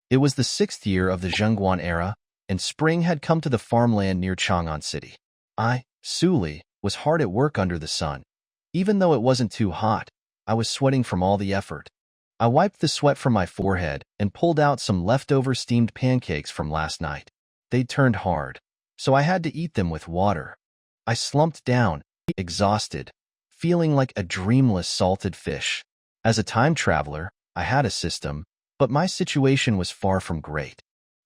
It was the 6th year of the Zhengguan era, and spring had come to the farmland near Chang'an City. Suli, was hard at work under the sun. Even though it wasn't too hot, I was sweating from all the effort. I wiped the sweat from my forehead and pulled out some leftover steamed pancakes from last night. They'd turned hard, so I had to eat them with water. I slumped down, exhausted, feeling like a dreamless salted fish. As a time traveler, I had a system, but my situation was far from great.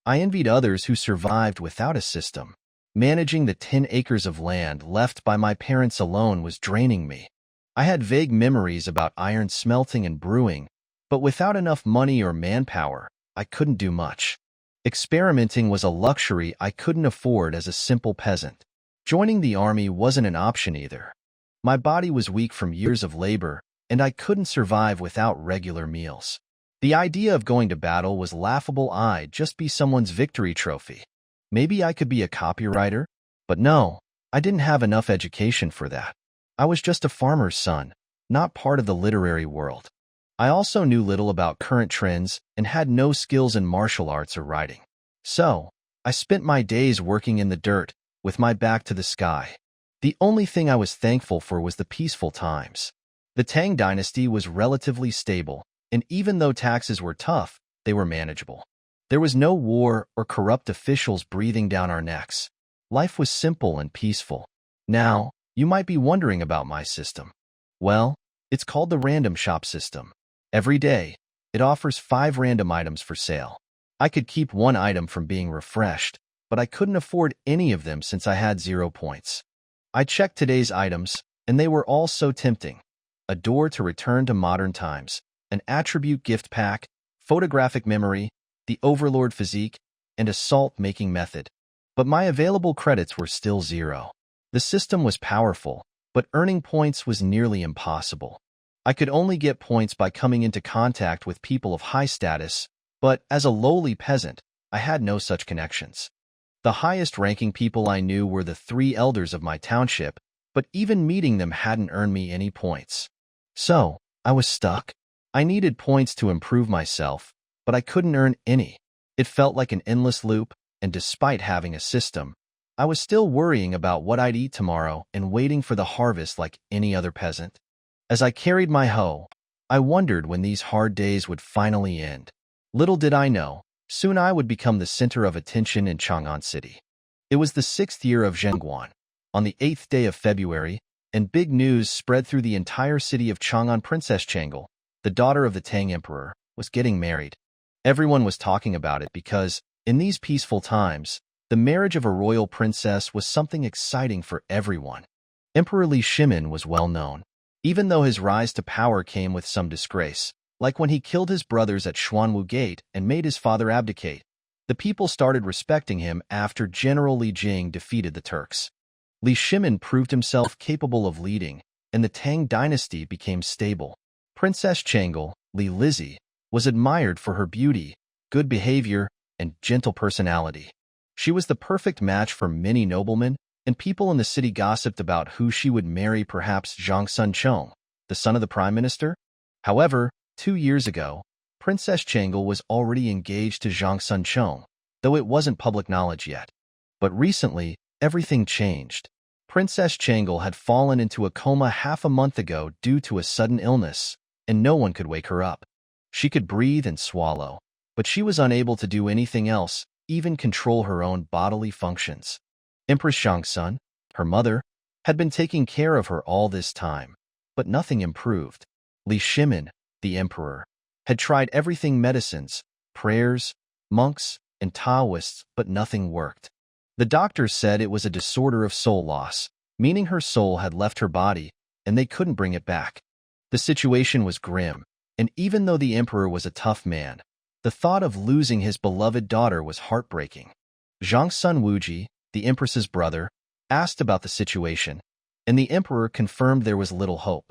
I envied others who survived without a system. Managing the 10 acres of land left by my parents alone was draining me. I had vague memories about iron smelting and brewing, but without enough money or manpower, I couldn't do much. Experimenting was a luxury I couldn't afford as a simple peasant. Joining the army wasn't an option either. My body was weak from years of labor, and I couldn't survive without regular meals. The idea of going to battle was laughable. I'd just be someone's victory trophy. Maybe I could be a copywriter, but no, I didn't have enough education for that. I was just a farmer's son, not part of the literary world. I also knew little about current trends and had no skills in martial arts or writing. So, I spent my days working in the dirt, with my back to the sky. The only thing I was thankful for was the peaceful times. The Tang dynasty was relatively stable, and even though taxes were tough, they were manageable. There was no war or corrupt officials breathing down our necks. Life was simple and peaceful. Now, you might be wondering about my system. Well, it's called the random shop system. Every day, it offers 5 random items for sale. I could keep one item from being refreshed, but I couldn't afford any of them since I had 0 points. I checked today's items, and they were all so tempting. A door to return to modern times, an attribute gift pack, photographic memory, the overlord physique, and a salt-making method. But my available credits were still 0. The system was powerful, but earning points was nearly impossible. I could only get points by coming into contact with people of high status, but as a lowly peasant, I had no such connections. The highest-ranking people I knew were the 3 elders of my township, but even meeting them hadn't earned me any points. So, I was stuck. I needed points to improve myself, but I couldn't earn any. It felt like an endless loop, and despite having a system, I was still worrying about what I'd eat tomorrow and waiting for the harvest like any other peasant. As I carried my hoe, I wondered when these hard days would finally end. Little did I know, soon I would become the center of attention in Chang'an City. It was the 6th year of Zhengguan. On the 8th day of February, and big news spread through the entire city of Chang'an. Princess Chang'e, the daughter of the Tang Emperor, was getting married. Everyone was talking about it because, in these peaceful times, the marriage of a royal princess was something exciting for everyone. Emperor Li Shimin was well known, even though his rise to power came with some disgrace, like when he killed his brothers at Xuanwu Gate and made his father abdicate. The people started respecting him after General Li Jing defeated the Turks. Li Shimin proved himself capable of leading, and the Tang dynasty became stable. Princess Chang'e, Li Lizzie, was admired for her beauty, good behavior, and gentle personality. She was the perfect match for many noblemen, and people in the city gossiped about who she would marry, perhaps Zhang Sunchong, the son of the prime minister. However, 2 years ago, Princess Chang'e was already engaged to Zhang Sunchong, though it wasn't public knowledge yet. But recently, everything changed. Princess Chang'e had fallen into a coma half a month ago due to a sudden illness, and no one could wake her up. She could breathe and swallow, but she was unable to do anything else, even control her own bodily functions. Empress Shangsun, her mother, had been taking care of her all this time, but nothing improved. Li Shimin, the emperor, had tried everything: medicines, prayers, monks, and Taoists, but nothing worked. The doctors said it was a disorder of soul loss, meaning her soul had left her body, and they couldn't bring it back. The situation was grim, and even though the emperor was a tough man, the thought of losing his beloved daughter was heartbreaking. Zhang Sun Wuji, the empress's brother, asked about the situation, and the emperor confirmed there was little hope.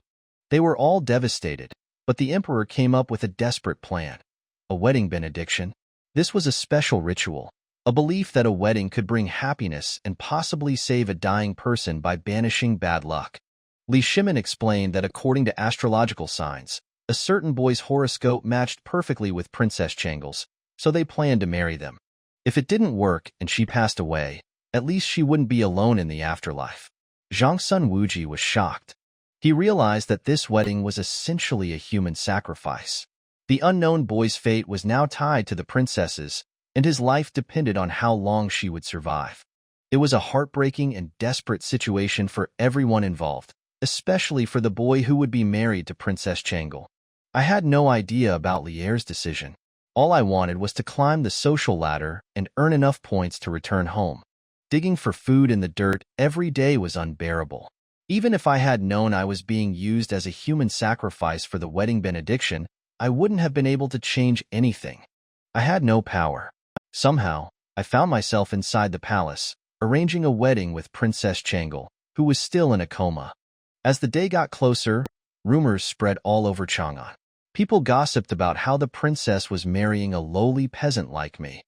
They were all devastated, but the emperor came up with a desperate plan: a wedding benediction. This was a special ritual, a belief that a wedding could bring happiness and possibly save a dying person by banishing bad luck. Li Shimin explained that according to astrological signs, a certain boy's horoscope matched perfectly with Princess Chang'e's, so they planned to marry them. If it didn't work and she passed away, at least she wouldn't be alone in the afterlife. Zhang Sun Wuji was shocked. He realized that this wedding was essentially a human sacrifice. The unknown boy's fate was now tied to the princess's, and his life depended on how long she would survive. It was a heartbreaking and desperate situation for everyone involved, especially for the boy who would be married to Princess Changle. I had no idea about Lier's decision. All I wanted was to climb the social ladder and earn enough points to return home. Digging for food in the dirt every day was unbearable. Even if I had known I was being used as a human sacrifice for the wedding benediction, I wouldn't have been able to change anything. I had no power. Somehow, I found myself inside the palace, arranging a wedding with Princess Changle, who was still in a coma. As the day got closer, rumors spread all over Chang'an. People gossiped about how the princess was marrying a lowly peasant like me.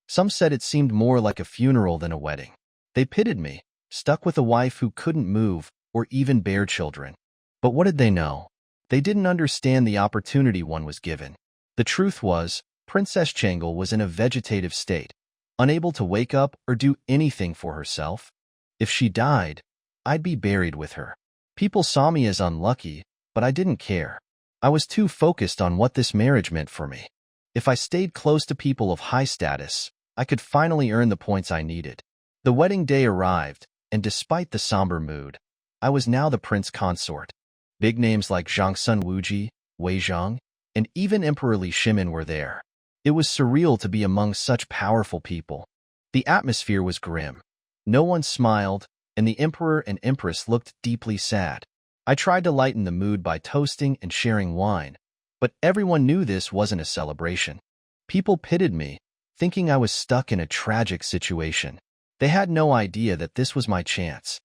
Some said it seemed more like a funeral than a wedding. They pitied me, stuck with a wife who couldn't move or even bear children. But what did they know? They didn't understand the opportunity one was given. The truth was, Princess Changle was in a vegetative state, unable to wake up or do anything for herself. If she died, I'd be buried with her. People saw me as unlucky, but I didn't care. I was too focused on what this marriage meant for me. If I stayed close to people of high status, I could finally earn the points I needed. The wedding day arrived, and despite the somber mood, I was now the prince consort. Big names like Zhang Sun Wuji, Wei Zhang, and even Emperor Li Shimin were there. It was surreal to be among such powerful people. The atmosphere was grim. No one smiled, and the emperor and empress looked deeply sad. I tried to lighten the mood by toasting and sharing wine, but everyone knew this wasn't a celebration. People pitied me, thinking I was stuck in a tragic situation. They had no idea that this was my chance.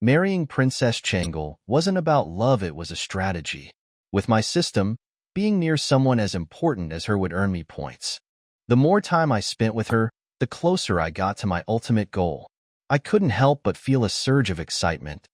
Marrying Princess Changle wasn't about love, it was a strategy. With my system, being near someone as important as her would earn me points. The more time I spent with her, the closer I got to my ultimate goal. I couldn't help but feel a surge of excitement.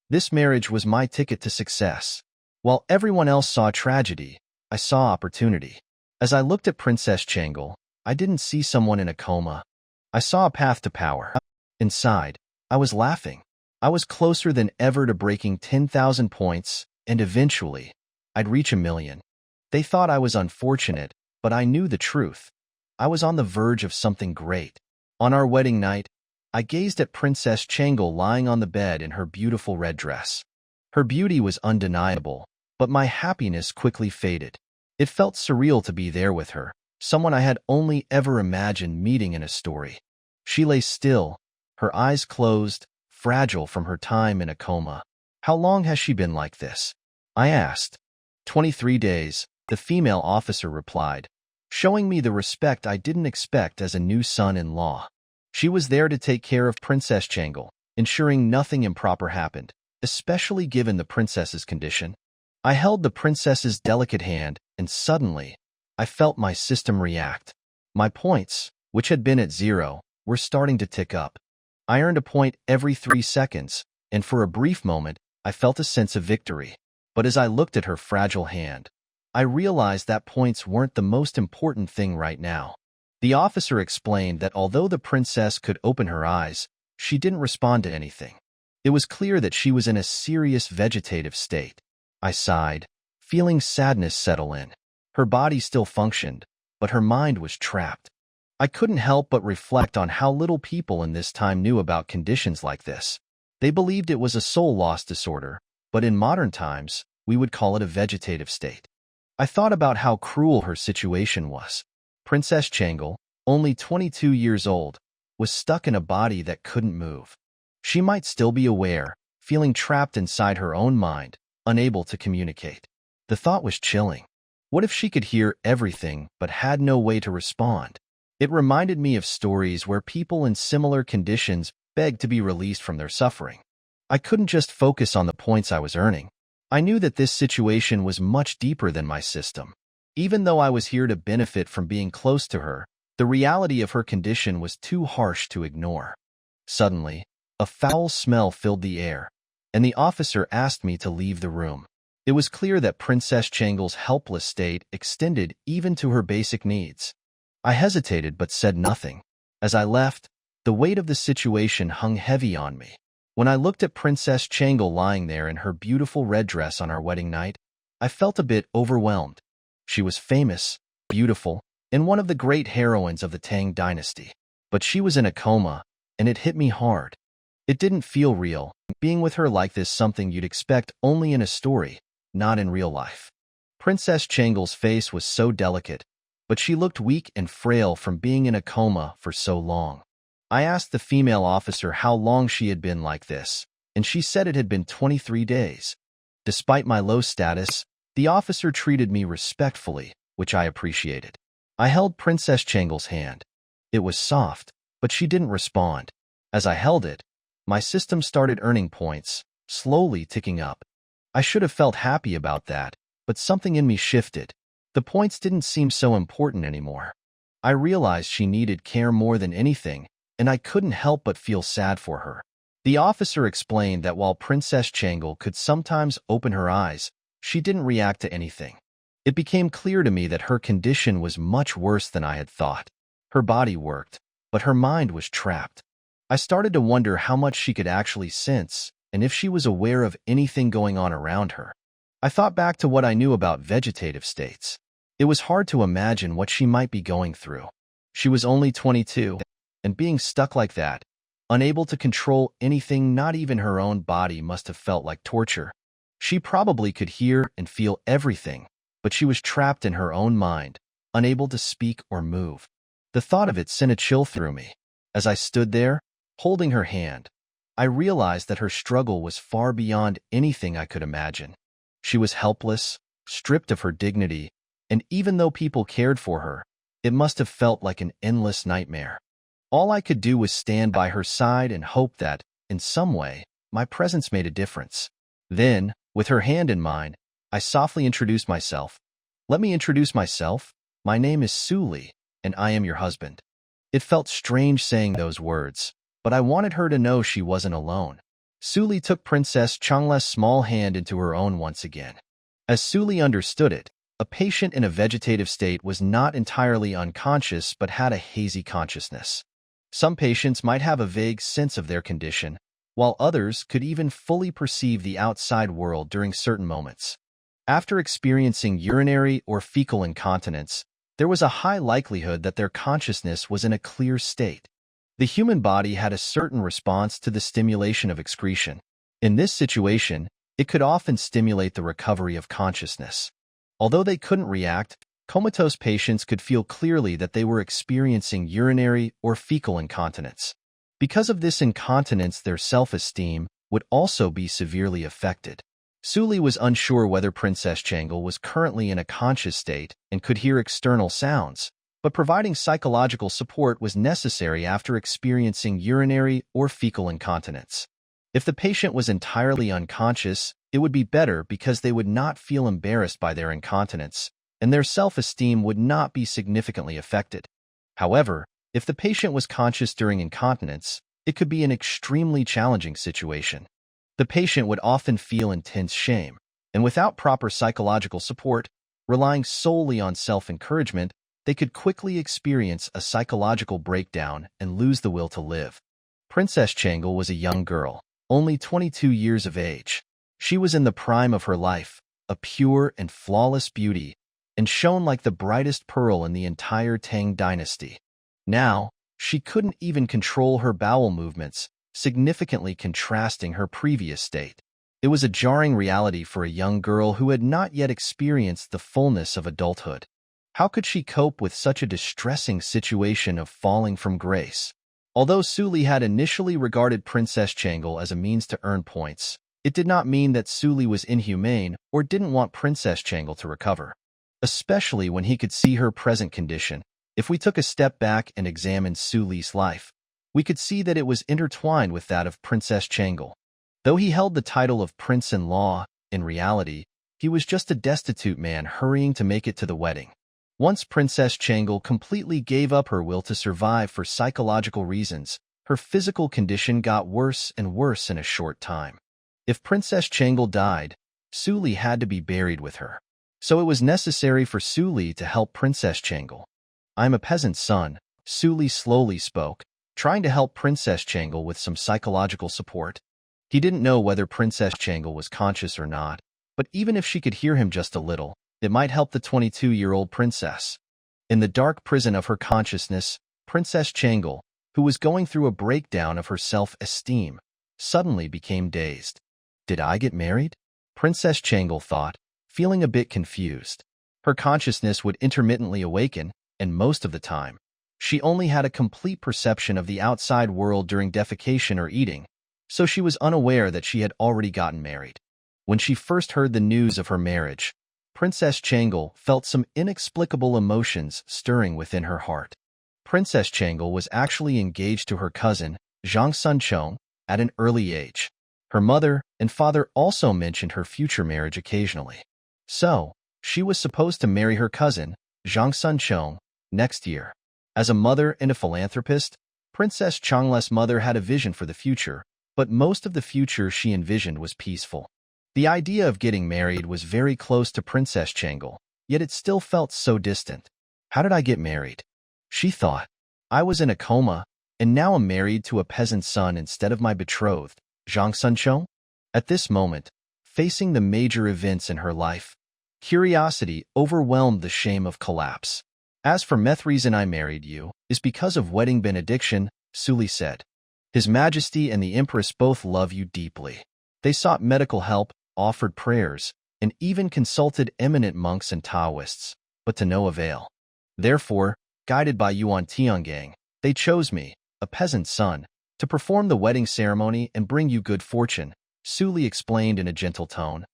This marriage was my ticket to success. While everyone else saw tragedy, I saw opportunity. As I looked at Princess Changle, I didn't see someone in a coma. I saw a path to power. Inside, I was laughing. I was closer than ever to breaking 10,000 points, and eventually, I'd reach 1,000,000. They thought I was unfortunate, but I knew the truth. I was on the verge of something great. On our wedding night, I gazed at Princess Changle lying on the bed in her beautiful red dress. Her beauty was undeniable, but my happiness quickly faded. It felt surreal to be there with her, someone I had only ever imagined meeting in a story. She lay still, her eyes closed, fragile from her time in a coma. How long has she been like this? I asked. 23 days, the female officer replied, showing me the respect I didn't expect as a new son-in-law. She was there to take care of Princess Changle, ensuring nothing improper happened, especially given the princess's condition. I held the princess's delicate hand, and suddenly, I felt my system react. My points, which had been at 0, were starting to tick up. I earned a point every 3 seconds, and for a brief moment, I felt a sense of victory. But as I looked at her fragile hand, I realized that points weren't the most important thing right now. The officer explained that although the princess could open her eyes, she didn't respond to anything. It was clear that she was in a serious vegetative state. I sighed, feeling sadness settle in. Her body still functioned, but her mind was trapped. I couldn't help but reflect on how little people in this time knew about conditions like this. They believed it was a soul loss disorder, but in modern times, we would call it a vegetative state. I thought about how cruel her situation was. Princess Changle, only 22 years old, was stuck in a body that couldn't move. She might still be aware, feeling trapped inside her own mind, unable to communicate. The thought was chilling. What if she could hear everything but had no way to respond? It reminded me of stories where people in similar conditions begged to be released from their suffering. I couldn't just focus on the points I was earning. I knew that this situation was much deeper than my system. Even though I was here to benefit from being close to her, the reality of her condition was too harsh to ignore. Suddenly, a foul smell filled the air, and the officer asked me to leave the room. It was clear that Princess Changle's helpless state extended even to her basic needs. I hesitated but said nothing. As I left, the weight of the situation hung heavy on me. When I looked at Princess Changle lying there in her beautiful red dress on our wedding night, I felt a bit overwhelmed. She was famous, beautiful, and one of the great heroines of the Tang dynasty. But she was in a coma, and it hit me hard. It didn't feel real, being with her like this something you'd expect only in a story, not in real life. Princess Changle's face was so delicate, but she looked weak and frail from being in a coma for so long. I asked the female officer how long she had been like this, and she said it had been 23 days. Despite my low status, the officer treated me respectfully, which I appreciated. I held Princess Changle's hand. It was soft, but she didn't respond. As I held it, my system started earning points, slowly ticking up. I should have felt happy about that, but something in me shifted. The points didn't seem so important anymore. I realized she needed care more than anything, and I couldn't help but feel sad for her. The officer explained that while Princess Changle could sometimes open her eyes, she didn't react to anything. It became clear to me that her condition was much worse than I had thought. Her body worked, but her mind was trapped. I started to wonder how much she could actually sense, and if she was aware of anything going on around her. I thought back to what I knew about vegetative states. It was hard to imagine what she might be going through. She was only 22, and being stuck like that, unable to control anything, not even her own body, must have felt like torture. She probably could hear and feel everything, but she was trapped in her own mind, unable to speak or move. The thought of it sent a chill through me. As I stood there, holding her hand, I realized that her struggle was far beyond anything I could imagine. She was helpless, stripped of her dignity, and even though people cared for her, it must have felt like an endless nightmare. All I could do was stand by her side and hope that, in some way, my presence made a difference. Then, with her hand in mine, I softly introduced myself. Let me introduce myself. My name is Suli, and I am your husband. It felt strange saying those words, but I wanted her to know she wasn't alone. Suli took Princess Changle's small hand into her own once again. As Suli understood it, a patient in a vegetative state was not entirely unconscious but had a hazy consciousness. Some patients might have a vague sense of their condition, while others could even fully perceive the outside world during certain moments. After experiencing urinary or fecal incontinence, there was a high likelihood that their consciousness was in a clear state. The human body had a certain response to the stimulation of excretion. In this situation, it could often stimulate the recovery of consciousness. Although they couldn't react, comatose patients could feel clearly that they were experiencing urinary or fecal incontinence. Because of this incontinence, their self-esteem would also be severely affected. Suli was unsure whether Princess Changle was currently in a conscious state and could hear external sounds, but providing psychological support was necessary after experiencing urinary or fecal incontinence. If the patient was entirely unconscious, it would be better because they would not feel embarrassed by their incontinence, and their self-esteem would not be significantly affected. However, if the patient was conscious during incontinence, it could be an extremely challenging situation. The patient would often feel intense shame, and without proper psychological support, relying solely on self-encouragement, they could quickly experience a psychological breakdown and lose the will to live. Princess Changle was a young girl, only 22 years of age. She was in the prime of her life, a pure and flawless beauty, and shone like the brightest pearl in the entire Tang dynasty. Now, she couldn't even control her bowel movements, significantly contrasting her previous state. It was a jarring reality for a young girl who had not yet experienced the fullness of adulthood. How could she cope with such a distressing situation of falling from grace? Although Suli had initially regarded Princess Changle as a means to earn points, it did not mean that Suli was inhumane or didn't want Princess Changle to recover, especially when he could see her present condition. If we took a step back and examined Suli's life, we could see that it was intertwined with that of Princess Changle. Though he held the title of prince-in-law, in reality, he was just a destitute man hurrying to make it to the wedding. Once Princess Changle completely gave up her will to survive for psychological reasons, her physical condition got worse and worse in a short time. If Princess Changle died, Suli had to be buried with her. So it was necessary for Suli to help Princess Changle. I'm a peasant's son, Suli slowly spoke, trying to help Princess Changle with some psychological support. He didn't know whether Princess Changle was conscious or not, but even if she could hear him just a little, it might help the 22-year-old princess. In the dark prison of her consciousness, Princess Changle, who was going through a breakdown of her self-esteem, suddenly became dazed. Did I get married? Princess Changle thought, feeling a bit confused. Her consciousness would intermittently awaken, and most of the time, she only had a complete perception of the outside world during defecation or eating, so she was unaware that she had already gotten married. When she first heard the news of her marriage, Princess Changle felt some inexplicable emotions stirring within her heart. Princess Changle was actually engaged to her cousin, Zhang Sunchong, at an early age. Her mother and father also mentioned her future marriage occasionally. So, she was supposed to marry her cousin, Zhang Sunchong, next year. As a mother and a philanthropist, Princess Changle's mother had a vision for the future, but most of the future she envisioned was peaceful. The idea of getting married was very close to Princess Changle, yet it still felt so distant. How did I get married? She thought. I was in a coma, and now I'm married to a peasant's son instead of my betrothed, Zhang Sunchong? At this moment, facing the major events in her life, curiosity overwhelmed the shame of collapse. As for the reason I married you is because of wedding benediction, Suli said. His Majesty and the Empress both love you deeply. They sought medical help, offered prayers, and even consulted eminent monks and Taoists, but to no avail. Therefore, guided by Yuan Tiangang, they chose me, a peasant's son, to perform the wedding ceremony and bring you good fortune, Suli explained in a gentle tone.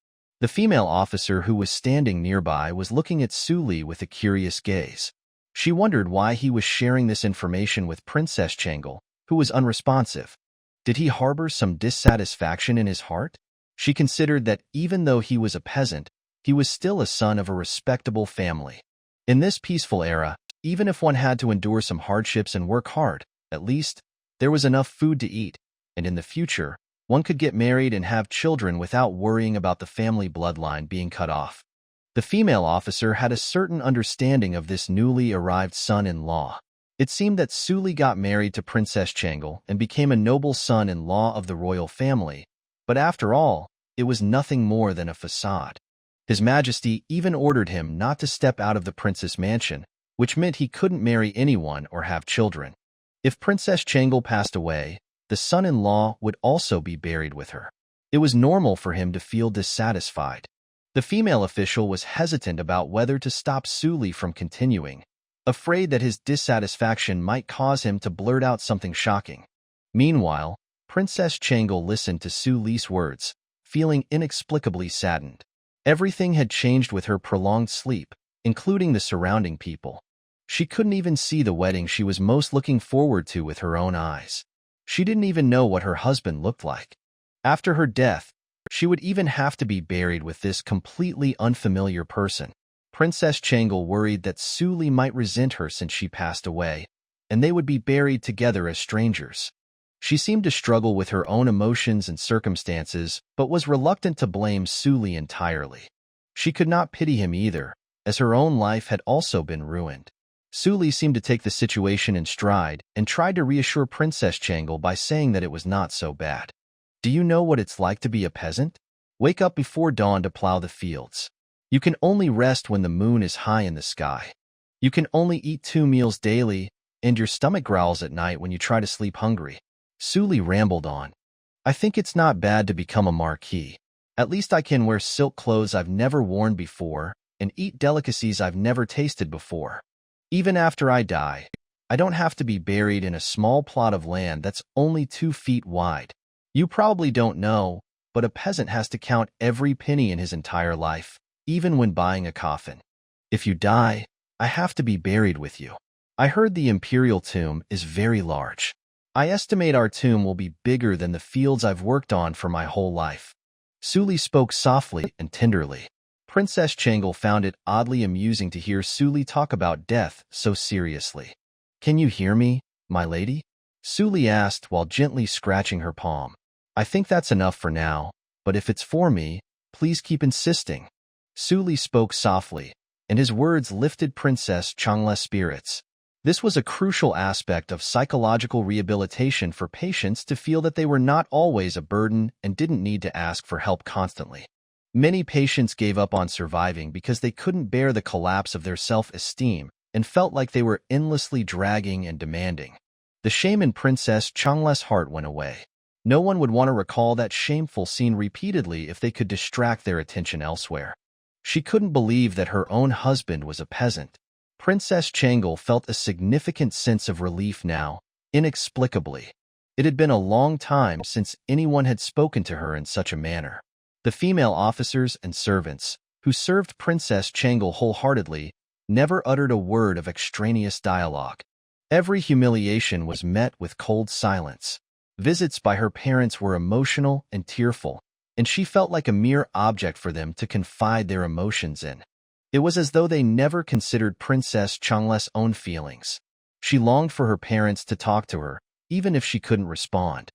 The female officer who was standing nearby was looking at Suli with a curious gaze. She wondered why he was sharing this information with Princess Changle, who was unresponsive. Did he harbor some dissatisfaction in his heart? She considered that even though he was a peasant, he was still a son of a respectable family. In this peaceful era, even if one had to endure some hardships and work hard, at least, there was enough food to eat, and in the future, one could get married and have children without worrying about the family bloodline being cut off. The female officer had a certain understanding of this newly arrived son-in-law. It seemed that Suli got married to Princess Changle and became a noble son-in-law of the royal family, but after all, it was nothing more than a facade. His Majesty even ordered him not to step out of the princess mansion, which meant he couldn't marry anyone or have children. If Princess Changle passed away, the son-in-law would also be buried with her. It was normal for him to feel dissatisfied. The female official was hesitant about whether to stop Suli from continuing, afraid that his dissatisfaction might cause him to blurt out something shocking. Meanwhile, Princess Changle listened to Suli's words, feeling inexplicably saddened. Everything had changed with her prolonged sleep, including the surrounding people. She couldn't even see the wedding she was most looking forward to with her own eyes. She didn't even know what her husband looked like. After her death, she would even have to be buried with this completely unfamiliar person. Princess Changle worried that Suli might resent her since she passed away, and they would be buried together as strangers. She seemed to struggle with her own emotions and circumstances, but was reluctant to blame Suli entirely. She could not pity him either, as her own life had also been ruined. Suli seemed to take the situation in stride and tried to reassure Princess Changle by saying that it was not so bad. Do you know what it's like to be a peasant? Wake up before dawn to plow the fields. You can only rest when the moon is high in the sky. You can only eat 2 meals daily, and your stomach growls at night when you try to sleep hungry. Suli rambled on. I think it's not bad to become a marquis. At least I can wear silk clothes I've never worn before and eat delicacies I've never tasted before. Even after I die, I don't have to be buried in a small plot of land that's only 2 feet wide. You probably don't know, but a peasant has to count every penny in his entire life, even when buying a coffin. If you die, I have to be buried with you. I heard the Imperial tomb is very large. I estimate our tomb will be bigger than the fields I've worked on for my whole life. Suli spoke softly and tenderly. Princess Changle found it oddly amusing to hear Suli talk about death so seriously. Can you hear me, my lady? Suli asked while gently scratching her palm. I think that's enough for now, but if it's for me, please keep insisting. Suli spoke softly, and his words lifted Princess Changle's spirits. This was a crucial aspect of psychological rehabilitation for patients to feel that they were not always a burden and didn't need to ask for help constantly. Many patients gave up on surviving because they couldn't bear the collapse of their self-esteem and felt like they were endlessly dragging and demanding. The shame in Princess Changla's heart went away. No one would want to recall that shameful scene repeatedly if they could distract their attention elsewhere. She couldn't believe that her own husband was a peasant. Princess Changle felt a significant sense of relief now, inexplicably. It had been a long time since anyone had spoken to her in such a manner. The female officers and servants, who served Princess Changle wholeheartedly, never uttered a word of extraneous dialogue. Every humiliation was met with cold silence. Visits by her parents were emotional and tearful, and she felt like a mere object for them to confide their emotions in. It was as though they never considered Princess Changla's own feelings. She longed for her parents to talk to her, even if she couldn't respond.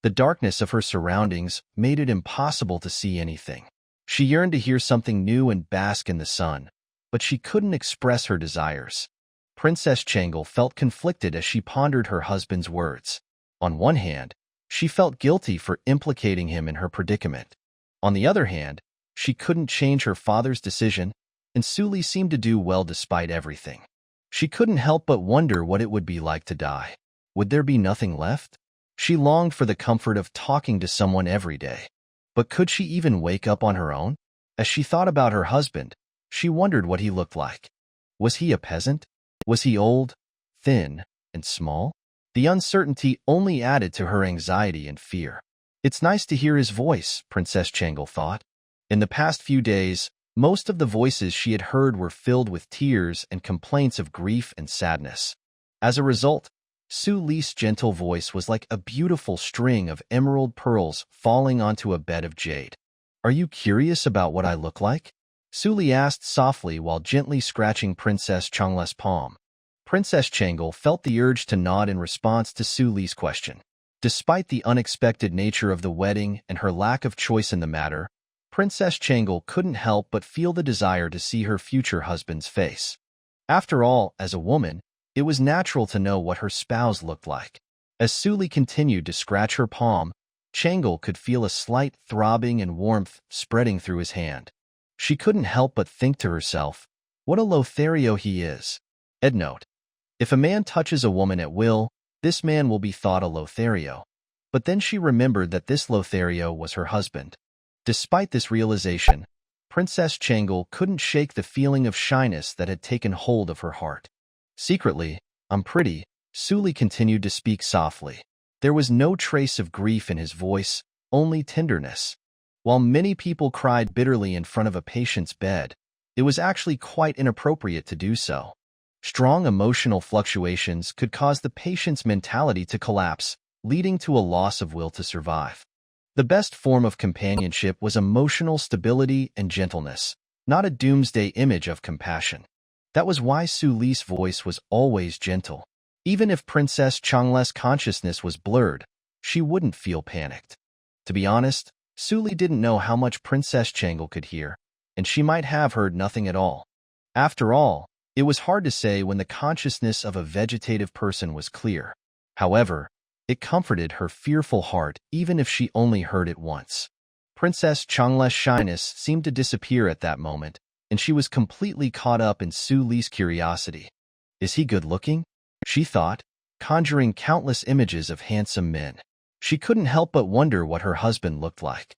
The darkness of her surroundings made it impossible to see anything. She yearned to hear something new and bask in the sun, but she couldn't express her desires. Princess Changle felt conflicted as she pondered her husband's words. On one hand, she felt guilty for implicating him in her predicament. On the other hand, she couldn't change her father's decision, and Suli seemed to do well despite everything. She couldn't help but wonder what it would be like to die. Would there be nothing left? She longed for the comfort of talking to someone every day. But could she even wake up on her own? As she thought about her husband, she wondered what he looked like. Was he a peasant? Was he old, thin, and small? The uncertainty only added to her anxiety and fear. It's nice to hear his voice, Princess Changle thought. In the past few days, most of the voices she had heard were filled with tears and complaints of grief and sadness. As a result, Su Li's gentle voice was like a beautiful string of emerald pearls falling onto a bed of jade. "Are you curious about what I look like?" Su Li asked softly while gently scratching Princess Changla's palm. Princess Changle felt the urge to nod in response to Su Li's question. Despite the unexpected nature of the wedding and her lack of choice in the matter, Princess Changle couldn't help but feel the desire to see her future husband's face. After all, as a woman, it was natural to know what her spouse looked like. As Suli continued to scratch her palm, Changle could feel a slight throbbing and warmth spreading through his hand. She couldn't help but think to herself, what a Lothario he is. Endnote: if a man touches a woman at will, this man will be thought a Lothario. But then she remembered that this Lothario was her husband. Despite this realization, Princess Changle couldn't shake the feeling of shyness that had taken hold of her heart. Secretly, "I'm pretty," Suli continued to speak softly. There was no trace of grief in his voice, only tenderness. While many people cried bitterly in front of a patient's bed, it was actually quite inappropriate to do so. Strong emotional fluctuations could cause the patient's mentality to collapse, leading to a loss of will to survive. The best form of companionship was emotional stability and gentleness, not a doomsday image of compassion. That was why Su Li's voice was always gentle. Even if Princess Changla's consciousness was blurred, she wouldn't feel panicked. To be honest, Su Li didn't know how much Princess Changle could hear, and she might have heard nothing at all. After all, it was hard to say when the consciousness of a vegetative person was clear. However, it comforted her fearful heart even if she only heard it once. Princess Changla's shyness seemed to disappear at that moment, and she was completely caught up in Su Li's curiosity. Is he good-looking? She thought, conjuring countless images of handsome men. She couldn't help but wonder what her husband looked like.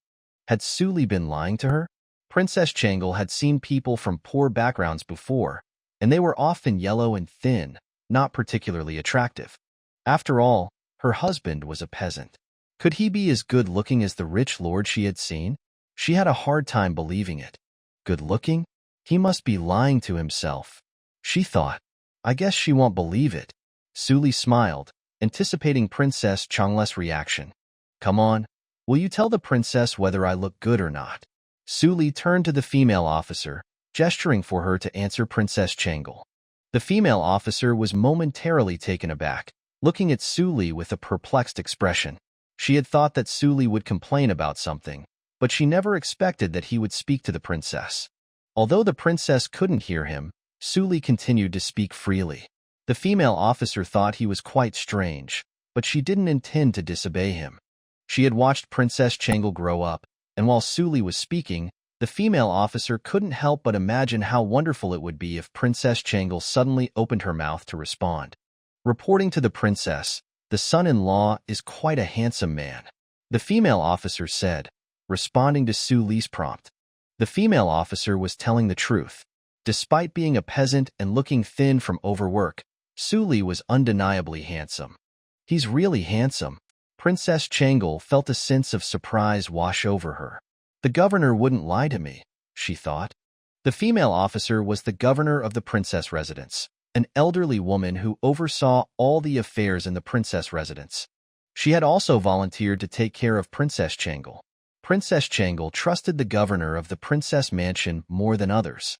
Had Su Li been lying to her? Princess Changle had seen people from poor backgrounds before, and they were often yellow and thin, not particularly attractive. After all, her husband was a peasant. Could he be as good-looking as the rich lord she had seen? She had a hard time believing it. Good-looking? He must be lying to himself. She thought, I guess she won't believe it. Su Li smiled, anticipating Princess Changla's reaction. Come on, will you tell the princess whether I look good or not? Su Li turned to the female officer, gesturing for her to answer Princess Changle. The female officer was momentarily taken aback, looking at Su Li with a perplexed expression. She had thought that Su Li would complain about something, but she never expected that he would speak to the princess. Although the princess couldn't hear him, Su Li continued to speak freely. The female officer thought he was quite strange, but she didn't intend to disobey him. She had watched Princess Changle grow up, and while Suli was speaking, the female officer couldn't help but imagine how wonderful it would be if Princess Changle suddenly opened her mouth to respond. Reporting to the princess, the son-in-law is quite a handsome man, the female officer said, responding to Suli's prompt. The female officer was telling the truth. Despite being a peasant and looking thin from overwork, Suli was undeniably handsome. He's really handsome. Princess Changle felt a sense of surprise wash over her. The governor wouldn't lie to me, she thought. The female officer was the governor of the princess residence, an elderly woman who oversaw all the affairs in the princess residence. She had also volunteered to take care of Princess Changle. Princess Changle trusted the governor of the princess mansion more than others.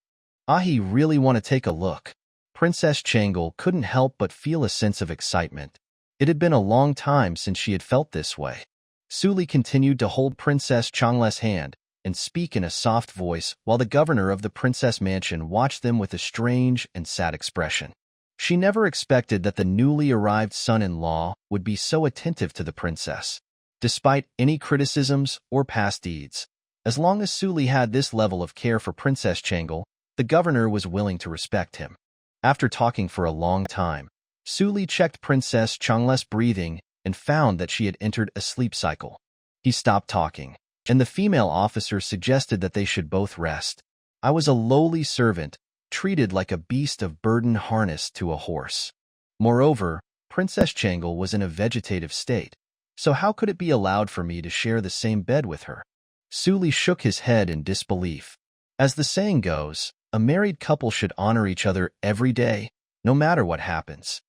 "I really want to take a look." Princess Changle couldn't help but feel a sense of excitement. It had been a long time since she had felt this way. Suli continued to hold Princess Changle's hand and speak in a soft voice while the governor of the princess mansion watched them with a strange and sad expression. She never expected that the newly arrived son-in-law would be so attentive to the princess. Despite any criticisms or past deeds, as long as Suli had this level of care for Princess Changle, the governor was willing to respect him. After talking for a long time, Suli checked Princess Changle's breathing and found that she had entered a sleep cycle. He stopped talking, and the female officer suggested that they should both rest. "I was a lowly servant, treated like a beast of burden harnessed to a horse. Moreover, Princess Changle was in a vegetative state, so how could it be allowed for me to share the same bed with her?" Suli shook his head in disbelief. As the saying goes, a married couple should honor each other every day, no matter what happens.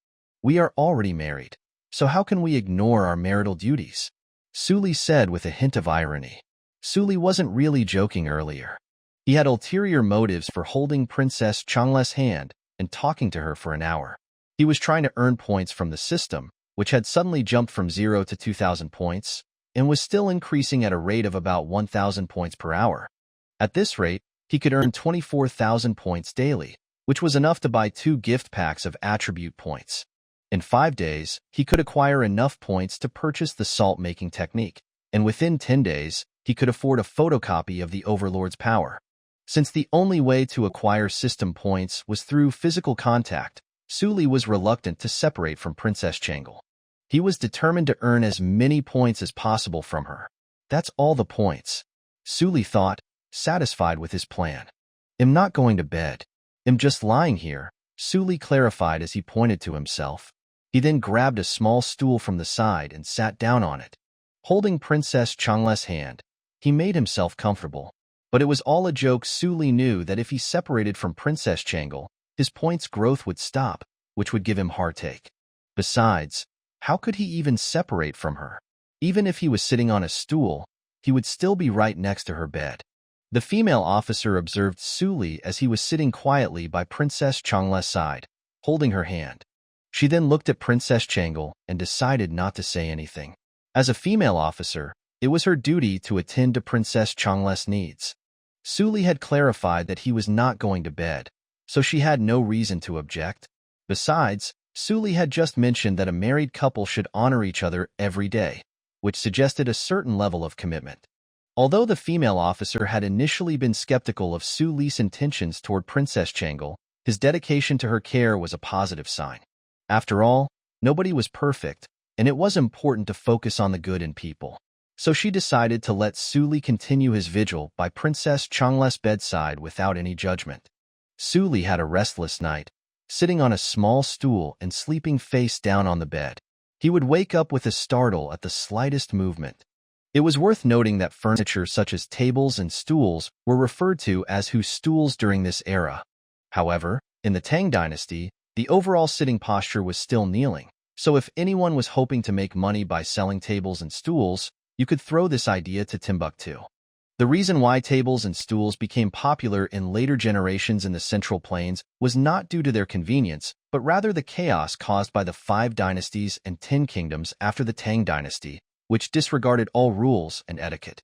"We are already married, so how can we ignore our marital duties?" Suli said with a hint of irony. Suli wasn't really joking earlier. He had ulterior motives for holding Princess Changle's hand and talking to her for an hour. He was trying to earn points from the system, which had suddenly jumped from 0 to 2,000 points, and was still increasing at a rate of about 1,000 points per hour. At this rate, he could earn 24,000 points daily, which was enough to buy 2 gift packs of attribute points. In 5 days, he could acquire enough points to purchase the salt-making technique, and within 10 days, he could afford a photocopy of the Overlord's power. Since the only way to acquire system points was through physical contact, Suli was reluctant to separate from Princess Changle. He was determined to earn as many points as possible from her. "That's all the points," Suli thought, satisfied with his plan. "I'm not going to bed. I'm just lying here," Suli clarified as he pointed to himself. He then grabbed a small stool from the side and sat down on it. Holding Princess Changle's hand, he made himself comfortable. But it was all a joke. Suli knew that if he separated from Princess Changle, his points growth would stop, which would give him heartache. Besides, how could he even separate from her? Even if he was sitting on a stool, he would still be right next to her bed. The female officer observed Suli as he was sitting quietly by Princess Changle's side, holding her hand. She then looked at Princess Changle and decided not to say anything. As a female officer, it was her duty to attend to Princess Changle's needs. Suli had clarified that he was not going to bed, so she had no reason to object. Besides, Suli had just mentioned that a married couple should honor each other every day, which suggested a certain level of commitment. Although the female officer had initially been skeptical of Suli's intentions toward Princess Changle, his dedication to her care was a positive sign. After all, nobody was perfect, and it was important to focus on the good in people. So she decided to let Suli continue his vigil by Princess Changle's bedside without any judgment. Suli had a restless night, sitting on a small stool and sleeping face down on the bed. He would wake up with a startle at the slightest movement. It was worth noting that furniture such as tables and stools were referred to as Hu stools during this era. However, in the Tang dynasty, the overall sitting posture was still kneeling, so if anyone was hoping to make money by selling tables and stools, you could throw this idea to Timbuktu. The reason why tables and stools became popular in later generations in the Central Plains was not due to their convenience, but rather the chaos caused by the 5 dynasties and 10 kingdoms after the Tang dynasty, which disregarded all rules and etiquette.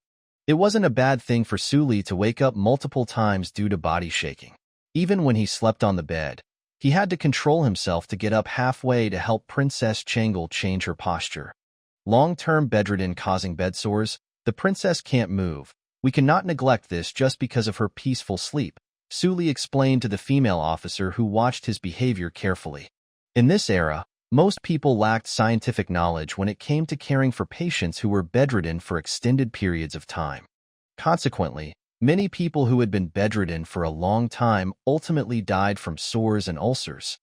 It wasn't a bad thing for Suli to wake up multiple times due to body shaking. Even when he slept on the bed, He had to control himself to get up halfway to help Princess Changle change her posture. Long-term bedridden causing bedsores, the princess can't move. We cannot neglect this just because of her peaceful sleep, Suli explained to the female officer who watched his behavior carefully. In this era, most people lacked scientific knowledge when it came to caring for patients who were bedridden for extended periods of time. Consequently, many people who had been bedridden for a long time ultimately died from sores and ulcers.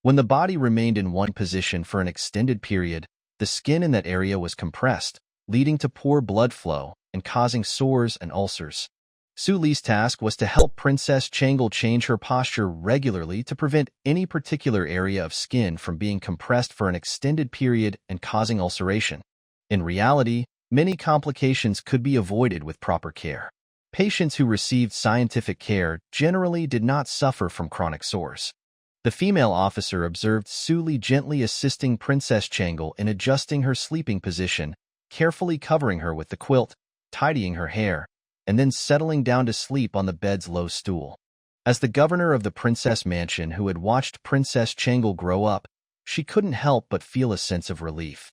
When the body remained in one position for an extended period, the skin in that area was compressed, leading to poor blood flow and causing sores and ulcers. Suli's task was to help Princess Changle change her posture regularly to prevent any particular area of skin from being compressed for an extended period and causing ulceration. In reality, many complications could be avoided with proper care. Patients who received scientific care generally did not suffer from chronic sores. The female officer observed Suli gently assisting Princess Changle in adjusting her sleeping position, carefully covering her with the quilt, tidying her hair, and then settling down to sleep on the bed's low stool. As the governor of the princess mansion who had watched Princess Changle grow up, she couldn't help but feel a sense of relief.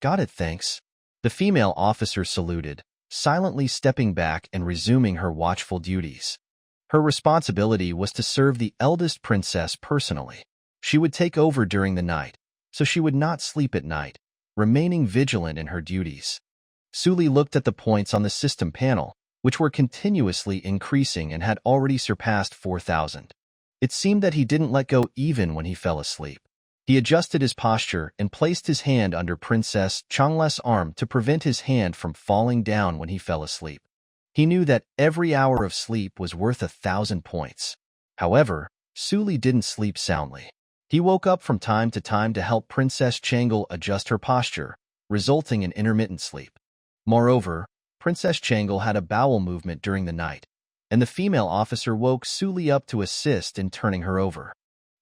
"Got it, thanks." The female officer saluted, silently stepping back and resuming her watchful duties. Her responsibility was to serve the eldest princess personally. She would take over during the night, so she would not sleep at night, remaining vigilant in her duties. Suli looked at the points on the system panel, which were continuously increasing and had already surpassed 4,000. It seemed that he didn't let go even when he fell asleep. He adjusted his posture and placed his hand under Princess Changle's arm to prevent his hand from falling down when he fell asleep. He knew that every hour of sleep was worth 1,000 points. However, Suli didn't sleep soundly. He woke up from time to time to help Princess Changle adjust her posture, resulting in intermittent sleep. Moreover, Princess Changle had a bowel movement during the night, and the female officer woke Suli up to assist in turning her over.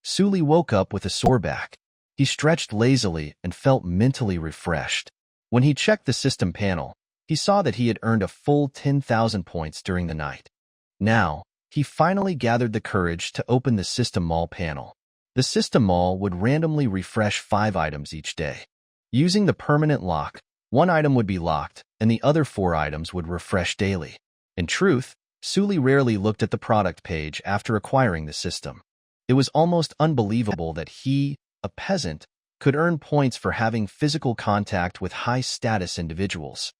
Suli woke up with a sore back. He stretched lazily and felt mentally refreshed. When he checked the system panel, he saw that he had earned a full 10,000 points during the night. Now, he finally gathered the courage to open the system mall panel. The system mall would randomly refresh 5 items each day. Using the permanent lock, 1 item would be locked, and the other 4 items would refresh daily. In truth, Suli rarely looked at the product page after acquiring the system. It was almost unbelievable that he, a peasant, could earn points for having physical contact with high-status individuals.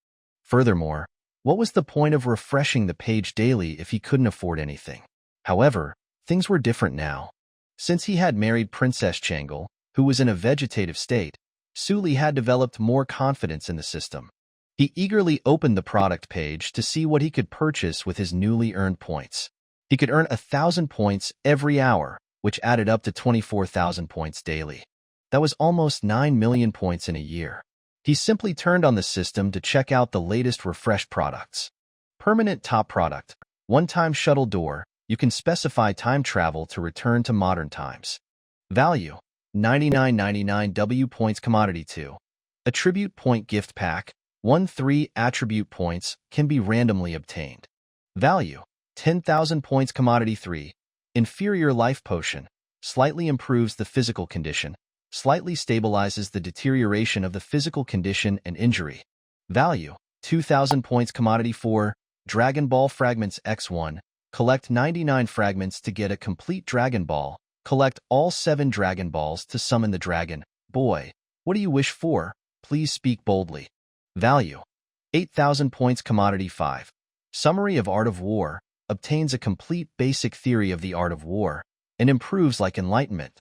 Furthermore, what was the point of refreshing the page daily if he couldn't afford anything? However, things were different now. Since he had married Princess Changle, who was in a vegetative state, Suli had developed more confidence in the system. He eagerly opened the product page to see what he could purchase with his newly earned points. He could earn 1,000 points every hour, which added up to 24,000 points daily. That was almost 9 million points in a year. He simply turned on the system to check out the latest refreshed products. Permanent top product, one-time shuttle door. You can specify time travel to return to modern times. Value, 99.99 W points commodity 2. Attribute point gift pack, 1-3 attribute points can be randomly obtained. Value, 10,000 points commodity 3. Inferior life potion, slightly improves the physical condition, slightly stabilizes the deterioration of the physical condition and injury. Value, 2,000 points commodity 4. Dragon Ball Fragments X1. Collect 99 fragments to get a complete Dragon Ball. Collect all 7 Dragon Balls to summon the dragon. Boy, what do you wish for? Please speak boldly. Value, 8,000 points commodity 5. Summary of Art of War. Obtains a complete basic theory of the art of war and improves like enlightenment.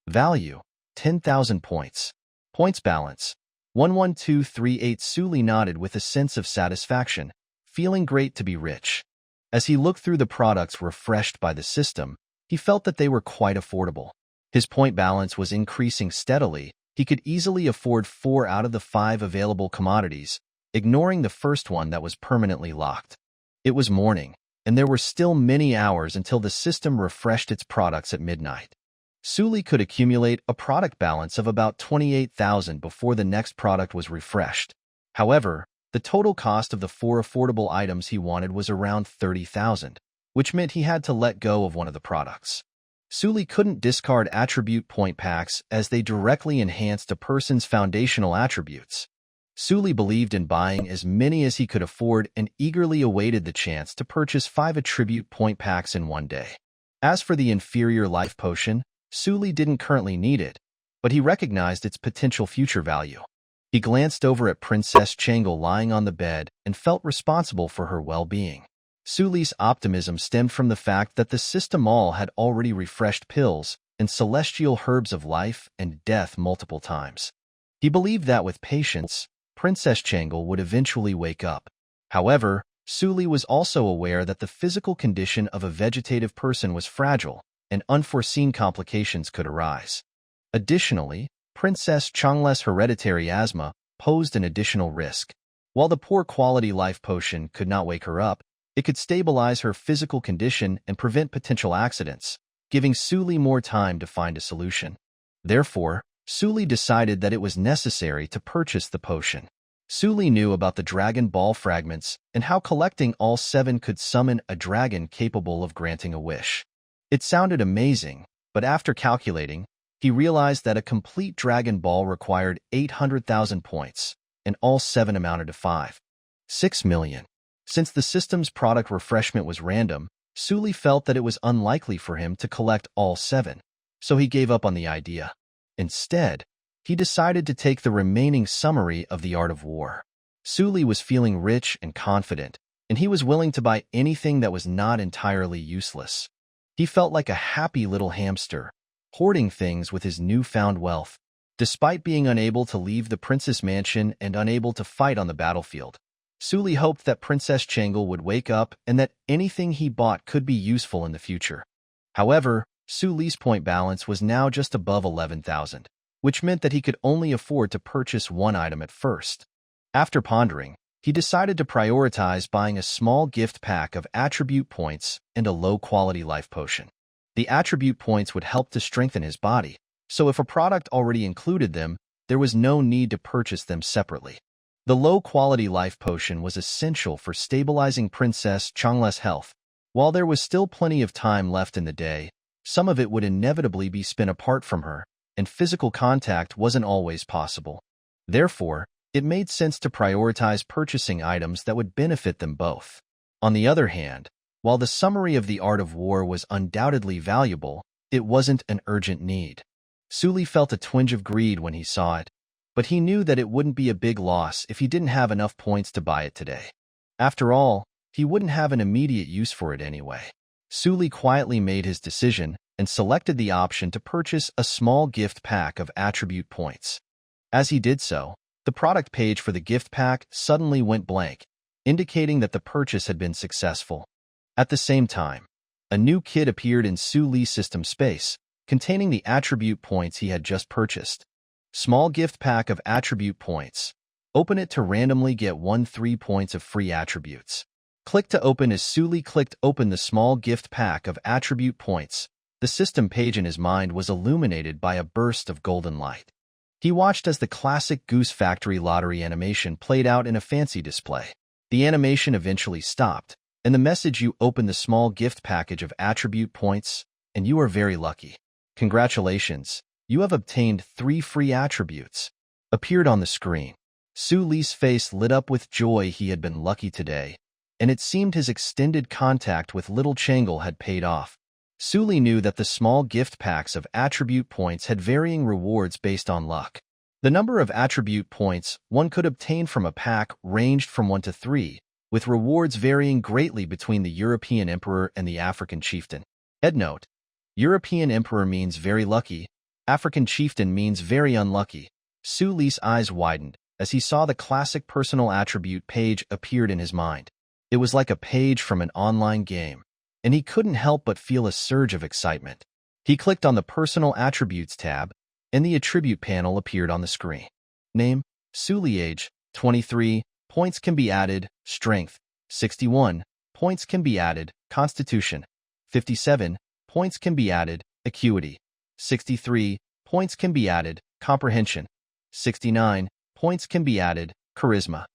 Value, 10,000 points. Points balance, 11238. Suli nodded with a sense of satisfaction, feeling great to be rich. As he looked through the products refreshed by the system, he felt that they were quite affordable. His point balance was increasing steadily. He could easily afford 4 out of the 5 available commodities, ignoring the first one that was permanently locked. It was morning, and there were still many hours until the system refreshed its products at midnight. Suli could accumulate a product balance of about 28,000 before the next product was refreshed. However, the total cost of the 4 affordable items he wanted was around 30,000, which meant he had to let go of one of the products. Suli couldn't discard attribute point packs as they directly enhanced a person's foundational attributes. Suli believed in buying as many as he could afford and eagerly awaited the chance to purchase 5 attribute point packs in one day. As for the inferior life potion, Suli didn't currently need it, but he recognized its potential future value. He glanced over at Princess Changle lying on the bed and felt responsible for her well-being. Suli's optimism stemmed from the fact that the system all had already refreshed pills and celestial herbs of life and death multiple times. He believed that with patience, Princess Changle would eventually wake up. However, Suli was also aware that the physical condition of a vegetative person was fragile, and unforeseen complications could arise. Additionally, Princess Changle's hereditary asthma posed an additional risk. While the poor quality life potion could not wake her up, it could stabilize her physical condition and prevent potential accidents, giving Suli more time to find a solution. Therefore, Suli decided that it was necessary to purchase the potion. Suli knew about the Dragon Ball fragments and how collecting all 7 could summon a dragon capable of granting a wish. It sounded amazing, but after calculating, he realized that a complete Dragon Ball required 800,000 points, and all 7 amounted to 5.6 million. Since the system's product refreshment was random, Suli felt that it was unlikely for him to collect all 7, so he gave up on the idea. Instead, he decided to take the remaining summary of the Art of War. Suli was feeling rich and confident, and he was willing to buy anything that was not entirely useless. He felt like a happy little hamster, hoarding things with his newfound wealth. Despite being unable to leave the prince's mansion and unable to fight on the battlefield, Suli hoped that Princess Changle would wake up and that anything he bought could be useful in the future. However, Suli's point balance was now just above 11,000, which meant that he could only afford to purchase one item at first. After pondering, he decided to prioritize buying a small gift pack of attribute points and a low-quality life potion. The attribute points would help to strengthen his body, so if a product already included them, there was no need to purchase them separately. The low-quality life potion was essential for stabilizing Princess Changle's health. While there was still plenty of time left in the day, some of it would inevitably be spent apart from her, and physical contact wasn't always possible. Therefore, it made sense to prioritize purchasing items that would benefit them both. On the other hand, while the summary of the Art of War was undoubtedly valuable, it wasn't an urgent need. Suli felt a twinge of greed when he saw it, but he knew that it wouldn't be a big loss if he didn't have enough points to buy it today. After all, he wouldn't have an immediate use for it anyway. Suli quietly made his decision and selected the option to purchase a small gift pack of attribute points. As he did so, the product page for the gift pack suddenly went blank, indicating that the purchase had been successful. At the same time, a new kit appeared in Suli's system space, containing the attribute points he had just purchased. Small gift pack of attribute points. Open it to randomly get 3 points of free attributes. Click to open. As Suli clicked open the small gift pack of attribute points, the system page in his mind was illuminated by a burst of golden light. He watched as the classic Goose Factory lottery animation played out in a fancy display. The animation eventually stopped, and the message "You opened the small gift package of attribute points, and you are very lucky. Congratulations, you have obtained 3 free attributes," appeared on the screen. Suli's face lit up with joy. He had been lucky today, and it seemed his extended contact with little Changle had paid off. Suli knew that the small gift packs of attribute points had varying rewards based on luck. The number of attribute points one could obtain from a pack ranged from 1 to 3, with rewards varying greatly between the European Emperor and the African Chieftain. Headnote: European Emperor means very lucky, African Chieftain means very unlucky. Suli's eyes widened as he saw the classic personal attribute page appeared in his mind. It was like a page from an online game, and he couldn't help but feel a surge of excitement. He clicked on the Personal Attributes tab, and the attribute panel appeared on the screen. Name: Suli. Age: 23. Points can be added. Strength: 61. Points can be added. Constitution: 57. Points can be added. Acuity: 63. Points can be added. Comprehension: 69. Points can be added. Charisma: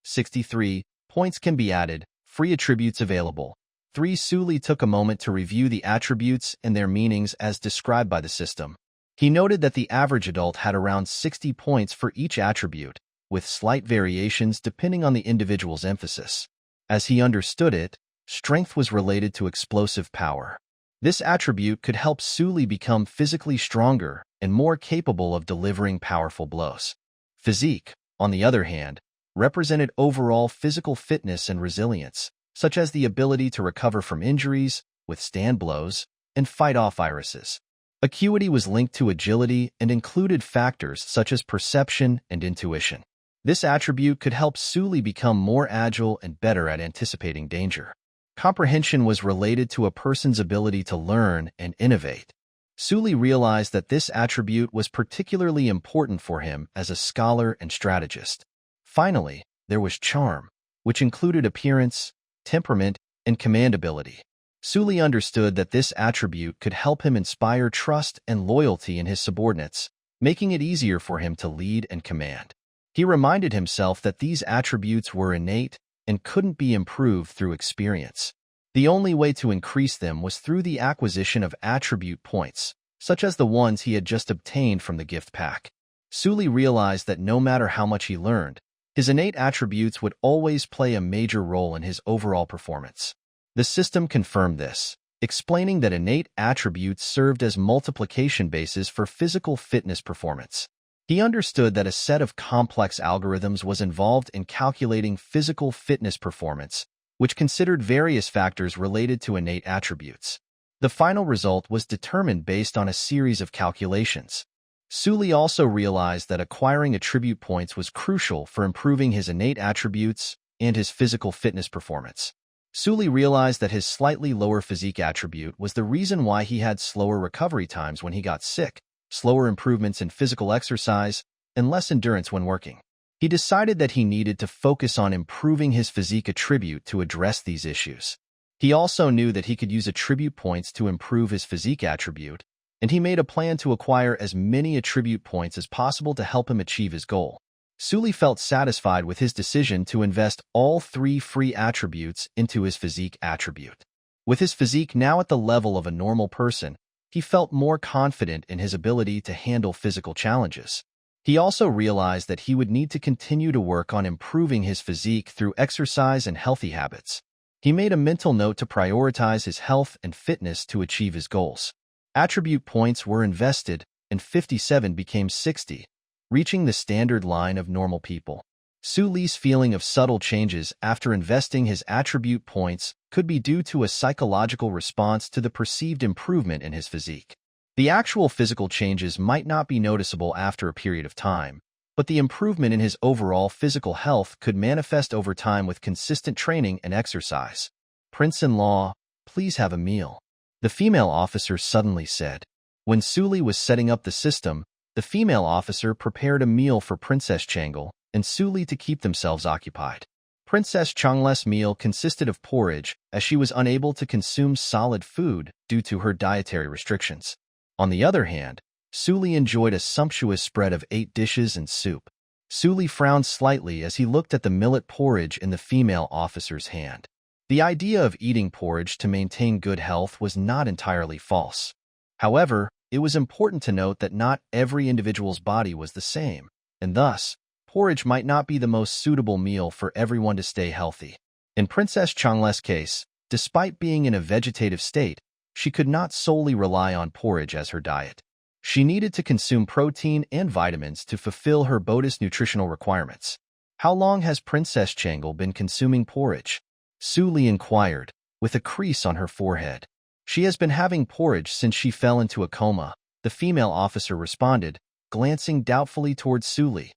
63. Points can be added. Free attributes available: Suli took a moment to review the attributes and their meanings as described by the system. He noted that the average adult had around 60 points for each attribute, with slight variations depending on the individual's emphasis. As he understood it, strength was related to explosive power. This attribute could help Suli become physically stronger and more capable of delivering powerful blows. Physique, on the other hand, represented overall physical fitness and resilience, such as the ability to recover from injuries, withstand blows, and fight off irises. Acuity was linked to agility and included factors such as perception and intuition. This attribute could help Suli become more agile and better at anticipating danger. Comprehension was related to a person's ability to learn and innovate. Suli realized that this attribute was particularly important for him as a scholar and strategist. Finally, there was charm, which included appearance, temperament, and command ability. Suli understood that this attribute could help him inspire trust and loyalty in his subordinates, making it easier for him to lead and command. He reminded himself that these attributes were innate and couldn't be improved through experience. The only way to increase them was through the acquisition of attribute points, such as the ones he had just obtained from the gift pack. Suli realized that no matter how much he learned, his innate attributes would always play a major role in his overall performance. The system confirmed this, explaining that innate attributes served as multiplication bases for physical fitness performance. He understood that a set of complex algorithms was involved in calculating physical fitness performance, which considered various factors related to innate attributes. The final result was determined based on a series of calculations. Suli also realized that acquiring attribute points was crucial for improving his innate attributes and his physical fitness performance. Suli realized that his slightly lower physique attribute was the reason why he had slower recovery times when he got sick, slower improvements in physical exercise, and less endurance when working. He decided that he needed to focus on improving his physique attribute to address these issues. He also knew that he could use attribute points to improve his physique attribute, and he made a plan to acquire as many attribute points as possible to help him achieve his goal. Suli felt satisfied with his decision to invest all 3 free attributes into his physique attribute. With his physique now at the level of a normal person, he felt more confident in his ability to handle physical challenges. He also realized that he would need to continue to work on improving his physique through exercise and healthy habits. He made a mental note to prioritize his health and fitness to achieve his goals. Attribute points were invested, and 57 became 60, reaching the standard line of normal people. Suli's feeling of subtle changes after investing his attribute points could be due to a psychological response to the perceived improvement in his physique. The actual physical changes might not be noticeable after a period of time, but the improvement in his overall physical health could manifest over time with consistent training and exercise. "Prince-in-law, please have a meal," the female officer suddenly said. When Suli was setting up the system, the female officer prepared a meal for Princess Changle and Suli to keep themselves occupied. Princess Changle's meal consisted of porridge, as she was unable to consume solid food due to her dietary restrictions. On the other hand, Suli enjoyed a sumptuous spread of 8 dishes and soup. Suli frowned slightly as he looked at the millet porridge in the female officer's hand. The idea of eating porridge to maintain good health was not entirely false. However, it was important to note that not every individual's body was the same, and thus, porridge might not be the most suitable meal for everyone to stay healthy. In Princess Changle's case, despite being in a vegetative state, she could not solely rely on porridge as her diet. She needed to consume protein and vitamins to fulfill her Bodi's nutritional requirements. "How long has Princess Changle been consuming porridge?" Suli inquired, with a crease on her forehead. "She has been having porridge since she fell into a coma," the female officer responded, glancing doubtfully towards Suli.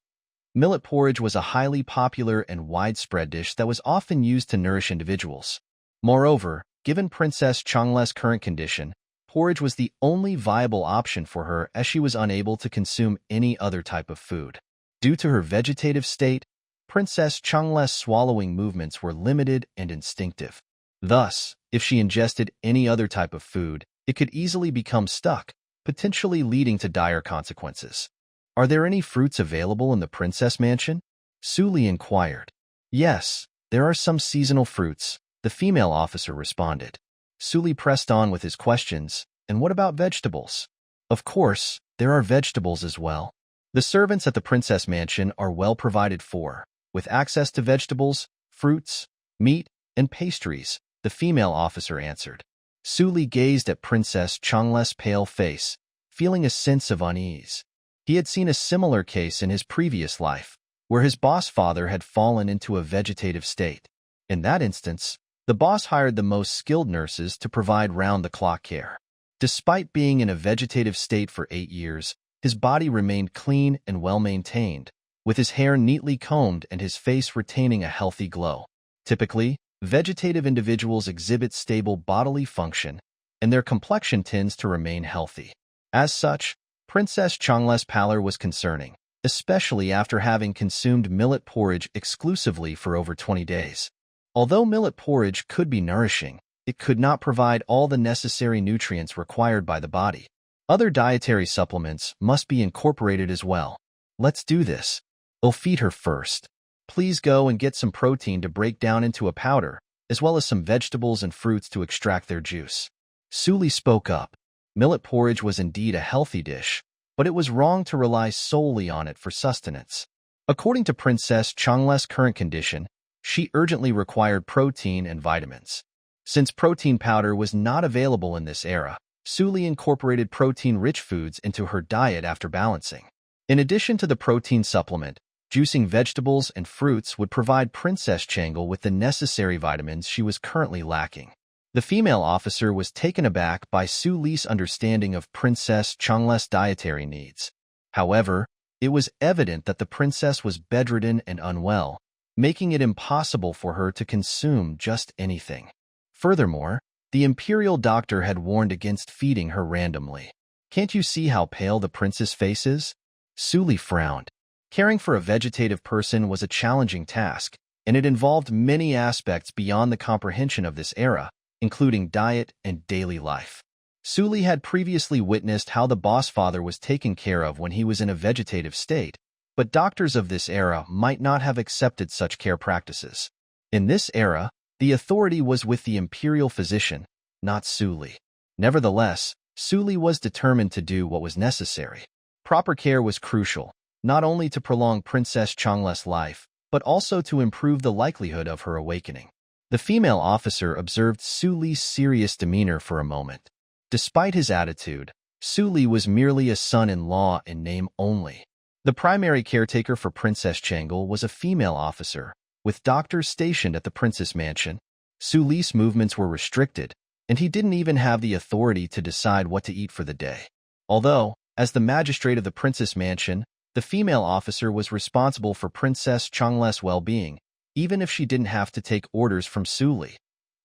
Millet porridge was a highly popular and widespread dish that was often used to nourish individuals. Moreover, given Princess Changle's current condition, porridge was the only viable option for her as she was unable to consume any other type of food. Due to her vegetative state, Princess Changle's swallowing movements were limited and instinctive. Thus, if she ingested any other type of food, it could easily become stuck, potentially leading to dire consequences. "Are there any fruits available in the princess mansion?" Suli inquired. "Yes, there are some seasonal fruits, the female officer responded. Suli pressed on with his questions, and what about vegetables? Of course, there are vegetables as well. The servants at the princess mansion are well provided for, with access to vegetables, fruits, meat, and pastries, the female officer answered. Suli gazed at Princess Changle's pale face, feeling a sense of unease. He had seen a similar case in his previous life, where his boss father had fallen into a vegetative state. In that instance, the boss hired the most skilled nurses to provide round-the-clock care. Despite being in a vegetative state for 8 years, his body remained clean and well-maintained, with his hair neatly combed and his face retaining a healthy glow. Typically, vegetative individuals exhibit stable bodily function, and their complexion tends to remain healthy. As such, Princess Changle's pallor was concerning, especially after having consumed millet porridge exclusively for over 20 days. Although millet porridge could be nourishing, it could not provide all the necessary nutrients required by the body. Other dietary supplements must be incorporated as well. Let's do this. I'll feed her first. Please go and get some protein to break down into a powder, as well as some vegetables and fruits to extract their juice. Suli spoke up. Millet porridge was indeed a healthy dish, but it was wrong to rely solely on it for sustenance. According to Princess Changle's current condition, she urgently required protein and vitamins. Since protein powder was not available in this era, Suli incorporated protein-rich foods into her diet after balancing. In addition to the protein supplement, juicing vegetables and fruits would provide Princess Changle with the necessary vitamins she was currently lacking. The female officer was taken aback by Suli's understanding of Princess Changle's dietary needs. However, it was evident that the princess was bedridden and unwell, making it impossible for her to consume just anything. Furthermore, the Imperial doctor had warned against feeding her randomly. Can't you see how pale the princess' face is? Suli frowned. Caring for a vegetative person was a challenging task, and it involved many aspects beyond the comprehension of this era, including diet and daily life. Suli had previously witnessed how the boss father was taken care of when he was in a vegetative state, but doctors of this era might not have accepted such care practices. In this era, the authority was with the imperial physician, not Suli. Nevertheless, Suli was determined to do what was necessary. Proper care was crucial, not only to prolong Princess Changle's life, but also to improve the likelihood of her awakening. The female officer observed Suli's serious demeanor for a moment. Despite his attitude, Suli was merely a son-in-law in name only. The primary caretaker for Princess Changle was a female officer, with doctors stationed at the princess mansion. Suli's movements were restricted, and he didn't even have the authority to decide what to eat for the day. Although, as the magistrate of the princess mansion, the female officer was responsible for Princess Changle's well-being, even if she didn't have to take orders from Suli.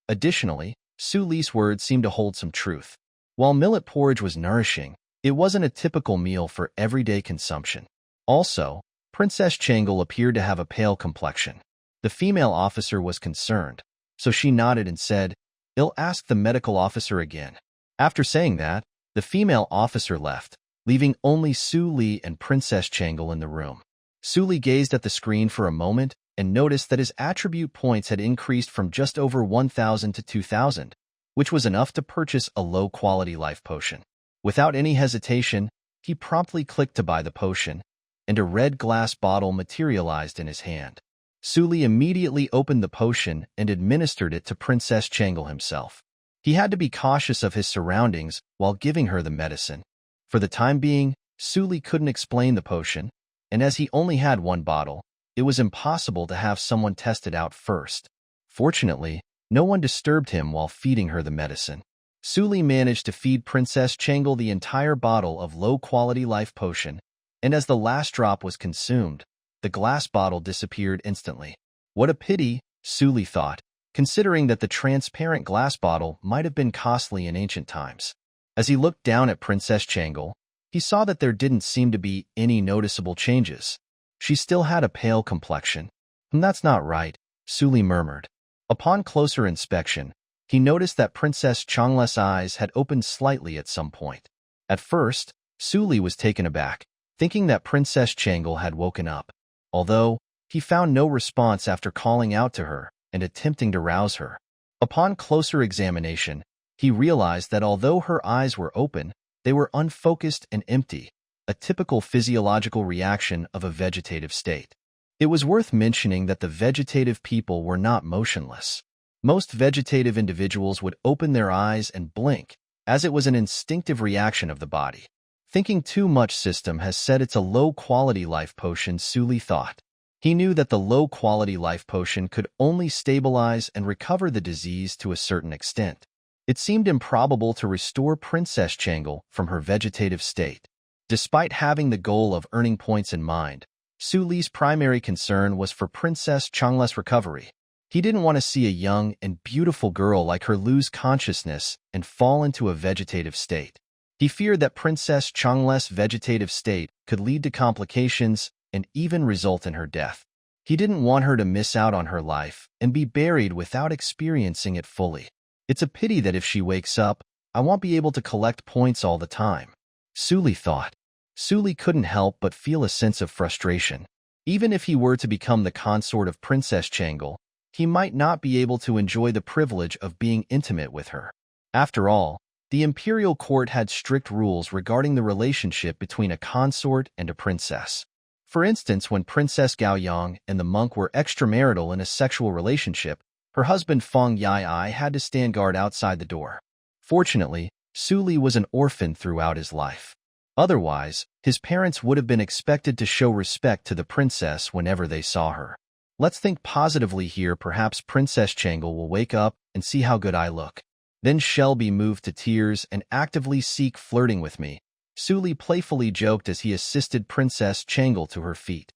Additionally, Suli's words seemed to hold some truth. While millet porridge was nourishing, it wasn't a typical meal for everyday consumption. Also, Princess Changle appeared to have a pale complexion. The female officer was concerned, so she nodded and said, "I'll ask the medical officer again." After saying that, the female officer left, leaving only Suli and Princess Changle in the room. Suli gazed at the screen for a moment and noticed that his attribute points had increased from just over 1,000 to 2,000, which was enough to purchase a low-quality life potion. Without any hesitation, he promptly clicked to buy the potion, and a red glass bottle materialized in his hand. Suli immediately opened the potion and administered it to Princess Changle himself. He had to be cautious of his surroundings while giving her the medicine. For the time being, Suli couldn't explain the potion, and as he only had one bottle, it was impossible to have someone test it out first. Fortunately, no one disturbed him while feeding her the medicine. Suli managed to feed Princess Changle the entire bottle of low-quality life potion, and as the last drop was consumed, the glass bottle disappeared instantly. What a pity, Suli thought, considering that the transparent glass bottle might have been costly in ancient times. As he looked down at Princess Changle, he saw that there didn't seem to be any noticeable changes. She still had a pale complexion. "That's not right," Suli murmured. Upon closer inspection, he noticed that Princess Changle's eyes had opened slightly at some point. At first, Suli was taken aback, thinking that Princess Changle had woken up, although he found no response after calling out to her and attempting to rouse her. Upon closer examination, he realized that although her eyes were open, they were unfocused and empty, a typical physiological reaction of a vegetative state. It was worth mentioning that the vegetative people were not motionless. Most vegetative individuals would open their eyes and blink, as it was an instinctive reaction of the body. Thinking too much system has said it's a low-quality life potion, Suli thought. He knew that the low-quality life potion could only stabilize and recover the disease to a certain extent. It seemed improbable to restore Princess Changle from her vegetative state. Despite having the goal of earning points in mind, Suli's primary concern was for Princess Changle's recovery. He didn't want to see a young and beautiful girl like her lose consciousness and fall into a vegetative state. He feared that Princess Changle's vegetative state could lead to complications and even result in her death. He didn't want her to miss out on her life and be buried without experiencing it fully. It's a pity that if she wakes up, I won't be able to collect points all the time, Suli thought. Suli couldn't help but feel a sense of frustration. Even if he were to become the consort of Princess Changle, he might not be able to enjoy the privilege of being intimate with her. After all, the Imperial court had strict rules regarding the relationship between a consort and a princess. For instance, when Princess Gaoyang and the monk were extramarital in a sexual relationship, her husband Feng Yai had to stand guard outside the door. Fortunately, Suli was an orphan throughout his life. Otherwise, his parents would have been expected to show respect to the princess whenever they saw her. Let's think positively here. Perhaps Princess Changle will wake up and see how good I look. Then she'll be moved to tears and actively seek flirting with me, Suli playfully joked as he assisted Princess Changle to her feet.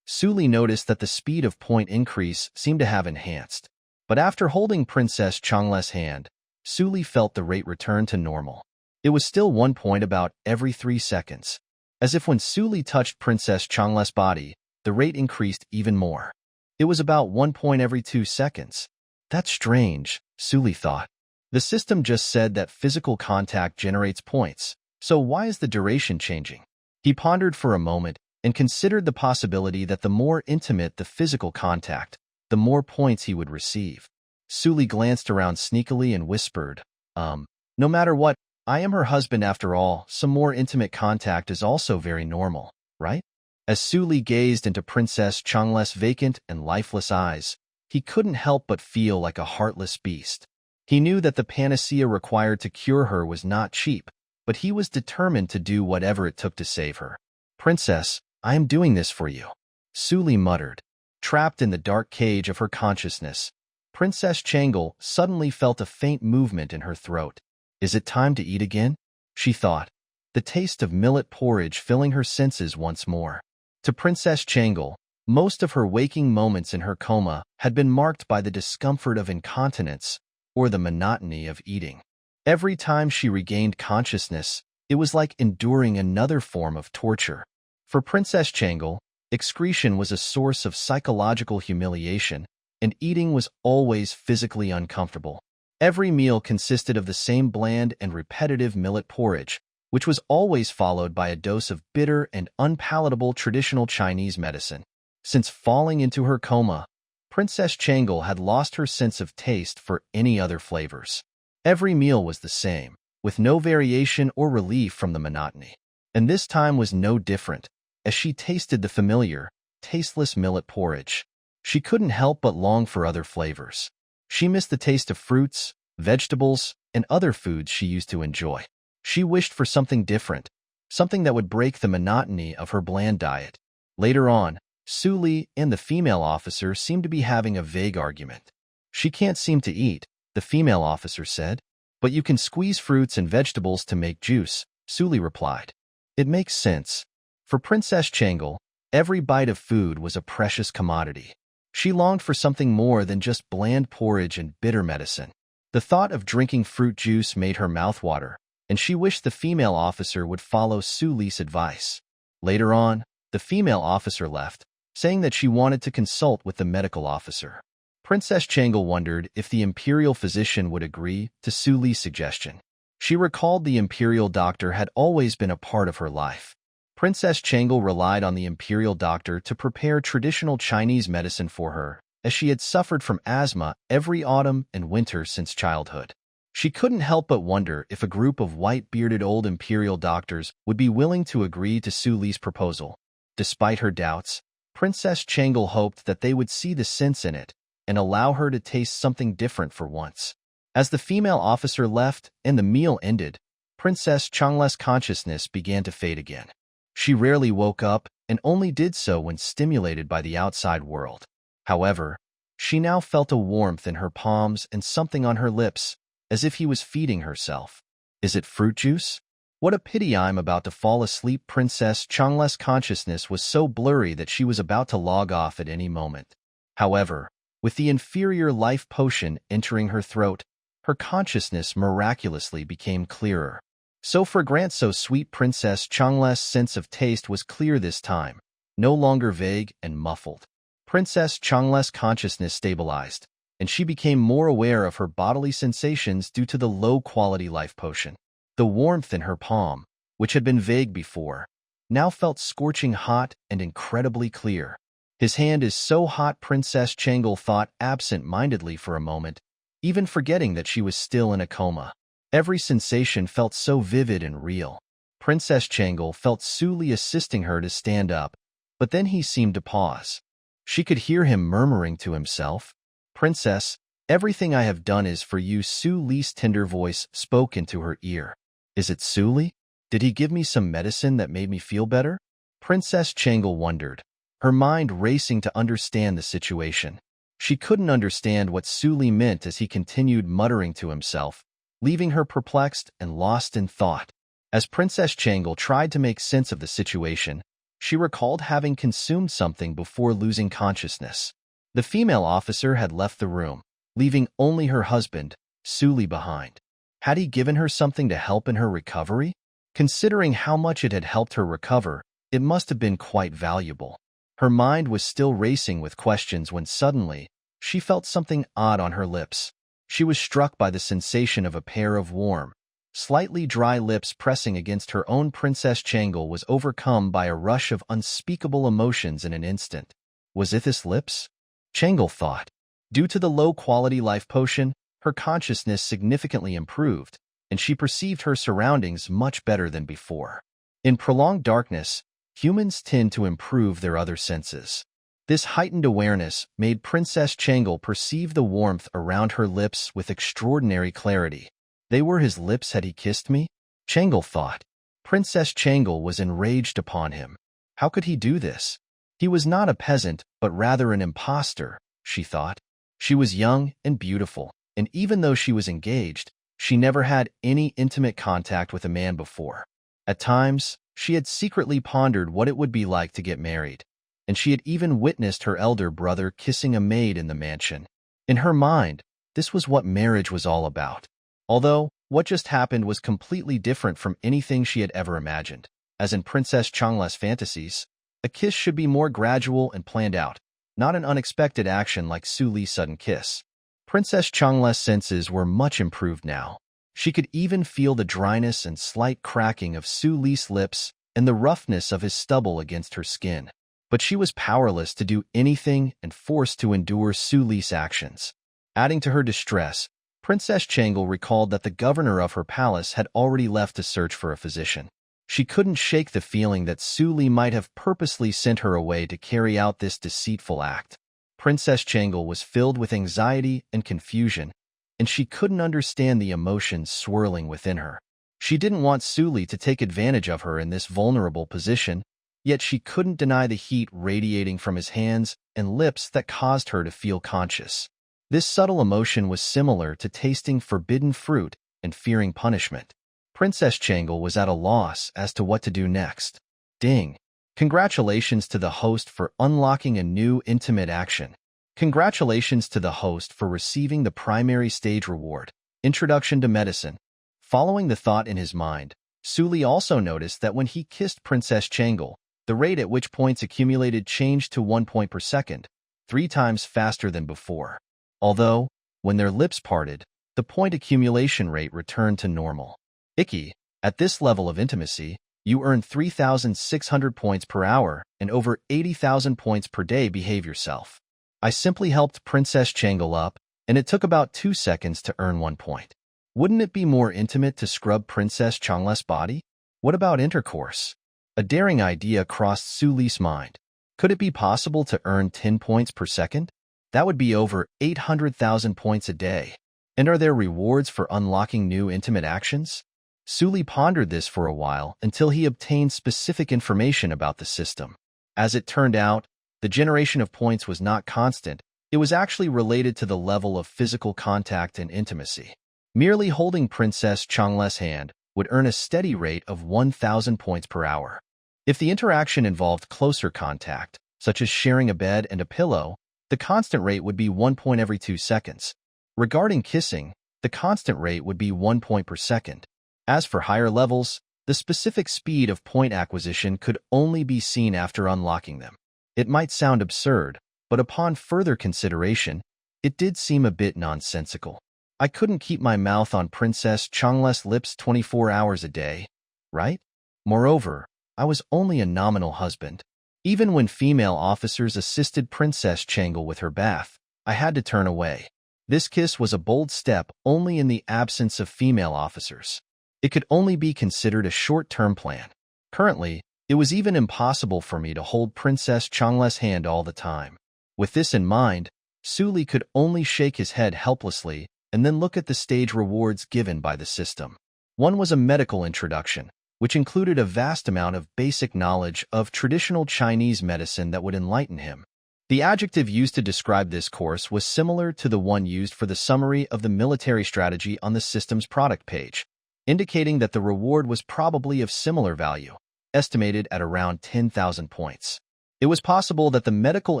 Suli noticed that the speed of point increase seemed to have enhanced. But after holding Princess Changle's hand, Suli felt the rate return to normal. It was still 1 point about every 3 seconds. As if when Suli touched Princess Changle's body, the rate increased even more. It was about 1 point every 2 seconds. That's strange, Suli thought. The system just said that physical contact generates points, so why is the duration changing? He pondered for a moment and considered the possibility that the more intimate the physical contact, the more points he would receive. Suli glanced around sneakily and whispered, no matter what, I am her husband after all. Some more intimate contact is also very normal, right? As Suli gazed into Princess Changle's vacant and lifeless eyes, he couldn't help but feel like a heartless beast. He knew that the panacea required to cure her was not cheap, but he was determined to do whatever it took to save her. Princess, I am doing this for you, Suli muttered. Trapped in the dark cage of her consciousness, Princess Changle suddenly felt a faint movement in her throat. Is it time to eat again? She thought, the taste of millet porridge filling her senses once more. To Princess Changle, most of her waking moments in her coma had been marked by the discomfort of incontinence or the monotony of eating. Every time she regained consciousness, it was like enduring another form of torture. For Princess Changle, excretion was a source of psychological humiliation, and eating was always physically uncomfortable. Every meal consisted of the same bland and repetitive millet porridge, which was always followed by a dose of bitter and unpalatable traditional Chinese medicine. Since falling into her coma, Princess Changle had lost her sense of taste for any other flavors. Every meal was the same, with no variation or relief from the monotony. And this time was no different, as she tasted the familiar, tasteless millet porridge. She couldn't help but long for other flavors. She missed the taste of fruits, vegetables, and other foods she used to enjoy. She wished for something different, something that would break the monotony of her bland diet. Later on, Suli and the female officer seemed to be having a vague argument. She can't seem to eat, the female officer said. But you can squeeze fruits and vegetables to make juice, Suli replied. It makes sense. For Princess Changle, every bite of food was a precious commodity. She longed for something more than just bland porridge and bitter medicine. The thought of drinking fruit juice made her mouth water, and she wished the female officer would follow Suli's advice. Later on, the female officer left, saying that she wanted to consult with the medical officer. Princess Changle wondered if the Imperial physician would agree to Suli's suggestion. She recalled the Imperial doctor had always been a part of her life. Princess Changle relied on the Imperial doctor to prepare traditional Chinese medicine for her, as she had suffered from asthma every autumn and winter since childhood. She couldn't help but wonder if a group of white-bearded old Imperial doctors would be willing to agree to Su Li's proposal. Despite her doubts, Princess Changle hoped that they would see the sense in it and allow her to taste something different for once. As the female officer left and the meal ended, Princess Changle's consciousness began to fade again. She rarely woke up and only did so when stimulated by the outside world. However, she now felt a warmth in her palms and something on her lips, as if he was feeding herself. Is it fruit juice? What a pity, I'm about to fall asleep. Princess Changle's consciousness was so blurry that she was about to log off at any moment. However, with the inferior life potion entering her throat, her consciousness miraculously became clearer. So fragrant, so sweet. Princess Changle's sense of taste was clear this time, no longer vague and muffled. Princess Changle's consciousness stabilized, and she became more aware of her bodily sensations due to the low-quality life potion. The warmth in her palm, which had been vague before, now felt scorching hot and incredibly clear. His hand is so hot, Princess Changle thought absent-mindedly for a moment, even forgetting that she was still in a coma. Every sensation felt so vivid and real. Princess Changle felt Su Li assisting her to stand up, but then he seemed to pause. She could hear him murmuring to himself, "Princess, everything I have done is for you." Su Li's tender voice spoke into her ear. Is it Su Li? Did he give me some medicine that made me feel better? Princess Changle wondered, her mind racing to understand the situation. She couldn't understand what Su Li meant as he continued muttering to himself, leaving her perplexed and lost in thought. As Princess Changle tried to make sense of the situation, she recalled having consumed something before losing consciousness. The female officer had left the room, leaving only her husband, Su Li, behind. Had he given her something to help in her recovery? Considering how much it had helped her recover, it must have been quite valuable. Her mind was still racing with questions when suddenly, she felt something odd on her lips. She was struck by the sensation of a pair of warm, slightly dry lips pressing against her own. Princess Changle was overcome by a rush of unspeakable emotions in an instant. Was it his lips? Changle thought. Due to the low-quality life potion, her consciousness significantly improved, and she perceived her surroundings much better than before. In prolonged darkness, humans tend to improve their other senses. This heightened awareness made Princess Changle perceive the warmth around her lips with extraordinary clarity. They were his lips. Had he kissed me? Changle thought. Princess Changle was enraged upon him. How could he do this? He was not a peasant, but rather an impostor, she thought. She was young and beautiful, and even though she was engaged, she never had any intimate contact with a man before. At times, she had secretly pondered what it would be like to get married, and she had even witnessed her elder brother kissing a maid in the mansion. In her mind, this was what marriage was all about. Although, what just happened was completely different from anything she had ever imagined. As in Princess Changle's fantasies, a kiss should be more gradual and planned out, not an unexpected action like Su Li's sudden kiss. Princess Changle's senses were much improved now. She could even feel the dryness and slight cracking of Su Li's lips and the roughness of his stubble against her skin. But she was powerless to do anything and forced to endure Su Li's actions. Adding to her distress, Princess Changle recalled that the governor of her palace had already left to search for a physician. She couldn't shake the feeling that Su Li might have purposely sent her away to carry out this deceitful act. Princess Changle was filled with anxiety and confusion, and she couldn't understand the emotions swirling within her. She didn't want Su Li to take advantage of her in this vulnerable position, yet she couldn't deny the heat radiating from his hands and lips that caused her to feel conscious. This subtle emotion was similar to tasting forbidden fruit and fearing punishment. Princess Changle was at a loss as to what to do next. Ding! Congratulations to the host for unlocking a new intimate action. Congratulations to the host for receiving the primary stage reward, Introduction to Medicine. Following the thought in his mind, Su Li also noticed that when he kissed Princess Changle, the rate at which points accumulated changed to 1 point per second, 3 times faster than before. Although, when their lips parted, the point accumulation rate returned to normal. Icky, at this level of intimacy, you earn 3,600 points per hour and over 80,000 points per day. Behave yourself. I simply helped Princess Changle up, and it took about 2 seconds to earn 1 point. Wouldn't it be more intimate to scrub Princess Changle's body? What about intercourse? A daring idea crossed Su Li's mind. Could it be possible to earn 10 points per second? That would be over 800,000 points a day. And are there rewards for unlocking new intimate actions? Su Li pondered this for a while until he obtained specific information about the system. As it turned out, the generation of points was not constant. It was actually related to the level of physical contact and intimacy. Merely holding Princess Changle's hand would earn a steady rate of 1,000 points per hour. If the interaction involved closer contact, such as sharing a bed and a pillow, the constant rate would be 1 point every 2 seconds. Regarding kissing, the constant rate would be 1 point per second. As for higher levels, the specific speed of point acquisition could only be seen after unlocking them. It might sound absurd, but upon further consideration, it did seem a bit nonsensical. I couldn't keep my mouth on Princess Changle's lips 24 hours a day, right? Moreover, I was only a nominal husband. Even when female officers assisted Princess Changle with her bath, I had to turn away. This kiss was a bold step only in the absence of female officers. It could only be considered a short-term plan. Currently, it was even impossible for me to hold Princess Changle's hand all the time. With this in mind, Su Li could only shake his head helplessly and then look at the stage rewards given by the system. One was a medical introduction, which included a vast amount of basic knowledge of traditional Chinese medicine that would enlighten him. The adjective used to describe this course was similar to the one used for the summary of the military strategy on the system's product page, indicating that the reward was probably of similar value, estimated at around 10,000 points. It was possible that the medical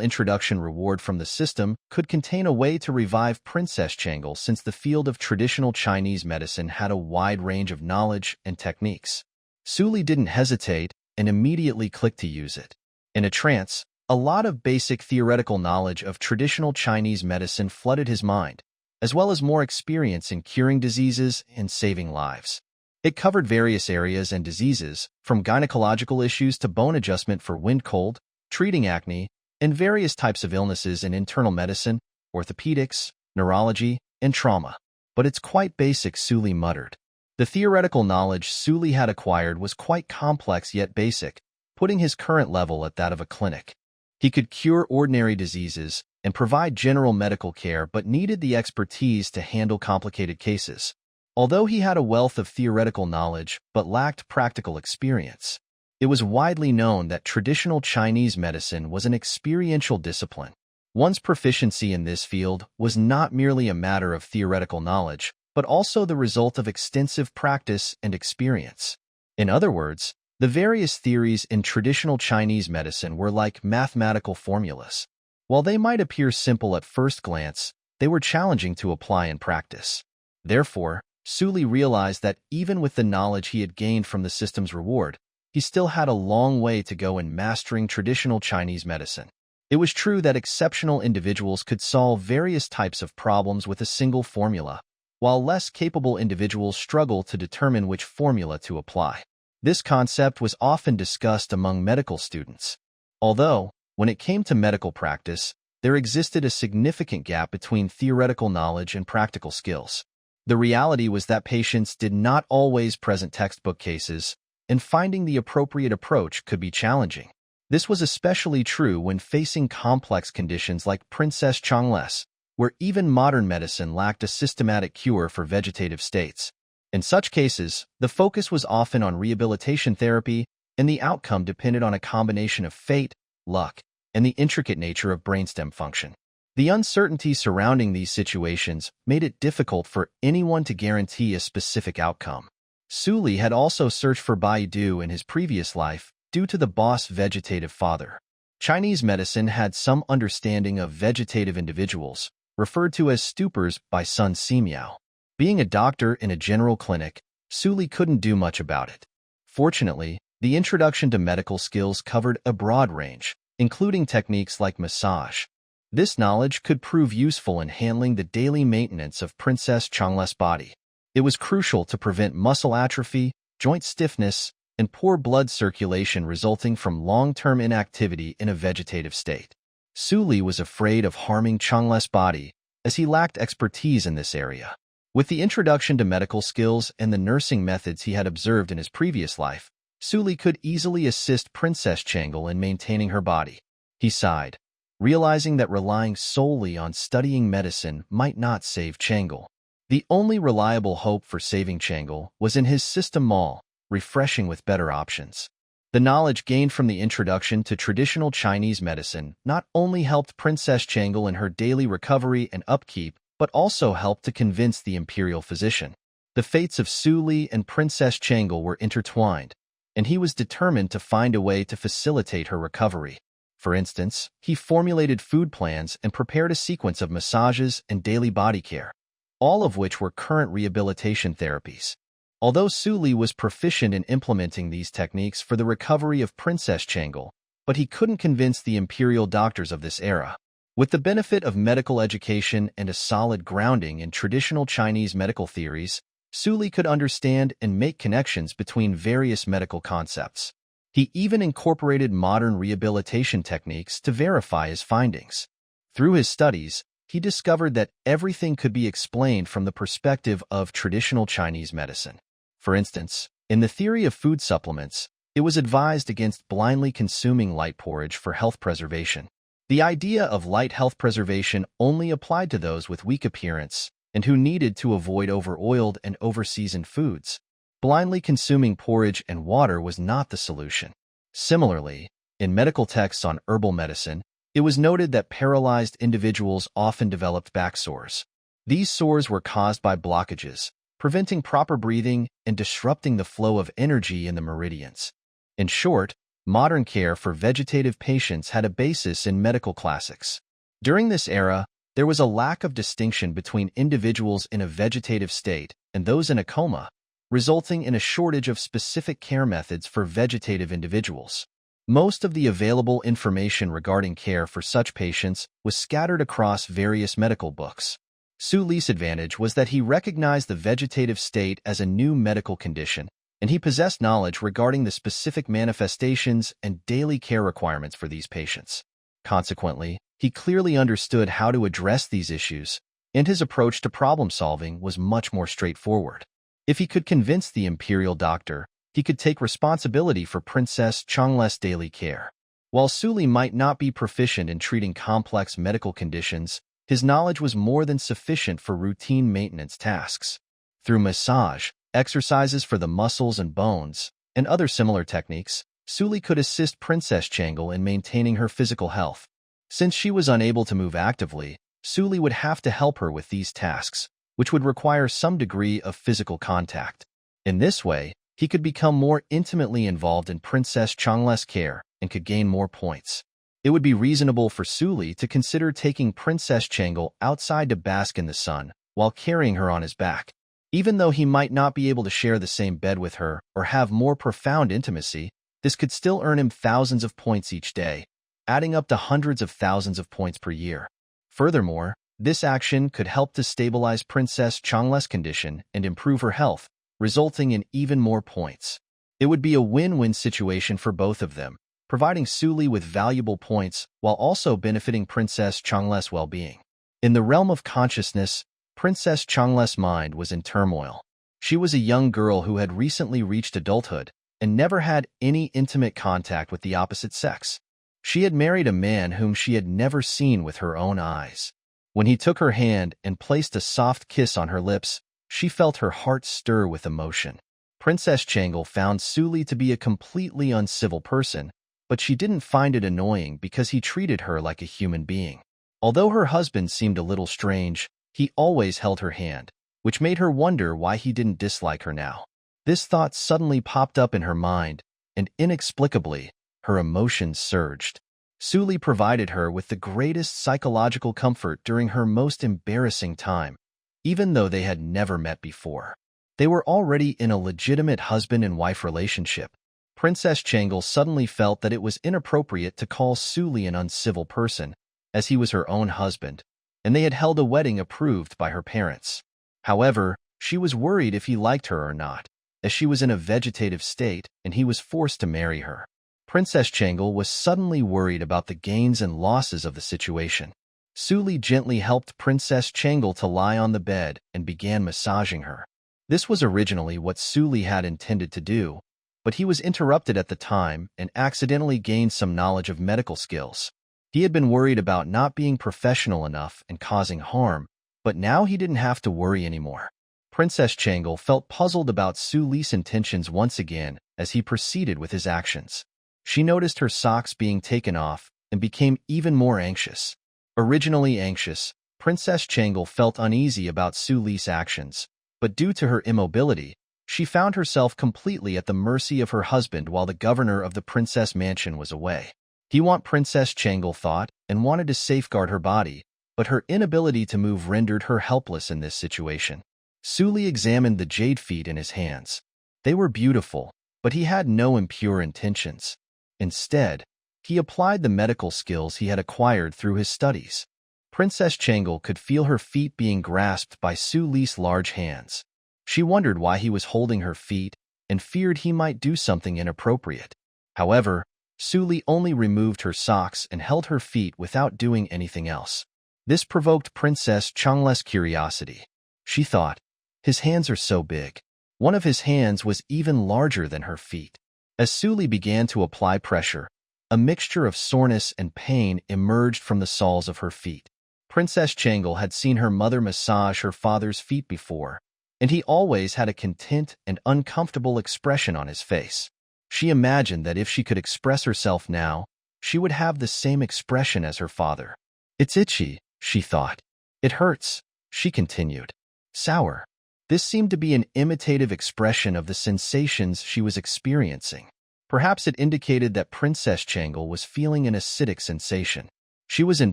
introduction reward from the system could contain a way to revive Princess Changle, since the field of traditional Chinese medicine had a wide range of knowledge and techniques. Su Li didn't hesitate and immediately clicked to use it. In a trance, a lot of basic theoretical knowledge of traditional Chinese medicine flooded his mind, as well as more experience in curing diseases and saving lives. It covered various areas and diseases, from gynecological issues to bone adjustment for wind cold, treating acne, and various types of illnesses in internal medicine, orthopedics, neurology, and trauma. But it's quite basic, Su Li muttered. The theoretical knowledge Su Li had acquired was quite complex yet basic, putting his current level at that of a clinic. He could cure ordinary diseases and provide general medical care, but needed the expertise to handle complicated cases. Although he had a wealth of theoretical knowledge but lacked practical experience, it was widely known that traditional Chinese medicine was an experiential discipline. One's proficiency in this field was not merely a matter of theoretical knowledge, but also the result of extensive practice and experience. In other words, the various theories in traditional Chinese medicine were like mathematical formulas. While they might appear simple at first glance, they were challenging to apply in practice. Therefore, Su Li realized that even with the knowledge he had gained from the system's reward, he still had a long way to go in mastering traditional Chinese medicine. It was true that exceptional individuals could solve various types of problems with a single formula, while less capable individuals struggle to determine which formula to apply. This concept was often discussed among medical students. Although, when it came to medical practice, there existed a significant gap between theoretical knowledge and practical skills. The reality was that patients did not always present textbook cases, and finding the appropriate approach could be challenging. This was especially true when facing complex conditions like Princess Changle's, where even modern medicine lacked a systematic cure for vegetative states. In such cases, the focus was often on rehabilitation therapy, and the outcome depended on a combination of fate, luck, and the intricate nature of brainstem function. The uncertainty surrounding these situations made it difficult for anyone to guarantee a specific outcome. Su Li had also searched for Baidu in his previous life due to the boss vegetative father. Chinese medicine had some understanding of vegetative individuals, referred to as stupors by Sun Simiao. Being a doctor in a general clinic, Su Li couldn't do much about it. Fortunately, the introduction to medical skills covered a broad range, including techniques like massage. This knowledge could prove useful in handling the daily maintenance of Princess Changle's body. It was crucial to prevent muscle atrophy, joint stiffness, and poor blood circulation resulting from long-term inactivity in a vegetative state. Suli was afraid of harming Changle's body, as he lacked expertise in this area. With the introduction to medical skills and the nursing methods he had observed in his previous life, Suli could easily assist Princess Changle in maintaining her body. He sighed, realizing that relying solely on studying medicine might not save Changle. The only reliable hope for saving Changle was in his system mall, refreshing with better options. The knowledge gained from the introduction to traditional Chinese medicine not only helped Princess Changle in her daily recovery and upkeep, but also helped to convince the Imperial physician. The fates of Suli and Princess Changle were intertwined, and he was determined to find a way to facilitate her recovery. For instance, he formulated food plans and prepared a sequence of massages and daily body care, all of which were current rehabilitation therapies. Although Suli was proficient in implementing these techniques for the recovery of Princess Changle, but he couldn't convince the Imperial doctors of this era. With the benefit of medical education and a solid grounding in traditional Chinese medical theories, Suli could understand and make connections between various medical concepts. He even incorporated modern rehabilitation techniques to verify his findings. Through his studies, he discovered that everything could be explained from the perspective of traditional Chinese medicine. For instance, in the theory of food supplements, it was advised against blindly consuming light porridge for health preservation. The idea of light health preservation only applied to those with weak appearance and who needed to avoid over-oiled and over-seasoned foods. Blindly consuming porridge and water was not the solution. Similarly, in medical texts on herbal medicine, it was noted that paralyzed individuals often developed back sores. These sores were caused by blockages, preventing proper breathing and disrupting the flow of energy in the meridians. In short, modern care for vegetative patients had a basis in medical classics. During this era, there was a lack of distinction between individuals in a vegetative state and those in a coma, resulting in a shortage of specific care methods for vegetative individuals. Most of the available information regarding care for such patients was scattered across various medical books. Suli's advantage was that he recognized the vegetative state as a new medical condition, and he possessed knowledge regarding the specific manifestations and daily care requirements for these patients. Consequently, he clearly understood how to address these issues, and his approach to problem-solving was much more straightforward. If he could convince the Imperial doctor, he could take responsibility for Princess Changle's daily care. While Suli might not be proficient in treating complex medical conditions, his knowledge was more than sufficient for routine maintenance tasks. Through massage, exercises for the muscles and bones, and other similar techniques, Suli could assist Princess Changle in maintaining her physical health. Since she was unable to move actively, Suli would have to help her with these tasks, which would require some degree of physical contact. In this way, he could become more intimately involved in Princess Changle's care and could gain more points. It would be reasonable for Suli to consider taking Princess Changle outside to bask in the sun while carrying her on his back. Even though he might not be able to share the same bed with her or have more profound intimacy, this could still earn him thousands of points each day, adding up to hundreds of thousands of points per year. Furthermore, this action could help to stabilize Princess Changle's condition and improve her health, resulting in even more points. It would be a win-win situation for both of them, providing Suli with valuable points while also benefiting Princess Changle's well-being. In the realm of consciousness, Princess Changle's mind was in turmoil. She was a young girl who had recently reached adulthood and never had any intimate contact with the opposite sex. She had married a man whom she had never seen with her own eyes. When he took her hand and placed a soft kiss on her lips, she felt her heart stir with emotion. Princess Changle found Suli to be a completely uncivil person, but she didn't find it annoying because he treated her like a human being. Although her husband seemed a little strange, he always held her hand, which made her wonder why he didn't dislike her now. This thought suddenly popped up in her mind, and inexplicably, her emotions surged. Suli provided her with the greatest psychological comfort during her most embarrassing time, even though they had never met before. They were already in a legitimate husband and wife relationship. Princess Changle suddenly felt that it was inappropriate to call Suli an uncivil person, as he was her own husband, and they had held a wedding approved by her parents. However, she was worried if he liked her or not, as she was in a vegetative state and he was forced to marry her. Princess Changle was suddenly worried about the gains and losses of the situation. Suli gently helped Princess Changle to lie on the bed and began massaging her. This was originally what Suli had intended to do, but he was interrupted at the time and accidentally gained some knowledge of medical skills. He had been worried about not being professional enough and causing harm, but now he didn't have to worry anymore. Princess Changle felt puzzled about Suli's intentions once again as he proceeded with his actions. She noticed her socks being taken off and became even more anxious. Originally anxious, Princess Changle felt uneasy about Suli's actions, but due to her immobility, she found herself completely at the mercy of her husband while the governor of the princess mansion was away. He wanted Princess Changle thought and wanted to safeguard her body, but her inability to move rendered her helpless in this situation. Suli examined the jade feet in his hands. They were beautiful, but he had no impure intentions. Instead, he applied the medical skills he had acquired through his studies. Princess Changle could feel her feet being grasped by Suli's large hands. She wondered why he was holding her feet and feared he might do something inappropriate. However, Suli only removed her socks and held her feet without doing anything else. This provoked Princess Changle's curiosity. She thought, his hands are so big. One of his hands was even larger than her feet. As Suli began to apply pressure, a mixture of soreness and pain emerged from the soles of her feet. Princess Changle had seen her mother massage her father's feet before, and he always had a content and uncomfortable expression on his face. She imagined that if she could express herself now, she would have the same expression as her father. It's itchy, she thought. It hurts, she continued. Sour. This seemed to be an imitative expression of the sensations she was experiencing. Perhaps it indicated that Princess Changle was feeling an acidic sensation. She was in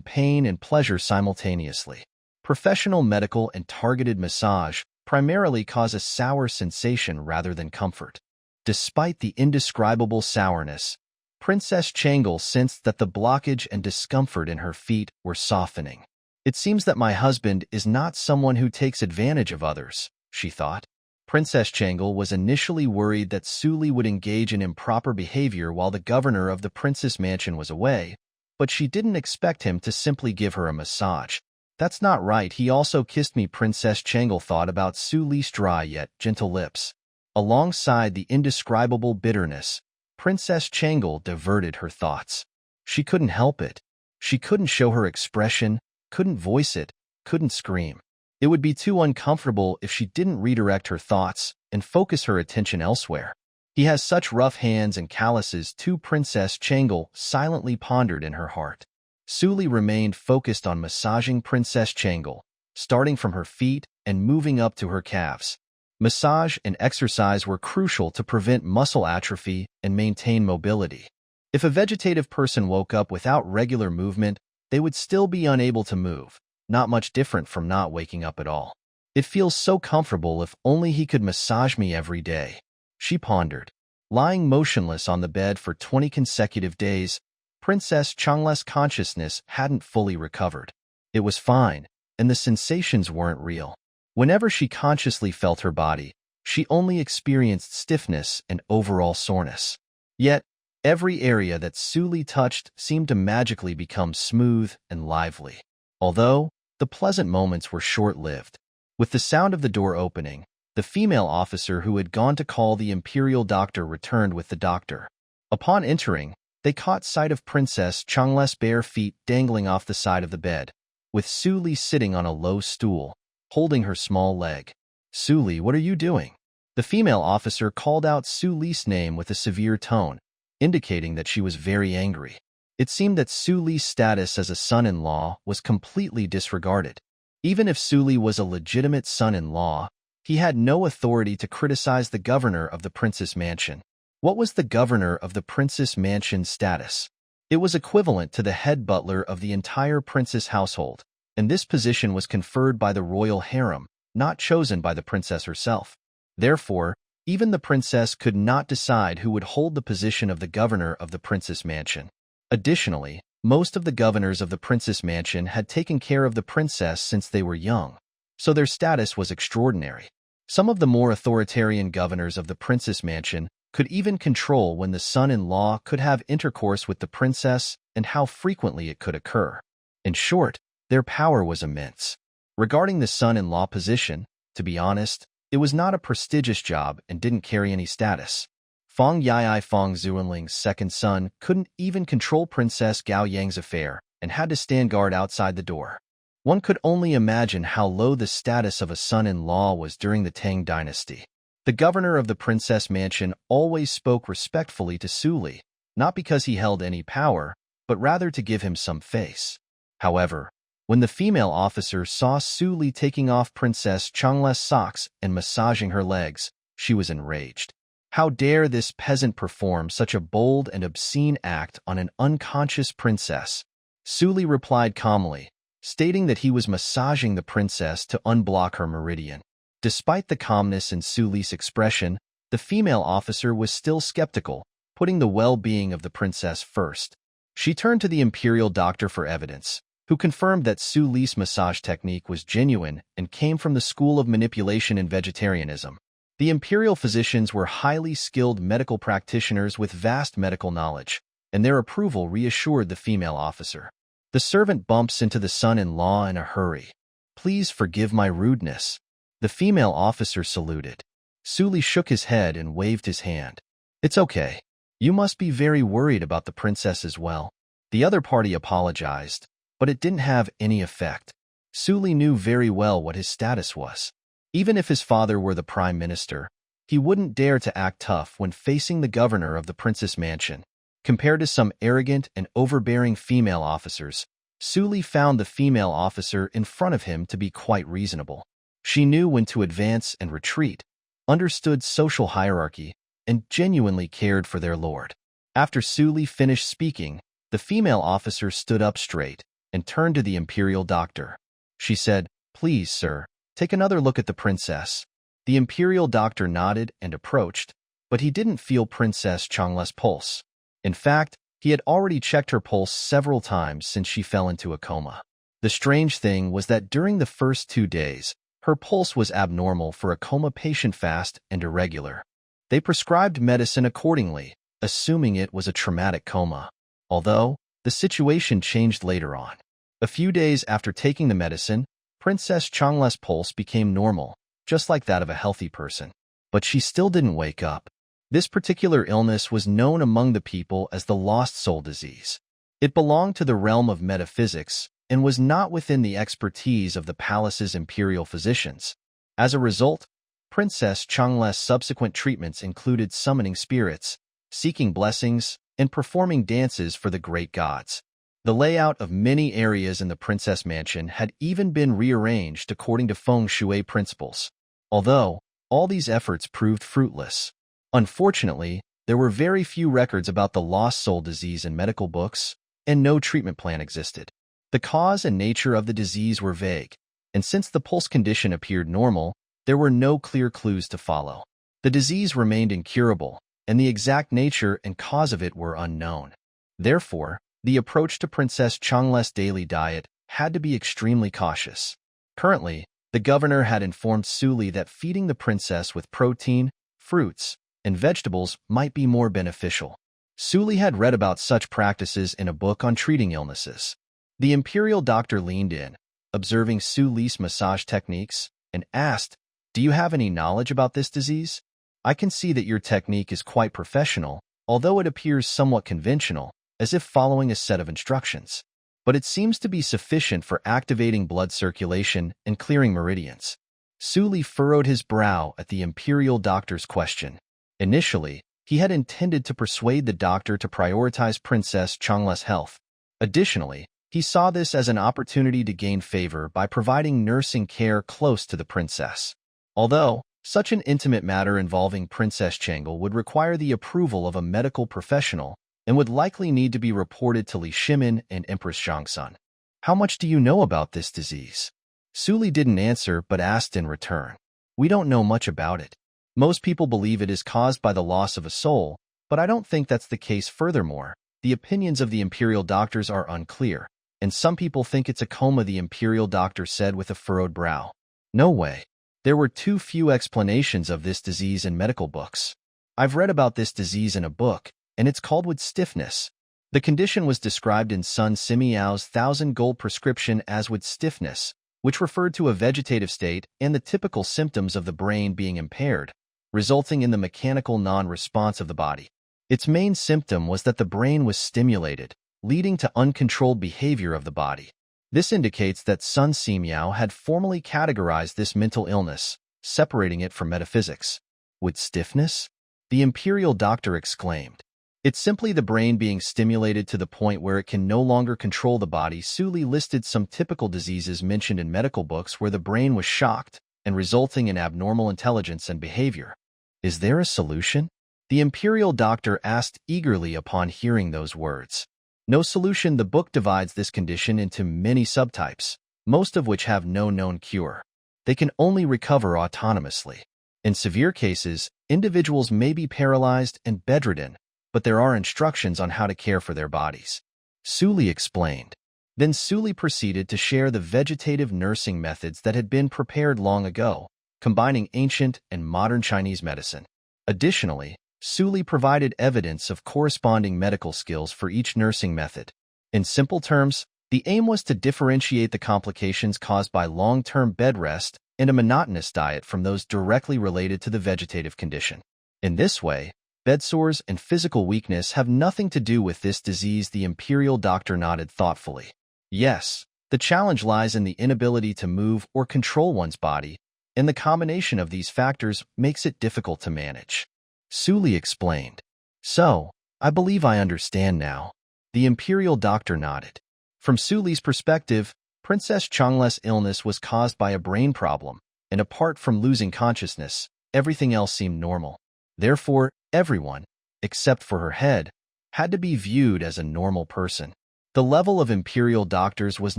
pain and pleasure simultaneously. Professional medical and targeted massage primarily cause a sour sensation rather than comfort. Despite the indescribable sourness, Princess Changle sensed that the blockage and discomfort in her feet were softening. It seems that my husband is not someone who takes advantage of others, she thought. Princess Changle was initially worried that Suli would engage in improper behavior while the governor of the princess mansion was away, but she didn't expect him to simply give her a massage. That's not right, he also kissed me, Princess Changle thought about Suli's dry yet gentle lips. Alongside the indescribable bitterness, Princess Changle diverted her thoughts. She couldn't help it. She couldn't show her expression, couldn't voice it, couldn't scream. It would be too uncomfortable if she didn't redirect her thoughts and focus her attention elsewhere. He has such rough hands and calluses too, Princess Changle silently pondered in her heart. Suli remained focused on massaging Princess Changle, starting from her feet and moving up to her calves. Massage and exercise were crucial to prevent muscle atrophy and maintain mobility. If a vegetative person woke up without regular movement, they would still be unable to move, not much different from not waking up at all. It feels so comfortable, if only he could massage me every day, she pondered. Lying motionless on the bed for 20 consecutive days, Princess Changle's consciousness hadn't fully recovered. It was fine, and the sensations weren't real. Whenever she consciously felt her body, she only experienced stiffness and overall soreness. Yet, every area that Suli touched seemed to magically become smooth and lively. Although, the pleasant moments were short-lived. With the sound of the door opening, the female officer who had gone to call the Imperial doctor returned with the doctor. Upon entering, they caught sight of Princess Changle's bare feet dangling off the side of the bed, with Suli sitting on a low stool, holding her small leg. Suli, what are you doing? The female officer called out Suli's name with a severe tone, indicating that she was very angry. It seemed that Suli's status as a son-in-law was completely disregarded. Even if Suli was a legitimate son-in-law, he had no authority to criticize the governor of the princess mansion. What was the governor of the princess mansion's status? It was equivalent to the head butler of the entire princess household, and this position was conferred by the royal harem, not chosen by the princess herself. Therefore, even the princess could not decide who would hold the position of the governor of the princess mansion. Additionally, most of the governors of the princess mansion had taken care of the princess since they were young, so their status was extraordinary. Some of the more authoritarian governors of the princess mansion could even control when the son-in-law could have intercourse with the princess and how frequently it could occur. In short, their power was immense. Regarding the son-in-law position, to be honest, it was not a prestigious job and didn't carry any status. Feng Yai Feng Zuanling's second son couldn't even control Princess Gao Yang's affair and had to stand guard outside the door. One could only imagine how low the status of a son-in-law was during the Tang dynasty. The governor of the princess mansion always spoke respectfully to Su Li, not because he held any power, but rather to give him some face. However, when the female officer saw Su Li taking off Princess Changle's socks and massaging her legs, she was enraged. How dare this peasant perform such a bold and obscene act on an unconscious princess? Su Li replied calmly, stating that he was massaging the princess to unblock her meridian. Despite the calmness in Su Li's expression, the female officer was still skeptical, putting the well-being of the princess first. She turned to the Imperial doctor for evidence, who confirmed that Su Li's massage technique was genuine and came from the school of manipulation and vegetarianism. The Imperial physicians were highly skilled medical practitioners with vast medical knowledge, and their approval reassured the female officer. The servant bumps into the son-in-law in a hurry. "Please forgive my rudeness." The female officer saluted. Su Li shook his head and waved his hand. "It's okay. You must be very worried about the princess as well." The other party apologized, but it didn't have any effect. Su Li knew very well what his status was. Even if his father were the prime minister, he wouldn't dare to act tough when facing the governor of the princess mansion. Compared to some arrogant and overbearing female officers, Su Li found the female officer in front of him to be quite reasonable. She knew when to advance and retreat, understood social hierarchy, and genuinely cared for their lord. After Su Li finished speaking, the female officer stood up straight and turned to the Imperial doctor. She said, "Please, sir, take another look at the princess." The Imperial doctor nodded and approached, but he didn't feel Princess Changle's pulse. In fact, he had already checked her pulse several times since she fell into a coma. The strange thing was that during the first 2 days, her pulse was abnormal for a coma patient, fast and irregular. They prescribed medicine accordingly, assuming it was a traumatic coma. Although, the situation changed later on. A few days after taking the medicine, Princess Changle's pulse became normal, just like that of a healthy person. But she still didn't wake up. This particular illness was known among the people as the lost soul disease. It belonged to the realm of metaphysics and was not within the expertise of the palace's imperial physicians. As a result, Princess Changle's subsequent treatments included summoning spirits, seeking blessings, and performing dances for the great gods. The layout of many areas in the princess mansion had even been rearranged according to feng shui principles. Although, all these efforts proved fruitless. Unfortunately, there were very few records about the lost soul disease in medical books, and no treatment plan existed. The cause and nature of the disease were vague, and since the pulse condition appeared normal, there were no clear clues to follow. The disease remained incurable, and the exact nature and cause of it were unknown. Therefore, the approach to Princess Changle's daily diet had to be extremely cautious. Currently, the governor had informed Su Li that feeding the princess with protein, fruits, and vegetables might be more beneficial. Su Li had read about such practices in a book on treating illnesses. The Imperial doctor leaned in, observing Su Li's massage techniques, and asked, "Do you have any knowledge about this disease? I can see that your technique is quite professional, although it appears somewhat conventional, as if following a set of instructions. But it seems to be sufficient for activating blood circulation and clearing meridians." Su Li furrowed his brow at the Imperial doctor's question. Initially, he had intended to persuade the doctor to prioritize Princess Changle's health. Additionally, he saw this as an opportunity to gain favor by providing nursing care close to the princess. Although, such an intimate matter involving Princess Changle would require the approval of a medical professional and would likely need to be reported to Li Shimin and Empress Zhangsun. "How much do you know about this disease?" Su Li didn't answer but asked in return. "We don't know much about it. Most people believe it is caused by the loss of a soul, but I don't think that's the case. Furthermore, the opinions of the Imperial doctors are unclear, and some people think it's a coma," the Imperial doctor said with a furrowed brow. "No way. There were too few explanations of this disease in medical books. I've read about this disease in a book, and it's called wood stiffness. The condition was described in Sun Simiao's 1,000 Gold Prescription as wood stiffness, which referred to a vegetative state and the typical symptoms of the brain being impaired, resulting in the mechanical non-response of the body. Its main symptom was that the brain was stimulated, leading to uncontrolled behavior of the body. This indicates that Sun Simiao had formally categorized this mental illness, separating it from metaphysics. Wood stiffness? The Imperial doctor exclaimed. It's simply the brain being stimulated to the point where it can no longer control the body. Suli listed some typical diseases mentioned in medical books where the brain was shocked and resulting in abnormal intelligence and behavior. Is there a solution? The Imperial doctor asked eagerly upon hearing those words. No solution. The book divides this condition into many subtypes, most of which have no known cure. They can only recover autonomously. In severe cases, individuals may be paralyzed and bedridden, but there are instructions on how to care for their bodies. Suli explained. Then Suli proceeded to share the vegetative nursing methods that had been prepared long ago, combining ancient and modern Chinese medicine. Additionally, Suli provided evidence of corresponding medical skills for each nursing method. In simple terms, the aim was to differentiate the complications caused by long-term bed rest and a monotonous diet from those directly related to the vegetative condition. In this way, bed sores and physical weakness have nothing to do with this disease. The Imperial doctor nodded thoughtfully. Yes, the challenge lies in the inability to move or control one's body, and the combination of these factors makes it difficult to manage. Suli explained. So, I believe I understand now. The Imperial doctor nodded. From Suli's perspective, Princess Changle's illness was caused by a brain problem, and apart from losing consciousness, everything else seemed normal. Therefore, everyone, except for her head, had to be viewed as a normal person. The level of Imperial doctors was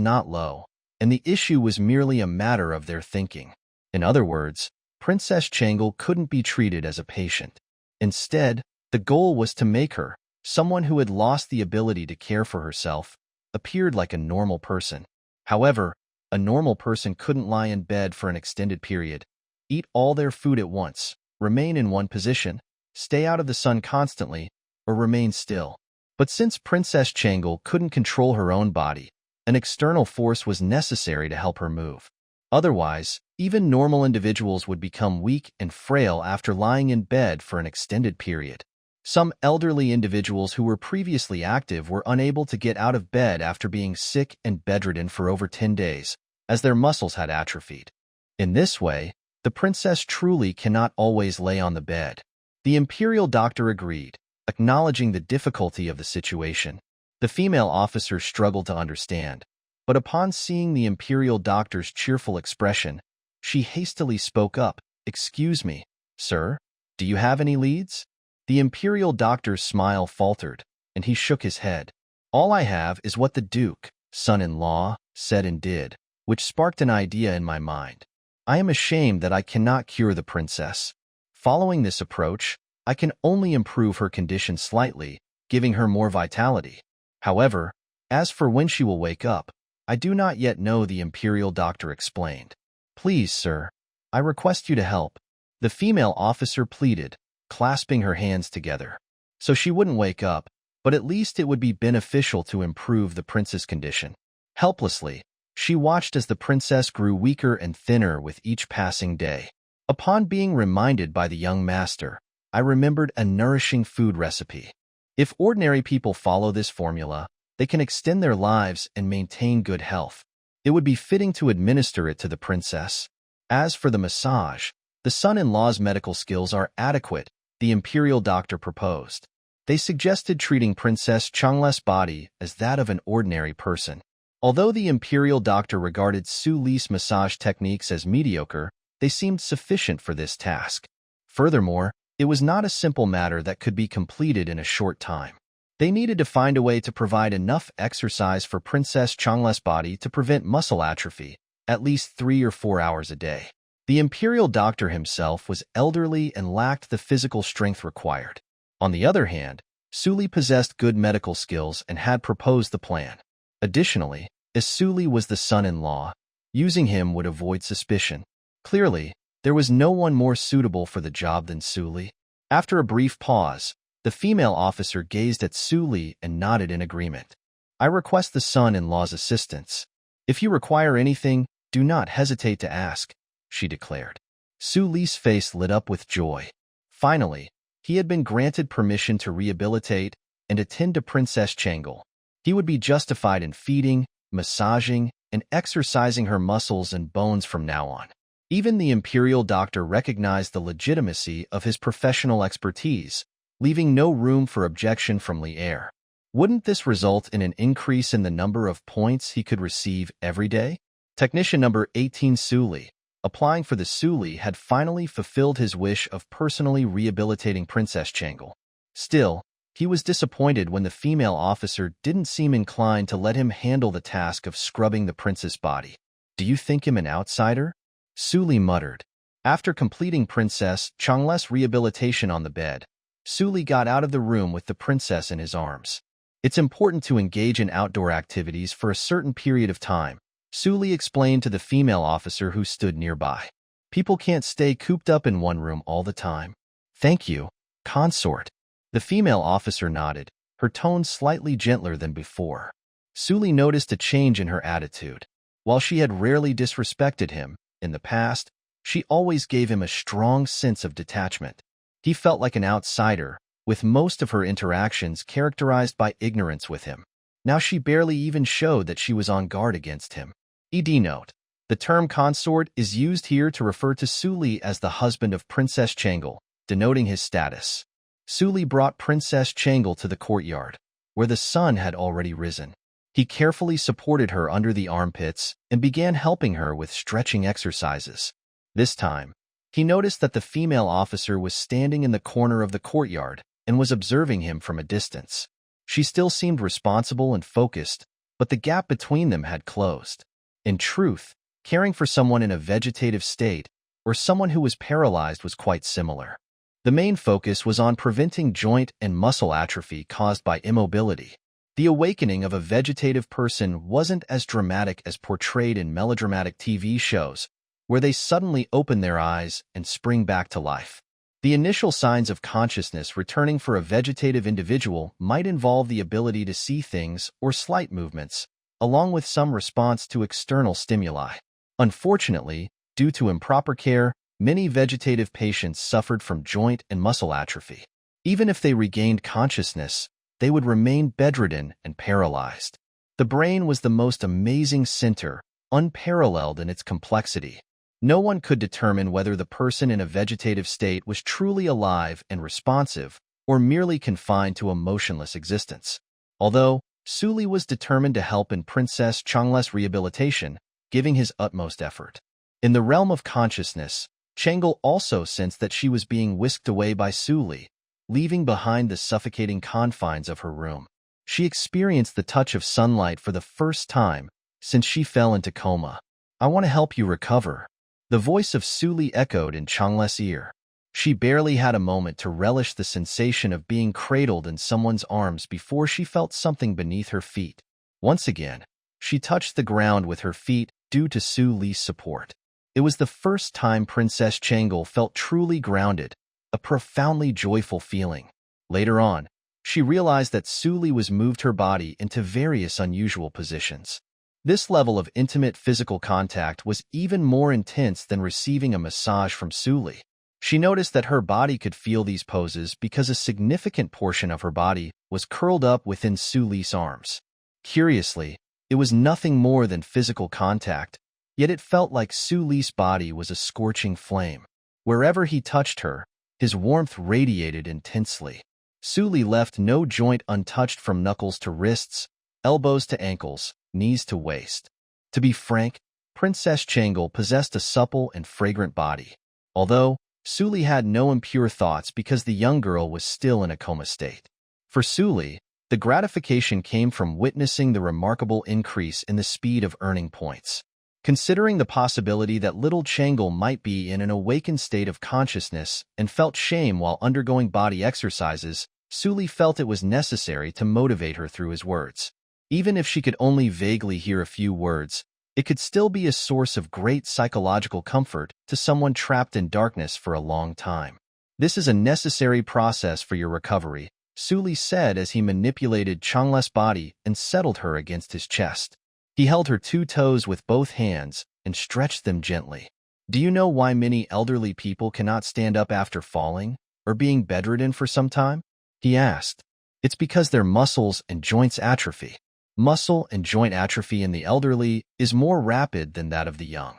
not low, and the issue was merely a matter of their thinking. In other words, Princess Changle couldn't be treated as a patient. Instead, the goal was to make her, someone who had lost the ability to care for herself, appeared like a normal person. However, a normal person couldn't lie in bed for an extended period, eat all their food at once, remain in one position, stay out of the sun constantly, or remain still. But since Princess Changle couldn't control her own body, an external force was necessary to help her move. Otherwise, even normal individuals would become weak and frail after lying in bed for an extended period. Some elderly individuals who were previously active were unable to get out of bed after being sick and bedridden for over 10 days, as their muscles had atrophied. In this way, the princess truly cannot always lay on the bed. The Imperial doctor agreed, acknowledging the difficulty of the situation. The female officer struggled to understand, but upon seeing the Imperial doctor's cheerful expression, she hastily spoke up. "Excuse me, sir, do you have any leads?" The Imperial doctor's smile faltered, and he shook his head. "All I have is what the Duke, son-in-law, said and did, which sparked an idea in my mind. I am ashamed that I cannot cure the princess. Following this approach, I can only improve her condition slightly, giving her more vitality. However, as for when she will wake up, I do not yet know," the Imperial doctor explained. "Please, sir, I request you to help," the female officer pleaded, clasping her hands together. So she wouldn't wake up, but at least it would be beneficial to improve the prince's condition. Helplessly, she watched as the princess grew weaker and thinner with each passing day. Upon being reminded by the young master, I remembered a nourishing food recipe. If ordinary people follow this formula, they can extend their lives and maintain good health. It would be fitting to administer it to the princess. As for the massage, the son-in-law's medical skills are adequate, the Imperial doctor proposed. They suggested treating Princess Changle's body as that of an ordinary person. Although the Imperial doctor regarded Su Li's massage techniques as mediocre, they seemed sufficient for this task. Furthermore, it was not a simple matter that could be completed in a short time. They needed to find a way to provide enough exercise for Princess Changle's body to prevent muscle atrophy, at least 3 or 4 hours a day. The Imperial doctor himself was elderly and lacked the physical strength required. On the other hand, Suli possessed good medical skills and had proposed the plan. Additionally, as Suli was the son-in-law, using him would avoid suspicion. Clearly, there was no one more suitable for the job than Suli. After a brief pause, the female officer gazed at Su Li and nodded in agreement. I request the son-in-law's assistance. If you require anything, do not hesitate to ask, she declared. Su Li's face lit up with joy. Finally, he had been granted permission to rehabilitate and attend to Princess Changle. He would be justified in feeding, massaging, and exercising her muscles and bones from now on. Even the Imperial doctor recognized the legitimacy of his professional expertise, leaving no room for objection from Li'er. Wouldn't this result in an increase in the number of points he could receive every day? Technician number 18 Su Li, applying for the Su Li, had finally fulfilled his wish of personally rehabilitating Princess Changle. Still, he was disappointed when the female officer didn't seem inclined to let him handle the task of scrubbing the prince's body. Do you think him an outsider? Su Li muttered. After completing Princess Changle's rehabilitation on the bed, Su Li got out of the room with the princess in his arms. It's important to engage in outdoor activities for a certain period of time, Su Li explained to the female officer who stood nearby. People can't stay cooped up in one room all the time. Thank you, consort. The female officer nodded, her tone slightly gentler than before. Su Li noticed a change in her attitude. While she had rarely disrespected him, in the past, she always gave him a strong sense of detachment. He felt like an outsider, with most of her interactions characterized by ignorance with him. Now she barely even showed that she was on guard against him. Note: the term consort is used here to refer to Su Li as the husband of Princess Changle, denoting his status. Su Li brought Princess Changle to the courtyard, where the sun had already risen. He carefully supported her under the armpits and began helping her with stretching exercises. This time, he noticed that the female officer was standing in the corner of the courtyard and was observing him from a distance. She still seemed responsible and focused, but the gap between them had closed. In truth, caring for someone in a vegetative state or someone who was paralyzed was quite similar. The main focus was on preventing joint and muscle atrophy caused by immobility. The awakening of a vegetative person wasn't as dramatic as portrayed in melodramatic TV shows, where they suddenly open their eyes and spring back to life. The initial signs of consciousness returning for a vegetative individual might involve the ability to see things or slight movements, along with some response to external stimuli. Unfortunately, due to improper care, many vegetative patients suffered from joint and muscle atrophy. Even if they regained consciousness, they would remain bedridden and paralyzed. The brain was the most amazing center, unparalleled in its complexity. No one could determine whether the person in a vegetative state was truly alive and responsive, or merely confined to a motionless existence. Although, Su Li was determined to help in Princess Changle's rehabilitation, giving his utmost effort. In the realm of consciousness, Changle also sensed that she was being whisked away by Su Li, leaving behind the suffocating confines of her room. She experienced the touch of sunlight for the first time since she fell into coma. I want to help you recover. The voice of Su Li echoed in Changle's ear. She barely had a moment to relish the sensation of being cradled in someone's arms before she felt something beneath her feet. Once again, she touched the ground with her feet due to Su Li's support. It was the first time Princess Changle felt truly grounded, a profoundly joyful feeling. Later on, she realized that Su Li was moved her body into various unusual positions. This level of intimate physical contact was even more intense than receiving a massage from Su Li. She noticed that her body could feel these poses because a significant portion of her body was curled up within Su Li's arms. Curiously, it was nothing more than physical contact, yet it felt like Su Li's body was a scorching flame. Wherever he touched her, his warmth radiated intensely. Su Li left no joint untouched, from knuckles to wrists, elbows to ankles, knees to waist. To be frank, Princess Changle possessed a supple and fragrant body. Although, Su Li had no impure thoughts because the young girl was still in a coma state. For Su Li, the gratification came from witnessing the remarkable increase in the speed of earning points. Considering the possibility that little Changle might be in an awakened state of consciousness and felt shame while undergoing body exercises, Su Li felt it was necessary to motivate her through his words. Even if she could only vaguely hear a few words, it could still be a source of great psychological comfort to someone trapped in darkness for a long time. This is a necessary process for your recovery, Suli said as he manipulated Changla's body and settled her against his chest. He held her 2 toes with both hands and stretched them gently. Do you know why many elderly people cannot stand up after falling or being bedridden for some time? He asked. It's because their muscles and joints atrophy. Muscle and joint atrophy in the elderly is more rapid than that of the young.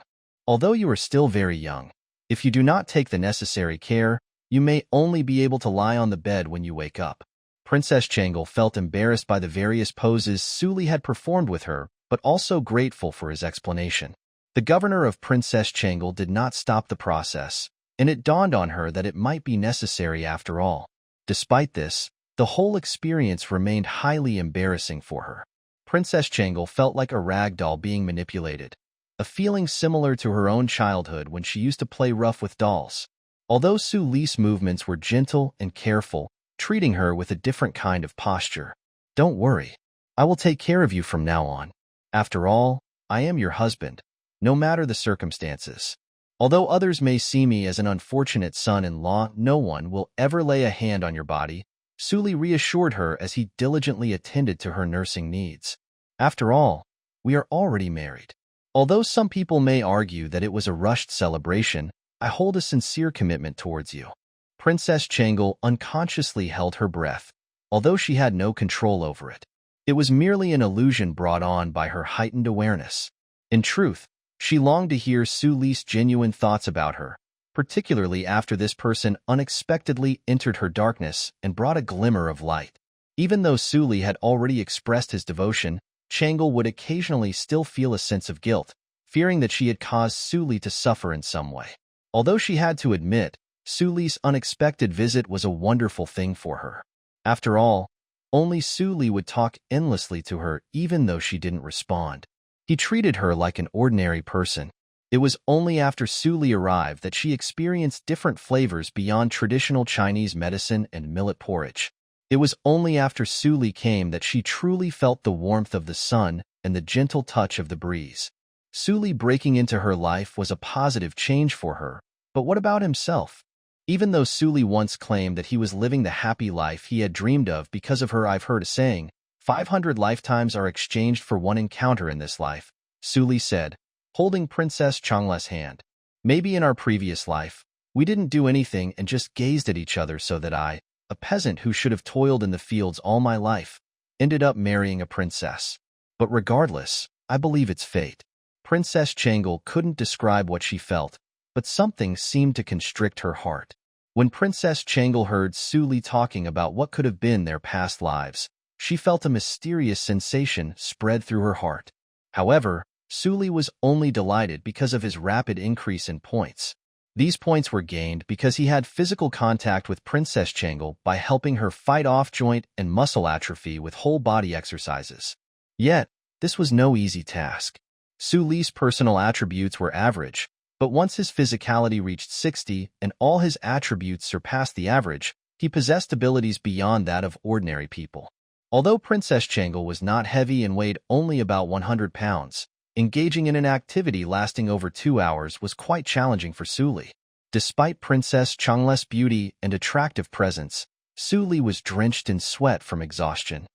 Although you are still very young, if you do not take the necessary care, you may only be able to lie on the bed when you wake up. Princess Changle felt embarrassed by the various poses Suli had performed with her, but also grateful for his explanation. The governor of Princess Changle did not stop the process, and it dawned on her that it might be necessary after all. Despite this, the whole experience remained highly embarrassing for her. Princess Changle felt like a rag doll being manipulated, a feeling similar to her own childhood when she used to play rough with dolls. Although Suli's movements were gentle and careful, treating her with a different kind of posture. Don't worry, I will take care of you from now on. After all, I am your husband, no matter the circumstances. Although others may see me as an unfortunate son-in-law, no one will ever lay a hand on your body, Suli reassured her as he diligently attended to her nursing needs. After all, we are already married. Although some people may argue that it was a rushed celebration, I hold a sincere commitment towards you. Princess Changle unconsciously held her breath, although she had no control over it. It was merely an illusion brought on by her heightened awareness. In truth, she longed to hear Suli's genuine thoughts about her, particularly after this person unexpectedly entered her darkness and brought a glimmer of light. Even though Suli had already expressed his devotion, Changle would occasionally still feel a sense of guilt, fearing that she had caused Suli to suffer in some way. Although she had to admit, Suli's unexpected visit was a wonderful thing for her. After all, only Suli would talk endlessly to her even though she didn't respond. He treated her like an ordinary person. It was only after Suli arrived that she experienced different flavors beyond traditional Chinese medicine and millet porridge. It was only after Suli came that she truly felt the warmth of the sun and the gentle touch of the breeze. Suli breaking into her life was a positive change for her, but what about himself? Even though Suli once claimed that he was living the happy life he had dreamed of because of her, I've heard a saying, 500 lifetimes are exchanged for one encounter in this life, Suli said, holding Princess Changla's hand. Maybe in our previous life, we didn't do anything and just gazed at each other so that I, a peasant who should have toiled in the fields all my life, ended up marrying a princess. But regardless, I believe it's fate. Princess Changle couldn't describe what she felt, but something seemed to constrict her heart. When Princess Changle heard Suli talking about what could have been their past lives, she felt a mysterious sensation spread through her heart. However, Suli was only delighted because of his rapid increase in points. These points were gained because he had physical contact with Princess Changle by helping her fight off joint and muscle atrophy with whole-body exercises. Yet, this was no easy task. Suli's personal attributes were average, but once his physicality reached 60 and all his attributes surpassed the average, he possessed abilities beyond that of ordinary people. Although Princess Changle was not heavy and weighed only about 100 pounds, engaging in an activity lasting over 2 hours was quite challenging for Suli. Despite Princess Changla's beauty and attractive presence, Suli was drenched in sweat from exhaustion.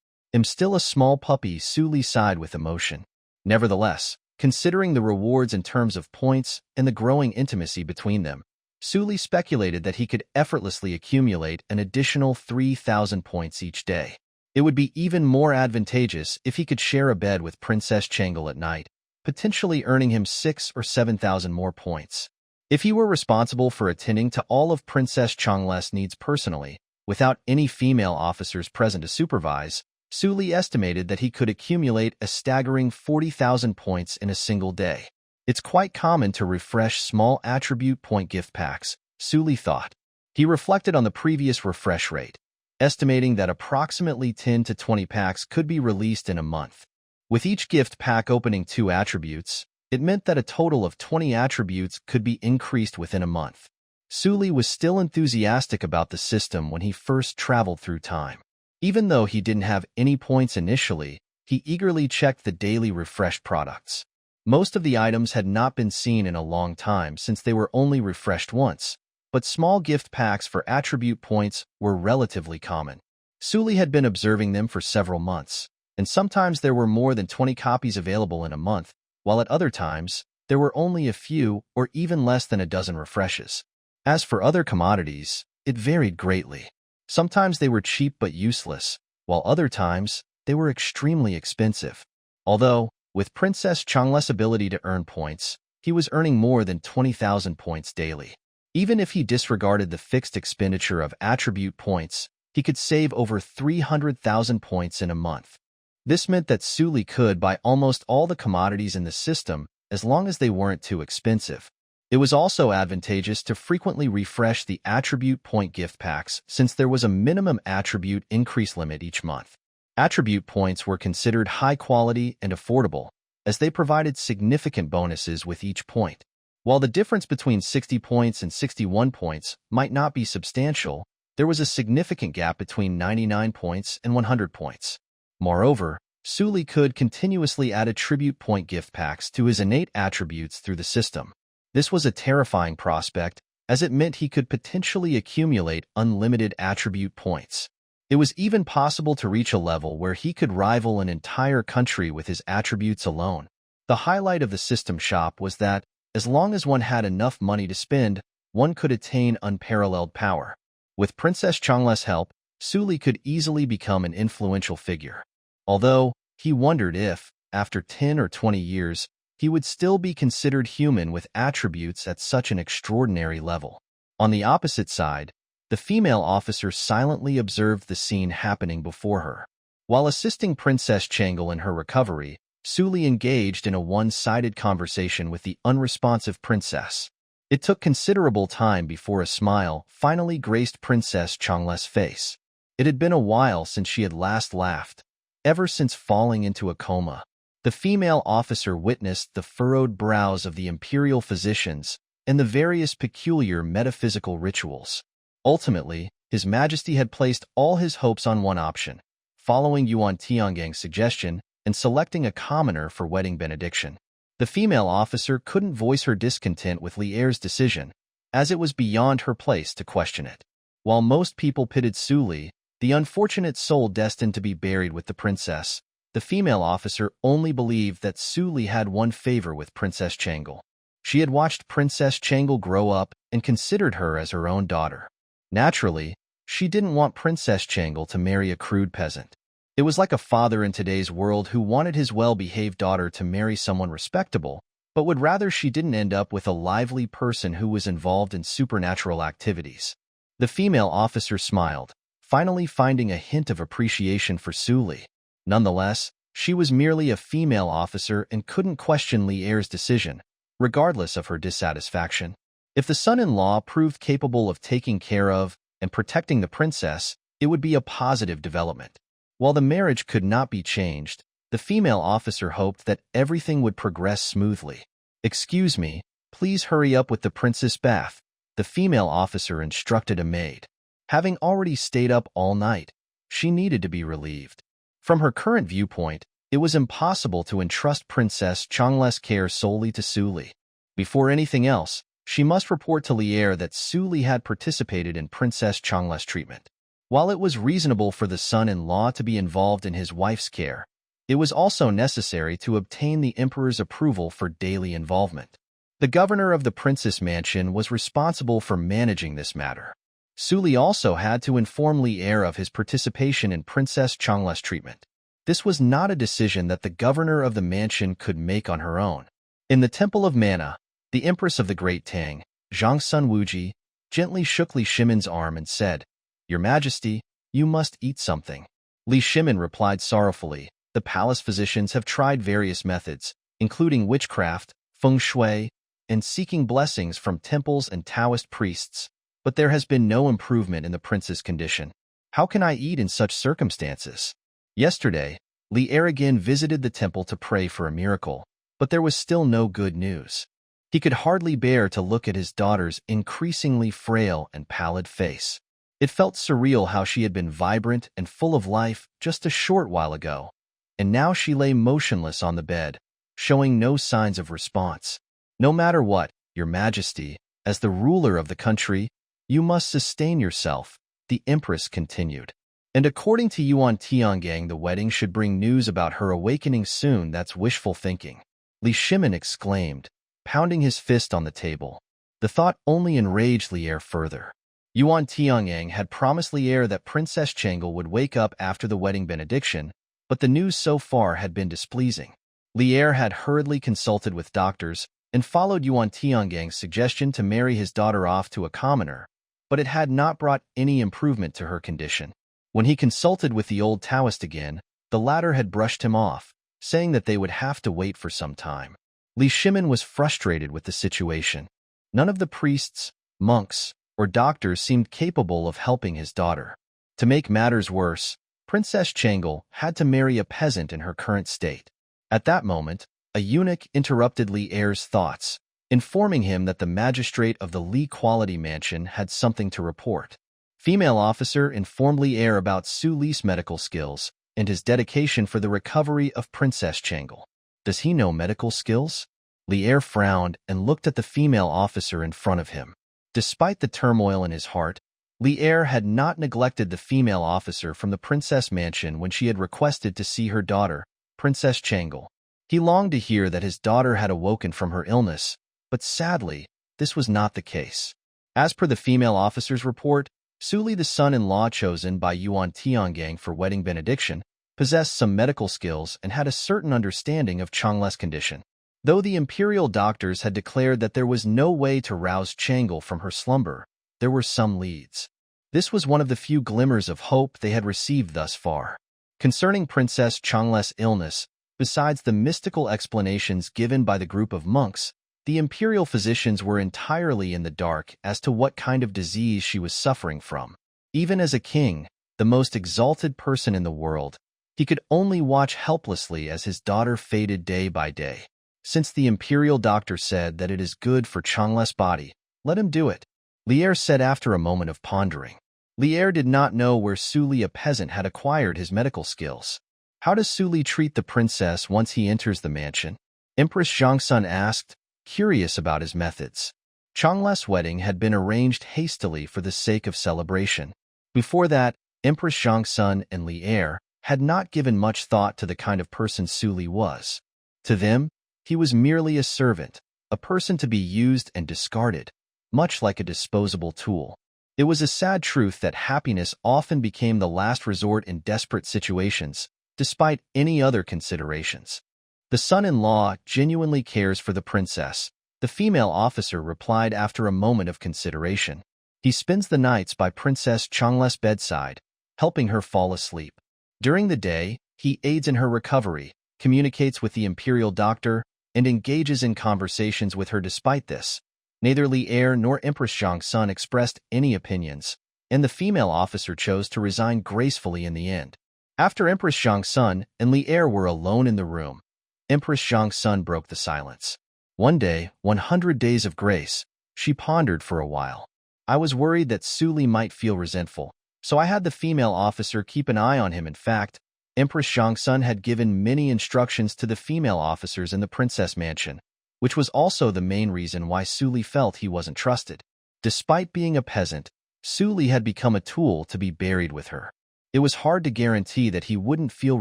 Still a small puppy, Suli sighed with emotion. Nevertheless, considering the rewards in terms of points and the growing intimacy between them, Suli speculated that he could effortlessly accumulate an additional 3,000 points each day. It would be even more advantageous if he could share a bed with Princess Changle at night, potentially earning him 6,000 or 7,000 more points. If he were responsible for attending to all of Princess Changla's needs personally, without any female officers present to supervise, Suli estimated that he could accumulate a staggering 40,000 points in a single day. It's quite common to refresh small attribute point gift packs, Suli thought. He reflected on the previous refresh rate, estimating that approximately 10 to 20 packs could be released in a month. With each gift pack opening 2 attributes, it meant that a total of 20 attributes could be increased within a month. Suli was still enthusiastic about the system when he first traveled through time. Even though he didn't have any points initially, he eagerly checked the daily refreshed products. Most of the items had not been seen in a long time since they were only refreshed once, but small gift packs for attribute points were relatively common. Suli had been observing them for several months, and sometimes there were more than 20 copies available in a month, while at other times, there were only a few or even less than a dozen refreshes. As for other commodities, it varied greatly. Sometimes they were cheap but useless, while other times, they were extremely expensive. Although, with Princess Changla's ability to earn points, he was earning more than 20,000 points daily. Even if he disregarded the fixed expenditure of attribute points, he could save over 300,000 points in a month. This meant that Suli could buy almost all the commodities in the system as long as they weren't too expensive. It was also advantageous to frequently refresh the attribute point gift packs since there was a minimum attribute increase limit each month. Attribute points were considered high quality and affordable, as they provided significant bonuses with each point. While the difference between 60 points and 61 points might not be substantial, there was a significant gap between 99 points and 100 points. Moreover, Suli could continuously add attribute point gift packs to his innate attributes through the system. This was a terrifying prospect, as it meant he could potentially accumulate unlimited attribute points. It was even possible to reach a level where he could rival an entire country with his attributes alone. The highlight of the system shop was that, as long as one had enough money to spend, one could attain unparalleled power. With Princess Changla's help, Suli could easily become an influential figure. Although, he wondered if, after 10 or 20 years, he would still be considered human with attributes at such an extraordinary level. On the opposite side, the female officer silently observed the scene happening before her. While assisting Princess Changle in her recovery, Suli engaged in a one-sided conversation with the unresponsive princess. It took considerable time before a smile finally graced Princess Changla's face. It had been a while since she had last laughed, ever since falling into a coma. The female officer witnessed the furrowed brows of the Imperial physicians and the various peculiar metaphysical rituals. Ultimately, His Majesty had placed all his hopes on one option, following Yuan Tiangang's suggestion and selecting a commoner for wedding benediction. The female officer couldn't voice her discontent with Li Er's decision, as it was beyond her place to question it. While most people pitied Suli, the unfortunate soul destined to be buried with the princess, the female officer only believed that Suli had one favor with Princess Changle. She had watched Princess Changle grow up and considered her as her own daughter. Naturally, she didn't want Princess Changle to marry a crude peasant. It was like a father in today's world who wanted his well-behaved daughter to marry someone respectable, but would rather she didn't end up with a lively person who was involved in supernatural activities. The female officer smiled, finally finding a hint of appreciation for Suli. Nonetheless, she was merely a female officer and couldn't question Li Er's decision, regardless of her dissatisfaction. If the son-in-law proved capable of taking care of and protecting the princess, it would be a positive development. While the marriage could not be changed, the female officer hoped that everything would progress smoothly. "Excuse me, please hurry up with the princess bath," the female officer instructed a maid. Having already stayed up all night, she needed to be relieved. From her current viewpoint, it was impossible to entrust Princess Changla's care solely to Suli. Before anything else, she must report to Li Er that Suli had participated in Princess Changla's treatment. While it was reasonable for the son-in-law to be involved in his wife's care, it was also necessary to obtain the emperor's approval for daily involvement. The governor of the princess mansion was responsible for managing this matter. Suli also had to inform Li Er of his participation in Princess Changla's treatment. This was not a decision that the governor of the mansion could make on her own. In the Temple of Mana, the Empress of the Great Tang, Zhang Sun Wuji, gently shook Li Shimon's arm and said, "Your Majesty, you must eat something." Li Shimon replied sorrowfully, "The palace physicians have tried various methods, including witchcraft, feng shui, and seeking blessings from temples and Taoist priests, but there has been no improvement in the prince's condition. How can I eat in such circumstances?" Yesterday, Li Er again visited the temple to pray for a miracle, but there was still no good news. He could hardly bear to look at his daughter's increasingly frail and pallid face. It felt surreal how she had been vibrant and full of life just a short while ago, and now she lay motionless on the bed, showing no signs of response. "No matter what, Your Majesty, as the ruler of the country, You must sustain yourself, the Empress continued. And according to Yuan Tiangang, the wedding should bring news about her awakening soon. That's wishful thinking, Li Shimin exclaimed, pounding his fist on the table. The thought only enraged Li Er further. Yuan Tiangang had promised Li Er that Princess Changel would wake up after the wedding benediction, but the news so far had been displeasing. Li Er had hurriedly consulted with doctors and followed Yuan Tianggang's suggestion to marry his daughter off to a commoner, but it had not brought any improvement to her condition. When he consulted with the old Taoist again, the latter had brushed him off, saying that they would have to wait for some time. Li Shimin was frustrated with the situation. None of the priests, monks, or doctors seemed capable of helping his daughter. To make matters worse, Princess Changel had to marry a peasant in her current state. At that moment, a eunuch interrupted Li Er's thoughts, informing him that the magistrate of the Li Quality Mansion had something to report. Female officer informed Li Er about Su Li's medical skills and his dedication for the recovery of Princess Changel. Does he know medical skills? Li Er frowned and looked at the female officer in front of him. Despite the turmoil in his heart, Li Er had not neglected the female officer from the princess mansion when she had requested to see her daughter, Princess Changel. He longed to hear that his daughter had awoken from her illness, but sadly, this was not the case. As per the female officer's report, Su Li, the son-in-law chosen by Yuan Tiangang for wedding benediction, possessed some medical skills and had a certain understanding of Changle's condition. Though the Imperial doctors had declared that there was no way to rouse Changel from her slumber, there were some leads. This was one of the few glimmers of hope they had received thus far. Concerning Princess Changle's illness, besides the mystical explanations given by the group of monks, the imperial physicians were entirely in the dark as to what kind of disease she was suffering from. Even as a king, the most exalted person in the world, he could only watch helplessly as his daughter faded day by day. Since the imperial doctor said that it is good for Changle's body, let him do it, Li Er said after a moment of pondering. Li Er did not know where Su Li, a peasant, had acquired his medical skills. How does Su Li treat the princess once he enters the mansion? Empress Zhangsun asked, curious about his methods. Changle's wedding had been arranged hastily for the sake of celebration. Before that, Empress Zhangsun and Li Er had not given much thought to the kind of person Su Li was. To them, he was merely a servant, a person to be used and discarded, much like a disposable tool. It was a sad truth that happiness often became the last resort in desperate situations, despite any other considerations. The son-in-law genuinely cares for the princess, the female officer replied after a moment of consideration. He spends the nights by Princess Changle's bedside, helping her fall asleep. During the day, he aids in her recovery, communicates with the imperial doctor, and engages in conversations with her. Despite this, neither Li Er nor Empress Zhangsun expressed any opinions, and the female officer chose to resign gracefully in the end. After Empress Zhangsun and Li Er were alone in the room, Empress Zhangsun broke the silence. One day, 100 days of grace, she pondered for a while. I was worried that Su Li might feel resentful, so I had the female officer keep an eye on him. In fact, Empress Zhangsun had given many instructions to the female officers in the princess mansion, which was also the main reason why Su Li felt he wasn't trusted. Despite being a peasant, Su Li had become a tool to be buried with her. It was hard to guarantee that he wouldn't feel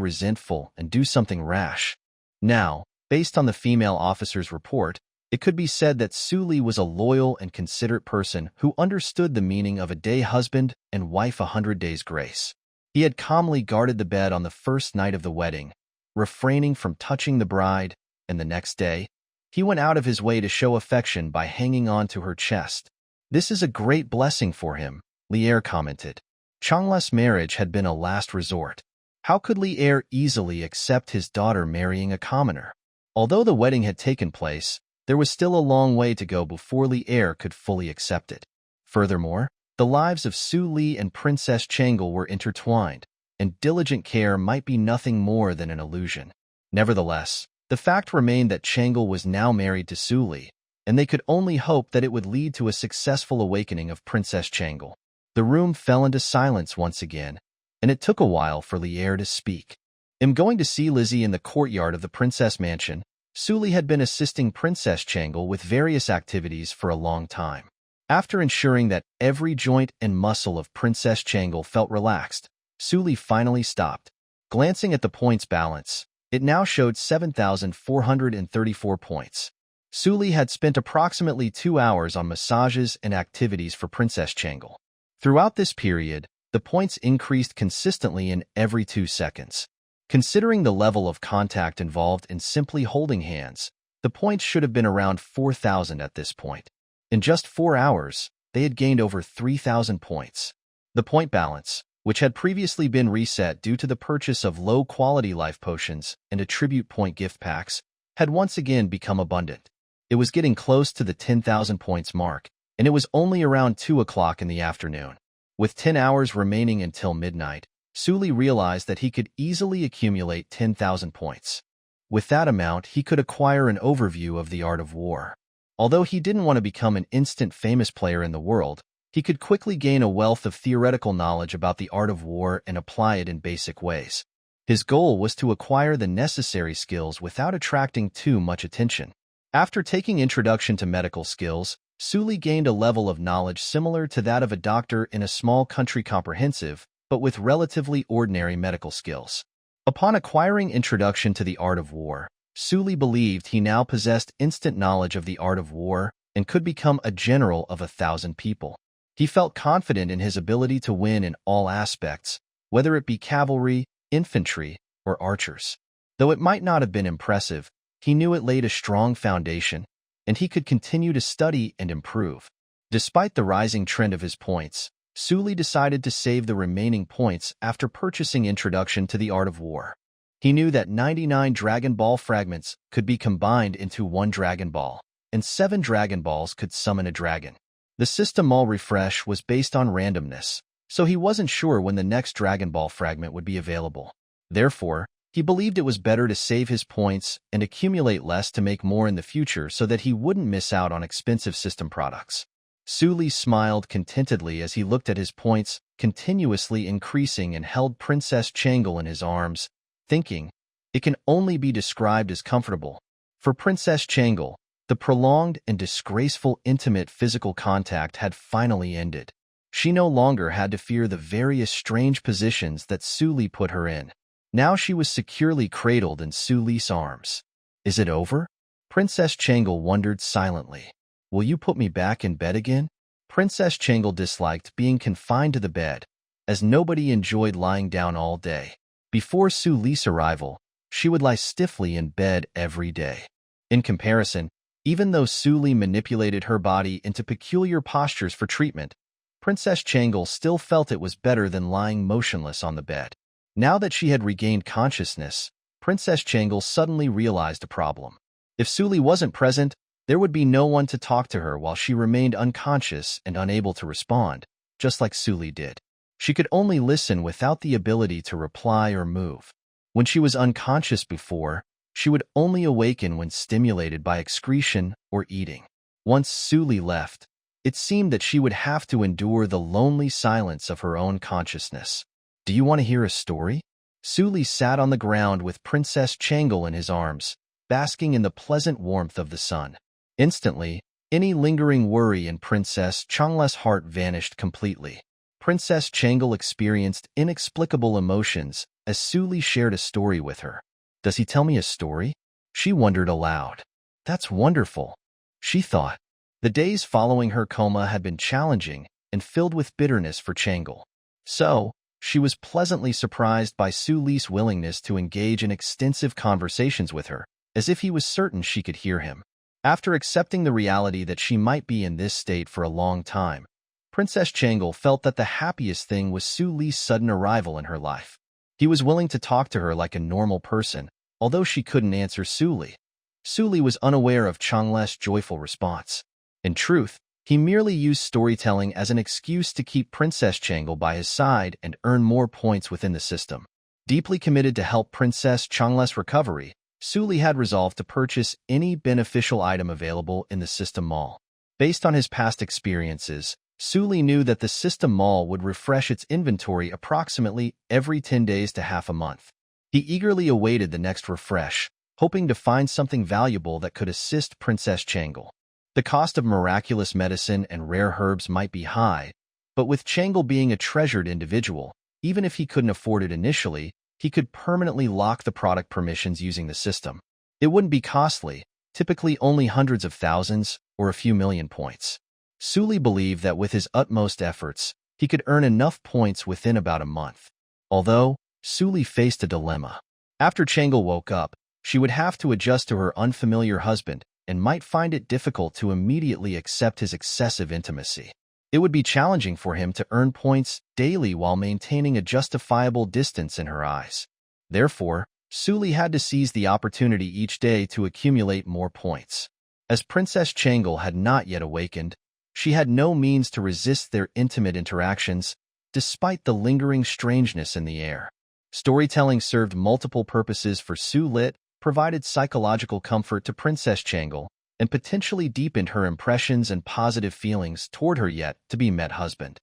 resentful and do something rash. Now, based on the female officer's report, it could be said that Su Li was a loyal and considerate person who understood the meaning of a day husband and wife 100 days grace. He had calmly guarded the bed on the first night of the wedding, refraining from touching the bride, and the next day, he went out of his way to show affection by hanging on to her chest. This is a great blessing for him, Li Er commented. Changle's marriage had been a last resort. How could Li Er easily accept his daughter marrying a commoner? Although the wedding had taken place, there was still a long way to go before Li Er could fully accept it. Furthermore, the lives of Su Li and Princess Changel were intertwined, and diligent care might be nothing more than an illusion. Nevertheless, the fact remained that Changel was now married to Su Li, and they could only hope that it would lead to a successful awakening of Princess Changel. The room fell into silence once again, and it took a while for Li Er to speak. I'm going to see Lizzie in the courtyard of the princess mansion. Su Li had been assisting Princess Changel with various activities for a long time. After ensuring that every joint and muscle of Princess Changle felt relaxed, Suli finally stopped. Glancing at the points balance, it now showed 7,434 points. Suli had spent approximately 2 hours on massages and activities for Princess Changle. Throughout this period, the points increased consistently in every 2 seconds. Considering the level of contact involved in simply holding hands, the points should have been around 4,000 at this point. In just 4 hours, they had gained over 3,000 points. The point balance, which had previously been reset due to the purchase of low-quality life potions and attribute point gift packs, had once again become abundant. It was getting close to the 10,000 points mark, and it was only around 2 o'clock in the afternoon. With 10 hours remaining until midnight, Suli realized that he could easily accumulate 10,000 points. With that amount, he could acquire an overview of the art of war. Although he didn't want to become an instant famous player in the world, he could quickly gain a wealth of theoretical knowledge about the art of war and apply it in basic ways. His goal was to acquire the necessary skills without attracting too much attention. After taking Introduction to Medical Skills, Suli gained a level of knowledge similar to that of a doctor in a small country comprehensive, but with relatively ordinary medical skills. Upon acquiring Introduction to the Art of War, Suli believed he now possessed instant knowledge of the art of war and could become a general of 1,000 people. He felt confident in his ability to win in all aspects, whether it be cavalry, infantry, or archers. Though it might not have been impressive, he knew it laid a strong foundation, and he could continue to study and improve. Despite the rising trend of his points, Suli decided to save the remaining points after purchasing Introduction to the Art of War. He knew that 99 Dragon Ball fragments could be combined into 1 Dragon Ball, and 7 Dragon Balls could summon a dragon. The system mall refresh was based on randomness, so he wasn't sure when the next Dragon Ball fragment would be available. Therefore, he believed it was better to save his points and accumulate less to make more in the future so that he wouldn't miss out on expensive system products. Suli smiled contentedly as he looked at his points continuously increasing and held Princess Changle in his arms, thinking, it can only be described as comfortable. For Princess Changle, the prolonged and disgraceful intimate physical contact had finally ended. She no longer had to fear the various strange positions that Suli put her in. Now she was securely cradled in Suli's arms. Is it over? Princess Changle wondered silently. Will you put me back in bed again? Princess Changle disliked being confined to the bed, as nobody enjoyed lying down all day. Before Suli's arrival, she would lie stiffly in bed every day. In comparison, even though Suli manipulated her body into peculiar postures for treatment, Princess Changle still felt it was better than lying motionless on the bed. Now that she had regained consciousness, Princess Changle suddenly realized a problem. If Suli wasn't present, there would be no one to talk to her while she remained unconscious and unable to respond, just like Suli did. She could only listen without the ability to reply or move. When she was unconscious before, she would only awaken when stimulated by excretion or eating. Once Suli left, it seemed that she would have to endure the lonely silence of her own consciousness. Do you want to hear a story? Suli sat on the ground with Princess Changle in his arms, basking in the pleasant warmth of the sun. Instantly, any lingering worry in Princess Changle's heart vanished completely. Princess Changle experienced inexplicable emotions as Suli shared a story with her. Does he tell me a story? She wondered aloud. That's wonderful, she thought. The days following her coma had been challenging and filled with bitterness for Changle. So, she was pleasantly surprised by Suli's willingness to engage in extensive conversations with her, as if he was certain she could hear him. After accepting the reality that she might be in this state for a long time, Princess Changle felt that the happiest thing was Suli's sudden arrival in her life. He was willing to talk to her like a normal person, although she couldn't answer Suli. Suli was unaware of Changle's joyful response. In truth, he merely used storytelling as an excuse to keep Princess Changle by his side and earn more points within the system. Deeply committed to help Princess Changle's recovery, Suli had resolved to purchase any beneficial item available in the system mall. Based on his past experiences, Suli knew that the system mall would refresh its inventory approximately every 10 days to half a month. He eagerly awaited the next refresh, hoping to find something valuable that could assist Princess Changle. The cost of miraculous medicine and rare herbs might be high, but with Changle being a treasured individual, even if he couldn't afford it initially, he could permanently lock the product permissions using the system. It wouldn't be costly, typically only hundreds of thousands or a few million points. Suli believed that with his utmost efforts, he could earn enough points within about a month. Although, Suli faced a dilemma. After Changle woke up, she would have to adjust to her unfamiliar husband and might find it difficult to immediately accept his excessive intimacy. It would be challenging for him to earn points daily while maintaining a justifiable distance in her eyes. Therefore, Suli had to seize the opportunity each day to accumulate more points. As Princess Changle had not yet awakened, she had no means to resist their intimate interactions, despite the lingering strangeness in the air. Storytelling served multiple purposes for Su-Lit, provided psychological comfort to Princess Changle, and potentially deepened her impressions and positive feelings toward her yet-to-be-met husband.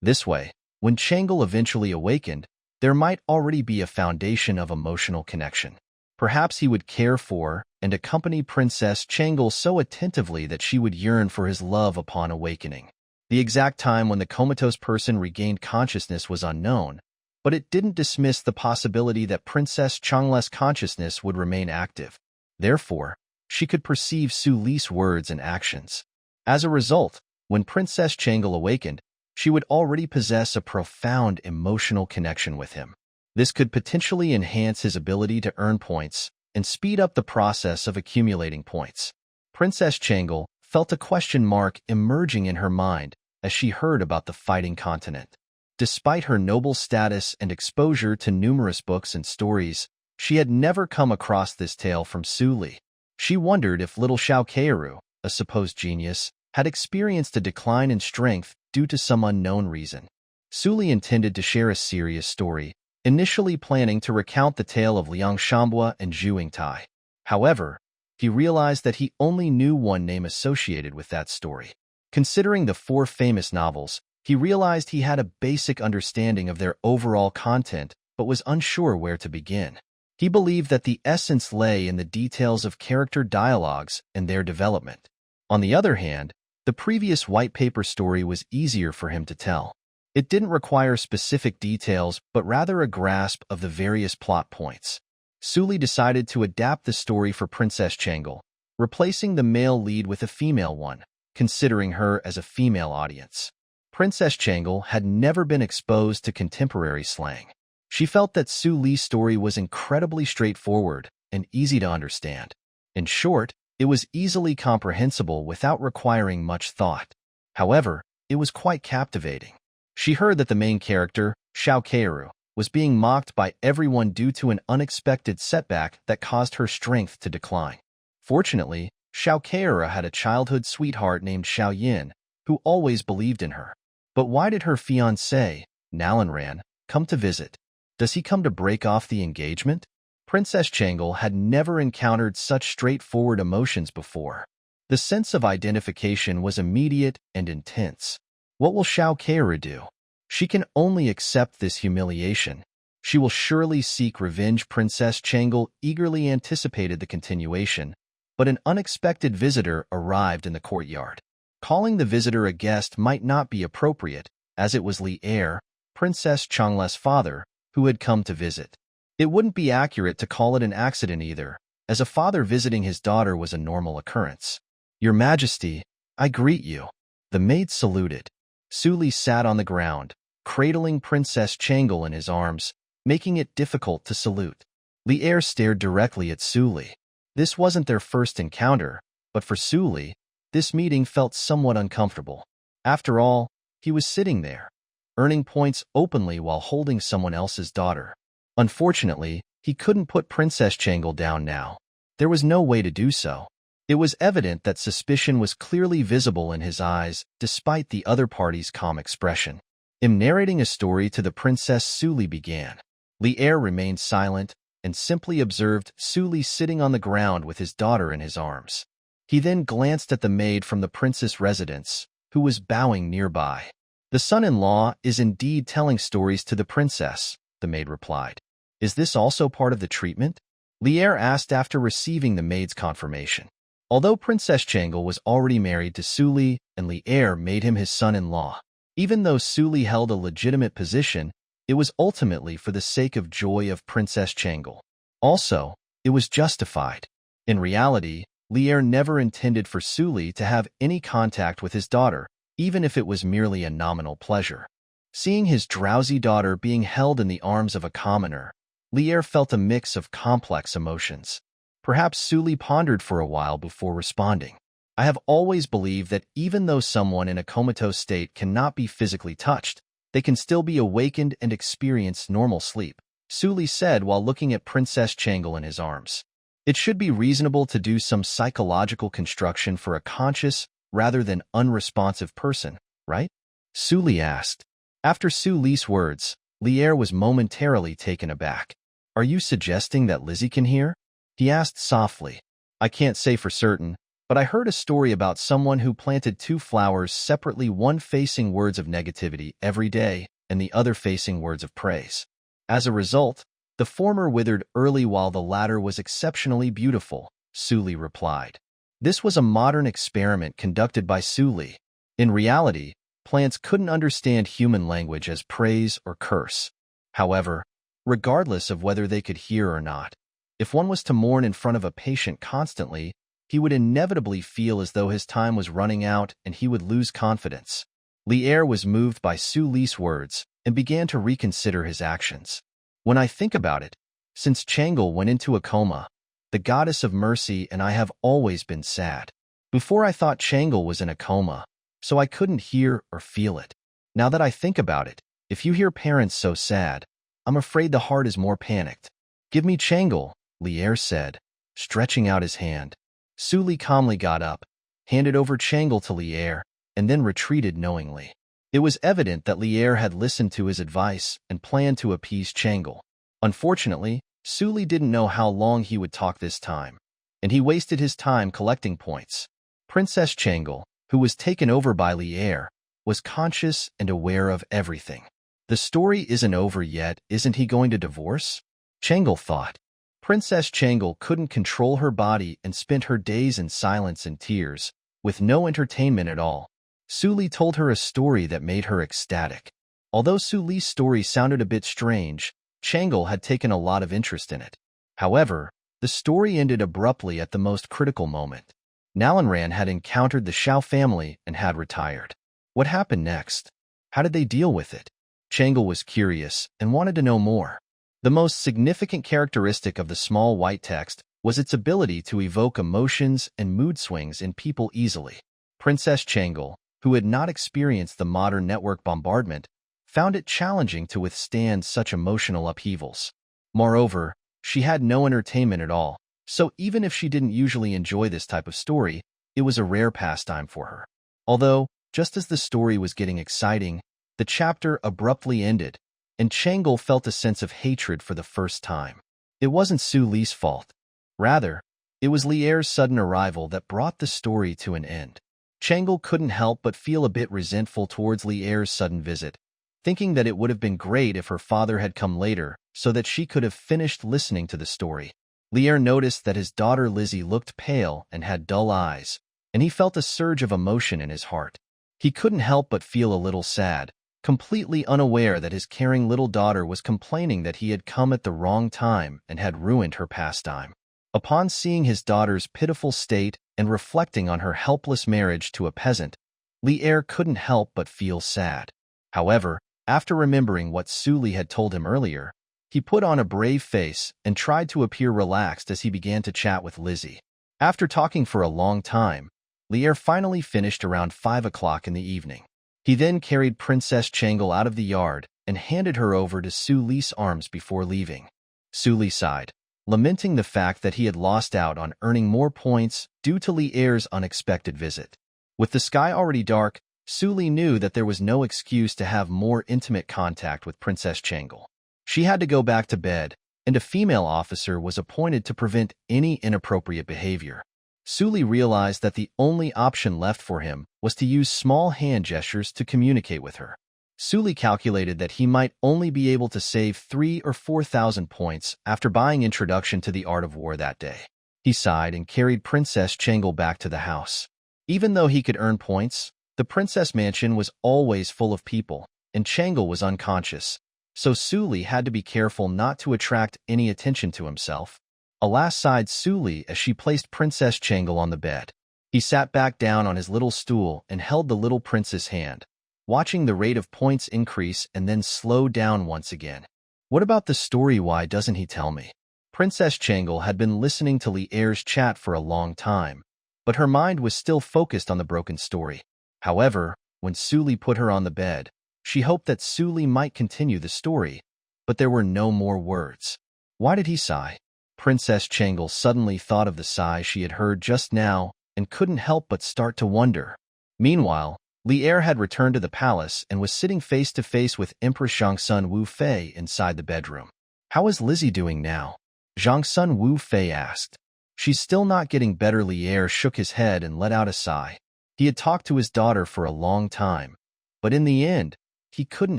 This way, when Changle eventually awakened, there might already be a foundation of emotional connection. Perhaps he would care for and accompany Princess Changle so attentively that she would yearn for his love upon awakening. The exact time when the comatose person regained consciousness was unknown, but it didn't dismiss the possibility that Princess Changle's consciousness would remain active. Therefore, she could perceive Su-Li's words and actions. As a result, when Princess Changle awakened, she would already possess a profound emotional connection with him. This could potentially enhance his ability to earn points and speed up the process of accumulating points. Princess Changle felt a question mark emerging in her mind as she heard about the fighting continent. Despite her noble status and exposure to numerous books and stories, she had never come across this tale from Su-Li. She wondered if little Xiao Keiru, a supposed genius, had experienced a decline in strength due to some unknown reason. Su-Li intended to share a serious story, initially planning to recount the tale of Liang Shambua and Zhu Yingtai. However, he realized that he only knew one name associated with that story. Considering the 4 famous novels, he realized he had a basic understanding of their overall content but was unsure where to begin. He believed that the essence lay in the details of character dialogues and their development. On the other hand, the previous white paper story was easier for him to tell. It didn't require specific details but rather a grasp of the various plot points. Su-Li decided to adapt the story for Princess Changle, replacing the male lead with a female one, considering her as a female audience. Princess Changle had never been exposed to contemporary slang. She felt that Su-Li's story was incredibly straightforward and easy to understand. In short, it was easily comprehensible without requiring much thought. However, it was quite captivating. She heard that the main character, Xiao Keiru, was being mocked by everyone due to an unexpected setback that caused her strength to decline. Fortunately, Xiao Keiru had a childhood sweetheart named Xiao Yin, who always believed in her. But why did her fiancé, Nalanran, come to visit? Does he come to break off the engagement? Princess Changle had never encountered such straightforward emotions before. The sense of identification was immediate and intense. What will Xiao Keiru do? She can only accept this humiliation. She will surely seek revenge. Princess Changle eagerly anticipated the continuation, but an unexpected visitor arrived in the courtyard. Calling the visitor a guest might not be appropriate, as it was Li Er, Princess Changle's father, who had come to visit. It wouldn't be accurate to call it an accident either, as a father visiting his daughter was a normal occurrence. Your Majesty, I greet you. The maid saluted. Su-Li sat on the ground, cradling Princess Changle in his arms, making it difficult to salute. Li Er stared directly at Su-Li. This wasn't their first encounter, but for Su-Li, this meeting felt somewhat uncomfortable. After all, he was sitting there, earning points openly while holding someone else's daughter. Unfortunately, he couldn't put Princess Changle down now. There was no way to do so. It was evident that suspicion was clearly visible in his eyes, despite the other party's calm expression. In narrating a story to the princess, Su-Li began. Li Er remained silent and simply observed Su-Li sitting on the ground with his daughter in his arms. He then glanced at the maid from the prince's residence, who was bowing nearby. The son-in-law is indeed telling stories to the princess, the maid replied. Is this also part of the treatment? Li Er asked after receiving the maid's confirmation. Although Princess Changle was already married to Suli and Li'er made him his son-in-law. Even though Suli held a legitimate position, it was ultimately for the sake of joy of Princess Changle. Also, it was justified. In reality, Li'er never intended for Suli to have any contact with his daughter, even if it was merely a nominal pleasure. Seeing his drowsy daughter being held in the arms of a commoner, Li'er felt a mix of complex emotions. Perhaps Suli pondered for a while before responding. I have always believed that even though someone in a comatose state cannot be physically touched, they can still be awakened and experience normal sleep, Suli said while looking at Princess Changle in his arms. It should be reasonable to do some psychological construction for a conscious rather than unresponsive person, right? Suli asked. After Suli's words, Li'er was momentarily taken aback. Are you suggesting that Lizzie can hear? He asked softly. I can't say for certain, but I heard a story about someone who planted two flowers separately, one facing words of negativity every day and the other facing words of praise. As a result, the former withered early while the latter was exceptionally beautiful, Suli replied. This was a modern experiment conducted by Suli. In reality, plants couldn't understand human language as praise or curse. However, regardless of whether they could hear or not, if one was to mourn in front of a patient constantly, he would inevitably feel as though his time was running out and he would lose confidence. Li'er was moved by Suli's words and began to reconsider his actions. When I think about it, since Changle went into a coma, the goddess of mercy and I have always been sad. Before I thought Changle was in a coma, so I couldn't hear or feel it. Now that I think about it, if you hear parents so sad, I'm afraid the heart is more panicked. Give me Changle, Li'er said, stretching out his hand. Suli calmly got up, handed over Changle to Li'er, and then retreated knowingly. It was evident that Li'er had listened to his advice and planned to appease Changle. Unfortunately, Suli didn't know how long he would talk this time, and he wasted his time collecting points. Princess Changle, who was taken over by Li'er, was conscious and aware of everything. The story isn't over yet, isn't he going to divorce? Changle thought. Princess Changle couldn't control her body and spent her days in silence and tears, with no entertainment at all. Suli told her a story that made her ecstatic. Although Suli's story sounded a bit strange, Changle had taken a lot of interest in it. However, the story ended abruptly at the most critical moment. Nalanran had encountered the Shao family and had retired. What happened next? How did they deal with it? Changle was curious and wanted to know more. The most significant characteristic of the small white text was its ability to evoke emotions and mood swings in people easily. Princess Changle, who had not experienced the modern network bombardment, found it challenging to withstand such emotional upheavals. Moreover, she had no entertainment at all, so even if she didn't usually enjoy this type of story, it was a rare pastime for her. Although, just as the story was getting exciting, the chapter abruptly ended, and Changle felt a sense of hatred for the first time. It wasn't Suli's fault. Rather, it was Li'er's sudden arrival that brought the story to an end. Changle couldn't help but feel a bit resentful towards Li'er's sudden visit, thinking that it would have been great if her father had come later so that she could have finished listening to the story. Li'er noticed that his daughter Lizzie looked pale and had dull eyes, and he felt a surge of emotion in his heart. He couldn't help but feel a little sad, completely unaware that his caring little daughter was complaining that he had come at the wrong time and had ruined her pastime. Upon seeing his daughter's pitiful state and reflecting on her helpless marriage to a peasant, Li'er couldn't help but feel sad. However, after remembering what Suli had told him earlier, he put on a brave face and tried to appear relaxed as he began to chat with Lizzie. After talking for a long time, Li'er finally finished around 5 o'clock in the evening. He then carried Princess Changle out of the yard and handed her over to Suli's arms before leaving. Suli sighed, lamenting the fact that he had lost out on earning more points due to Li'er's unexpected visit. With the sky already dark, Suli knew that there was no excuse to have more intimate contact with Princess Changle. She had to go back to bed, and a female officer was appointed to prevent any inappropriate behavior. Suli realized that the only option left for him was to use small hand gestures to communicate with her. Suli calculated that he might only be able to save 3,000 or 4,000 points after buying Introduction to the Art of War that day. He sighed and carried Princess Changle back to the house. Even though he could earn points, the princess mansion was always full of people, and Changle was unconscious, so Suli had to be careful not to attract any attention to himself. Alas, sighed Suli as she placed Princess Changle on the bed. He sat back down on his little stool and held the little prince's hand, watching the rate of points increase and then slow down once again. What about the story? Why doesn't he tell me? Princess Changle had been listening to Li Er's chat for a long time, but her mind was still focused on the broken story. However, when Suli put her on the bed, she hoped that Suli might continue the story, but there were no more words. Why did he sigh? Princess Changle suddenly thought of the sigh she had heard just now and couldn't help but start to wonder. Meanwhile, Li Er had returned to the palace and was sitting face to face with Empress Zhangsun Wu Fei inside the bedroom. How is Lizzie doing now? Zhangsun Wu Fei asked. She's still not getting better. Li Er shook his head and let out a sigh. He had talked to his daughter for a long time, but in the end, he couldn't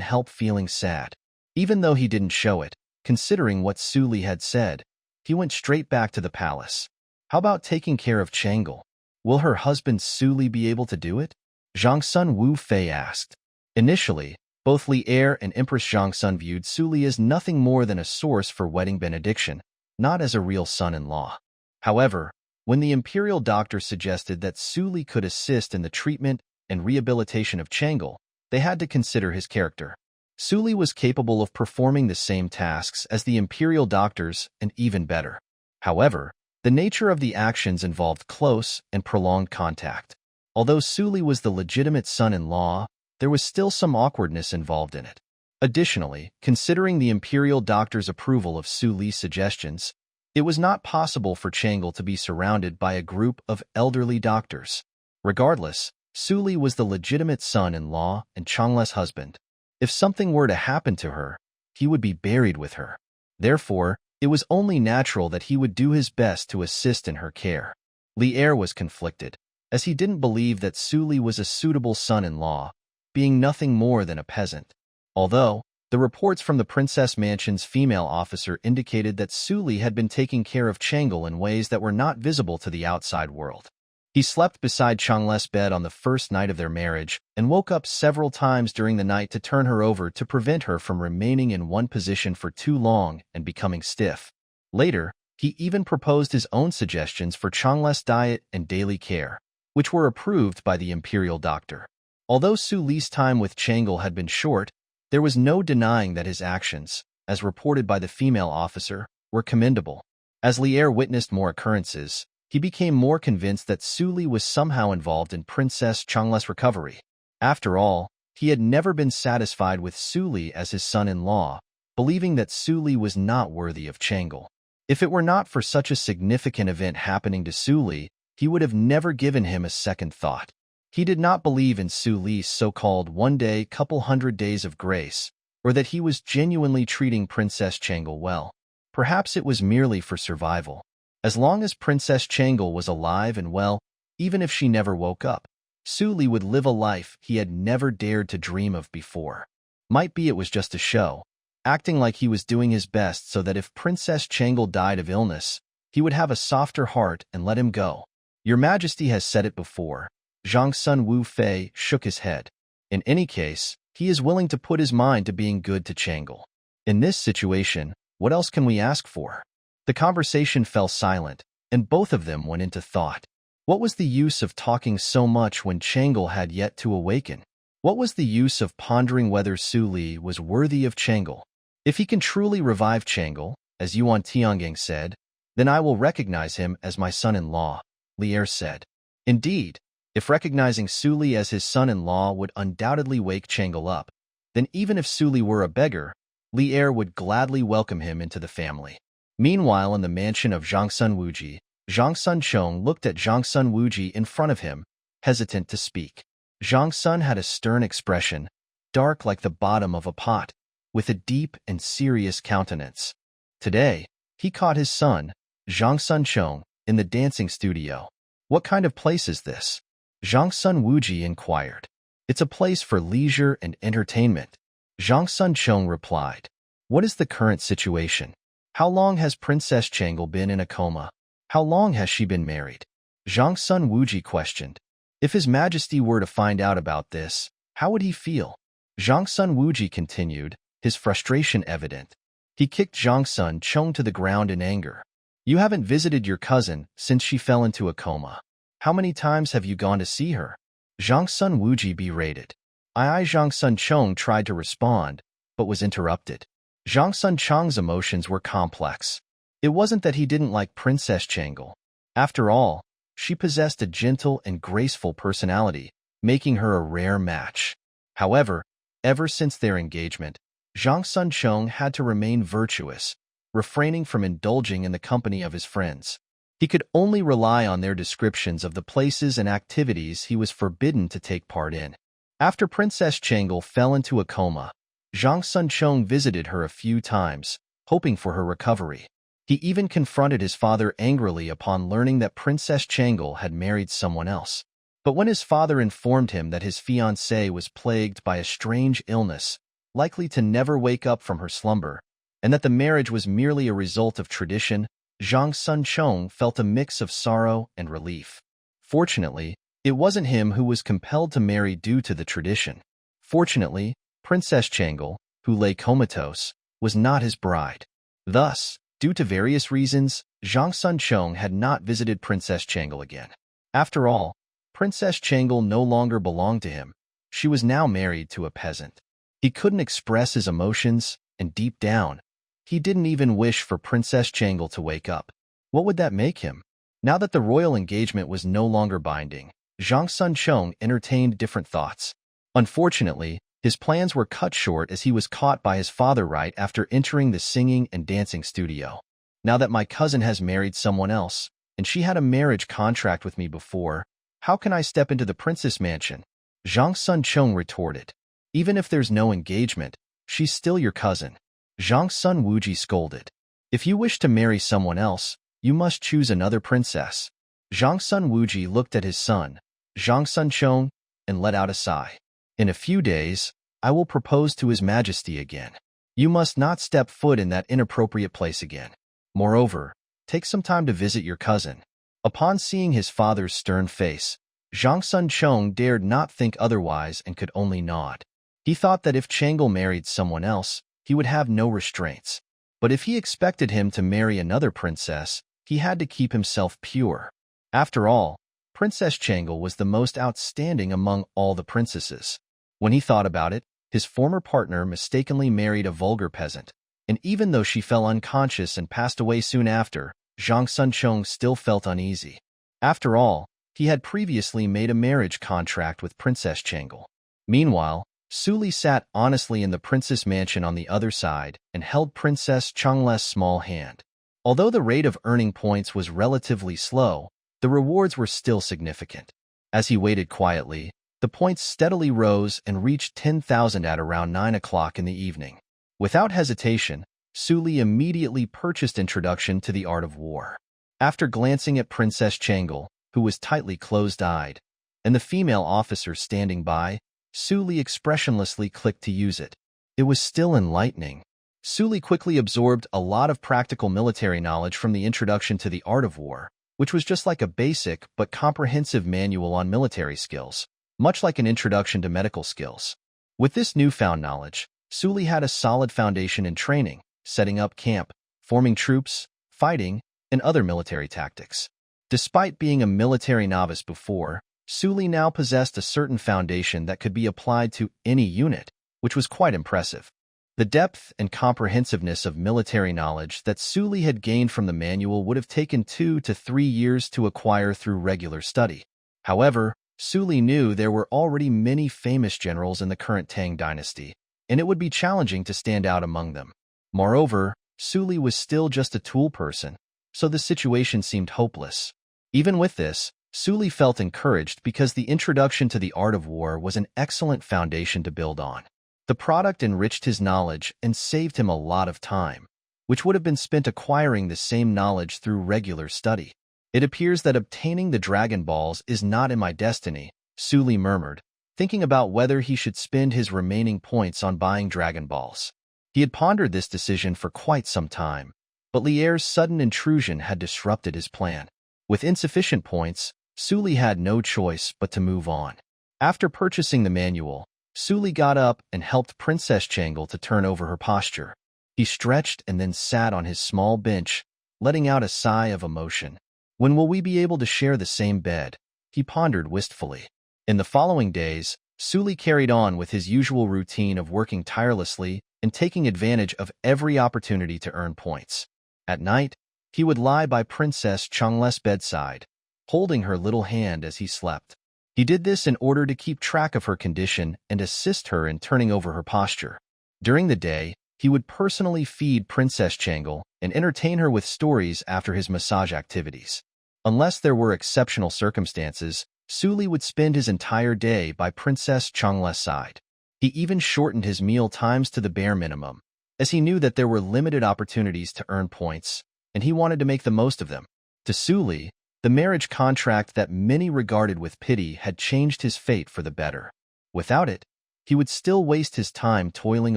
help feeling sad. Even though he didn't show it, considering what Suli had said, he went straight back to the palace. How about taking care of Changle? Will her husband Suli be able to do it? Zhangsun Wu Fei asked. Initially, both Li Er and Empress Zhangsun viewed Suli as nothing more than a source for wedding benediction, not as a real son-in-law. However, when the Imperial doctor suggested that Suli could assist in the treatment and rehabilitation of Changle, they had to consider his character. Suli was capable of performing the same tasks as the Imperial doctors and even better. However, the nature of the actions involved close and prolonged contact. Although Suli was the legitimate son-in-law, there was still some awkwardness involved in it. Additionally, considering the Imperial doctor's approval of Suli's suggestions, it was not possible for Changle to be surrounded by a group of elderly doctors. Regardless, Suli was the legitimate son-in-law and Changle's husband. If something were to happen to her, he would be buried with her. Therefore, it was only natural that he would do his best to assist in her care. Li Er was conflicted, as he didn't believe that Suli was a suitable son-in-law, being nothing more than a peasant. Although, the reports from the Princess Mansion's female officer indicated that Suli had been taking care of Changle in ways that were not visible to the outside world. He slept beside Changle's bed on the first night of their marriage and woke up several times during the night to turn her over to prevent her from remaining in one position for too long and becoming stiff. Later, he even proposed his own suggestions for Changle's diet and daily care, which were approved by the Imperial doctor. Although Suli's time with Changle had been short, there was no denying that his actions, as reported by the female officer, were commendable. As Li Er witnessed more occurrences, he became more convinced that Suli was somehow involved in Princess Changle's recovery. After all, he had never been satisfied with Suli as his son-in-law, believing that Suli was not worthy of Changle. If it were not for such a significant event happening to Suli, he would have never given him a second thought. He did not believe in Suli's so-called one-day, couple hundred days of grace, or that he was genuinely treating Princess Changle well. Perhaps it was merely for survival. As long as Princess Changle was alive and well, even if she never woke up, Suli would live a life he had never dared to dream of before. Might be it was just a show, acting like he was doing his best so that if Princess Changle died of illness, he would have a softer heart and let him go. Your Majesty has said it before. Zhangsun Wu Fei shook his head. In any case, he is willing to put his mind to being good to Changle. In this situation, what else can we ask for? The conversation fell silent, and both of them went into thought. What was the use of talking so much when Changle had yet to awaken? What was the use of pondering whether Suli was worthy of Changle? If he can truly revive Changle, as Yuan Tiangang said, then I will recognize him as my son-in-law, Li Er said. Indeed, if recognizing Suli as his son-in-law would undoubtedly wake Changle up, then even if Suli were a beggar, Li Er would gladly welcome him into the family. Meanwhile, in the mansion of Zhangsun Wuji, Zhangsun Chong looked at Zhangsun Wuji in front of him, hesitant to speak. Zhangsun had a stern expression, dark like the bottom of a pot, with a deep and serious countenance. Today, he caught his son, Zhangsun Chong, in the dancing studio. What kind of place is this? Zhangsun Wuji inquired. It's a place for leisure and entertainment. Zhangsun Chong replied. What is the current situation? How long has Princess Changle been in a coma? How long has she been married? Zhang Sun Wuji questioned. If His Majesty were to find out about this, how would he feel? Zhang Sun Wuji continued, his frustration evident. He kicked Zhang Sun Chong to the ground in anger. You haven't visited your cousin since she fell into a coma. How many times have you gone to see her? Zhang Sun Wuji berated. Zhang Sun Chong tried to respond, but was interrupted. Zhang Sun Chong's emotions were complex. It wasn't that he didn't like Princess Changle. After all, she possessed a gentle and graceful personality, making her a rare match. However, ever since their engagement, Zhang Sun Chong had to remain virtuous, refraining from indulging in the company of his friends. He could only rely on their descriptions of the places and activities he was forbidden to take part in. After Princess Changle fell into a coma, Zhang Sun Chong visited her a few times, hoping for her recovery. He even confronted his father angrily upon learning that Princess Changle had married someone else. But when his father informed him that his fiancée was plagued by a strange illness, likely to never wake up from her slumber, and that the marriage was merely a result of tradition, Zhang Sun Chong felt a mix of sorrow and relief. Fortunately, it wasn't him who was compelled to marry due to the tradition. Fortunately, Princess Changle, who lay comatose, was not his bride. Thus, due to various reasons, Zhang Sun Chong had not visited Princess Changle again. After all, Princess Changle no longer belonged to him. She was now married to a peasant. He couldn't express his emotions, and deep down, he didn't even wish for Princess Changle to wake up. What would that make him? Now that the royal engagement was no longer binding, Zhang Sun Chong entertained different thoughts. Unfortunately, his plans were cut short as he was caught by his father right after entering the singing and dancing studio. Now that my cousin has married someone else, and she had a marriage contract with me before, how can I step into the princess mansion? Zhang Sun Chong retorted. Even if there's no engagement, she's still your cousin. Zhang Sun Wuji scolded. If you wish to marry someone else, you must choose another princess. Zhang Sun Wuji looked at his son, Zhang Sun Chong, and let out a sigh. In a few days, I will propose to His Majesty again. You must not step foot in that inappropriate place again. Moreover, take some time to visit your cousin. Upon seeing his father's stern face, Zhang Sun Chong dared not think otherwise and could only nod. He thought that if Changle married someone else, he would have no restraints. But if he expected him to marry another princess, he had to keep himself pure. After all, Princess Changle was the most outstanding among all the princesses. When he thought about it, his former partner mistakenly married a vulgar peasant, and even though she fell unconscious and passed away soon after, Zhang Sun Chong still felt uneasy. After all, he had previously made a marriage contract with Princess Changle. Meanwhile, Suli sat honestly in the princess mansion on the other side and held Princess Changle's small hand. Although the rate of earning points was relatively slow, the rewards were still significant. As he waited quietly, the points steadily rose and reached 10,000 at around 9 o'clock in the evening. Without hesitation, Suli immediately purchased Introduction to the Art of War. After glancing at Princess Changle, who was tightly closed-eyed, and the female officer standing by, Suli expressionlessly clicked to use it. It was still enlightening. Suli quickly absorbed a lot of practical military knowledge from the Introduction to the Art of War, which was just like a basic but comprehensive manual on military skills, much like an introduction to medical skills. With this newfound knowledge, Suli had a solid foundation in training, setting up camp, forming troops, fighting, and other military tactics. Despite being a military novice before, Suli now possessed a certain foundation that could be applied to any unit, which was quite impressive. The depth and comprehensiveness of military knowledge that Suli had gained from the manual would have taken 2 to 3 years to acquire through regular study. However, Suli knew there were already many famous generals in the current Tang dynasty, and it would be challenging to stand out among them. Moreover, Suli was still just a tool person, so the situation seemed hopeless. Even with this, Suli felt encouraged because the Introduction to the Art of War was an excellent foundation to build on. The product enriched his knowledge and saved him a lot of time, which would have been spent acquiring the same knowledge through regular study. It appears that obtaining the Dragon Balls is not in my destiny, Suli murmured, thinking about whether he should spend his remaining points on buying Dragon Balls. He had pondered this decision for quite some time, But Lier's sudden intrusion had disrupted his plan. With insufficient points, Suli had no choice but to move on. After purchasing the manual, Suli got up and helped Princess Changle to turn over her posture. He stretched and then sat on his small bench, letting out a sigh of emotion. When will we be able to share the same bed? He pondered wistfully. In the following days, Suli carried on with his usual routine of working tirelessly and taking advantage of every opportunity to earn points. At night, he would lie by Princess Changle's bedside, holding her little hand as he slept. He did this in order to keep track of her condition and assist her in turning over her posture. During the day, he would personally feed Princess Changle and entertain her with stories after his massage activities. Unless there were exceptional circumstances, Suli would spend his entire day by Princess Changle's side. He even shortened his meal times to the bare minimum, as he knew that there were limited opportunities to earn points, and he wanted to make the most of them. To Suli, the marriage contract that many regarded with pity had changed his fate for the better. Without it, he would still waste his time toiling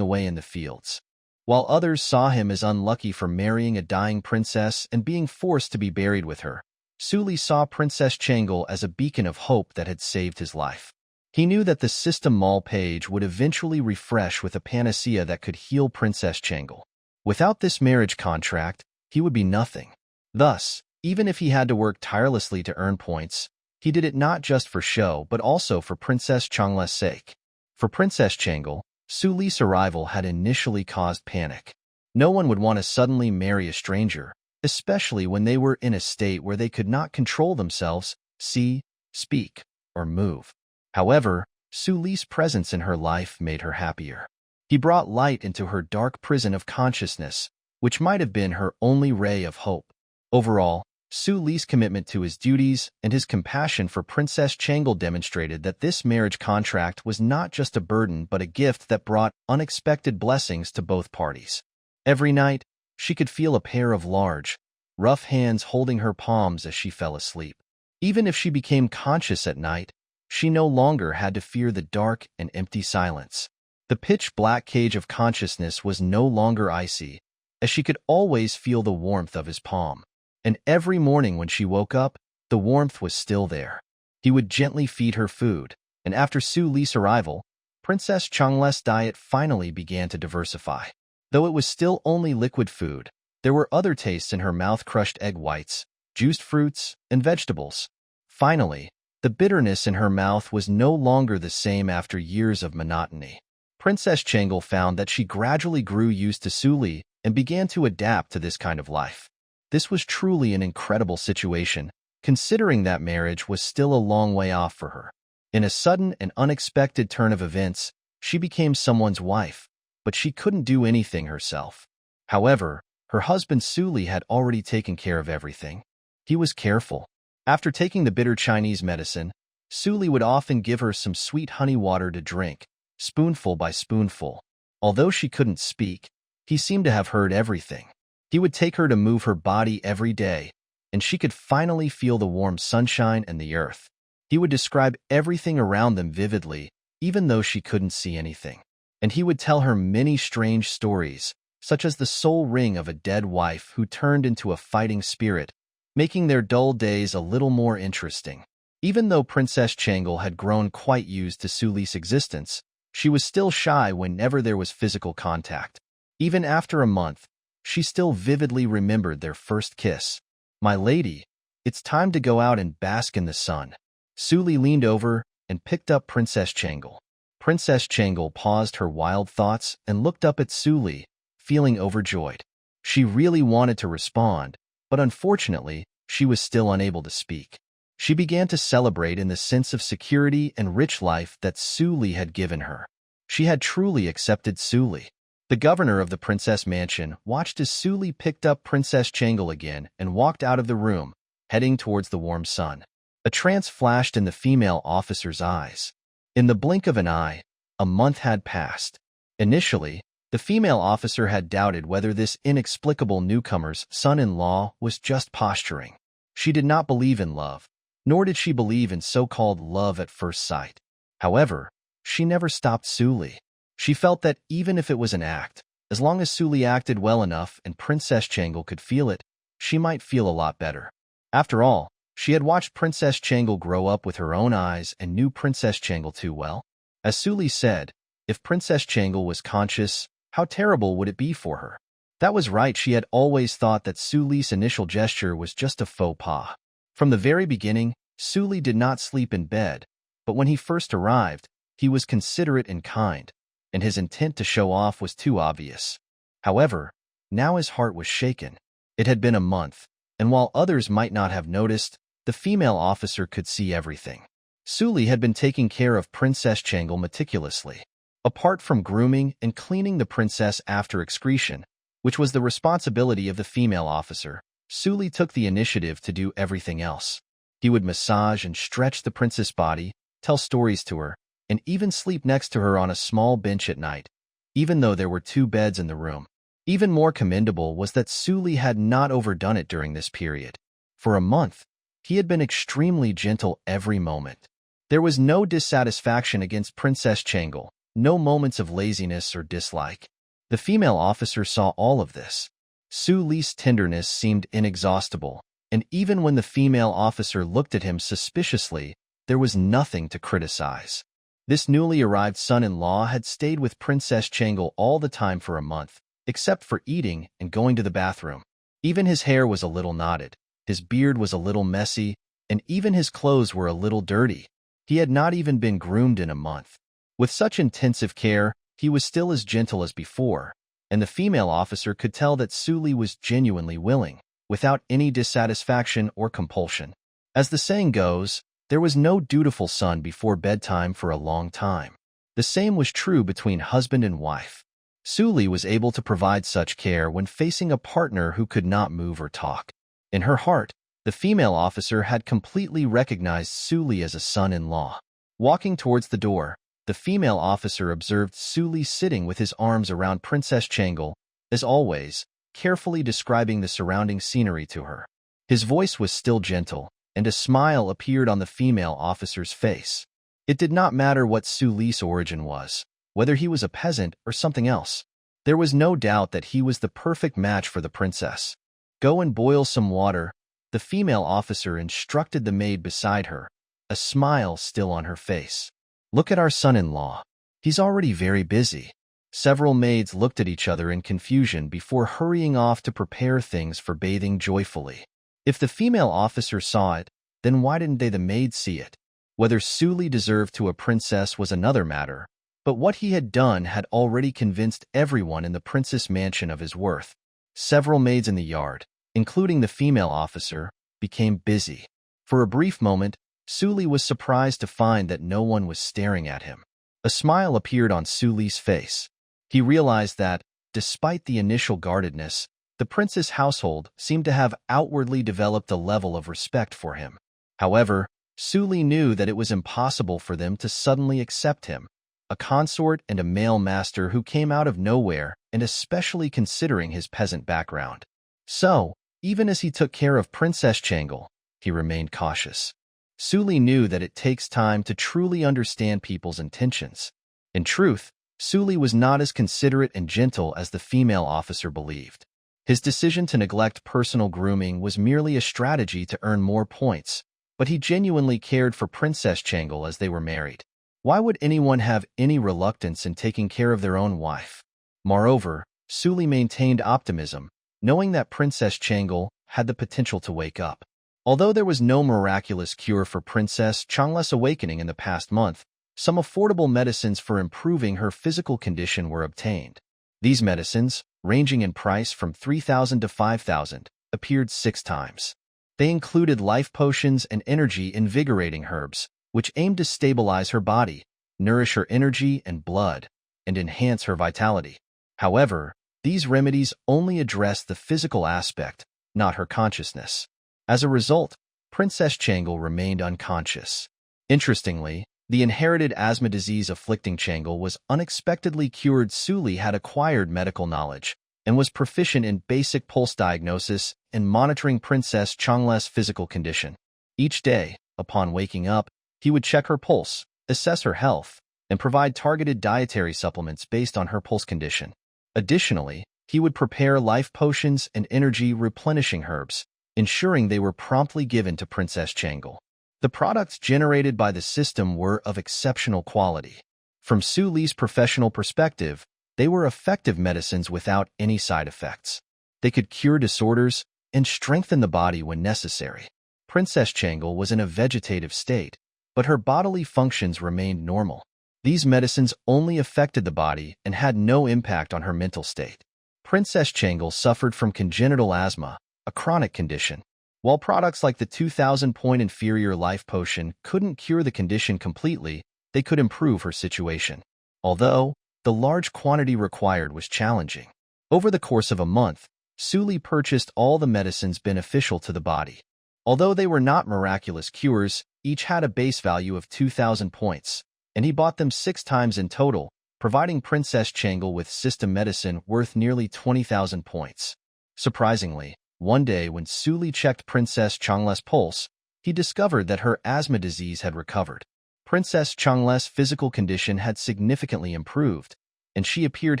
away in the fields. While others saw him as unlucky for marrying a dying princess and being forced to be buried with her, Suli saw Princess Changle as a beacon of hope that had saved his life. He knew that the system mall page would eventually refresh with a panacea that could heal Princess Changle. Without this marriage contract, he would be nothing. Thus, even if he had to work tirelessly to earn points, he did it not just for show but also for Princess Changle's sake. For Princess Changle, Suli's arrival had initially caused panic. No one would want to suddenly marry a stranger, especially when they were in a state where they could not control themselves, see, speak, or move. However, Suli's presence in her life made her happier. He brought light into her dark prison of consciousness, which might have been her only ray of hope. Overall, Suli's commitment to his duties and his compassion for Princess Changle demonstrated that this marriage contract was not just a burden but a gift that brought unexpected blessings to both parties. Every night, she could feel a pair of large, rough hands holding her palms as she fell asleep. Even if she became conscious at night, she no longer had to fear the dark and empty silence. The pitch-black cage of consciousness was no longer icy, as she could always feel the warmth of his palm. And every morning when she woke up, the warmth was still there. He would gently feed her food, and after Suli's arrival, Princess Changle's diet finally began to diversify. Though it was still only liquid food, there were other tastes in her mouth: crushed egg whites, juiced fruits, and vegetables. Finally, the bitterness in her mouth was no longer the same after years of monotony. Princess Changle found that she gradually grew used to Suli and began to adapt to this kind of life. This was truly an incredible situation, considering that marriage was still a long way off for her. In a sudden and unexpected turn of events, she became someone's wife, but she couldn't do anything herself. However, her husband Suli had already taken care of everything. He was careful. After taking the bitter Chinese medicine, Suli would often give her some sweet honey water to drink, spoonful by spoonful. Although she couldn't speak, he seemed to have heard everything. He would take her to move her body every day, and she could finally feel the warm sunshine and the earth. He would describe everything around them vividly, even though she couldn't see anything. And he would tell her many strange stories, such as the soul ring of a dead wife who turned into a fighting spirit, making their dull days a little more interesting. Even though Princess Changle had grown quite used to Suli's existence, she was still shy whenever there was physical contact. Even after a month, she still vividly remembered their first kiss. "My lady, it's time to go out and bask in the sun." Suli leaned over and picked up Princess Changle. Princess Changle paused her wild thoughts and looked up at Suli, feeling overjoyed. She really wanted to respond, but unfortunately, she was still unable to speak. She began to celebrate in the sense of security and rich life that Suli had given her. She had truly accepted Suli. The governor of the princess mansion watched as Suli picked up Princess Changle again and walked out of the room, heading towards the warm sun. A trance flashed in the female officer's eyes. In the blink of an eye, a month had passed. Initially, the female officer had doubted whether this inexplicable newcomer's son-in-law was just posturing. She did not believe in love, nor did she believe in so-called love at first sight. However, she never stopped Suli. She felt that even if it was an act, As long as Suli acted well enough and Princess Changle could feel it, she might feel a lot better. After all, she had watched Princess Changle grow up with her own eyes and knew Princess Changle too well. As Suli said, if Princess Changle was conscious, how terrible would it be for her? That was right, she had always thought that Suli's initial gesture was just a faux pas. From the very beginning, Suli did not sleep in bed, but when he first arrived, he was considerate and kind, and his intent to show off was too obvious. However, now his heart was shaken. It had been a month, and while others might not have noticed, the female officer could see everything. Suli had been taking care of Princess Changle meticulously. Apart from grooming and cleaning the princess after excretion, which was the responsibility of the female officer, Suli took the initiative to do everything else. He would massage and stretch the princess' body, tell stories to her, and even sleep next to her on a small bench at night, even though there were 2 beds in the room. Even more commendable was that Suli had not overdone it during this period. For a month, he had been extremely gentle every moment. There was no dissatisfaction against Princess Changle, no moments of laziness or dislike. The female officer saw all of this. Suli's tenderness seemed inexhaustible, and even when the female officer looked at him suspiciously, there was nothing to criticize. This newly arrived son-in-law had stayed with Princess Changle all the time for a month, except for eating and going to the bathroom. Even his hair was a little knotted, his beard was a little messy, and even his clothes were a little dirty. He had not even been groomed in a month. With such intensive care, he was still as gentle as before, and the female officer could tell that Suli was genuinely willing, without any dissatisfaction or compulsion. As the saying goes, there was no dutiful son before bedtime for a long time. The same was true between husband and wife. Suli was able to provide such care when facing a partner who could not move or talk. In her heart, the female officer had completely recognized Suli as a son-in-law. Walking towards the door, the female officer observed Suli sitting with his arms around Princess Changle, as always, carefully describing the surrounding scenery to her. His voice was still gentle, and a smile appeared on the female officer's face. It did not matter what Suli's origin was, whether he was a peasant or something else. There was no doubt that he was the perfect match for the princess. Go and boil some water, the female officer instructed the maid beside her, a smile still on her face. Look at our son-in-law. He's already very busy. Several maids looked at each other in confusion before hurrying off to prepare things for bathing joyfully. If the female officer saw it, then why didn't the maids see it? Whether Suli deserved to a princess was another matter, but what he had done had already convinced everyone in the princess mansion of his worth. Several maids in the yard, including the female officer, became busy. For a brief moment, Suli was surprised to find that no one was staring at him. A smile appeared on Suli's face. He realized that, despite the initial guardedness, the prince's household seemed to have outwardly developed a level of respect for him. However, Suli knew that it was impossible for them to suddenly accept him, a consort and a male master who came out of nowhere, and especially considering his peasant background. So, even as he took care of Princess Changle, he remained cautious. Suli knew that it takes time to truly understand people's intentions. In truth, Suli was not as considerate and gentle as the female officer believed. His decision to neglect personal grooming was merely a strategy to earn more points, but he genuinely cared for Princess Changle as they were married. Why would anyone have any reluctance in taking care of their own wife? Moreover, Suli maintained optimism, knowing that Princess Changle had the potential to wake up. Although there was no miraculous cure for Princess Changle's awakening in the past month, some affordable medicines for improving her physical condition were obtained. These medicines, ranging in price from 3,000 to 5,000, appeared 6 times. They included life potions and energy-invigorating herbs, which aimed to stabilize her body, nourish her energy and blood, and enhance her vitality. However, these remedies only addressed the physical aspect, not her consciousness. As a result, Princess Changle remained unconscious. Interestingly, the inherited asthma disease afflicting Changle was unexpectedly cured. Suli had acquired medical knowledge and was proficient in basic pulse diagnosis and monitoring Princess Changle's physical condition. Each day, upon waking up, he would check her pulse, assess her health, and provide targeted dietary supplements based on her pulse condition. Additionally, he would prepare life potions and energy-replenishing herbs, ensuring they were promptly given to Princess Changle. The products generated by the system were of exceptional quality. From Su Li's professional perspective, they were effective medicines without any side effects. They could cure disorders and strengthen the body when necessary. Princess Changle was in a vegetative state, but her bodily functions remained normal. These medicines only affected the body and had no impact on her mental state. Princess Changle suffered from congenital asthma, a chronic condition. While products like the 2,000-point inferior life potion couldn't cure the condition completely, they could improve her situation. Although, the large quantity required was challenging. Over the course of a month, Su Li purchased all the medicines beneficial to the body. Although they were not miraculous cures, each had a base value of 2,000 points, and he bought them 6 times in total, providing Princess Changle with system medicine worth nearly 20,000 points. Surprisingly, one day when Su Li checked Princess Changle's pulse, he discovered that her asthma disease had recovered. Princess Changle's physical condition had significantly improved, and she appeared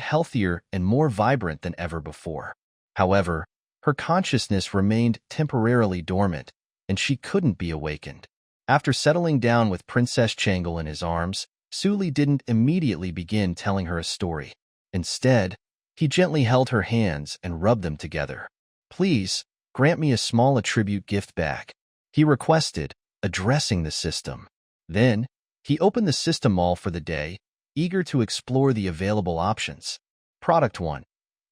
healthier and more vibrant than ever before. However, her consciousness remained temporarily dormant, and she couldn't be awakened. After settling down with Princess Changle in his arms, Su Li didn't immediately begin telling her a story. Instead, he gently held her hands and rubbed them together. "Please, grant me a small attribute gift back," he requested, addressing the system. Then, he opened the system mall for the day, eager to explore the available options. Product 1.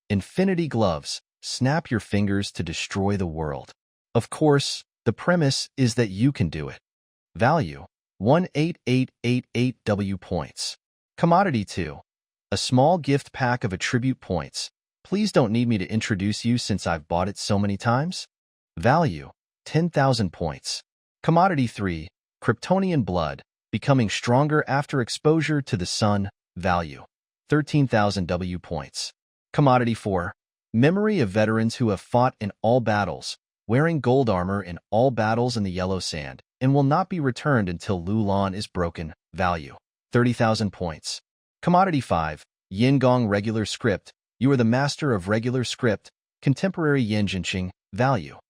Infinity Gloves. Snap your fingers to destroy the world. Of course, the premise is that you can do it. Value: 18888 points. Commodity 2. A small gift pack of attribute points. Please don't need me to introduce you since I've bought it so many times. Value: 10,000 points. Commodity 3. Kryptonian Blood. Becoming stronger after exposure to the sun. Value: 13,000 W points. Commodity 4. Memory of veterans who have fought in all battles, wearing gold armor in all battles in the yellow sand, and will not be returned until Lulan is broken. Value: 30,000 points. Commodity 5. Yin Gong Regular Script. You are the master of regular script. Contemporary Yin Jinqing. Value: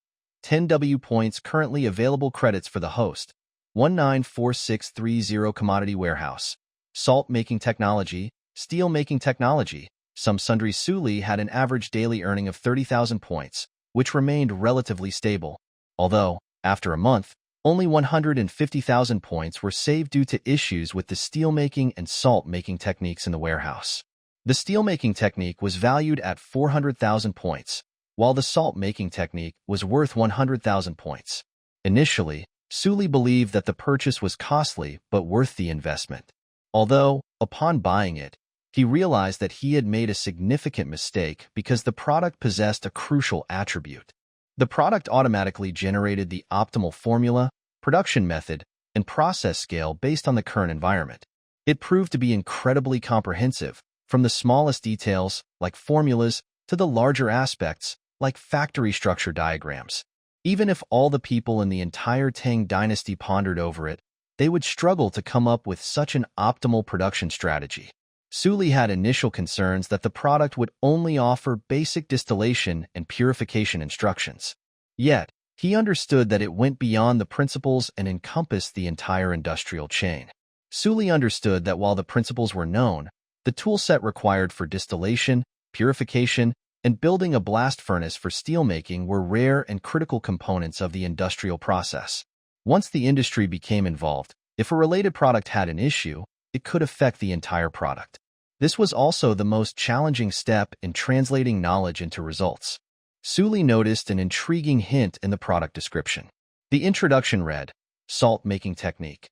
10 W points. Currently available credits for the host. 194630. Commodity Warehouse. Salt Making Technology. Steel Making Technology. Some sundry. Su Li had an average daily earning of 30,000 points, which remained relatively stable. Although, after a month, only 150,000 points were saved due to issues with the steelmaking and salt-making techniques in the warehouse. The steelmaking technique was valued at 400,000 points, while the salt-making technique was worth 100,000 points. Initially, Su Li believed that the purchase was costly but worth the investment. Although, upon buying it, he realized that he had made a significant mistake because the product possessed a crucial attribute. The product automatically generated the optimal formula, production method, and process scale based on the current environment. It proved to be incredibly comprehensive, from the smallest details, like formulas, to the larger aspects, like factory structure diagrams. Even if all the people in the entire Tang dynasty pondered over it, they would struggle to come up with such an optimal production strategy. Su Li had initial concerns that the product would only offer basic distillation and purification instructions. Yet, he understood that it went beyond the principles and encompassed the entire industrial chain. Su Li understood that while the principles were known, the toolset required for distillation, purification, and building a blast furnace for steelmaking were rare and critical components of the industrial process. Once the industry became involved, if a related product had an issue, it could affect the entire product. This was also the most challenging step in translating knowledge into results. Su Li noticed an intriguing hint in the product description. The introduction read, "Salt Making Technique.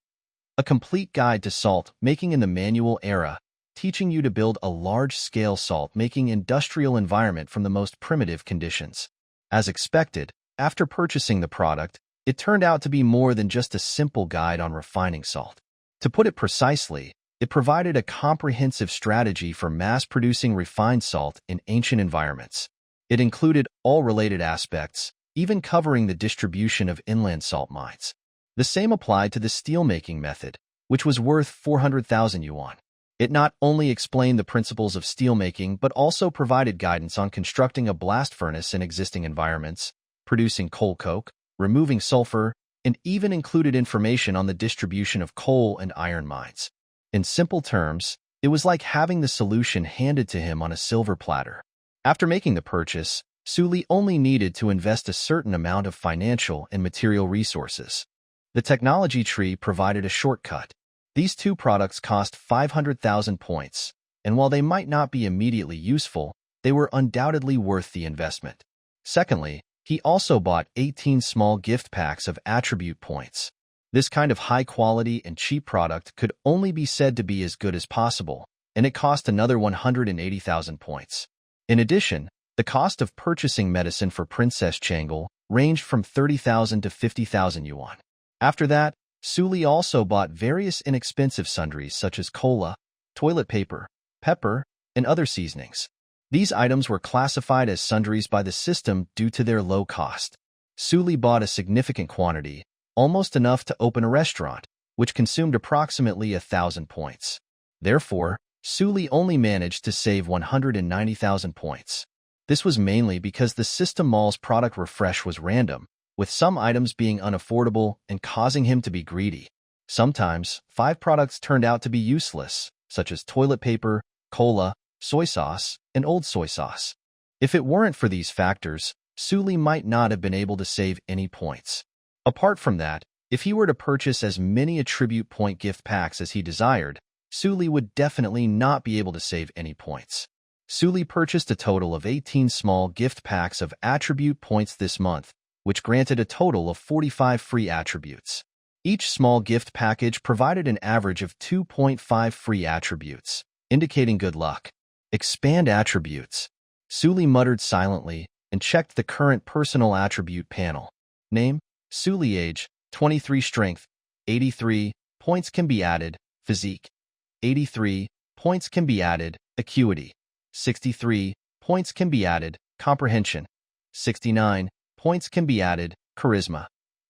A complete guide to salt making in the manual era, teaching you to build a large-scale salt-making industrial environment from the most primitive conditions." As expected, after purchasing the product, it turned out to be more than just a simple guide on refining salt. To put it precisely, it provided a comprehensive strategy for mass-producing refined salt in ancient environments. It included all related aspects, even covering the distribution of inland salt mines. The same applied to the steelmaking method, which was worth 400,000 yuan. It not only explained the principles of steelmaking but also provided guidance on constructing a blast furnace in existing environments, producing coal coke, removing sulfur, and even included information on the distribution of coal and iron mines. In simple terms, it was like having the solution handed to him on a silver platter. After making the purchase, Suli only needed to invest a certain amount of financial and material resources. The technology tree provided a shortcut. These two products cost 500,000 points, and while they might not be immediately useful, they were undoubtedly worth the investment. Secondly, he also bought 18 small gift packs of attribute points. This kind of high-quality and cheap product could only be said to be as good as possible, and it cost another 180,000 points. In addition, the cost of purchasing medicine for Princess Changle ranged from 30,000 to 50,000 yuan. After that, Suli also bought various inexpensive sundries such as cola, toilet paper, pepper, and other seasonings. These items were classified as sundries by the system due to their low cost. Suli bought a significant quantity, almost enough to open a restaurant, which consumed approximately 1,000 points. Therefore, Suli only managed to save 190,000 points. This was mainly because the system mall's product refresh was random, with some items being unaffordable and causing him to be greedy. Sometimes, 5 products turned out to be useless, such as toilet paper, cola, soy sauce, and old soy sauce. If it weren't for these factors, Suli might not have been able to save any points. Apart from that, if he were to purchase as many attribute point gift packs as he desired, Suli would definitely not be able to save any points. Suli purchased a total of 18 small gift packs of attribute points this month, which granted a total of 45 free attributes. Each small gift package provided an average of 2.5 free attributes, indicating good luck. Expand attributes. Suli muttered silently and checked the current personal attribute panel. Name, Suli. Age, 23. Strength, 83 points can be added. Physique, 83 points can be added. Acuity, 63 points can be added. Comprehension, 69 points can be added. Charisma,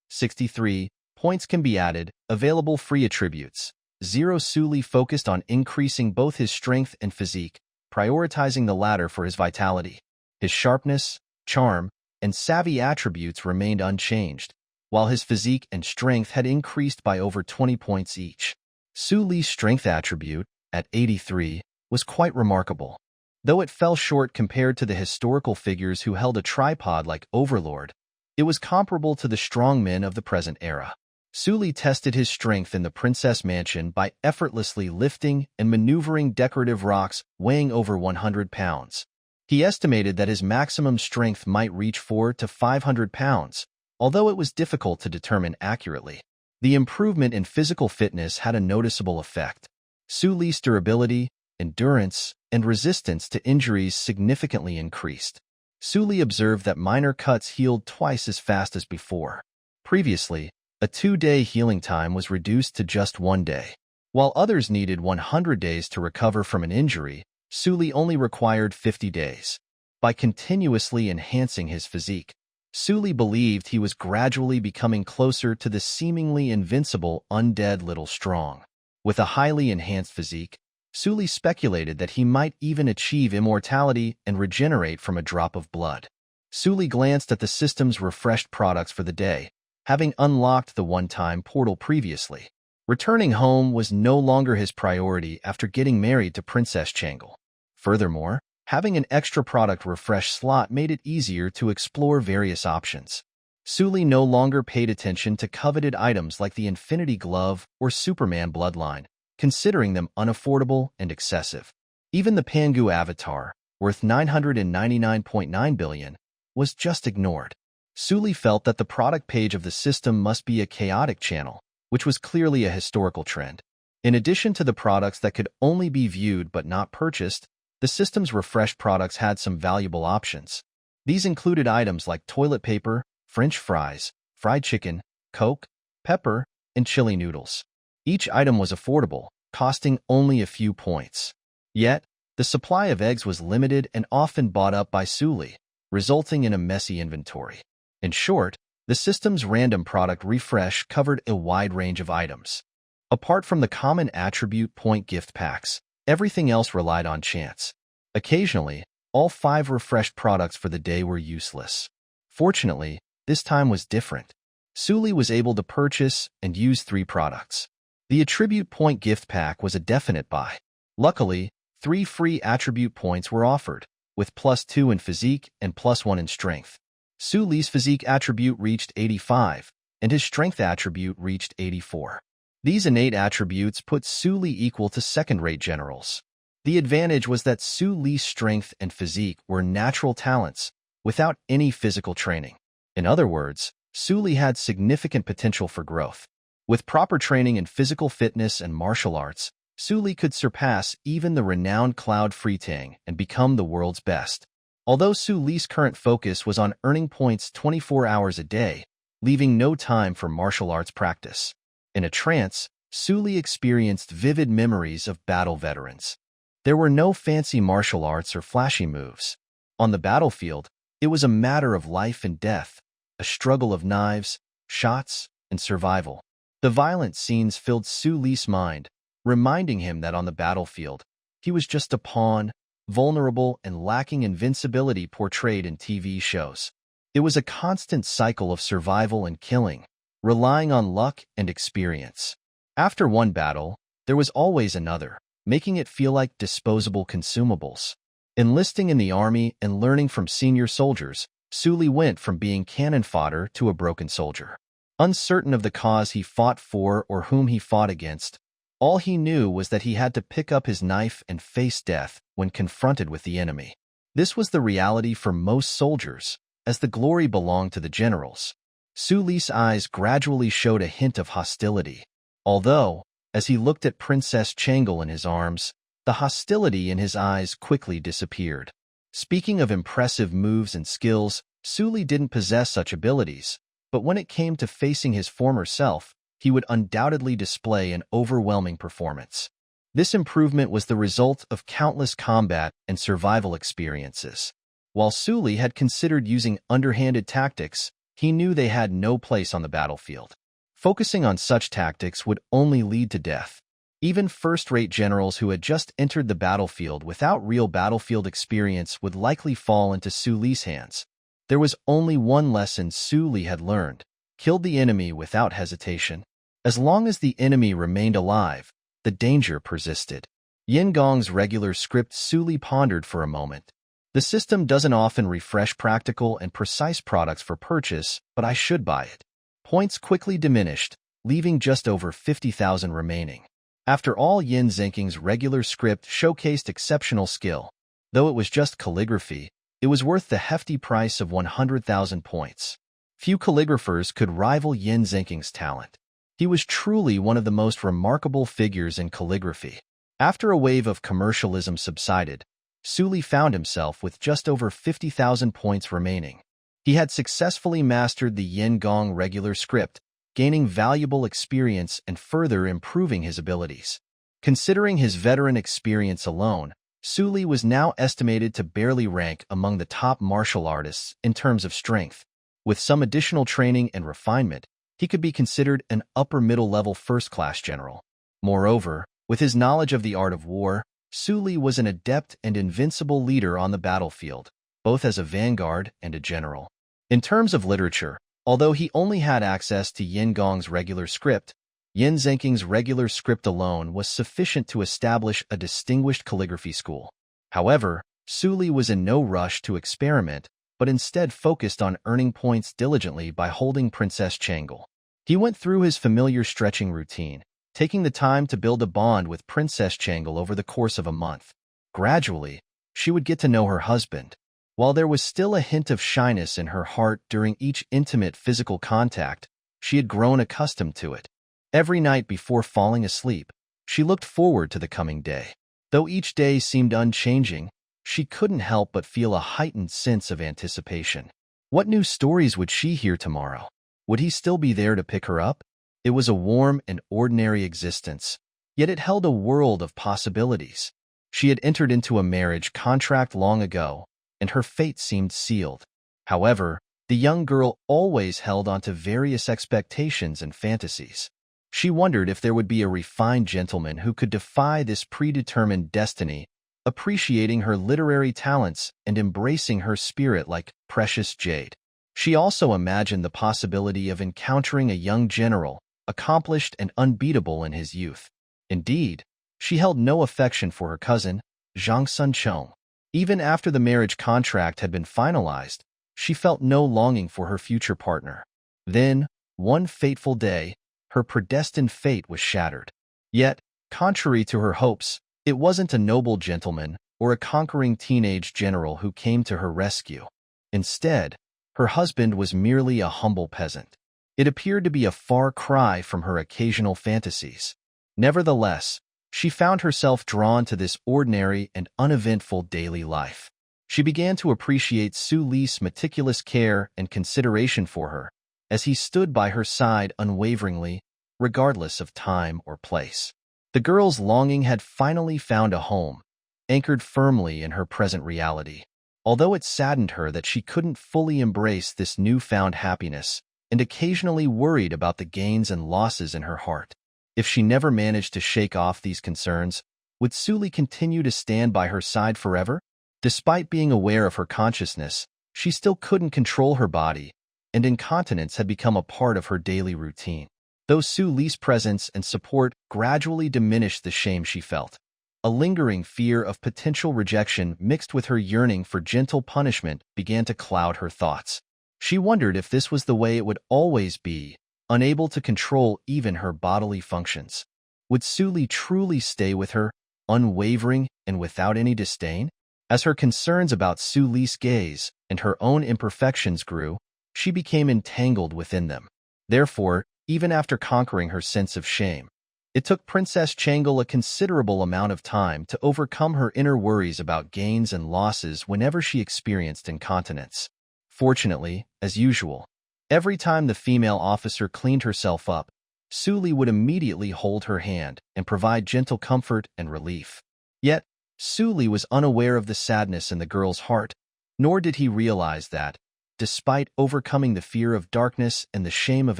63 points can be added. Available free attributes. 0. Suli focused on increasing both his strength and physique, prioritizing the latter for his vitality. His sharpness, charm, and savvy attributes remained unchanged, while his physique and strength had increased by over 20 points each. Suli's strength attribute, at 83, was quite remarkable. Though it fell short compared to the historical figures who held a tripod like Overlord, it was comparable to the strongmen of the present era. Suli tested his strength in the Princess Mansion by effortlessly lifting and maneuvering decorative rocks weighing over 100 pounds. He estimated that his maximum strength might reach 400 to 500 pounds, although it was difficult to determine accurately. The improvement in physical fitness had a noticeable effect. Suli's durability, endurance, and resistance to injuries significantly increased. Suli observed that minor cuts healed twice as fast as before. Previously, a 2-day healing time was reduced to just 1 day. While others needed 100 days to recover from an injury, Suli only required 50 days. By continuously enhancing his physique, Suli believed he was gradually becoming closer to the seemingly invincible undead Little Strong. With a highly enhanced physique, Suli speculated that he might even achieve immortality and regenerate from a drop of blood. Suli glanced at the system's refreshed products for the day, having unlocked the one-time portal previously. Returning home was no longer his priority after getting married to Princess Changle. Furthermore, having an extra product refresh slot made it easier to explore various options. Suli no longer paid attention to coveted items like the Infinity Glove or Superman Bloodline, considering them unaffordable and excessive. Even the Pangu avatar, worth 999.9 billion, was just ignored. Suli felt that the product page of the system must be a chaotic channel, which was clearly a historical trend. In addition to the products that could only be viewed but not purchased, the system's refreshed products had some valuable options. These included items like toilet paper, French fries, fried chicken, Coke, pepper, and chili noodles. Each item was affordable, costing only a few points. Yet, the supply of eggs was limited and often bought up by Suli, resulting in a messy inventory. In short, the system's random product refresh covered a wide range of items. Apart from the common attribute point gift packs, Everything else relied on chance. Occasionally, all 5 refreshed products for the day were useless. Fortunately, this time was different. Suli was able to purchase and use 3 products. The attribute point gift pack was a definite buy. Luckily, 3 free attribute points were offered, with +2 in physique and +1 in strength. Suli's physique attribute reached 85, and his strength attribute reached 84. These innate attributes put Suli equal to second-rate generals. The advantage was that Suli's strength and physique were natural talents, without any physical training. In other words, Suli had significant potential for growth. With proper training in physical fitness and martial arts, Suli could surpass even the renowned Cloud Freetang and become the world's best. Although Suli's current focus was on earning points 24 hours a day, leaving no time for martial arts practice. In a trance, Suli experienced vivid memories of battle veterans. There were no fancy martial arts or flashy moves. On the battlefield, it was a matter of life and death, a struggle of knives, shots, and survival. The violent scenes filled Suli's mind, reminding him that on the battlefield, he was just a pawn, vulnerable and lacking invincibility portrayed in TV shows. It was a constant cycle of survival and killing, relying on luck and experience. After one battle, there was always another, making it feel like disposable consumables. Enlisting in the army and learning from senior soldiers, Suli went from being cannon fodder to a broken soldier. Uncertain of the cause he fought for or whom he fought against, all he knew was that he had to pick up his knife and face death when confronted with the enemy. This was the reality for most soldiers, as the glory belonged to the generals. Suli's eyes gradually showed a hint of hostility, although, as he looked at Princess Changle in his arms, the hostility in his eyes quickly disappeared. Speaking of impressive moves and skills, Suli didn't possess such abilities, but when it came to facing his former self, he would undoubtedly display an overwhelming performance. This improvement was the result of countless combat and survival experiences. While Suli had considered using underhanded tactics, he knew they had no place on the battlefield. Focusing on such tactics would only lead to death. Even first-rate generals who had just entered the battlefield without real battlefield experience would likely fall into Suli's hands. There was only one lesson Suli had learned: kill the enemy without hesitation. As long as the enemy remained alive, the danger persisted. Yin Gong's regular script Suli pondered for a moment. The system doesn't often refresh practical and precise products for purchase, but I should buy it. Points quickly diminished, leaving just over 50,000 remaining. After all, Yin Zenking's regular script showcased exceptional skill. Though it was just calligraphy, it was worth the hefty price of 100,000 points. Few calligraphers could rival Yin Zenking's talent. He was truly one of the most remarkable figures in calligraphy. After a wave of commercialism subsided, Suli found himself with just over 50,000 points remaining. He had successfully mastered the Yin Gong regular script, gaining valuable experience and further improving his abilities. Considering his veteran experience alone, Suli was now estimated to barely rank among the top martial artists in terms of strength. With some additional training and refinement, he could be considered an upper-middle-level first-class general. Moreover, with his knowledge of the art of war, Suli was an adept and invincible leader on the battlefield, both as a vanguard and a general. In terms of literature, although he only had access to Yin Gong's regular script, Yin Zenking's regular script alone was sufficient to establish a distinguished calligraphy school. However, Suli was in no rush to experiment, but instead focused on earning points diligently by holding Princess Changle. He went through his familiar stretching routine, taking the time to build a bond with Princess Changle over the course of a month. Gradually, she would get to know her husband. While there was still a hint of shyness in her heart during each intimate physical contact, she had grown accustomed to it. Every night before falling asleep, she looked forward to the coming day. Though each day seemed unchanging, she couldn't help but feel a heightened sense of anticipation. What new stories would she hear tomorrow? Would he still be there to pick her up? It was a warm and ordinary existence, yet it held a world of possibilities. She had entered into a marriage contract long ago, and her fate seemed sealed. However, the young girl always held on to various expectations and fantasies. She wondered if there would be a refined gentleman who could defy this predetermined destiny, appreciating her literary talents and embracing her spirit like precious jade. She also imagined the possibility of encountering a young general, accomplished and unbeatable in his youth. Indeed, she held no affection for her cousin, Zhang Sunchong. Even after the marriage contract had been finalized, she felt no longing for her future partner. Then, one fateful day, her predestined fate was shattered. Yet, contrary to her hopes, it wasn't a noble gentleman or a conquering teenage general who came to her rescue. Instead, her husband was merely a humble peasant. It appeared to be a far cry from her occasional fantasies. Nevertheless, she found herself drawn to this ordinary and uneventful daily life. She began to appreciate Su Li's meticulous care and consideration for her, as he stood by her side unwaveringly, regardless of time or place. The girl's longing had finally found a home, anchored firmly in her present reality. Although it saddened her that she couldn't fully embrace this newfound happiness, and occasionally worried about the gains and losses in her heart. If she never managed to shake off these concerns, would Su Li continue to stand by her side forever? Despite being aware of her consciousness, she still couldn't control her body, and incontinence had become a part of her daily routine. Though Su Li's presence and support gradually diminished the shame she felt, a lingering fear of potential rejection mixed with her yearning for gentle punishment began to cloud her thoughts. She wondered if this was the way it would always be, unable to control even her bodily functions. Would Su Li truly stay with her, unwavering and without any disdain? As her concerns about Su Li's gaze and her own imperfections grew, she became entangled within them. Therefore, even after conquering her sense of shame, it took Princess Changle a considerable amount of time to overcome her inner worries about gains and losses whenever she experienced incontinence. Fortunately, as usual, every time the female officer cleaned herself up, Su Li would immediately hold her hand and provide gentle comfort and relief. Yet, Su Li was unaware of the sadness in the girl's heart, nor did he realize that, despite overcoming the fear of darkness and the shame of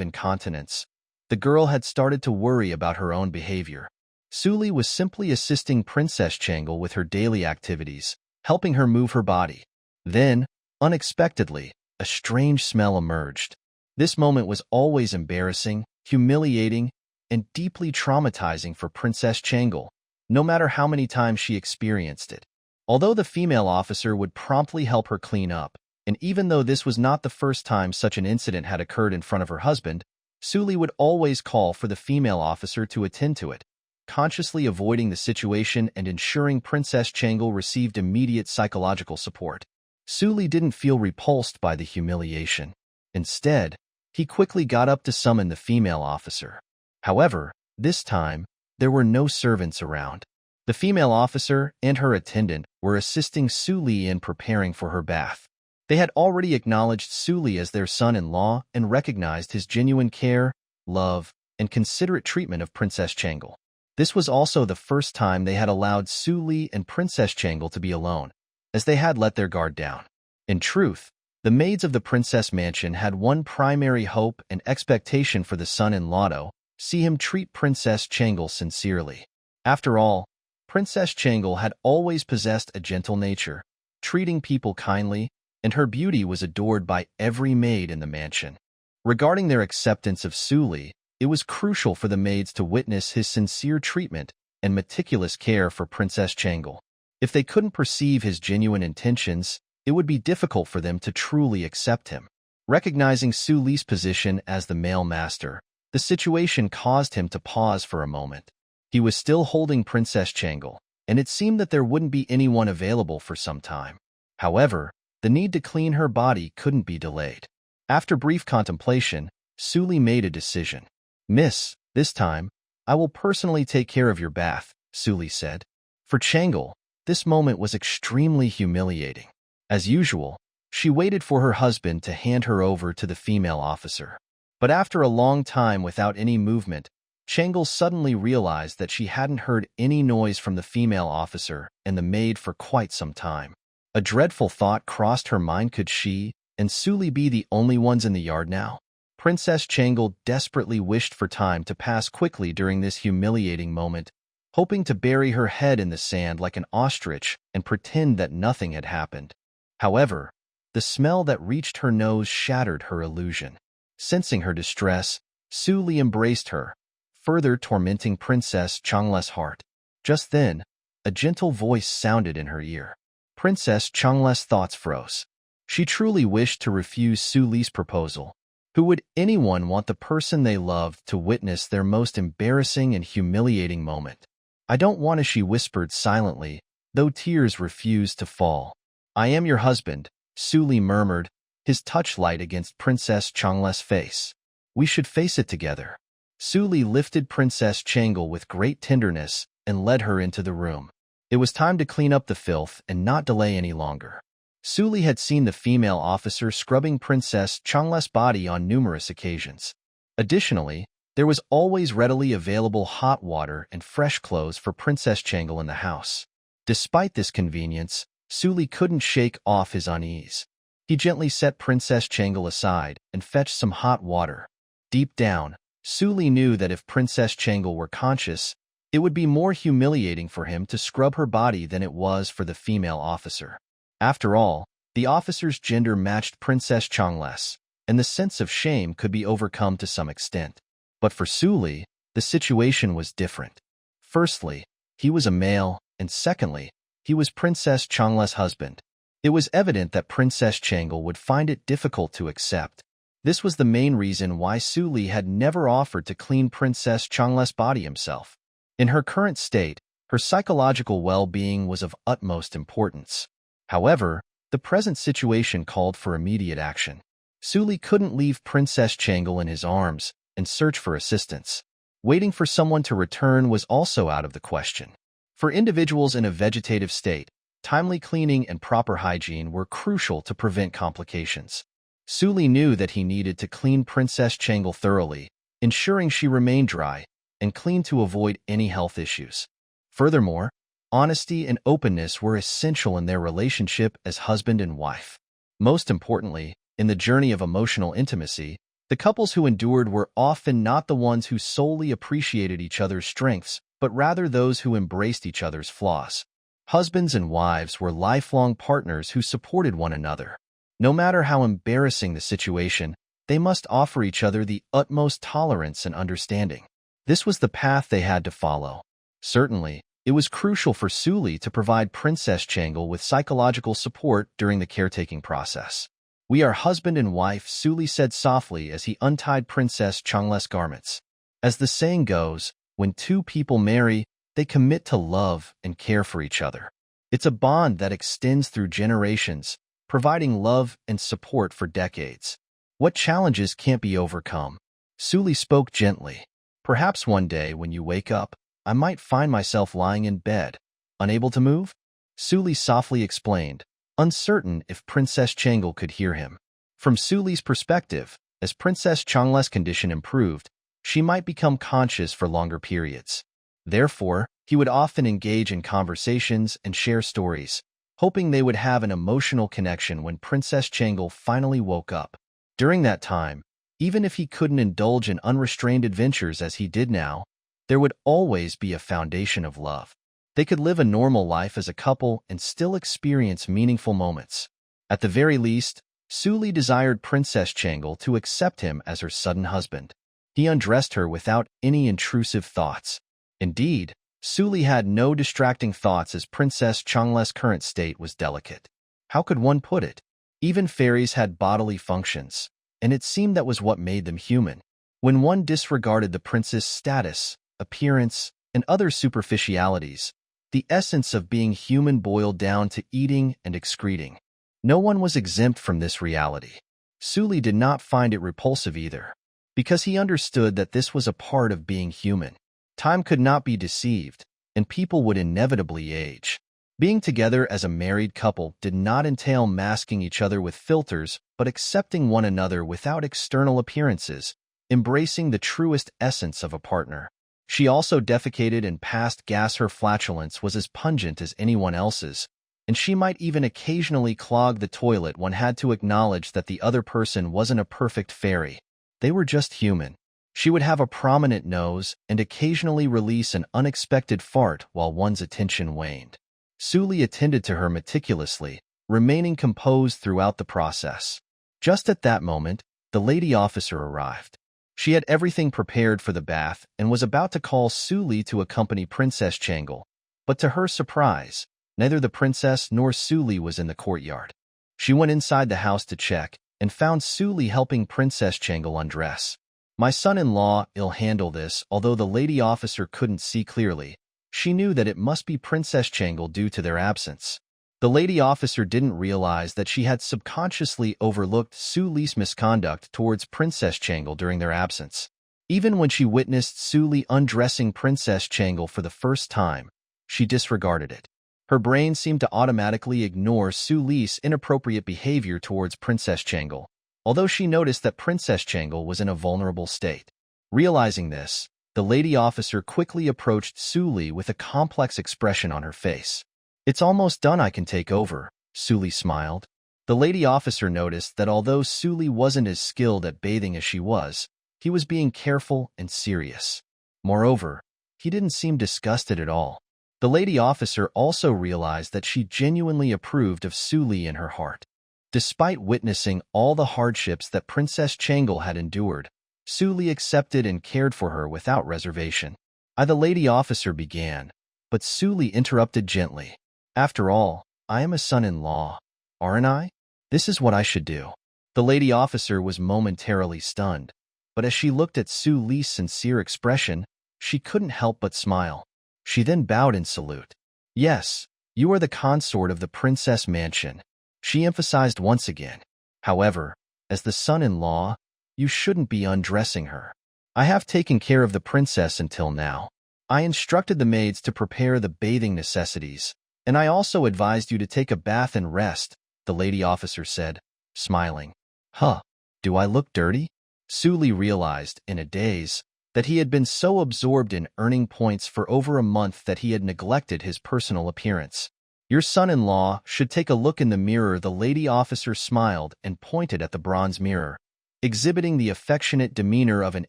incontinence, the girl had started to worry about her own behavior. Su Li was simply assisting Princess Changle with her daily activities, helping her move her body. Then, unexpectedly, a strange smell emerged. This moment was always embarrassing, humiliating, and deeply traumatizing for Princess Changle, no matter how many times she experienced it. Although the female officer would promptly help her clean up, and even though this was not the first time such an incident had occurred in front of her husband, Su Li would always call for the female officer to attend to it, consciously avoiding the situation and ensuring Princess Changle received immediate psychological support. Su Li didn't feel repulsed by the humiliation. Instead, he quickly got up to summon the female officer. However, this time, there were no servants around. The female officer and her attendant were assisting Su Li in preparing for her bath. They had already acknowledged Su Li as their son-in-law and recognized his genuine care, love, and considerate treatment of Princess Changle. This was also the first time they had allowed Su Li and Princess Changle to be alone, as they had let their guard down. In truth, the maids of the princess mansion had one primary hope and expectation for the son-in-law to see him treat Princess Changle sincerely. After all, Princess Changle had always possessed a gentle nature, treating people kindly, and her beauty was adored by every maid in the mansion. Regarding their acceptance of Su Li, it was crucial for the maids to witness his sincere treatment and meticulous care for Princess Changle. If they couldn't perceive his genuine intentions, it would be difficult for them to truly accept him. Recognizing Su Li's position as the male master, the situation caused him to pause for a moment. He was still holding Princess Changle, and it seemed that there wouldn't be anyone available for some time. However, the need to clean her body couldn't be delayed. After brief contemplation, Su Li made a decision. "Miss, this time, I will personally take care of your bath," Su Li said. For Changle, this moment was extremely humiliating. As usual, she waited for her husband to hand her over to the female officer. But after a long time without any movement, Changle suddenly realized that she hadn't heard any noise from the female officer and the maid for quite some time. A dreadful thought crossed her mind. Could she and Su Li be the only ones in the yard now? Princess Changle desperately wished for time to pass quickly during this humiliating moment, hoping to bury her head in the sand like an ostrich and pretend that nothing had happened. However, the smell that reached her nose shattered her illusion. Sensing her distress, Su Li embraced her, further tormenting Princess Changle's heart. Just then, a gentle voice sounded in her ear. Princess Changle's thoughts froze. She truly wished to refuse Su Li's proposal. Who would anyone want the person they loved to witness their most embarrassing and humiliating moment? I don't want to, she whispered silently, though tears refused to fall. I am your husband, Su Li murmured, his touch light against Princess Changle's face. We should face it together. Su Li lifted Princess Changle with great tenderness and led her into the room. It was time to clean up the filth and not delay any longer. Su Li had seen the female officer scrubbing Princess Changle's body on numerous occasions. Additionally, there was always readily available hot water and fresh clothes for Princess Changle in the house. Despite this convenience, Su Li couldn't shake off his unease. He gently set Princess Changle aside and fetched some hot water. Deep down, Su Li knew that if Princess Changle were conscious, it would be more humiliating for him to scrub her body than it was for the female officer. After all, the officer's gender matched Princess Changle's, and the sense of shame could be overcome to some extent. But for Su Li, the situation was different. Firstly, he was a male, and secondly, he was Princess Changle's husband. It was evident that Princess Changle would find it difficult to accept. This was the main reason why Su Li had never offered to clean Princess Changle's body himself. In her current state, her psychological well-being was of utmost importance. However, the present situation called for immediate action. Su Li couldn't leave Princess Changle in his arms and search for assistance. Waiting for someone to return was also out of the question. For individuals in a vegetative state, timely cleaning and proper hygiene were crucial to prevent complications. Su Li knew that he needed to clean Princess Changle thoroughly, ensuring she remained dry and clean to avoid any health issues. Furthermore, honesty and openness were essential in their relationship as husband and wife. Most importantly, in the journey of emotional intimacy, the couples who endured were often not the ones who solely appreciated each other's strengths, but rather those who embraced each other's flaws. Husbands and wives were lifelong partners who supported one another. No matter how embarrassing the situation, they must offer each other the utmost tolerance and understanding. This was the path they had to follow. Certainly, it was crucial for Su Li to provide Princess Changle with psychological support during the caretaking process. We are husband and wife, Su Li said softly as he untied Princess Changle's garments. As the saying goes, when two people marry, they commit to love and care for each other. It's a bond that extends through generations, providing love and support for decades. What challenges can't be overcome? Su Li spoke gently. Perhaps one day when you wake up, I might find myself lying in bed, unable to move? Su Li softly explained, uncertain if Princess Changle could hear him. From Su Li's perspective, as Princess Changle's condition improved, she might become conscious for longer periods. Therefore, he would often engage in conversations and share stories, hoping they would have an emotional connection when Princess Changle finally woke up. During that time, even if he couldn't indulge in unrestrained adventures as he did now, there would always be a foundation of love. They could live a normal life as a couple and still experience meaningful moments. At the very least, Su Li desired Princess Changle to accept him as her sudden husband. He undressed her without any intrusive thoughts. Indeed, Su Li had no distracting thoughts as Princess Changle's current state was delicate. How could one put it? Even fairies had bodily functions, and it seemed that was what made them human. When one disregarded the prince's status, appearance, and other superficialities, the essence of being human boiled down to eating and excreting. No one was exempt from this reality. Su Li did not find it repulsive either, because he understood that this was a part of being human. Time could not be deceived, and people would inevitably age. Being together as a married couple did not entail masking each other with filters, but accepting one another without external appearances, embracing the truest essence of a partner. She also defecated and passed gas. Her flatulence was as pungent as anyone else's, and she might even occasionally clog the toilet. One had to acknowledge that the other person wasn't a perfect fairy. They were just human. She would have a prominent nose and occasionally release an unexpected fart while one's attention waned. Suli attended to her meticulously, remaining composed throughout the process. Just at that moment, the lady officer arrived. She had everything prepared for the bath and was about to call Suli to accompany Princess Changle, but to her surprise, neither the princess nor Suli was in the courtyard. She went inside the house to check and found Suli helping Princess Changle undress. My son-in-law will handle this, although the lady officer couldn't see clearly. She knew that it must be Princess Changle due to their absence. The lady officer didn't realize that she had subconsciously overlooked Suli's misconduct towards Princess Changle during their absence. Even when she witnessed Suli undressing Princess Changle for the first time, she disregarded it. Her brain seemed to automatically ignore Suli's inappropriate behavior towards Princess Changle, although she noticed that Princess Changle was in a vulnerable state. Realizing this, the lady officer quickly approached Suli with a complex expression on her face. "It's almost done, I can take over," Suli smiled. The lady officer noticed that although Suli wasn't as skilled at bathing as she was, he was being careful and serious. Moreover, he didn't seem disgusted at all. The lady officer also realized that she genuinely approved of Suli in her heart. Despite witnessing all the hardships that Princess Changle had endured, Suli accepted and cared for her without reservation. The lady officer began, but Suli interrupted gently. "After all, I am a son-in-law, aren't I? This is what I should do." The lady officer was momentarily stunned, but as she looked at Suli's sincere expression, she couldn't help but smile. She then bowed in salute. "Yes, you are the consort of the princess mansion," she emphasized once again. "However, as the son-in-law, you shouldn't be undressing her. I have taken care of the princess until now. I instructed the maids to prepare the bathing necessities, and I also advised you to take a bath and rest," the lady officer said, smiling. "Huh, do I look dirty?" Suli realized, in a daze, that he had been so absorbed in earning points for over a month that he had neglected his personal appearance. "Your son-in-law should take a look in the mirror," the lady officer smiled and pointed at the bronze mirror, exhibiting the affectionate demeanor of an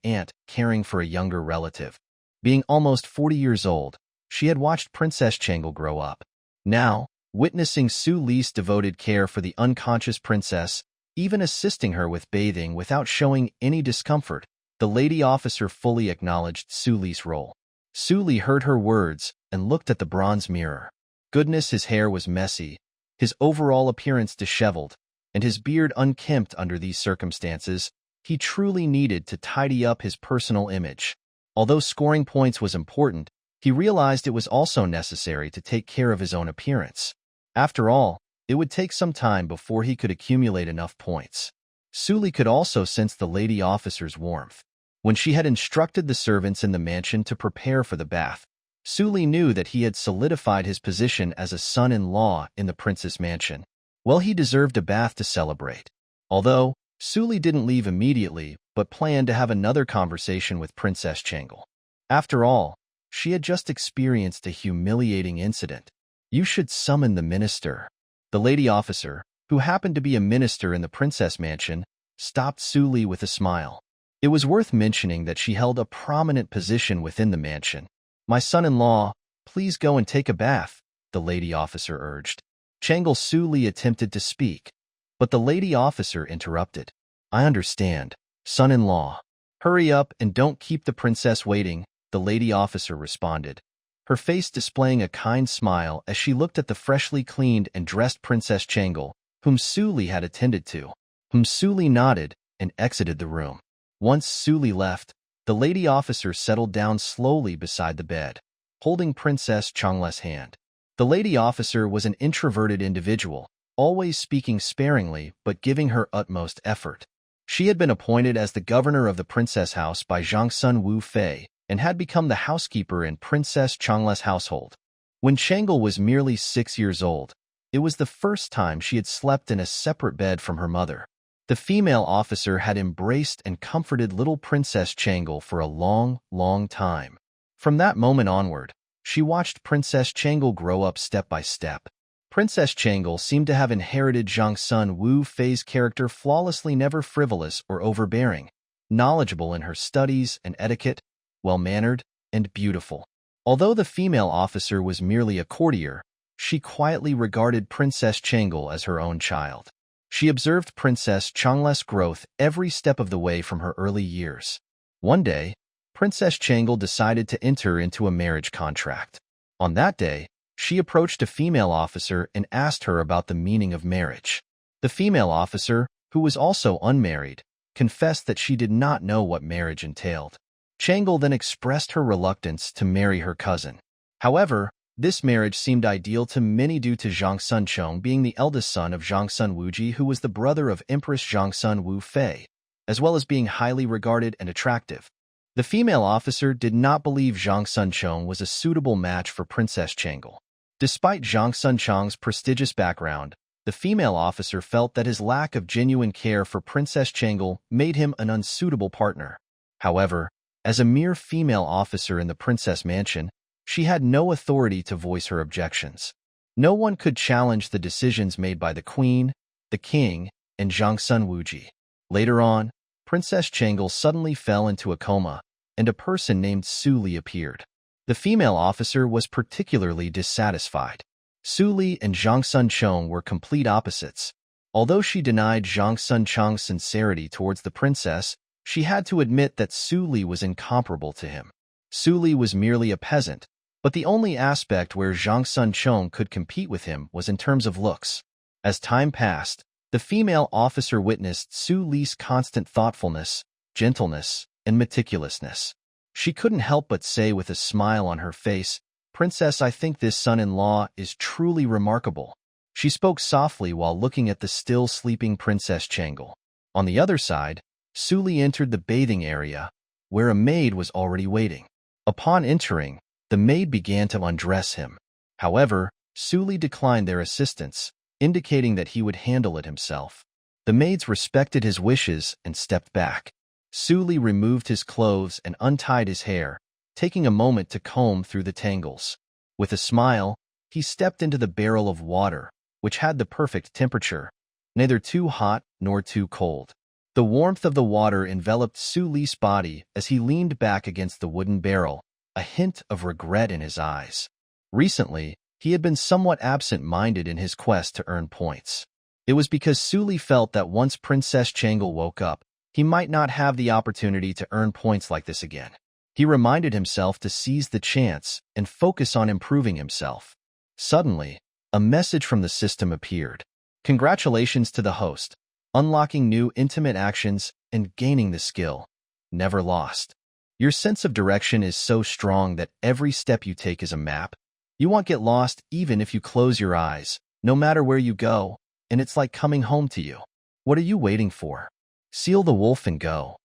aunt caring for a younger relative. Being almost 40 years old, she had watched Princess Changle grow up. Now, witnessing Suli's devoted care for the unconscious princess, even assisting her with bathing without showing any discomfort, the lady officer fully acknowledged Suli's role. Suli heard her words and looked at the bronze mirror. Goodness, his hair was messy, his overall appearance disheveled, and his beard unkempt under these circumstances. He truly needed to tidy up his personal image. Although scoring points was important, he realized it was also necessary to take care of his own appearance. After all, it would take some time before he could accumulate enough points. Suli could also sense the lady officer's warmth. When she had instructed the servants in the mansion to prepare for the bath, Suli knew that he had solidified his position as a son-in-law in the princess mansion. Well, he deserved a bath to celebrate. Although, Suli didn't leave immediately, but planned to have another conversation with Princess Changle. After all, she had just experienced a humiliating incident. "You should summon the minister." The lady officer, who happened to be a minister in the princess mansion, stopped Suli with a smile. It was worth mentioning that she held a prominent position within the mansion. "My son-in-law, please go and take a bath," the lady officer urged. Changle Suli attempted to speak, but the lady officer interrupted. "I understand, son-in-law. Hurry up and don't keep the princess waiting," the lady officer responded, her face displaying a kind smile as she looked at the freshly cleaned and dressed Princess Changle, whom Suli had attended to. Suli nodded and exited the room. Once Suli left, the lady officer settled down slowly beside the bed, holding Princess Changle's hand. The lady officer was an introverted individual, always speaking sparingly but giving her utmost effort. She had been appointed as the governor of the princess house by Zhangsun Wu Fei and had become the housekeeper in Princess Changle's household. When Changle was merely 6 years old, it was the first time she had slept in a separate bed from her mother. The female officer had embraced and comforted little Princess Changle for a long, long time. From that moment onward, she watched Princess Changle grow up step by step. Princess Changle seemed to have inherited Zhangsun Wu Fei's character flawlessly, never frivolous or overbearing. knowledgeable in her studies and etiquette, well-mannered, and beautiful. Although the female officer was merely a courtier, she quietly regarded Princess Changle as her own child. She observed Princess Changle's growth every step of the way from her early years. One day, Princess Changle decided to enter into a marriage contract. On that day, she approached a female officer and asked her about the meaning of marriage. The female officer, who was also unmarried, confessed that she did not know what marriage entailed. Changle then expressed her reluctance to marry her cousin. However, this marriage seemed ideal to many due to Zhang Sunchong being the eldest son of Zhang Sun Wuji, who was the brother of Empress Zhang Sun Wu Fei, as well as being highly regarded and attractive. The female officer did not believe Zhang Sunchong was a suitable match for Princess Changle. Despite Zhang Sunchong's prestigious background, the female officer felt that his lack of genuine care for Princess Changle made him an unsuitable partner. However, as a mere female officer in the princess mansion, she had no authority to voice her objections. No one could challenge the decisions made by the queen, the king, and Zhang Sun Wuji. Later on, Princess Changle suddenly fell into a coma, and a person named Su Li appeared. The female officer was particularly dissatisfied. Su Li and Zhang Sunchong were complete opposites. Although she denied Zhang Sunchong's sincerity towards the princess, she had to admit that Su Li was incomparable to him. Su Li was merely a peasant, but the only aspect where Zhang Sunchong could compete with him was in terms of looks. As time passed, the female officer witnessed Su Li's constant thoughtfulness, gentleness, and meticulousness. She couldn't help but say with a smile on her face, "Princess, I think this son-in-law is truly remarkable." She spoke softly while looking at the still sleeping Princess Changle. On the other side, Su Li entered the bathing area, where a maid was already waiting. Upon entering, the maid began to undress him. However, Su Li declined their assistance, indicating that he would handle it himself. The maids respected his wishes and stepped back. Su Li removed his clothes and untied his hair, taking a moment to comb through the tangles. With a smile, he stepped into the barrel of water, which had the perfect temperature, neither too hot nor too cold. The warmth of the water enveloped Su Li's body as he leaned back against the wooden barrel, a hint of regret in his eyes. Recently, he had been somewhat absent-minded in his quest to earn points. It was because Su Li felt that once Princess Changle woke up, he might not have the opportunity to earn points like this again. He reminded himself to seize the chance and focus on improving himself. Suddenly, a message from the system appeared. "Congratulations to the host. Unlocking new intimate actions and gaining the skill. Never lost. Your sense of direction is so strong that every step you take is a map. You won't get lost even if you close your eyes, no matter where you go, and it's like coming home to you. What are you waiting for? Seal the wolf and go."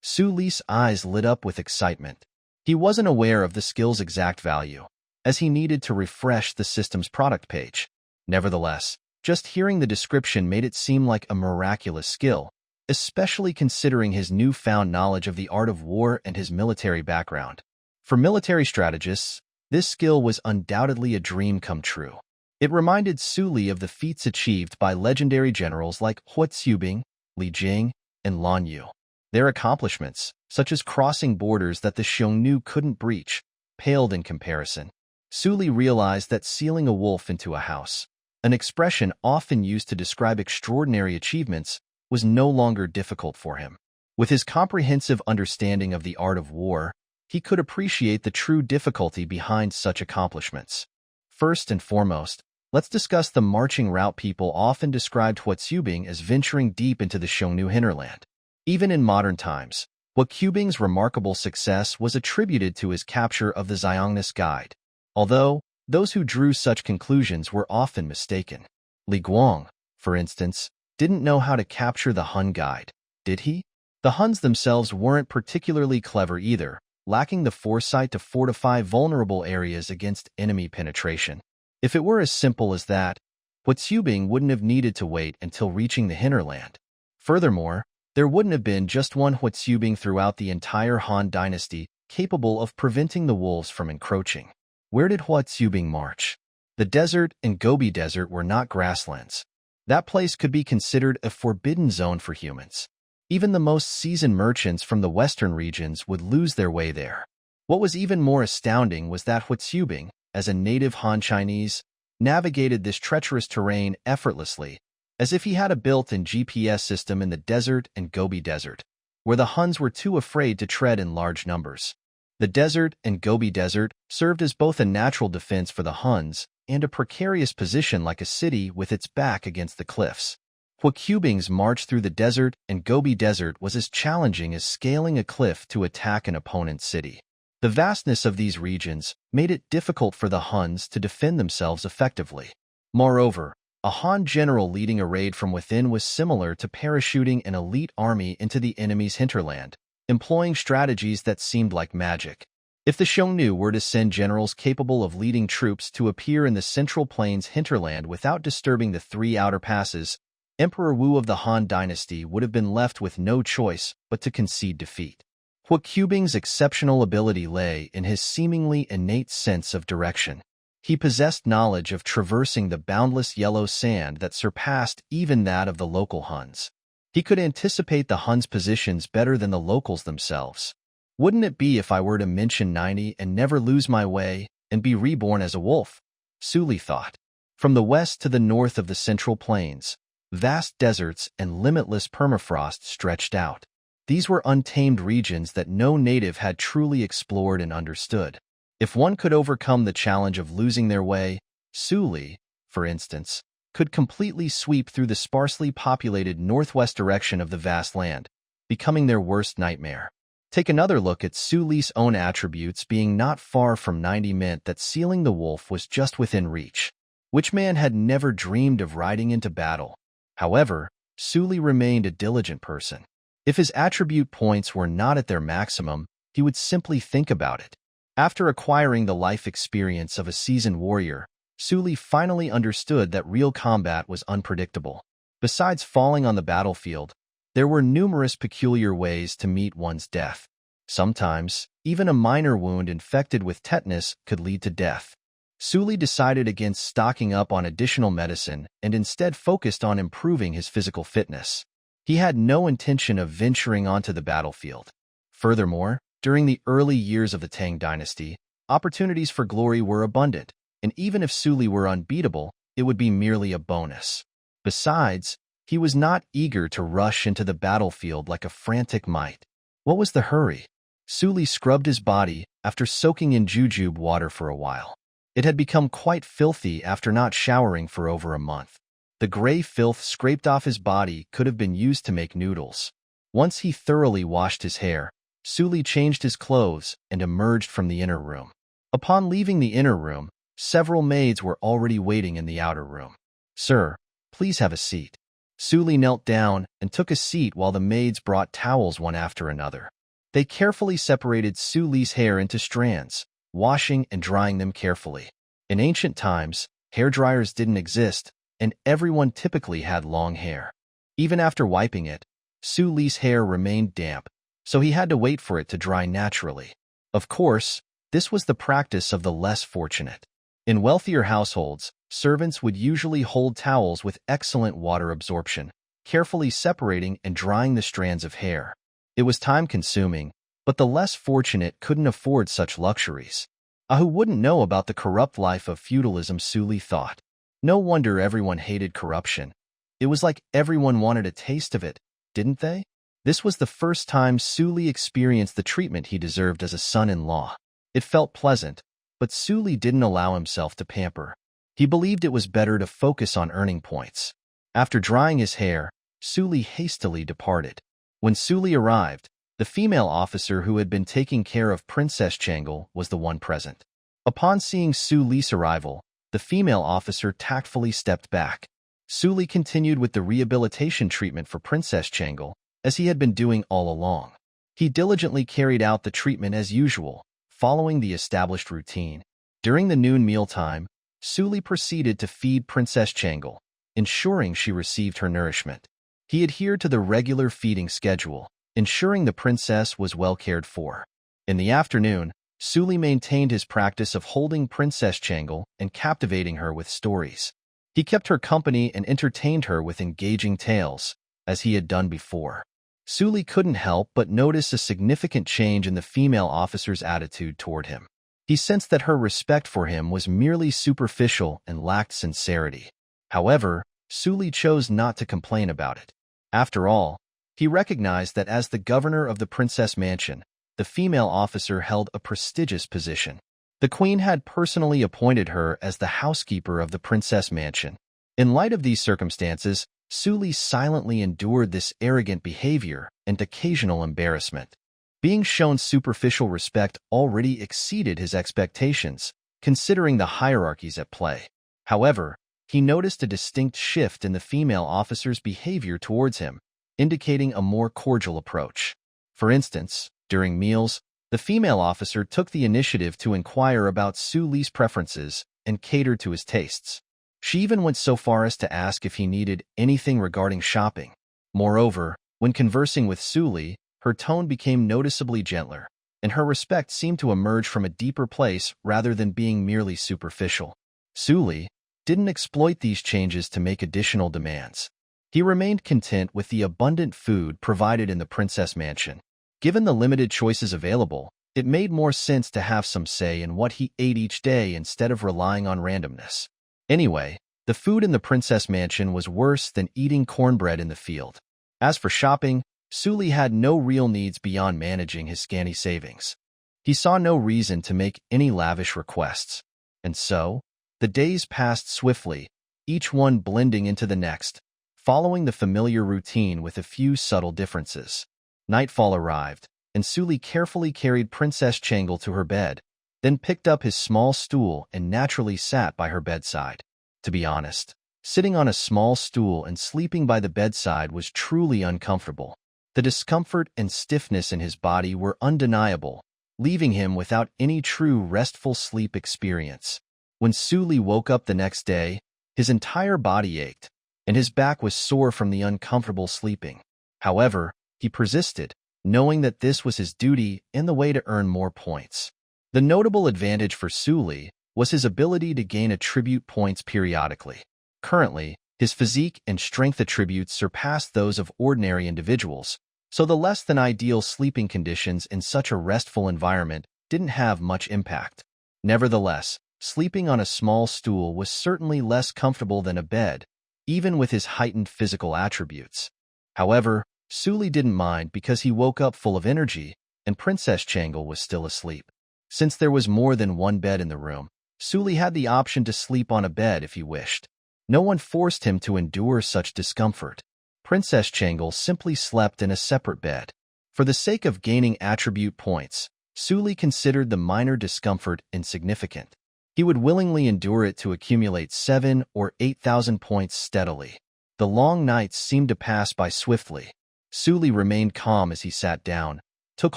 Su Li's eyes lit up with excitement. He wasn't aware of the skill's exact value, as he needed to refresh the system's product page. Nevertheless, just hearing the description made it seem like a miraculous skill, especially considering his newfound knowledge of the art of war and his military background. For military strategists, this skill was undoubtedly a dream come true. It reminded Su Li of the feats achieved by legendary generals like Hua Tsubing, Li Jing, and Lan Yu. Their accomplishments, such as crossing borders that the Xiongnu couldn't breach, paled in comparison. Su Li realized that sealing a wolf into a house, an expression often used to describe extraordinary achievements, was no longer difficult for him. With his comprehensive understanding of the art of war, he could appreciate the true difficulty behind such accomplishments. First and foremost, let's discuss the marching route. People often described Hua Tsubing as venturing deep into the Xiongnu hinterland. Even in modern times, Hua Tsubing's remarkable success was attributed to his capture of the Xiongnu Guide, although those who drew such conclusions were often mistaken. Li Guang, for instance, didn't know how to capture the Hun Guide, did he? The Huns themselves weren't particularly clever either, lacking the foresight to fortify vulnerable areas against enemy penetration. If it were as simple as that, Hua Tsubing wouldn't have needed to wait until reaching the hinterland. Furthermore, there wouldn't have been just one Hua Tsubing throughout the entire Han dynasty capable of preventing the wolves from encroaching. Where did Hua Tsubing march? The desert and Gobi Desert were not grasslands. That place could be considered a forbidden zone for humans. Even the most seasoned merchants from the western regions would lose their way there. What was even more astounding was that Huatsubing, as a native Han Chinese, navigated this treacherous terrain effortlessly, as if he had a built-in GPS system in the desert and Gobi Desert, where the Huns were too afraid to tread in large numbers. The desert and Gobi Desert served as both a natural defense for the Huns and a precarious position like a city with its back against the cliffs. Huatsubing's march through the desert and Gobi Desert was as challenging as scaling a cliff to attack an opponent's city. The vastness of these regions made it difficult for the Huns to defend themselves effectively. Moreover, a Han general leading a raid from within was similar to parachuting an elite army into the enemy's hinterland, employing strategies that seemed like magic. If the Xiongnu were to send generals capable of leading troops to appear in the Central Plains hinterland without disturbing the three outer passes, Emperor Wu of the Han dynasty would have been left with no choice but to concede defeat. Huatsubing's exceptional ability lay in his seemingly innate sense of direction. He possessed knowledge of traversing the boundless yellow sand that surpassed even that of the local Huns. He could anticipate the Huns' positions better than the locals themselves. Wouldn't it be if I were to mention 90 and never lose my way and be reborn as a wolf? Suli thought. From the west to the north of the Central Plains, vast deserts and limitless permafrost stretched out. These were untamed regions that no native had truly explored and understood. If one could overcome the challenge of losing their way, Suli, for instance, could completely sweep through the sparsely populated northwest direction of the vast land, becoming their worst nightmare. Take another look at Suli's own attributes. Being not far from 90 meant that sealing the wolf was just within reach. Which man had never dreamed of riding into battle? However, Suli remained a diligent person. If his attribute points were not at their maximum, he would simply think about it. After acquiring the life experience of a seasoned warrior, Suli finally understood that real combat was unpredictable. Besides falling on the battlefield, there were numerous peculiar ways to meet one's death. Sometimes, even a minor wound infected with tetanus could lead to death. Suli decided against stocking up on additional medicine and instead focused on improving his physical fitness. He had no intention of venturing onto the battlefield. Furthermore, during the early years of the Tang dynasty, opportunities for glory were abundant, and even if Suli were unbeatable, it would be merely a bonus. Besides, he was not eager to rush into the battlefield like a frantic mite. What was the hurry? Suli scrubbed his body after soaking in jujube water for a while. It had become quite filthy after not showering for over a month. The gray filth scraped off his body could have been used to make noodles. Once he thoroughly washed his hair, Suli changed his clothes and emerged from the inner room. Upon leaving the inner room, several maids were already waiting in the outer room. "Sir, please have a seat." Suli knelt down and took a seat while the maids brought towels one after another. They carefully separated Suli's hair into strands, washing and drying them carefully. In ancient times, hairdryers didn't exist, and everyone typically had long hair. Even after wiping it, Suli's hair remained damp, so he had to wait for it to dry naturally. Of course, this was the practice of the less fortunate. In wealthier households, servants would usually hold towels with excellent water absorption, carefully separating and drying the strands of hair. It was time-consuming, but the less fortunate couldn't afford such luxuries. Who wouldn't know about the corrupt life of feudalism, Suli thought. No wonder everyone hated corruption. It was like everyone wanted a taste of it, didn't they? This was the first time Suli experienced the treatment he deserved as a son-in-law. It felt pleasant, but Suli didn't allow himself to pamper. He believed it was better to focus on earning points. After drying his hair, Suli hastily departed. When Suli arrived, the female officer who had been taking care of Princess Changle was the one present. Upon seeing Suli's arrival, the female officer tactfully stepped back. Suli continued with the rehabilitation treatment for Princess Changle, as he had been doing all along. He diligently carried out the treatment as usual, following the established routine. During the noon mealtime, Suli proceeded to feed Princess Changle, ensuring she received her nourishment. He adhered to the regular feeding schedule, ensuring the princess was well cared for. In the afternoon, Suli maintained his practice of holding Princess Changle and captivating her with stories. He kept her company and entertained her with engaging tales, as he had done before. Suli couldn't help but notice a significant change in the female officer's attitude toward him. He sensed that her respect for him was merely superficial and lacked sincerity. However, Suli chose not to complain about it. After all, he recognized that as the governor of the princess mansion, the female officer held a prestigious position. The queen had personally appointed her as the housekeeper of the princess mansion. In light of these circumstances, Suli silently endured this arrogant behavior and occasional embarrassment. Being shown superficial respect already exceeded his expectations, considering the hierarchies at play. However, he noticed a distinct shift in the female officer's behavior towards him, indicating a more cordial approach. For instance, during meals, the female officer took the initiative to inquire about Suli's preferences and cater to his tastes. She even went so far as to ask if he needed anything regarding shopping. Moreover, when conversing with Suli, her tone became noticeably gentler, and her respect seemed to emerge from a deeper place rather than being merely superficial. Suli didn't exploit these changes to make additional demands. He remained content with the abundant food provided in the princess mansion. Given the limited choices available, it made more sense to have some say in what he ate each day instead of relying on randomness. Anyway, the food in the princess mansion was worse than eating cornbread in the field. As for shopping, Suli had no real needs beyond managing his scanty savings. He saw no reason to make any lavish requests. And so, the days passed swiftly, each one blending into the next, following the familiar routine with a few subtle differences. Nightfall arrived, and Suli carefully carried Princess Changle to her bed, then picked up his small stool and naturally sat by her bedside. To be honest, sitting on a small stool and sleeping by the bedside was truly uncomfortable. The discomfort and stiffness in his body were undeniable, leaving him without any true restful sleep experience. When Suli woke up the next day, his entire body ached, and his back was sore from the uncomfortable sleeping. However, he persisted, knowing that this was his duty and the way to earn more points. The notable advantage for Suli was his ability to gain attribute points periodically. Currently, his physique and strength attributes surpassed those of ordinary individuals, so the less than ideal sleeping conditions in such a restful environment didn't have much impact. Nevertheless, sleeping on a small stool was certainly less comfortable than a bed, even with his heightened physical attributes. However, Suli didn't mind because he woke up full of energy, and Princess Changle was still asleep. Since there was more than one bed in the room, Suli had the option to sleep on a bed if he wished. No one forced him to endure such discomfort. Princess Changle simply slept in a separate bed. For the sake of gaining attribute points, Suli considered the minor discomfort insignificant. He would willingly endure it to accumulate 7,000 or 8,000 points steadily. The long nights seemed to pass by swiftly. Suli remained calm as he sat down, took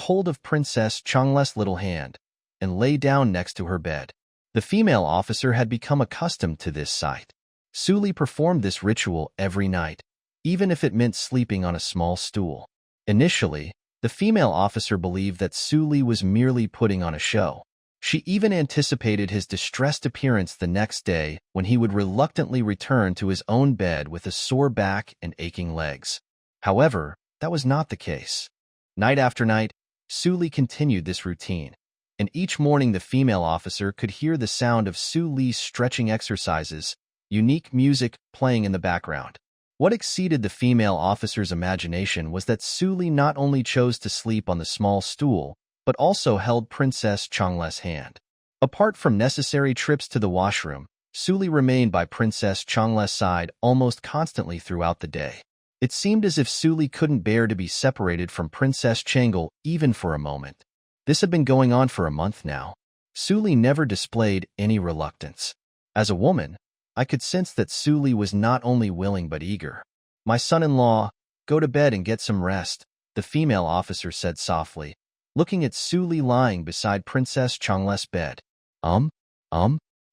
hold of Princess Changle's little hand, and lay down next to her bed. The female officer had become accustomed to this sight. Suli performed this ritual every night, even if it meant sleeping on a small stool. Initially, the female officer believed that Suli was merely putting on a show. She even anticipated his distressed appearance the next day when he would reluctantly return to his own bed with a sore back and aching legs. However, that was not the case. Night after night, Suli continued this routine, and each morning the female officer could hear the sound of Suli's stretching exercises, unique music playing in the background. What exceeded the female officer's imagination was that Suli not only chose to sleep on the small stool, but also held Princess Changle's hand. Apart from necessary trips to the washroom, Suli remained by Princess Changle's side almost constantly throughout the day. It seemed as if Suli couldn't bear to be separated from Princess Changle even for a moment. This had been going on for a month now. Suli never displayed any reluctance. As a woman, I could sense that Suli was not only willing but eager. "My son-in-law, go to bed and get some rest," the female officer said softly, looking at Suli lying beside Princess Changle's bed.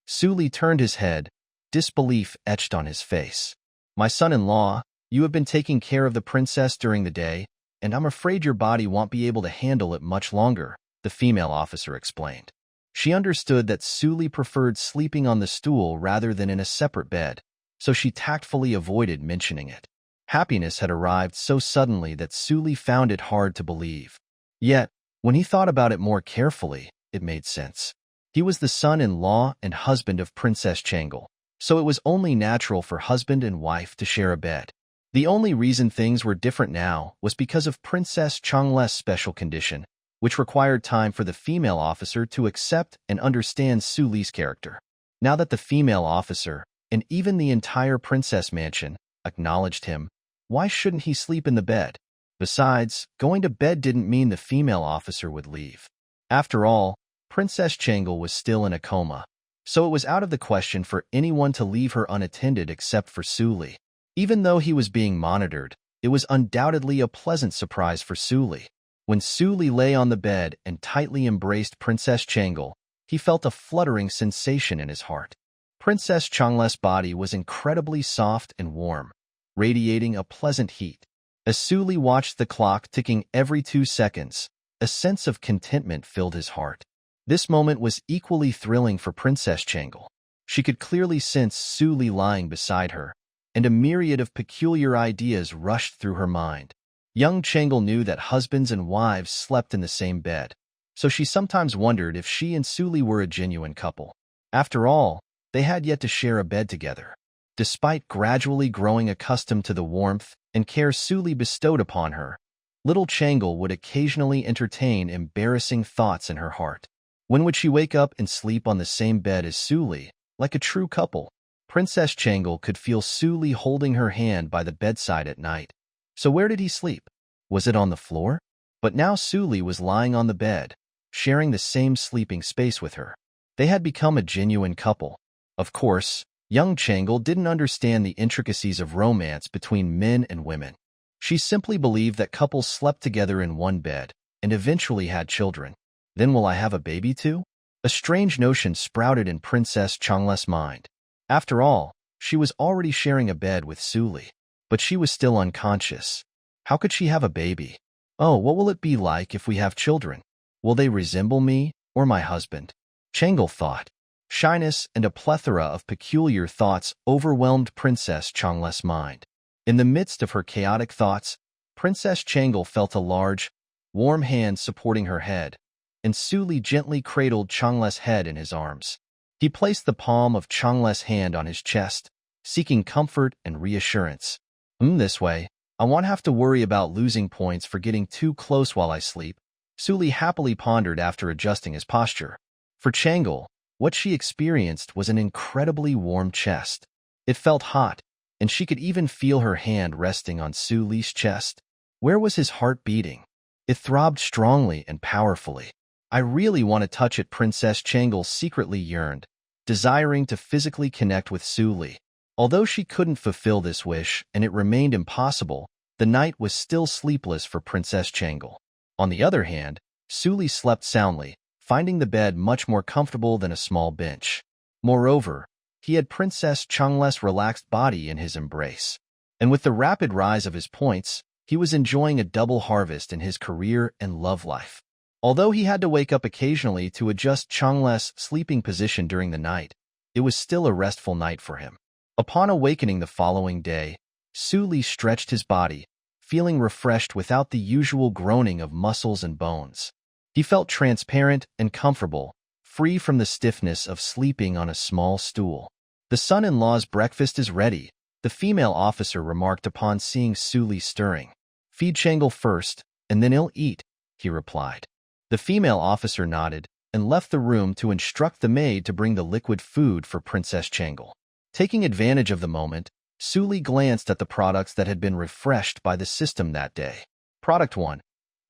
Suli turned his head, disbelief etched on his face. "My son-in-law, you have been taking care of the princess during the day, and I'm afraid your body won't be able to handle it much longer," the female officer explained. She understood that Suli preferred sleeping on the stool rather than in a separate bed, so she tactfully avoided mentioning it. Happiness had arrived so suddenly that Suli found it hard to believe. Yet, when he thought about it more carefully, it made sense. He was the son-in-law and husband of Princess Changle, so it was only natural for husband and wife to share a bed. The only reason things were different now was because of Princess Changle's special condition, which required time for the female officer to accept and understand Suli's character. Now that the female officer, and even the entire princess mansion, acknowledged him, why shouldn't he sleep in the bed? Besides, going to bed didn't mean the female officer would leave. After all, Princess Changle was still in a coma, so it was out of the question for anyone to leave her unattended except for Suli. Even though he was being monitored, it was undoubtedly a pleasant surprise for Suli. When Suli lay on the bed and tightly embraced Princess Changle, he felt a fluttering sensation in his heart. Princess Changle's body was incredibly soft and warm, radiating a pleasant heat. As Suli watched the clock ticking every 2 seconds, a sense of contentment filled his heart. This moment was equally thrilling for Princess Changle. She could clearly sense Suli lying beside her, and a myriad of peculiar ideas rushed through her mind. Young Changle knew that husbands and wives slept in the same bed, so she sometimes wondered if she and Suli were a genuine couple. After all, they had yet to share a bed together. Despite gradually growing accustomed to the warmth and care Suli bestowed upon her, little Changle would occasionally entertain embarrassing thoughts in her heart. When would she wake up and sleep on the same bed as Suli, like a true couple? Princess Changle could feel Suli holding her hand by the bedside at night. So where did he sleep? Was it on the floor? But now Suli was lying on the bed, sharing the same sleeping space with her. They had become a genuine couple. Of course, young Changle didn't understand the intricacies of romance between men and women. She simply believed that couples slept together in one bed and eventually had children. Then will I have a baby too? A strange notion sprouted in Princess Changle's mind. After all, she was already sharing a bed with Suli, but she was still unconscious. How could she have a baby? Oh, what will it be like if we have children? Will they resemble me or my husband? Changle thought. Shyness and a plethora of peculiar thoughts overwhelmed Princess Changle's mind. In the midst of her chaotic thoughts, Princess Changle felt a large, warm hand supporting her head, and Suli gently cradled Changle's head in his arms. He placed the palm of Changle's hand on his chest, seeking comfort and reassurance. This way, I won't have to worry about losing points for getting too close while I sleep, Suli happily pondered after adjusting his posture. For Changle, what she experienced was an incredibly warm chest. It felt hot, and she could even feel her hand resting on Suli's chest. Where was his heart beating? It throbbed strongly and powerfully. I really want to touch it, Princess Changle secretly yearned, desiring to physically connect with Suli. Although she couldn't fulfill this wish and it remained impossible, the night was still sleepless for Princess Changle. On the other hand, Suli slept soundly, finding the bed much more comfortable than a small bench. Moreover, he had Princess Changle's relaxed body in his embrace. And with the rapid rise of his points, he was enjoying a double harvest in his career and love life. Although he had to wake up occasionally to adjust Changle's sleeping position during the night, it was still a restful night for him. Upon awakening the following day, Suli stretched his body, feeling refreshed without the usual groaning of muscles and bones. He felt transparent and comfortable, free from the stiffness of sleeping on a small stool. The son-in-law's breakfast is ready, the female officer remarked upon seeing Suli stirring. Feed Changle first, and then he'll eat, he replied. The female officer nodded and left the room to instruct the maid to bring the liquid food for Princess Changle. Taking advantage of the moment, Suli glanced at the products that had been refreshed by the system that day. Product 1.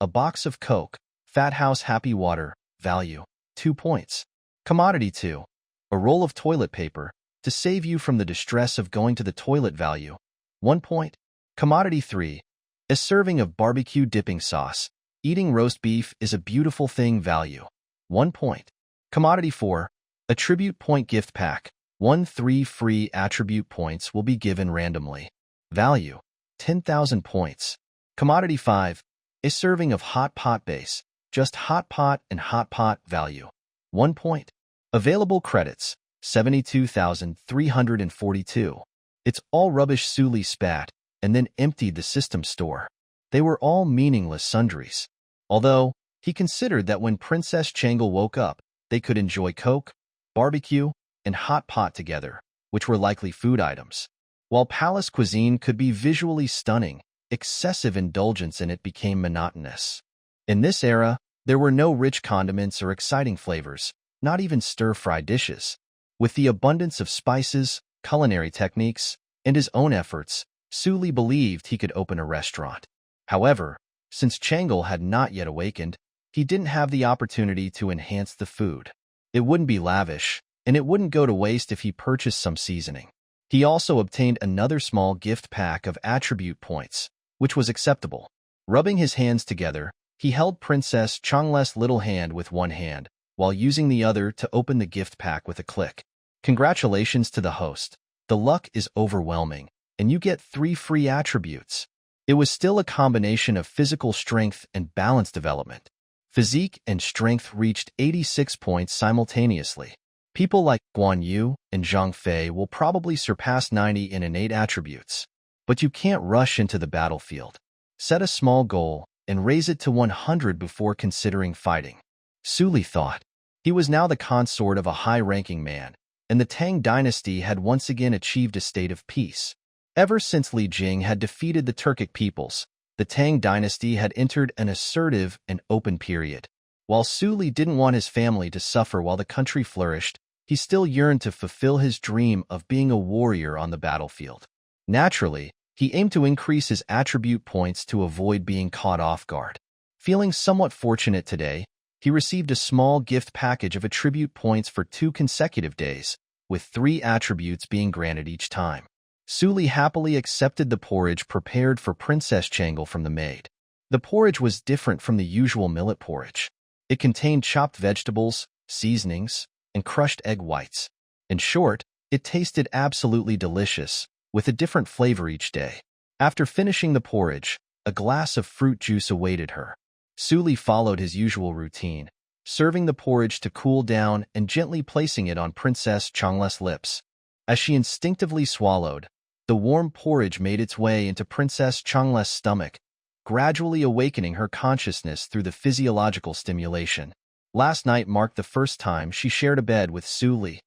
A box of Coke, Fat House Happy Water, value, 2 points. Commodity 2. A roll of toilet paper, to save you from the distress of going to the toilet, value, 1 point. Commodity 3. A serving of barbecue dipping sauce. Eating roast beef is a beautiful thing, value, 1 point. Commodity 4. A tribute point gift pack. 3 free attribute points will be given randomly. Value, 10,000 points. Commodity 5. A serving of hot pot base. Just hot pot and hot pot, value, 1 point. Available credits, 72,342. It's all rubbish, Suli spat, and then emptied the system store. They were all meaningless sundries. Although, he considered that when Princess Changle woke up, they could enjoy Coke, barbecue, and hot pot together, which were likely food items. While palace cuisine could be visually stunning, excessive indulgence in it became monotonous. In this era, there were no rich condiments or exciting flavors, not even stir-fry dishes. With the abundance of spices, culinary techniques, and his own efforts, Suli believed he could open a restaurant. However, since Changle had not yet awakened, he didn't have the opportunity to enhance the food. It wouldn't be lavish, and it wouldn't go to waste if he purchased some seasoning. He also obtained another small gift pack of attribute points, which was acceptable. Rubbing his hands together, he held Princess Changle's little hand with one hand, while using the other to open the gift pack with a click. Congratulations to the host. The luck is overwhelming, and you get 3 free attributes. It was still a combination of physical strength and balance development. Physique and strength reached 86 points simultaneously. People like Guan Yu and Zhang Fei will probably surpass 90 in innate attributes. But you can't rush into the battlefield. Set a small goal and raise it to 100 before considering fighting. Suli thought. He was now the consort of a high-ranking man, and the Tang dynasty had once again achieved a state of peace. Ever since Li Jing had defeated the Turkic peoples, the Tang dynasty had entered an assertive and open period. While Suli didn't want his family to suffer while the country flourished, he still yearned to fulfill his dream of being a warrior on the battlefield. Naturally, he aimed to increase his attribute points to avoid being caught off guard. Feeling somewhat fortunate today, he received a small gift package of attribute points for 2 consecutive days, with 3 attributes being granted each time. Suli happily accepted the porridge prepared for Princess Changle from the maid. The porridge was different from the usual millet porridge. It contained chopped vegetables, seasonings, and crushed egg whites. In short, it tasted absolutely delicious, with a different flavor each day. After finishing the porridge, a glass of fruit juice awaited her. Suli followed his usual routine, serving the porridge to cool down and gently placing it on Princess Changle's lips. As she instinctively swallowed, the warm porridge made its way into Princess Changle's stomach, gradually awakening her consciousness through the physiological stimulation. Last night marked the first time she shared a bed with Suli.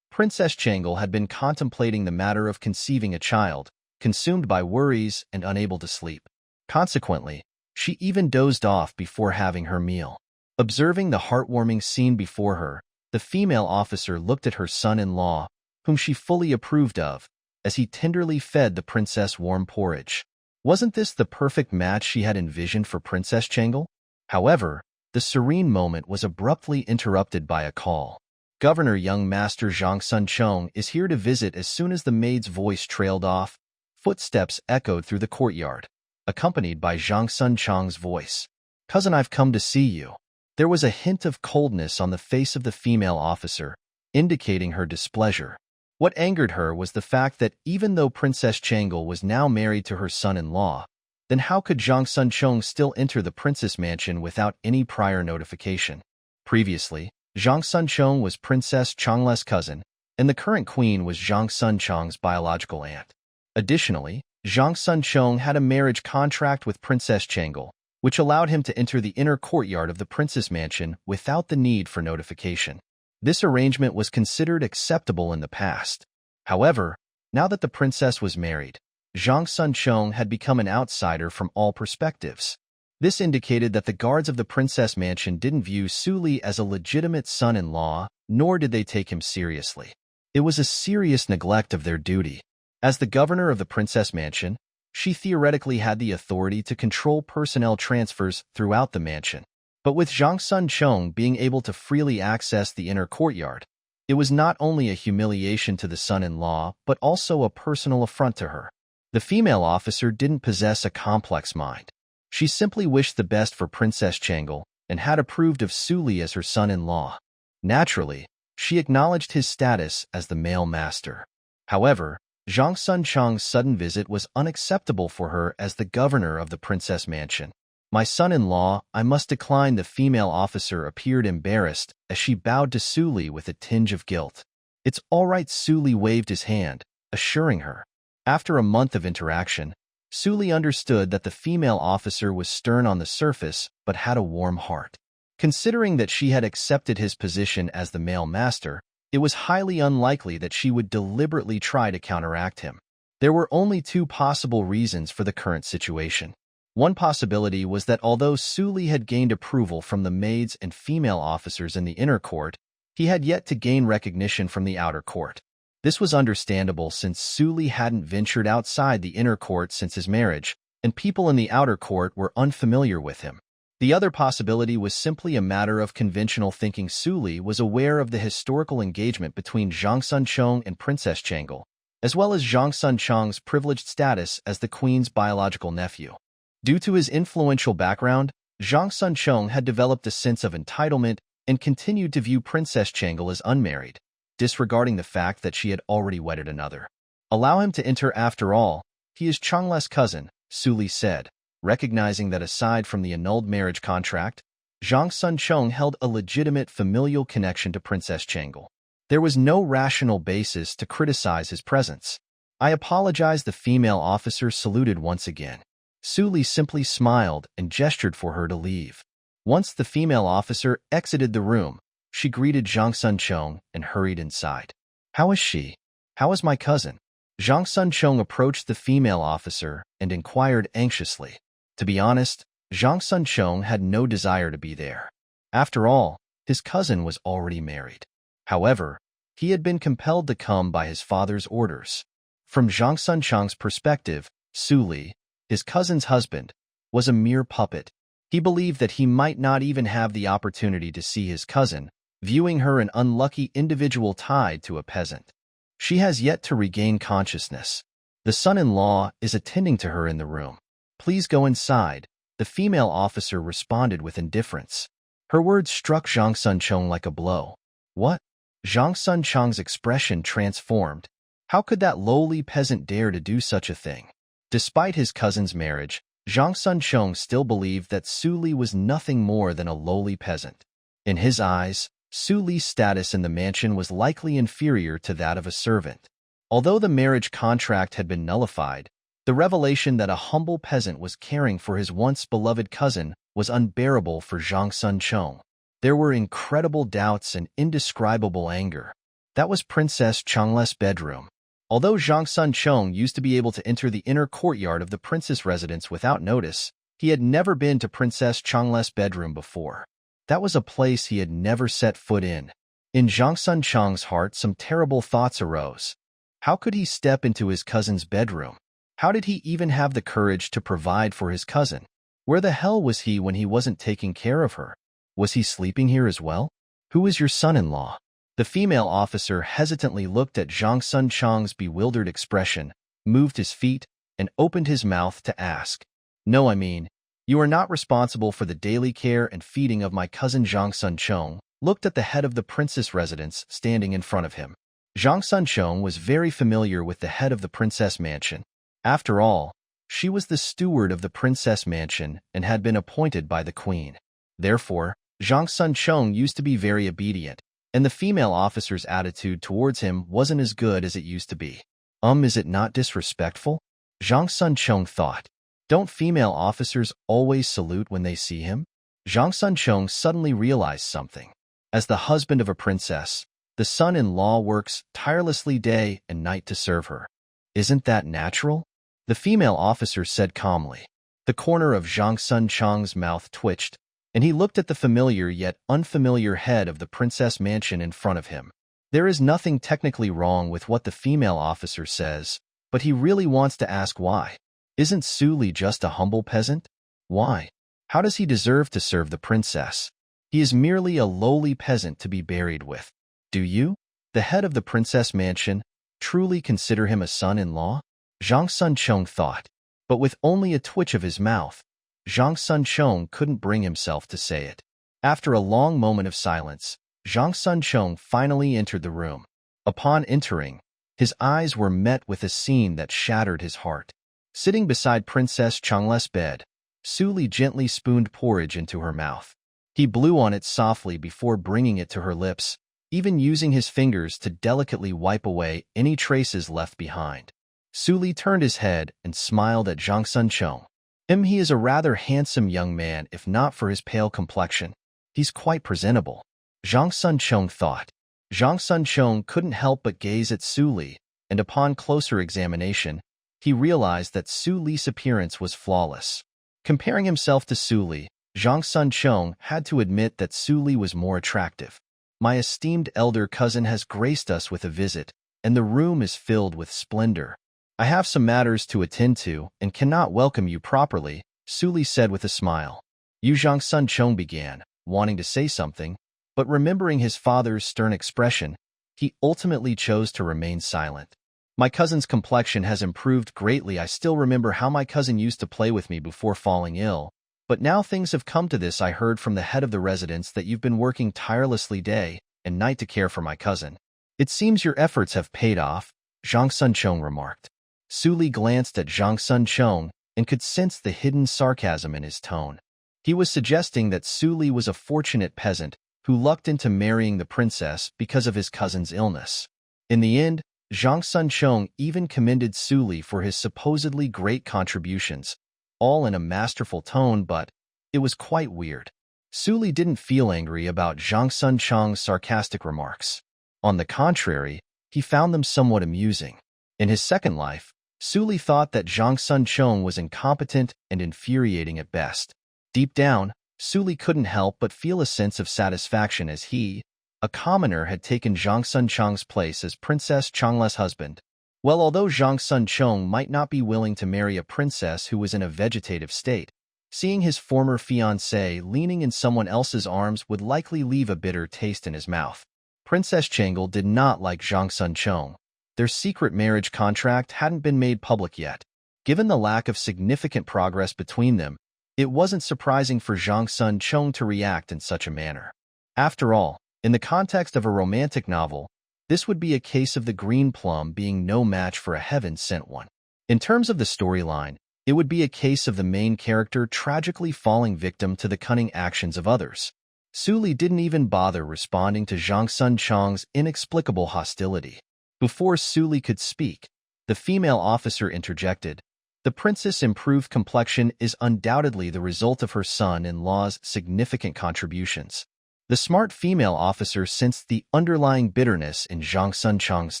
Princess Changle had been contemplating the matter of conceiving a child, consumed by worries and unable to sleep. Consequently, she even dozed off before having her meal. Observing the heartwarming scene before her, the female officer looked at her son-in-law, whom she fully approved of, as he tenderly fed the princess warm porridge. Wasn't this the perfect match she had envisioned for Princess Changle? However, the serene moment was abruptly interrupted by a call. Governor Young Master Zhang Sunchong is here to visit. As soon as the maid's voice trailed off, footsteps echoed through the courtyard, accompanied by Zhang Sunchong's voice. "Cousin, I've come to see you." There was a hint of coldness on the face of the female officer, indicating her displeasure. What angered her was the fact that even though Princess Changle was now married to her son-in-law, then how could Zhang Sunchong still enter the princess mansion without any prior notification? Previously, Zhang Sunchong was Princess Changle's cousin, and the current queen was Zhang Sunchong's biological aunt. Additionally, Zhang Sunchong had a marriage contract with Princess Changle, which allowed him to enter the inner courtyard of the princess mansion without the need for notification. This arrangement was considered acceptable in the past. However, now that the princess was married, Zhang Sunchong had become an outsider from all perspectives. This indicated that the guards of the princess mansion didn't view Suli as a legitimate son-in-law, nor did they take him seriously. It was a serious neglect of their duty. As the governor of the princess mansion, she theoretically had the authority to control personnel transfers throughout the mansion. But with Zhang Sunchong being able to freely access the inner courtyard, it was not only a humiliation to the son-in-law, but also a personal affront to her. The female officer didn't possess a complex mind. She simply wished the best for Princess Changle and had approved of Suli as her son-in-law. Naturally, she acknowledged his status as the male master. However, Zhang Sunchong's sudden visit was unacceptable for her as the governor of the princess mansion. "My son-in-law, I must decline." The female officer appeared embarrassed as she bowed to Suli with a tinge of guilt. "It's all right." Suli waved his hand, assuring her. After a month of interaction, Suli understood that the female officer was stern on the surface but had a warm heart. Considering that she had accepted his position as the male master, it was highly unlikely that she would deliberately try to counteract him. There were only two possible reasons for the current situation. One possibility was that although Suli had gained approval from the maids and female officers in the inner court, he had yet to gain recognition from the outer court. This was understandable since Suli hadn't ventured outside the inner court since his marriage, and people in the outer court were unfamiliar with him. The other possibility was simply a matter of conventional thinking. Suli was aware of the historical engagement between Zhang Sunchong and Princess Changle, as well as Zhang Sunchong's privileged status as the queen's biological nephew. Due to his influential background, Zhang Sunchong had developed a sense of entitlement and continued to view Princess Changle as unmarried, disregarding the fact that she had already wedded another. "Allow him to enter after all. He is Changle's cousin," Suli said, recognizing that aside from the annulled marriage contract, Zhang Sunchong held a legitimate familial connection to Princess Changle. There was no rational basis to criticize his presence. "I apologize." The female officer saluted once again. Suli simply smiled and gestured for her to leave. Once the female officer exited the room, she greeted Zhang Sunchong and hurried inside. "How is she? How is my cousin?" Zhang Sunchong approached the female officer and inquired anxiously. To be honest, Zhang Sunchong had no desire to be there. After all, his cousin was already married. However, he had been compelled to come by his father's orders. From Zhang Sunchong's perspective, Suli, his cousin's husband, was a mere puppet. He believed that he might not even have the opportunity to see his cousin, viewing her an unlucky individual tied to a peasant. "She has yet to regain consciousness. The son-in-law is attending to her in the room. Please go inside," the female officer responded with indifference. Her words struck Zhang Sunchong like a blow. "What?" Zhang Sunchong's expression transformed. How could that lowly peasant dare to do such a thing? Despite his cousin's marriage, Zhang Sunchong still believed that Suli was nothing more than a lowly peasant. In his eyes, Suli's status in the mansion was likely inferior to that of a servant. Although the marriage contract had been nullified, the revelation that a humble peasant was caring for his once beloved cousin was unbearable for Zhang Sunchong. There were incredible doubts and indescribable anger. That was Princess Changle's bedroom. Although Zhang Sunchong used to be able to enter the inner courtyard of the princess residence without notice, he had never been to Princess Changle's bedroom before. That was a place he had never set foot in. In Zhang Sunchong's heart, some terrible thoughts arose. How could he step into his cousin's bedroom? How did he even have the courage to provide for his cousin? Where the hell was he when he wasn't taking care of her? Was he sleeping here as well? "Who is your son-in-law?" The female officer hesitantly looked at Zhang Sunchong's bewildered expression, moved his feet, and opened his mouth to ask. "No, I mean, you are not responsible for the daily care and feeding of my cousin." Zhang Sunchong looked at the head of the princess residence standing in front of him. Zhang Sunchong was very familiar with the head of the princess mansion. After all, she was the steward of the princess mansion and had been appointed by the queen. Therefore, Zhang Sunchong used to be very obedient, and the female officer's attitude towards him wasn't as good as it used to be. Is it not disrespectful?" Zhang Sunchong thought. "Don't female officers always salute when they see him?" Zhang Sunchong suddenly realized something. As the husband of a princess, the son-in-law works tirelessly day and night to serve her. "Isn't that natural?" the female officer said calmly. The corner of Zhang Sunchong's mouth twitched, and he looked at the familiar yet unfamiliar head of the princess mansion in front of him. There is nothing technically wrong with what the female officer says, but he really wants to ask why. Isn't Suli just a humble peasant? Why? How does he deserve to serve the princess? He is merely a lowly peasant to be buried with. Do you, the head of the princess mansion, truly consider him a son-in-law? Zhang Sunchong thought, but with only a twitch of his mouth, Zhang Sunchong couldn't bring himself to say it. After a long moment of silence, Zhang Sunchong finally entered the room. Upon entering, his eyes were met with a scene that shattered his heart. Sitting beside Princess Changle's bed, Suli gently spooned porridge into her mouth. He blew on it softly before bringing it to her lips, even using his fingers to delicately wipe away any traces left behind. Su Li turned his head and smiled at Zhang Sun Chong. He is a rather handsome young man, if not for his pale complexion. He's quite presentable. Zhang Sun Chong thought. Zhang Sun Chong couldn't help but gaze at Su Li, and upon closer examination, he realized that Su Li's appearance was flawless. Comparing himself to Su Li, Zhang Sun Chong had to admit that Su Li was more attractive. My esteemed elder cousin has graced us with a visit, and the room is filled with splendor. I have some matters to attend to and cannot welcome you properly, Su Li said with a smile. Zhang Sun Chong began, wanting to say something, but remembering his father's stern expression, he ultimately chose to remain silent. My cousin's complexion has improved greatly. I still remember how my cousin used to play with me before falling ill, but now things have come to this. I heard from the head of the residence that you've been working tirelessly day and night to care for my cousin. It seems your efforts have paid off, Zhang Sun Chong remarked. Su Li glanced at Zhang Sun Chong and could sense the hidden sarcasm in his tone. He was suggesting that Su Li was a fortunate peasant who lucked into marrying the princess because of his cousin's illness. In the end, Zhang Sun Chong even commended Su Li for his supposedly great contributions, all in a masterful tone, but it was quite weird. Su Li didn't feel angry about Zhang Sun Chong's sarcastic remarks. On the contrary, he found them somewhat amusing. In his second life, Su Li thought that Zhang Sun Chong was incompetent and infuriating at best. Deep down, Su Li couldn't help but feel a sense of satisfaction as he, a commoner, had taken Zhang Sun Chong's place as Princess Changla's husband. Well, although Zhang Sun Chong might not be willing to marry a princess who was in a vegetative state, seeing his former fiancée leaning in someone else's arms would likely leave a bitter taste in his mouth. Princess Changle did not like Zhang Sun Chong. Their secret marriage contract hadn't been made public yet. Given the lack of significant progress between them, it wasn't surprising for Zhang Sun Chong to react in such a manner. After all, in the context of a romantic novel, this would be a case of the green plum being no match for a heaven-sent one. In terms of the storyline, it would be a case of the main character tragically falling victim to the cunning actions of others. Su Li didn't even bother responding to Zhang Sun Chong's inexplicable hostility. Before Su Li could speak, the female officer interjected. The princess' improved complexion is undoubtedly the result of her son-in-law's significant contributions. The smart female officer sensed the underlying bitterness in Zhang Sun Chong's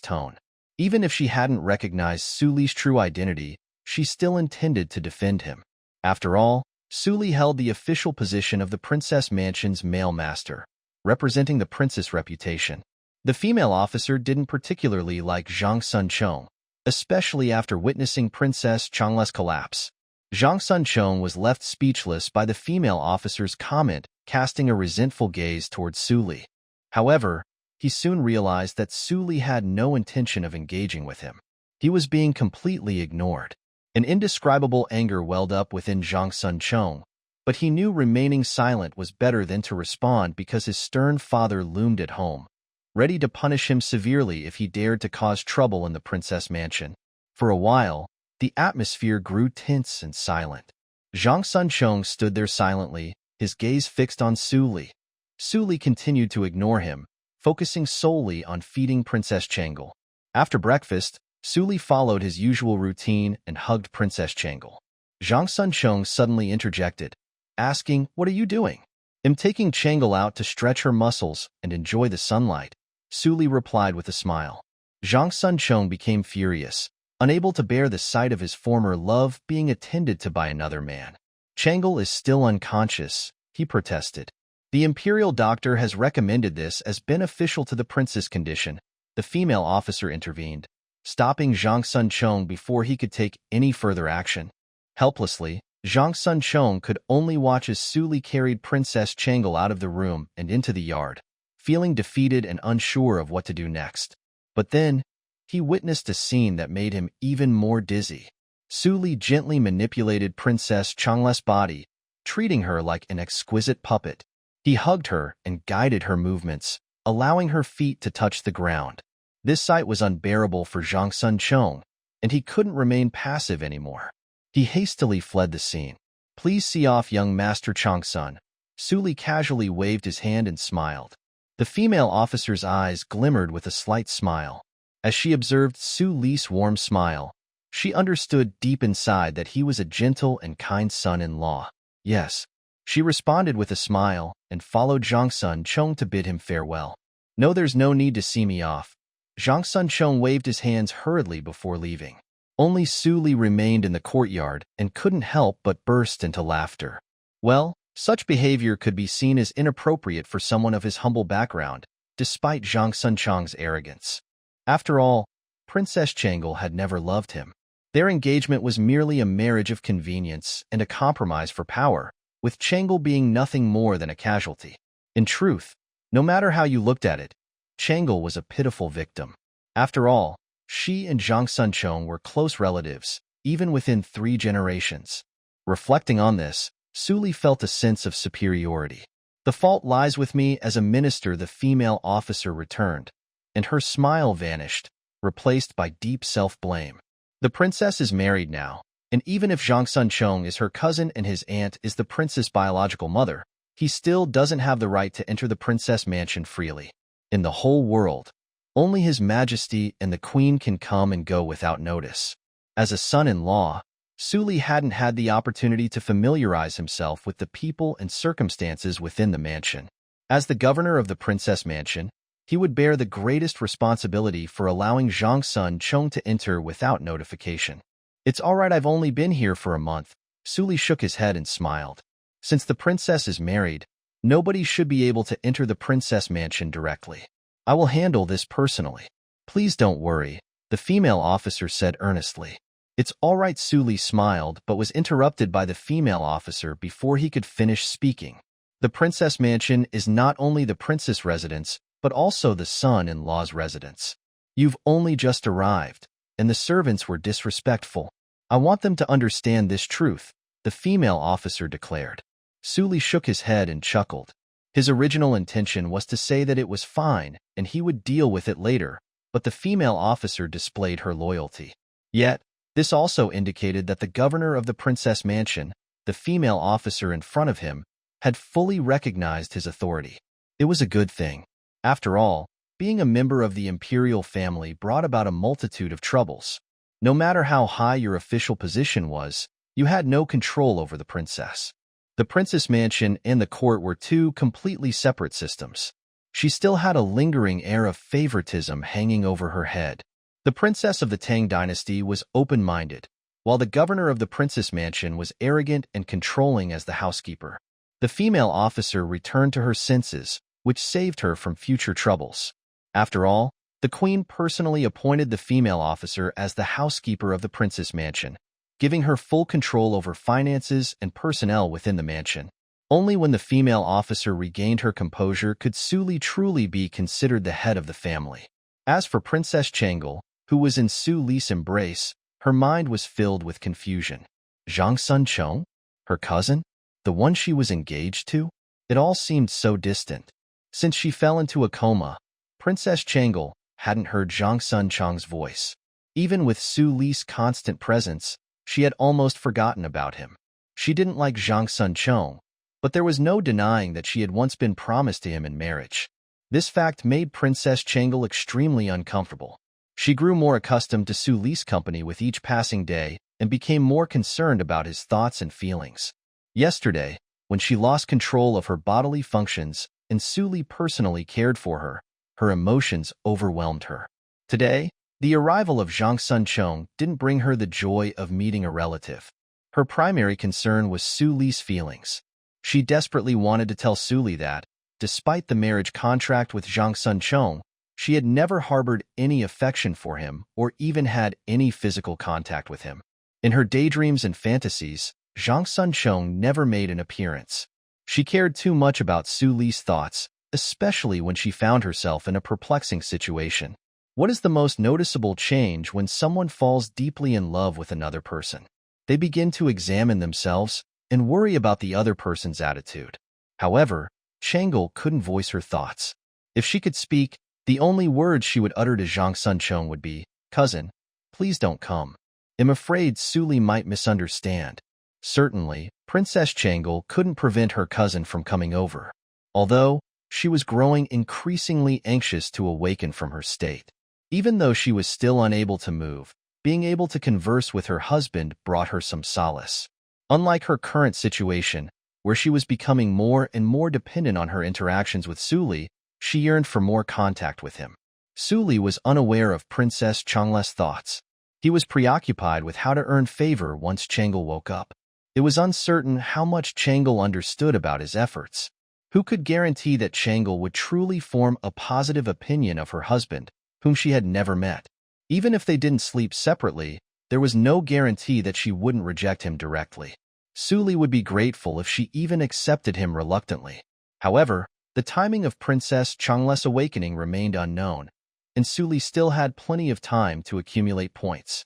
tone. Even if she hadn't recognized Su Li's true identity, she still intended to defend him. After all, Su Li held the official position of the Princess Mansion's male master, representing the prince's reputation. The female officer didn't particularly like Zhang Sun Chong, especially after witnessing Princess Changla's collapse. Zhang Sun Chong was left speechless by the female officer's comment, casting a resentful gaze towards Su Li. However, he soon realized that Su Li had no intention of engaging with him. He was being completely ignored. An indescribable anger welled up within Zhang Sun Chong, but he knew remaining silent was better than to respond because his stern father loomed at home, ready to punish him severely if he dared to cause trouble in the princess mansion. For a while, the atmosphere grew tense and silent. Zhang Sun Chong stood there silently, his gaze fixed on Su Li. Su Li continued to ignore him, focusing solely on feeding Princess Changle. After breakfast, Su Li followed his usual routine and hugged Princess Changle. Zhang Sun Chong suddenly interjected, asking, "What are you doing?" "I'm taking Changle out to stretch her muscles and enjoy the sunlight," Su Li replied with a smile. Zhang Sun Chong became furious, unable to bear the sight of his former love being attended to by another man. "Changle is still unconscious," he protested. "The Imperial doctor has recommended this as beneficial to the prince's condition," the female officer intervened, stopping Zhang Sun Chong before he could take any further action. Helplessly, Zhang Sun Chong could only watch as Su Li carried Princess Changle out of the room and into the yard, feeling defeated and unsure of what to do next. But then, he witnessed a scene that made him even more dizzy. Su Li gently manipulated Princess Changla's body, treating her like an exquisite puppet. He hugged her and guided her movements, allowing her feet to touch the ground. This sight was unbearable for Zhang Sun Chong, and he couldn't remain passive anymore. He hastily fled the scene. "Please see off, young Master Changsun." Su Li casually waved his hand and smiled. The female officer's eyes glimmered with a slight smile. As she observed Su Li's warm smile, She understood deep inside that he was a gentle and kind son-in-law. Yes, she responded with a smile and followed Zhang Sun Chong to bid him farewell. No, there's no need to see me off. Zhang Sun Chong waved his hands hurriedly before leaving. Only Su Li remained in the courtyard and couldn't help but burst into laughter. Well, such behavior could be seen as inappropriate for someone of his humble background, despite Zhang Sun Chong's arrogance. After all, Princess Changle had never loved him. Their engagement was merely a marriage of convenience and a compromise for power, with Changle being nothing more than a casualty. In truth, no matter how you looked at it, Changle was a pitiful victim. After all, she and Zhang Sun Chong were close relatives, even within 3 generations. Reflecting on this, Su Li felt a sense of superiority. The fault lies with me as a minister, the female officer returned, and her smile vanished, replaced by deep self-blame. The princess is married now, and even if Zhang Sun Chong is her cousin and his aunt is the prince's biological mother, he still doesn't have the right to enter the princess mansion freely. In the whole world, only His Majesty and the Queen can come and go without notice. As a son-in-law, Su Li hadn't had the opportunity to familiarize himself with the people and circumstances within the mansion. As the governor of the princess mansion, he would bear the greatest responsibility for allowing Zhang Sun Chong to enter without notification. It's all right, I've only been here for a month. Su Li shook his head and smiled. Since the princess is married, nobody should be able to enter the princess mansion directly. I will handle this personally. Please don't worry, the female officer said earnestly. It's all right, Su Li smiled but was interrupted by the female officer before he could finish speaking. The princess mansion is not only the princess' residence, but also the son-in-law's residence. You've only just arrived, and the servants were disrespectful. I want them to understand this truth, the female officer declared. Su Li shook his head and chuckled. His original intention was to say that it was fine and he would deal with it later, but the female officer displayed her loyalty. Yet, this also indicated that the governor of the princess mansion, the female officer in front of him, had fully recognized his authority. It was a good thing. After all, being a member of the Imperial family brought about a multitude of troubles. No matter how high your official position was, you had no control over the princess. The princess mansion and the court were 2 completely separate systems. She still had a lingering air of favoritism hanging over her head. The princess of the Tang dynasty was open-minded, while the governor of the princess mansion was arrogant and controlling as the housekeeper. The female officer returned to her senses, which saved her from future troubles. After all, the queen personally appointed the female officer as the housekeeper of the princess mansion, giving her full control over finances and personnel within the mansion. Only when the female officer regained her composure could Su Li truly be considered the head of the family. As for Princess Changle, who was in Su Li's embrace, her mind was filled with confusion. Zhang Sun Chong? Her cousin? The one she was engaged to? It all seemed so distant. Since she fell into a coma, Princess Changle hadn't heard Zhang Sun Chong's voice. Even with Su Li's constant presence, she had almost forgotten about him. She didn't like Zhang Sun Chong, but there was no denying that she had once been promised to him in marriage. This fact made Princess Changle extremely uncomfortable. She grew more accustomed to Su Li's company with each passing day and became more concerned about his thoughts and feelings. Yesterday, when she lost control of her bodily functions and Su Li personally cared for her, her emotions overwhelmed her. Today, the arrival of Zhang Sun Chong didn't bring her the joy of meeting a relative. Her primary concern was Su Li's feelings. She desperately wanted to tell Su Li that, despite the marriage contract with Zhang Sun Chong, she had never harbored any affection for him or even had any physical contact with him. In her daydreams and fantasies, Zhang Sun Chong never made an appearance. She cared too much about Su Li's thoughts, especially when she found herself in a perplexing situation. What is the most noticeable change when someone falls deeply in love with another person? They begin to examine themselves and worry about the other person's attitude. However, Changle couldn't voice her thoughts. If she could speak, the only words she would utter to Zhang Sun Chong would be, "Cousin, please don't come. I'm afraid Su Li might misunderstand." Certainly, Princess Changle couldn't prevent her cousin from coming over, although she was growing increasingly anxious to awaken from her state. Even though she was still unable to move, being able to converse with her husband brought her some solace. Unlike her current situation, where she was becoming more and more dependent on her interactions with Suli, she yearned for more contact with him. Suli was unaware of Princess Changle's thoughts. He was preoccupied with how to earn favor once Changle woke up. It was uncertain how much Changle understood about his efforts. Who could guarantee that Changle would truly form a positive opinion of her husband, whom she had never met? Even if they didn't sleep separately, there was no guarantee that she wouldn't reject him directly. Suli would be grateful if she even accepted him reluctantly. However, the timing of Princess Changle's awakening remained unknown, and Suli still had plenty of time to accumulate points.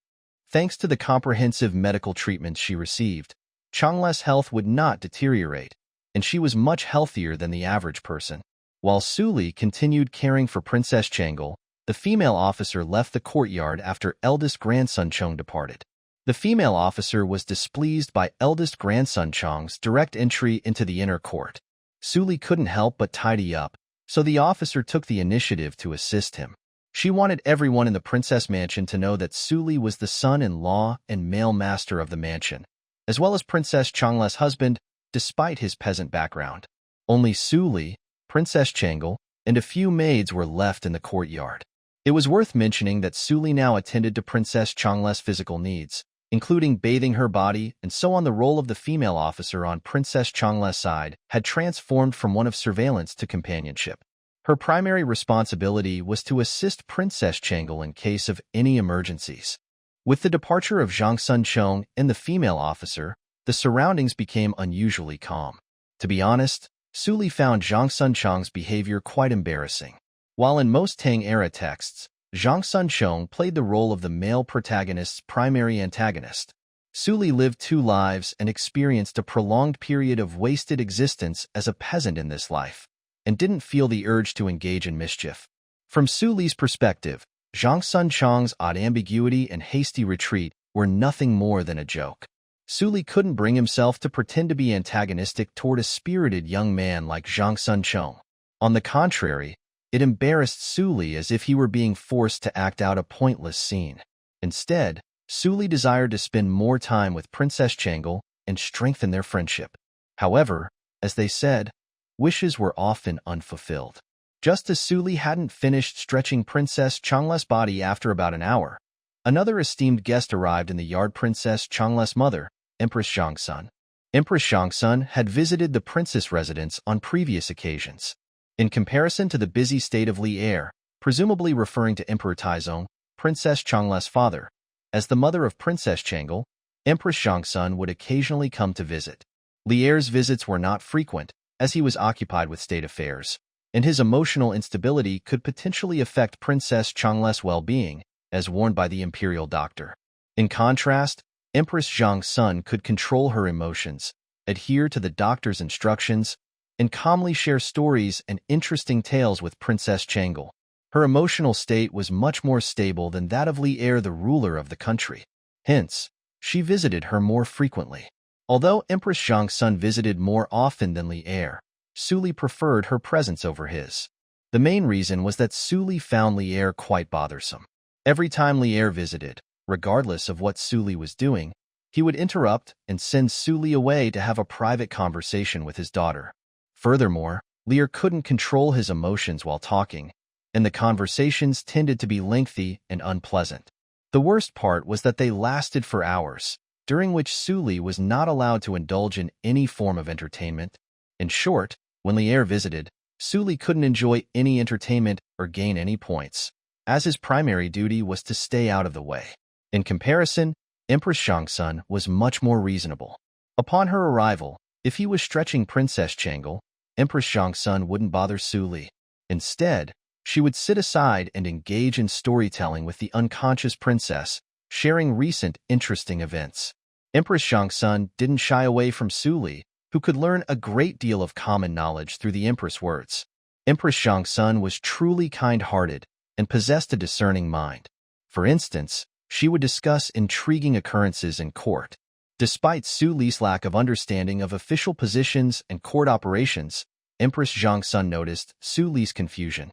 Thanks to the comprehensive medical treatments she received, Changle's health would not deteriorate, and she was much healthier than the average person. While Suli continued caring for Princess Changle, the female officer left the courtyard after eldest grandson Chong departed. The female officer was displeased by eldest grandson Chong's direct entry into the inner court. Suli couldn't help but tidy up, so the officer took the initiative to assist him. She wanted everyone in the princess mansion to know that Suli was the son-in-law and male master of the mansion, as well as Princess Changle's husband, despite his peasant background. Only Suli, Princess Changle, and a few maids were left in the courtyard. It was worth mentioning that Suli now attended to Princess Changle's physical needs, including bathing her body, and so on. The role of the female officer on Princess Changle's side had transformed from one of surveillance to companionship. Her primary responsibility was to assist Princess Changle in case of any emergencies. With the departure of Zhang Sun Chong and the female officer, the surroundings became unusually calm. To be honest, Suli found Zhang Sun Chong's behavior quite embarrassing. While in most Tang-era texts, Zhang Sun Chong played the role of the male protagonist's primary antagonist, Suli lived 2 lives and experienced a prolonged period of wasted existence as a peasant in this life, and didn't feel the urge to engage in mischief. From Suli's perspective, Zhang Sun Chong's odd ambiguity and hasty retreat were nothing more than a joke. Suli couldn't bring himself to pretend to be antagonistic toward a spirited young man like Zhang Sun Chong. On the contrary, it embarrassed Suli as if he were being forced to act out a pointless scene. Instead, Suli desired to spend more time with Princess Changle and strengthen their friendship. However, as they said, wishes were often unfulfilled. Just as Suli hadn't finished stretching Princess Changle's body after about an hour, another esteemed guest arrived in the yard. Princess Changle's mother, Empress Zhang Sun. Empress Zhang Sun had visited the princess residence on previous occasions. In comparison to the busy state of Li Er, presumably referring to Emperor Taizong, Princess Changle's father, as the mother of Princess Changle, Empress Zhang Sun would occasionally come to visit. Li Er's visits were not frequent, as he was occupied with state affairs, and his emotional instability could potentially affect Princess Changle's well-being, as warned by the Imperial doctor. In contrast, Empress Zhang Sun could control her emotions, adhere to the doctor's instructions, and calmly share stories and interesting tales with Princess Changle. Her emotional state was much more stable than that of Li Er, the ruler of the country. Hence, she visited her more frequently. Although Empress Zhang Sun visited more often than Li Er, Suli preferred her presence over his. The main reason was that Suli found Li Er quite bothersome. Every time Li Er visited, regardless of what Suli was doing, he would interrupt and send Suli away to have a private conversation with his daughter. Furthermore, Li Er couldn't control his emotions while talking, and the conversations tended to be lengthy and unpleasant. The worst part was that they lasted for hours, during which Suli was not allowed to indulge in any form of entertainment. In short, when Li Er visited, Suli couldn't enjoy any entertainment or gain any points, as his primary duty was to stay out of the way. In comparison, Empress Zhang Sun was much more reasonable. Upon her arrival, if he was stretching Princess Changle, Empress Zhang Sun wouldn't bother Suli. Instead, she would sit aside and engage in storytelling with the unconscious princess, sharing recent interesting events. Empress Zhang Sun didn't shy away from Suli, who could learn a great deal of common knowledge through the Empress words. Empress Zhang Sun was truly kind-hearted and possessed a discerning mind. For instance, she would discuss intriguing occurrences in court. Despite Suli's lack of understanding of official positions and court operations, Empress Zhang Sun noticed Suli's confusion.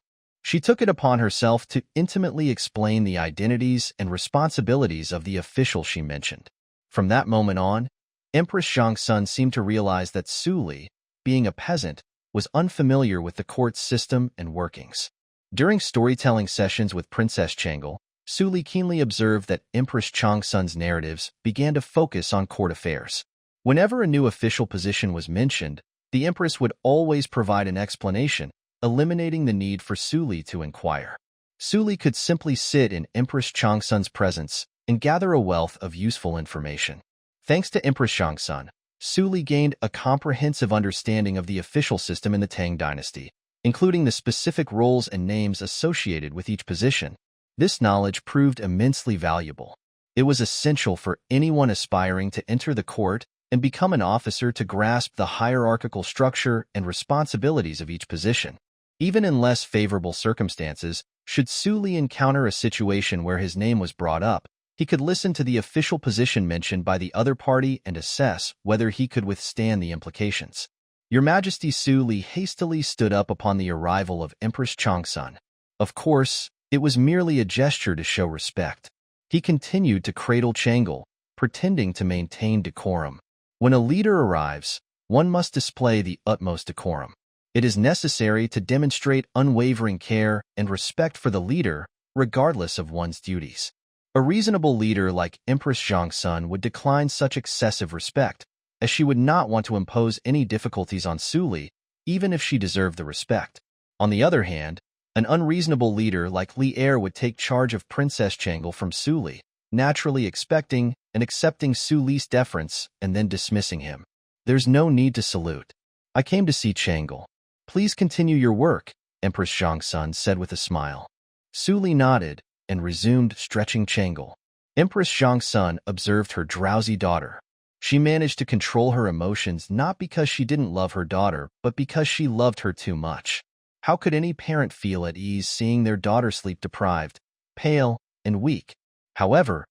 She took it upon herself to intimately explain the identities and responsibilities of the official she mentioned. From that moment on, Empress Zhangsun seemed to realize that Su Li, being a peasant, was unfamiliar with the court's system and workings. During storytelling sessions with Princess Changle, Su Li keenly observed that Empress Changsun's narratives began to focus on court affairs. Whenever a new official position was mentioned, the Empress would always provide an explanation, eliminating the need for Su Li to inquire. Su Li could simply sit in Empress Changsun's presence and gather a wealth of useful information. Thanks to Empress Changsun, Su Li gained a comprehensive understanding of the official system in the Tang dynasty, including the specific roles and names associated with each position. This knowledge proved immensely valuable. It was essential for anyone aspiring to enter the court and become an officer to grasp the hierarchical structure and responsibilities of each position. Even in less favorable circumstances, should Su Li encounter a situation where his name was brought up, he could listen to the official position mentioned by the other party and assess whether he could withstand the implications. Your Majesty. Su Li hastily stood up upon the arrival of Empress Changsun. Of course, it was merely a gesture to show respect. He continued to cradle Changle, pretending to maintain decorum. When a leader arrives, one must display the utmost decorum. It is necessary to demonstrate unwavering care and respect for the leader, regardless of one's duties. A reasonable leader like Empress Zhangsun would decline such excessive respect, as she would not want to impose any difficulties on Su Li, even if she deserved the respect. On the other hand, an unreasonable leader like Li Er would take charge of Princess Changle from Su Li, naturally expecting and accepting Su Li's deference and then dismissing him. There's no need to salute. I came to see Changle. Please continue your work, Empress Zhangsun said with a smile. Su Li nodded and resumed stretching Changle. Empress Zhangsun observed her drowsy daughter. She managed to control her emotions not because she didn't love her daughter, but because she loved her too much. How could any parent feel at ease seeing their daughter sleep-deprived, pale, and weak? However,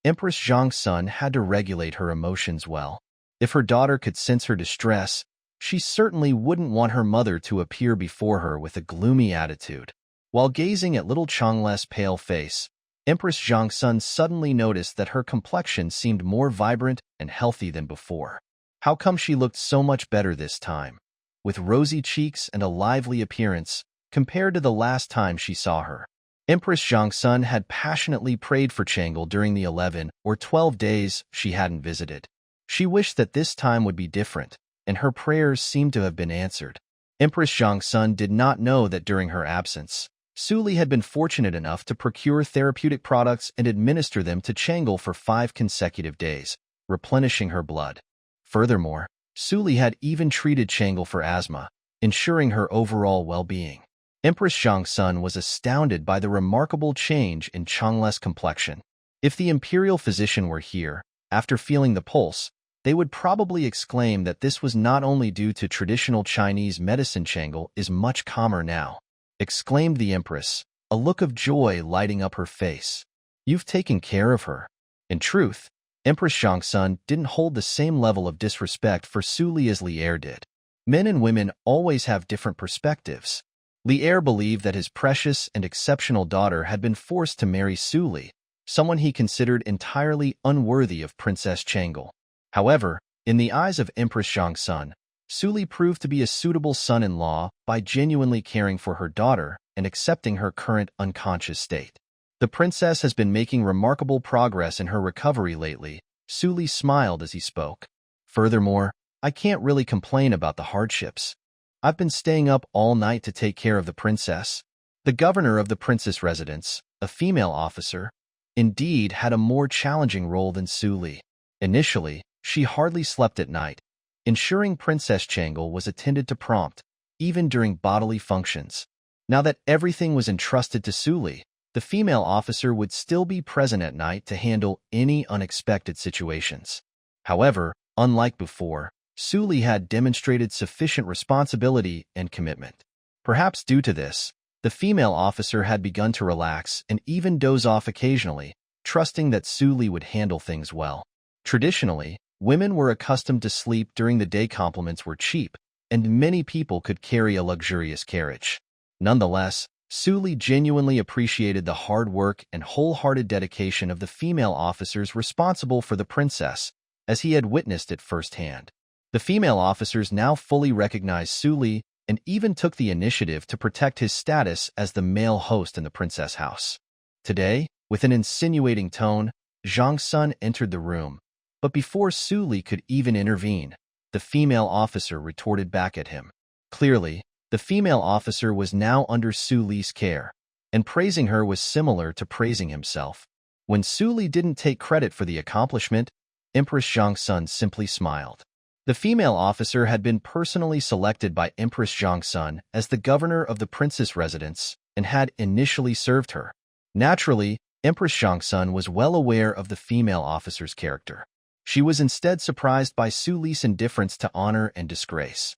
Empress Zhangsun had to regulate her emotions well. If her daughter could sense her distress, she certainly wouldn't want her mother to appear before her with a gloomy attitude. While gazing at little Changle's pale face, Empress Zhangsun suddenly noticed that her complexion seemed more vibrant and healthy than before. How come she looked so much better this time, with rosy cheeks and a lively appearance, compared to the last time she saw her? Empress Zhangsun had passionately prayed for Changle during the 11 or 12 days she hadn't visited. She wished that this time would be different, and her prayers seemed to have been answered. Empress Zhangsun did not know that during her absence, Su Li had been fortunate enough to procure therapeutic products and administer them to Changle for 5 consecutive days, replenishing her blood. Furthermore, Su Li had even treated Changle for asthma, ensuring her overall well-being. Empress Zhangsun was astounded by the remarkable change in Changle's complexion. If the imperial physician were here, after feeling the pulse, they would probably exclaim that this was not only due to traditional Chinese medicine. Changle is much calmer now, exclaimed the Empress, a look of joy lighting up her face. You've taken care of her. In truth, Empress Zhangsun didn't hold the same level of disrespect for Su Li as Li Er did. Men and women always have different perspectives. Li Er believed that his precious and exceptional daughter had been forced to marry Su Li, someone he considered entirely unworthy of Princess Changle. However, in the eyes of Empress Zhangsun, Su Li proved to be a suitable son-in-law by genuinely caring for her daughter and accepting her current unconscious state. The princess has been making remarkable progress in her recovery lately. Su Li smiled as he spoke. Furthermore, I can't really complain about the hardships. I've been staying up all night to take care of the princess. The governor of the princess residence, a female officer, indeed had a more challenging role than Su Li. Initially, she hardly slept at night, ensuring Princess Changle was attended to prompt, even during bodily functions. Now that everything was entrusted to Su Li, the female officer would still be present at night to handle any unexpected situations. However, unlike before, Su Li had demonstrated sufficient responsibility and commitment. Perhaps due to this, the female officer had begun to relax and even doze off occasionally, trusting that Su Li would handle things well. Traditionally, women were accustomed to sleep during the day. Compliments were cheap, and many people could carry a luxurious carriage. Nonetheless, Su Li genuinely appreciated the hard work and wholehearted dedication of the female officers responsible for the princess, as he had witnessed it firsthand. The female officers now fully recognized Su Li and even took the initiative to protect his status as the male host in the princess house. Today, with an insinuating tone, Zhang Sun entered the room, but before Su Li could even intervene, the female officer retorted back at him. Clearly, the female officer was now under Su Li's care, and praising her was similar to praising himself. When Su Li didn't take credit for the accomplishment, Empress Zhang Sun simply smiled. The female officer had been personally selected by Empress Zhang Sun as the governor of the prince's residence and had initially served her. Naturally, Empress Zhang Sun was well aware of the female officer's character. She was instead surprised by Su Li's indifference to honor and disgrace.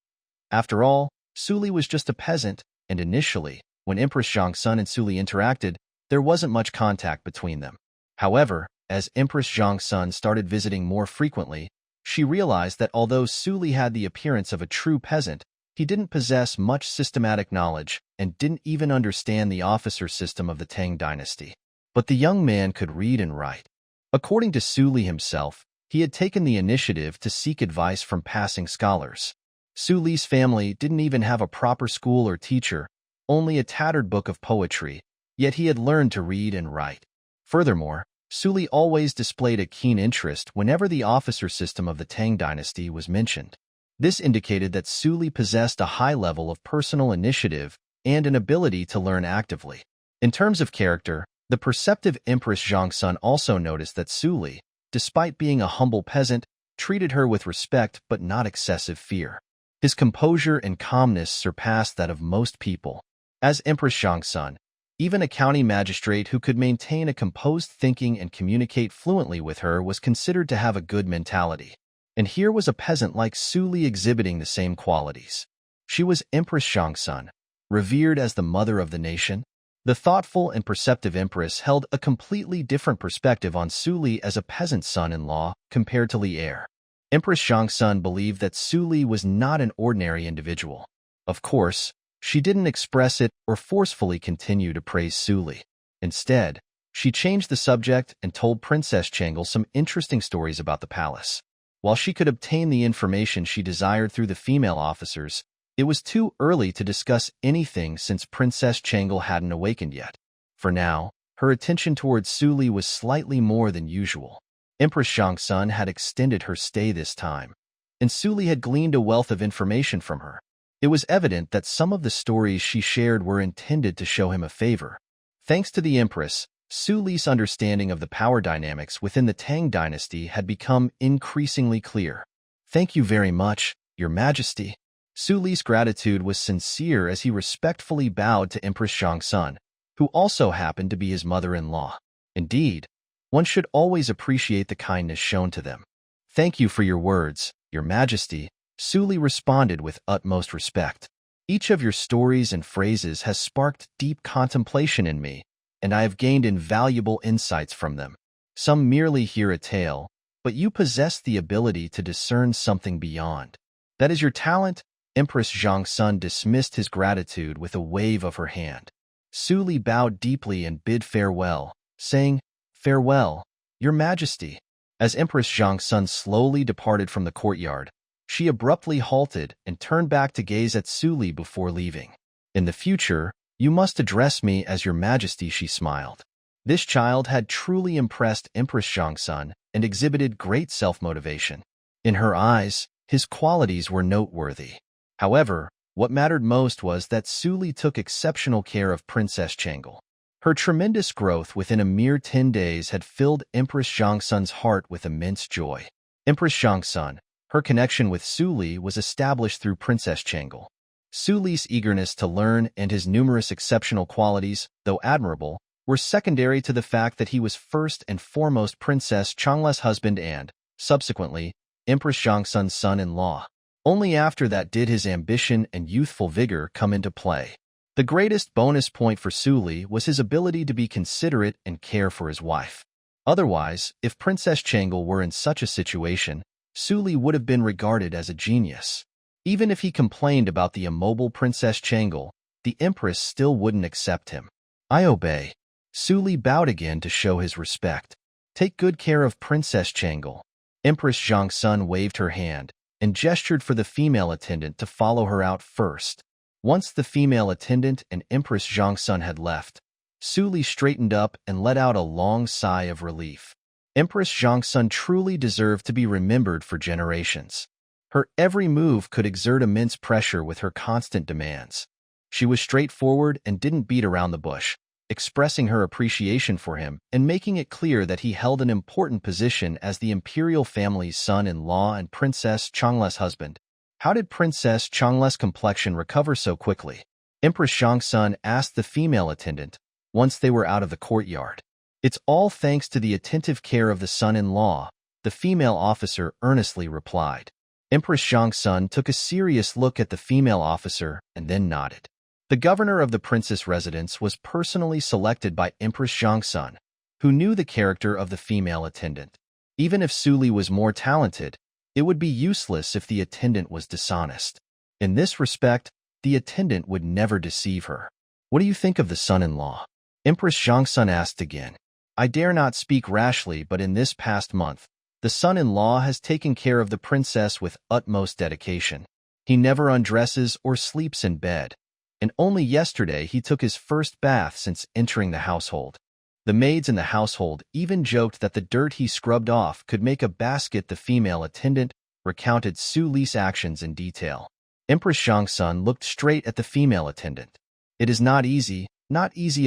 After all, Su Li was just a peasant, and initially, when Empress Zhang Sun and Su Li interacted, there wasn't much contact between them. However, as Empress Zhang Sun started visiting more frequently, she realized that although Su Li had the appearance of a true peasant, he didn't possess much systematic knowledge and didn't even understand the officer system of the Tang dynasty. But the young man could read and write. According to Su Li himself, he had taken the initiative to seek advice from passing scholars. Su Li's family didn't even have a proper school or teacher, only a tattered book of poetry, yet he had learned to read and write. Furthermore, Su Li always displayed a keen interest whenever the officer system of the Tang dynasty was mentioned. This indicated that Su Li possessed a high level of personal initiative and an ability to learn actively. In terms of character, the perceptive Empress Zhang Sun also noticed that Su Li, despite being a humble peasant, treated her with respect but not excessive fear. His composure and calmness surpassed that of most people. As Empress Zhang Sun, even a county magistrate who could maintain a composed thinking and communicate fluently with her was considered to have a good mentality. And here was a peasant like Su Li exhibiting the same qualities. She was Empress Zhang Sun, revered as the mother of the nation. The thoughtful and perceptive empress held a completely different perspective on Su Li as a peasant's son-in-law compared to Li heir. Empress Zhang Sun believed that Su Li was not an ordinary individual. Of course, she didn't express it or forcefully continue to praise Su Li. Instead, she changed the subject and told Princess Changel some interesting stories about the palace. While she could obtain the information she desired through the female officers, it was too early to discuss anything since Princess Changel hadn't awakened yet. For now, her attention towards Su Li was slightly more than usual. Empress Zhang Sun had extended her stay this time, and Su Li had gleaned a wealth of information from her. It was evident that some of the stories she shared were intended to show him a favor. Thanks to the Empress, Su Li's understanding of the power dynamics within the Tang dynasty had become increasingly clear. "Thank you very much, Your Majesty." Su Li's gratitude was sincere as he respectfully bowed to Empress Zhang Sun, who also happened to be his mother-in-law. Indeed, one should always appreciate the kindness shown to them. "Thank you for your words, Your Majesty," Su Li responded with utmost respect. "Each of your stories and phrases has sparked deep contemplation in me, and I have gained invaluable insights from them. Some merely hear a tale, but you possess the ability to discern something beyond. That is your talent." Empress Zhang Sun dismissed his gratitude with a wave of her hand. Su Li bowed deeply and bid farewell, saying, "Farewell, Your Majesty." As Empress Zhang Sun slowly departed from the courtyard, she abruptly halted and turned back to gaze at Su Li before leaving. "In the future, you must address me as Your Majesty," she smiled. This child had truly impressed Empress Zhang Sun and exhibited great self-motivation. In her eyes, his qualities were noteworthy. However, what mattered most was that Su Li took exceptional care of Princess Changel. Her tremendous growth within a mere 10 days had filled Empress Zhang Sun's heart with immense joy. Empress Zhang Sun, her connection with Su Li was established through Princess Changel. Su Li's eagerness to learn and his numerous exceptional qualities, though admirable, were secondary to the fact that he was first and foremost Princess Changla's husband and, subsequently, Empress Zhang Sun's son-in-law. Only after that did his ambition and youthful vigor come into play. The greatest bonus point for Su Li was his ability to be considerate and care for his wife. Otherwise, if Princess Changel were in such a situation, Su Li would have been regarded as a genius. Even if he complained about the immobile Princess Changel, the Empress still wouldn't accept him. I obey. Su Li bowed again to show his respect. Take good care of Princess Changle. Empress Zhang Sun waved her hand and gestured for the female attendant to follow her out first. Once the female attendant and Empress Zhang Sun had left, Su Li straightened up and let out a long sigh of relief. Empress Zhang Sun truly deserved to be remembered for generations. Her every move could exert immense pressure with her constant demands. She was straightforward and didn't beat around the bush, expressing her appreciation for him and making it clear that he held an important position as the Imperial family's son-in-law and Princess Changle's husband. How did Princess Changle's complexion recover so quickly? Empress Zhang Sun asked the female attendant once they were out of the courtyard. It's all thanks to the attentive care of the son-in-law, the female officer earnestly replied. Empress Zhang Sun took a serious look at the female officer and then nodded. The governor of the princess residence was personally selected by Empress Zhang Sun, who knew the character of the female attendant. Even if Su Li was more talented, it would be useless if the attendant was dishonest. In this respect, the attendant would never deceive her. What do you think of the son-in-law? Empress Zhang Sun asked again. I dare not speak rashly, but in this past month, the son-in-law has taken care of the princess with utmost dedication. He never undresses or sleeps in bed, and only yesterday he took his first bath since entering the household. The maids in the household even joked that the dirt he scrubbed off could make a basket. The female attendant recounted Su Li's actions in detail. Empress Zhang Sun looked straight at the female attendant. It is not easy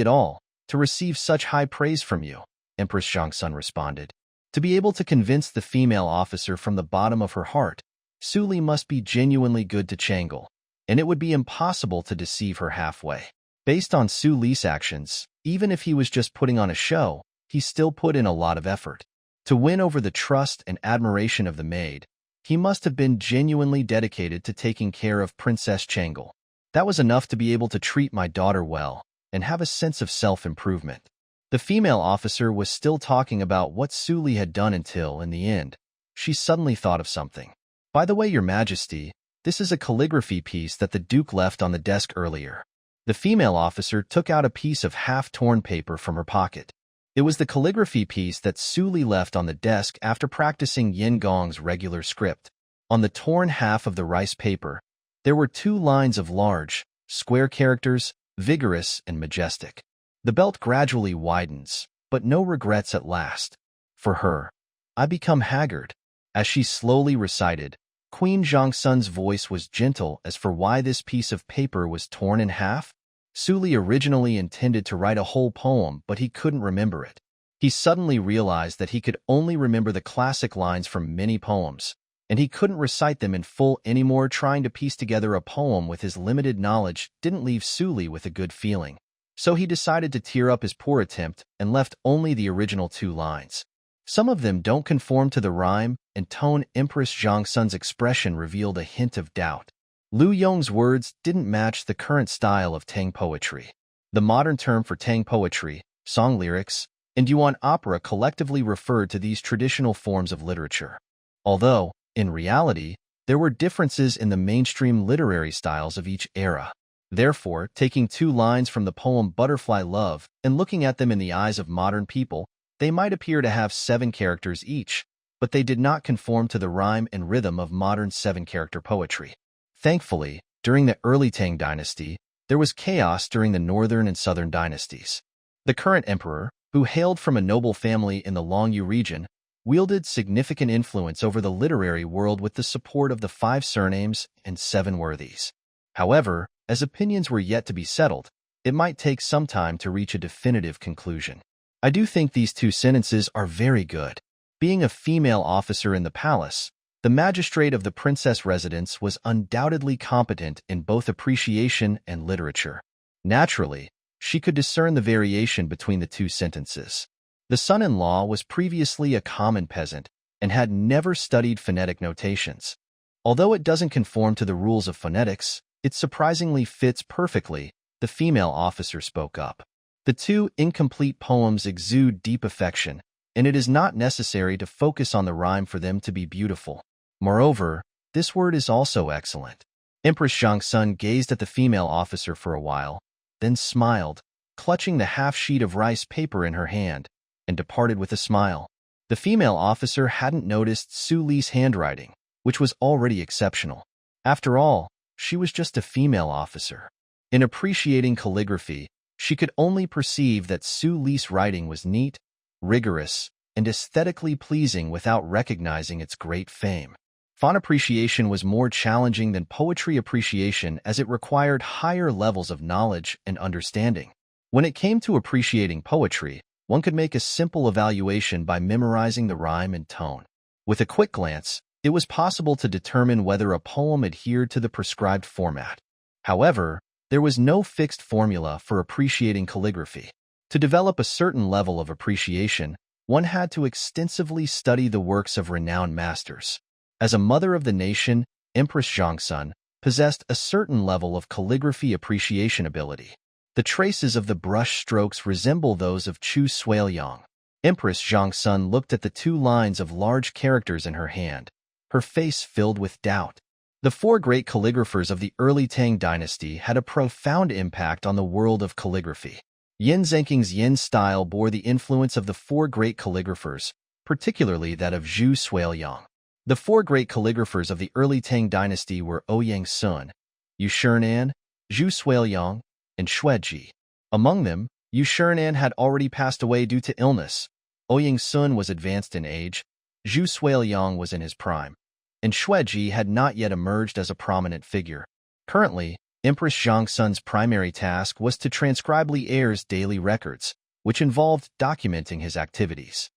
at all, to receive such high praise from you, Empress Zhang Sun responded. To be able to convince the female officer from the bottom of her heart, Su Li must be genuinely good to Changle, and it would be impossible to deceive her halfway. Based on Su Li's actions, even if he was just putting on a show, he still put in a lot of effort. To win over the trust and admiration of the maid, he must have been genuinely dedicated to taking care of Princess Changle. That was enough to be able to treat my daughter well and have a sense of self-improvement. The female officer was still talking about what Su Li had done until, in the end, she suddenly thought of something. By the way, Your Majesty, this is a calligraphy piece that the Duke left on the desk earlier. The female officer took out a piece of half-torn paper from her pocket. It was the calligraphy piece that Su Li left on the desk after practicing Yin Gong's regular script. On the torn half of the rice paper, there were 2 lines of large, square characters, vigorous and majestic. The belt gradually widens, but no regrets at last. For her, I become haggard. As she slowly recited, Queen Zhang Sun's voice was gentle as for why this piece of paper was torn in half. Su Li originally intended to write a whole poem, but he couldn't remember it. He suddenly realized that he could only remember the classic lines from many poems, and he couldn't recite them in full anymore. Trying to piece together a poem with his limited knowledge didn't leave Su Li with a good feeling. So he decided to tear up his poor attempt and left only the original 2 lines. Some of them don't conform to the rhyme and tone. Empress Zhang Sun's expression revealed a hint of doubt. Lu Yong's words didn't match the current style of Tang poetry. The modern term for Tang poetry, song lyrics, and Yuan opera collectively referred to these traditional forms of literature. Although, in reality, there were differences in the mainstream literary styles of each era. Therefore, taking 2 lines from the poem Butterfly Love and looking at them in the eyes of modern people, they might appear to have 7 characters each, but they did not conform to the rhyme and rhythm of modern 7-character poetry. Thankfully, during the early Tang dynasty, there was chaos during the northern and southern dynasties. The current emperor, who hailed from a noble family in the Longyu region, wielded significant influence over the literary world with the support of the 5 surnames and 7 worthies. However, as opinions were yet to be settled, it might take some time to reach a definitive conclusion. I do think these 2 sentences are very good. Being a female officer in the palace, the magistrate of the princess residence was undoubtedly competent in both appreciation and literature. Naturally, she could discern the variation between the 2 sentences. The son-in-law was previously a common peasant and had never studied phonetic notations. Although it doesn't conform to the rules of phonetics, it surprisingly fits perfectly, the female officer spoke up. The 2 incomplete poems exude deep affection, and it is not necessary to focus on the rhyme for them to be beautiful. Moreover, this word is also excellent. Empress Zhangsun gazed at the female officer for a while, then smiled, clutching the half-sheet of rice paper in her hand, and departed with a smile. The female officer hadn't noticed Su Li's handwriting, which was already exceptional. After all, she was just a female officer. In appreciating calligraphy, she could only perceive that Su Li's writing was neat, rigorous, and aesthetically pleasing without recognizing its great fame. Font appreciation was more challenging than poetry appreciation as it required higher levels of knowledge and understanding. When it came to appreciating poetry, one could make a simple evaluation by memorizing the rhyme and tone. With a quick glance, it was possible to determine whether a poem adhered to the prescribed format. However, there was no fixed formula for appreciating calligraphy. To develop a certain level of appreciation, one had to extensively study the works of renowned masters. As a mother of the nation, Empress Zhangsun possessed a certain level of calligraphy appreciation ability. The traces of the brush strokes resemble those of Chu Suiliang. Empress Zhangsun looked at the 2 lines of large characters in her hand, her face filled with doubt. The 4 great calligraphers of the early Tang dynasty had a profound impact on the world of calligraphy. Yin Zhenking's Yin style bore the influence of the 4 great calligraphers, particularly that of Zhu Suiliang. The 4 great calligraphers of the early Tang dynasty were Ouyang Sun, Yu Shinan, Zhu Suiliang, and Xueji. Among them, Yu Shinan had already passed away due to illness. Ouyang Sun was advanced in age, Zhu Suiliang was in his prime, and Xueji had not yet emerged as a prominent figure. Currently, Empress Zhangsun's primary task was to transcribe Li Er's daily records, which involved documenting his activities.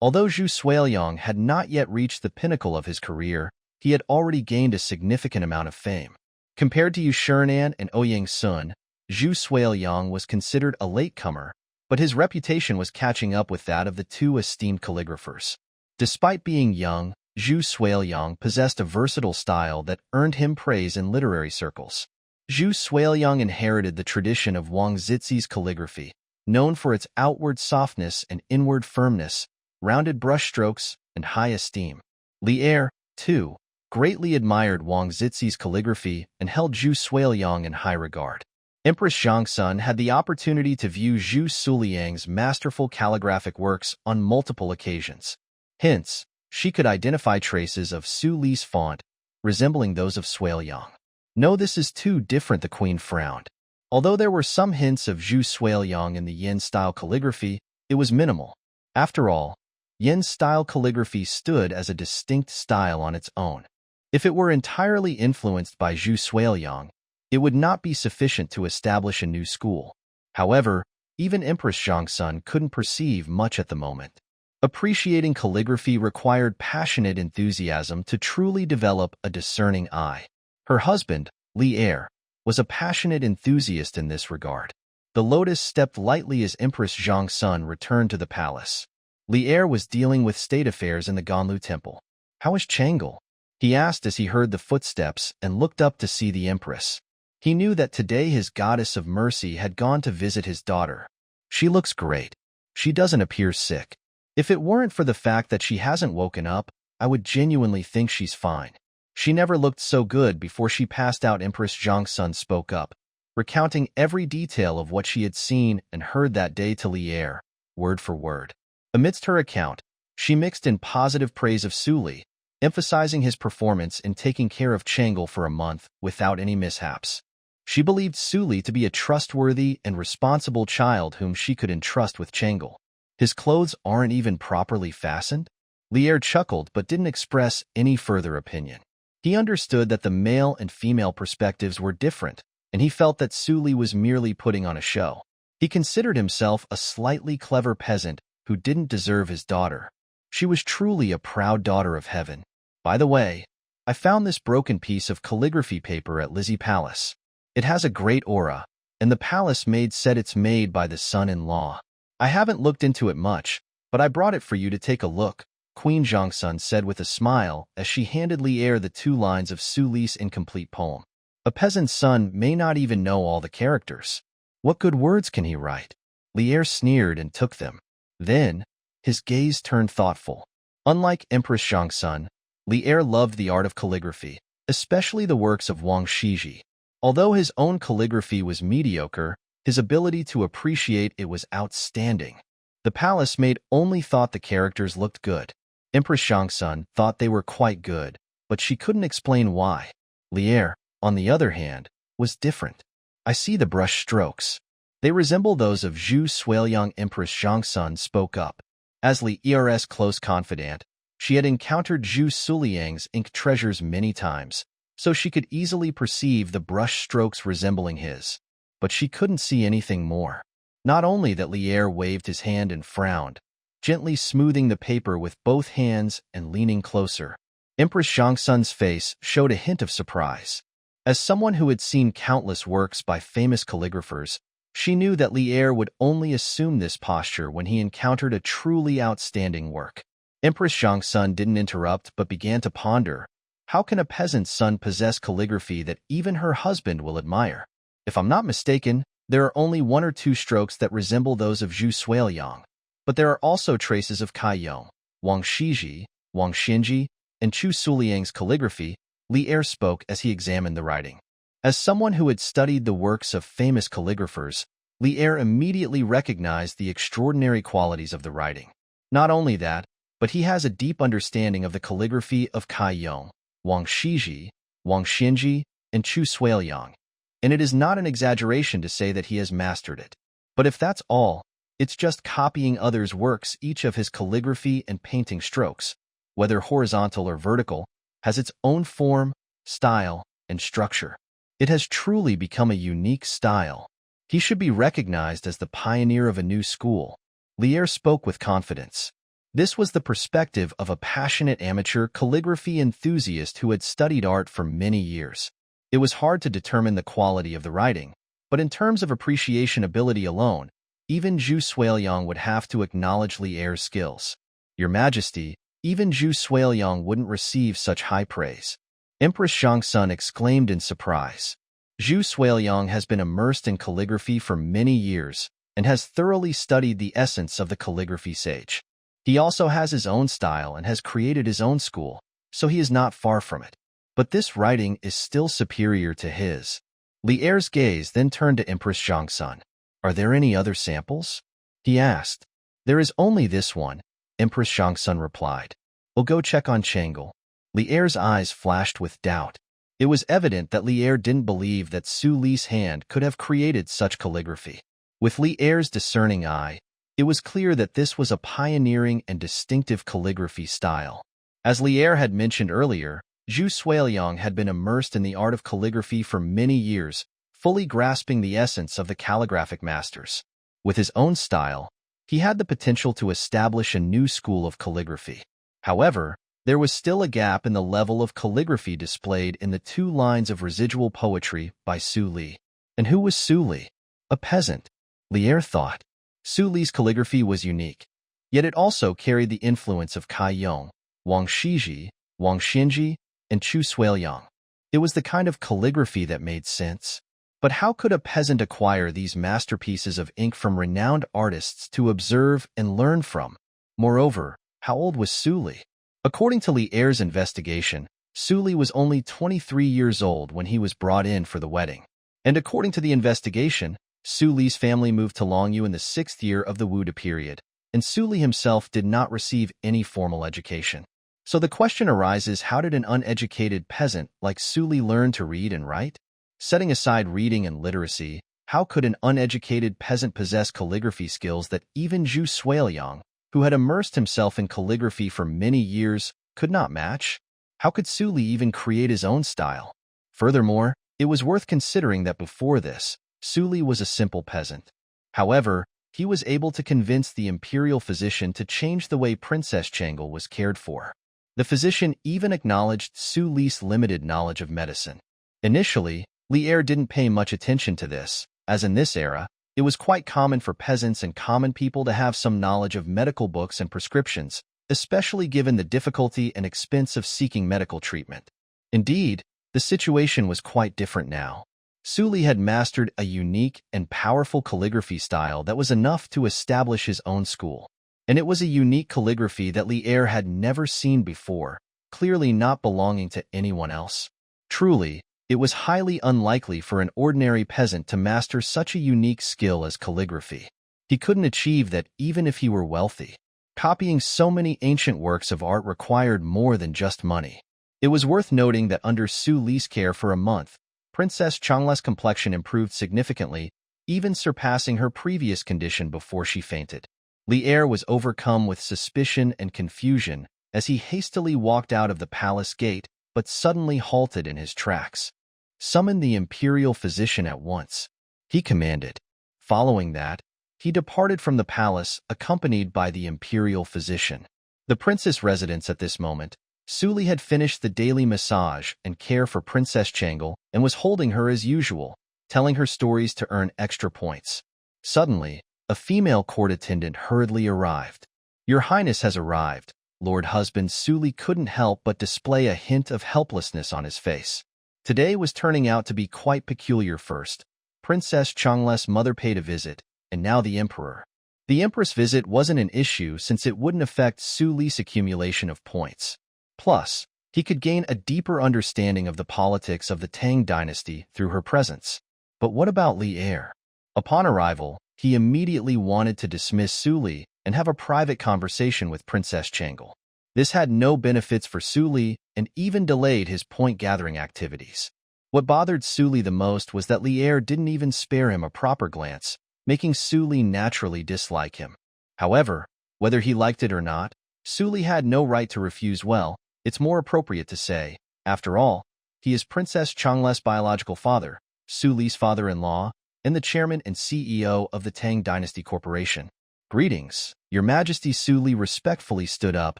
Although Zhu Suiliang had not yet reached the pinnacle of his career, he had already gained a significant amount of fame. Compared to Yu Shinan and Ouyang Sun, Zhu Suiliang was considered a latecomer, but his reputation was catching up with that of the 2 esteemed calligraphers. Despite being young, Zhu Suiliang possessed a versatile style that earned him praise in literary circles. Zhu Suiliang inherited the tradition of Wang Zixi's calligraphy, known for its outward softness and inward firmness, rounded brushstrokes, and high esteem. Li Er, too, greatly admired Wang Zixi's calligraphy and held Zhu Suiliang in high regard. Empress Zhangsun had the opportunity to view Zhu Suiliang's masterful calligraphic works on multiple occasions. Hence, she could identify traces of Su Li's font, resembling those of Suiliang. "No, this is too different," the queen frowned. Although there were some hints of Zhu Suiliang in the Yin-style calligraphy, it was minimal. After all, Yin-style calligraphy stood as a distinct style on its own. If it were entirely influenced by Zhu Suiliang, it would not be sufficient to establish a new school. However, even Empress Zhangsun couldn't perceive much at the moment. Appreciating calligraphy required passionate enthusiasm to truly develop a discerning eye. Her husband, Li Er, was a passionate enthusiast in this regard. The lotus stepped lightly as Empress Zhangsun returned to the palace. Li Er was dealing with state affairs in the Ganlu temple. "How is Chang'e?" he asked as he heard the footsteps and looked up to see the empress. He knew that today his goddess of mercy had gone to visit his daughter. "She looks great. She doesn't appear sick. If it weren't for the fact that she hasn't woken up, I would genuinely think she's fine. She never looked so good before she passed out." Empress Zhangsun spoke up, recounting every detail of what she had seen and heard that day to Li Er, word for word. Amidst her account, she mixed in positive praise of Su Li, emphasizing his performance in taking care of Chang'e for a month without any mishaps. She believed Su Li to be a trustworthy and responsible child whom she could entrust with Chang'e. "His clothes aren't even properly fastened?" Li Er chuckled but didn't express any further opinion. He understood that the male and female perspectives were different, and he felt that Su Li was merely putting on a show. He considered himself a slightly clever peasant who didn't deserve his daughter. She was truly a proud daughter of heaven. "By the way, I found this broken piece of calligraphy paper at Lizzie Palace. It has a great aura, and the palace maid said it's made by the son-in-law. I haven't looked into it much, but I brought it for you to take a look," Queen Zhangsun said with a smile as she handed Li Er the 2 lines of Su Li's incomplete poem. "A peasant's son may not even know all the characters. What good words can he write?" Li Er sneered and took them. Then, his gaze turned thoughtful. Unlike Empress Zhangsun, Li Er loved the art of calligraphy, especially the works of Wang Shiji. Although his own calligraphy was mediocre, his ability to appreciate it was outstanding. The palace maid only thought the characters looked good. Empress Shangsun thought they were quite good, but she couldn't explain why. Lier, on the other hand, was different. I see the brush strokes. They resemble those of Zhu Suiliang. Empress Shangsun spoke up. As Lier's close confidant, she had encountered Zhu Suiliang's ink treasures many times, so she could easily perceive the brush strokes resembling his. But she couldn't see anything more. Not only that Lier waved his hand and frowned, gently smoothing the paper with both hands and leaning closer. Empress Shangsun's face showed a hint of surprise. As someone who had seen countless works by famous calligraphers, she knew that Lier would only assume this posture when he encountered a truly outstanding work. Empress Shangsun didn't interrupt but began to ponder. How can a peasant's son possess calligraphy that even her husband will admire? If I'm not mistaken, there are only 1 or 2 strokes that resemble those of Zhu Suiliang, but there are also traces of Cai Yong, Wang Shiji, Wang Xinji, and Chu Suliang's calligraphy. Lier spoke as he examined the writing. As someone who had studied the works of famous calligraphers, Lier immediately recognized the extraordinary qualities of the writing. Not only that, but he has a deep understanding of the calligraphy of Cai Yong, Wang Shiji, Wang Xinji, and Chu Suiliang, and it is not an exaggeration to say that he has mastered it. But if that's all, it's just copying others' works. Each of his calligraphy and painting strokes, whether horizontal or vertical, has its own form, style, and structure. It has truly become a unique style. He should be recognized as the pioneer of a new school. Lier spoke with confidence. This was the perspective of a passionate amateur calligraphy enthusiast who had studied art for many years. It was hard to determine the quality of the writing, but in terms of appreciation ability alone, even Zhu Suiliang would have to acknowledge Lier's skills. Your Majesty, even Zhu Suiliang wouldn't receive such high praise. Empress Shangsun exclaimed in surprise. Zhu Suiliang has been immersed in calligraphy for many years and has thoroughly studied the essence of the calligraphy sage. He also has his own style and has created his own school, so he is not far from it. But this writing is still superior to his. Lier's gaze then turned to Empress Shangsun. Are there any other samples? He asked. There is only this one, Empress Shangsun replied. We'll go check on Chang'e. Lier's eyes flashed with doubt. It was evident that Lier didn't believe that Su Li's hand could have created such calligraphy. With Lier's discerning eye, it was clear that this was a pioneering and distinctive calligraphy style. As Lier had mentioned earlier, Zhu Suiliang had been immersed in the art of calligraphy for many years, fully grasping the essence of the calligraphic masters. With his own style, he had the potential to establish a new school of calligraphy. However, there was still a gap in the level of calligraphy displayed in the 2 lines of residual poetry by Su Li. And who was Su Li? A peasant, Lier thought. Su Li's calligraphy was unique, yet it also carried the influence of Cai Yong, Wang Shiji, Wang Xinji, and Chu Suiliang. It was the kind of calligraphy that made sense. But how could a peasant acquire these masterpieces of ink from renowned artists to observe and learn from? Moreover, how old was Su Li? According to Lier's investigation, Su Li was only 23 years old when he was brought in for the wedding. And according to the investigation, Su Li's family moved to Longyu in the 6th year of the Wude period, and Su Li himself did not receive any formal education. So the question arises, how did an uneducated peasant like Su Li learn to read and write? Setting aside reading and literacy, how could an uneducated peasant possess calligraphy skills that even Zhu Suiliang, who had immersed himself in calligraphy for many years, could not match? How could Su Li even create his own style? Furthermore, it was worth considering that before this, Su Li was a simple peasant. However, he was able to convince the imperial physician to change the way Princess Chang'e was cared for. The physician even acknowledged Su Li's limited knowledge of medicine. Initially, Lier didn't pay much attention to this, as in this era, it was quite common for peasants and common people to have some knowledge of medical books and prescriptions, especially given the difficulty and expense of seeking medical treatment. Indeed, the situation was quite different now. Su Li had mastered a unique and powerful calligraphy style that was enough to establish his own school. And it was a unique calligraphy that Lier had never seen before, clearly not belonging to anyone else. Truly, it was highly unlikely for an ordinary peasant to master such a unique skill as calligraphy. He couldn't achieve that even if he were wealthy. Copying so many ancient works of art required more than just money. It was worth noting that under Su Li's care for a month, Princess Changla's complexion improved significantly, even surpassing her previous condition before she fainted. Li was overcome with suspicion and confusion as he hastily walked out of the palace gate, but suddenly halted in his tracks. "Summon the Imperial physician at once," he commanded. Following that, he departed from the palace accompanied by the Imperial physician. The princess' residence at this moment, Su Li had finished the daily massage and care for Princess Changle and was holding her as usual, telling her stories to earn extra points. Suddenly, a female court attendant hurriedly arrived. "Your Highness has arrived." Lord Husband Su Li couldn't help but display a hint of helplessness on his face. Today was turning out to be quite peculiar. First, Princess Changla's mother paid a visit, and now the Emperor. The Empress' visit wasn't an issue since it wouldn't affect Su Li's accumulation of points. Plus, he could gain a deeper understanding of the politics of the Tang dynasty through her presence. But what about Li Er? Upon arrival, he immediately wanted to dismiss Su Li and have a private conversation with Princess Changle. This had no benefits for Su Li and even delayed his point-gathering activities. What bothered Su Li the most was that Li Er didn't even spare him a proper glance, making Su Li naturally dislike him. However, whether he liked it or not, Su Li had no right to refuse. Well, it's more appropriate to say, after all, he is Princess Changla's biological father, Su Li's father-in-law, and the chairman and CEO of the Tang Dynasty Corporation. "Greetings, Your Majesty." Su Li respectfully stood up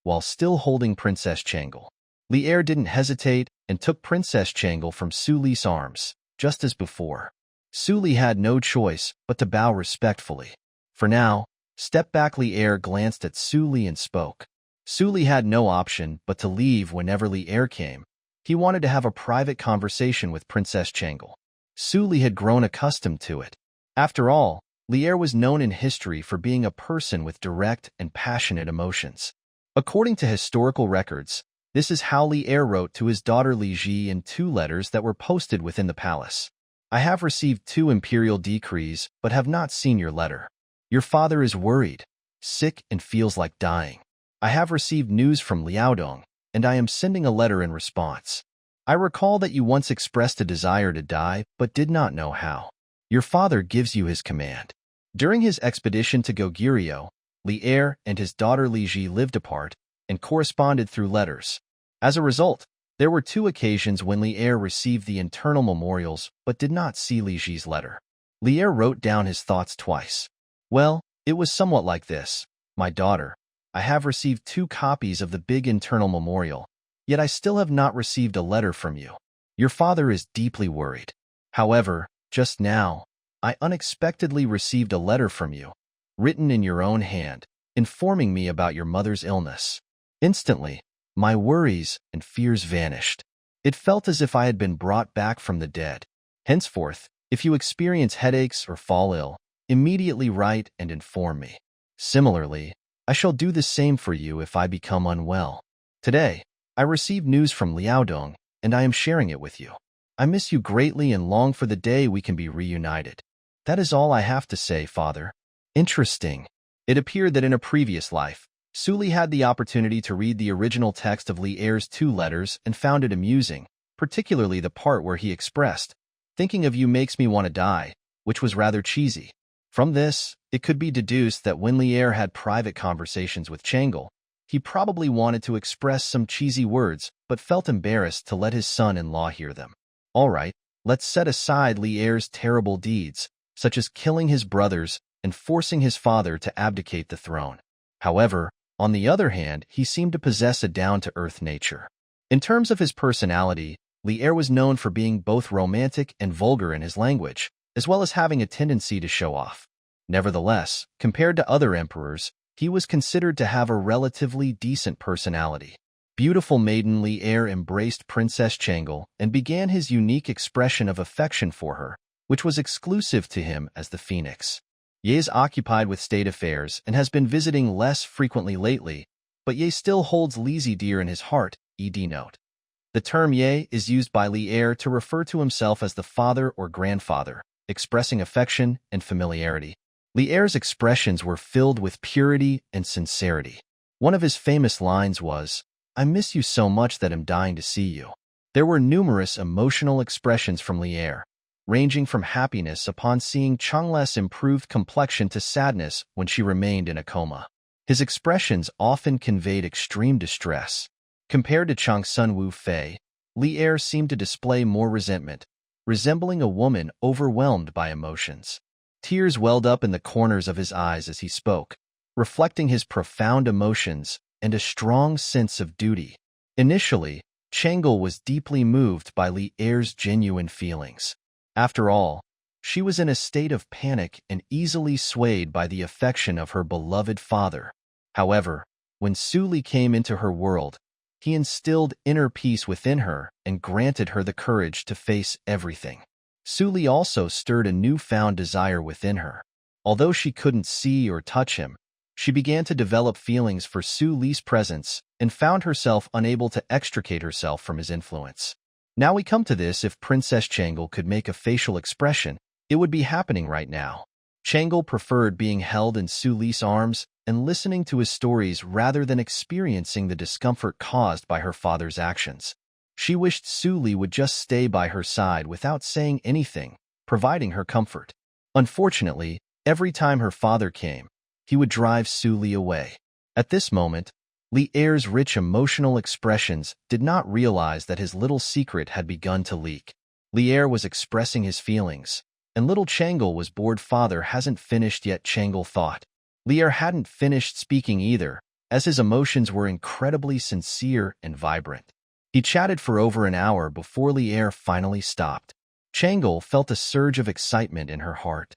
while still holding Princess Changle. Li Er didn't hesitate and took Princess Changle from Su Li's arms, just as before. Su Li had no choice but to bow respectfully. "For now, step back." Li Er glanced at Su Li and spoke. Su Li had no option but to leave whenever Li Er came. He wanted to have a private conversation with Princess Changle. Su Li had grown accustomed to it. After all, Li Er was known in history for being a person with direct and passionate emotions. According to historical records, this is how Li Er wrote to his daughter Li Ji in 2 letters that were posted within the palace. "I have received 2 imperial decrees but have not seen your letter. Your father is worried, sick, and feels like dying. I have received news from Liaodong, and I am sending a letter in response. I recall that you once expressed a desire to die but did not know how. Your father gives you his command." During his expedition to Goguryeo, Li Er and his daughter Li Ji lived apart and corresponded through letters. As a result, there were 2 occasions when Li Er received the internal memorials but did not see Li Ji's letter. Li Er wrote down his thoughts twice. "Well, it was somewhat like this. My daughter, I have received 2 copies of the big internal memorial, yet I still have not received a letter from you. Your father is deeply worried. However, just now, I unexpectedly received a letter from you, written in your own hand, informing me about your mother's illness. Instantly, my worries and fears vanished. It felt as if I had been brought back from the dead. Henceforth, if you experience headaches or fall ill, immediately write and inform me. Similarly, I shall do the same for you if I become unwell. Today, I received news from Liaodong, and I am sharing it with you. I miss you greatly and long for the day we can be reunited. That is all I have to say, Father." Interesting. It appeared that in a previous life, Su Li had the opportunity to read the original text of Li Er's 2 letters and found it amusing, particularly the part where he expressed, "Thinking of you makes me want to die," which was rather cheesy. From this, it could be deduced that when Li Er had private conversations with Changle, he probably wanted to express some cheesy words but felt embarrassed to let his son-in-law hear them. All right, let's set aside Li Er's terrible deeds, such as killing his brothers and forcing his father to abdicate the throne. However, on the other hand, he seemed to possess a down-to-earth nature. In terms of his personality, Li Er was known for being both romantic and vulgar in his language, as well as having a tendency to show off. Nevertheless, compared to other emperors, he was considered to have a relatively decent personality. Beautiful maiden Li Er embraced Princess Changle and began his unique expression of affection for her, which was exclusive to him as the Phoenix. Ye is occupied with state affairs and has been visiting less frequently lately, but Ye still holds Lizzie dear in his heart, ed. Note. The term ye is used by Li to refer to himself as the father or grandfather, expressing affection and familiarity. Li's expressions were filled with purity and sincerity. One of his famous lines was, "I miss you so much that I'm dying to see you." There were numerous emotional expressions from Li, ranging from happiness upon seeing Changle's improved complexion to sadness when she remained in a coma. His expressions often conveyed extreme distress. Compared to Chang Sun-woo Fei, Li seemed to display more resentment, resembling a woman overwhelmed by emotions. Tears welled up in the corners of his eyes as he spoke, reflecting his profound emotions and a strong sense of duty. Initially, Changle was deeply moved by Li's genuine feelings. After all, she was in a state of panic and easily swayed by the affection of her beloved father. However, when Su-li came into her world, he instilled inner peace within her and granted her the courage to face everything. Su-li also stirred a newfound desire within her. Although she couldn't see or touch him, she began to develop feelings for Su-li's presence and found herself unable to extricate herself from his influence. Now we come to this: if Princess Changle could make a facial expression, it would be happening right now. Changle preferred being held in Su-li's arms and listening to his stories rather than experiencing the discomfort caused by her father's actions. She wished Su-li would just stay by her side without saying anything, providing her comfort. Unfortunately, every time her father came, he would drive Su-li away. At this moment, Li's rich emotional expressions did not realize that his little secret had begun to leak. Li was expressing his feelings, and little Changle was bored. Father hasn't finished yet, Changle thought. Li hadn't finished speaking either, as his emotions were incredibly sincere and vibrant. He chatted for over an hour before Li finally stopped. Changle felt a surge of excitement in her heart.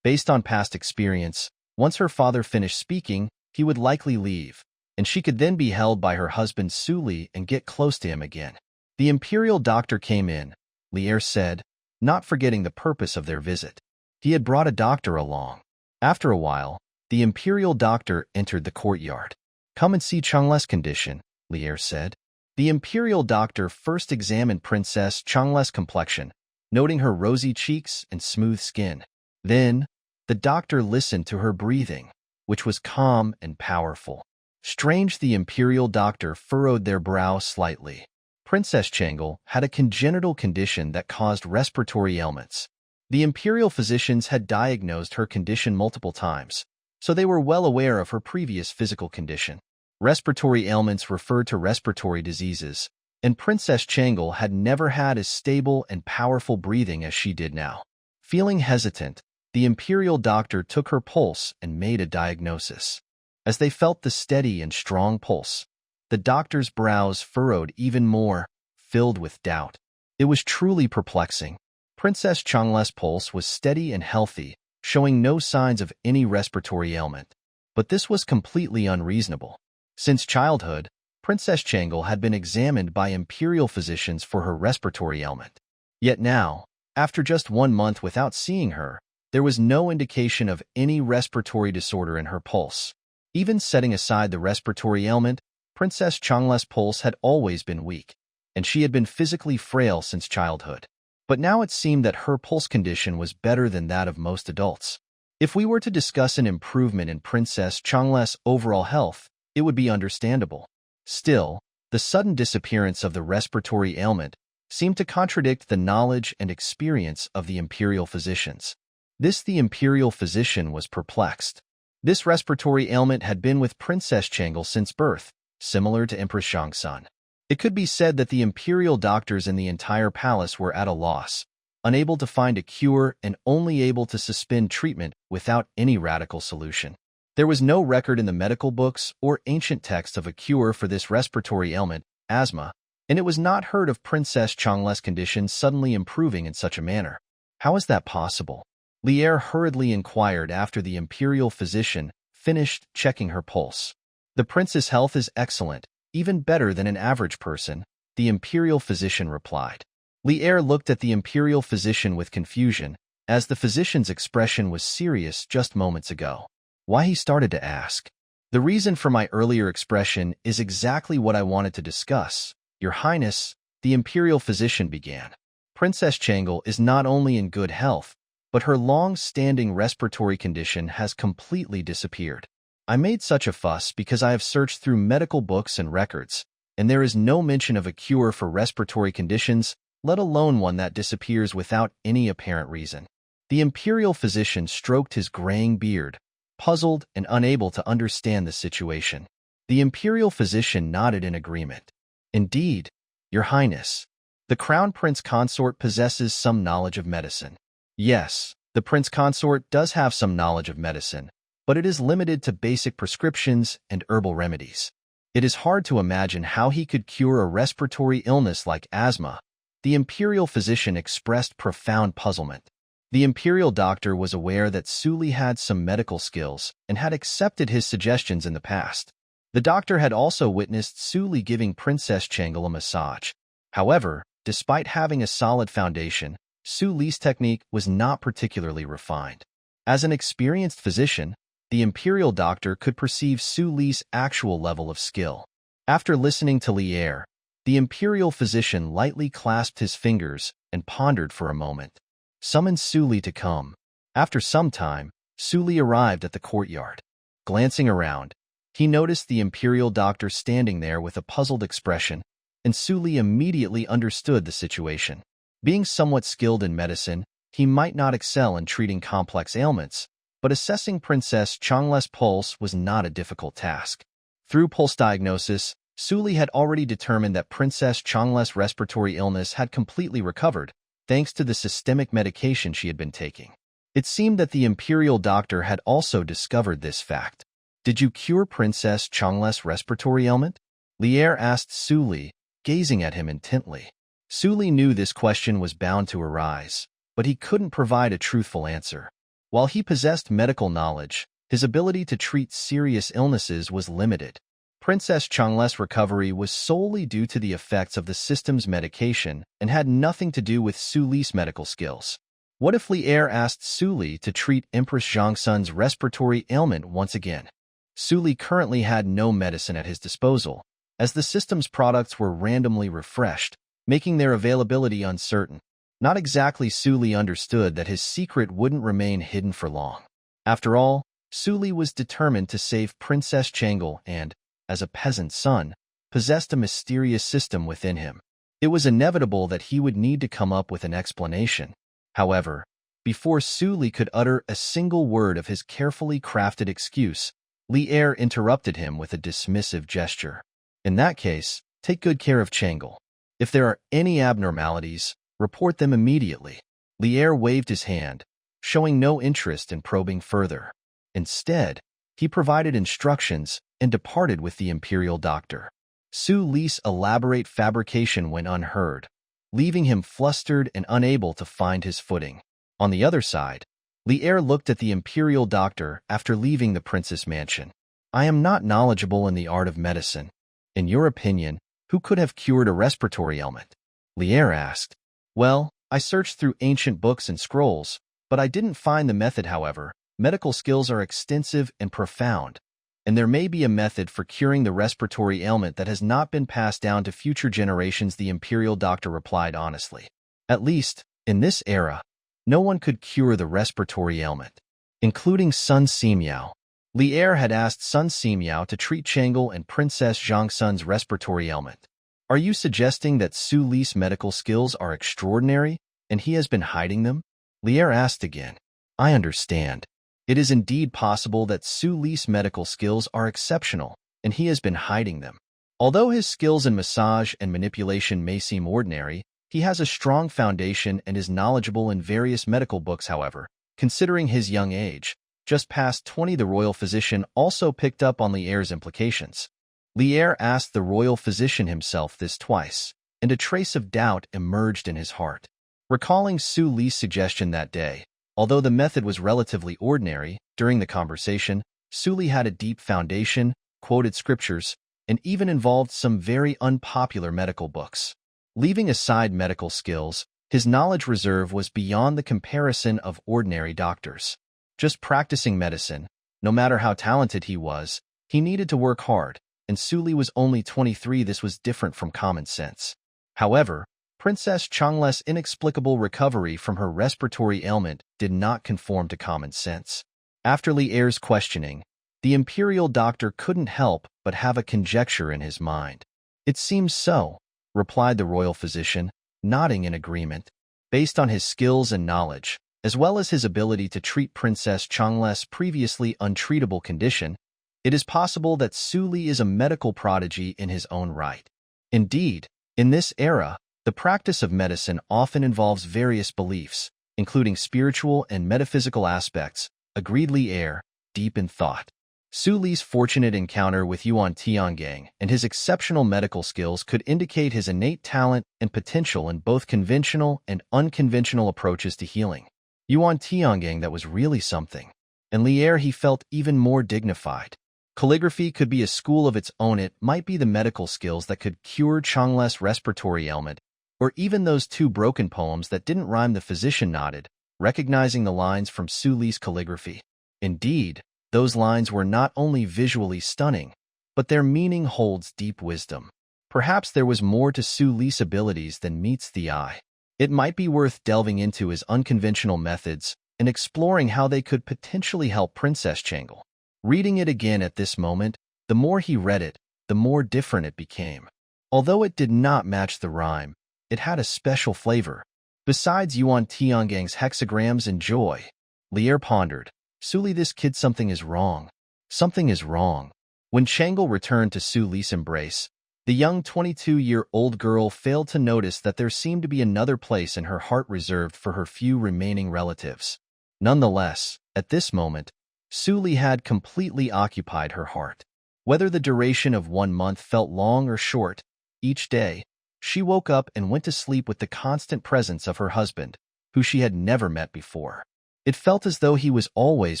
Based on past experience, once her father finished speaking, he would likely leave, and she could then be held by her husband Su-li and get close to him again. The Imperial doctor came in, Li said, not forgetting the purpose of their visit. He had brought a doctor along. After a while, the Imperial doctor entered the courtyard. "Come and see Changle's condition," Li said. The Imperial doctor first examined Princess Changle's complexion, noting her rosy cheeks and smooth skin. Then, the doctor listened to her breathing, which was calm and powerful. Strange, the Imperial doctor furrowed their brow slightly. Princess Changle had a congenital condition that caused respiratory ailments. The Imperial physicians had diagnosed her condition multiple times, so they were well aware of her previous physical condition. Respiratory ailments referred to respiratory diseases, and Princess Changle had never had as stable and powerful breathing as she did now. Feeling hesitant, the Imperial doctor took her pulse and made a diagnosis. As they felt the steady and strong pulse, the doctor's brows furrowed even more, filled with doubt. It was truly perplexing. Princess Changle's pulse was steady and healthy, showing no signs of any respiratory ailment. But this was completely unreasonable. Since childhood, Princess Changle had been examined by Imperial physicians for her respiratory ailment. Yet now, after just 1 month without seeing her, there was no indication of any respiratory disorder in her pulse. Even setting aside the respiratory ailment, Princess Changle's pulse had always been weak, and she had been physically frail since childhood. But now it seemed that her pulse condition was better than that of most adults. If we were to discuss an improvement in Princess Changle's overall health, it would be understandable. Still, the sudden disappearance of the respiratory ailment seemed to contradict the knowledge and experience of the Imperial physicians. The Imperial physician was perplexed. This respiratory ailment had been with Princess Changle since birth, similar to Empress Zhangsun. It could be said that the Imperial doctors in the entire palace were at a loss, unable to find a cure and only able to suspend treatment without any radical solution. There was no record in the medical books or ancient texts of a cure for this respiratory ailment, asthma, and it was not heard of Princess Changle's condition suddenly improving in such a manner. How is that possible? Li hurriedly inquired after the Imperial physician finished checking her pulse. The prince's health is excellent, even better than an average person, the Imperial physician replied. Li looked at the Imperial physician with confusion, as the physician's expression was serious just moments ago. Why, he started to ask. The reason for my earlier expression is exactly what I wanted to discuss, Your Highness, the Imperial physician began. Princess Changle is not only in good health, but her long-standing respiratory condition has completely disappeared. I made such a fuss because I have searched through medical books and records, and there is no mention of a cure for respiratory conditions, let alone one that disappears without any apparent reason. The Imperial physician stroked his graying beard, puzzled and unable to understand the situation. The Imperial physician nodded in agreement. Indeed, Your Highness, the Crown Prince Consort possesses some knowledge of medicine. Yes, the Prince Consort does have some knowledge of medicine, but it is limited to basic prescriptions and herbal remedies. It is hard to imagine how he could cure a respiratory illness like asthma. The Imperial physician expressed profound puzzlement. The Imperial doctor was aware that Suli had some medical skills and had accepted his suggestions in the past. The doctor had also witnessed Suli giving Princess Changle a massage. However, despite having a solid foundation, Suli's technique was not particularly refined. As an experienced physician, the Imperial doctor could perceive Suli's actual level of skill. After listening to Lier, the Imperial physician lightly clasped his fingers and pondered for a moment. Summoned Suli to come. After some time, Suli arrived at the courtyard. Glancing around, he noticed the Imperial doctor standing there with a puzzled expression, and Suli immediately understood the situation. Being somewhat skilled in medicine, he might not excel in treating complex ailments, but assessing Princess Changle's pulse was not a difficult task. Through pulse diagnosis, Suli had already determined that Princess Changle's respiratory illness had completely recovered, thanks to the systemic medication she had been taking. It seemed that the Imperial doctor had also discovered this fact. Did you cure Princess Changle's respiratory ailment? Lier asked Suli, gazing at him intently. Suli knew this question was bound to arise, but he couldn't provide a truthful answer. While he possessed medical knowledge, his ability to treat serious illnesses was limited. Princess Changle's recovery was solely due to the effects of the system's medication and had nothing to do with Suli's medical skills. What if Lier asked Suli to treat Empress Zhongsun's respiratory ailment once again? Suli currently had no medicine at his disposal, as the system's products were randomly refreshed, making their availability uncertain. Not exactly Suli understood that his secret wouldn't remain hidden for long. After all, Suli was determined to save Princess Changle and, as a peasant's son, possessed a mysterious system within him. It was inevitable that he would need to come up with an explanation. However, before Suli could utter a single word of his carefully crafted excuse, Lier interrupted him with a dismissive gesture. In that case, take good care of Changle. If there are any abnormalities, report them immediately. Lier waved his hand, showing no interest in probing further. Instead, he provided instructions and departed with the Imperial doctor. Suli's elaborate fabrication went unheard, leaving him flustered and unable to find his footing. On the other side, Lier looked at the Imperial doctor after leaving the prince's mansion. I am not knowledgeable in the art of medicine. In your opinion, who could have cured a respiratory ailment? Lier asked. Well, I searched through ancient books and scrolls, but I didn't find the method. However, medical skills are extensive and profound, and there may be a method for curing the respiratory ailment that has not been passed down to future generations, the Imperial doctor replied honestly. At least, in this era, no one could cure the respiratory ailment, including Sun Simiao. Lier had asked Sun Simiao to treat Changle and Princess Zhongsun's respiratory ailment. Are you suggesting that Suli's medical skills are extraordinary, and he has been hiding them? Lier asked again. I understand. It is indeed possible that Suli's medical skills are exceptional, and he has been hiding them. Although his skills in massage and manipulation may seem ordinary, he has a strong foundation and is knowledgeable in various medical books. However, considering his young age, just past 20, the royal physician also picked up on Lier's implications. Lier asked the royal physician himself this twice, and a trace of doubt emerged in his heart. Recalling Suli's suggestion that day, although the method was relatively ordinary, during the conversation, Suli had a deep foundation, quoted scriptures, and even involved some very unpopular medical books. Leaving aside medical skills, his knowledge reserve was beyond the comparison of ordinary doctors. Just practicing medicine, no matter how talented he was, he needed to work hard, and Suli was only 23. This was different from common sense. However, Princess Changle's inexplicable recovery from her respiratory ailment did not conform to common sense. After Li Er's questioning, the Imperial doctor couldn't help but have a conjecture in his mind. "It seems so," replied the royal physician, nodding in agreement. "Based on his skills and knowledge, as well as his ability to treat Princess Changle's previously untreatable condition, it is possible that Su Li is a medical prodigy in his own right. Indeed, in this era, the practice of medicine often involves various beliefs, including spiritual and metaphysical aspects," agreed Li Er, deep in thought. Su Li's fortunate encounter with Yuan Tiangang and his exceptional medical skills could indicate his innate talent and potential in both conventional and unconventional approaches to healing. Yuan Tiangang, that was really something. And Li Er, he felt even more dignified. Calligraphy could be a school of its own. It might be the medical skills that could cure Changle's respiratory ailment, or even those 2 broken poems that didn't rhyme. The physician nodded, recognizing the lines from Su Li's calligraphy. Indeed, those lines were not only visually stunning, but their meaning holds deep wisdom. Perhaps there was more to Su Li's abilities than meets the eye. It might be worth delving into his unconventional methods and exploring how they could potentially help Princess Changle. Reading it again at this moment, the more he read it, the more different it became. Although it did not match the rhyme, it had a special flavor. Besides Yuan Tiangang's hexagrams and joy, Li Er pondered, "Su Li, this kid, something is wrong. Something is wrong." When Changle returned to Su Li's embrace, the young 22-year-old girl failed to notice that there seemed to be another place in her heart reserved for her few remaining relatives. Nonetheless, at this moment, Su Li had completely occupied her heart. Whether the duration of 1 month felt long or short, each day, she woke up and went to sleep with the constant presence of her husband, who she had never met before. It felt as though he was always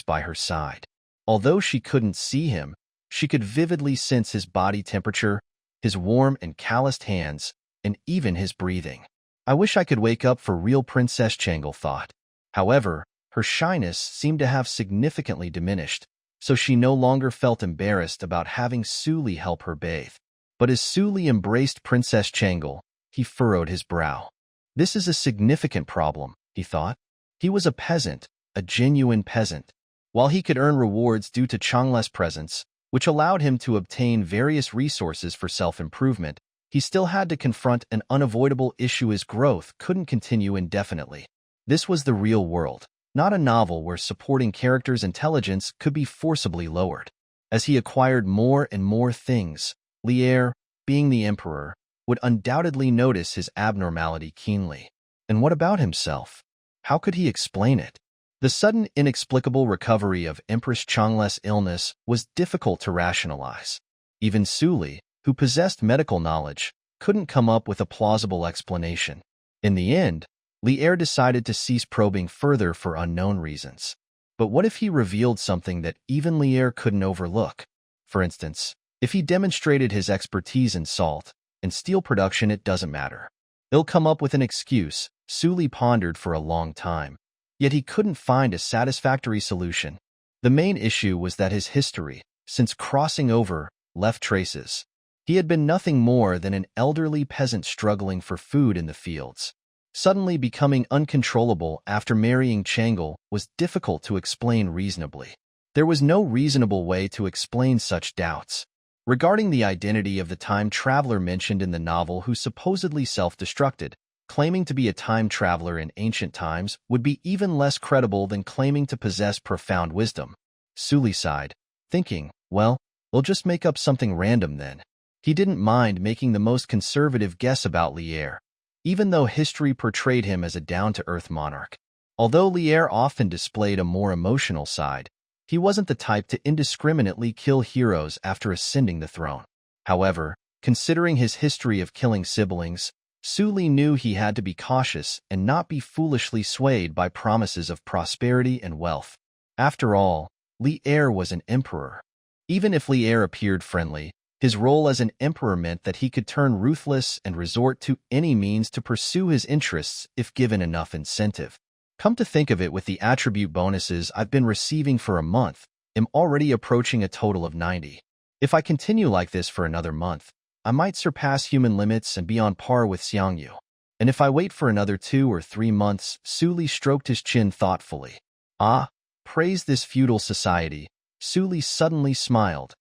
by her side. Although she couldn't see him, she could vividly sense his body temperature, his warm and calloused hands, and even his breathing. "I wish I could wake up for real," Princess Changle thought. However, her shyness seemed to have significantly diminished, so she no longer felt embarrassed about having Su Li help her bathe. But as Su Li embraced Princess Changle, he furrowed his brow. "This is a significant problem," he thought. He was a peasant, a genuine peasant. While he could earn rewards due to Changle's presence, which allowed him to obtain various resources for self-improvement, he still had to confront an unavoidable issue: his growth couldn't continue indefinitely. This was the real world, not a novel where supporting characters' intelligence could be forcibly lowered. As he acquired more and more things, Li Er, being the emperor, would undoubtedly notice his abnormality keenly. And what about himself? How could he explain it? The sudden, inexplicable recovery of Empress Changle's illness was difficult to rationalize. Even Su Li, who possessed medical knowledge, couldn't come up with a plausible explanation. In the end, Li Er decided to cease probing further for unknown reasons. But what if he revealed something that even Li Er couldn't overlook? For instance, if he demonstrated his expertise in salt and steel production, it doesn't matter. He'll come up with an excuse. Su Li pondered for a long time, yet he couldn't find a satisfactory solution. The main issue was that his history, since crossing over, left traces. He had been nothing more than an elderly peasant struggling for food in the fields. Suddenly becoming uncontrollable after marrying Changle was difficult to explain reasonably. There was no reasonable way to explain such doubts. Regarding the identity of the time traveler mentioned in the novel who supposedly self-destructed, claiming to be a time traveler in ancient times would be even less credible than claiming to possess profound wisdom. Su Li sighed, thinking, well, we'll just make up something random then. He didn't mind making the most conservative guess about Li Er, even though history portrayed him as a down-to-earth monarch. Although Li Er often displayed a more emotional side, he wasn't the type to indiscriminately kill heroes after ascending the throne. However, considering his history of killing siblings, Su Li knew he had to be cautious and not be foolishly swayed by promises of prosperity and wealth. After all, Li Er was an emperor. Even if Li Er appeared friendly, his role as an emperor meant that he could turn ruthless and resort to any means to pursue his interests if given enough incentive. Come to think of it, with the attribute bonuses I've been receiving for a month, I'm already approaching a total of 90. If I continue like this for another month, I might surpass human limits and be on par with Xiangyu. And if I wait for another 2 or 3 months, Su Li stroked his chin thoughtfully. Ah, praise this feudal society. Su Li suddenly smiled,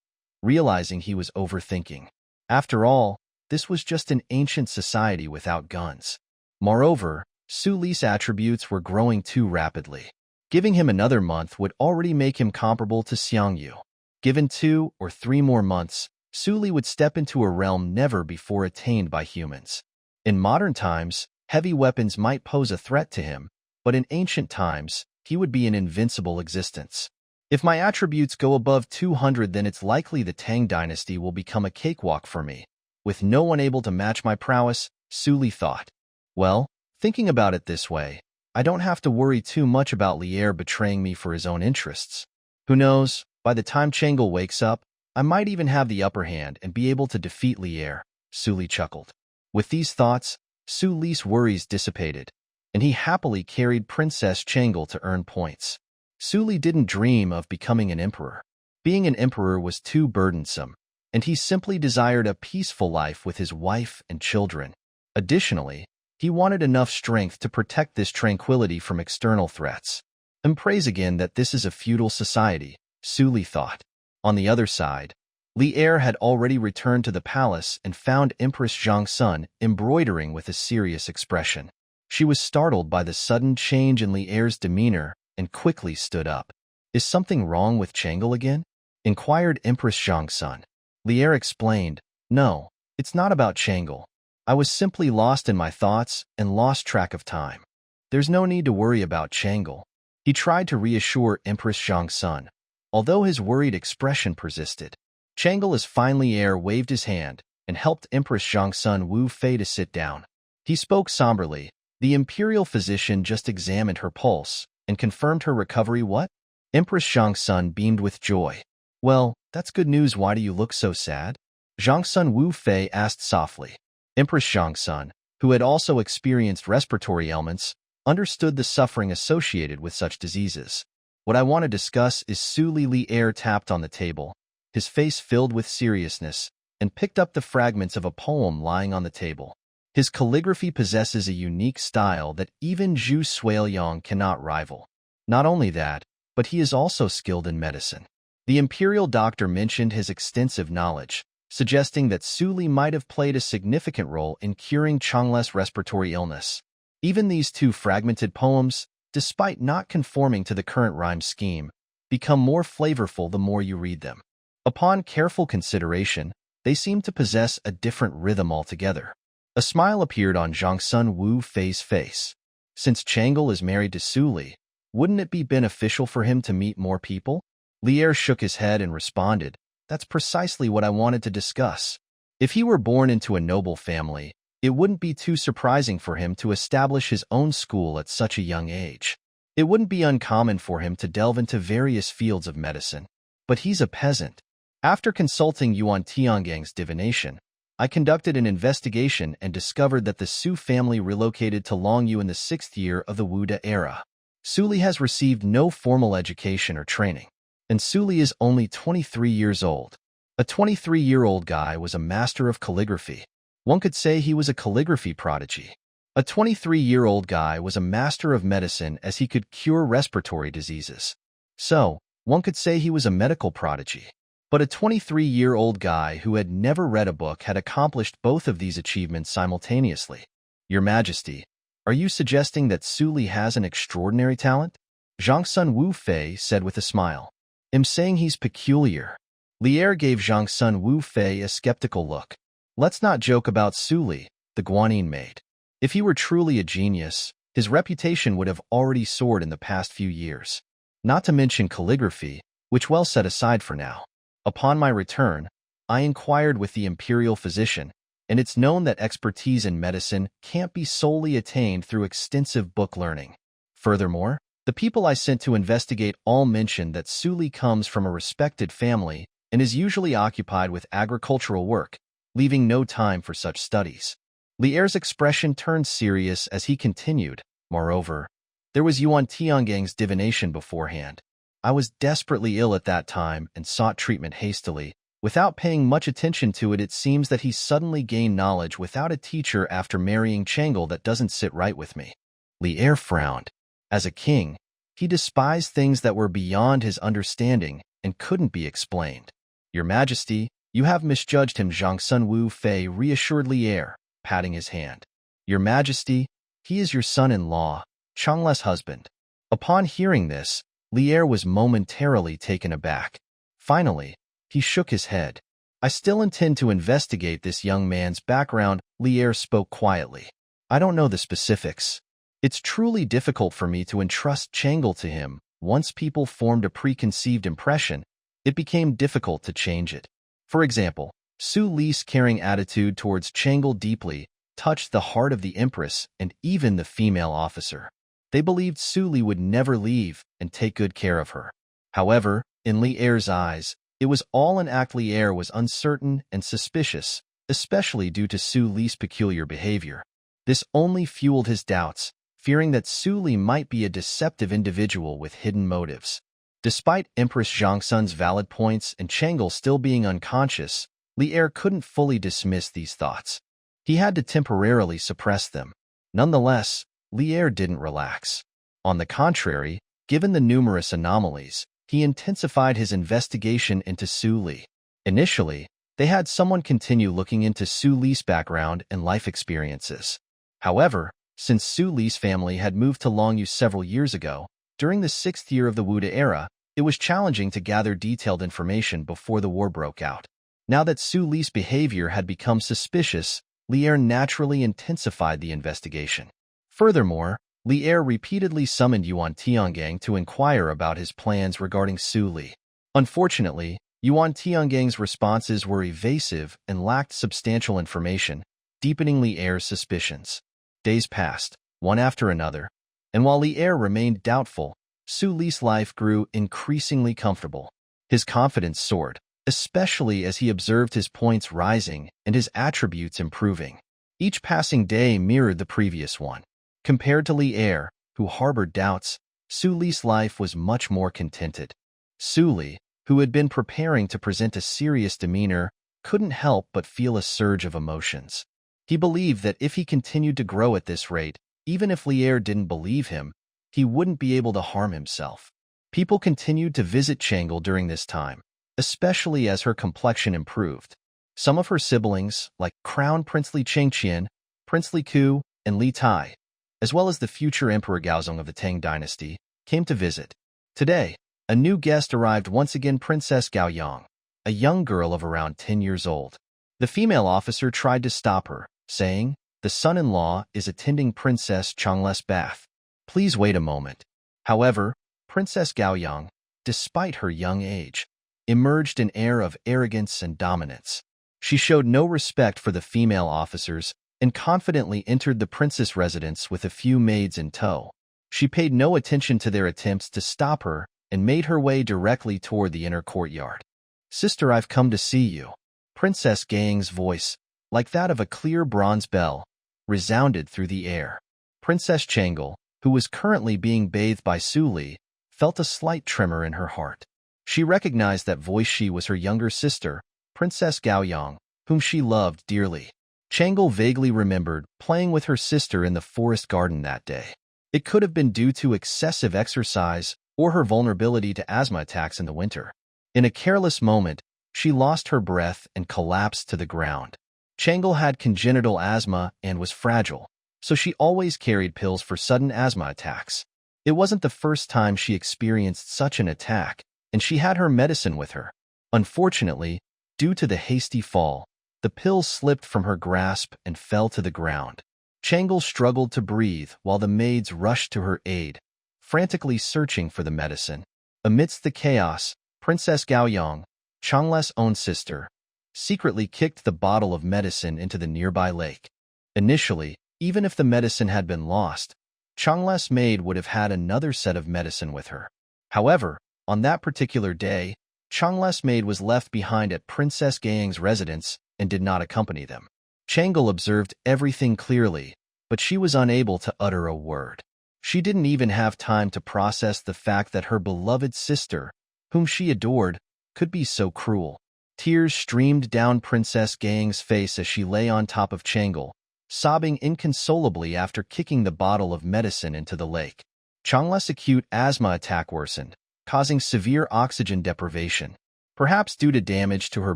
realizing he was overthinking. After all, this was just an ancient society without guns. Moreover, Su Li's attributes were growing too rapidly. Giving him another month would already make him comparable to Xiangyu. Given 2 or 3 more months, Su Li would step into a realm never before attained by humans. In modern times, heavy weapons might pose a threat to him, but in ancient times, he would be an invincible existence. If my attributes go above 200, then it's likely the Tang dynasty will become a cakewalk for me. With no one able to match my prowess, Su Li thought. Well, thinking about it this way, I don't have to worry too much about Lier betraying me for his own interests. Who knows, by the time Chang'e wakes up, I might even have the upper hand and be able to defeat Lier, Su Li chuckled. With these thoughts, Su Li's worries dissipated, and he happily carried Princess Chang'e to earn points. Su Li didn't dream of becoming an emperor. Being an emperor was too burdensome, and he simply desired a peaceful life with his wife and children. Additionally, he wanted enough strength to protect this tranquility from external threats. And praise again that this is a feudal society, Su Li thought. On the other side, Lier had already returned to the palace and found Empress Zhangsun embroidering with a serious expression. She was startled by the sudden change in Lier's demeanor and quickly stood up. Is something wrong with Chang'e again? Inquired Empress Zhangsun. Lier explained, No, it's not about Chang'e. I was simply lost in my thoughts and lost track of time. There's no need to worry about Chang'e. He tried to reassure Empress Zhangsun, although his worried expression persisted. Chang'e as finally Lier waved his hand and helped Empress Zhangsun Wu Fei to sit down. He spoke somberly. The Imperial physician just examined her pulse and confirmed her recovery. What? Empress Zhangsun beamed with joy. Well, that's good news. Why do you look so sad? Zhangsun Wu Fei asked softly. Empress Zhangsun, who had also experienced respiratory ailments, understood the suffering associated with such diseases. What I want to discuss is Su Li. Lier tapped on the table, his face filled with seriousness, and picked up the fragments of a poem lying on the table. His calligraphy possesses a unique style that even Zhu Suiyang cannot rival. Not only that, but he is also skilled in medicine. The Imperial doctor mentioned his extensive knowledge, suggesting that Su Li might have played a significant role in curing Chang'e's respiratory illness. Even these 2 fragmented poems, despite not conforming to the current rhyme scheme, become more flavorful the more you read them. Upon careful consideration, they seem to possess a different rhythm altogether. A smile appeared on Zhangsun Wu Fei's face. Since Chang'e is married to Su Li, wouldn't it be beneficial for him to meet more people? Lier shook his head and responded, That's precisely what I wanted to discuss. If he were born into a noble family, it wouldn't be too surprising for him to establish his own school at such a young age. It wouldn't be uncommon for him to delve into various fields of medicine. But he's a peasant. After consulting Yuan Tiangang's divination, I conducted an investigation and discovered that the Su family relocated to Longyu in the 6th year of the Wuda era. Su Li has received no formal education or training, and Su Li is only 23 years old. A 23-year-old guy was a master of calligraphy. One could say he was a calligraphy prodigy. A 23-year-old guy was a master of medicine as he could cure respiratory diseases. So, one could say he was a medical prodigy. But a 23-year-old guy who had never read a book had accomplished both of these achievements simultaneously. Your Majesty, are you suggesting that Su Li has an extraordinary talent? Zhangsun Wu Fei said with a smile. I'm saying he's peculiar. Lier gave Zhangsun Wu Fei a skeptical look. Let's not joke about Su Li, the Guanyin maid. If he were truly a genius, his reputation would have already soared in the past few years. Not to mention calligraphy, which well set aside for now. Upon my return, I inquired with the Imperial physician, and it's known that expertise in medicine can't be solely attained through extensive book learning. Furthermore, the people I sent to investigate all mentioned that Su Li comes from a respected family and is usually occupied with agricultural work, leaving no time for such studies. Lier's expression turned serious as he continued. Moreover, there was Yuan Tiangang's divination beforehand. I was desperately ill at that time and sought treatment hastily, Without paying much attention to it, it seems that he suddenly gained knowledge without a teacher after marrying Changle. That doesn't sit right with me. Lier frowned. As a king, he despised things that were beyond his understanding and couldn't be explained. Your Majesty, you have misjudged him, Zhang Sun Wu Fei reassured Lier, patting his hand. Your Majesty, he is your son-in-law, Changle's husband. Upon hearing this, Lier was momentarily taken aback. Finally, he shook his head. I still intend to investigate this young man's background, Lier spoke quietly. I don't know the specifics. It's truly difficult for me to entrust Changle to him. Once people formed a preconceived impression, it became difficult to change it. For example, Su Li's caring attitude towards Changle deeply touched the heart of the Empress and even the female officer. They believed Su Li would never leave and take good care of her. However, in Lier's eyes, it was all an act. Lier was uncertain and suspicious, especially due to Su Li's peculiar behavior. This only fueled his doubts, fearing that Su Li might be a deceptive individual with hidden motives. Despite Empress Zhangsun's valid points and Changle still being unconscious, Lier couldn't fully dismiss these thoughts. He had to temporarily suppress them. Nonetheless, Lier didn't relax. On the contrary, given the numerous anomalies, he intensified his investigation into Su Li. Initially, they had someone continue looking into Su Li's background and life experiences. However, since Su Li's family had moved to Longyu several years ago, during the 6th year of the Wuda era, it was challenging to gather detailed information before the war broke out. Now that Su Li's behavior had become suspicious, Lier naturally intensified the investigation. Furthermore, Lier repeatedly summoned Yuan Tiangang to inquire about his plans regarding Su Li. Unfortunately, Yuan Tiangang's responses were evasive and lacked substantial information, deepening Lier's suspicions. Days passed, one after another, and while Lier remained doubtful, Su Li's life grew increasingly comfortable. His confidence soared, especially as he observed his points rising and his attributes improving. Each passing day mirrored the previous one. Compared to Lier, who harbored doubts, Su Li's life was much more contented. Su Li, who had been preparing to present a serious demeanor, couldn't help but feel a surge of emotions. He believed that if he continued to grow at this rate, even if Lier didn't believe him, he wouldn't be able to harm himself. People continued to visit Changle during this time, especially as her complexion improved. Some of her siblings, like Crown Prince Li Chengqian, Prince Li Ku, and Li Tai, as well as the future Emperor Gaozong of the Tang dynasty, came to visit. Today, a new guest arrived once again, Princess Gaoyang, a young girl of around 10 years old. The female officer tried to stop her, saying, "The son-in-law is attending Princess Changle's bath. Please wait a moment." However, Princess Gaoyang, despite her young age, emerged an air of arrogance and dominance. She showed no respect for the female officers and confidently entered the princess' residence with a few maids in tow. She paid no attention to their attempts to stop her and made her way directly toward the inner courtyard. "Sister, I've come to see you." Princess Gaoyang's voice, like that of a clear bronze bell, resounded through the air. Princess Changle, who was currently being bathed by Su Li, felt a slight tremor in her heart. She recognized that voice. She was her younger sister, Princess Gaoyang, whom she loved dearly. Changle vaguely remembered playing with her sister in the forest garden that day. It could have been due to excessive exercise or her vulnerability to asthma attacks in the winter. In a careless moment, she lost her breath and collapsed to the ground. Changle had congenital asthma and was fragile, so she always carried pills for sudden asthma attacks. It wasn't the first time she experienced such an attack, and she had her medicine with her. Unfortunately, due to the hasty fall, the pills slipped from her grasp and fell to the ground. Changle struggled to breathe while the maids rushed to her aid, frantically searching for the medicine. Amidst the chaos, Princess Gaoyang, Changle's own sister, secretly kicked the bottle of medicine into the nearby lake. Initially, even if the medicine had been lost, Changle's maid would have had another set of medicine with her. However, on that particular day, Changle's maid was left behind at Princess Gaoyang's residence and did not accompany them. Changle observed everything clearly, but she was unable to utter a word. She didn't even have time to process the fact that her beloved sister, whom she adored, could be so cruel. Tears streamed down Princess Gang's face as she lay on top of Changle, sobbing inconsolably after kicking the bottle of medicine into the lake. Changla's acute asthma attack worsened, causing severe oxygen deprivation. Perhaps due to damage to her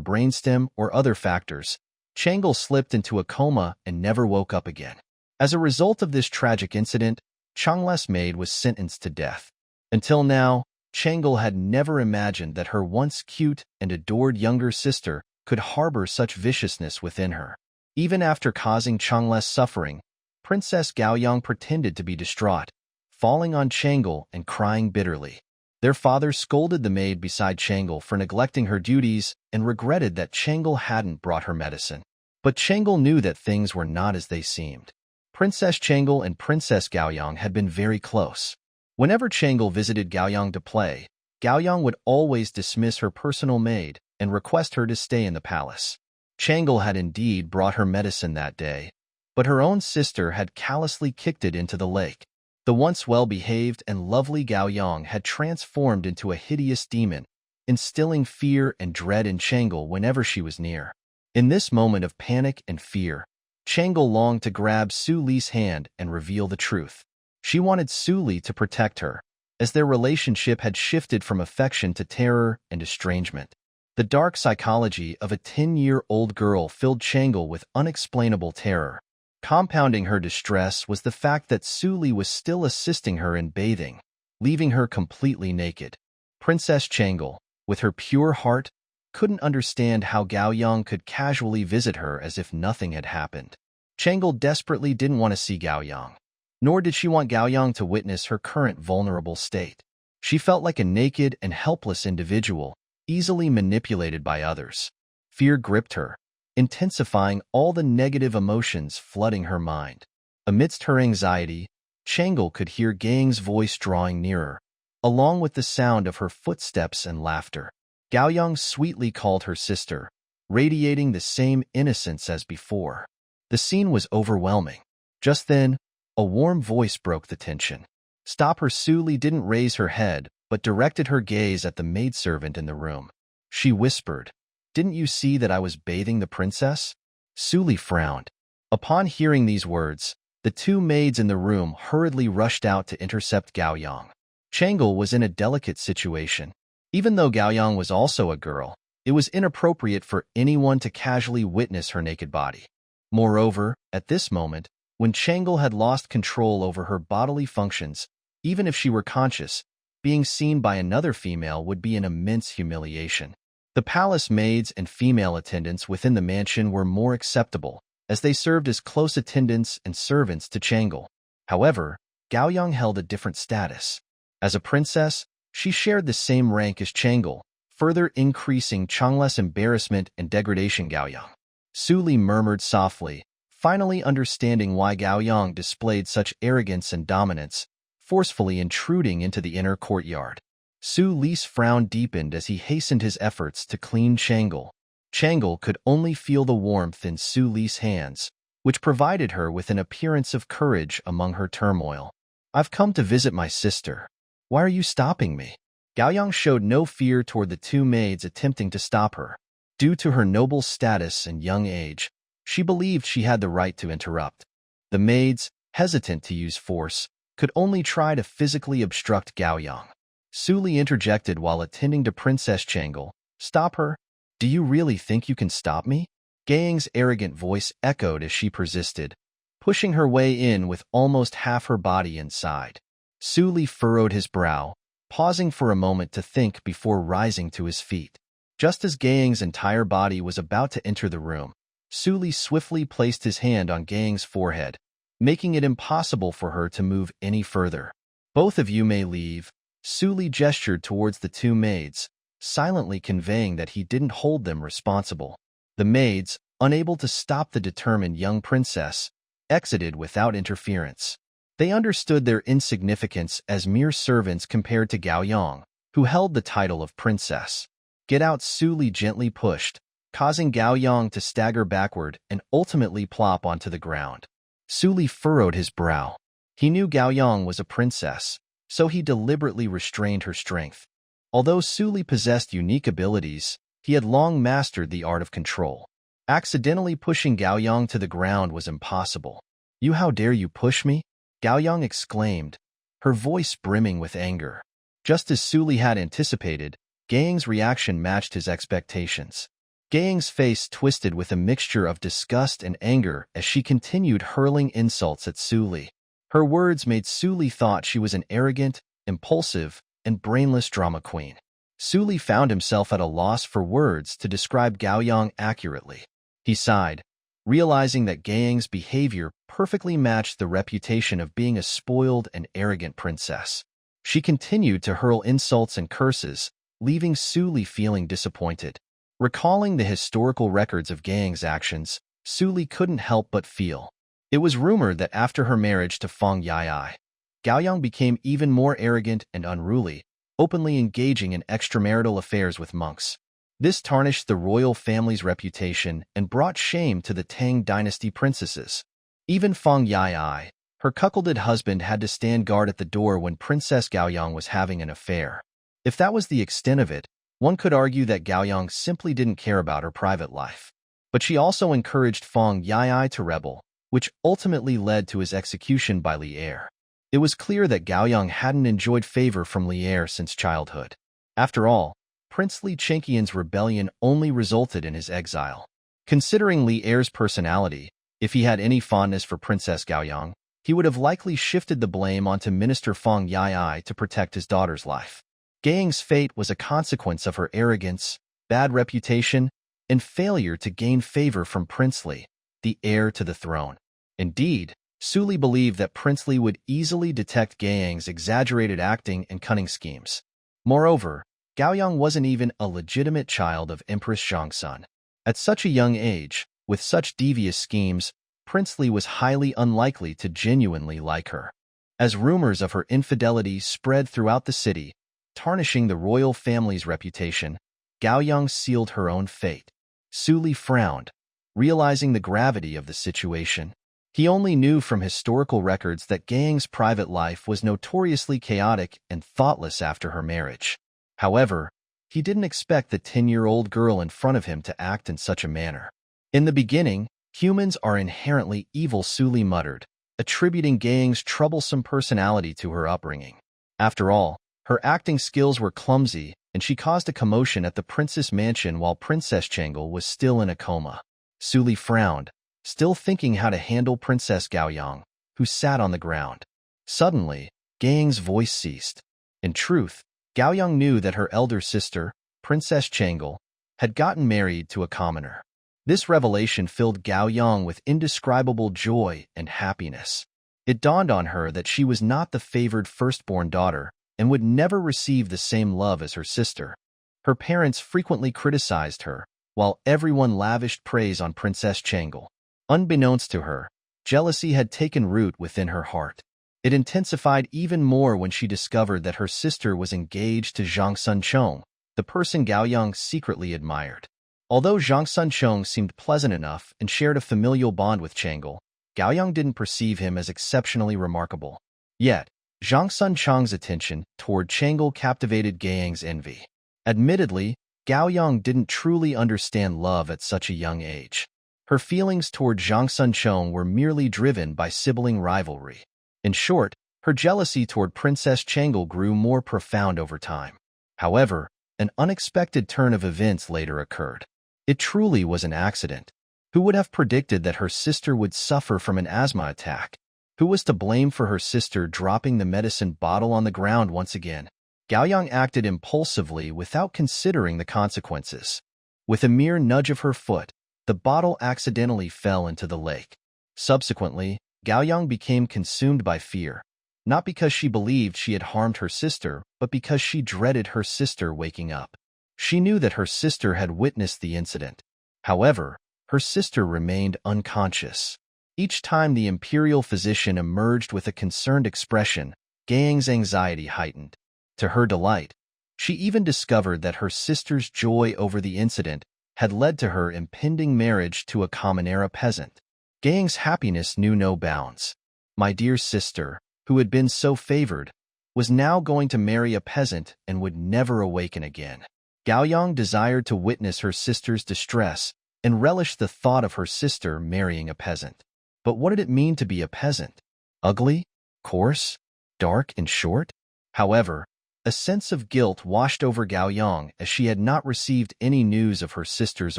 brainstem or other factors, Changle slipped into a coma and never woke up again. As a result of this tragic incident, Changla's maid was sentenced to death. Until now, Changle had never imagined that her once cute and adored younger sister could harbor such viciousness within her. Even after causing Changla's suffering, Princess Gaoyang pretended to be distraught, falling on Changle and crying bitterly. Their father scolded the maid beside Changle for neglecting her duties and regretted that Changle hadn't brought her medicine. But Changle knew that things were not as they seemed. Princess Changle and Princess Gaoyang had been very close. Whenever Changle visited Gaoyang to play, Gaoyang would always dismiss her personal maid and request her to stay in the palace. Changle had indeed brought her medicine that day, but her own sister had callously kicked it into the lake. The once well-behaved and lovely Gaoyang had transformed into a hideous demon, instilling fear and dread in Changle whenever she was near. In this moment of panic and fear, Changle longed to grab Su Li's hand and reveal the truth. She wanted Su Li to protect her, as their relationship had shifted from affection to terror and estrangement. The dark psychology of a 10-year-old girl filled Changle with unexplainable terror. Compounding her distress was the fact that Su Li was still assisting her in bathing, leaving her completely naked. Princess Changle, with her pure heart, couldn't understand how Gaoyang could casually visit her as if nothing had happened. Changle desperately didn't want to see Gaoyang, nor did she want Gaoyang to witness her current vulnerable state. She felt like a naked and helpless individual, easily manipulated by others. Fear gripped her, intensifying all the negative emotions flooding her mind. Amidst her anxiety, Changle could hear Gang's voice drawing nearer, along with the sound of her footsteps and laughter. Gaoyang sweetly called her sister, radiating the same innocence as before. The scene was overwhelming. Just then, a warm voice broke the tension. Stop her! Su Li didn't raise her head, but directed her gaze at the maidservant in the room. She whispered, "Didn't you see that I was bathing the princess?" Su Li frowned. Upon hearing these words, the two maids in the room hurriedly rushed out to intercept Gaoyang. Changle was in a delicate situation. Even though Gaoyang was also a girl, it was inappropriate for anyone to casually witness her naked body. Moreover, at this moment, when Changle had lost control over her bodily functions, even if she were conscious, being seen by another female would be an immense humiliation. The palace maids and female attendants within the mansion were more acceptable, as they served as close attendants and servants to Changle. However, Gaoyang held a different status. As a princess, she shared the same rank as Changle, further increasing Changla's embarrassment and degradation. Gaoyang. Su Li murmured softly, finally understanding why Gaoyang displayed such arrogance and dominance, forcefully intruding into the inner courtyard. Su Li's frown deepened as he hastened his efforts to clean Changle. Changle could only feel the warmth in Su Li's hands, which provided her with an appearance of courage among her turmoil. "I've come to visit my sister. Why are you stopping me?" Gaoyang showed no fear toward the two maids attempting to stop her. Due to her noble status and young age, she believed she had the right to interrupt. The maids, hesitant to use force, could only try to physically obstruct Gaoyang. Su Li interjected while attending to Princess Changle. "Stop her? Do you really think you can stop me?" Gaoyang's arrogant voice echoed as she persisted, pushing her way in with almost half her body inside. Su Li furrowed his brow, pausing for a moment to think before rising to his feet. Just as Gaoyang's entire body was about to enter the room, Su Li swiftly placed his hand on Gaoyang's forehead, making it impossible for her to move any further. "Both of you may leave." Su Li gestured towards the two maids, silently conveying that he didn't hold them responsible. The maids, unable to stop the determined young princess, exited without interference. They understood their insignificance as mere servants compared to Gaoyang, who held the title of princess. "Get out!" Su Li gently pushed, causing Gaoyang to stagger backward and ultimately plop onto the ground. Su Li furrowed his brow. He knew Gaoyang was a princess, so he deliberately restrained her strength. Although Su Li possessed unique abilities, He had long mastered the art of control. Accidentally pushing Gaoyang to the ground was impossible. "You, how dare you push me?" Gaoyang exclaimed, her voice brimming with anger. Just as Suli had anticipated, Gaoyang's reaction matched his expectations. Gaoyang's face twisted with a mixture of disgust and anger as she continued hurling insults at Suli. Her words made Suli thought she was an arrogant, impulsive, and brainless drama queen. Suli found himself at a loss for words to describe Gaoyang accurately. He sighed, realizing that Gaoyang's behavior perfectly matched the reputation of being a spoiled and arrogant princess. She continued to hurl insults and curses, leaving Suli feeling disappointed. Recalling the historical records of Gaoyang's actions, Suli couldn't help but feel. It was rumored that after her marriage to Feng Yai, Gaoyang became even more arrogant and unruly, openly engaging in extramarital affairs with monks. This tarnished the royal family's reputation and brought shame to the Tang dynasty princesses. Even Feng Yai, her cuckolded husband, had to stand guard at the door when Princess Gaoyang was having an affair. If that was the extent of it, one could argue that Gaoyang simply didn't care about her private life. But she also encouraged Feng Yai to rebel, which ultimately led to his execution by Li Er. It was clear that Gaoyang hadn't enjoyed favor from Li Er since childhood. After all, Prince Li Chenqian's rebellion only resulted in his exile. Considering Li Er's personality, if he had any fondness for Princess Gaoyang, he would have likely shifted the blame onto Minister Feng Yai to protect his daughter's life. Gaoyang's fate was a consequence of her arrogance, bad reputation, and failure to gain favor from Prince Li, the heir to the throne. Indeed, Suli believed that Prince Li would easily detect Gaoyang's exaggerated acting and cunning schemes. Moreover, Gaoyang wasn't even a legitimate child of Empress Zhongsun. At such a young age, with such devious schemes, Prince Li was highly unlikely to genuinely like her. As rumors of her infidelity spread throughout the city, tarnishing the royal family's reputation, Gaoyang sealed her own fate. Suli frowned, realizing the gravity of the situation. He only knew from historical records that Gaoyang's private life was notoriously chaotic and thoughtless after her marriage. However, he didn't expect the 10-year-old girl in front of him to act in such a manner. "In the beginning, humans are inherently evil," Suli muttered, attributing Gaoyang's troublesome personality to her upbringing. After all, her acting skills were clumsy, and she caused a commotion at the princess mansion while Princess Changel was still in a coma. Suli frowned, still thinking how to handle Princess Gaoyang, who sat on the ground. Suddenly, Gaoyang's voice ceased. In truth, Gaoyang knew that her elder sister, Princess Changel, had gotten married to a commoner. This revelation filled Gaoyang with indescribable joy and happiness. It dawned on her that she was not the favored firstborn daughter and would never receive the same love as her sister. Her parents frequently criticized her, while everyone lavished praise on Princess Changel. Unbeknownst to her, jealousy had taken root within her heart. It intensified even more when she discovered that her sister was engaged to Zhang Sunchong, the person Gaoyang secretly admired. Although Zhang Sunchong seemed pleasant enough and shared a familial bond with Changel, Gaoyang didn't perceive him as exceptionally remarkable. Yet, Zhang Sunchong's attention toward Changel captivated Gaoyang's envy. Admittedly, Gaoyang didn't truly understand love at such a young age. Her feelings toward Zhang Sunchong were merely driven by sibling rivalry. In short, her jealousy toward Princess Changel grew more profound over time. However, an unexpected turn of events later occurred. It truly was an accident. Who would have predicted that her sister would suffer from an asthma attack? Who was to blame for her sister dropping the medicine bottle on the ground once again? Gaoyang acted impulsively without considering the consequences. With a mere nudge of her foot, the bottle accidentally fell into the lake. Subsequently, Gaoyang became consumed by fear, not because she believed she had harmed her sister, but because she dreaded her sister waking up. She knew that her sister had witnessed the incident. However, her sister remained unconscious. Each time the Imperial physician emerged with a concerned expression, Gaoyang's anxiety heightened. To her delight, she even discovered that her sister's joy over the incident had led to her impending marriage to a commonera peasant. Gaoyang's happiness knew no bounds. My dear sister, who had been so favored, was now going to marry a peasant and would never awaken again. Gao Yang desired to witness her sister's distress and relished the thought of her sister marrying a peasant. But what did it mean to be a peasant? Ugly? Coarse? Dark and short? However, a sense of guilt washed over Gao Yang as she had not received any news of her sister's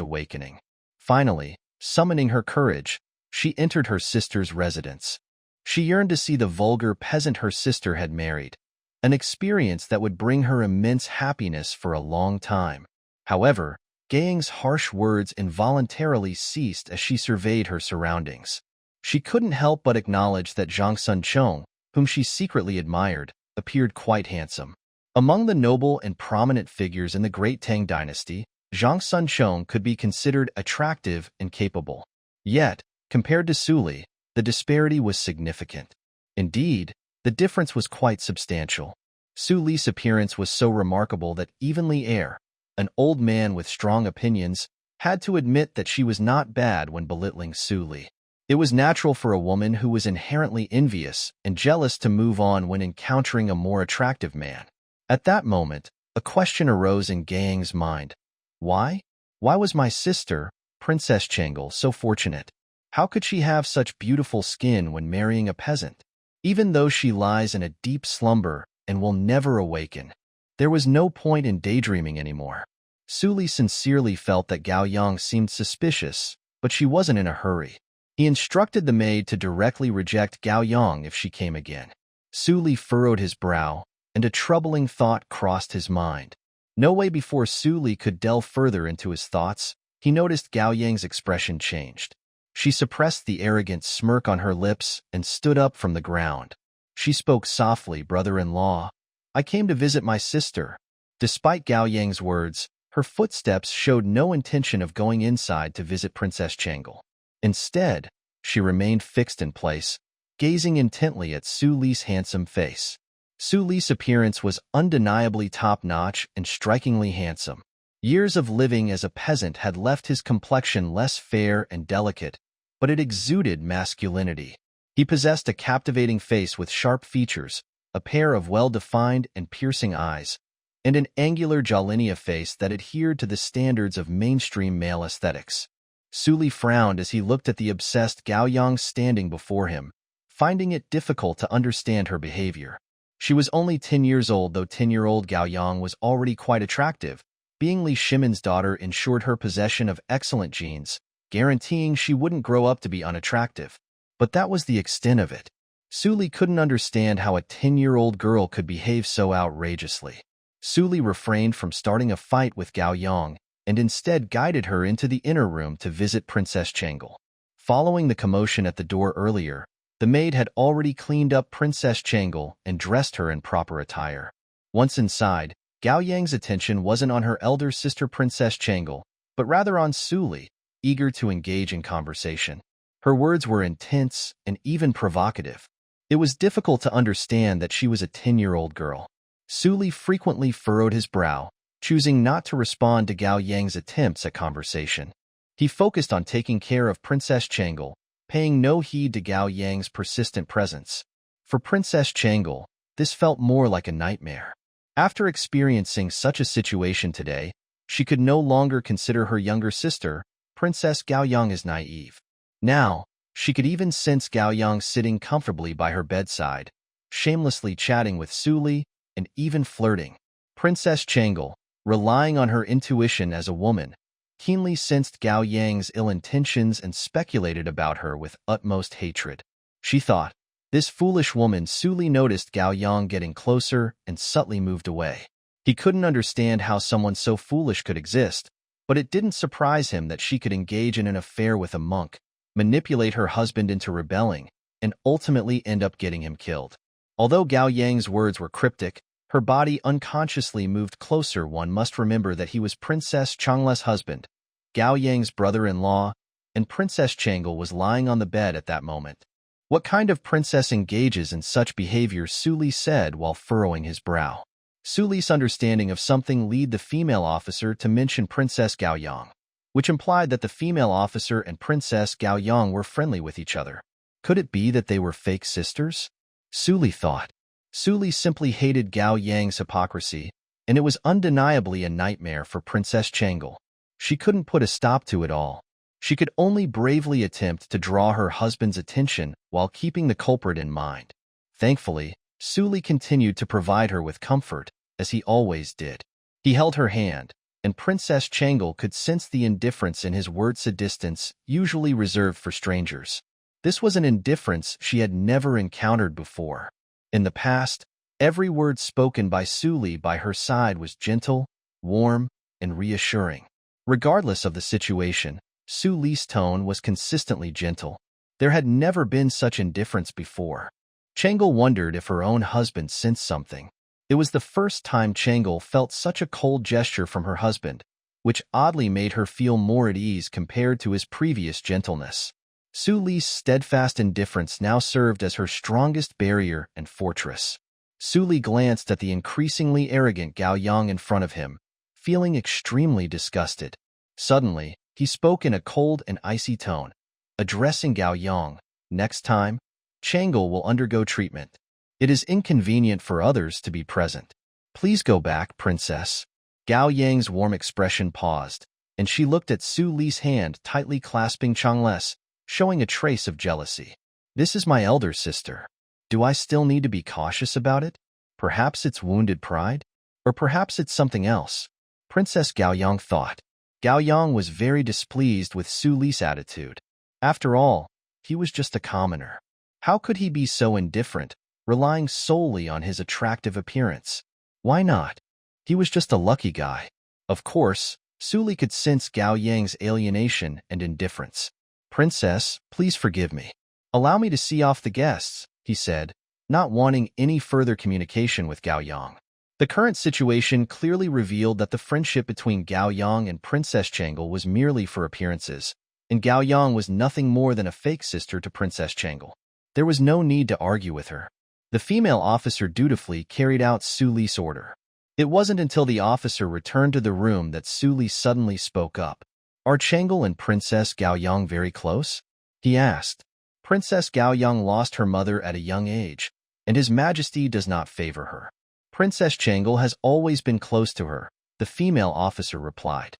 awakening. Finally, summoning her courage, she entered her sister's residence. She yearned to see the vulgar peasant her sister had married, an experience that would bring her immense happiness for a long time. However, Gang's harsh words involuntarily ceased as she surveyed her surroundings. She couldn't help but acknowledge that Zhang Sunchong, whom she secretly admired, appeared quite handsome. Among the noble and prominent figures in the Great Tang dynasty, Zhang Sunchong could be considered attractive and capable. Yet, compared to Su Li, the disparity was significant. Indeed, the difference was quite substantial. Su Li's appearance was so remarkable that even Li Er, an old man with strong opinions, had to admit that she was not bad when belittling Su Li. It was natural for a woman who was inherently envious and jealous to move on when encountering a more attractive man. At that moment, a question arose in Gang's mind. Why? Why was my sister, Princess Changel, so fortunate? How could she have such beautiful skin when marrying a peasant? Even though she lies in a deep slumber and will never awaken, there was no point in daydreaming anymore. Su Li sincerely felt that Gao Yang seemed suspicious, but she wasn't in a hurry. He instructed the maid to directly reject Gao Yang if she came again. Su Li furrowed his brow, and a troubling thought crossed his mind. No way before Su Li could delve further into his thoughts, he noticed Gao Yang's expression changed. She suppressed the arrogant smirk on her lips and stood up from the ground. She spoke softly, "Brother-in-law, I came to visit my sister." Despite Gao Yang's words, her footsteps showed no intention of going inside to visit Princess Changel. Instead, she remained fixed in place, gazing intently at Su Li's handsome face. Su Li's appearance was undeniably top-notch and strikingly handsome. Years of living as a peasant had left his complexion less fair and delicate, but it exuded masculinity. He possessed a captivating face with sharp features, a pair of well-defined and piercing eyes, and an angular jawlinea face that adhered to the standards of mainstream male aesthetics. Su Li frowned as he looked at the obsessed Gao Yang standing before him, finding it difficult to understand her behavior. She was only 10 years old, though 10-year-old Gao Yang was already quite attractive. Being Li Shimon's daughter ensured her possession of excellent genes, guaranteeing she wouldn't grow up to be unattractive. But that was the extent of it. Su Li couldn't understand how a 10-year-old girl could behave so outrageously. Su Li refrained from starting a fight with Gao Yang, and instead guided her into the inner room to visit Princess Changel. Following the commotion at the door earlier, the maid had already cleaned up Princess Changel and dressed her in proper attire. Once inside, Gao Yang's attention wasn't on her elder sister Princess Changel, but rather on Su Li, eager to engage in conversation. Her words were intense and even provocative. It was difficult to understand that she was a 10-year-old girl. Su Li frequently furrowed his brow, choosing not to respond to Gao Yang's attempts at conversation. He focused on taking care of Princess Changel, paying no heed to Gao Yang's persistent presence. For Princess Changel, this felt more like a nightmare. After experiencing such a situation today, she could no longer consider her younger sister, Princess Gao Yang, as naive. Now, she could even sense Gao Yang sitting comfortably by her bedside, shamelessly chatting with Su Li, and even flirting. Princess Changel, relying on her intuition as a woman, keenly sensed Gao Yang's ill intentions and speculated about her with utmost hatred. She thought, "This foolish woman." Su Li noticed Gao Yang getting closer and subtly moved away. He couldn't understand how someone so foolish could exist, but it didn't surprise him that she could engage in an affair with a monk, manipulate her husband into rebelling, and ultimately end up getting him killed. Although Gao Yang's words were cryptic, her body unconsciously moved closer. One must remember that he was Princess Changle's husband, Gao Yang's brother-in-law, and Princess Changel was lying on the bed at that moment. "What kind of princess engages in such behavior?" Su Li said while furrowing his brow. Su Li's understanding of something led the female officer to mention Princess Gao Yang, which implied that the female officer and Princess Gao Yang were friendly with each other. Could it be that they were fake sisters? Su Li thought. Su Li simply hated Gao Yang's hypocrisy, and it was undeniably a nightmare for Princess Changle. She couldn't put a stop to it all. She could only bravely attempt to draw her husband's attention while keeping the culprit in mind. Thankfully, Suli continued to provide her with comfort, as he always did. He held her hand, and Princess Changle could sense the indifference in his words, a distance usually reserved for strangers. This was an indifference she had never encountered before. In the past, every word spoken by Suli by her side was gentle, warm, and reassuring. Regardless of the situation, Suli's tone was consistently gentle. There had never been such indifference before. Changle wondered if her own husband sensed something. It was the first time Changle felt such a cold gesture from her husband, which oddly made her feel more at ease compared to his previous gentleness. Suli's steadfast indifference now served as her strongest barrier and fortress. Suli glanced at the increasingly arrogant Gao Yang in front of him, feeling extremely disgusted. Suddenly, he spoke in a cold and icy tone, addressing Gao Yang. Next time, Changle will undergo treatment. It is inconvenient for others to be present. Please go back, princess. Gao Yang's warm expression paused, and she looked at Suli's hand tightly clasping Changle's, showing a trace of jealousy. This is my elder sister. Do I still need to be cautious about it? Perhaps it's wounded pride? Or perhaps it's something else? Princess Gao Yang thought. Gao Yang was very displeased with Suli's attitude. After all, he was just a commoner. How could he be so indifferent, relying solely on his attractive appearance? Why not? He was just a lucky guy. Of course, Suli could sense Gao Yang's alienation and indifference. Princess, please forgive me. Allow me to see off the guests, he said, not wanting any further communication with Gao Yang. The current situation clearly revealed that the friendship between Gao Yang and Princess Changle was merely for appearances, and Gao Yang was nothing more than a fake sister to Princess Changle. There was no need to argue with her. The female officer dutifully carried out Suli's order. It wasn't until the officer returned to the room that Suli suddenly spoke up. Are Changle and Princess Gao Yang very close? He asked. Princess Gao Yang lost her mother at a young age, and His Majesty does not favor her. Princess Changle has always been close to her, the female officer replied.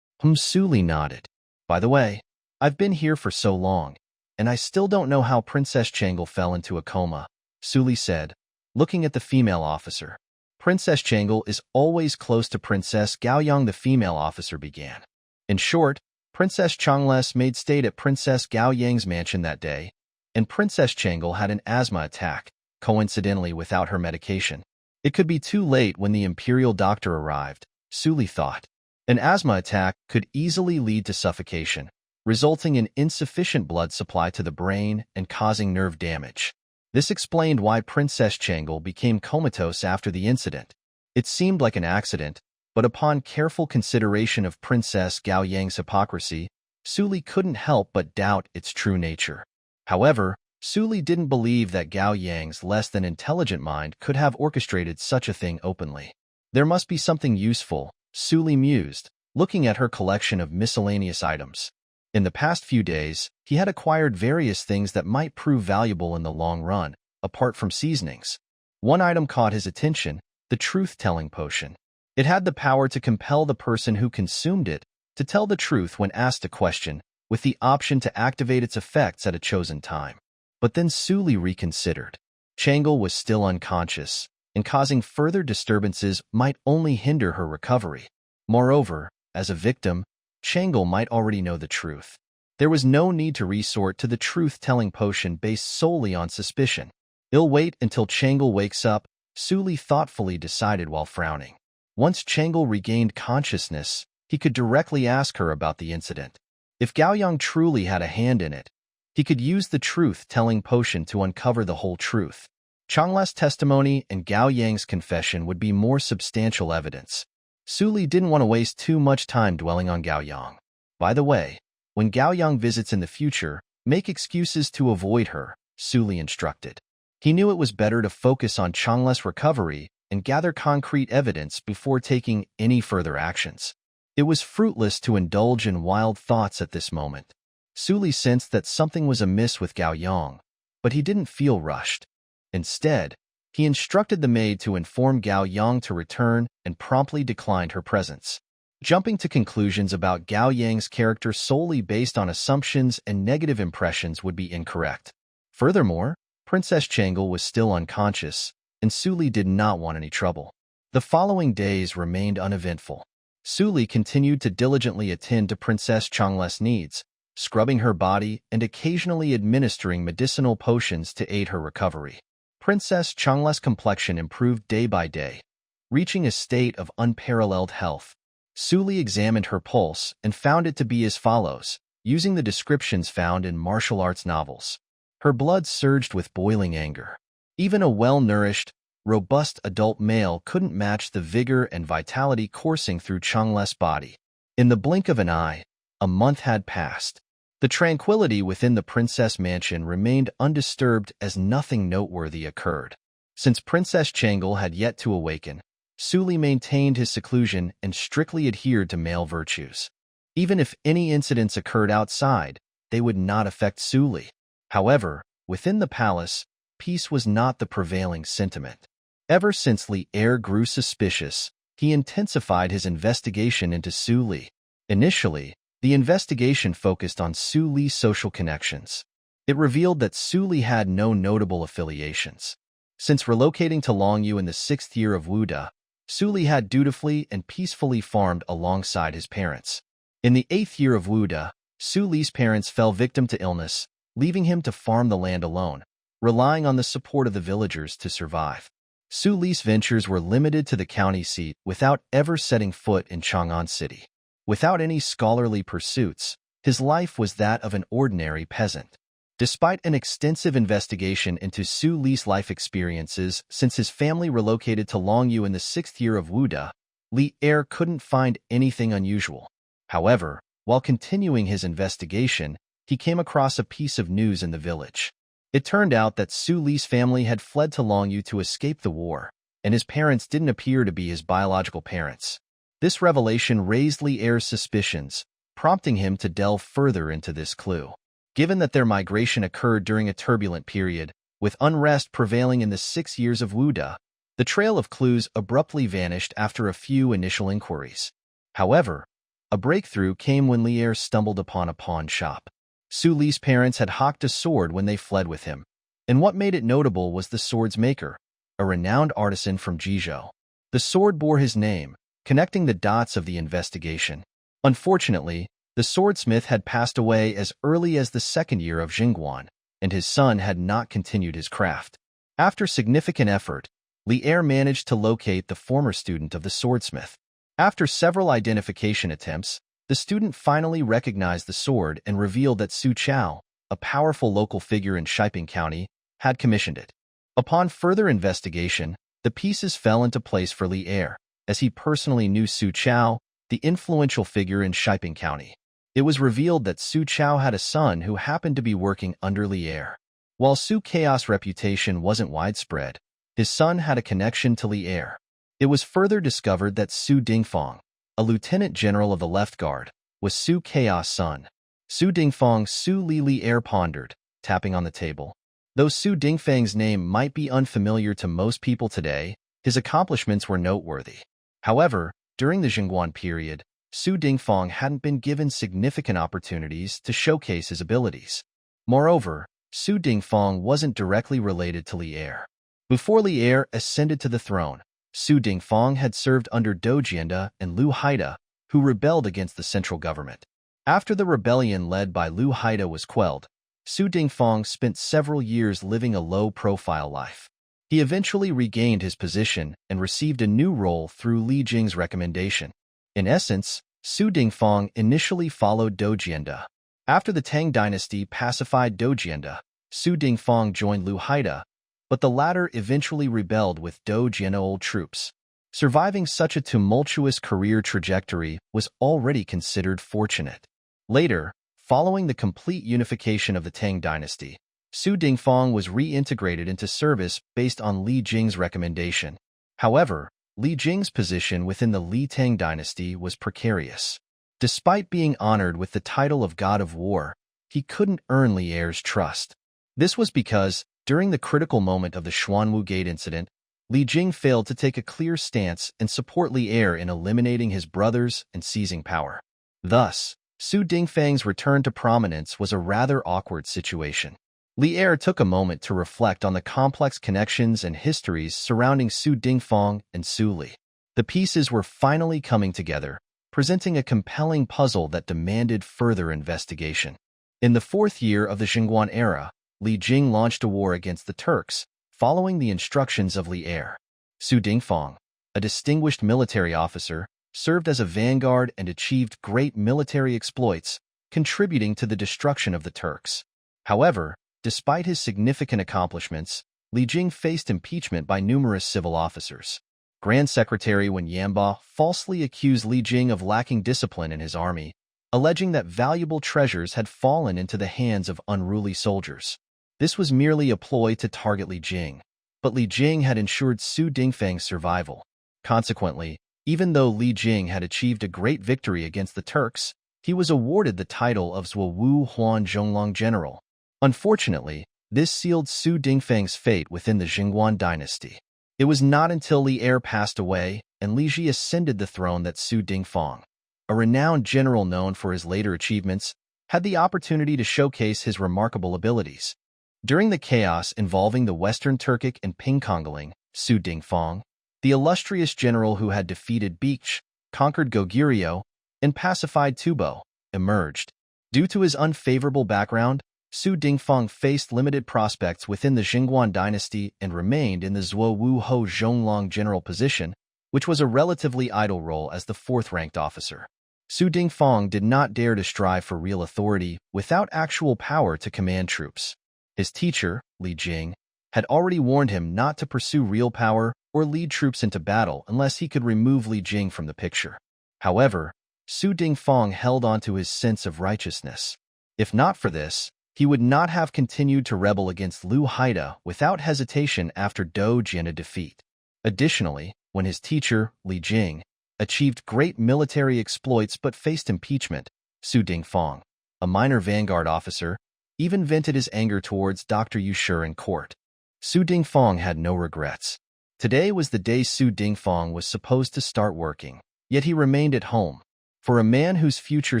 Suli nodded. By the way, I've been here for so long, and I still don't know how Princess Changle fell into a coma, Suli said, looking at the female officer. Princess Changle is always close to Princess Gao Yang, the female officer began. In short, Princess Changles made stayed at Princess Gao Yang's mansion that day, and Princess Changle had an asthma attack, coincidentally without her medication. It could be too late when the Imperial doctor arrived, Suli thought. An asthma attack could easily lead to suffocation, resulting in insufficient blood supply to the brain and causing nerve damage. This explained why Princess Changle became comatose after the incident. It seemed like an accident, but upon careful consideration of Princess Gao Yang's hypocrisy, Suli couldn't help but doubt its true nature. However, Suli didn't believe that Gao Yang's less than intelligent mind could have orchestrated such a thing openly. There must be something useful, Suli mused, looking at her collection of miscellaneous items. In the past few days, he had acquired various things that might prove valuable in the long run, apart from seasonings. One item caught his attention, the truth-telling potion. It had the power to compel the person who consumed it to tell the truth when asked a question, with the option to activate its effects at a chosen time. But then Suli reconsidered. Changle was still unconscious, and causing further disturbances might only hinder her recovery. Moreover, as a victim, Changle might already know the truth. There was no need to resort to the truth-telling potion based solely on suspicion. He'll wait until Changle wakes up, Suli thoughtfully decided while frowning. Once Changle regained consciousness, he could directly ask her about the incident. If Gao Yang truly had a hand in it, he could use the truth-telling potion to uncover the whole truth. Changle's testimony and Gao Yang's confession would be more substantial evidence. Suli didn't want to waste too much time dwelling on Gao Yang. By the way, when Gao Yang visits in the future, make excuses to avoid her, Suli instructed. He knew it was better to focus on Changle's recovery and gather concrete evidence before taking any further actions. It was fruitless to indulge in wild thoughts at this moment. Suli sensed that something was amiss with Gao Yang, but he didn't feel rushed. Instead, He instructed the maid to inform Gao Yang to return and promptly declined her presence. Jumping to conclusions about Gao Yang's character solely based on assumptions and negative impressions would be incorrect. Furthermore, Princess Changle was still unconscious, and Su Li did not want any trouble. The following days remained uneventful. Su Li continued to diligently attend to Princess Changle's needs, scrubbing her body and occasionally administering medicinal potions to aid her recovery. Princess Changle's complexion improved day by day, reaching a state of unparalleled health. Su Li examined her pulse and found it to be as follows, using the descriptions found in martial arts novels. Her blood surged with boiling anger. Even a well-nourished, robust adult male couldn't match the vigor and vitality coursing through Changle's body. In the blink of an eye, a month had passed. The tranquility within the princess mansion remained undisturbed as nothing noteworthy occurred. Since Princess Changle had yet to awaken, Su Li maintained his seclusion and strictly adhered to male virtues. Even if any incidents occurred outside, they would not affect Su Li. However, within the palace, peace was not the prevailing sentiment. Ever since Li Er grew suspicious, he intensified his investigation into Su Li. Initially, the investigation focused on Su Li's social connections. It revealed that Su Li had no notable affiliations. Since relocating to Longyu in the 6th year of Wuda, Su Li had dutifully and peacefully farmed alongside his parents. In the 8th year of Wuda, Su Li's parents fell victim to illness, leaving him to farm the land alone, relying on the support of the villagers to survive. Su Li's ventures were limited to the county seat without ever setting foot in Chang'an City. Without any scholarly pursuits, his life was that of an ordinary peasant. Despite an extensive investigation into Su Li's life experiences since his family relocated to Longyu in the 6th year of Wuda, Li Er couldn't find anything unusual. However, while continuing his investigation, he came across a piece of news in the village. It turned out that Su Li's family had fled to Longyu to escape the war, and his parents didn't appear to be his biological parents. This revelation raised Li Er's suspicions, prompting him to delve further into this clue. Given that their migration occurred during a turbulent period, with unrest prevailing in the 6 years of Wuda, the trail of clues abruptly vanished after a few initial inquiries. However, a breakthrough came when Li Er stumbled upon a pawn shop. Su Li's parents had hawked a sword when they fled with him, and what made it notable was the sword's maker, a renowned artisan from Jizhou. The sword bore his name, connecting the dots of the investigation. Unfortunately, the swordsmith had passed away as early as the 2nd year of Jingguan, and his son had not continued his craft. After significant effort, Li Er managed to locate the former student of the swordsmith. After several identification attempts, the student finally recognized the sword and revealed that Su Chao, a powerful local figure in Shiping County, had commissioned it. Upon further investigation, the pieces fell into place for Li Er, as he personally knew Su Chao, the influential figure in Shiping County. It was revealed that Su Chao had a son who happened to be working under Li Er. While Su Chao's reputation wasn't widespread, his son had a connection to Li Er. It was further discovered that Su Dingfang, a lieutenant general of the Left Guard, was Su Chao's son. Su Dingfang Su Li Er pondered, tapping on the table. Though Su Dingfang's name might be unfamiliar to most people today, his accomplishments were noteworthy. However, during the Jingguan period, Su Dingfang hadn't been given significant opportunities to showcase his abilities. Moreover, Su Dingfang wasn't directly related to Li Er. Before Li Er ascended to the throne, Su Dingfang had served under Dojianda and Liu Haida, who rebelled against the central government. After the rebellion led by Liu Haida was quelled, Su Dingfang spent several years living a low-profile life. He eventually regained his position and received a new role through Li Jing's recommendation. In essence, Su Dingfang initially followed Dojianda. After the Tang dynasty pacified Dojianda, Su Dingfang joined Liu Haida, but the latter eventually rebelled with Dojianda old troops. Surviving such a tumultuous career trajectory was already considered fortunate. Later, following the complete unification of the Tang dynasty, Su Dingfang was reintegrated into service based on Li Jing's recommendation. However, Li Jing's position within the Li Tang dynasty was precarious. Despite being honored with the title of God of War, he couldn't earn Li Er's trust. This was because, During the critical moment of the Xuanwu Gate incident, Li Jing failed to take a clear stance and support Li Er in eliminating his brothers and seizing power. Thus, Su Dingfang's return to prominence was a rather awkward situation. Li Er took a moment to reflect on the complex connections and histories surrounding Su Dingfang and Su Li. The pieces were finally coming together, presenting a compelling puzzle that demanded further investigation. In the fourth year of the Xingguan era, Li Jing launched a war against the Turks, following the instructions of Li Er. Su Dingfang, a distinguished military officer, served as a vanguard and achieved great military exploits, contributing to the destruction of the Turks. However, despite his significant accomplishments, Li Jing faced impeachment by numerous civil officers. Grand Secretary Wen Yamba falsely accused Li Jing of lacking discipline in his army, alleging that valuable treasures had fallen into the hands of unruly soldiers. This was merely a ploy to target Li Jing, but Li Jing had ensured Su Dingfang's survival. Consequently, even though Li Jing had achieved a great victory against the Turks, he was awarded the title of Zuowu Huan Zhonglong General. Unfortunately, this sealed Su Dingfang's fate within the Xingguan dynasty. It was not until Li Er passed away and Li Ji ascended the throne that Su Dingfang, a renowned general known for his later achievements, had the opportunity to showcase his remarkable abilities. During the chaos involving the Western Turkic and Pingkongaling, Su Dingfang, the illustrious general who had defeated Beech, conquered Goguryeo, and pacified Tubo, emerged. Due to his unfavorable background, Su Dingfang faced limited prospects within the Xingguan dynasty and remained in the Zuowu Ho Zhonglong general position, which was a relatively idle role as the fourth-ranked officer. Su Dingfang did not dare to strive for real authority without actual power to command troops. His teacher, Li Jing, had already warned him not to pursue real power or lead troops into battle unless he could remove Li Jing from the picture. However, Su Dingfang held on to his sense of righteousness. If not for this, he would not have continued to rebel against Liu Haida without hesitation after Dou Jian's defeat. Additionally, when his teacher, Li Jing, achieved great military exploits but faced impeachment, Su Dingfang, a minor vanguard officer, even vented his anger towards Dr. Yu Shi in court. Su Dingfang had no regrets. Today was the day Su Dingfang was supposed to start working, yet he remained at home. For a man whose future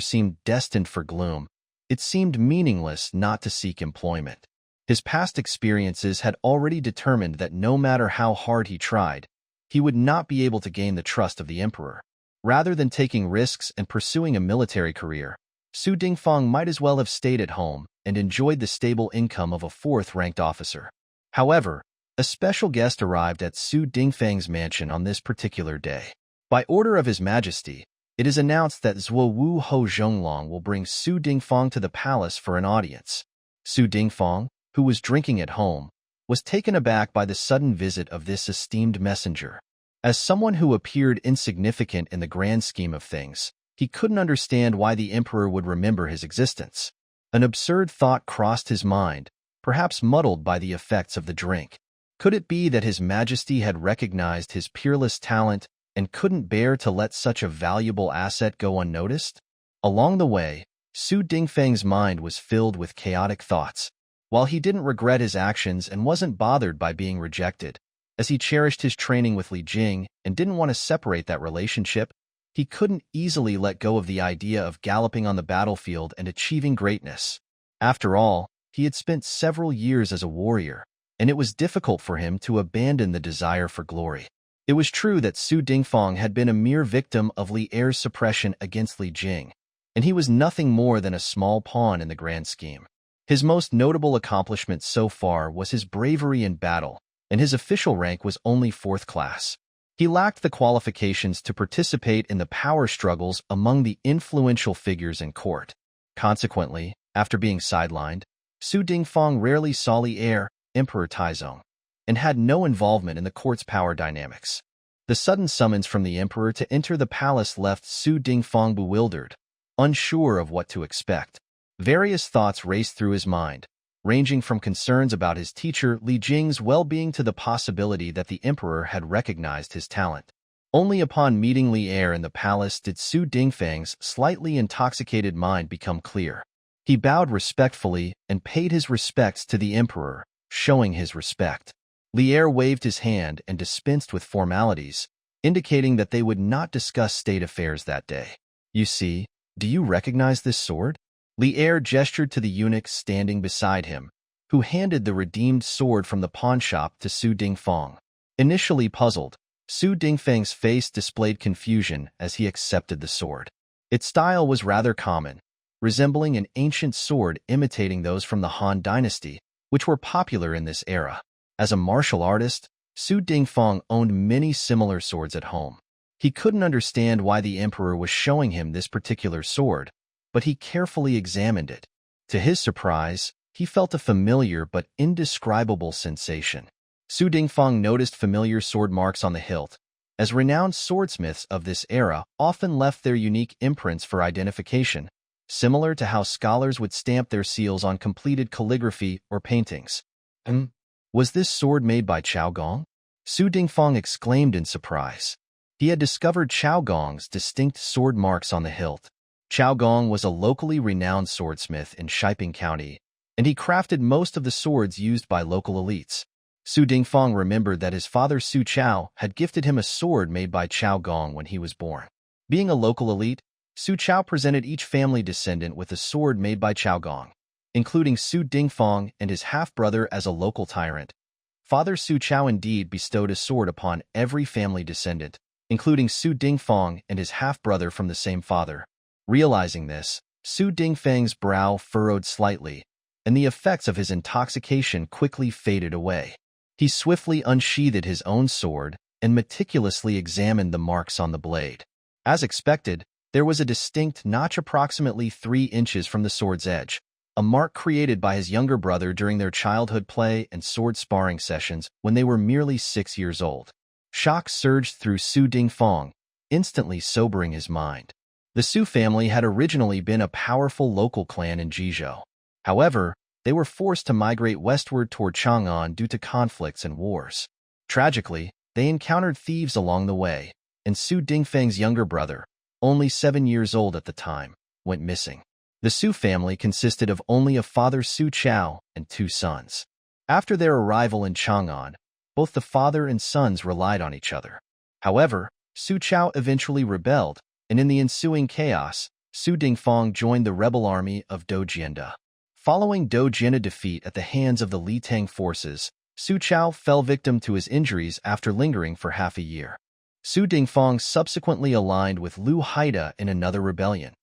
seemed destined for gloom, it seemed meaningless not to seek employment. His past experiences had already determined that no matter how hard he tried, he would not be able to gain the trust of the emperor. Rather than taking risks and pursuing a military career, Su Dingfang might as well have stayed at home and enjoyed the stable income of a fourth-ranked officer. However, a special guest arrived at Su Dingfang's mansion on this particular day. By order of His Majesty, it is announced that Zuowu Ho Zhonglong will bring Su Dingfang to the palace for an audience. Su Dingfang, who was drinking at home, was taken aback by the sudden visit of this esteemed messenger. As someone who appeared insignificant in the grand scheme of things, he couldn't understand why the emperor would remember his existence. An absurd thought crossed his mind, perhaps muddled by the effects of the drink. Could it be that His Majesty had recognized his peerless talent and couldn't bear to let such a valuable asset go unnoticed? Along the way, Su Dingfang's mind was filled with chaotic thoughts. While he didn't regret his actions and wasn't bothered by being rejected, as he cherished his training with Li Jing and didn't want to separate that relationship, he couldn't easily let go of the idea of galloping on the battlefield and achieving greatness. After all, he had spent several years as a warrior, and it was difficult for him to abandon the desire for glory. It was true that Su Dingfang had been a mere victim of Li Er's suppression against Li Jing, and he was nothing more than a small pawn in the grand scheme. His most notable accomplishment so far was his bravery in battle, and his official rank was only 4th class. He lacked the qualifications to participate in the power struggles among the influential figures in court. Consequently, after being sidelined, Su Dingfang rarely saw Li Er, Emperor Taizong, and had no involvement in the court's power dynamics. The sudden summons from the emperor to enter the palace left Su Dingfang bewildered, unsure of what to expect. Various thoughts raced through his mind, ranging from concerns about his teacher Li Jing's well-being to the possibility that the emperor had recognized his talent. Only upon meeting Li Er in the palace did Su Dingfang's slightly intoxicated mind become clear. He bowed respectfully and paid his respects to the emperor, showing his respect. Lier waved his hand and dispensed with formalities, indicating that they would not discuss state affairs that day. You see, do you recognize this sword? Lier gestured to the eunuch standing beside him, who handed the redeemed sword from the pawnshop to Su Dingfang. Initially puzzled, Su Dingfang's face displayed confusion as he accepted the sword. Its style was rather common, resembling an ancient sword imitating those from the Han Dynasty, which were popular in this era. As a martial artist, Su Dingfang owned many similar swords at home. He couldn't understand why the emperor was showing him this particular sword, but he carefully examined it. To his surprise, he felt a familiar but indescribable sensation. Su Dingfang noticed familiar sword marks on the hilt, as renowned swordsmiths of this era often left their unique imprints for identification, similar to how scholars would stamp their seals on completed calligraphy or paintings. Was this sword made by Chao Gong? Su Dingfang exclaimed in surprise. He had discovered Chao Gong's distinct sword marks on the hilt. Chao Gong was a locally renowned swordsmith in Shiping County, and he crafted most of the swords used by local elites. Su Dingfang remembered that his father Su Chao had gifted him a sword made by Chao Gong when he was born. Being a local elite, Su Chao presented each family descendant with a sword made by Chao Gong, including Su Dingfang and his half-brother as a local tyrant. Father Su Chao indeed bestowed a sword upon every family descendant, including Su Dingfang and his half-brother from the same father. Realizing this, Su Dingfang's brow furrowed slightly, and the effects of his intoxication quickly faded away. He swiftly unsheathed his own sword and meticulously examined the marks on the blade. As expected, there was a distinct notch approximately 3 inches from the sword's edge, a mark created by his younger brother during their childhood play and sword sparring sessions when they were merely 6 years old. Shock surged through Su Dingfang, instantly sobering his mind. The Su family had originally been a powerful local clan in Jizhou. However, they were forced to migrate westward toward Chang'an due to conflicts and wars. Tragically, they encountered thieves along the way, and Su Dingfang's younger brother, only 7 years old at the time, went missing. The Su family consisted of only a father Su Chao and 2 sons. After their arrival in Chang'an, both the father and sons relied on each other. However, Su Chao eventually rebelled, and in the ensuing chaos, Su Dingfang joined the rebel army of Dou Jianda. Following Dou Jianda's defeat at the hands of the Li Tang forces, Su Chao fell victim to his injuries after lingering for half a year. Su Dingfang subsequently aligned with Liu Haida in another rebellion,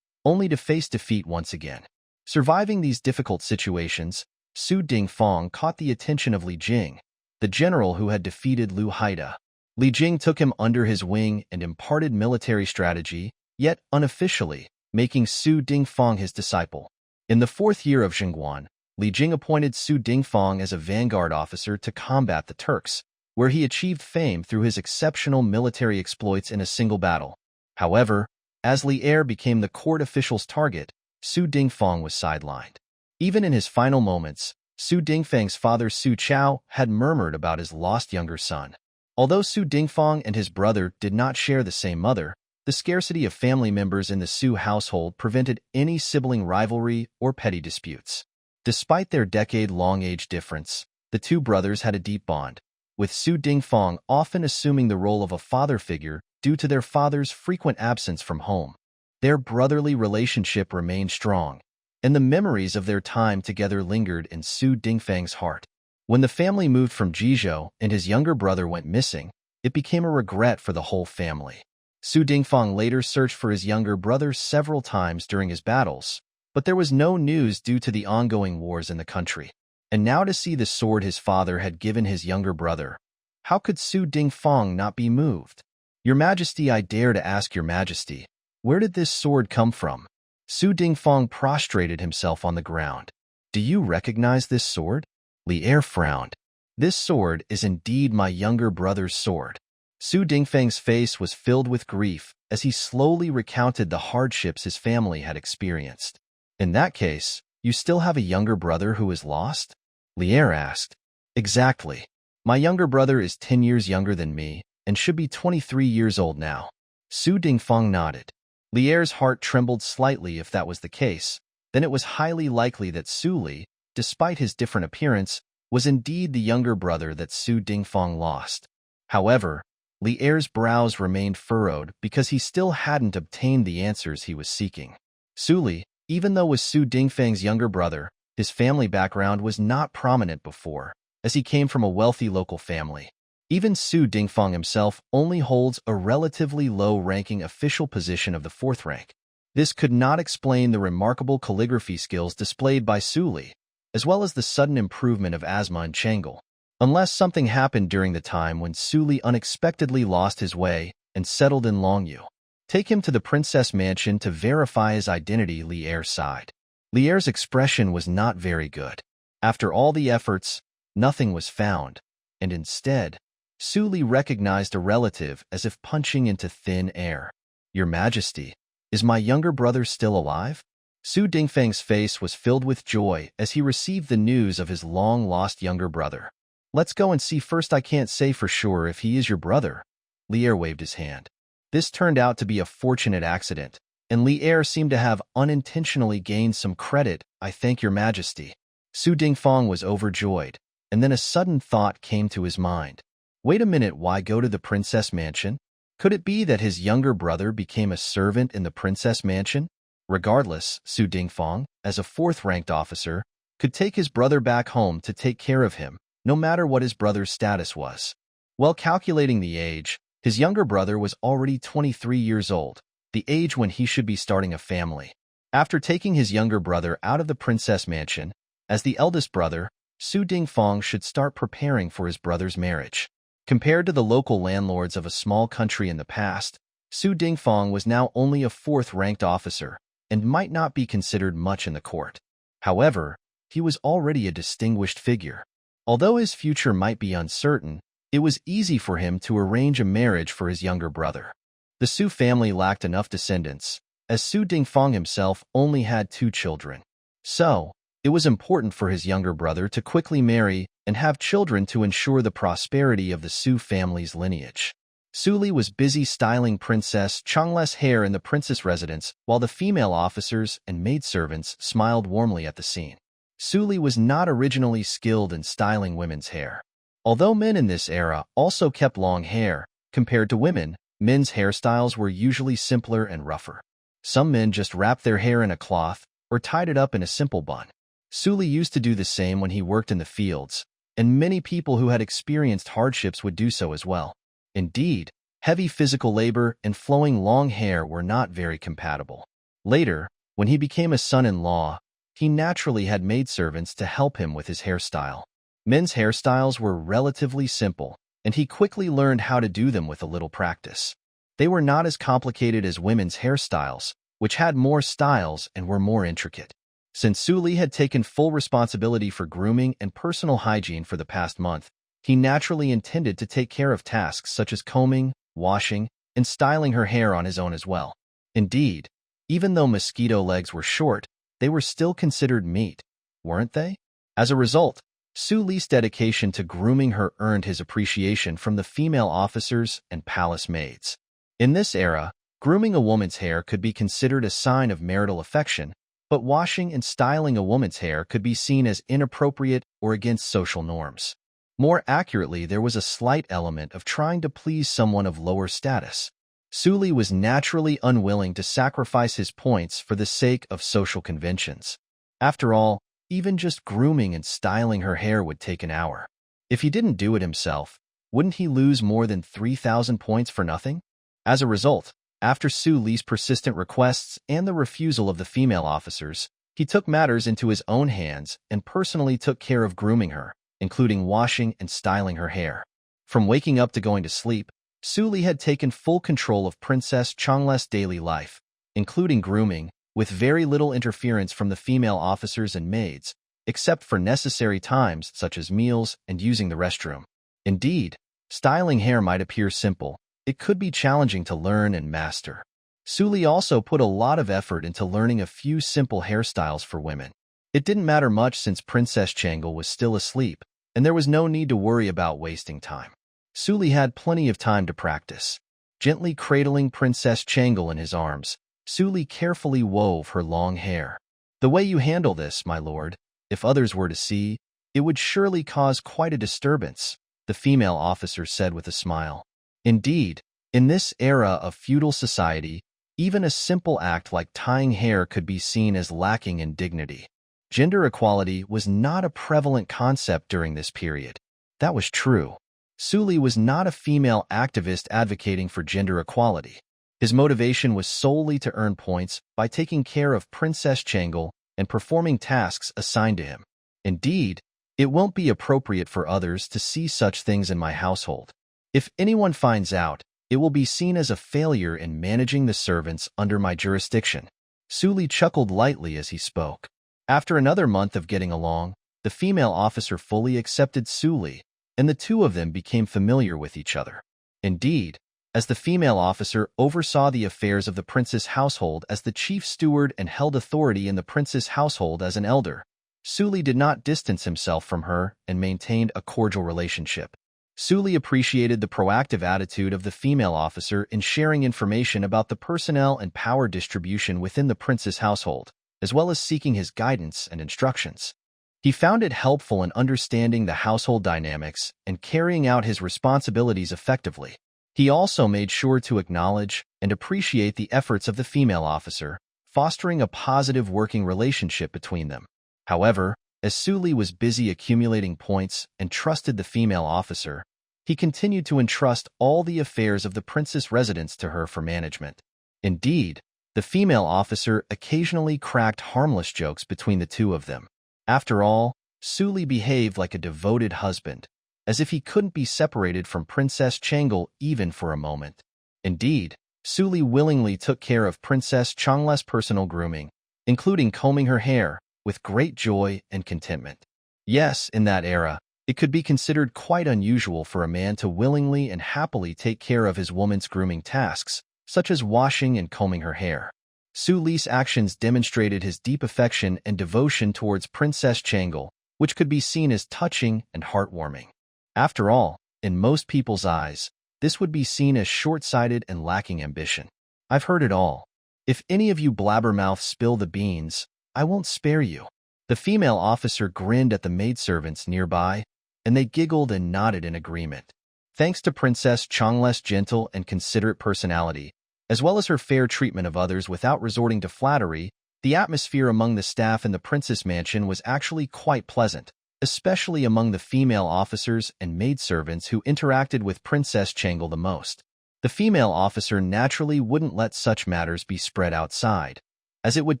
only to face defeat once again. Surviving these difficult situations, Su Dingfang caught the attention of Li Jing, the general who had defeated Liu Haida. Li Jing took him under his wing and imparted military strategy, yet unofficially, making Su Dingfang his disciple. In the 4th year of Zhengguan, Li Jing appointed Su Dingfang as a vanguard officer to combat the Turks, where he achieved fame through his exceptional military exploits in a single battle. However, as Li Er became the court official's target, Su Dingfang was sidelined. Even in his final moments, Su Dingfang's father Su Chao had murmured about his lost younger son. Although Su Dingfang and his brother did not share the same mother, the scarcity of family members in the Su household prevented any sibling rivalry or petty disputes. Despite their decade-long age difference, the 2 brothers had a deep bond, with Su Dingfang often assuming the role of a father figure due to their father's frequent absence from home. Their brotherly relationship remained strong, and the memories of their time together lingered in Su Dingfang's heart. When the family moved from Jizhou and his younger brother went missing, it became a regret for the whole family. Su Dingfang later searched for his younger brother several times during his battles, but there was no news due to the ongoing wars in the country. And now to see the sword his father had given his younger brother, how could Su Dingfang not be moved? Your Majesty, I dare to ask your Majesty, where did this sword come from? Su Dingfang prostrated himself on the ground. Do you recognize this sword? Li Er frowned. This sword is indeed my younger brother's sword. Su Dingfang's face was filled with grief as he slowly recounted the hardships his family had experienced. In that case, you still have a younger brother who is lost? Li Er asked. Exactly. My younger brother is 10 years younger than me and should be 23 years old now. Su Dingfang nodded. Li Er's heart trembled slightly if that was the case. Then it was highly likely that Su Li, despite his different appearance, was indeed the younger brother that Su Dingfang lost. However, Li Er's brows remained furrowed because he still hadn't obtained the answers he was seeking. Su Li, even though was Su Dingfang's younger brother, his family background was not prominent before, as he came from a wealthy local family. Even Su Dingfang himself only holds a relatively low-ranking official position of the 4th rank. This could not explain the remarkable calligraphy skills displayed by Su Li, as well as the sudden improvement of asthma and Changel, unless something happened during the time when Su Li unexpectedly lost his way and settled in Longyu. Take him to the princess mansion to verify his identity, Li Er sighed. Li Er's expression was not very good. After all the efforts, nothing was found, and instead, Su Li recognized a relative as if punching into thin air. Your Majesty, is my younger brother still alive? Su Dingfang's face was filled with joy as he received the news of his long-lost younger brother. Let's go and see first. I can't say for sure if he is your brother. Li Er waved his hand. This turned out to be a fortunate accident, and Li Er seemed to have unintentionally gained some credit. I thank your Majesty. Su Dingfang was overjoyed, and then a sudden thought came to his mind. Wait a minute, why go to the princess mansion? Could it be that his younger brother became a servant in the princess mansion? Regardless, Su Dingfang, as a 4th-ranked officer, could take his brother back home to take care of him, no matter what his brother's status was. While calculating the age, his younger brother was already 23 years old, the age when he should be starting a family. After taking his younger brother out of the princess mansion, as the eldest brother, Su Dingfang should start preparing for his brother's marriage. Compared to the local landlords of a small country in the past, Su Dingfang was now only a 4th-ranked officer and might not be considered much in the court. However, he was already a distinguished figure. Although his future might be uncertain, it was easy for him to arrange a marriage for his younger brother. The Su family lacked enough descendants, as Su Dingfang himself only had 2 children. So, it was important for his younger brother to quickly marry and have children to ensure the prosperity of the Su family's lineage. Su Li was busy styling Princess Changle's hair in the princess residence while the female officers and maidservants smiled warmly at the scene. Su Li was not originally skilled in styling women's hair. Although men in this era also kept long hair, compared to women, men's hairstyles were usually simpler and rougher. Some men just wrapped their hair in a cloth or tied it up in a simple bun. Su Li used to do the same when he worked in the fields, and many people who had experienced hardships would do so as well. Indeed, heavy physical labor and flowing long hair were not very compatible. Later, when he became a son-in-law, he naturally had maidservants to help him with his hairstyle. Men's hairstyles were relatively simple, and he quickly learned how to do them with a little practice. They were not as complicated as women's hairstyles, which had more styles and were more intricate. Since Su Li had taken full responsibility for grooming and personal hygiene for the past month, he naturally intended to take care of tasks such as combing, washing, and styling her hair on his own as well. Indeed, even though mosquito legs were short, they were still considered meat, weren't they? As a result, Su Li's dedication to grooming her earned his appreciation from the female officers and palace maids. In this era, grooming a woman's hair could be considered a sign of marital affection, but washing and styling a woman's hair could be seen as inappropriate or against social norms. More accurately, there was a slight element of trying to please someone of lower status. Su Li was naturally unwilling to sacrifice his points for the sake of social conventions. After all, even just grooming and styling her hair would take an hour. If he didn't do it himself, wouldn't he lose more than 3,000 points for nothing? As a result, after Su Li's persistent requests and the refusal of the female officers, he took matters into his own hands and personally took care of grooming her, including washing and styling her hair. From waking up to going to sleep, Su Li had taken full control of Princess Changle's daily life, including grooming, with very little interference from the female officers and maids, except for necessary times such as meals and using the restroom. Indeed, styling hair might appear simple. It could be challenging to learn and master. Su Li also put a lot of effort into learning a few simple hairstyles for women. It didn't matter much since Princess Changle was still asleep, and there was no need to worry about wasting time. Su Li had plenty of time to practice. Gently cradling Princess Changle in his arms, Su Li carefully wove her long hair. The way you handle this, my lord, if others were to see, It would surely cause quite a disturbance, the female officer said with a smile. Indeed, in this era of feudal society, even a simple act like tying hair could be seen as lacking in dignity. Gender equality was not a prevalent concept during this period. That was true. Suli was not a female activist advocating for gender equality. His motivation was solely to earn points by taking care of Princess Changle and performing tasks assigned to him. Indeed, it won't be appropriate for others to see such things in my household. If anyone finds out, it will be seen as a failure in managing the servants under my jurisdiction. Suli chuckled lightly as he spoke. After another month of getting along, the female officer fully accepted Suli, and the two of them became familiar with each other. Indeed, as the female officer oversaw the affairs of the prince's household as the chief steward and held authority in the prince's household as an elder, Suli did not distance himself from her and maintained a cordial relationship. Suli appreciated the proactive attitude of the female officer in sharing information about the personnel and power distribution within the prince's household, as well as seeking his guidance and instructions. He found it helpful in understanding the household dynamics and carrying out his responsibilities effectively. He also made sure to acknowledge and appreciate the efforts of the female officer, fostering a positive working relationship between them. However, as Suli was busy accumulating points and trusted the female officer, he continued to entrust all the affairs of the prince's residence to her for management. Indeed, the female officer occasionally cracked harmless jokes between the two of them. After all, Suli behaved like a devoted husband, as if he couldn't be separated from Princess Changle even for a moment. Indeed, Suli willingly took care of Princess Changle's personal grooming, including combing her hair, with great joy and contentment. Yes, in that era, it could be considered quite unusual for a man to willingly and happily take care of his woman's grooming tasks, such as washing and combing her hair. Suli's actions demonstrated his deep affection and devotion towards Princess Changle, which could be seen as touching and heartwarming. After all, in most people's eyes, this would be seen as short-sighted and lacking ambition. I've heard it all. If any of you blabbermouths spill the beans, I won't spare you. The female officer grinned at the maidservants nearby, and they giggled and nodded in agreement. Thanks to Princess Changle's gentle and considerate personality, as well as her fair treatment of others without resorting to flattery, the atmosphere among the staff in the princess mansion was actually quite pleasant, especially among the female officers and maidservants who interacted with Princess Changle the most. The female officer naturally wouldn't let such matters be spread outside, as it would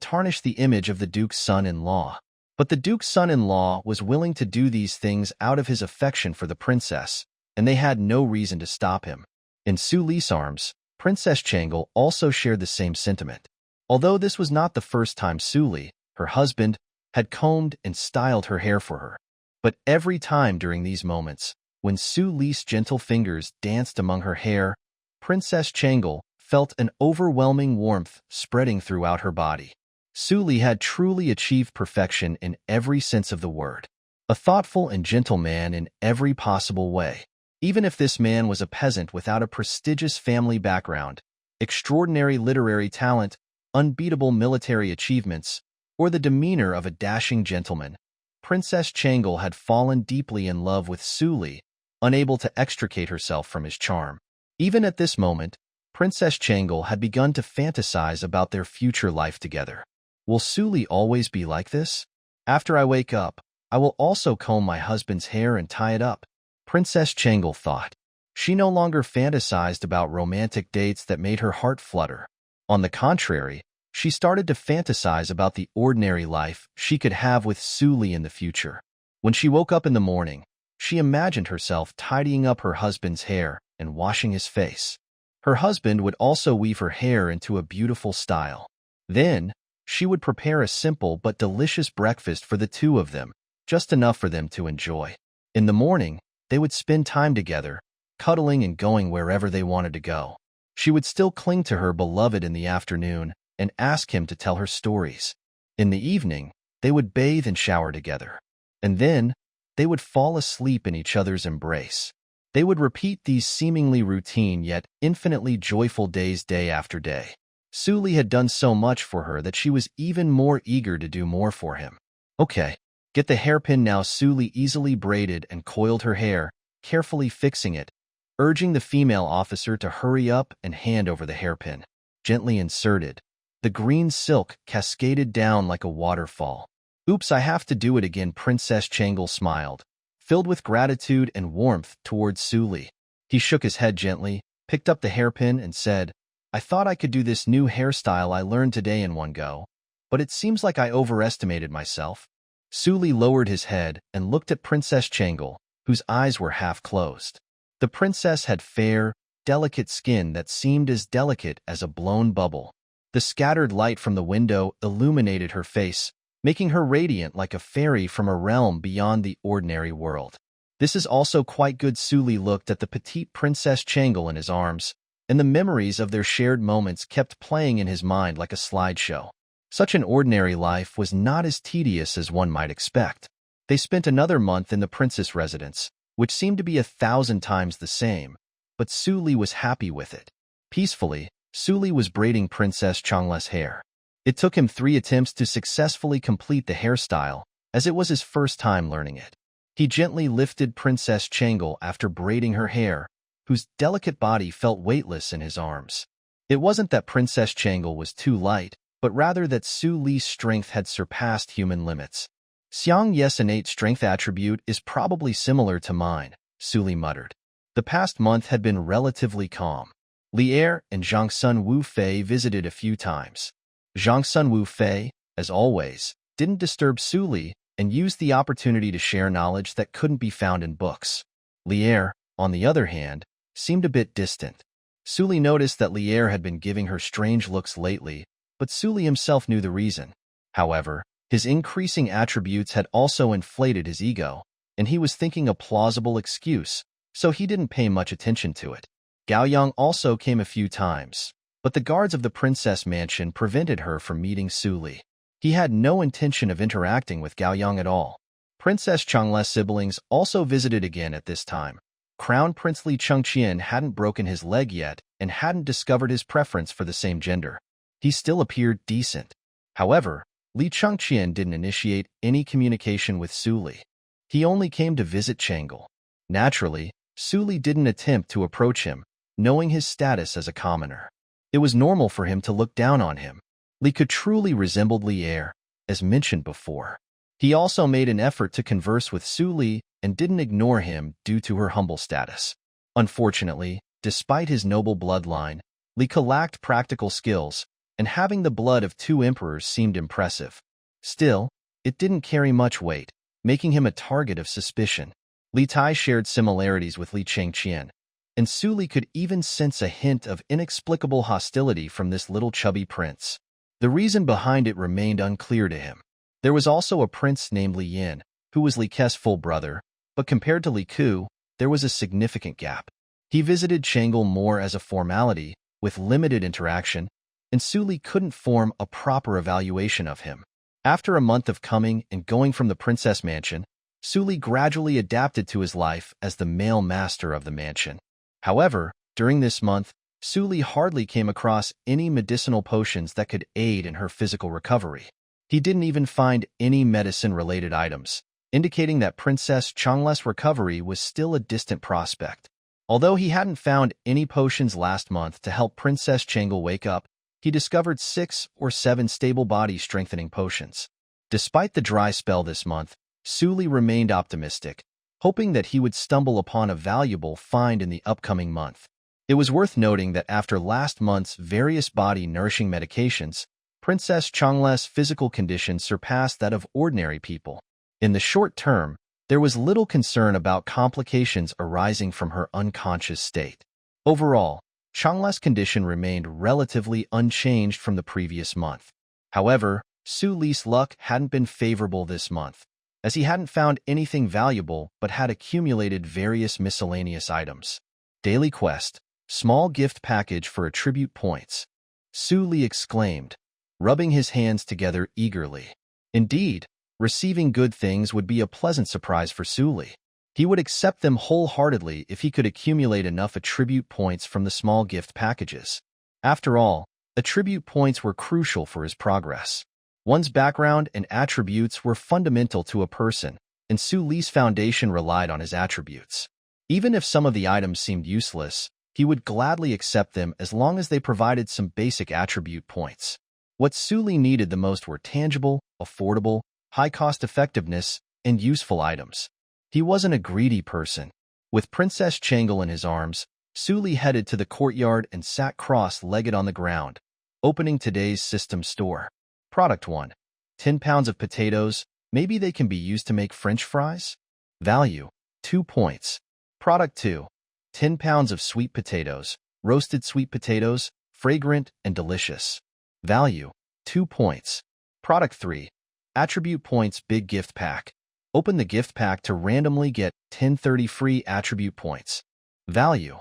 tarnish the image of the Duke's son-in-law. But the Duke's son-in-law was willing to do these things out of his affection for the princess, and they had no reason to stop him. In Suli's arms, Princess Changle also shared the same sentiment. Although this was not the first time Suli, her husband, had combed and styled her hair for her. But every time during these moments, when Suli's gentle fingers danced among her hair, Princess Changle felt an overwhelming warmth spreading throughout her body. Suli had truly achieved perfection in every sense of the word. A thoughtful and gentle man in every possible way. Even if this man was a peasant without a prestigious family background, extraordinary literary talent, unbeatable military achievements, or the demeanor of a dashing gentleman, Princess Changle had fallen deeply in love with Suli, unable to extricate herself from his charm. Even at this moment, Princess Changle had begun to fantasize about their future life together. Will Suli always be like this? After I wake up, I will also comb my husband's hair and tie it up, Princess Changle thought. She no longer fantasized about romantic dates that made her heart flutter. On the contrary, she started to fantasize about the ordinary life she could have with Suli in the future. When she woke up in the morning, she imagined herself tidying up her husband's hair and washing his face. Her husband would also weave her hair into a beautiful style. Then, she would prepare a simple but delicious breakfast for the two of them, just enough for them to enjoy. In the morning, they would spend time together, cuddling and going wherever they wanted to go. She would still cling to her beloved in the afternoon and ask him to tell her stories. In the evening, they would bathe and shower together. And then, they would fall asleep in each other's embrace. They would repeat these seemingly routine yet infinitely joyful days day after day. Suli had done so much for her that she was even more eager to do more for him. Okay, Get the hairpin now. Suli easily braided and coiled her hair, carefully fixing it, urging the female officer to hurry up and hand over the hairpin. Gently inserted. The green silk cascaded down like a waterfall. Oops, I have to do it again. Princess Changle smiled, filled with gratitude and warmth towards Suli. He shook his head gently, picked up the hairpin, and said, I thought I could do this new hairstyle I learned today in one go, but it seems like I overestimated myself. Suli lowered his head and looked at Princess Changle, whose eyes were half closed. The princess had fair, delicate skin that seemed as delicate as a blown bubble. The scattered light from the window illuminated her face, making her radiant like a fairy from a realm beyond the ordinary world. This is also quite good. Suli looked at the petite Princess Changle in his arms, and the memories of their shared moments kept playing in his mind like a slideshow. Such an ordinary life was not as tedious as one might expect. They spent another month in the princess residence, which seemed to be 1,000 times the same, but Suli was happy with it. Peacefully, Suli was braiding Princess Changle's hair. It took him 3 attempts to successfully complete the hairstyle, as it was his first time learning it. He gently lifted Princess Changle after braiding her hair, whose delicate body felt weightless in his arms. It wasn't that Princess Changle was too light, but rather that Suli's strength had surpassed human limits. Xiang Yes innate strength attribute is probably similar to mine, Suli muttered. The past month had been relatively calm. Li Er and Zhang Sun Wu Fei visited a few times. Zhang Sun Wu Fei, as always, didn't disturb Suli and used the opportunity to share knowledge that couldn't be found in books. Li Er, on the other hand, seemed a bit distant. Suli noticed that Li Er had been giving her strange looks lately, but Suli himself knew the reason. However, his increasing attributes had also inflated his ego, and he was thinking a plausible excuse, so he didn't pay much attention to it. Gao Yang also came a few times, but the guards of the princess mansion prevented her from meeting Suli. He had no intention of interacting with Gao Yang at all. Princess Changle's siblings also visited again at this time. Crown Prince Li Chengqian hadn't broken his leg yet and hadn't discovered his preference for the same gender. He still appeared decent. However, Li Chengqian didn't initiate any communication with Suli. He only came to visit Changle. Naturally, Suli didn't attempt to approach him, knowing his status as a commoner. It was normal for him to look down on him. Li could truly resembled Li Er, as mentioned before. He also made an effort to converse with Suli and didn't ignore him due to her humble status. Unfortunately, despite his noble bloodline, Li lacked practical skills, and having the blood of 2 emperors seemed impressive. Still, it didn't carry much weight, making him a target of suspicion. Li Tai shared similarities with Li Chengqian, and Suli could even sense a hint of inexplicable hostility from this little chubby prince. The reason behind it remained unclear to him. There was also a prince named Li Yin, who was Li Ke's full brother, but compared to Li Ku, there was a significant gap. He visited Changle more as a formality, with limited interaction, and Suli couldn't form a proper evaluation of him. After a month of coming and going from the princess mansion, Suli gradually adapted to his life as the male master of the mansion. However, during this month, Suli hardly came across any medicinal potions that could aid in her physical recovery. He didn't even find any medicine-related items, indicating that Princess Changle's recovery was still a distant prospect. Although he hadn't found any potions last month to help Princess Changle wake up, he discovered 6 or 7 stable body-strengthening potions. Despite the dry spell this month, Suli remained optimistic, hoping that he would stumble upon a valuable find in the upcoming month. It was worth noting that after last month's various body-nourishing medications, Princess Changle's physical condition surpassed that of ordinary people. In the short term, there was little concern about complications arising from her unconscious state. Overall, Changle's condition remained relatively unchanged from the previous month. However, Suli's luck hadn't been favorable this month, as he hadn't found anything valuable but had accumulated various miscellaneous items. Daily quest, small gift package for attribute points. Suli exclaimed, rubbing his hands together eagerly. Indeed, receiving good things would be a pleasant surprise for Suli. He would accept them wholeheartedly if he could accumulate enough attribute points from the small gift packages. After all, attribute points were crucial for his progress. One's background and attributes were fundamental to a person, and Su Li's foundation relied on his attributes. Even if some of the items seemed useless, he would gladly accept them as long as they provided some basic attribute points. What Su Li needed the most were tangible, affordable, high cost-effectiveness, and useful items. He wasn't a greedy person. With Princess Changle in his arms, Su Li headed to the courtyard and sat cross-legged on the ground, opening today's system store. Product 1. 10 pounds of potatoes. Maybe they can be used to make French fries? Value: 2 points. Product 2. 10 pounds of sweet potatoes. Roasted sweet potatoes, fragrant and delicious. Value: 2 points. Product 3. Attribute points big gift pack. Open the gift pack to randomly get 1030 free attribute points. Value: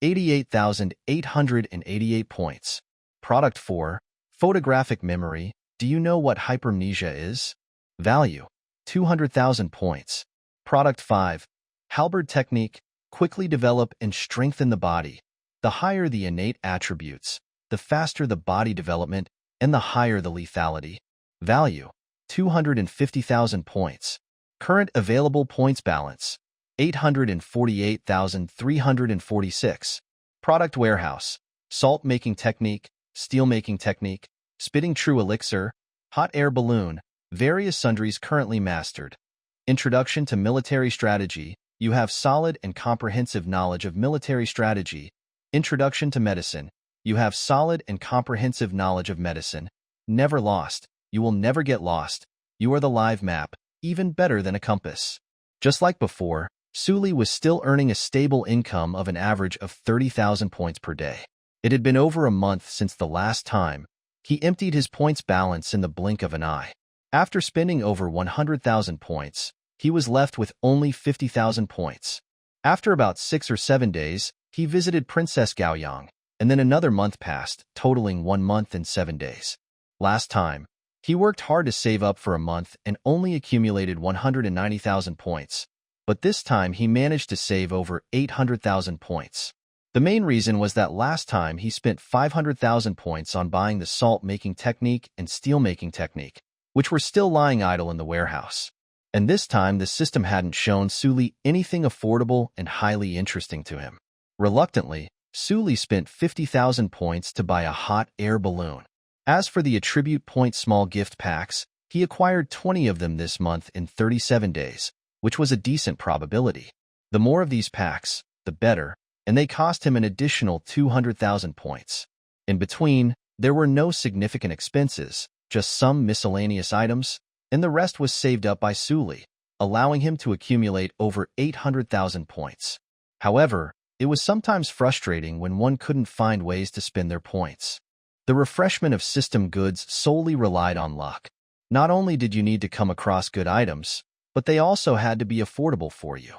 88,888 points. Product 4. Photographic memory. Do you know what hypermnesia is? Value: 200,000 points. Product 5. Halberd technique. Quickly develop and strengthen the body. The higher the innate attributes, the faster the body development and the higher the lethality. Value: 250,000 points. Current available points balance: 848,346. Product warehouse. Salt making technique, steel making technique, spitting true elixir, hot air balloon, various sundries currently mastered. Introduction to military strategy. You have solid and comprehensive knowledge of military strategy. Introduction to medicine. You have solid and comprehensive knowledge of medicine. Never lost. You will never get lost. You are the live map, even better than a compass. Just like before, Su Li was still earning a stable income of an average of 30,000 points per day. It had been over a month since the last time he emptied his points balance in the blink of an eye. After spending over 100,000 points, he was left with only 50,000 points. After about 6 or 7 days, he visited Princess Gaoyang, and then another month passed, totaling 1 month and 7 days. Last time, he worked hard to save up for a month and only accumulated 190,000 points, but this time he managed to save over 800,000 points. The main reason was that last time he spent 500,000 points on buying the salt-making technique and steel-making technique, which were still lying idle in the warehouse. And this time the system hadn't shown Su Li anything affordable and highly interesting to him. Reluctantly, Su Li spent 50,000 points to buy a hot air balloon. As for the attribute point small gift packs, he acquired 20 of them this month in 37 days, which was a decent probability. The more of these packs, the better, and they cost him an additional 200,000 points. In between, there were no significant expenses, just some miscellaneous items, and the rest was saved up by Su Li, allowing him to accumulate over 800,000 points. However, it was sometimes frustrating when one couldn't find ways to spend their points. The refreshment of system goods solely relied on luck. Not only did you need to come across good items, but they also had to be affordable for you.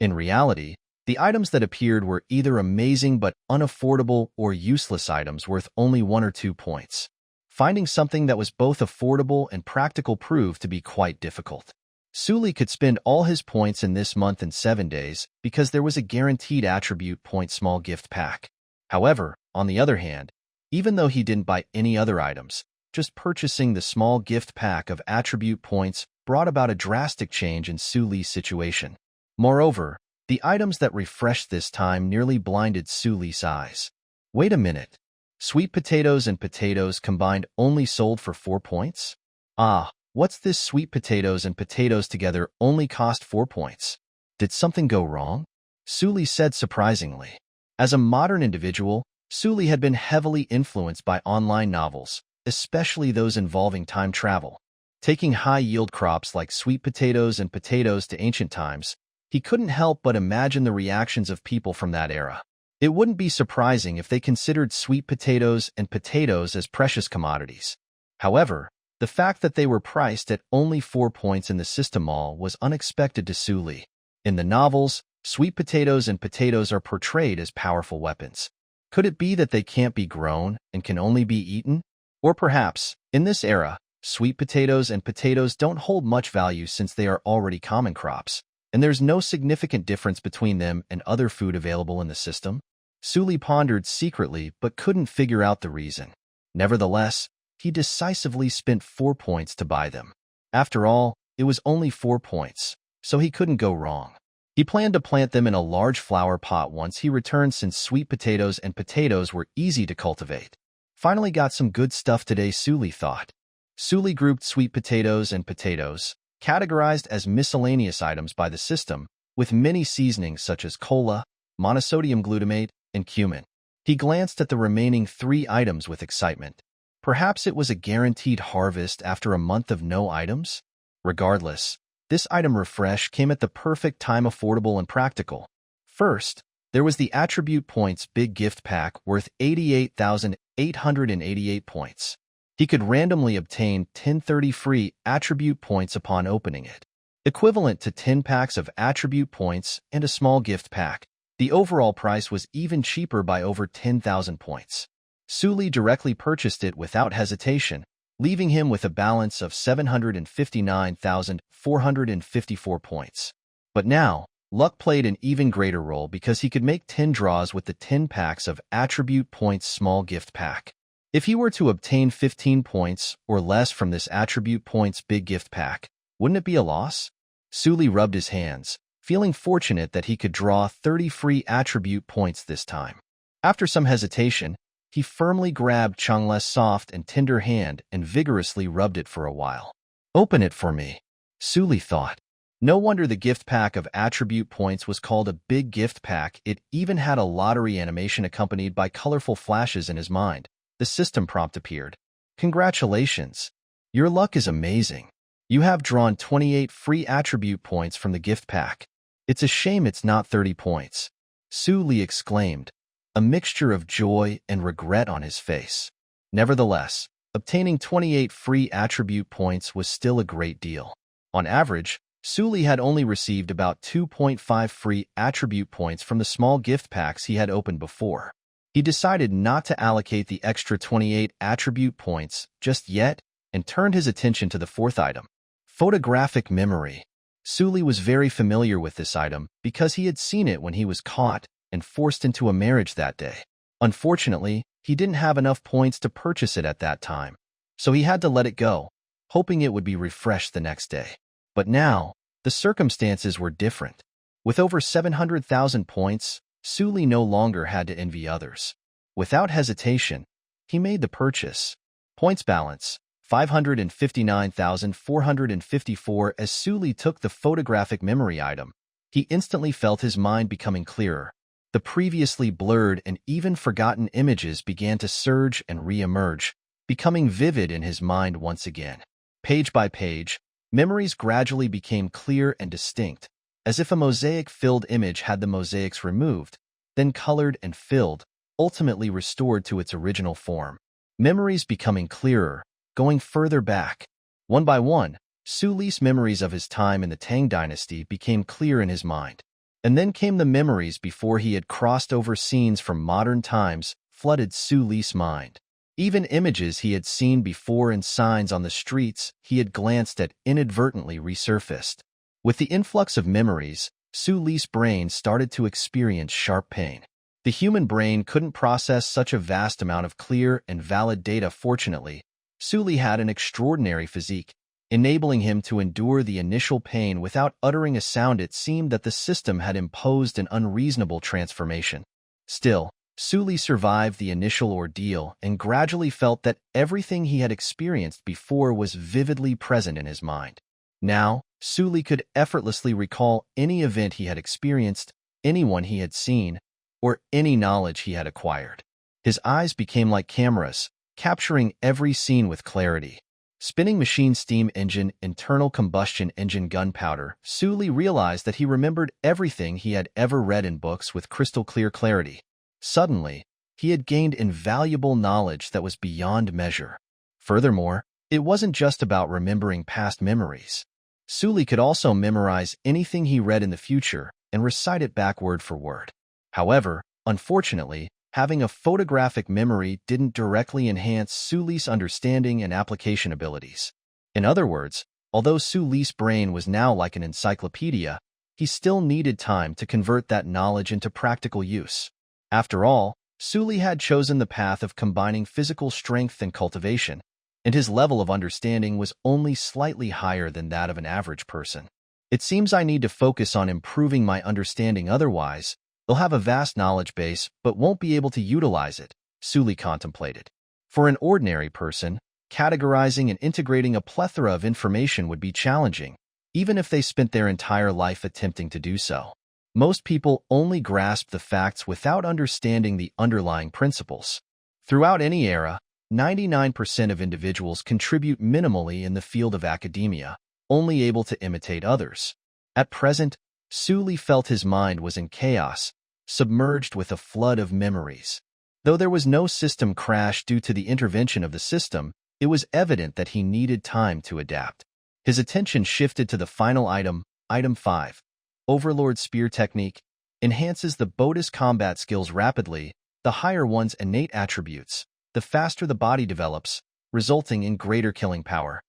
In reality, the items that appeared were either amazing but unaffordable or useless items worth only 1 or 2 points. Finding something that was both affordable and practical proved to be quite difficult. Su Li could spend all his points in this month in 7 days because there was a guaranteed attribute point small gift pack. However, on the other hand, even though he didn't buy any other items, just purchasing the small gift pack of attribute points brought about a drastic change in Su Li's situation. Moreover, the items that refreshed this time nearly blinded Su Li's eyes. Wait a minute. Sweet potatoes and potatoes combined only sold for 4 points? Ah, what's this sweet potatoes and potatoes together only cost 4 points? Did something go wrong? Su Li said surprisingly. As a modern individual, Su Li had been heavily influenced by online novels, especially those involving time travel. Taking high-yield crops like sweet potatoes and potatoes to ancient times, he couldn't help but imagine the reactions of people from that era. It wouldn't be surprising if they considered sweet potatoes and potatoes as precious commodities. However, the fact that they were priced at only 4 points in the system mall was unexpected to Su Li. In the novels, sweet potatoes and potatoes are portrayed as powerful weapons. Could it be that they can't be grown and can only be eaten? Or perhaps, in this era, sweet potatoes and potatoes don't hold much value since they are already common crops, and there's no significant difference between them and other food available in the system? Su Li pondered secretly but couldn't figure out the reason. Nevertheless, he decisively spent 4 points to buy them. After all, it was only 4 points, so he couldn't go wrong. He planned to plant them in a large flower pot once he returned since sweet potatoes and potatoes were easy to cultivate. Finally got some good stuff today, Suli thought. Suli grouped sweet potatoes and potatoes, categorized as miscellaneous items by the system, with many seasonings such as cola, monosodium glutamate, and cumin. He glanced at the remaining 3 items with excitement. Perhaps it was a guaranteed harvest after a month of no items? Regardless, this item refresh came at the perfect time, affordable and practical. First, there was the Attribute Points Big Gift Pack worth 88,888 points. He could randomly obtain 1030 free Attribute Points upon opening it, equivalent to 10 packs of Attribute Points and a small gift pack. The overall price was even cheaper by over 10,000 points. Suli directly purchased it without hesitation, leaving him with a balance of 759,454 points. But now, luck played an even greater role because he could make 10 draws with the 10 packs of Attribute Points Small Gift Pack. If he were to obtain 15 points or less from this Attribute Points Big Gift Pack, wouldn't it be a loss? Suli rubbed his hands, feeling fortunate that he could draw 30 free Attribute Points this time. After some hesitation, he firmly grabbed Changle's soft and tender hand and vigorously rubbed it for a while. Open it for me, Suli thought. No wonder the gift pack of Attribute Points was called a big gift pack. It even had a lottery animation accompanied by colorful flashes in his mind. The system prompt appeared. Congratulations. Your luck is amazing. You have drawn 28 free Attribute Points from the gift pack. It's a shame it's not 30 points, Suli exclaimed, a mixture of joy and regret on his face. Nevertheless, obtaining 28 free Attribute Points was still a great deal. On average, Suli had only received about 2.5 free Attribute Points from the small gift packs he had opened before. He decided not to allocate the extra 28 Attribute Points just yet and turned his attention to the 4th item, photographic memory. Suli was very familiar with this item because he had seen it when he was caught and forced into a marriage that day. Unfortunately, he didn't have enough points to purchase it at that time, so he had to let it go, hoping it would be refreshed the next day. But now, the circumstances were different. With over 700,000 points, Suli no longer had to envy others. Without hesitation, he made the purchase. Points balance, 559,454. As Suli took the photographic memory item, he instantly felt his mind becoming clearer. The previously blurred and even forgotten images began to surge and re-emerge, becoming vivid in his mind once again. Page by page, memories gradually became clear and distinct, as if a mosaic-filled image had the mosaics removed, then colored and filled, ultimately restored to its original form. Memories becoming clearer, going further back. One by one, Suli's memories of his time in the Tang dynasty became clear in his mind. And then came the memories before he had crossed over. Scenes from modern times flooded Suli's mind. Even images he had seen before and signs on the streets he had glanced at inadvertently resurfaced. With the influx of memories, Suli's brain started to experience sharp pain. The human brain couldn't process such a vast amount of clear and valid data. Fortunately, Suli had an extraordinary physique, enabling him to endure the initial pain without uttering a sound. It seemed that the system had imposed an unreasonable transformation. Still, Suli survived the initial ordeal and gradually felt that everything he had experienced before was vividly present in his mind. Now, Suli could effortlessly recall any event he had experienced, anyone he had seen, or any knowledge he had acquired. His eyes became like cameras, capturing every scene with clarity. Spinning machine, steam engine, internal combustion engine, gunpowder, Suli realized that he remembered everything he had ever read in books with crystal clear clarity. Suddenly, he had gained invaluable knowledge that was beyond measure. Furthermore, it wasn't just about remembering past memories. Suli could also memorize anything he read in the future and recite it back word for word. However, unfortunately, having a photographic memory didn't directly enhance Suli's understanding and application abilities. In other words, although Suli's brain was now like an encyclopedia, he still needed time to convert that knowledge into practical use. After all, Suli had chosen the path of combining physical strength and cultivation, and his level of understanding was only slightly higher than that of an average person. It seems I need to focus on improving my understanding, otherwise, they'll have a vast knowledge base but won't be able to utilize it, Suli contemplated. For an ordinary person, categorizing and integrating a plethora of information would be challenging, even if they spent their entire life attempting to do so. Most people only grasp the facts without understanding the underlying principles. Throughout any era, 99% of individuals contribute minimally in the field of academia, only able to imitate others. At present, Suli felt his mind was in chaos, submerged with a flood of memories. Though there was no system crash due to the intervention of the system, it was evident that he needed time to adapt. His attention shifted to the final item, Item 5. Overlord Spear Technique enhances the Bodi's combat skills rapidly, the higher one's innate attributes, the faster the body develops, resulting in greater killing power.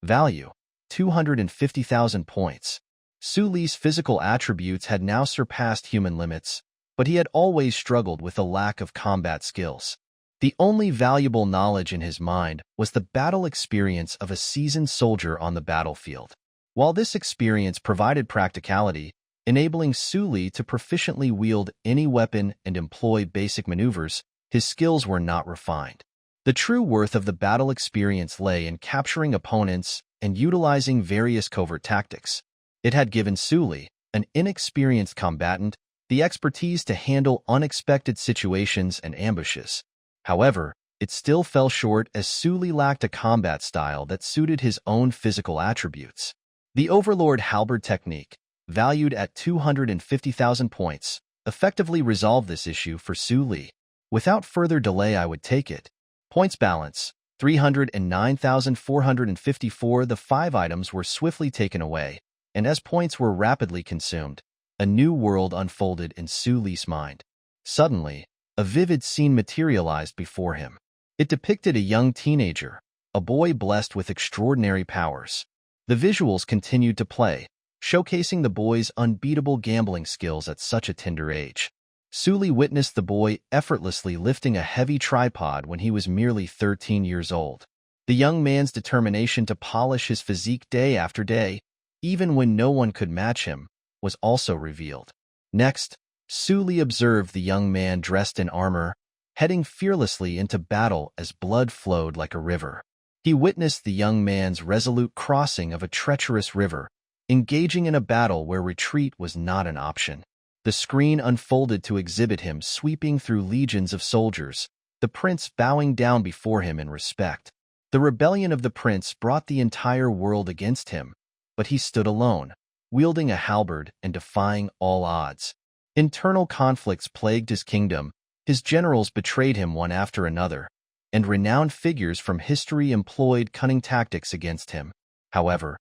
Value: 250,000 points. Suli's physical attributes had now surpassed human limits, but he had always struggled with a lack of combat skills. The only valuable knowledge in his mind was the battle experience of a seasoned soldier on the battlefield. While this experience provided practicality, enabling Suli to proficiently wield any weapon and employ basic maneuvers, his skills were not refined. The true worth of the battle experience lay in capturing opponents and utilizing various covert tactics. It had given Suli, an inexperienced combatant, the expertise to handle unexpected situations and ambushes. However, it still fell short as Suli lacked a combat style that suited his own physical attributes. The Overlord Halberd Technique, valued at 250,000 points, effectively resolved this issue for Suli. Without further delay, I would take it. Points balance: 309,454. The 5 items were swiftly taken away, and as points were rapidly consumed, a new world unfolded in Suli's mind. Suddenly, a vivid scene materialized before him. It depicted a young teenager, a boy blessed with extraordinary powers. The visuals continued to play, showcasing the boy's unbeatable gambling skills at such a tender age. Suli witnessed the boy effortlessly lifting a heavy tripod when he was merely 13 years old. The young man's determination to polish his physique day after day, even when no one could match him, was also revealed. Next, Suli observed the young man dressed in armor, heading fearlessly into battle as blood flowed like a river. He witnessed the young man's resolute crossing of a treacherous river, engaging in a battle where retreat was not an option. The screen unfolded to exhibit him sweeping through legions of soldiers, the prince bowing down before him in respect. The rebellion of the prince brought the entire world against him, but he stood alone, wielding a halberd and defying all odds. Internal conflicts plagued his kingdom, his generals betrayed him one after another, and renowned figures from history employed cunning tactics against him. However,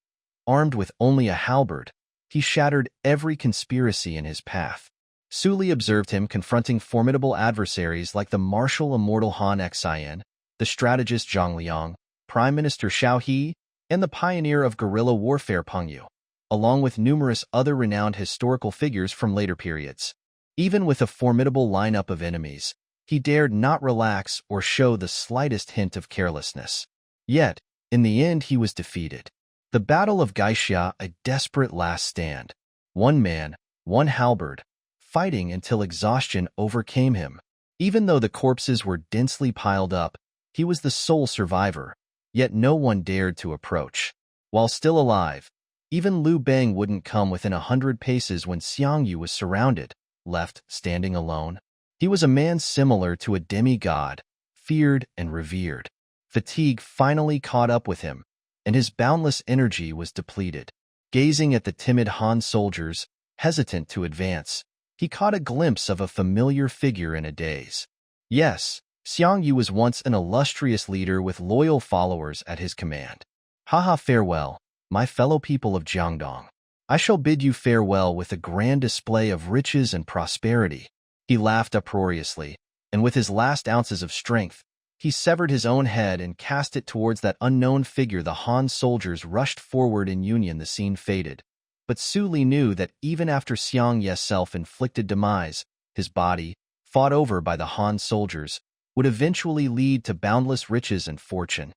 armed with only a halberd, he shattered every conspiracy in his path. Suli observed him confronting formidable adversaries like the martial immortal Han Xian, the strategist Zhang Liang, Prime Minister Xiao He, and the pioneer of guerrilla warfare Peng Yu, along with numerous other renowned historical figures from later periods. Even with a formidable lineup of enemies, he dared not relax or show the slightest hint of carelessness. Yet, in the end he was defeated. The Battle of Gaixia, a desperate last stand. One man, one halberd, fighting until exhaustion overcame him. Even though the corpses were densely piled up, he was the sole survivor, yet no one dared to approach. While still alive, even Liu Bang wouldn't come within 100 paces when Xiang Yu was surrounded, left standing alone. He was a man similar to a demigod, feared and revered. Fatigue finally caught up with him, and his boundless energy was depleted. Gazing at the timid Han soldiers, hesitant to advance, he caught a glimpse of a familiar figure in a daze. Yes, Xiang Yu was once an illustrious leader with loyal followers at his command. Haha, farewell, my fellow people of Jiangdong. I shall bid you farewell with a grand display of riches and prosperity. He laughed uproariously, and with his last ounces of strength, he severed his own head and cast it towards that unknown figure. The Han soldiers rushed forward in union. The scene faded. But Suli knew that even after Xiang Ye's self-inflicted demise, his body, fought over by the Han soldiers, would eventually lead to boundless riches and fortune.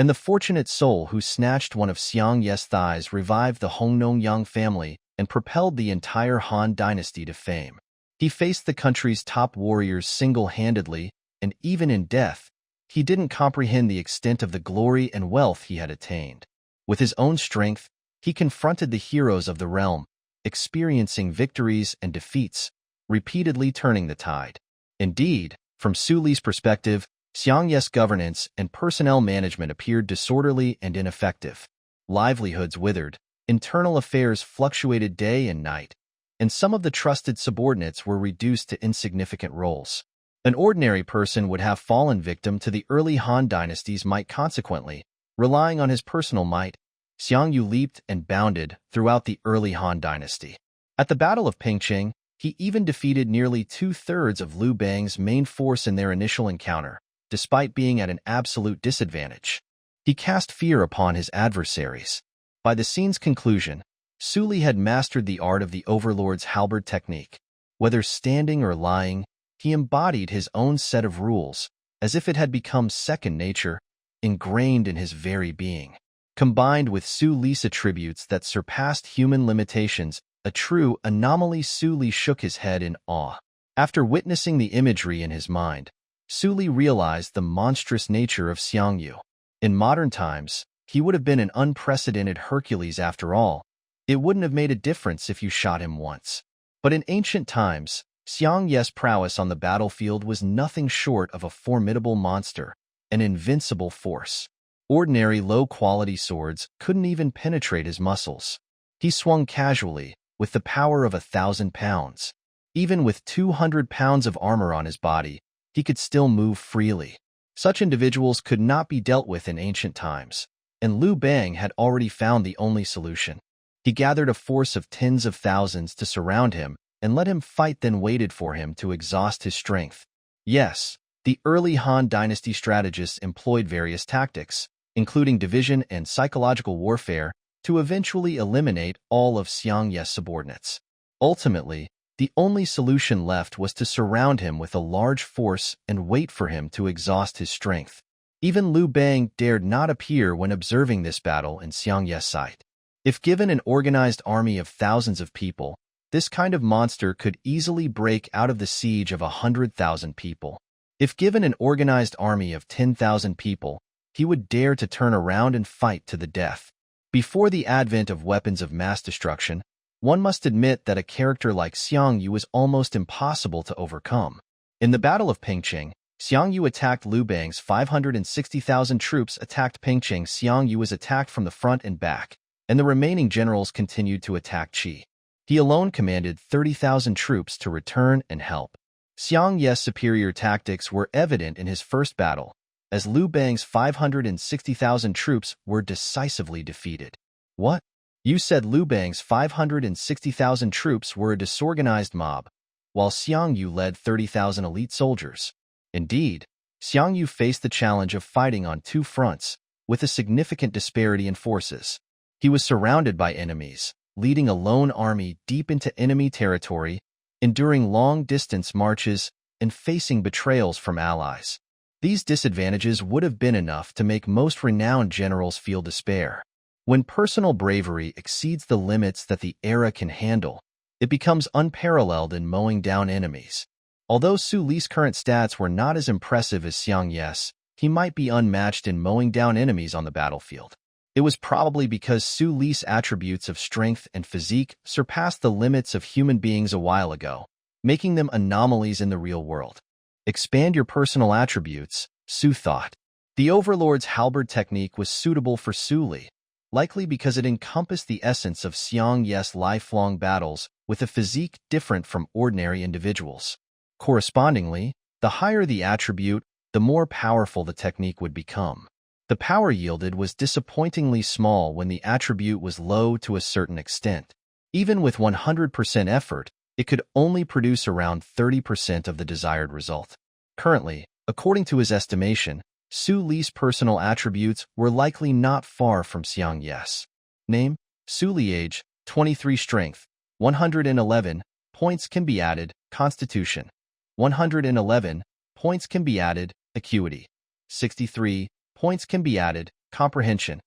and the fortunate soul who snatched one of Xiang Ye's thighs revived the Hongnongyang family and propelled the entire Han dynasty to fame. He faced the country's top warriors single-handedly, and even in death, he didn't comprehend the extent of the glory and wealth he had attained. With his own strength, he confronted the heroes of the realm, experiencing victories and defeats, repeatedly turning the tide. Indeed, from Su Li's perspective, Xiang Ye's governance and personnel management appeared disorderly and ineffective. Livelihoods withered, internal affairs fluctuated day and night, and some of the trusted subordinates were reduced to insignificant roles. An ordinary person would have fallen victim to the early Han dynasty's might. Consequently, relying on his personal might, Xiang Yu leaped and bounded throughout the early Han dynasty. At the Battle of Pingqing, he even defeated nearly two-thirds of Liu Bang's main force in their initial encounter, despite being at an absolute disadvantage. He cast fear upon his adversaries. By the scene's conclusion, Su Li had mastered the art of the Overlord's halberd technique. Whether standing or lying, he embodied his own set of rules, as if it had become second nature, ingrained in his very being. Combined with Su Li's attributes that surpassed human limitations, a true anomaly, Su Li shook his head in awe. After witnessing the imagery in his mind, Su Li realized the monstrous nature of Xiang Yu. In modern times, he would have been an unprecedented Hercules after all. It wouldn't have made a difference if you shot him once. But in ancient times, Xiang Ye's prowess on the battlefield was nothing short of a formidable monster, an invincible force. Ordinary low-quality swords couldn't even penetrate his muscles. He swung casually, with the power of 1,000 pounds. Even with 200 pounds of armor on his body, he could still move freely. Such individuals could not be dealt with in ancient times, and Liu Bang had already found the only solution. He gathered a force of tens of thousands to surround him and let him fight, then waited for him to exhaust his strength. Yes, the early Han dynasty strategists employed various tactics, including division and psychological warfare, to eventually eliminate all of Xiang Ye's subordinates. Ultimately, the only solution left was to surround him with a large force and wait for him to exhaust his strength. Even Liu Bang dared not appear when observing this battle in Xiang Ye's sight. If given an organized army of thousands of people, this kind of monster could easily break out of the siege of 100,000 people. If given an organized army of 10,000 people, he would dare to turn around and fight to the death. Before the advent of weapons of mass destruction, one must admit that a character like Xiang Yu was almost impossible to overcome. In the Battle of Pingqing, Xiang Yu attacked Liu Bang's 560,000 troops attacked Pingqing. Xiang Yu was attacked from the front and back, and the remaining generals continued to attack Qi. He alone commanded 30,000 troops to return and help. Xiang Ye's superior tactics were evident in his first battle, as Liu Bang's 560,000 troops were decisively defeated. What? You said Liu Bang's 560,000 troops were a disorganized mob, while Xiang Yu led 30,000 elite soldiers. Indeed, Xiang Yu faced the challenge of fighting on two fronts, with a significant disparity in forces. He was surrounded by enemies, leading a lone army deep into enemy territory, enduring long-distance marches, and facing betrayals from allies. These disadvantages would have been enough to make most renowned generals feel despair. When personal bravery exceeds the limits that the era can handle, it becomes unparalleled in mowing down enemies. Although Su Li's current stats were not as impressive as Xiang Ye's, he might be unmatched in mowing down enemies on the battlefield. It was probably because Su Li's attributes of strength and physique surpassed the limits of human beings a while ago, making them anomalies in the real world. Expand your personal attributes, Su thought. The Overlord's halberd technique was suitable for Su Li, likely because it encompassed the essence of Xiang Ye's lifelong battles with a physique different from ordinary individuals. Correspondingly, the higher the attribute, the more powerful the technique would become. The power yielded was disappointingly small when the attribute was low to a certain extent. Even with 100% effort, it could only produce around 30% of the desired result. Currently, according to his estimation, Su Li's personal attributes were likely not far from Xiang Ye's. Name: Su Li. Age: 23. Strength: 111 points can be added. Constitution: 111 points can be added. Acuity: 63 points can be added. comprehension.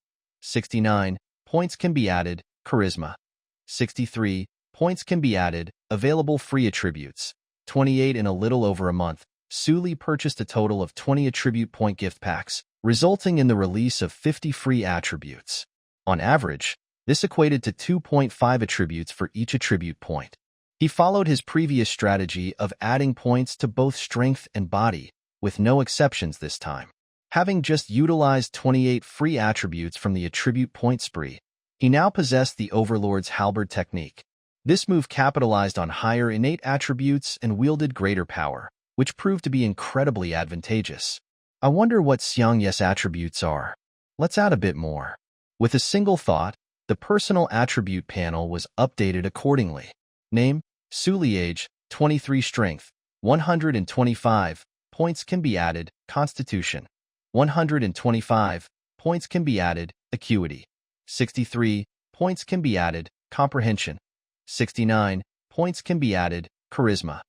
69 points can be added, charisma. 63 points can be added, available free attributes. 28 in a little over a month, Suli purchased a total of 20 attribute point gift packs, resulting in the release of 50 free attributes. On average, this equated to 2.5 attributes for each attribute point. He followed his previous strategy of adding points to both strength and body, with no exceptions this time. Having just utilized 28 free attributes from the attribute point spree, he now possessed the Overlord's halberd technique. This move capitalized on higher innate attributes and wielded greater power, which proved to be incredibly advantageous. I wonder what Xiangye's attributes are. Let's add a bit more. With a single thought, the personal attribute panel was updated accordingly. Name, Suli. Age, 23. Strength, 125 points can be added, Constitution. 125 points can be added, Acuity. 63 points can be added, Comprehension. 69 points can be added, Charisma.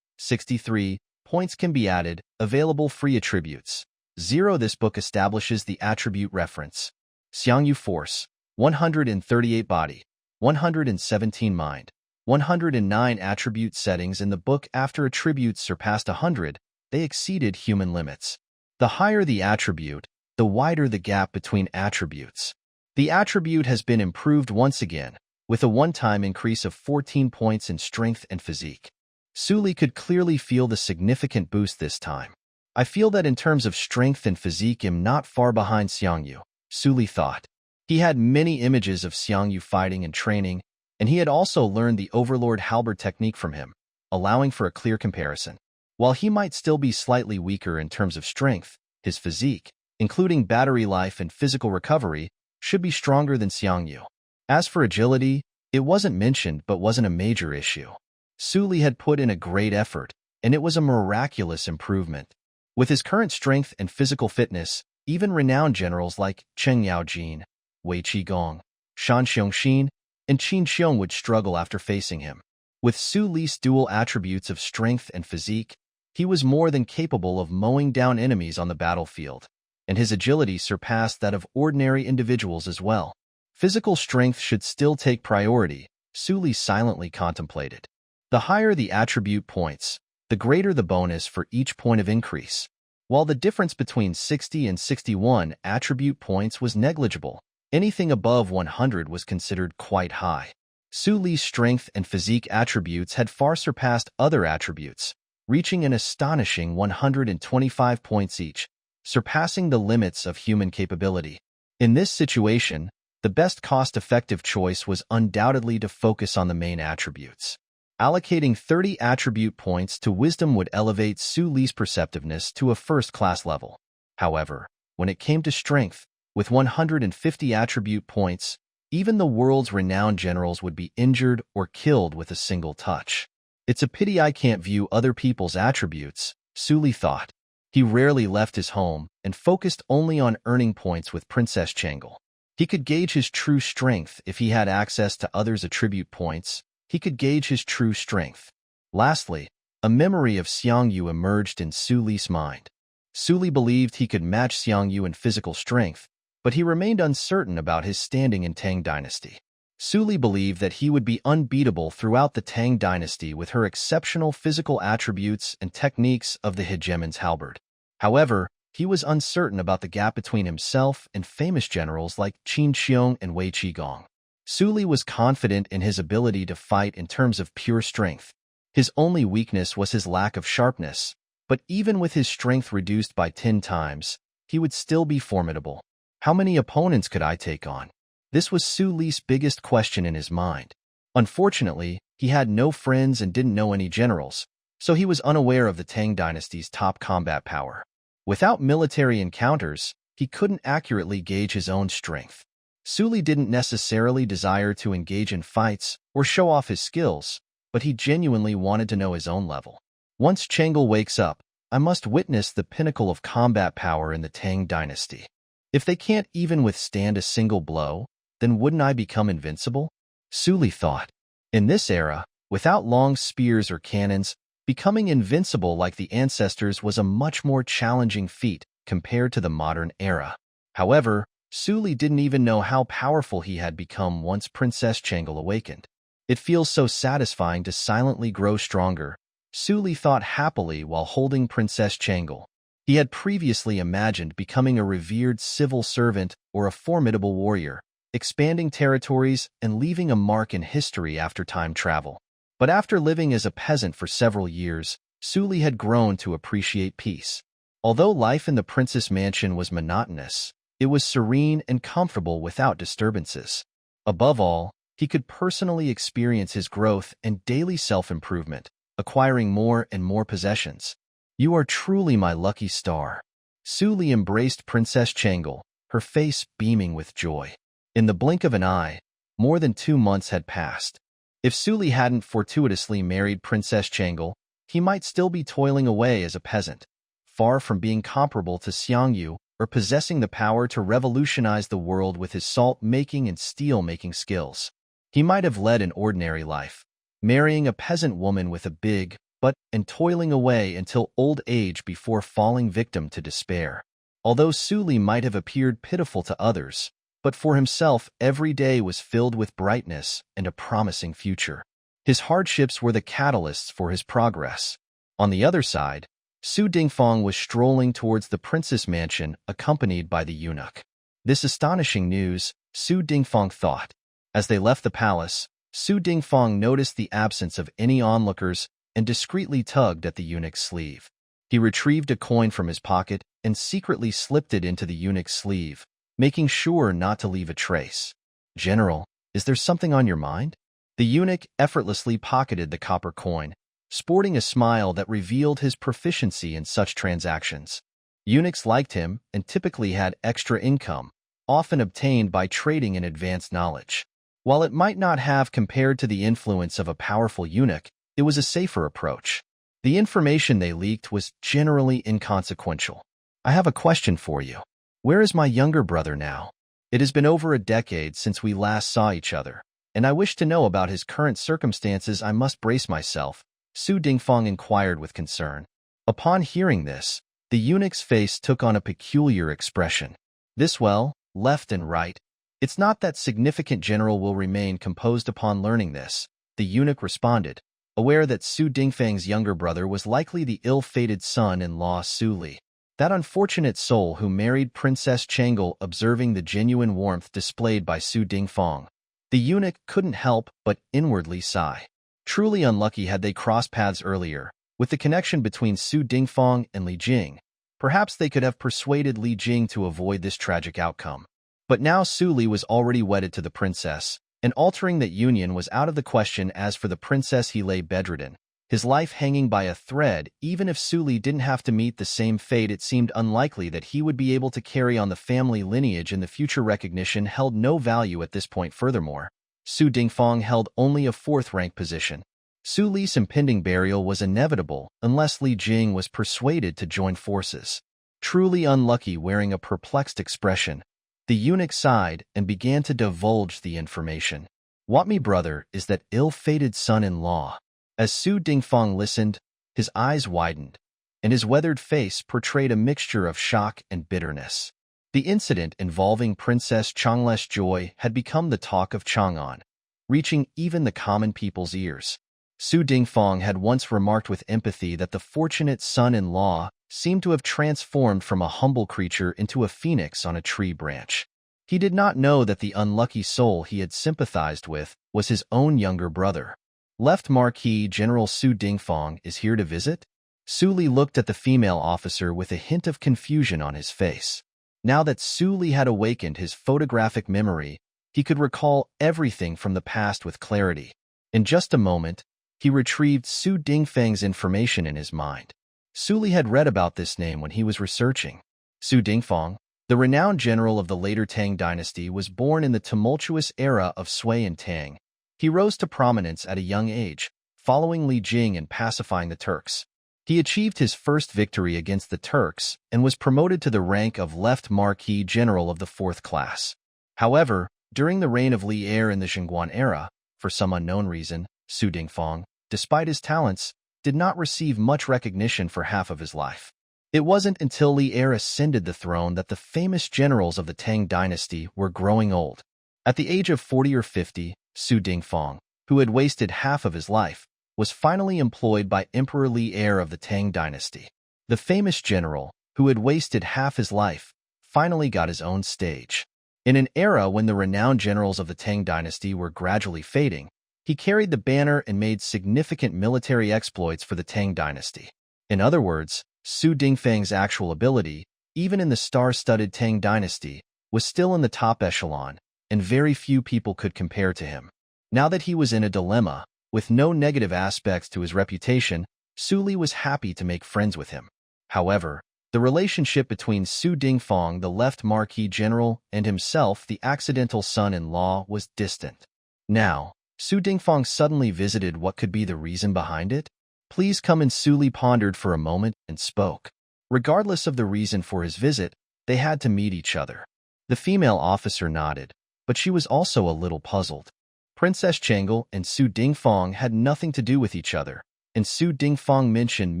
63 points can be added, available free attributes. 0. This book establishes the attribute reference. Xiangyu Force, 138 Body, 117 Mind, 109 attribute settings in the book. After attributes surpassed 100, they exceeded human limits. The higher the attribute, the wider the gap between attributes. The attribute has been improved once again, with a one-time increase of 14 points in strength and physique. Suli could clearly feel the significant boost this time. I feel that in terms of strength and physique I'm not far behind Xiangyu, Suli thought. He had many images of Xiangyu fighting and training, and he had also learned the Overlord halberd technique from him, allowing for a clear comparison. While he might still be slightly weaker in terms of strength, his physique, including battery life and physical recovery, should be stronger than Xiangyu. As for agility, it wasn't mentioned but wasn't a major issue. Suli had put in a great effort, and it was a miraculous improvement. With his current strength and physical fitness, even renowned generals like Cheng Yaojin, Wei Qigong, Shan Xiongxin, and Qin Xiong would struggle after facing him. With Suli's dual attributes of strength and physique, he was more than capable of mowing down enemies on the battlefield, and his agility surpassed that of ordinary individuals as well. Physical strength should still take priority, Suli silently contemplated. The higher the attribute points, the greater the bonus for each point of increase. While the difference between 60 and 61 attribute points was negligible, anything above 100 was considered quite high. Suli's strength and physique attributes had far surpassed other attributes, reaching an astonishing 125 points each, surpassing the limits of human capability. In this situation, the best cost-effective choice was undoubtedly to focus on the main attributes. Allocating 30 attribute points to wisdom would elevate Suli's perceptiveness to a first-class level. However, when it came to strength, with 150 attribute points, even the world's renowned generals would be injured or killed with a single touch. It's a pity I can't view other people's attributes, Suli thought. He rarely left his home and focused only on earning points with Princess Changle. He could gauge his true strength if he had access to others' attribute points. He could gauge his true strength. Lastly, a memory of Xiangyu emerged in Suli's mind. Suli believed he could match Xiangyu in physical strength, but he remained uncertain about his standing in Tang Dynasty. Suli believed that he would be unbeatable throughout the Tang Dynasty with her exceptional physical attributes and techniques of the hegemon's halberd. However, he was uncertain about the gap between himself and famous generals like Qin Xiong and Wei Qigong. Suli was confident in his ability to fight in terms of pure strength. His only weakness was his lack of sharpness, but even with his strength reduced by 10 times, he would still be formidable. How many opponents could I take on? This was Suli's biggest question in his mind. Unfortunately, he had no friends and didn't know any generals, so he was unaware of the Tang Dynasty's top combat power. Without military encounters, he couldn't accurately gauge his own strength. Suli didn't necessarily desire to engage in fights or show off his skills, but he genuinely wanted to know his own level. Once Changle wakes up, I must witness the pinnacle of combat power in the Tang Dynasty. If they can't even withstand a single blow, then wouldn't I become invincible? Suli thought. In this era, without long spears or cannons, becoming invincible like the ancestors was a much more challenging feat compared to the modern era. However, Su Li didn't even know how powerful he had become once Princess Changle awakened. It feels so satisfying to silently grow stronger, Su Li thought happily while holding Princess Changle. He had previously imagined becoming a revered civil servant or a formidable warrior, expanding territories and leaving a mark in history after time travel. But after living as a peasant for several years, Su Li had grown to appreciate peace. Although life in the princess mansion was monotonous, it was serene and comfortable without disturbances. Above all, he could personally experience his growth and daily self-improvement, acquiring more and more possessions. You are truly my lucky star. Su Li embraced Princess Changle, her face beaming with joy. In the blink of an eye, more than 2 months had passed. If Su Li hadn't fortuitously married Princess Changle, he might still be toiling away as a peasant, far from being comparable to Xiangyu or possessing the power to revolutionize the world with his salt-making and steel-making skills. He might have led an ordinary life, marrying a peasant woman with a big butt and toiling away until old age before falling victim to despair. Although Su Li might have appeared pitiful to others, but for himself every day was filled with brightness and a promising future. His hardships were the catalysts for his progress. On the other side, Su Dingfang was strolling towards the princess mansion accompanied by the eunuch. This astonishing news, Su Dingfang thought. As they left the palace, Su Dingfang noticed the absence of any onlookers and discreetly tugged at the eunuch's sleeve. He retrieved a coin from his pocket and secretly slipped it into the eunuch's sleeve, making sure not to leave a trace. "General, is there something on your mind?" The eunuch effortlessly pocketed the copper coin, sporting a smile that revealed his proficiency in such transactions. Eunuchs liked him and typically had extra income, often obtained by trading in advanced knowledge. While it might not have compared to the influence of a powerful eunuch, it was a safer approach. The information they leaked was generally inconsequential. "I have a question for you. Where is my younger brother now? It has been over a decade since we last saw each other, and I wish to know about his current circumstances. I must brace myself," Su Dingfang inquired with concern. Upon hearing this, the eunuch's face took on a peculiar expression. "This well, left and right. It's not that significant. General will remain composed upon learning this," the eunuch responded, aware that Su Dingfang's younger brother was likely the ill-fated son-in-law Su Li. That unfortunate soul who married Princess Changle. Observing the genuine warmth displayed by Su Dingfang, the eunuch couldn't help but inwardly sigh. Truly unlucky had they crossed paths earlier. With the connection between Su Dingfang and Li Jing, perhaps they could have persuaded Li Jing to avoid this tragic outcome. But now Su Li was already wedded to the princess, and altering that union was out of the question. As for the princess, he lay bedridden, his life hanging by a thread. Even if Su Li didn't have to meet the same fate, it seemed unlikely that he would be able to carry on the family lineage in the future. Recognition held no value at this point. Furthermore, Su Dingfang held only a 4th-rank position. Su Li's impending burial was inevitable unless Li Jing was persuaded to join forces. Truly unlucky. Wearing a perplexed expression, the eunuch sighed and began to divulge the information. "What me brother is that ill-fated son-in-law." As Su Dingfang listened, his eyes widened, and his weathered face portrayed a mixture of shock and bitterness. The incident involving Princess Changle's joy had become the talk of Chang'an, reaching even the common people's ears. Su Dingfang had once remarked with empathy that the fortunate son-in-law seemed to have transformed from a humble creature into a phoenix on a tree branch. He did not know that the unlucky soul he had sympathized with was his own younger brother. "Left Marquis General Su Dingfang is here to visit?" Su Li looked at the female officer with a hint of confusion on his face. Now that Su Li had awakened his photographic memory, he could recall everything from the past with clarity. In just a moment, he retrieved Su Dingfang's information in his mind. Su Li had read about this name when he was researching. Su Dingfang, the renowned general of the later Tang dynasty, was born in the tumultuous era of Sui and Tang. He rose to prominence at a young age, following Li Jing and pacifying the Turks. He achieved his first victory against the Turks and was promoted to the rank of Left Marquis General of the 4th class. However, during the reign of Li Er in the Zhengguan era, for some unknown reason, Su Dingfang, despite his talents, did not receive much recognition for half of his life. It wasn't until Li Er ascended the throne that the famous generals of the Tang dynasty were growing old. At the age of 40 or 50, Su Dingfang, who had wasted half of his life, was finally employed by Emperor Li Er of the Tang dynasty. The famous general, who had wasted half his life, finally got his own stage. In an era when the renowned generals of the Tang dynasty were gradually fading, he carried the banner and made significant military exploits for the Tang dynasty. In other words, Su Dingfang's actual ability, even in the star-studded Tang dynasty, was still in the top echelon, and very few people could compare to him. Now that he was in a dilemma, with no negative aspects to his reputation, Su Li was happy to make friends with him. However, the relationship between Su Dingfang, the left marquis general, and himself, the accidental son-in-law, was distant. Now, Su Dingfang suddenly visited what could be the reason behind it? Please come in. Su Li pondered for a moment and spoke. Regardless of the reason for his visit, they had to meet each other. The female officer nodded, but she was also a little puzzled. Princess Chang'e and Su Dingfang had nothing to do with each other, and Su Dingfang mentioned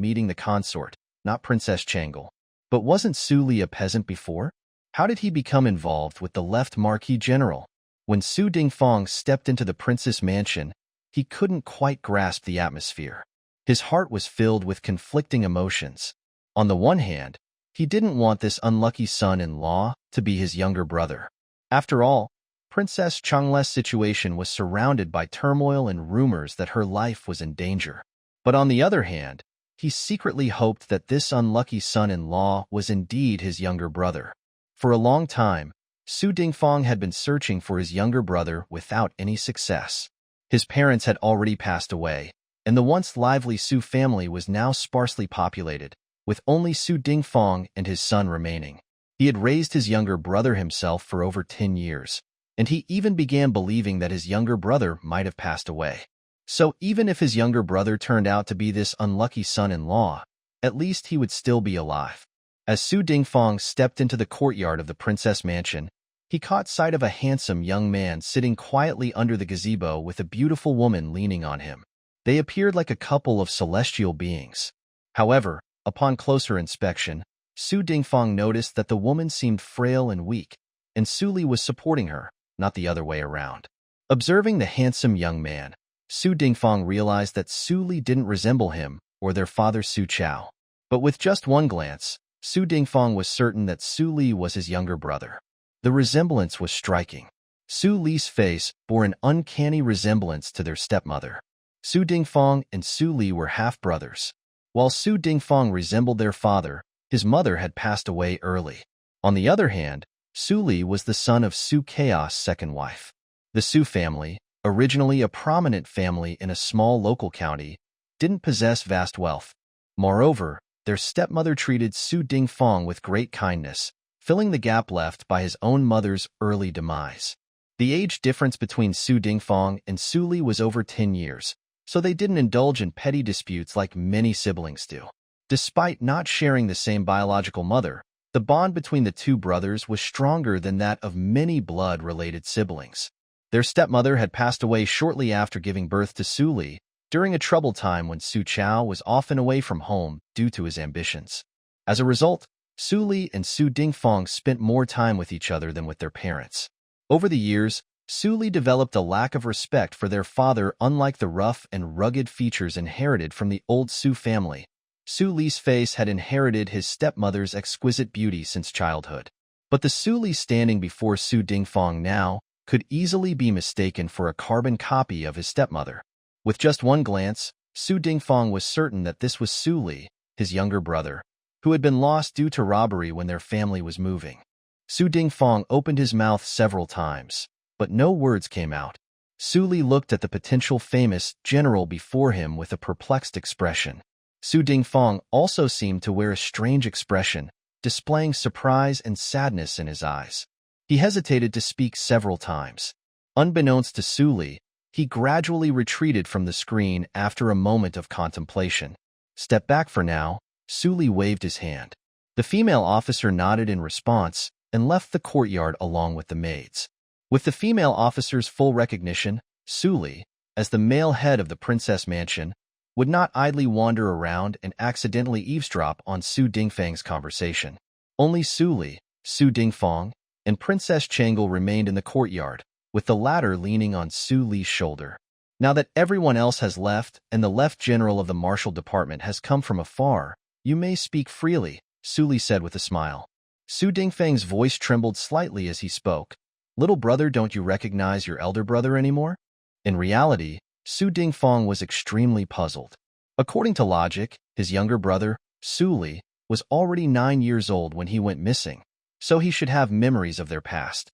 meeting the consort, not Princess Chang'e. But wasn't Su Li a peasant before? How did he become involved with the left marquis general? When Su Dingfang stepped into the prince's mansion, he couldn't quite grasp the atmosphere. His heart was filled with conflicting emotions. On the one hand, he didn't want this unlucky son-in-law to be his younger brother. After all, Princess Chang'e's situation was surrounded by turmoil and rumors that her life was in danger. But on the other hand, he secretly hoped that this unlucky son-in-law was indeed his younger brother. For a long time, Su Dingfang had been searching for his younger brother without any success. His parents had already passed away, and the once lively Su family was now sparsely populated, with only Su Dingfang and his son remaining. He had raised his younger brother himself for over 10 years, and he even began believing that his younger brother might have passed away. So even if his younger brother turned out to be this unlucky son-in-law, at least he would still be alive. As Su Dingfang stepped into the courtyard of the princess mansion, he caught sight of a handsome young man sitting quietly under the gazebo with a beautiful woman leaning on him. They appeared like a couple of celestial beings. However, upon closer inspection, Su Dingfang noticed that the woman seemed frail and weak, and Su Li was supporting her, not the other way around. Observing the handsome young man, Su Dingfang realized that Su Li didn't resemble him or their father Su Chao. But with just one glance, Su Dingfang was certain that Su Li was his younger brother. The resemblance was striking. Su Li's face bore an uncanny resemblance to their stepmother. Su Dingfang and Su Li were half-brothers. While Su Dingfang resembled their father, his mother had passed away early. On the other hand, Su Li was the son of Su Chaos' second wife. The Su family, originally a prominent family in a small local county, didn't possess vast wealth. Moreover, their stepmother treated Su Dingfang with great kindness, filling the gap left by his own mother's early demise. The age difference between Su Dingfang and Su Li was over 10 years, so they didn't indulge in petty disputes like many siblings do. Despite not sharing the same biological mother, the bond between the two brothers was stronger than that of many blood-related siblings. Their stepmother had passed away shortly after giving birth to Su Li, during a troubled time when Su Chao was often away from home due to his ambitions. As a result, Su Li and Su Dingfang spent more time with each other than with their parents. Over the years, Su Li developed a lack of respect for their father. Unlike the rough and rugged features inherited from the old Su family, Su Li's face had inherited his stepmother's exquisite beauty since childhood. But the Su Li standing before Su Dingfang now could easily be mistaken for a carbon copy of his stepmother. With just one glance, Su Dingfang was certain that this was Su Li, his younger brother, who had been lost due to robbery when their family was moving. Su Dingfang opened his mouth several times, but no words came out. Su Li looked at the potential famous general before him with a perplexed expression. Su Dingfang also seemed to wear a strange expression, displaying surprise and sadness in his eyes. He hesitated to speak several times. Unbeknownst to Su Li, he gradually retreated from the screen after a moment of contemplation. "Step back for now," Su Li waved his hand. The female officer nodded in response and left the courtyard along with the maids. With the female officer's full recognition, Su Li, as the male head of the princess mansion, would not idly wander around and accidentally eavesdrop on Su Dingfang's conversation. Only Su Li, Su Dingfang, and Princess Changel remained in the courtyard, with the latter leaning on Su Li's shoulder. Now that everyone else has left and the Left General of the Martial Department has come from afar, you may speak freely, Su Li said with a smile. Su Dingfang's voice trembled slightly as he spoke. Little brother, don't you recognize your elder brother anymore? In reality, Su Dingfang was extremely puzzled. According to logic, his younger brother, Su Li, was already 9 years old when he went missing, so he should have memories of their past.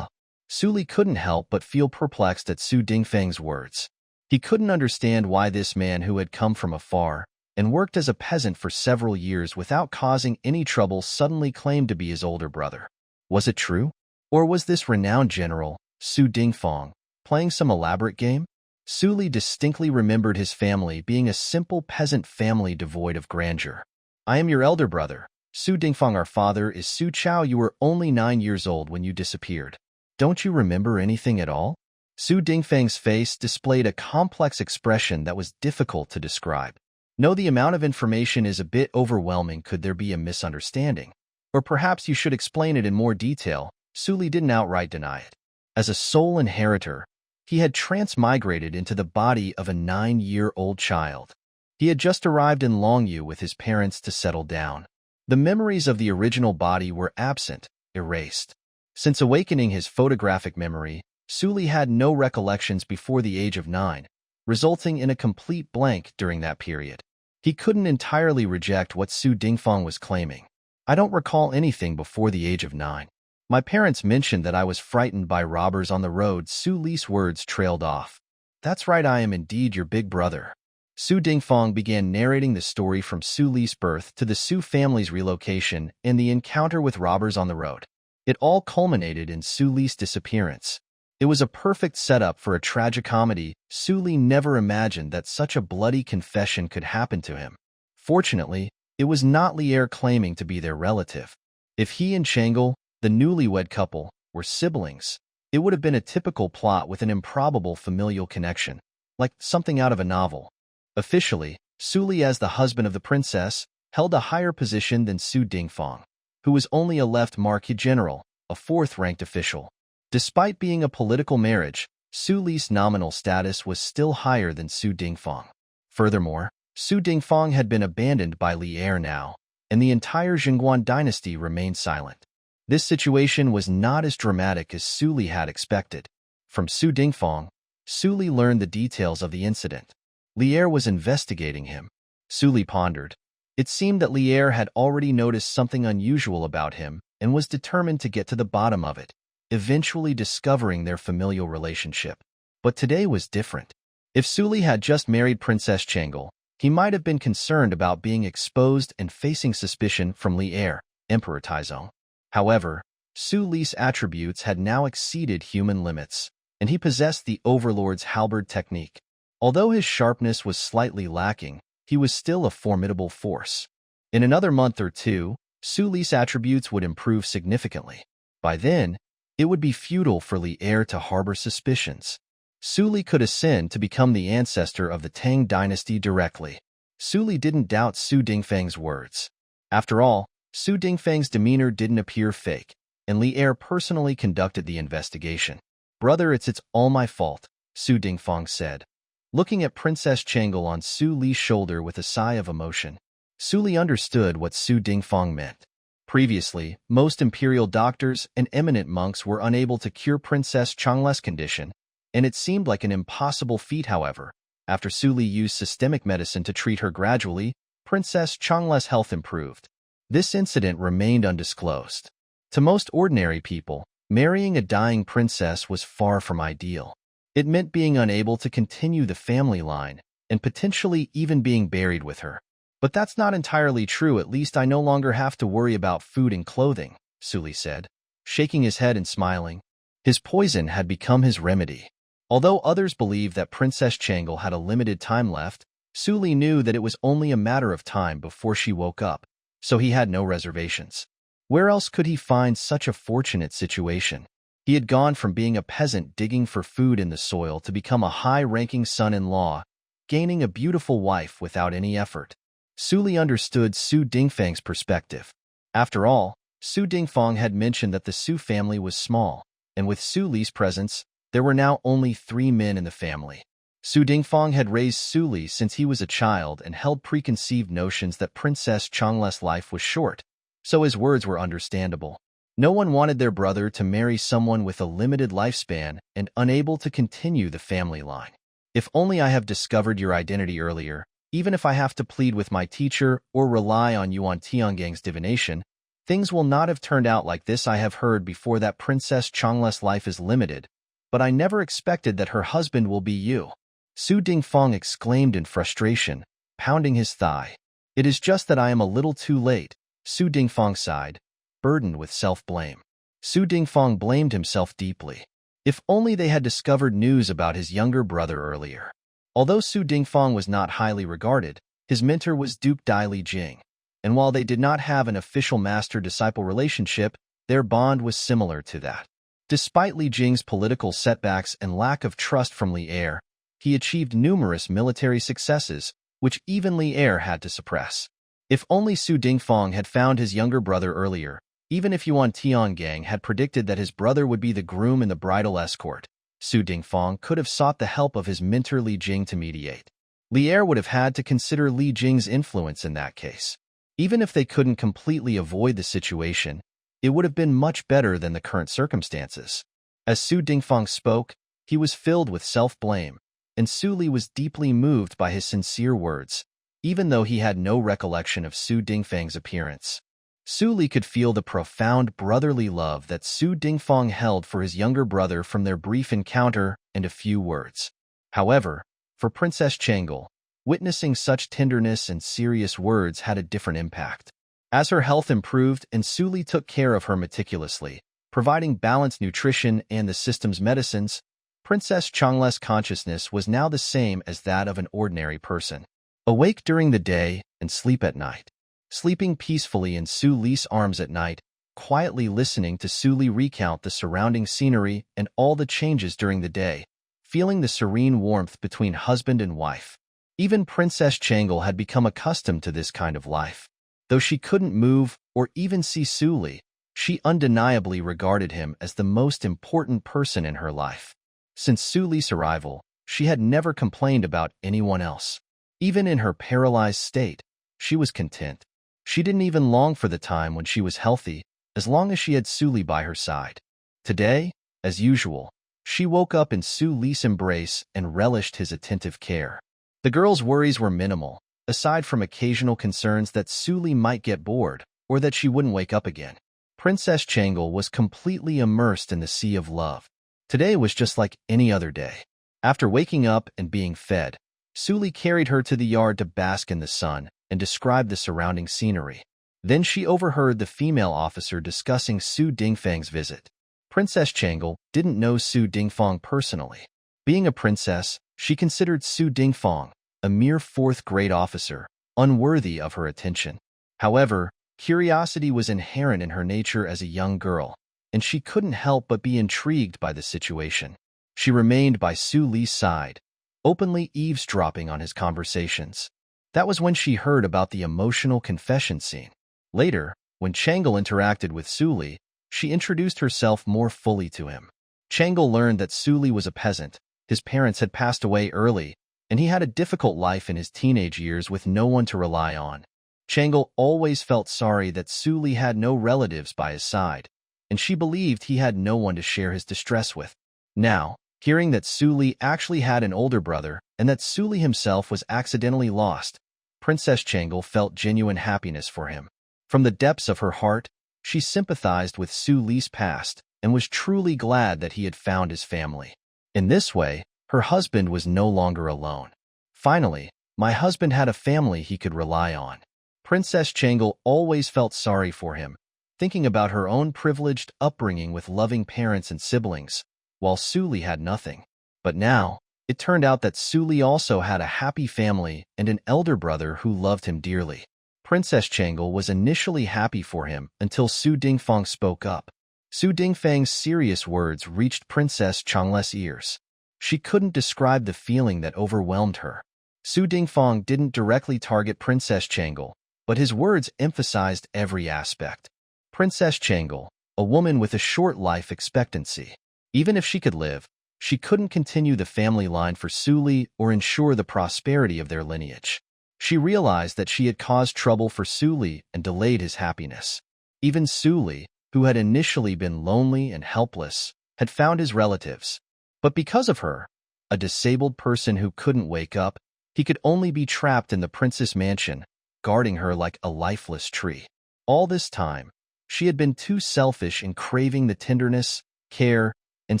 Su Li couldn't help but feel perplexed at Su Dingfang's words. He couldn't understand why this man who had come from afar and worked as a peasant for several years without causing any trouble suddenly claimed to be his older brother. Was it true? Or was this renowned general, Su Dingfang, playing some elaborate game? Su Li distinctly remembered his family being a simple peasant family devoid of grandeur. I am your elder brother. Su Dingfang, our father, is Su Chao. You were only 9 years old when you disappeared. Don't you remember anything at all? Su Dingfang's face displayed a complex expression that was difficult to describe. No, the amount of information is a bit overwhelming. Could there be a misunderstanding? Or perhaps you should explain it in more detail. Su Li didn't outright deny it. As a sole inheritor, he had transmigrated into the body of a 9-year-old child. He had just arrived in Longyu with his parents to settle down. The memories of the original body were absent, erased. Since awakening his photographic memory, Su Li had no recollections before the age of 9, resulting in a complete blank during that period. He couldn't entirely reject what Su Dingfang was claiming. I don't recall anything before the age of 9. My parents mentioned that I was frightened by robbers on the road. Su Li's words trailed off. That's right, I am indeed your big brother. Su Dingfang began narrating the story from Su Li's birth to the Su family's relocation and the encounter with robbers on the road. It all culminated in Su Li's disappearance. It was a perfect setup for a tragicomedy. Su Li never imagined that such a bloody confession could happen to him. Fortunately, it was not Lier claiming to be their relative. If he and Changel, the newlywed couple, were siblings, it would have been a typical plot with an improbable familial connection, like something out of a novel. Officially, Su Li, as the husband of the princess, held a higher position than Su Dingfang, who was only a left marquis general, a 4th-ranked official. Despite being a political marriage, Su Li's nominal status was still higher than Su Dingfang. Furthermore, Su Dingfang had been abandoned by Lier now, and the entire Zhengguan dynasty remained silent. This situation was not as dramatic as Su Li had expected. From Su Dingfang, Su Li learned the details of the incident. Lier was investigating him. Su Li pondered. It seemed that Lier had already noticed something unusual about him and was determined to get to the bottom of it, eventually discovering their familial relationship. But today was different. If Su Li had just married Princess Changel, he might have been concerned about being exposed and facing suspicion from Lier, Emperor Taizong. However, Su Li's attributes had now exceeded human limits, and he possessed the Overlord's halberd technique. Although his sharpness was slightly lacking, he was still a formidable force. In another month or two, Su Li's attributes would improve significantly. By then, it would be futile for Lier to harbor suspicions. Su Li could ascend to become the ancestor of the Tang dynasty directly. Su Li didn't doubt Su Dingfang's words. After all, Su Dingfang's demeanor didn't appear fake, and Lier personally conducted the investigation. Brother, it's all my fault, Su Dingfang said, looking at Princess Changel on Su Li's shoulder with a sigh of emotion. Su Li understood what Su Dingfang meant. Previously, most imperial doctors and eminent monks were unable to cure Princess Changle's condition, and it seemed like an impossible feat. However, after Su Li used systemic medicine to treat her gradually, Princess Changle's health improved. This incident remained undisclosed. To most ordinary people, marrying a dying princess was far from ideal. It meant being unable to continue the family line, and potentially even being buried with her. But that's not entirely true. At least I no longer have to worry about food and clothing, Su Li said, shaking his head and smiling. His poison had become his remedy. Although others believed that Princess Changel had a limited time left, Su Li knew that it was only a matter of time before she woke up, so he had no reservations. Where else could he find such a fortunate situation? He had gone from being a peasant digging for food in the soil to become a high-ranking son-in-law, gaining a beautiful wife without any effort. Su Li understood Su Dingfang's perspective. After all, Su Dingfang had mentioned that the Su family was small, and with Su Li's presence, there were now only 3 men in the family. Su Dingfang had raised Su Li since he was a child and held preconceived notions that Princess Changle's life was short, so his words were understandable. No one wanted their brother to marry someone with a limited lifespan and unable to continue the family line. If only I have discovered your identity earlier, even if I have to plead with my teacher or rely on Yuan Tiangang's divination, things will not have turned out like this. I have heard before that Princess Changle's life is limited, but I never expected that her husband will be you. Su Dingfang exclaimed in frustration, pounding his thigh. It is just that I am a little too late, Su Dingfang sighed, burdened with self-blame. Su Dingfang blamed himself deeply. If only they had discovered news about his younger brother earlier. Although Su Dingfang was not highly regarded, his mentor was Duke Dai Li Jing, and while they did not have an official master-disciple relationship, their bond was similar to that. Despite Li Jing's political setbacks and lack of trust from Li Er, he achieved numerous military successes, which even Li Er had to suppress. If only Su Dingfang had found his younger brother earlier, even if Yuan Tiangang had predicted that his brother would be the groom in the bridal escort, Su Dingfang could have sought the help of his mentor Li Jing to mediate. Li Er would have had to consider Li Jing's influence in that case. Even if they couldn't completely avoid the situation, it would have been much better than the current circumstances. As Su Dingfang spoke, he was filled with self-blame, and Su Li was deeply moved by his sincere words, even though he had no recollection of Su Dingfang's appearance. Su Li could feel the profound brotherly love that Su Dingfang held for his younger brother from their brief encounter and a few words. However, for Princess Changle, witnessing such tenderness and serious words had a different impact. As her health improved and Su Li took care of her meticulously, providing balanced nutrition and the system's medicines, Princess Changle's consciousness was now the same as that of an ordinary person. Awake during the day and sleep at night. Sleeping peacefully in Su Li's arms at night, quietly listening to Su Li recount the surrounding scenery and all the changes during the day, feeling the serene warmth between husband and wife. Even Princess Changle had become accustomed to this kind of life. Though she couldn't move or even see Su Li, she undeniably regarded him as the most important person in her life. Since Su Li's arrival, she had never complained about anyone else. Even in her paralyzed state, she was content. She didn't even long for the time when she was healthy, as long as she had Su Li by her side. Today, as usual, she woke up in Su Li's embrace and relished his attentive care. The girl's worries were minimal, aside from occasional concerns that Su Li might get bored or that she wouldn't wake up again. Princess Changle was completely immersed in the sea of love. Today was just like any other day. After waking up and being fed, Su Li carried her to the yard to bask in the sun and describe the surrounding scenery. Then she overheard the female officer discussing Su Dingfang's visit. Princess Changle didn't know Su Dingfang personally. Being a princess, she considered Su Dingfang, a mere fourth-grade officer, unworthy of her attention. However, curiosity was inherent in her nature as a young girl, and she couldn't help but be intrigued by the situation. She remained by Su Li's side, openly eavesdropping on his conversations. That was when she heard about the emotional confession scene. Later, when Changle interacted with Su Li, she introduced herself more fully to him. Changle learned that Su Li was a peasant, his parents had passed away early, and he had a difficult life in his teenage years with no one to rely on. Changle always felt sorry that Su Li had no relatives by his side, and she believed he had no one to share his distress with. Now, hearing that Su Li actually had an older brother and that Su Li himself was accidentally lost, Princess Changle felt genuine happiness for him. From the depths of her heart, she sympathized with Su Li's past and was truly glad that he had found his family. In this way, her husband was no longer alone. Finally, my husband had a family he could rely on. Princess Changle always felt sorry for him, thinking about her own privileged upbringing with loving parents and siblings, while Su Li had nothing. But now, it turned out that Su Li also had a happy family and an elder brother who loved him dearly. Princess Changle was initially happy for him until Su Dingfang spoke up. Su Dingfang's serious words reached Princess Changle's ears. She couldn't describe the feeling that overwhelmed her. Su Dingfang didn't directly target Princess Changle, but his words emphasized every aspect. Princess Changle, a woman with a short life expectancy. Even if she could live, she couldn't continue the family line for Su Li or ensure the prosperity of their lineage. She realized that she had caused trouble for Su Li and delayed his happiness. Even Su Li, who had initially been lonely and helpless, had found his relatives. But because of her, a disabled person who couldn't wake up, he could only be trapped in the princess mansion, guarding her like a lifeless tree. All this time, she had been too selfish in craving the tenderness, care, and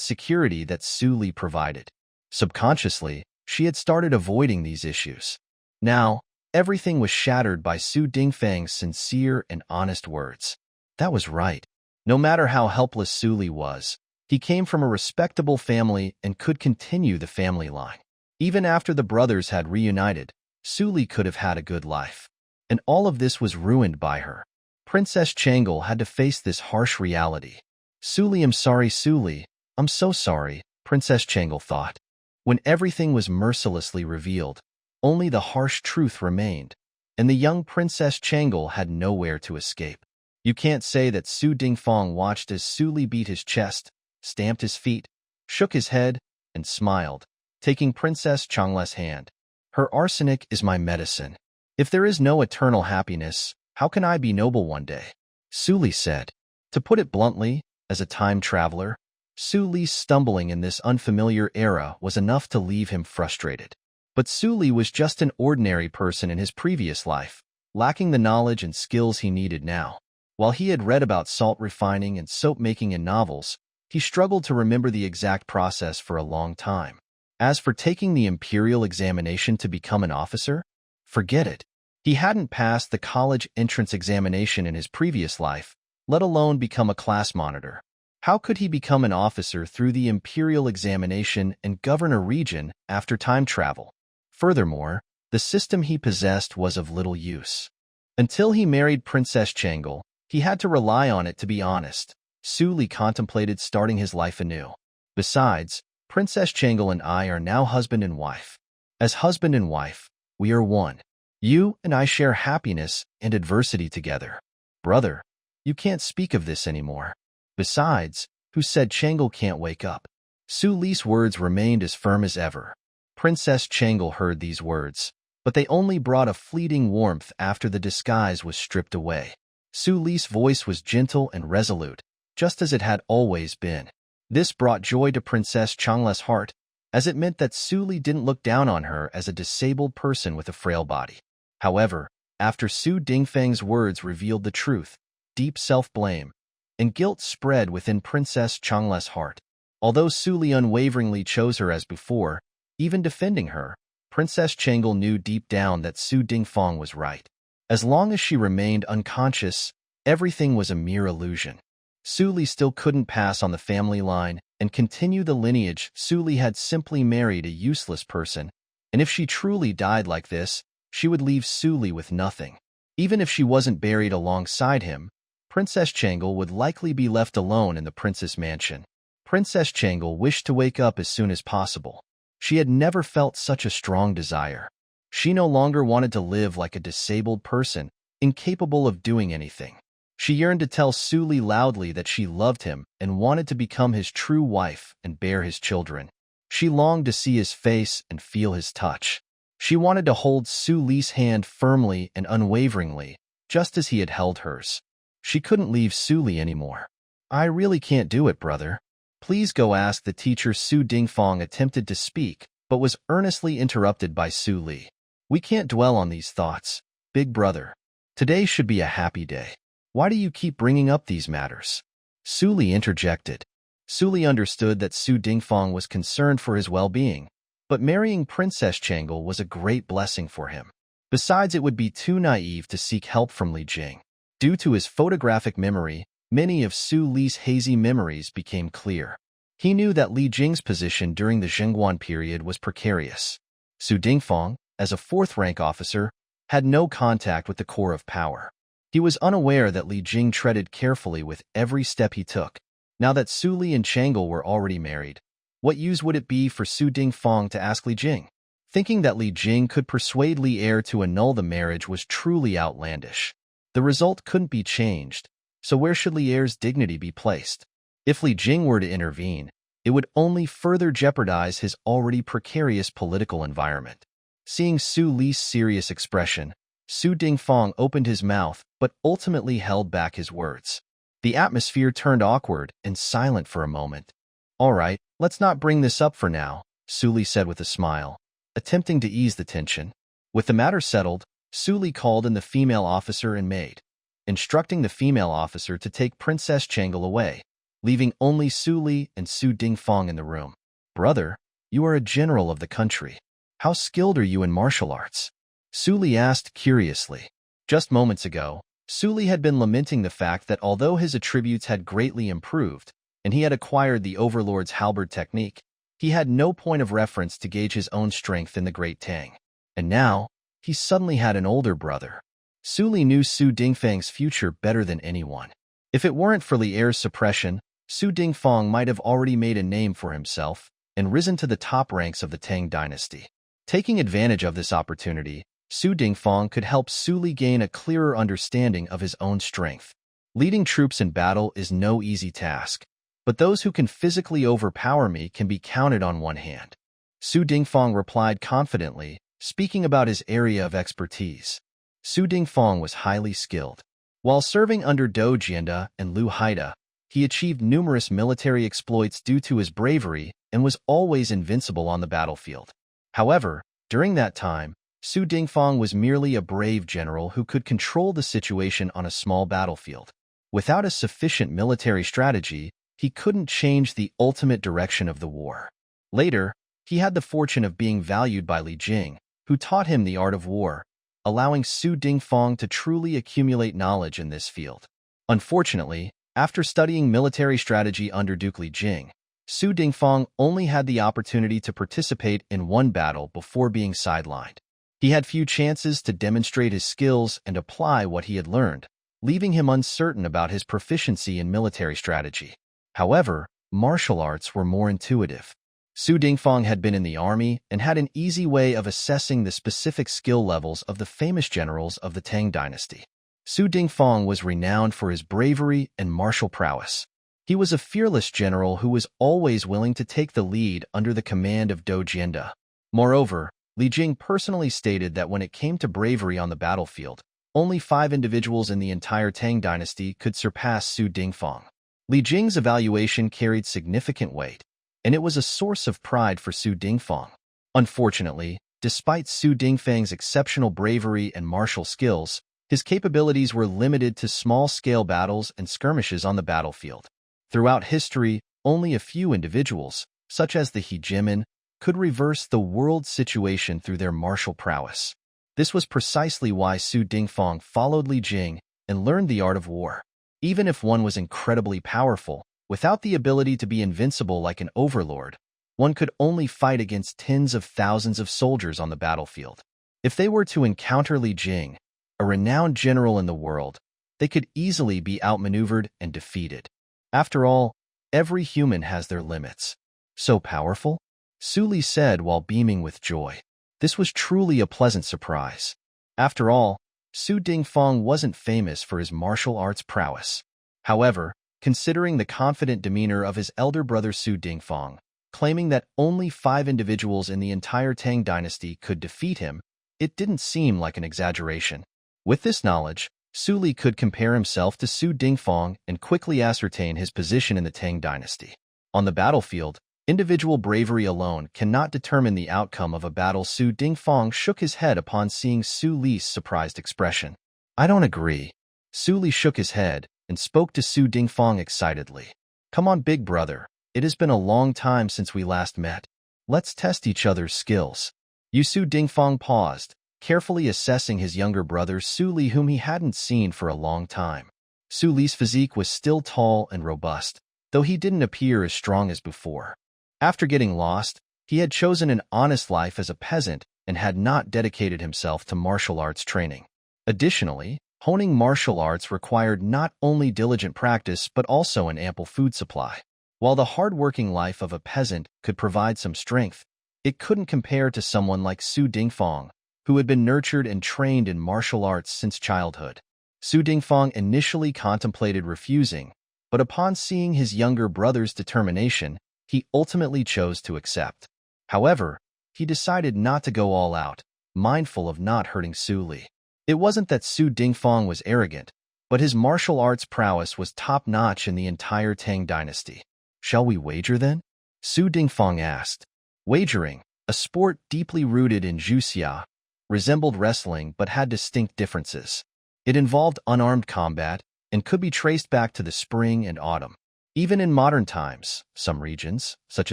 security that Su Li provided. Subconsciously, she had started avoiding these issues. Now, everything was shattered by Su Dingfang's sincere and honest words. That was right. No matter how helpless Su Li was, he came from a respectable family and could continue the family line. Even after the brothers had reunited, Su Li could have had a good life. And all of this was ruined by her. Princess Changle had to face this harsh reality. Su Li, I'm sorry, Su Li. I'm so sorry, Princess Changle thought. When everything was mercilessly revealed, only the harsh truth remained, and the young Princess Changle had nowhere to escape. You can't say that Su Dingfang watched as Su Li beat his chest, stamped his feet, shook his head, and smiled, taking Princess Changle's hand. Her arsenic is my medicine. If there is no eternal happiness, how can I be noble one day? Su Li said. To put it bluntly, as a time traveler, Su Li's stumbling in this unfamiliar era was enough to leave him frustrated. But Su Li was just an ordinary person in his previous life, lacking the knowledge and skills he needed now. While he had read about salt refining and soap making in novels, he struggled to remember the exact process for a long time. As for taking the Imperial examination to become an officer, forget it. He hadn't passed the college entrance examination in his previous life, let alone become a class monitor. How could he become an officer through the Imperial examination and govern a region after time travel? Furthermore, the system he possessed was of little use. Until he married Princess Changle, he had to rely on it to be honest. Su Li contemplated starting his life anew. Besides, Princess Changle and I are now husband and wife. As husband and wife, we are one. You and I share happiness and adversity together. Brother, you can't speak of this anymore. Besides, who said Changle can't wake up? Su Li's words remained as firm as ever. Princess Changle heard these words, but they only brought a fleeting warmth after the disguise was stripped away. Su Li's voice was gentle and resolute, just as it had always been. This brought joy to Princess Changle's heart, as it meant that Su Li didn't look down on her as a disabled person with a frail body. However, after Su Dingfang's words revealed the truth, deep self-blame and guilt spread within Princess Changle's heart. Although Su Li unwaveringly chose her as before, even defending her, Princess Changle knew deep down that Su Dingfang was right. As long as she remained unconscious, everything was a mere illusion. Su Li still couldn't pass on the family line and continue the lineage. Su Li had simply married a useless person, and if she truly died like this, she would leave Su Li with nothing. Even if she wasn't buried alongside him, Princess Changle would likely be left alone in the princess mansion. Princess Changle wished to wake up as soon as possible. She had never felt such a strong desire. She no longer wanted to live like a disabled person, incapable of doing anything. She yearned to tell Su Li loudly that she loved him and wanted to become his true wife and bear his children. She longed to see his face and feel his touch. She wanted to hold Su Li's hand firmly and unwaveringly, just as he had held hers. She couldn't leave Su Li anymore. I really can't do it, brother. Please go ask the teacher. Su Dingfang attempted to speak, but was earnestly interrupted by Su Li. We can't dwell on these thoughts, big brother. Today should be a happy day. Why do you keep bringing up these matters? Su Li interjected. Su Li understood that Su Dingfang was concerned for his well-being, but marrying Princess Changle was a great blessing for him. Besides, it would be too naive to seek help from Li Jing. Due to his photographic memory, many of Su Li's hazy memories became clear. He knew that Li Jing's position during the Zhengguan period was precarious. Su Dingfang, as a fourth-rank officer, had no contact with the core of power. He was unaware that Li Jing treaded carefully with every step he took. Now that Su Li and Changle were already married, what use would it be for Su Dingfang to ask Li Jing? Thinking that Li Jing could persuade Li Er to annul the marriage was truly outlandish. The result couldn't be changed, so where should Li Er's dignity be placed? If Li Jing were to intervene, it would only further jeopardize his already precarious political environment. Seeing Su Li's serious expression, Su Dingfang opened his mouth but ultimately held back his words. The atmosphere turned awkward and silent for a moment. "All right, let's not bring this up for now," Su Li said with a smile, attempting to ease the tension. With the matter settled, Su Li called in the female officer and maid, instructing the female officer to take Princess Changel away, leaving only Su Li and Su Dingfang in the room. "Brother, you are a general of the country. How skilled are you in martial arts?" Su Li asked curiously. Just moments ago, Su Li had been lamenting the fact that although his attributes had greatly improved, and he had acquired the Overlord's halberd technique, he had no point of reference to gauge his own strength in the Great Tang. And now, he suddenly had an older brother. Su Li knew Su Dingfang's future better than anyone. If it weren't for Li Er's suppression, Su Dingfang might have already made a name for himself and risen to the top ranks of the Tang dynasty. Taking advantage of this opportunity, Su Dingfang could help Su Li gain a clearer understanding of his own strength. Leading troops in battle is no easy task, but those who can physically overpower me can be counted on one hand. Su Dingfang replied confidently, speaking about his area of expertise. Su Dingfang was highly skilled. While serving under Do Jianda and Lu Haida, he achieved numerous military exploits due to his bravery and was always invincible on the battlefield. However, during that time, Su Dingfang was merely a brave general who could control the situation on a small battlefield. Without a sufficient military strategy, he couldn't change the ultimate direction of the war. Later, he had the fortune of being valued by Li Jing, who taught him the art of war, allowing Su Dingfang to truly accumulate knowledge in this field. Unfortunately, after studying military strategy under Duke Li Jing, Su Dingfang only had the opportunity to participate in one battle before being sidelined. He had few chances to demonstrate his skills and apply what he had learned, leaving him uncertain about his proficiency in military strategy. However, martial arts were more intuitive. Su Dingfang had been in the army and had an easy way of assessing the specific skill levels of the famous generals of the Tang dynasty. Su Dingfang was renowned for his bravery and martial prowess. He was a fearless general who was always willing to take the lead under the command of Do Jianda. Moreover, Li Jing personally stated that when it came to bravery on the battlefield, only 5 individuals in the entire Tang dynasty could surpass Su Dingfang. Li Jing's evaluation carried significant weight, and it was a source of pride for Su Dingfang. Unfortunately, despite Su Dingfang's exceptional bravery and martial skills, his capabilities were limited to small-scale battles and skirmishes on the battlefield. Throughout history, only a few individuals, such as the hegemon, could reverse the world's situation through their martial prowess. This was precisely why Su Dingfang followed Li Jing and learned the art of war. Even if one was incredibly powerful, without the ability to be invincible like an overlord, one could only fight against tens of thousands of soldiers on the battlefield. If they were to encounter Li Jing, a renowned general in the world, they could easily be outmaneuvered and defeated. After all, every human has their limits. So powerful? Su Li said while beaming with joy. This was truly a pleasant surprise. After all, Su Dingfang wasn't famous for his martial arts prowess. However, considering the confident demeanor of his elder brother Su Dingfang, claiming that only 5 individuals in the entire Tang dynasty could defeat him, it didn't seem like an exaggeration. With this knowledge, Su Li could compare himself to Su Dingfang and quickly ascertain his position in the Tang dynasty. On the battlefield, individual bravery alone cannot determine the outcome of a battle. Su Dingfang shook his head upon seeing Su Li's surprised expression. "I don't agree." Su Li shook his head and spoke to Su Dingfang excitedly. "Come on, big brother. It has been a long time since we last met. Let's test each other's skills." Su Dingfang paused, carefully assessing his younger brother Su Li, whom he hadn't seen for a long time. Su Li's physique was still tall and robust, though he didn't appear as strong as before. After getting lost, he had chosen an honest life as a peasant and had not dedicated himself to martial arts training. Additionally, honing martial arts required not only diligent practice but also an ample food supply. While the hard-working life of a peasant could provide some strength, it couldn't compare to someone like Su Dingfang, who had been nurtured and trained in martial arts since childhood. Su Dingfang initially contemplated refusing, but upon seeing his younger brother's determination, he ultimately chose to accept. However, he decided not to go all out, mindful of not hurting Su Li. It wasn't that Su Dingfang was arrogant, but his martial arts prowess was top-notch in the entire Tang dynasty. "Shall we wager then?" Su Dingfang asked. Wagering, a sport deeply rooted in Juxia, resembled wrestling but had distinct differences. It involved unarmed combat and could be traced back to the spring and autumn. Even in modern times, some regions, such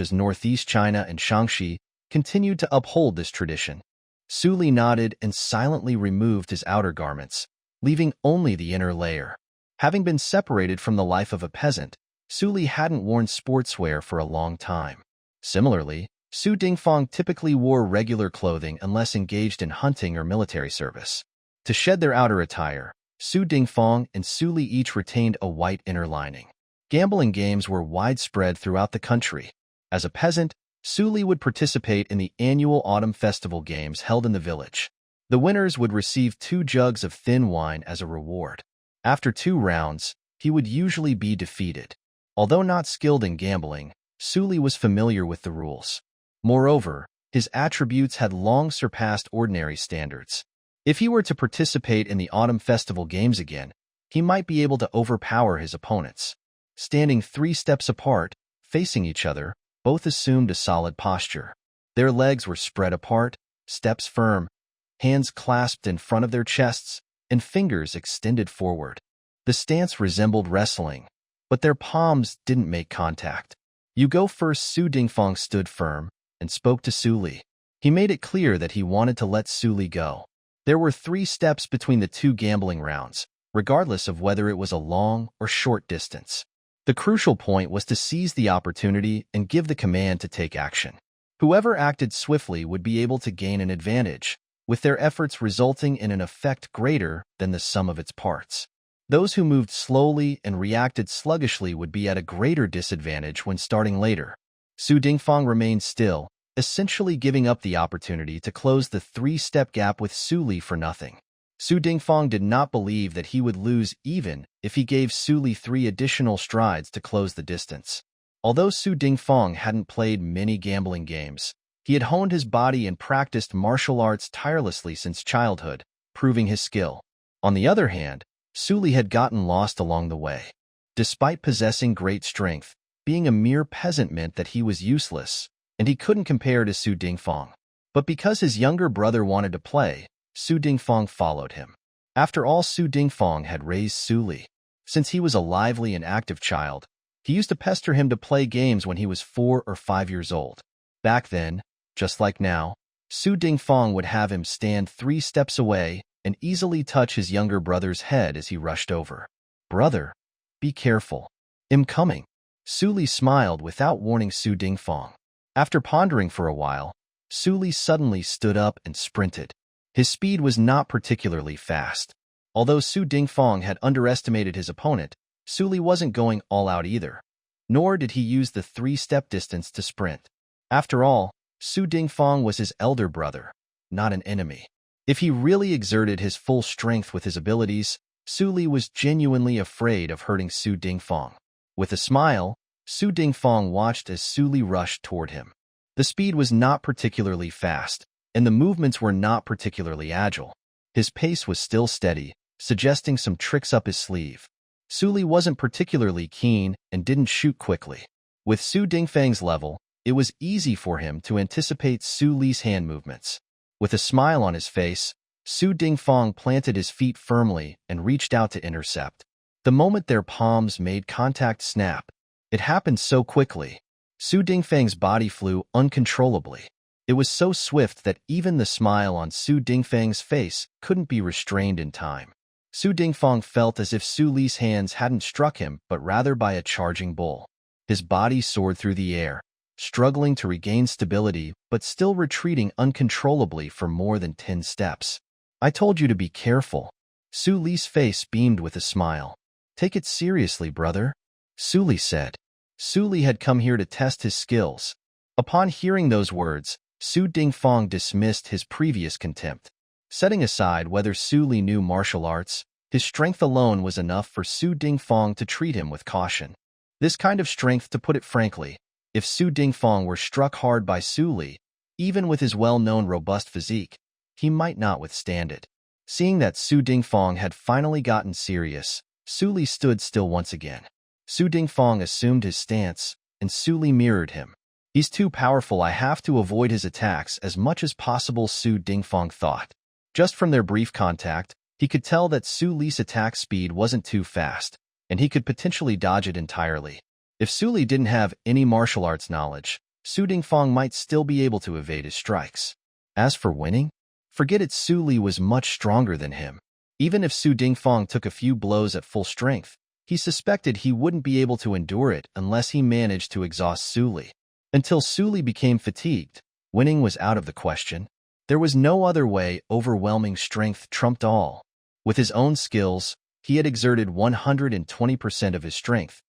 as northeast China and Shaanxi, continued to uphold this tradition. Su Li nodded and silently removed his outer garments, leaving only the inner layer. Having been separated from the life of a peasant, Su Li hadn't worn sportswear for a long time. Similarly, Su Dingfang typically wore regular clothing unless engaged in hunting or military service. To shed their outer attire, Su Dingfang and Su Li each retained a white inner lining. Gambling games were widespread throughout the country. As a peasant, Su Li would participate in the annual autumn festival games held in the village. The winners would receive 2 jugs of thin wine as a reward. After 2 rounds, he would usually be defeated. Although not skilled in gambling, Su Li was familiar with the rules. Moreover, his attributes had long surpassed ordinary standards. If he were to participate in the autumn festival games again, he might be able to overpower his opponents. Standing 3 steps apart, facing each other, both assumed a solid posture. Their legs were spread apart, steps firm, hands clasped in front of their chests, and fingers extended forward. The stance resembled wrestling, but their palms didn't make contact. "You go first." Su Dingfang stood firm and spoke to Su Li. He made it clear that he wanted to let Su Li go. There were 3 steps between the 2 gambling rounds, regardless of whether it was a long or short distance. The crucial point was to seize the opportunity and give the command to take action. Whoever acted swiftly would be able to gain an advantage, with their efforts resulting in an effect greater than the sum of its parts. Those who moved slowly and reacted sluggishly would be at a greater disadvantage when starting later. Su Dingfang remained still, essentially giving up the opportunity to close the 3-step gap with Su Li for nothing. Su Dingfang did not believe that he would lose even if he gave Su Li 3 additional strides to close the distance. Although Su Dingfang hadn't played many gambling games, he had honed his body and practiced martial arts tirelessly since childhood, proving his skill. On the other hand, Su Li had gotten lost along the way. Despite possessing great strength, being a mere peasant meant that he was useless, and he couldn't compare to Su Dingfang. But because his younger brother wanted to play, Su Dingfang followed him. After all, Su Dingfang had raised Su Li. Since he was a lively and active child, he used to pester him to play games when he was 4 or 5 years old. Back then, just like now, Su Dingfang would have him stand 3 steps away and easily touch his younger brother's head as he rushed over. "Brother, be careful. I'm coming." Su Li smiled without warning Su Dingfang. After pondering for a while, Su Li suddenly stood up and sprinted. His speed was not particularly fast. Although Su Dingfang had underestimated his opponent, Su Li wasn't going all out either. Nor did he use the 3-step distance to sprint. After all, Su Dingfang was his elder brother, not an enemy. If he really exerted his full strength with his abilities, Su Li was genuinely afraid of hurting Su Dingfang. With a smile, Su Dingfang watched as Su Li rushed toward him. The speed was not particularly fast, and the movements were not particularly agile. His pace was still steady, suggesting some tricks up his sleeve. Su Li wasn't particularly keen and didn't shoot quickly. With Su Dingfang's level, it was easy for him to anticipate Su Li's hand movements. With a smile on his face, Su Dingfang planted his feet firmly and reached out to intercept. The moment their palms made contact, snap. It happened so quickly. Su Dingfang's body flew uncontrollably. It was so swift that even the smile on Su Dingfang's face couldn't be restrained in time. Su Dingfang felt as if Su Li's hands hadn't struck him, but rather by a charging bull. His body soared through the air, struggling to regain stability, but still retreating uncontrollably for more than 10 steps. "I told you to be careful." Su Li's face beamed with a smile. "Take it seriously, brother," Su Li said. Su Li had come here to test his skills. Upon hearing those words, Su Dingfang dismissed his previous contempt. Setting aside whether Su Li knew martial arts, his strength alone was enough for Su Dingfang to treat him with caution. This kind of strength, to put it frankly, if Su Dingfang were struck hard by Su Li, even with his well-known robust physique, he might not withstand it. Seeing that Su Dingfang had finally gotten serious, Su Li stood still once again. Su Dingfang assumed his stance, and Su Li mirrored him. He's too powerful, I have to avoid his attacks as much as possible, Su Dingfang thought. Just from their brief contact, he could tell that Su Li's attack speed wasn't too fast, and he could potentially dodge it entirely. If Su Li didn't have any martial arts knowledge, Su Dingfang might still be able to evade his strikes. As for winning, forget it, Su Li was much stronger than him. Even if Su Dingfang took a few blows at full strength, he suspected he wouldn't be able to endure it unless he managed to exhaust Su Li. Until Su Li became fatigued, winning was out of the question. There was no other way. Overwhelming strength trumped all. With his own skills, he had exerted 120% of his strength,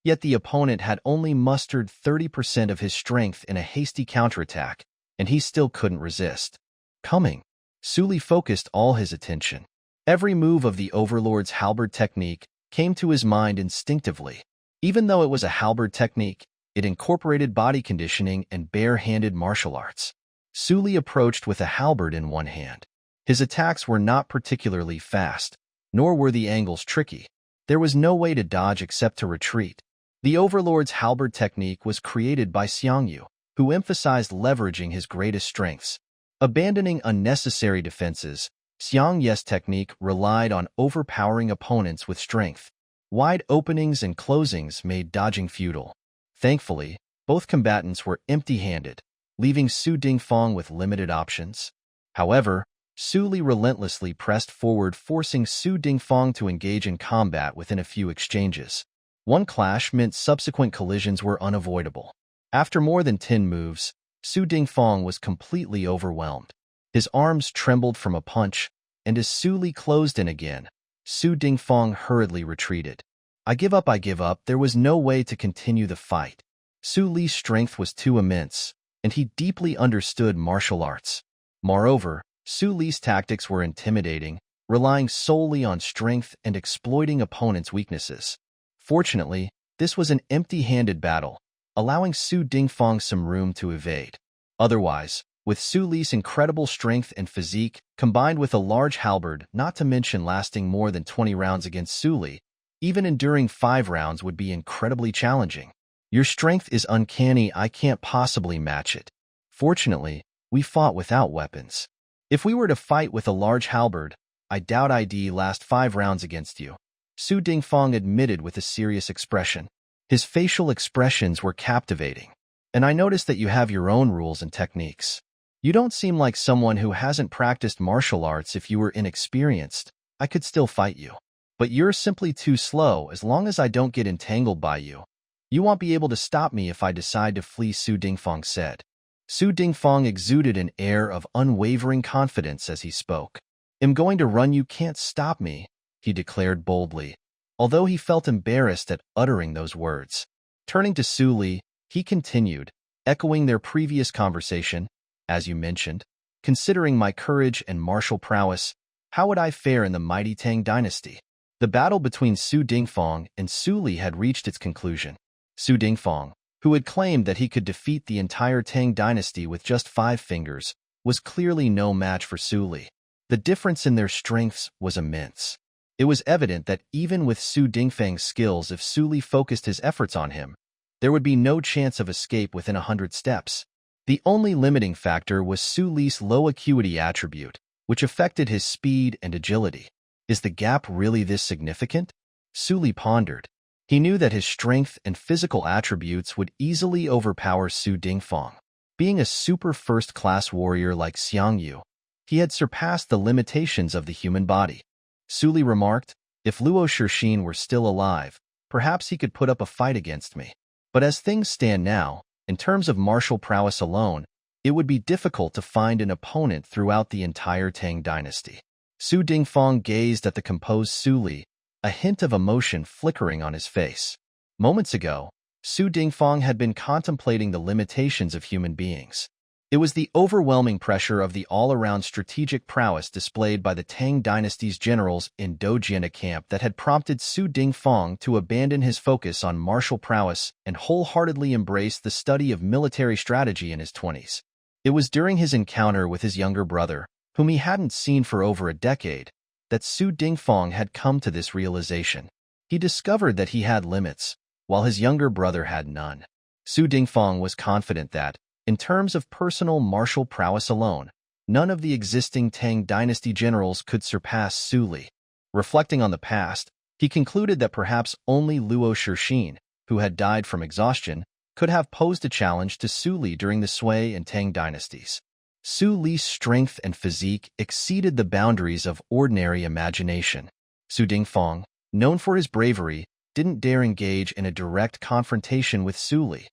yet the opponent had only mustered 30% of his strength in a hasty counterattack, and he still couldn't resist. Coming, Su Li focused all his attention. Every move of the Overlord's halberd technique came to his mind instinctively. Even though it was a halberd technique, it incorporated body conditioning and bare-handed martial arts. Su Li approached with a halberd in one hand. His attacks were not particularly fast, nor were the angles tricky. There was no way to dodge except to retreat. The Overlord's halberd technique was created by Xiangyu, who emphasized leveraging his greatest strengths. Abandoning unnecessary defenses, Xiangyu's technique relied on overpowering opponents with strength. Wide openings and closings made dodging futile. Thankfully, both combatants were empty-handed, leaving Su Dingfang with limited options. However, Su Li relentlessly pressed forward, forcing Su Dingfang to engage in combat within a few exchanges. One clash meant subsequent collisions were unavoidable. After more than 10 moves, Su Dingfang was completely overwhelmed. His arms trembled from a punch, and as Su Li closed in again, Su Dingfang hurriedly retreated. I give up. There was no way to continue the fight. Su Li's strength was too immense, and he deeply understood martial arts. Moreover, Su Li's tactics were intimidating, relying solely on strength and exploiting opponents' weaknesses. Fortunately, this was an empty-handed battle, allowing Su Dingfang some room to evade. Otherwise, with Su Li's incredible strength and physique, combined with a large halberd, not to mention lasting more than 20 rounds against Su Li, even enduring 5 rounds would be incredibly challenging. Your strength is uncanny. I can't possibly match it. Fortunately, we fought without weapons. If we were to fight with a large halberd, I doubt I'd last 5 rounds against you, Su Dingfang admitted with a serious expression. His facial expressions were captivating. And I noticed that you have your own rules and techniques. You don't seem like someone who hasn't practiced martial arts. If you were inexperienced, I could still fight you. But you're simply too slow. As long as I don't get entangled by you, you won't be able to stop me if I decide to flee, Su Dingfang said. Su Dingfang exuded an air of unwavering confidence as he spoke. I'm going to run. You can't stop me, he declared boldly, although he felt embarrassed at uttering those words. Turning to Su Li, he continued, echoing their previous conversation. As you mentioned, considering my courage and martial prowess, how would I fare in the mighty Tang dynasty? The battle between Su Dingfang and Su Li had reached its conclusion. Su Dingfang, who had claimed that he could defeat the entire Tang dynasty with just 5 fingers, was clearly no match for Su Li. The difference in their strengths was immense. It was evident that even with Su Dingfang's skills, if Su Li focused his efforts on him, there would be no chance of escape within 100 steps. The only limiting factor was Su Li's low acuity attribute, which affected his speed and agility. Is the gap really this significant? Su Li pondered. He knew that his strength and physical attributes would easily overpower Su Dingfang. Being a super first-class warrior like Xiangyu, he had surpassed the limitations of the human body. Su Li remarked, if Luo Shixin were still alive, perhaps he could put up a fight against me. But as things stand now, in terms of martial prowess alone, it would be difficult to find an opponent throughout the entire Tang dynasty. Su Dingfang gazed at the composed Su Li, a hint of emotion flickering on his face. Moments ago, Su Dingfang had been contemplating the limitations of human beings. It was the overwhelming pressure of the all-around strategic prowess displayed by the Tang dynasty's generals in Dojiana camp that had prompted Su Dingfang to abandon his focus on martial prowess and wholeheartedly embrace the study of military strategy in his 20s. It was during his encounter with his younger brother, whom he hadn't seen for over a decade, that Su Dingfang had come to this realization. He discovered that he had limits, while his younger brother had none. Su Dingfang was confident that, in terms of personal martial prowess alone, none of the existing Tang dynasty generals could surpass Su Li. Reflecting on the past, he concluded that perhaps only Luo Shixin, who had died from exhaustion, could have posed a challenge to Su Li during the Sui and Tang dynasties. Su Li's strength and physique exceeded the boundaries of ordinary imagination. Su Dingfang, known for his bravery, didn't dare engage in a direct confrontation with Su Li.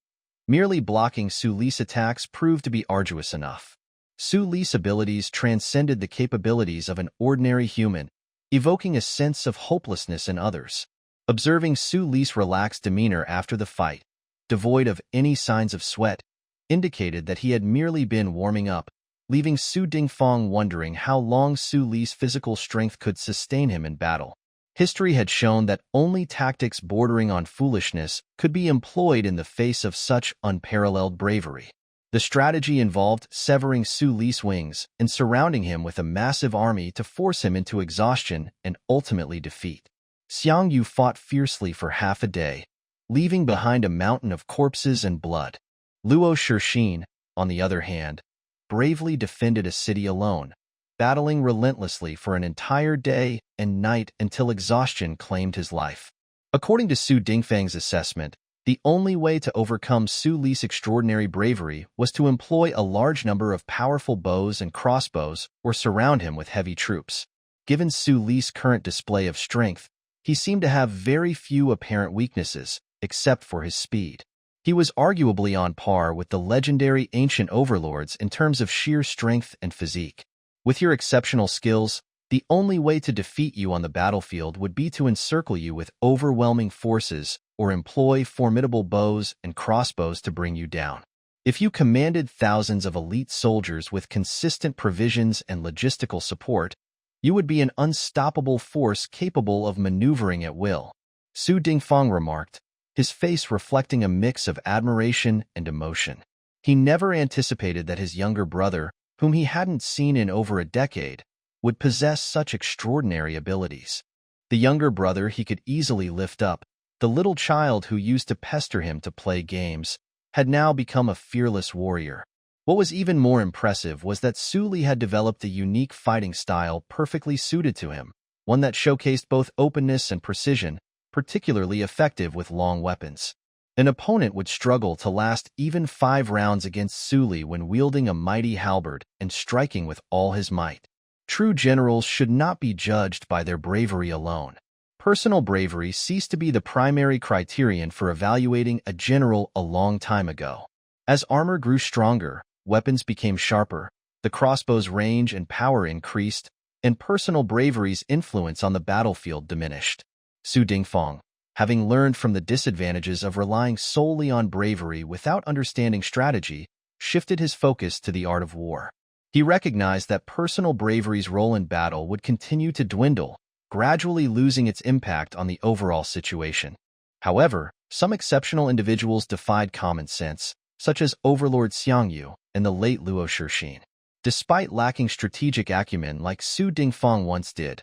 Merely blocking Su Li's attacks proved to be arduous enough. Su Li's abilities transcended the capabilities of an ordinary human, evoking a sense of hopelessness in others. Observing Su Li's relaxed demeanor after the fight, devoid of any signs of sweat, indicated that he had merely been warming up, leaving Su Dingfang wondering how long Su Li's physical strength could sustain him in battle. History had shown that only tactics bordering on foolishness could be employed in the face of such unparalleled bravery. The strategy involved severing Su Li's wings and surrounding him with a massive army to force him into exhaustion and ultimately defeat. Xiang Yu fought fiercely for half a day, leaving behind a mountain of corpses and blood. Luo Shixin, on the other hand, bravely defended a city alone, battling relentlessly for an entire day and night until exhaustion claimed his life. According to Su Dingfang's assessment, the only way to overcome Su Li's extraordinary bravery was to employ a large number of powerful bows and crossbows or surround him with heavy troops. Given Su Li's current display of strength, he seemed to have very few apparent weaknesses, except for his speed. He was arguably on par with the legendary ancient overlords in terms of sheer strength and physique. With your exceptional skills, the only way to defeat you on the battlefield would be to encircle you with overwhelming forces or employ formidable bows and crossbows to bring you down. If you commanded thousands of elite soldiers with consistent provisions and logistical support, you would be an unstoppable force capable of maneuvering at will, Su Dingfang remarked, his face reflecting a mix of admiration and emotion. He never anticipated that his younger brother, whom he hadn't seen in over a decade, would possess such extraordinary abilities. The younger brother he could easily lift up, the little child who used to pester him to play games, had now become a fearless warrior. What was even more impressive was that Su Li had developed a unique fighting style perfectly suited to him, one that showcased both openness and precision, particularly effective with long weapons. An opponent would struggle to last even 5 rounds against Su Li when wielding a mighty halberd and striking with all his might. True generals should not be judged by their bravery alone. Personal bravery ceased to be the primary criterion for evaluating a general a long time ago. As armor grew stronger, weapons became sharper, the crossbow's range and power increased, and personal bravery's influence on the battlefield diminished. Su Dingfang, having learned from the disadvantages of relying solely on bravery without understanding strategy, shifted his focus to the art of war. He recognized that personal bravery's role in battle would continue to dwindle, gradually losing its impact on the overall situation. However, some exceptional individuals defied common sense, such as Overlord Xiang Yu and the late Luo Shixin. Despite lacking strategic acumen like Su Dingfang once did,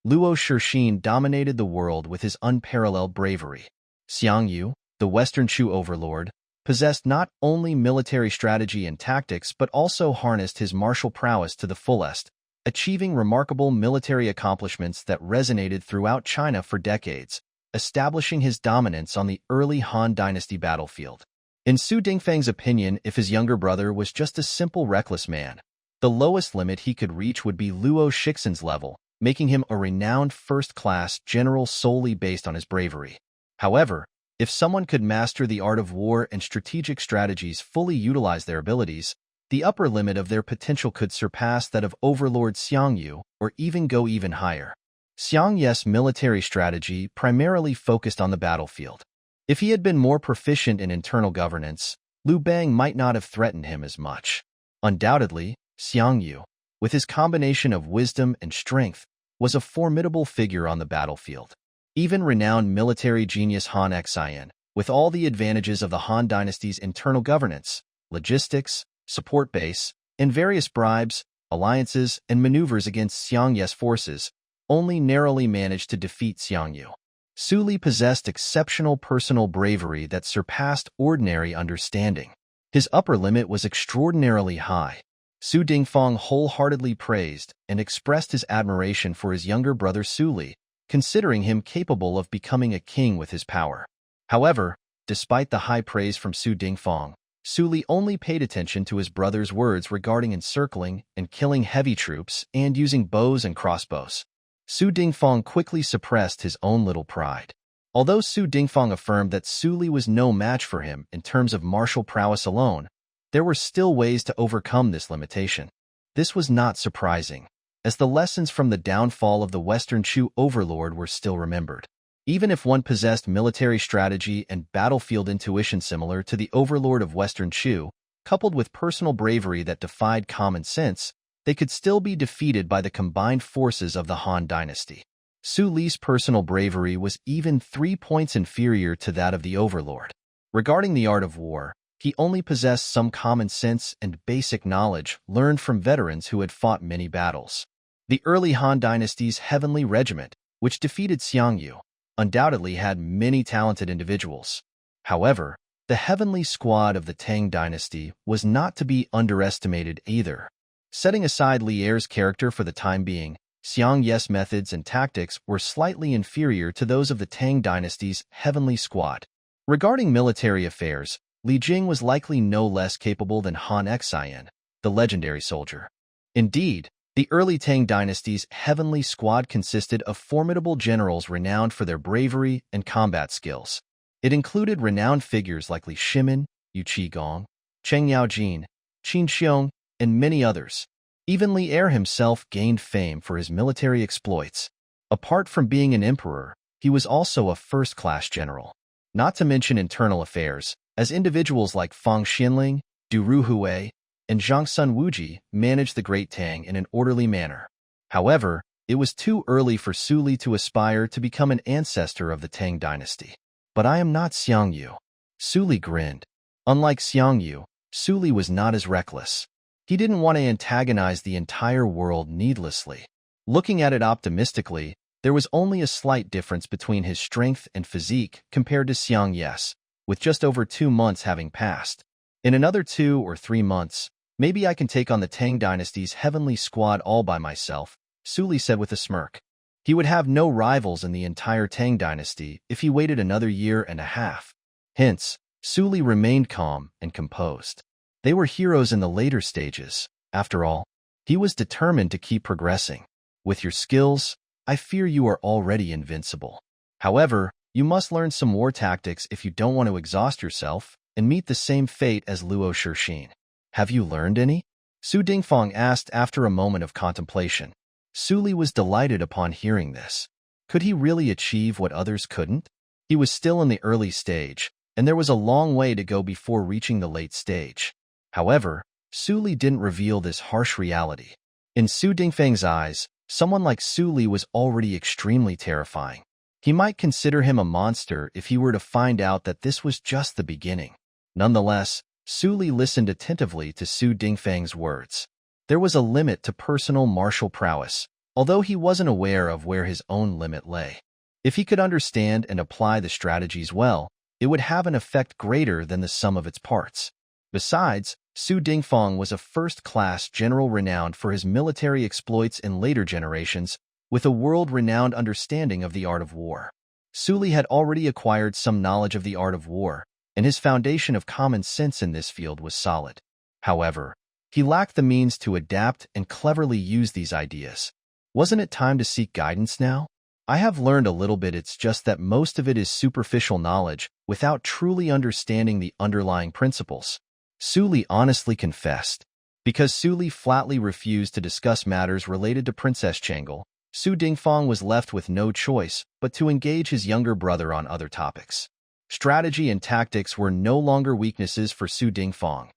Luo Shixin dominated the world with his unparalleled bravery. Xiang Yu, the Western Chu overlord, possessed not only military strategy and tactics but also harnessed his martial prowess to the fullest, achieving remarkable military accomplishments that resonated throughout China for decades, establishing his dominance on the early Han Dynasty battlefield. In Su Dingfang's opinion, if his younger brother was just a simple reckless man, the lowest limit he could reach would be Luo Shixin's level, making him a renowned first-class general solely based on his bravery. However, if someone could master the art of war and strategic strategies fully utilize their abilities, the upper limit of their potential could surpass that of Overlord Xiang Yu or even go even higher. Xiang Yu's military strategy primarily focused on the battlefield. If he had been more proficient in internal governance, Liu Bang might not have threatened him as much. Undoubtedly, Xiang Yu, with his combination of wisdom and strength, was a formidable figure on the battlefield. Even renowned military genius Han Xian, with all the advantages of the Han dynasty's internal governance, logistics, support base, and various bribes, alliances, and maneuvers against Xiang Yu's forces, only narrowly managed to defeat Xiang Yu. Su Li possessed exceptional personal bravery that surpassed ordinary understanding. His upper limit was extraordinarily high. Su Dingfang wholeheartedly praised and expressed his admiration for his younger brother Su Li, considering him capable of becoming a king with his power. However, despite the high praise from Su Dingfang, Su Li only paid attention to his brother's words regarding encircling and killing heavy troops and using bows and crossbows. Su Dingfang quickly suppressed his own little pride. Although Su Dingfang affirmed that Su Li was no match for him in terms of martial prowess alone, there were still ways to overcome this limitation. This was not surprising, as the lessons from the downfall of the Western Chu overlord were still remembered. Even if one possessed military strategy and battlefield intuition similar to the overlord of Western Chu, coupled with personal bravery that defied common sense, they could still be defeated by the combined forces of the Han dynasty. Su Li's personal bravery was even 3 points inferior to that of the overlord. Regarding the art of war, he only possessed some common sense and basic knowledge learned from veterans who had fought many battles. The early Han dynasty's Heavenly Regiment, which defeated Xiang Yu, undoubtedly had many talented individuals. However, the Heavenly Squad of the Tang dynasty was not to be underestimated either. Setting aside Li Er's character for the time being, Xiang Yu's methods and tactics were slightly inferior to those of the Tang dynasty's Heavenly Squad. Regarding military affairs, Li Jing was likely no less capable than Han Xian, the legendary soldier. Indeed, the early Tang dynasty's Heavenly Squad consisted of formidable generals renowned for their bravery and combat skills. It included renowned figures like Li Shimin, Yu Qigong, Cheng Yaojin, Qin Xiong, and many others. Even Li Er himself gained fame for his military exploits. Apart from being an emperor, he was also a first-class general. Not to mention internal affairs, as individuals like Fang Xinling, Du Ruhui, and Zhang Sun Wuji managed the Great Tang in an orderly manner. However, it was too early for Su Li to aspire to become an ancestor of the Tang dynasty. But I am not Xiang Yu. Su Li grinned. Unlike Xiang Yu, Su Li was not as reckless. He didn't want to antagonize the entire world needlessly. Looking at it optimistically, there was only a slight difference between his strength and physique compared to Xiang Yu's, with just over 2 months having passed. In another 2 or 3 months, maybe I can take on the Tang dynasty's Heavenly Squad all by myself, Su Li said with a smirk. He would have no rivals in the entire Tang dynasty if he waited another year and a half. Hence, Su Li remained calm and composed. They were heroes in the later stages. After all, he was determined to keep progressing. With your skills, I fear you are already invincible. However, you must learn some war tactics if you don't want to exhaust yourself and meet the same fate as Luo Shixin. Have you learned any? Su Dingfang asked after a moment of contemplation. Su Li was delighted upon hearing this. Could he really achieve what others couldn't? He was still in the early stage, and there was a long way to go before reaching the late stage. However, Su Li didn't reveal this harsh reality. In Su Dingfang's eyes, someone like Su Li was already extremely terrifying. He might consider him a monster if he were to find out that this was just the beginning. Nonetheless, Su Li listened attentively to Su Dingfang's words. There was a limit to personal martial prowess, although he wasn't aware of where his own limit lay. If he could understand and apply the strategies well, it would have an effect greater than the sum of its parts. Besides, Su Dingfang was a first-class general renowned for his military exploits in later generations, with a world-renowned understanding of the art of war. Su Li had already acquired some knowledge of the art of war, and his foundation of common sense in this field was solid. However, he lacked the means to adapt and cleverly use these ideas. Wasn't it time to seek guidance now? I have learned a little bit, it's just that most of it is superficial knowledge without truly understanding the underlying principles. Su Li honestly confessed. Because Su Li flatly refused to discuss matters related to Princess Chang'e, Su Dingfang was left with no choice but to engage his younger brother on other topics. Strategy and tactics were no longer weaknesses for Su Dingfang.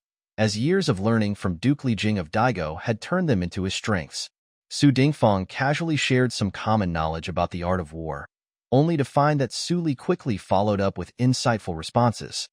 as years of learning from Duke Li Jing of Daigo had turned them into his strengths. Su Dingfang casually shared some common knowledge about the art of war, only to find that Su Li quickly followed up with insightful responses.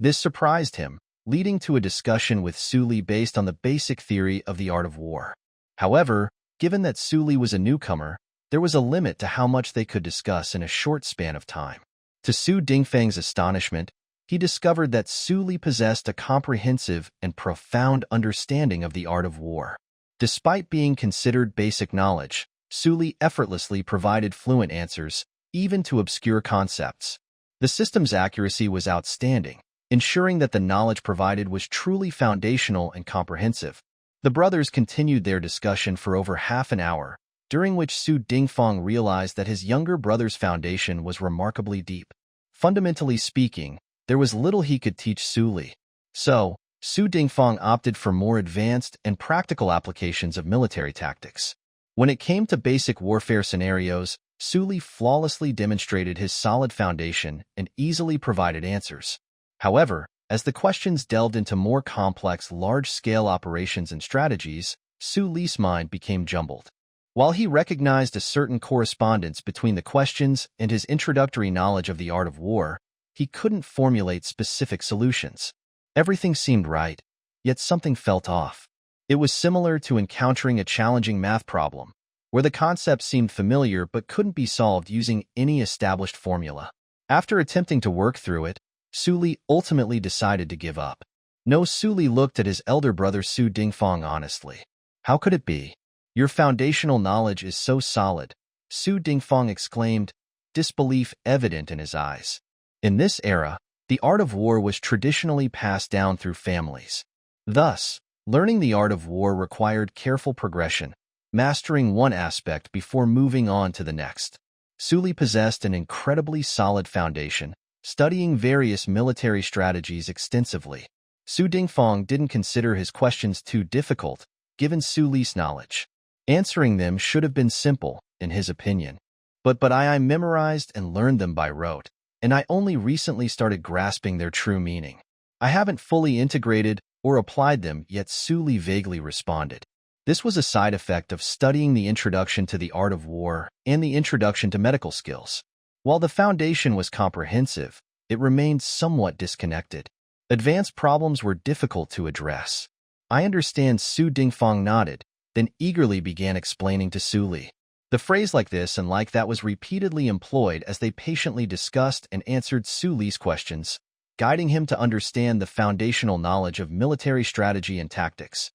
This surprised him, leading to a discussion with Su Li based on the basic theory of the art of war. However, given that Su Li was a newcomer, there was a limit to how much they could discuss in a short span of time. To Su Dingfang's astonishment, he discovered that Su Li possessed a comprehensive and profound understanding of the art of war. Despite being considered basic knowledge, Su Li effortlessly provided fluent answers, even to obscure concepts. The system's accuracy was outstanding, ensuring that the knowledge provided was truly foundational and comprehensive. The brothers continued their discussion for over half an hour, during which Su Dingfang realized that his younger brother's foundation was remarkably deep. Fundamentally speaking, there was little he could teach Su Li. So, Su Dingfang opted for more advanced and practical applications of military tactics. When it came to basic warfare scenarios, Su Li flawlessly demonstrated his solid foundation and easily provided answers. However, as the questions delved into more complex, large-scale operations and strategies, Su Li's mind became jumbled. While he recognized a certain correspondence between the questions and his introductory knowledge of the art of war, he couldn't formulate specific solutions. Everything seemed right, yet something felt off. It was similar to encountering a challenging math problem, where the concept seemed familiar but couldn't be solved using any established formula. After attempting to work through it, Su Li ultimately decided to give up. No, Su Li looked at his elder brother Su Dingfang honestly. How could it be? Your foundational knowledge is so solid, Su Dingfang exclaimed, disbelief evident in his eyes. In this era, the art of war was traditionally passed down through families. Thus, learning the art of war required careful progression, mastering one aspect before moving on to the next. Su Li possessed an incredibly solid foundation, studying various military strategies extensively. Su Dingfang didn't consider his questions too difficult, given Su Li's knowledge. Answering them should have been simple, in his opinion. But I memorized and learned them by rote, and I only recently started grasping their true meaning. I haven't fully integrated or applied them yet, Su Li vaguely responded. This was a side effect of studying the Introduction to the Art of War and the Introduction to Medical Skills. While the foundation was comprehensive, it remained somewhat disconnected. Advanced problems were difficult to address. I understand. Su Dingfang nodded, then eagerly began explaining to Su Li. The phrase like this and like that was repeatedly employed as they patiently discussed and answered Su Li's questions, guiding him to understand the foundational knowledge of military strategy and tactics.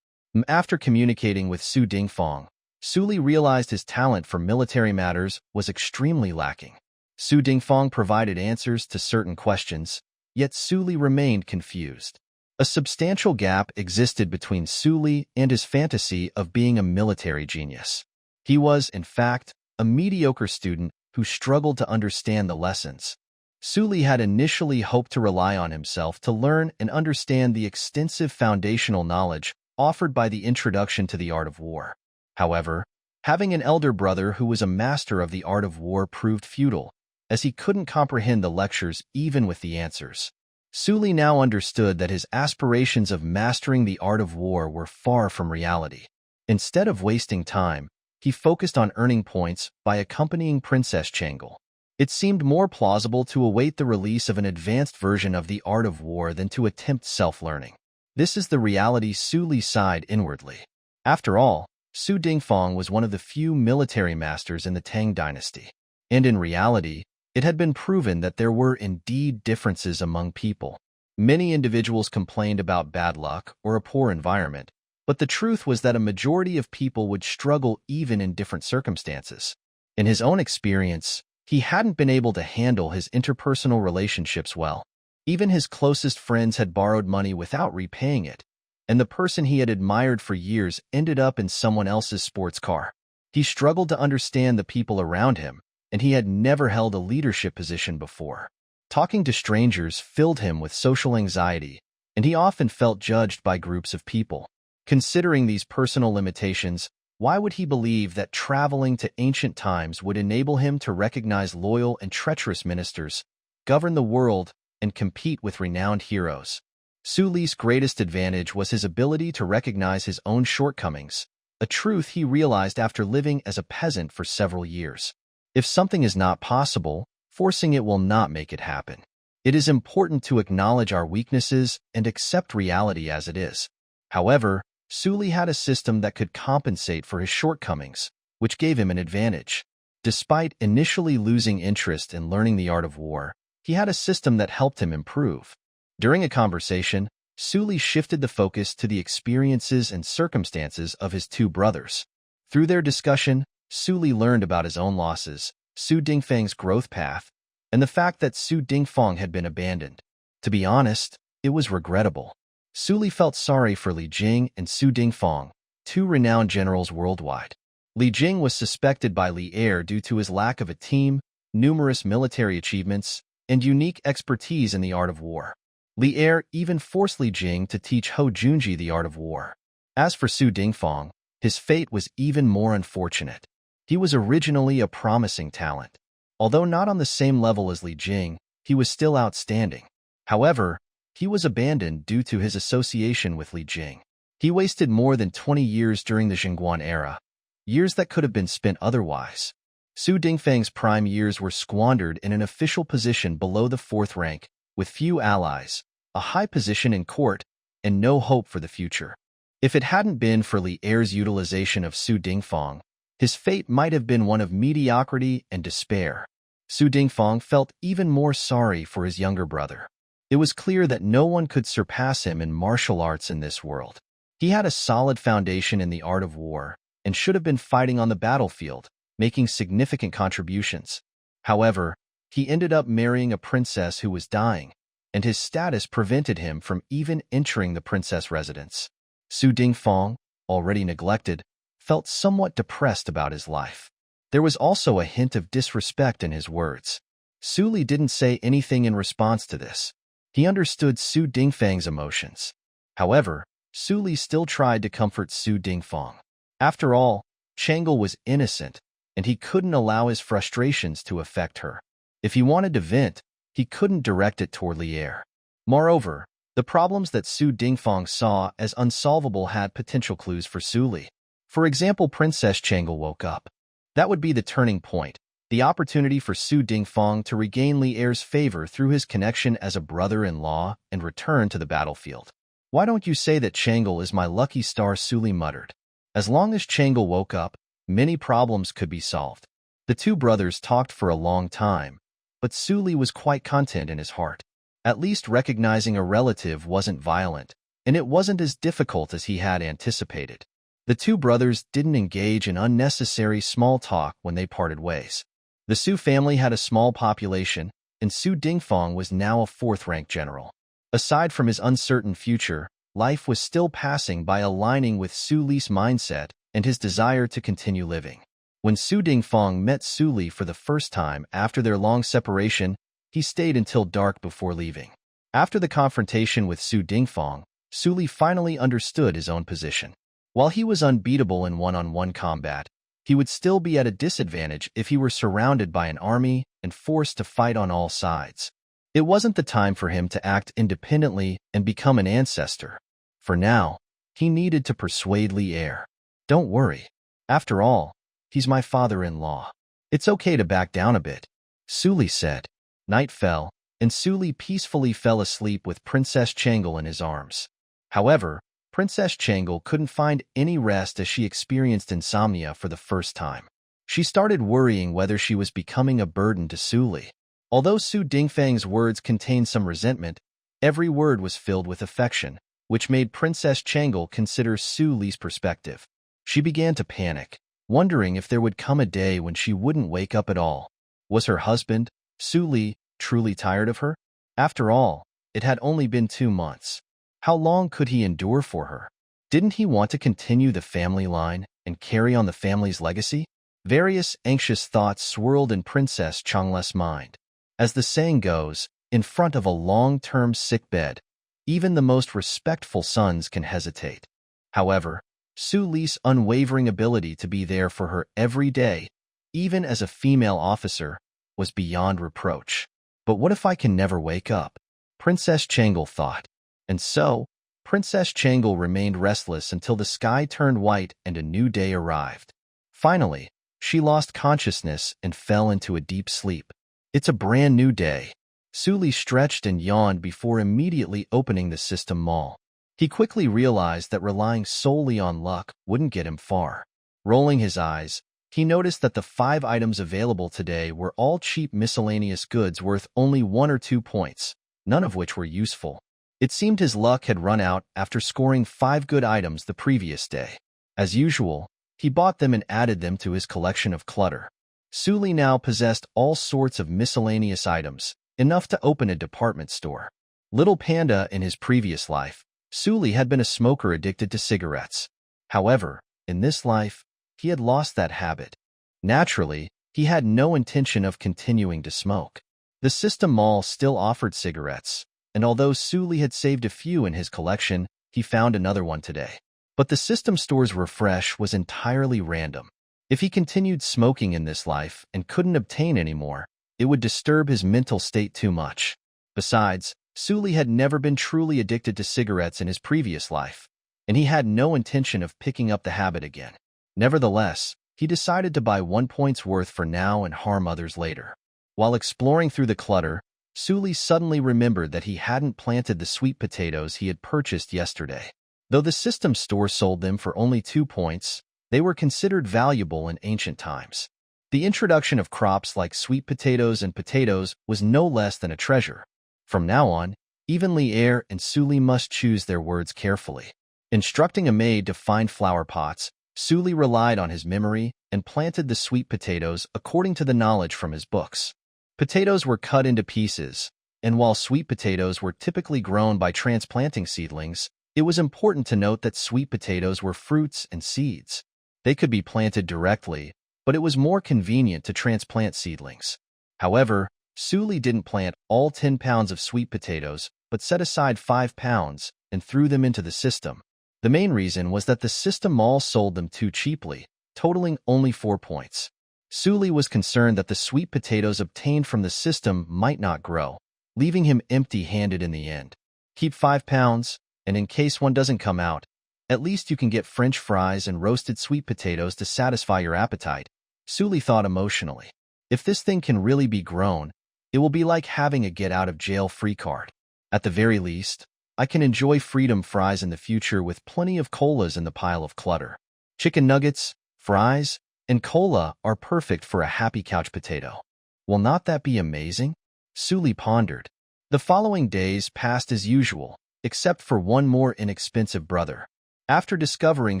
After communicating with Su Dingfang, Su Li realized his talent for military matters was extremely lacking. Su Dingfang provided answers to certain questions, yet Su Li remained confused. A substantial gap existed between Su Li and his fantasy of being a military genius. He was, in fact, a mediocre student who struggled to understand the lessons. Su Li had initially hoped to rely on himself to learn and understand the extensive foundational knowledge offered by the Introduction to the Art of War. However, having an elder brother who was a master of the art of war proved futile, as he couldn't comprehend the lectures even with the answers. Su Li now understood that his aspirations of mastering the art of war were far from reality. Instead of wasting time, he focused on earning points by accompanying Princess Changle. It seemed more plausible to await the release of an advanced version of the art of war than to attempt self-learning. This is the reality. Su Li sighed inwardly. After all, Su Dingfang was one of the few military masters in the Tang dynasty. And in reality, it had been proven that there were indeed differences among people. Many individuals complained about bad luck or a poor environment, but the truth was that a majority of people would struggle even in different circumstances. In his own experience, he hadn't been able to handle his interpersonal relationships well. Even his closest friends had borrowed money without repaying it, and the person he had admired for years ended up in someone else's sports car. He struggled to understand the people around him, and he had never held a leadership position before. Talking to strangers filled him with social anxiety, and he often felt judged by groups of people. Considering these personal limitations, why would he believe that traveling to ancient times would enable him to recognize loyal and treacherous ministers, govern the world, and compete with renowned heroes? Su Li's greatest advantage was his ability to recognize his own shortcomings, a truth he realized after living as a peasant for several years. If something is not possible, forcing it will not make it happen. It is important to acknowledge our weaknesses and accept reality as it is. However, Su Li had a system that could compensate for his shortcomings, which gave him an advantage. Despite initially losing interest in learning the art of war, he had a system that helped him improve. During a conversation, Su Li shifted the focus to the experiences and circumstances of his two brothers. Through their discussion, Su Li learned about his own losses, Su Dingfang's growth path, and the fact that Su Dingfang had been abandoned. To be honest, it was regrettable. Su Li felt sorry for Li Jing and Su Dingfang, two renowned generals worldwide. Li Jing was suspected by Li Er due to his lack of a team, numerous military achievements, and unique expertise in the art of war. Li Er even forced Li Jing to teach Hou Junji the art of war. As for Su Dingfang, his fate was even more unfortunate. He was originally a promising talent. Although not on the same level as Li Jing, he was still outstanding. However, he was abandoned due to his association with Li Jing. He wasted more than 20 years during the Zhongguan era, years that could have been spent otherwise. Su Dingfang's prime years were squandered in an official position below the 4th rank, with few allies, a high position in court, and no hope for the future. If it hadn't been for Li Er's utilization of Su Dingfang, his fate might have been one of mediocrity and despair. Su Dingfang felt even more sorry for his younger brother. It was clear that no one could surpass him in martial arts in this world. He had a solid foundation in the art of war and should have been fighting on the battlefield, making significant contributions. However, he ended up marrying a princess who was dying, and his status prevented him from even entering the princess residence. Su Dingfang, already neglected, felt somewhat depressed about his life. There was also a hint of disrespect in his words. Su Li didn't say anything in response to this. He understood Su Dingfang's emotions. However, Su Li still tried to comfort Su Dingfang. After all, Chang'e was innocent, and he couldn't allow his frustrations to affect her. If he wanted to vent, he couldn't direct it toward Li Er. Moreover, the problems that Su Dingfang saw as unsolvable had potential clues for Su Li. For example, Princess Chang'e woke up. That would be the turning point, the opportunity for Su Dingfang to regain Li Er's favor through his connection as a brother-in-law and return to the battlefield. Why don't you say that Chang'e is my lucky star? Su Li muttered. As long as Chang'e woke up, many problems could be solved. The two brothers talked for a long time, but Su Li was quite content in his heart. At least recognizing a relative wasn't violent, and it wasn't as difficult as he had anticipated. The two brothers didn't engage in unnecessary small talk when they parted ways. The Su family had a small population, and Su Dingfang was now a 4th-rank general. Aside from his uncertain future, life was still passing by aligning with Su Li's mindset and his desire to continue living. When Su Dingfang met Su Li for the first time after their long separation, he stayed until dark before leaving. After the confrontation with Su Dingfang, Su Li finally understood his own position. While he was unbeatable in one-on-one combat, he would still be at a disadvantage if he were surrounded by an army and forced to fight on all sides. It wasn't the time for him to act independently and become an ancestor. For now, he needed to persuade Li Er. Don't worry. After all, he's my father-in-law. It's okay to back down a bit, Su Li said. Night fell, and Su Li peacefully fell asleep with Princess Chang'e in his arms. However, Princess Chang'e couldn't find any rest as she experienced insomnia for the first time. She started worrying whether she was becoming a burden to Su Li. Although Su Dingfang's words contained some resentment, every word was filled with affection, which made Princess Chang'e consider Su Li's perspective. She began to panic, wondering if there would come a day when she wouldn't wake up at all. Was her husband, Su Li, truly tired of her? After all, it had only been 2 months. How long could he endure for her? Didn't he want to continue the family line and carry on the family's legacy? Various anxious thoughts swirled in Princess Chang'e's mind. As the saying goes, in front of a long-term sickbed, even the most respectful sons can hesitate. However, Su Li's unwavering ability to be there for her every day, even as a female officer, was beyond reproach. But what if I can never wake up? Princess Chang'e thought. And so, Princess Changle remained restless until the sky turned white and a new day arrived. Finally, she lost consciousness and fell into a deep sleep. It's a brand new day. Suli stretched and yawned before immediately opening the system mall. He quickly realized that relying solely on luck wouldn't get him far. Rolling his eyes, he noticed that the 5 items available today were all cheap miscellaneous goods worth only 1 or 2 points, none of which were useful. It seemed his luck had run out after scoring 5 good items the previous day. As usual, he bought them and added them to his collection of clutter. Suli now possessed all sorts of miscellaneous items, enough to open a department store. Little Panda in his previous life, Suli had been a smoker addicted to cigarettes. However, in this life, he had lost that habit. Naturally, he had no intention of continuing to smoke. The system mall still offered cigarettes, and although Suli had saved a few in his collection, he found another one today. But the system store's refresh was entirely random. If he continued smoking in this life and couldn't obtain any more, it would disturb his mental state too much. Besides, Suli had never been truly addicted to cigarettes in his previous life, and he had no intention of picking up the habit again. Nevertheless, he decided to buy 1 point's worth for now and harm others later. While exploring through the clutter, Suli suddenly remembered that he hadn't planted the sweet potatoes he had purchased yesterday. Though the system store sold them for only 2 points, they were considered valuable in ancient times. The introduction of crops like sweet potatoes and potatoes was no less than a treasure. From now on, even Lier and Suli must choose their words carefully. Instructing a maid to find flower pots, Suli relied on his memory and planted the sweet potatoes according to the knowledge from his books. Potatoes were cut into pieces, and while sweet potatoes were typically grown by transplanting seedlings, it was important to note that sweet potatoes were fruits and seeds. They could be planted directly, but it was more convenient to transplant seedlings. However, Suli didn't plant all 10 pounds of sweet potatoes, but set aside 5 pounds and threw them into the system. The main reason was that the system mall sold them too cheaply, totaling only 4 points. Suli was concerned that the sweet potatoes obtained from the system might not grow, leaving him empty-handed in the end. Keep 5 pounds, and in case one doesn't come out, at least you can get French fries and roasted sweet potatoes to satisfy your appetite, Suli thought emotionally. If this thing can really be grown, it will be like having a get-out-of-jail-free card. At the very least, I can enjoy freedom fries in the future with plenty of colas in the pile of clutter. Chicken nuggets, fries, and cola are perfect for a happy couch potato. Will not that be amazing? Suli pondered. The following days passed as usual, except for one more inexpensive brother. After discovering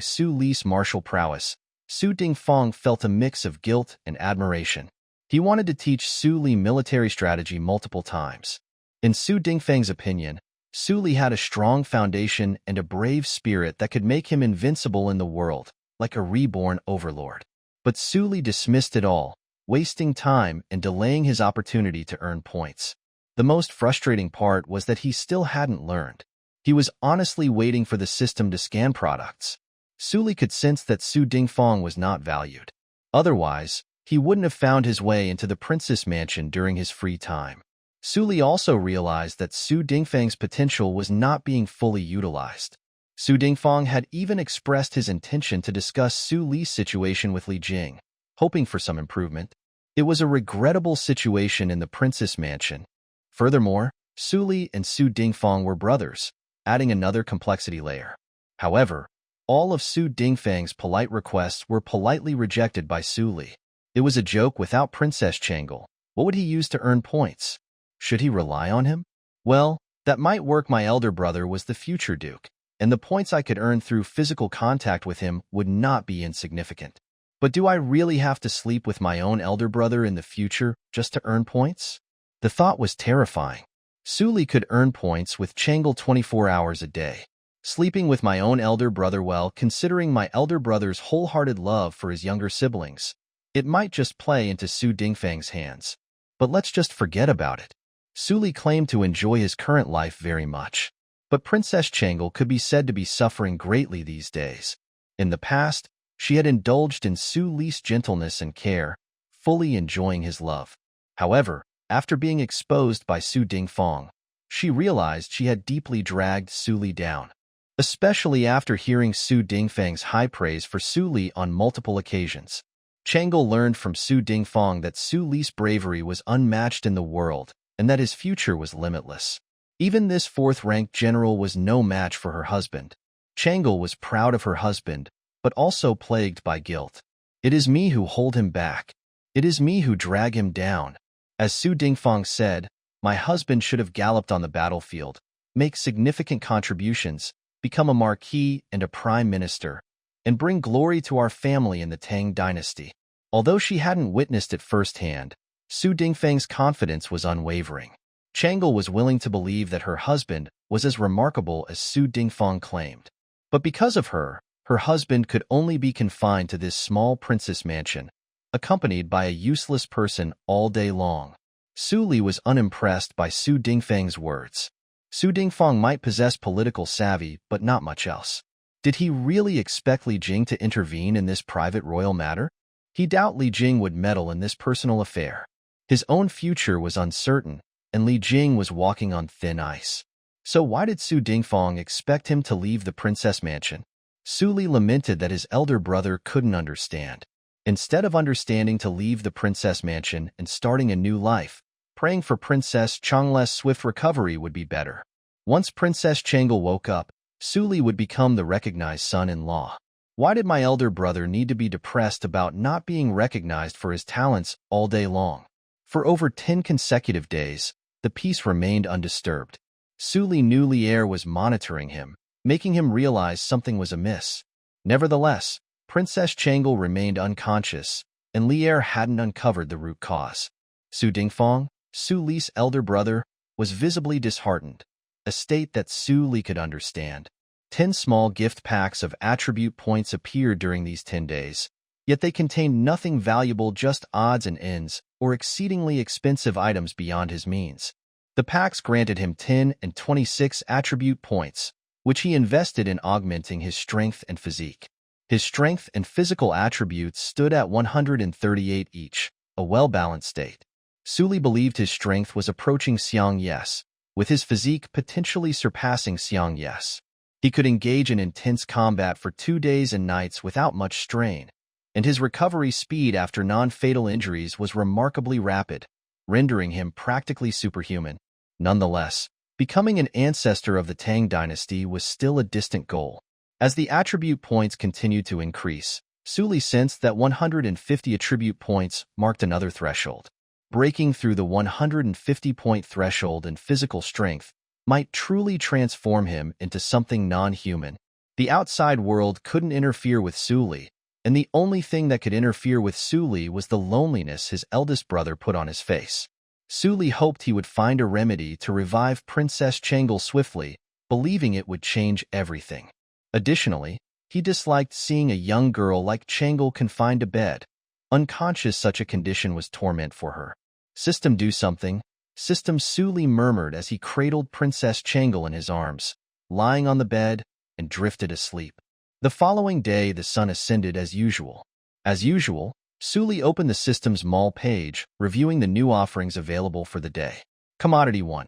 Suli's martial prowess, Su Dingfang felt a mix of guilt and admiration. He wanted to teach Suli military strategy multiple times. In Su Dingfang's opinion, Suli had a strong foundation and a brave spirit that could make him invincible in the world, like a reborn overlord. But Suli dismissed it all, wasting time and delaying his opportunity to earn points. The most frustrating part was that he still hadn't learned. He was honestly waiting for the system to scan products. Suli could sense that Su Dingfang was not valued. Otherwise, he wouldn't have found his way into the princess mansion during his free time. Suli also realized that Su Dingfang's potential was not being fully utilized. Su Dingfang had even expressed his intention to discuss Su Li's situation with Li Jing, hoping for some improvement. It was a regrettable situation in the princess mansion. Furthermore, Su Li and Su Dingfang were brothers, adding another complexity layer. However, all of Su Dingfang's polite requests were politely rejected by Su Li. It was a joke without Princess Changle. What would he use to earn points? Should he rely on him? Well, that might work. My elder brother was the future Duke, and the points I could earn through physical contact with him would not be insignificant. But do I really have to sleep with my own elder brother in the future just to earn points? The thought was terrifying. Suli could earn points with Changle 24 hours a day. Sleeping with my own elder brother, well, considering my elder brother's wholehearted love for his younger siblings, it might just play into Su Dingfang's hands. But let's just forget about it. Suli claimed to enjoy his current life very much. But Princess Changle could be said to be suffering greatly these days. In the past, she had indulged in Su Li's gentleness and care, fully enjoying his love. However, after being exposed by Su Dingfang, She realized she had deeply dragged Su Li down, especially after hearing Su Dingfang's high praise for Su Li on multiple occasions. Chang'e learned from Su Dingfang that Su Li's bravery was unmatched in the world and that his future was limitless. Even this fourth-ranked general was no match for her husband. Chang'e was proud of her husband, but also plagued by guilt. It is me who hold him back. It is me who drag him down. As Su Dingfang said, my husband should have galloped on the battlefield, make significant contributions, become a marquis and a prime minister, and bring glory to our family in the Tang dynasty. Although she hadn't witnessed it firsthand, Su Dingfang's confidence was unwavering. Chang'e was willing to believe that her husband was as remarkable as Su Dingfang claimed. But because of her, her husband could only be confined to this small princess mansion, accompanied by a useless person all day long. Su Li was unimpressed by Su Dingfang's words. Su Dingfang might possess political savvy, but not much else. Did he really expect Li Jing to intervene in this private royal matter? He doubted Li Jing would meddle in this personal affair. His own future was uncertain, and Li Jing was walking on thin ice. So why did Su Dingfang expect him to leave the princess mansion? Su Li lamented that his elder brother couldn't understand. Instead of understanding to leave the princess mansion and starting a new life, praying for Princess Chang'e's swift recovery would be better. Once Princess Chang'e woke up, Su Li would become the recognized son-in-law. Why did my elder brother need to be depressed about not being recognized for his talents all day long? For over 10 consecutive days, the peace remained undisturbed. Su Li knew Li Er was monitoring him, making him realize something was amiss. Nevertheless, Princess Chang'e remained unconscious, and Li Er hadn't uncovered the root cause. Su Dingfang, Su Li's elder brother, was visibly disheartened, a state that Su Li could understand. 10 small gift packs of attribute points appeared during these 10 days, yet they contained nothing valuable, just odds and ends, or exceedingly expensive items beyond his means. The packs granted him 10 and 26 attribute points, which he invested in augmenting his strength and physique. His strength and physical attributes stood at 138 each, a well-balanced state. Su Li believed his strength was approaching Xiang Yes, with his physique potentially surpassing Xiang Yes. He could engage in intense combat for 2 days and nights without much strain, and his recovery speed after non-fatal injuries was remarkably rapid, rendering him practically superhuman. Nonetheless, becoming an ancestor of the Tang dynasty was still a distant goal. As the attribute points continued to increase, Su Li sensed that 150 attribute points marked another threshold. Breaking through the 150-point threshold in physical strength might truly transform him into something non-human. The outside world couldn't interfere with Su Li, and the only thing that could interfere with Su Li was the loneliness his eldest brother put on his face. Su Li hoped he would find a remedy to revive Princess Chang'e swiftly, believing it would change everything. Additionally, he disliked seeing a young girl like Chang'e confined to bed. Unconscious, such a condition was torment for her. System, do something. System, Su Li murmured as he cradled Princess Chang'e in his arms, lying on the bed, and drifted asleep. The following day, the sun ascended as usual. As usual, Su Li opened the system's mall page, reviewing the new offerings available for the day. Commodity 1.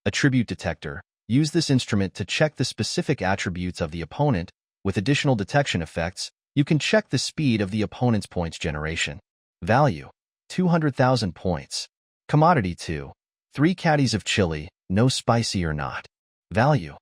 Attribute Detector. Use this instrument to check the specific attributes of the opponent. With additional detection effects, you can check the speed of the opponent's points generation. Value: 200,000 points. Commodity 2. 3 caddies of chili, no spicy or not. Value: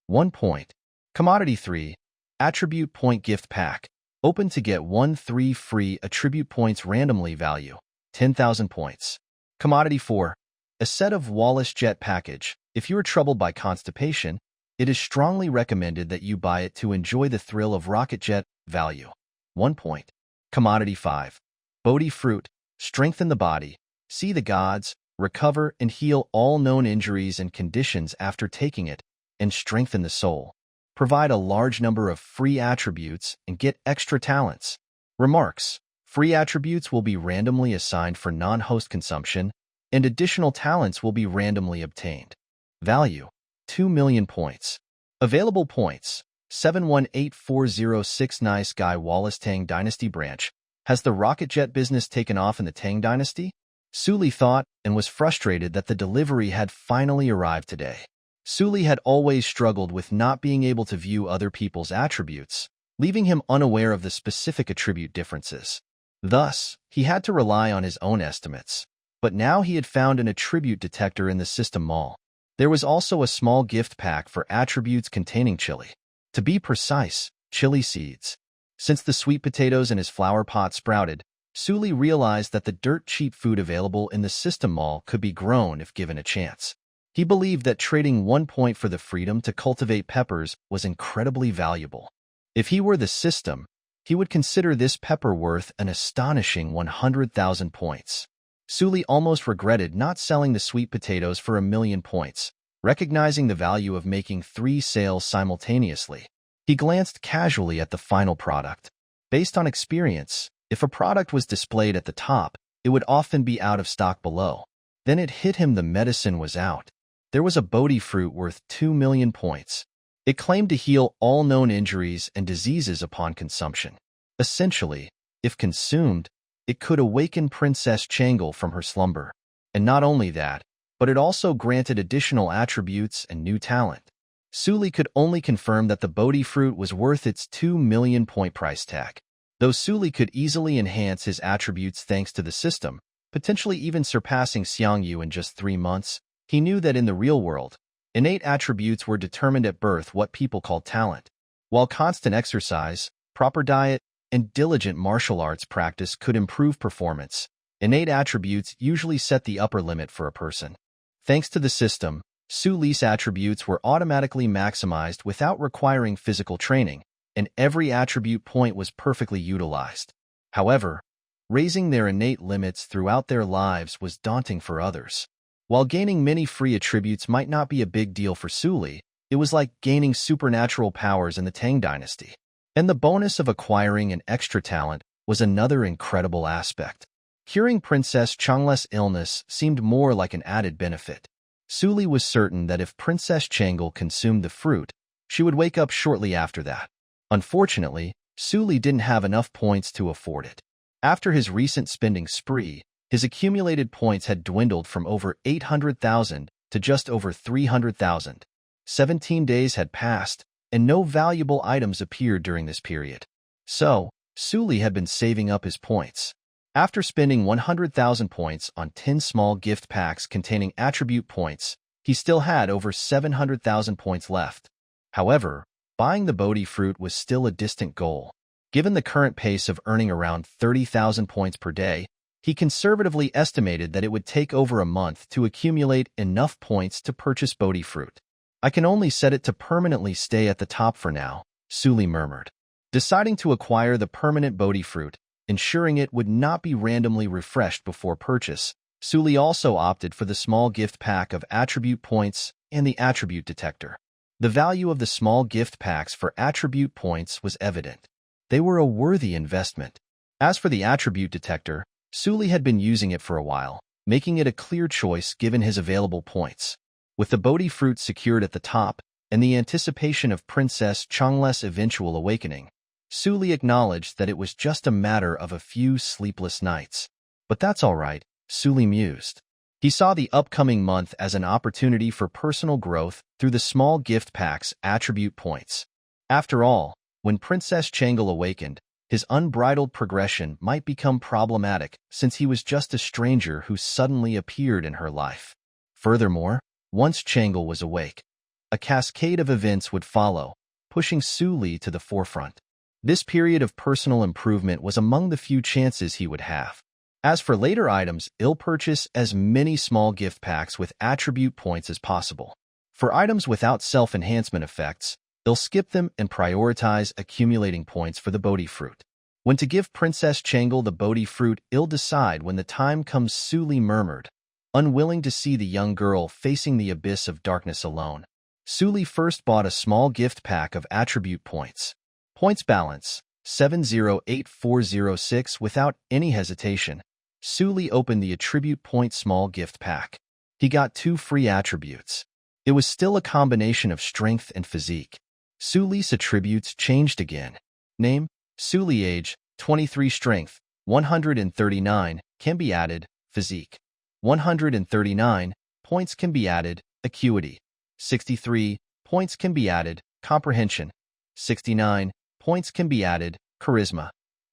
1 point. Commodity 3. Attribute Point Gift Pack. Open to get 1-3 free attribute points randomly. Value: 10,000 points. Commodity 4. A set of Wallace Jet Package. If you are troubled by constipation, it is strongly recommended that you buy it to enjoy the thrill of rocket jet. Value: 1 point. Commodity 5. Bodi Fruit. Strengthen the body, see the gods, recover and heal all known injuries and conditions after taking it, and strengthen the soul. Provide a large number of free attributes and get extra talents. Remarks: free attributes will be randomly assigned for non-host consumption, and additional talents will be randomly obtained. Value: 2 million points. Available points: 718406. Nice guy. Wallace Tang Dynasty branch. Has the rocket jet business taken off in the Tang Dynasty? Suli thought and was frustrated that the delivery had finally arrived today. Suli had always struggled with not being able to view other people's attributes, leaving him unaware of the specific attribute differences. Thus, he had to rely on his own estimates. But now he had found an attribute detector in the system mall. There was also a small gift pack for attributes containing chili. To be precise, chili seeds. Since the sweet potatoes in his flower pot sprouted, Suli realized that the dirt-cheap food available in the system mall could be grown if given a chance. He believed that trading 1 point for the freedom to cultivate peppers was incredibly valuable. If he were the system, he would consider this pepper worth an astonishing 100,000 points. Suli almost regretted not selling the sweet potatoes for 1,000,000 points, recognizing the value of making 3 sales simultaneously. He glanced casually at the final product. Based on experience, if a product was displayed at the top, it would often be out of stock below. Then it hit him the medicine was out. There was a Bodi fruit worth 2,000,000 points. It claimed to heal all known injuries and diseases upon consumption. Essentially, if consumed, it could awaken Princess Changle from her slumber. And not only that, but it also granted additional attributes and new talent. Suli could only confirm that the Bodi fruit was worth its 2,000,000 point price tag. Though Suli could easily enhance his attributes thanks to the system, potentially even surpassing Xiangyu in just 3 months, he knew that in the real world, innate attributes were determined at birth, what people called talent. While constant exercise, proper diet, and diligent martial arts practice could improve performance, innate attributes usually set the upper limit for a person. Thanks to the system, Suli's attributes were automatically maximized without requiring physical training, and every attribute point was perfectly utilized. However, raising their innate limits throughout their lives was daunting for others. While gaining many free attributes might not be a big deal for Suli, it was like gaining supernatural powers in the Tang dynasty. And the bonus of acquiring an extra talent was another incredible aspect. Curing Princess Changle's illness seemed more like an added benefit. Suli was certain that if Princess Changle consumed the fruit, she would wake up shortly after that. Unfortunately, Suli didn't have enough points to afford it. After his recent spending spree, his accumulated points had dwindled from over 800,000 to just over 300,000. 17 days had passed, and no valuable items appeared during this period. So, Suli had been saving up his points. After spending 100,000 points on 10 small gift packs containing attribute points, he still had over 700,000 points left. However, buying the Bodi fruit was still a distant goal. Given the current pace of earning around 30,000 points per day, he conservatively estimated that it would take over a month to accumulate enough points to purchase Bodi fruit. "I can only set it to permanently stay at the top for now," Suli murmured. Deciding to acquire the permanent Bodi fruit, ensuring it would not be randomly refreshed before purchase, Suli also opted for the small gift pack of attribute points and the attribute detector. The value of the small gift packs for attribute points was evident. They were a worthy investment. As for the attribute detector, Suli had been using it for a while, making it a clear choice given his available points. With the Bodi fruit secured at the top and the anticipation of Princess Changle's eventual awakening, Suli acknowledged that it was just a matter of a few sleepless nights. But that's all right, Suli mused. He saw the upcoming month as an opportunity for personal growth through the small gift pack's attribute points. After all, when Princess Changle awakened, his unbridled progression might become problematic since he was just a stranger who suddenly appeared in her life. Furthermore, once Changle was awake, a cascade of events would follow, pushing Suli to the forefront. This period of personal improvement was among the few chances he would have. As for later items, he'll purchase as many small gift packs with attribute points as possible. For items without self-enhancement effects, he'll skip them and prioritize accumulating points for the Bodi fruit. When to give Princess Changle the Bodi fruit, he'll decide when the time comes, Suli murmured, unwilling to see the young girl facing the abyss of darkness alone. Suli first bought a small gift pack of attribute points. Points balance 708406. Without any hesitation, Suli opened the attribute point small gift pack. He got 2 free attributes. It was still a combination of strength and physique. Suli's attributes changed again. Name, Suli. Age, 23. Strength, 139, can be added, physique. 139 points can be added, acuity. 63 points can be added, comprehension. 69 points can be added, charisma.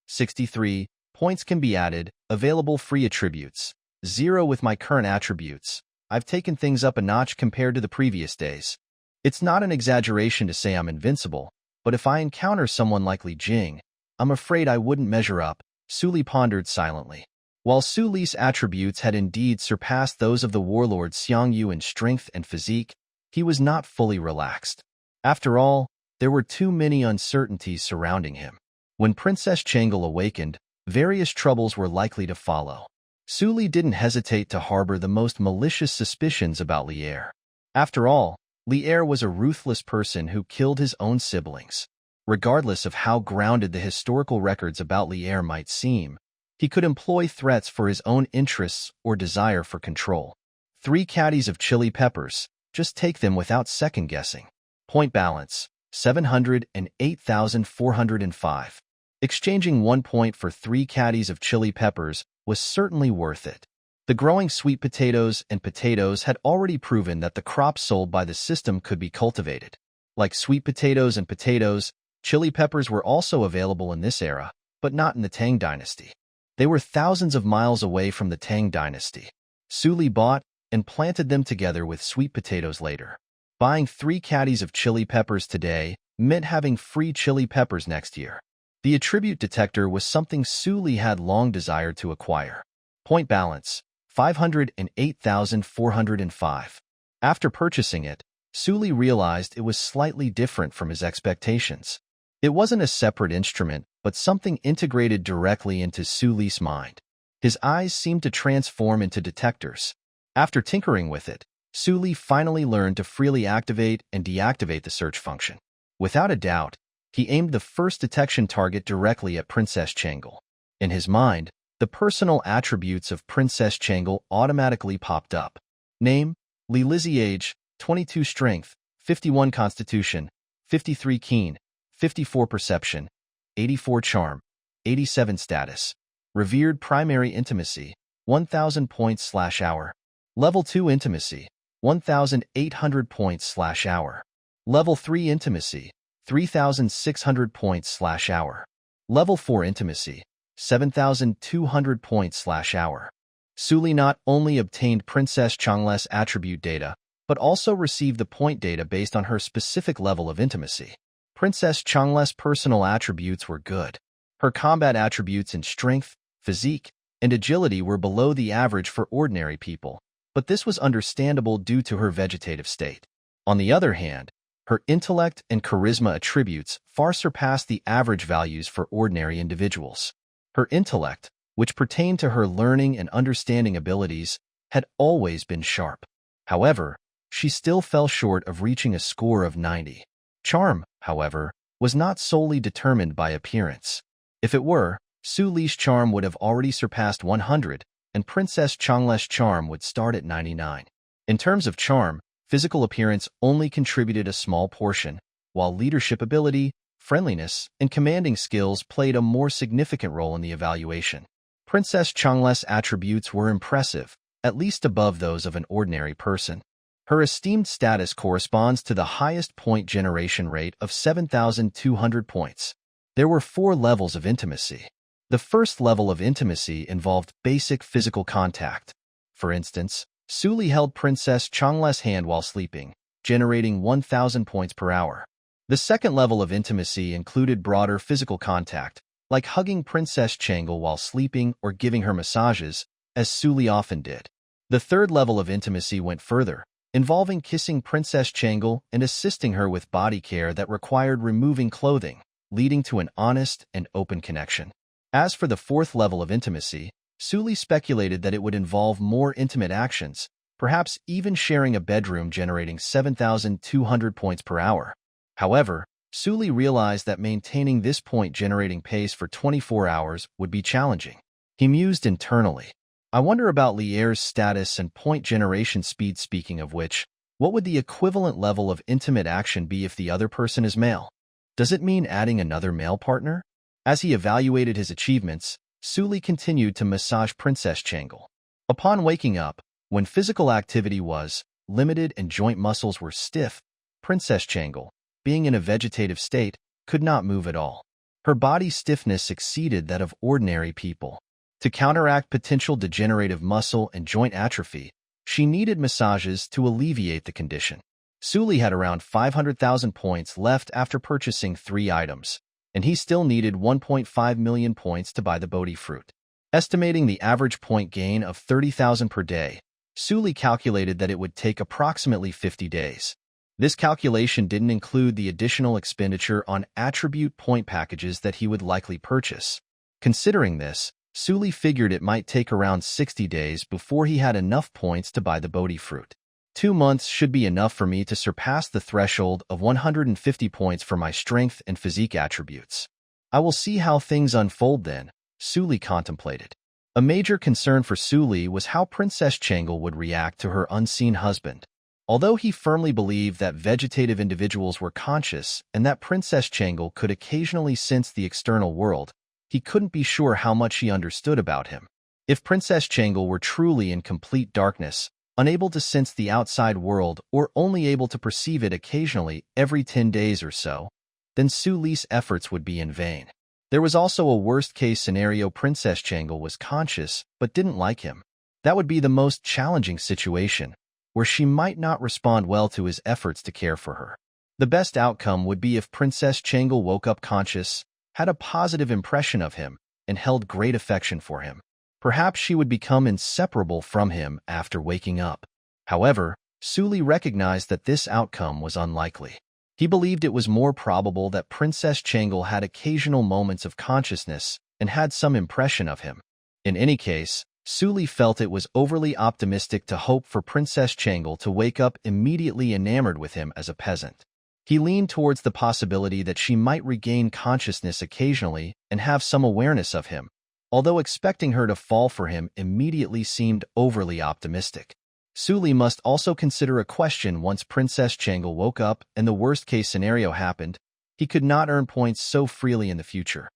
63 points can be added, available free attributes. 0 with my current attributes. I've taken things up a notch compared to the previous days. It's not an exaggeration to say I'm invincible, but if I encounter someone like Li Jing, I'm afraid I wouldn't measure up, Su Li pondered silently. While Su Li's attributes had indeed surpassed those of the warlord Xiang Yu in strength and physique, he was not fully relaxed. After all, there were too many uncertainties surrounding him. When Princess Chang'e awakened, various troubles were likely to follow. Su Li didn't hesitate to harbor the most malicious suspicions about Li Er. After all, Li Er was a ruthless person who killed his own siblings. Regardless of how grounded the historical records about Li Er might seem, he could employ threats for his own interests or desire for control. 3 caddies of chili peppers, just take them without second-guessing. Point balance, 708,405. Exchanging 1 point for 3 caddies of chili peppers was certainly worth it. The growing sweet potatoes and potatoes had already proven that the crops sold by the system could be cultivated. Like sweet potatoes and potatoes, chili peppers were also available in this era, but not in the Tang dynasty. They were thousands of miles away from the Tang dynasty. Su Li bought and planted them together with sweet potatoes later. Buying 3 caddies of chili peppers today meant having free chili peppers next year. The attribute detector was something Su Li had long desired to acquire. Point balance, 508,405. After purchasing it, Su Li realized it was slightly different from his expectations. It wasn't a separate instrument, but something integrated directly into Su Li's mind. His eyes seemed to transform into detectors. After tinkering with it, Su Li finally learned to freely activate and deactivate the search function. Without a doubt, he aimed the first detection target directly at Princess Chang'e. In his mind, the personal attributes of Princess Chang'e automatically popped up. Name, Li Lizzie. Age, 22 strength, 51 constitution, 53 keen, 54 perception, 84 charm, 87 status. Revered primary intimacy, 1,000 points/hour. Level 2 intimacy, 1,800 points/hour. Level 3 intimacy, 3,600 points/hour. Level 4 intimacy, 7,200 points/hour. Su Li not only obtained Princess Chang'e's attribute data, but also received the point data based on her specific level of intimacy. Princess Chang'e's personal attributes were good. Her combat attributes in strength, physique, and agility were below the average for ordinary people, but this was understandable due to her vegetative state. On the other hand, her intellect and charisma attributes far surpassed the average values for ordinary individuals. Her intellect, which pertained to her learning and understanding abilities, had always been sharp. However, she still fell short of reaching a score of 90. Charm, however, was not solely determined by appearance. If it were, Su Li's charm would have already surpassed 100, and Princess Chang'e's charm would start at 99. In terms of charm, physical appearance only contributed a small portion, while leadership ability, friendliness, and commanding skills played a more significant role in the evaluation. Princess Chang'e's attributes were impressive, at least above those of an ordinary person. Her esteemed status corresponds to the highest point generation rate of 7,200 points. There were 4 levels of intimacy. The first level of intimacy involved basic physical contact. For instance, Su Li held Princess Chang'e's hand while sleeping, generating 1,000 points per hour. The second level of intimacy included broader physical contact, like hugging Princess Chang'e while sleeping or giving her massages, as Su Li often did. The third level of intimacy went further, involving kissing Princess Chang'e and assisting her with body care that required removing clothing, leading to an honest and open connection. As for the fourth level of intimacy, Su Li speculated that it would involve more intimate actions, perhaps even sharing a bedroom generating 7,200 points per hour. However, Su Li realized that maintaining this point-generating pace for 24 hours would be challenging. He mused internally. I wonder about Li Er's status and point generation speed. Speaking of which, what would the equivalent level of intimate action be if the other person is male? Does it mean adding another male partner? As he evaluated his achievements, Su Li continued to massage Princess Chang'e. Upon waking up, when physical activity was limited and joint muscles were stiff, Princess Changle, being in a vegetative state, could not move at all. Her body stiffness exceeded that of ordinary people. To counteract potential degenerative muscle and joint atrophy, she needed massages to alleviate the condition. Suli had around 500,000 points left after purchasing 3 items, and he still needed 1.5 million points to buy the Bodi fruit. Estimating the average point gain of 30,000 per day, Suli calculated that it would take approximately 50 days. This calculation didn't include the additional expenditure on attribute point packages that he would likely purchase. Considering this, Suli figured it might take around 60 days before he had enough points to buy the Bodi fruit. 2 months should be enough for me to surpass the threshold of 150 points for my strength and physique attributes. I will see how things unfold then, Suli contemplated. A major concern for Suli was how Princess Changle would react to her unseen husband. Although he firmly believed that vegetative individuals were conscious and that Princess Changle could occasionally sense the external world, he couldn't be sure how much she understood about him. If Princess Changle were truly in complete darkness, unable to sense the outside world or only able to perceive it occasionally every 10 days or so, then Suli's efforts would be in vain. There was also a worst-case scenario: Princess Changle was conscious but didn't like him. That would be the most challenging situation, where she might not respond well to his efforts to care for her. The best outcome would be if Princess Changle woke up conscious, had a positive impression of him, and held great affection for him. Perhaps she would become inseparable from him after waking up. However, Suli recognized that this outcome was unlikely. He believed it was more probable that Princess Changle had occasional moments of consciousness and had some impression of him. In any case, Suli felt it was overly optimistic to hope for Princess Changle to wake up immediately enamored with him as a peasant. He leaned towards the possibility that she might regain consciousness occasionally and have some awareness of him, although expecting her to fall for him immediately seemed overly optimistic. Suli must also consider a question: once Princess Changle woke up and the worst-case scenario happened, he could not earn points so freely in the future.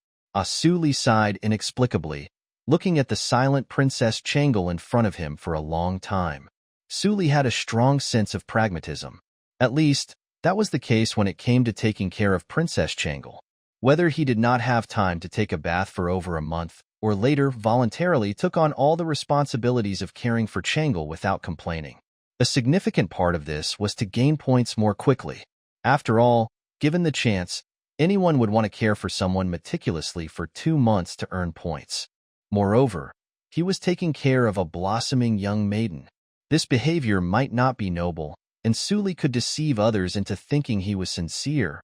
Suli sighed inexplicably, looking at the silent Princess Changle in front of him for a long time. Suli had a strong sense of pragmatism. At least, that was the case when it came to taking care of Princess Changle. Whether he did not have time to take a bath for over a month, or later voluntarily took on all the responsibilities of caring for Changle without complaining. A significant part of this was to gain points more quickly. After all, given the chance, anyone would want to care for someone meticulously for 2 months to earn points. Moreover, he was taking care of a blossoming young maiden. This behavior might not be noble, and Suli could deceive others into thinking he was sincere,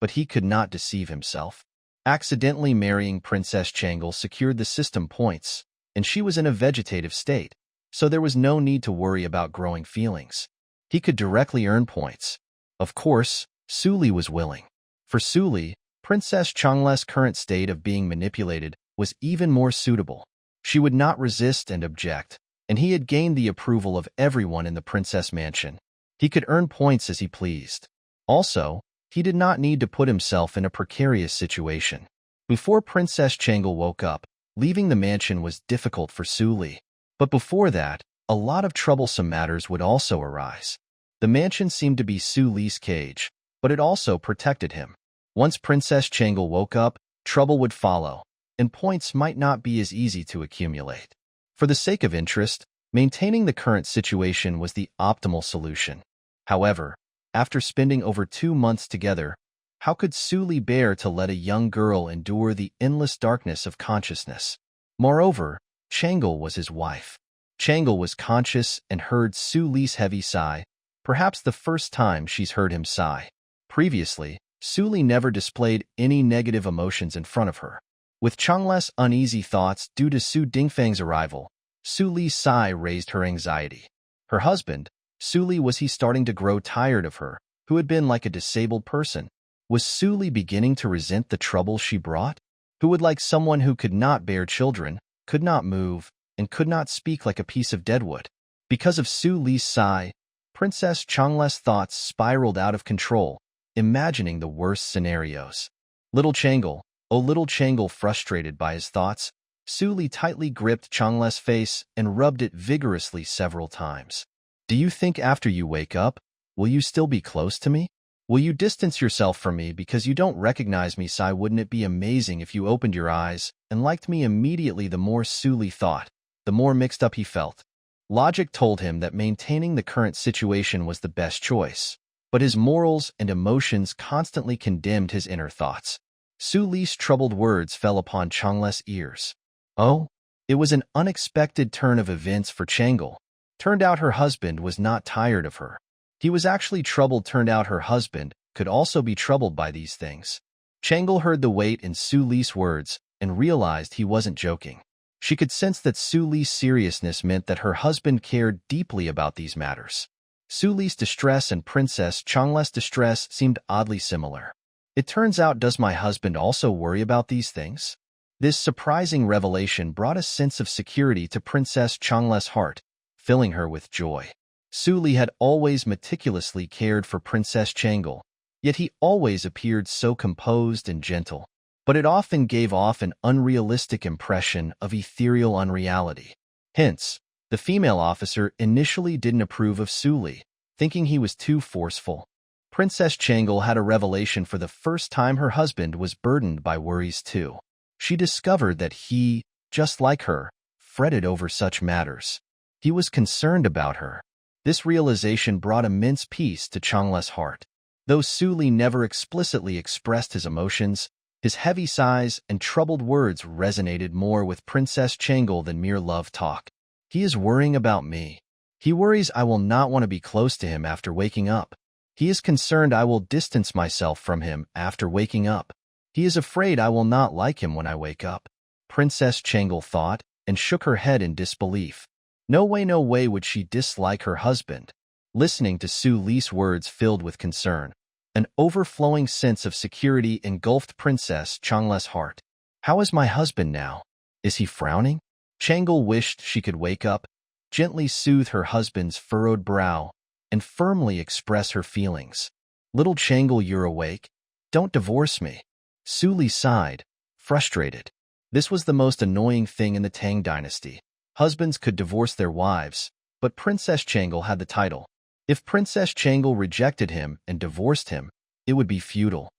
but he could not deceive himself. Accidentally marrying Princess Changle secured the system points, and she was in a vegetative state, so there was no need to worry about growing feelings. He could directly earn points. Of course, Suli was willing. For Suli, Princess Changle's current state of being manipulated was even more suitable. She would not resist and object, and he had gained the approval of everyone in the Princess Mansion. He could earn points as he pleased. Also, he did not need to put himself in a precarious situation. Before Princess Changle woke up, leaving the mansion was difficult for Suli. But before that, a lot of troublesome matters would also arise. The mansion seemed to be Suli's cage, but it also protected him. Once Princess Changle woke up, trouble would follow, and points might not be as easy to accumulate. For the sake of interest, maintaining the current situation was the optimal solution. However, after spending over 2 months together, how could Suli bear to let a young girl endure the endless darkness of consciousness? Moreover, Changle was his wife. Changle was conscious and heard Suli's heavy sigh, perhaps the first time she's heard him sigh. Previously, Suli never displayed any negative emotions in front of her. With Changle's uneasy thoughts due to Su Dingfang's arrival, Suli's sigh raised her anxiety. Her husband, Suli, was he starting to grow tired of her, who had been like a disabled person? Was Suli beginning to resent the trouble she brought? Who would like someone who could not bear children, could not move, and could not speak like a piece of deadwood? Because of Suli's sigh, Princess Changle's thoughts spiraled out of control, imagining the worst scenarios. Little Changle, oh little Changle, frustrated by his thoughts, Su Li tightly gripped Changle's face and rubbed it vigorously several times. Do you think after you wake up, will you still be close to me? Will you distance yourself from me because you don't recognize me? Sai, wouldn't it be amazing if you opened your eyes and liked me immediately? The more Su Li thought, the more mixed up he felt. Logic told him that maintaining the current situation was the best choice, but his morals and emotions constantly condemned his inner thoughts. Su Li's troubled words fell upon Changle's ears. Oh, it was an unexpected turn of events for Changle. Turned out her husband was not tired of her. He was actually troubled. Turned out her husband could also be troubled by these things. Changle heard the weight in Su Li's words and realized he wasn't joking. She could sense that Su Li's seriousness meant that her husband cared deeply about these matters. Su Li's distress and Princess Changle's distress seemed oddly similar. It turns out, does my husband also worry about these things? This surprising revelation brought a sense of security to Princess Changle's heart, filling her with joy. Su Li had always meticulously cared for Princess Changle, yet he always appeared so composed and gentle. But it often gave off an unrealistic impression of ethereal unreality. Hence, the female officer initially didn't approve of Su Li, thinking he was too forceful. Princess Changle had a revelation. For the first time, her husband was burdened by worries too. She discovered that he, just like her, fretted over such matters. He was concerned about her. This realization brought immense peace to Changle's heart. Though Su Li never explicitly expressed his emotions, his heavy sighs and troubled words resonated more with Princess Changle than mere love talk. He is worrying about me. He worries I will not want to be close to him after waking up. He is concerned I will distance myself from him after waking up. He is afraid I will not like him when I wake up. Princess Changle thought and shook her head in disbelief. No way would she dislike her husband. Listening to Su Li's words filled with concern. An overflowing sense of security engulfed Princess Changle's heart. How is my husband now? Is he frowning? Changle wished she could wake up, gently soothe her husband's furrowed brow, and firmly express her feelings. Little Changle, you're awake? Don't divorce me. Su Li sighed, frustrated. This was the most annoying thing in the Tang dynasty. Husbands could divorce their wives, but Princess Changle had the title. If Princess Changle rejected him and divorced him, it would be futile.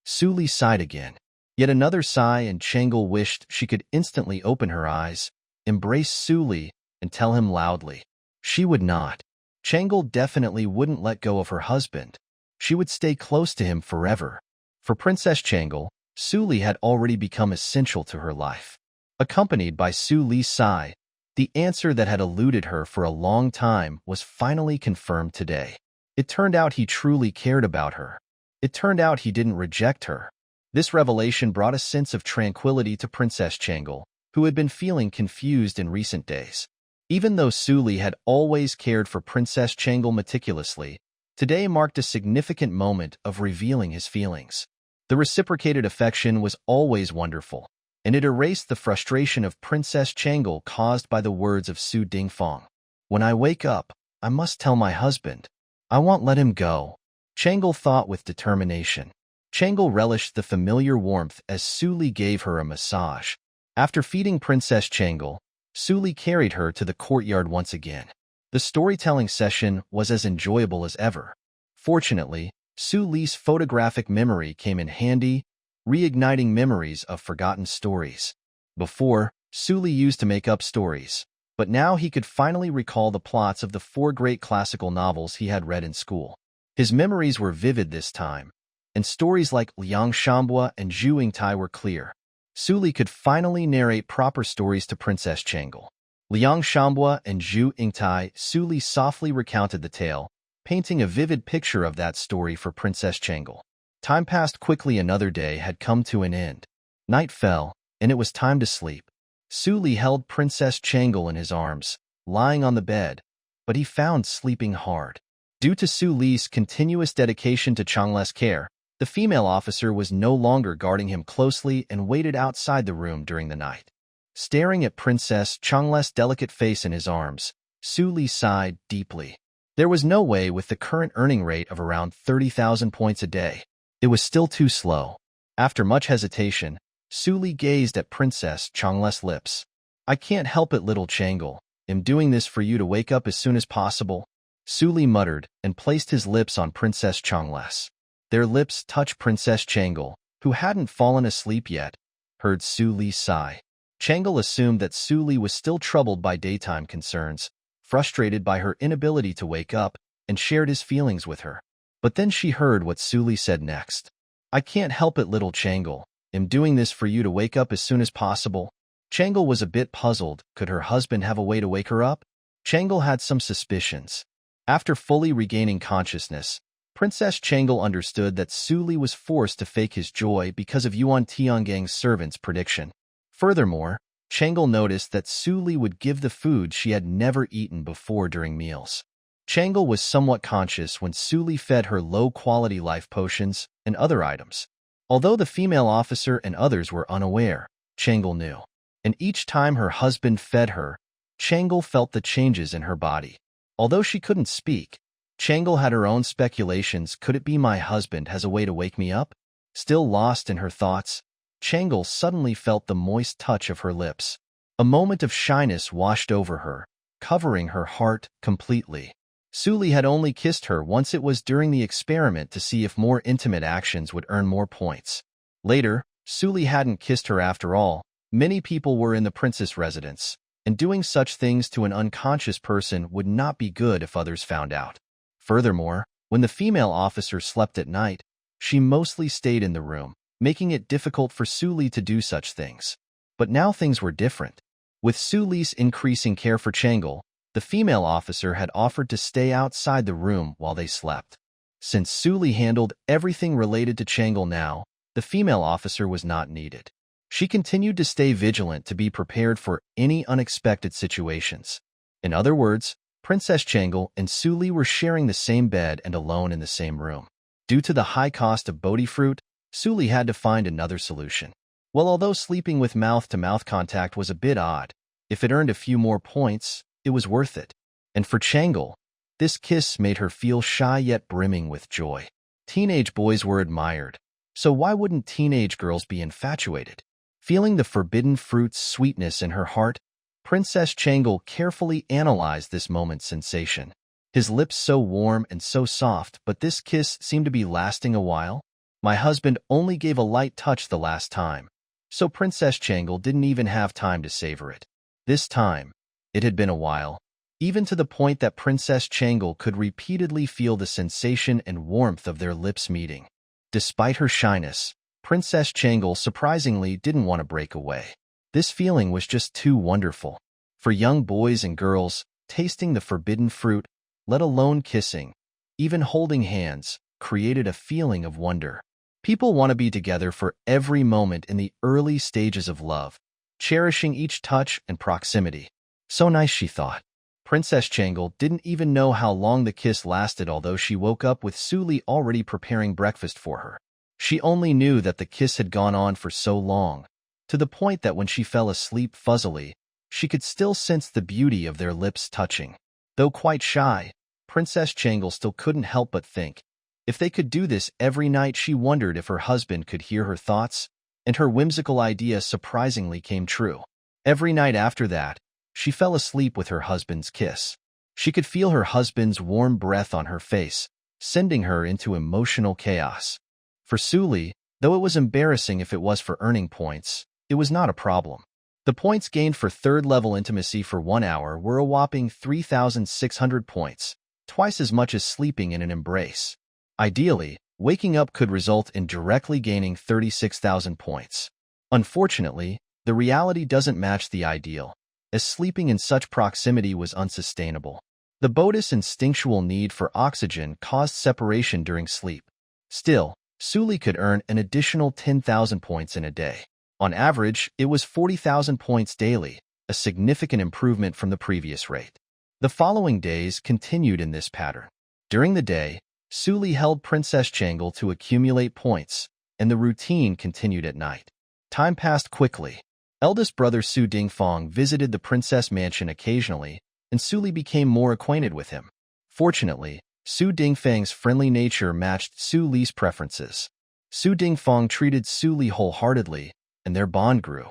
Su Li sighed again. Yet another sigh, and Changle wished she could instantly open her eyes, embrace Su Li, and tell him loudly. She would not. Changle definitely wouldn't let go of her husband. She would stay close to him forever. For Princess Changle, Su Li had already become essential to her life. Accompanied by Su Li's sigh, the answer that had eluded her for a long time was finally confirmed today. It turned out he truly cared about her. It turned out he didn't reject her. This revelation brought a sense of tranquility to Princess Changle, who had been feeling confused in recent days. Even though Su Li had always cared for Princess Changle meticulously, today marked a significant moment of revealing his feelings. The reciprocated affection was always wonderful, and it erased the frustration of Princess Changle caused by the words of Su Dingfang. When I wake up, I must tell my husband. I won't let him go. Changle thought with determination. Changle relished the familiar warmth as Su Li gave her a massage. After feeding Princess Changle, Su Li carried her to the courtyard once again. The storytelling session was as enjoyable as ever. Fortunately, Su Li's photographic memory came in handy, reigniting memories of forgotten stories. Before, Su Li used to make up stories, but now he could finally recall the plots of the 4 great classical novels he had read in school. His memories were vivid this time, and stories like Liang Shambua and Zhu Yingtai were clear. Su Li could finally narrate proper stories to Princess Changle. Liang Shambua and Zhu Yingtai, Su Li softly recounted the tale, painting a vivid picture of that story for Princess Changle. Time passed quickly. Another day had come to an end. Night fell, and it was time to sleep. Su Li held Princess Changle in his arms, lying on the bed, but he found sleeping hard. Due to Su Li's continuous dedication to Changle's care, the female officer was no longer guarding him closely and waited outside the room during the night. Staring at Princess Changle's delicate face in his arms, Su Li sighed deeply. There was no way, with the current earning rate of around 30,000 points a day. It was still too slow. After much hesitation, Su Li gazed at Princess Changle's lips. I can't help it, little Changle. I'm doing this for you to wake up as soon as possible. Su Li muttered and placed his lips on Princess Changle's. Their lips touched Princess Changle, who hadn't fallen asleep yet, heard Su Li sigh. Changle assumed that Su Li was still troubled by daytime concerns, frustrated by her inability to wake up, and shared his feelings with her. But then she heard what Su Li said next. I can't help it, little Changle. I'm doing this for you to wake up as soon as possible. Changle was a bit puzzled. Could her husband have a way to wake her up? Changle had some suspicions. After fully regaining consciousness, Princess Changle understood that Su Li was forced to fake his joy because of Yuan Tiangang's servant's prediction. Furthermore, Changle noticed that Su Li would give the food she had never eaten before during meals. Changle was somewhat conscious when Su Li fed her low-quality life potions and other items. Although the female officer and others were unaware, Changle knew. And each time her husband fed her, Changle felt the changes in her body. Although she couldn't speak, Changle had her own speculations. Could it be my husband has a way to wake me up? Still lost in her thoughts, Changle suddenly felt the moist touch of her lips. A moment of shyness washed over her, covering her heart completely. Su Li had only kissed her once. It was during the experiment to see if more intimate actions would earn more points. Later, Su Li hadn't kissed her after all. Many people were in the princess residence, and doing such things to an unconscious person would not be good if others found out. Furthermore, when the female officer slept at night, she mostly stayed in the room, making it difficult for Su Li to do such things. But now things were different. With Su Li's increasing care for Changle, the female officer had offered to stay outside the room while they slept. Since Su Li handled everything related to Changle now, the female officer was not needed. She continued to stay vigilant to be prepared for any unexpected situations. In other words, Princess Changle and Su Li were sharing the same bed and alone in the same room. Due to the high cost of Bodi fruit, Su Li had to find another solution. Well, although sleeping with mouth-to-mouth contact was a bit odd, if it earned a few more points, it was worth it. And for Changle, this kiss made her feel shy yet brimming with joy. Teenage boys were admired, so why wouldn't teenage girls be infatuated? Feeling the forbidden fruit's sweetness in her heart, Princess Changle carefully analyzed this moment's sensation. His lips so warm and so soft, but this kiss seemed to be lasting a while. My husband only gave a light touch the last time, so Princess Changle didn't even have time to savor it. This time, it had been a while, even to the point that Princess Changle could repeatedly feel the sensation and warmth of their lips meeting. Despite her shyness, Princess Changle surprisingly didn't want to break away. This feeling was just too wonderful. For young boys and girls, tasting the forbidden fruit, let alone kissing, even holding hands, created a feeling of wonder. People want to be together for every moment in the early stages of love, cherishing each touch and proximity. So nice, she thought. Princess Changle didn't even know how long the kiss lasted, although she woke up with Su Li already preparing breakfast for her. She only knew that the kiss had gone on for so long, to the point that when she fell asleep fuzzily, she could still sense the beauty of their lips touching. Though quite shy, Princess Changle still couldn't help but think. If they could do this every night, she wondered if her husband could hear her thoughts, and her whimsical idea surprisingly came true. Every night after that, she fell asleep with her husband's kiss. She could feel her husband's warm breath on her face, sending her into emotional chaos. For Su Li, though it was embarrassing if it was for earning points, it was not a problem. The points gained for third-level intimacy for 1 hour were a whopping 3,600 points, twice as much as sleeping in an embrace. Ideally, waking up could result in directly gaining 36,000 points. Unfortunately, the reality doesn't match the ideal, as sleeping in such proximity was unsustainable. The body's instinctual need for oxygen caused separation during sleep. Still, Su Li could earn an additional 10,000 points in a day. On average, it was 40,000 points daily, a significant improvement from the previous rate. The following days continued in this pattern. During the day, Su Li held Princess Changle to accumulate points, and the routine continued at night. Time passed quickly. Eldest brother Su Dingfang visited the princess mansion occasionally, and Su Li became more acquainted with him. Fortunately, Su Dingfang's friendly nature matched Su Li's preferences. Su Dingfang treated Su Li wholeheartedly, and their bond grew.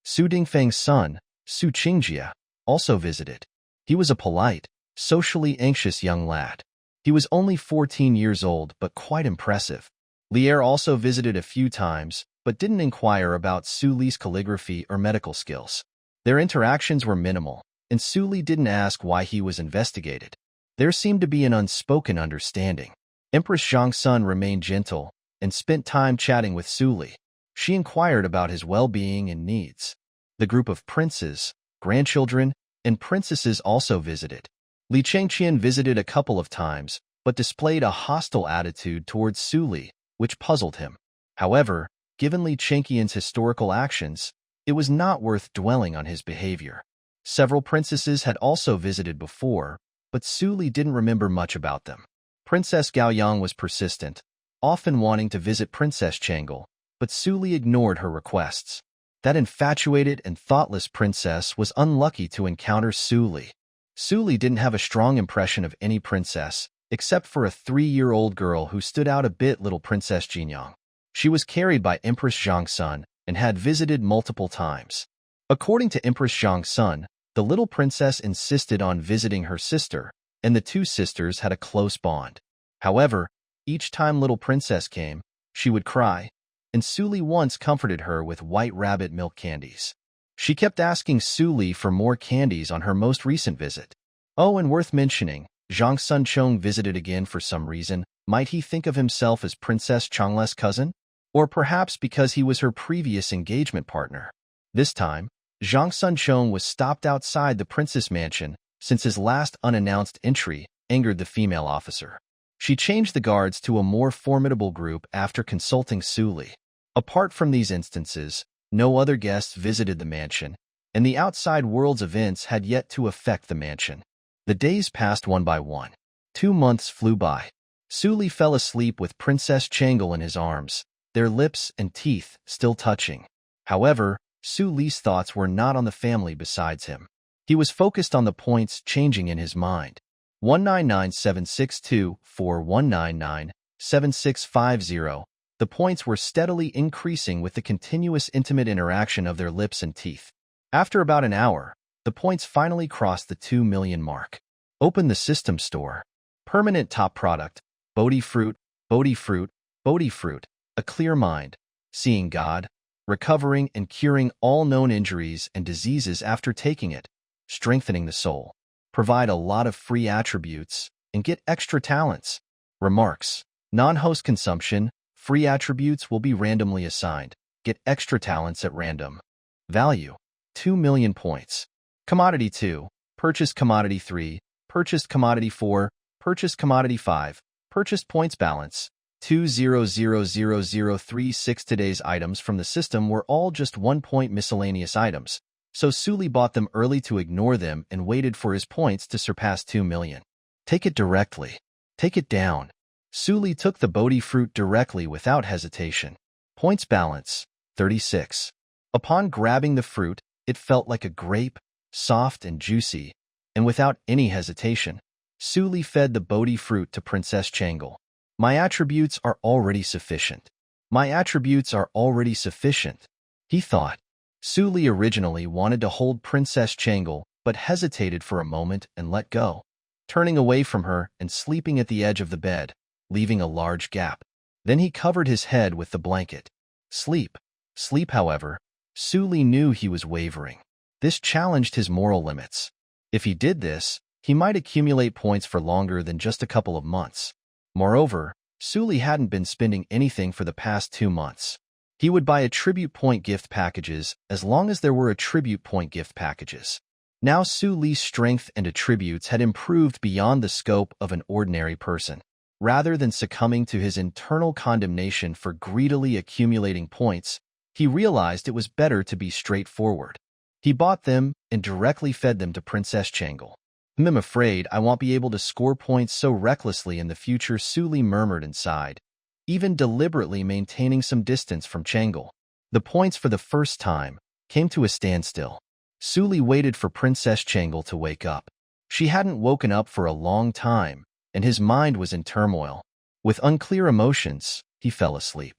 Su Dingfeng's son, Su Qingjie, also visited. He was a polite, socially anxious young lad. He was only 14 years old, but quite impressive. Lier also visited a few times, but didn't inquire about Su Li's calligraphy or medical skills. Their interactions were minimal, and Su Li didn't ask why he was investigated. There seemed to be an unspoken understanding. Empress Zhang's son remained gentle and spent time chatting with Su Li. She inquired about his well-being and needs. The group of princes, grandchildren, and princesses also visited. Li Changqian visited a couple of times, but displayed a hostile attitude towards Su Li, which puzzled him. However, given Li Changqian's historical actions, it was not worth dwelling on his behavior. Several princesses had also visited before, but Su Li didn't remember much about them. Princess Gaoyang was persistent, often wanting to visit Princess Chang'e, but Su Li ignored her requests. That infatuated and thoughtless princess was unlucky to encounter Su Li. Su Li didn't have a strong impression of any princess, except for a 3-year-old girl who stood out a bit, little Princess Jinyang. She was carried by Empress Zhang's son and had visited multiple times. According to Empress Zhang's son, the little princess insisted on visiting her sister, and the two sisters had a close bond. However, each time little princess came, she would cry, and Su Li once comforted her with white rabbit milk candies. She kept asking Su Li for more candies on her most recent visit. Oh, and worth mentioning, Zhang's son Chong visited again for some reason. Might he think of himself as Princess Changle's cousin? Or perhaps because he was her previous engagement partner. This time, Zhang's son Chong was stopped outside the princess mansion since his last unannounced entry angered the female officer. She changed the guards to a more formidable group after consulting Su Li. Apart from these instances, no other guests visited the mansion, and the outside world's events had yet to affect the mansion. The days passed one by one. 2 months flew by. Su Li fell asleep with Princess Chang'e in his arms, their lips and teeth still touching. However, Su Li's thoughts were not on the family besides him. He was focused on the points changing in his mind. 1997624199750. The points were steadily increasing with the continuous intimate interaction of their lips and teeth. After about an hour, the points finally crossed the 2 million mark. Open the system store. Permanent top product, Bodi fruit, Bodi fruit, Bodi fruit, a clear mind, seeing God, recovering and curing all known injuries and diseases after taking it, strengthening the soul. Provide a lot of free attributes and get extra talents. Remarks. Non-host consumption. Free attributes will be randomly assigned. Get extra talents at random. Value. 2 million points. Commodity 2. Purchased commodity 3. Purchased commodity 4. Purchased commodity 5. Purchased points balance. 2,000,036. Today's items from the system were all just 1-point miscellaneous items, so Su Li bought them early to ignore them and waited for his points to surpass 2 million. Take it directly. Take it down. Su Li took the Bodi fruit directly without hesitation. Points balance, 36. Upon grabbing the fruit, it felt like a grape, soft and juicy, and without any hesitation, Su Li fed the Bodi fruit to Princess Chang'e. My attributes are already sufficient. My attributes are already sufficient, he thought. Su Li originally wanted to hold Princess Chang'e, but hesitated for a moment and let go, turning away from her and sleeping at the edge of the bed, leaving a large gap. Then he covered his head with the blanket. Sleep. Sleep, however, Su Li knew he was wavering. This challenged his moral limits. If he did this, he might accumulate points for longer than just a couple of months. Moreover, Su Li hadn't been spending anything for the past 2 months. He would buy attribute point gift packages as long as there were attribute point gift packages. Now Su Li's strength and attributes had improved beyond the scope of an ordinary person. Rather than succumbing to his internal condemnation for greedily accumulating points, he realized it was better to be straightforward. He bought them and directly fed them to Princess Chang'e. I'm afraid I won't be able to score points so recklessly in the future, Su Li murmured inside, even deliberately maintaining some distance from Chang'e. The points for the first time came to a standstill. Su Li waited for Princess Chang'e to wake up. She hadn't woken up for a long time, and his mind was in turmoil. With unclear emotions, he fell asleep.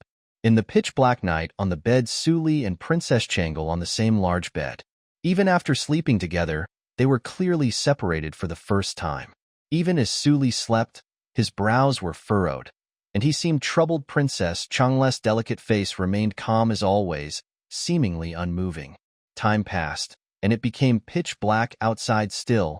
In the pitch-black night, on the bed, Suli and Princess Changle on the same large bed. Even after sleeping together, they were clearly separated for the first time. Even as Suli slept, his brows were furrowed, and he seemed troubled. Princess Changle's delicate face remained calm as always, seemingly unmoving. Time passed, and it became pitch black outside still.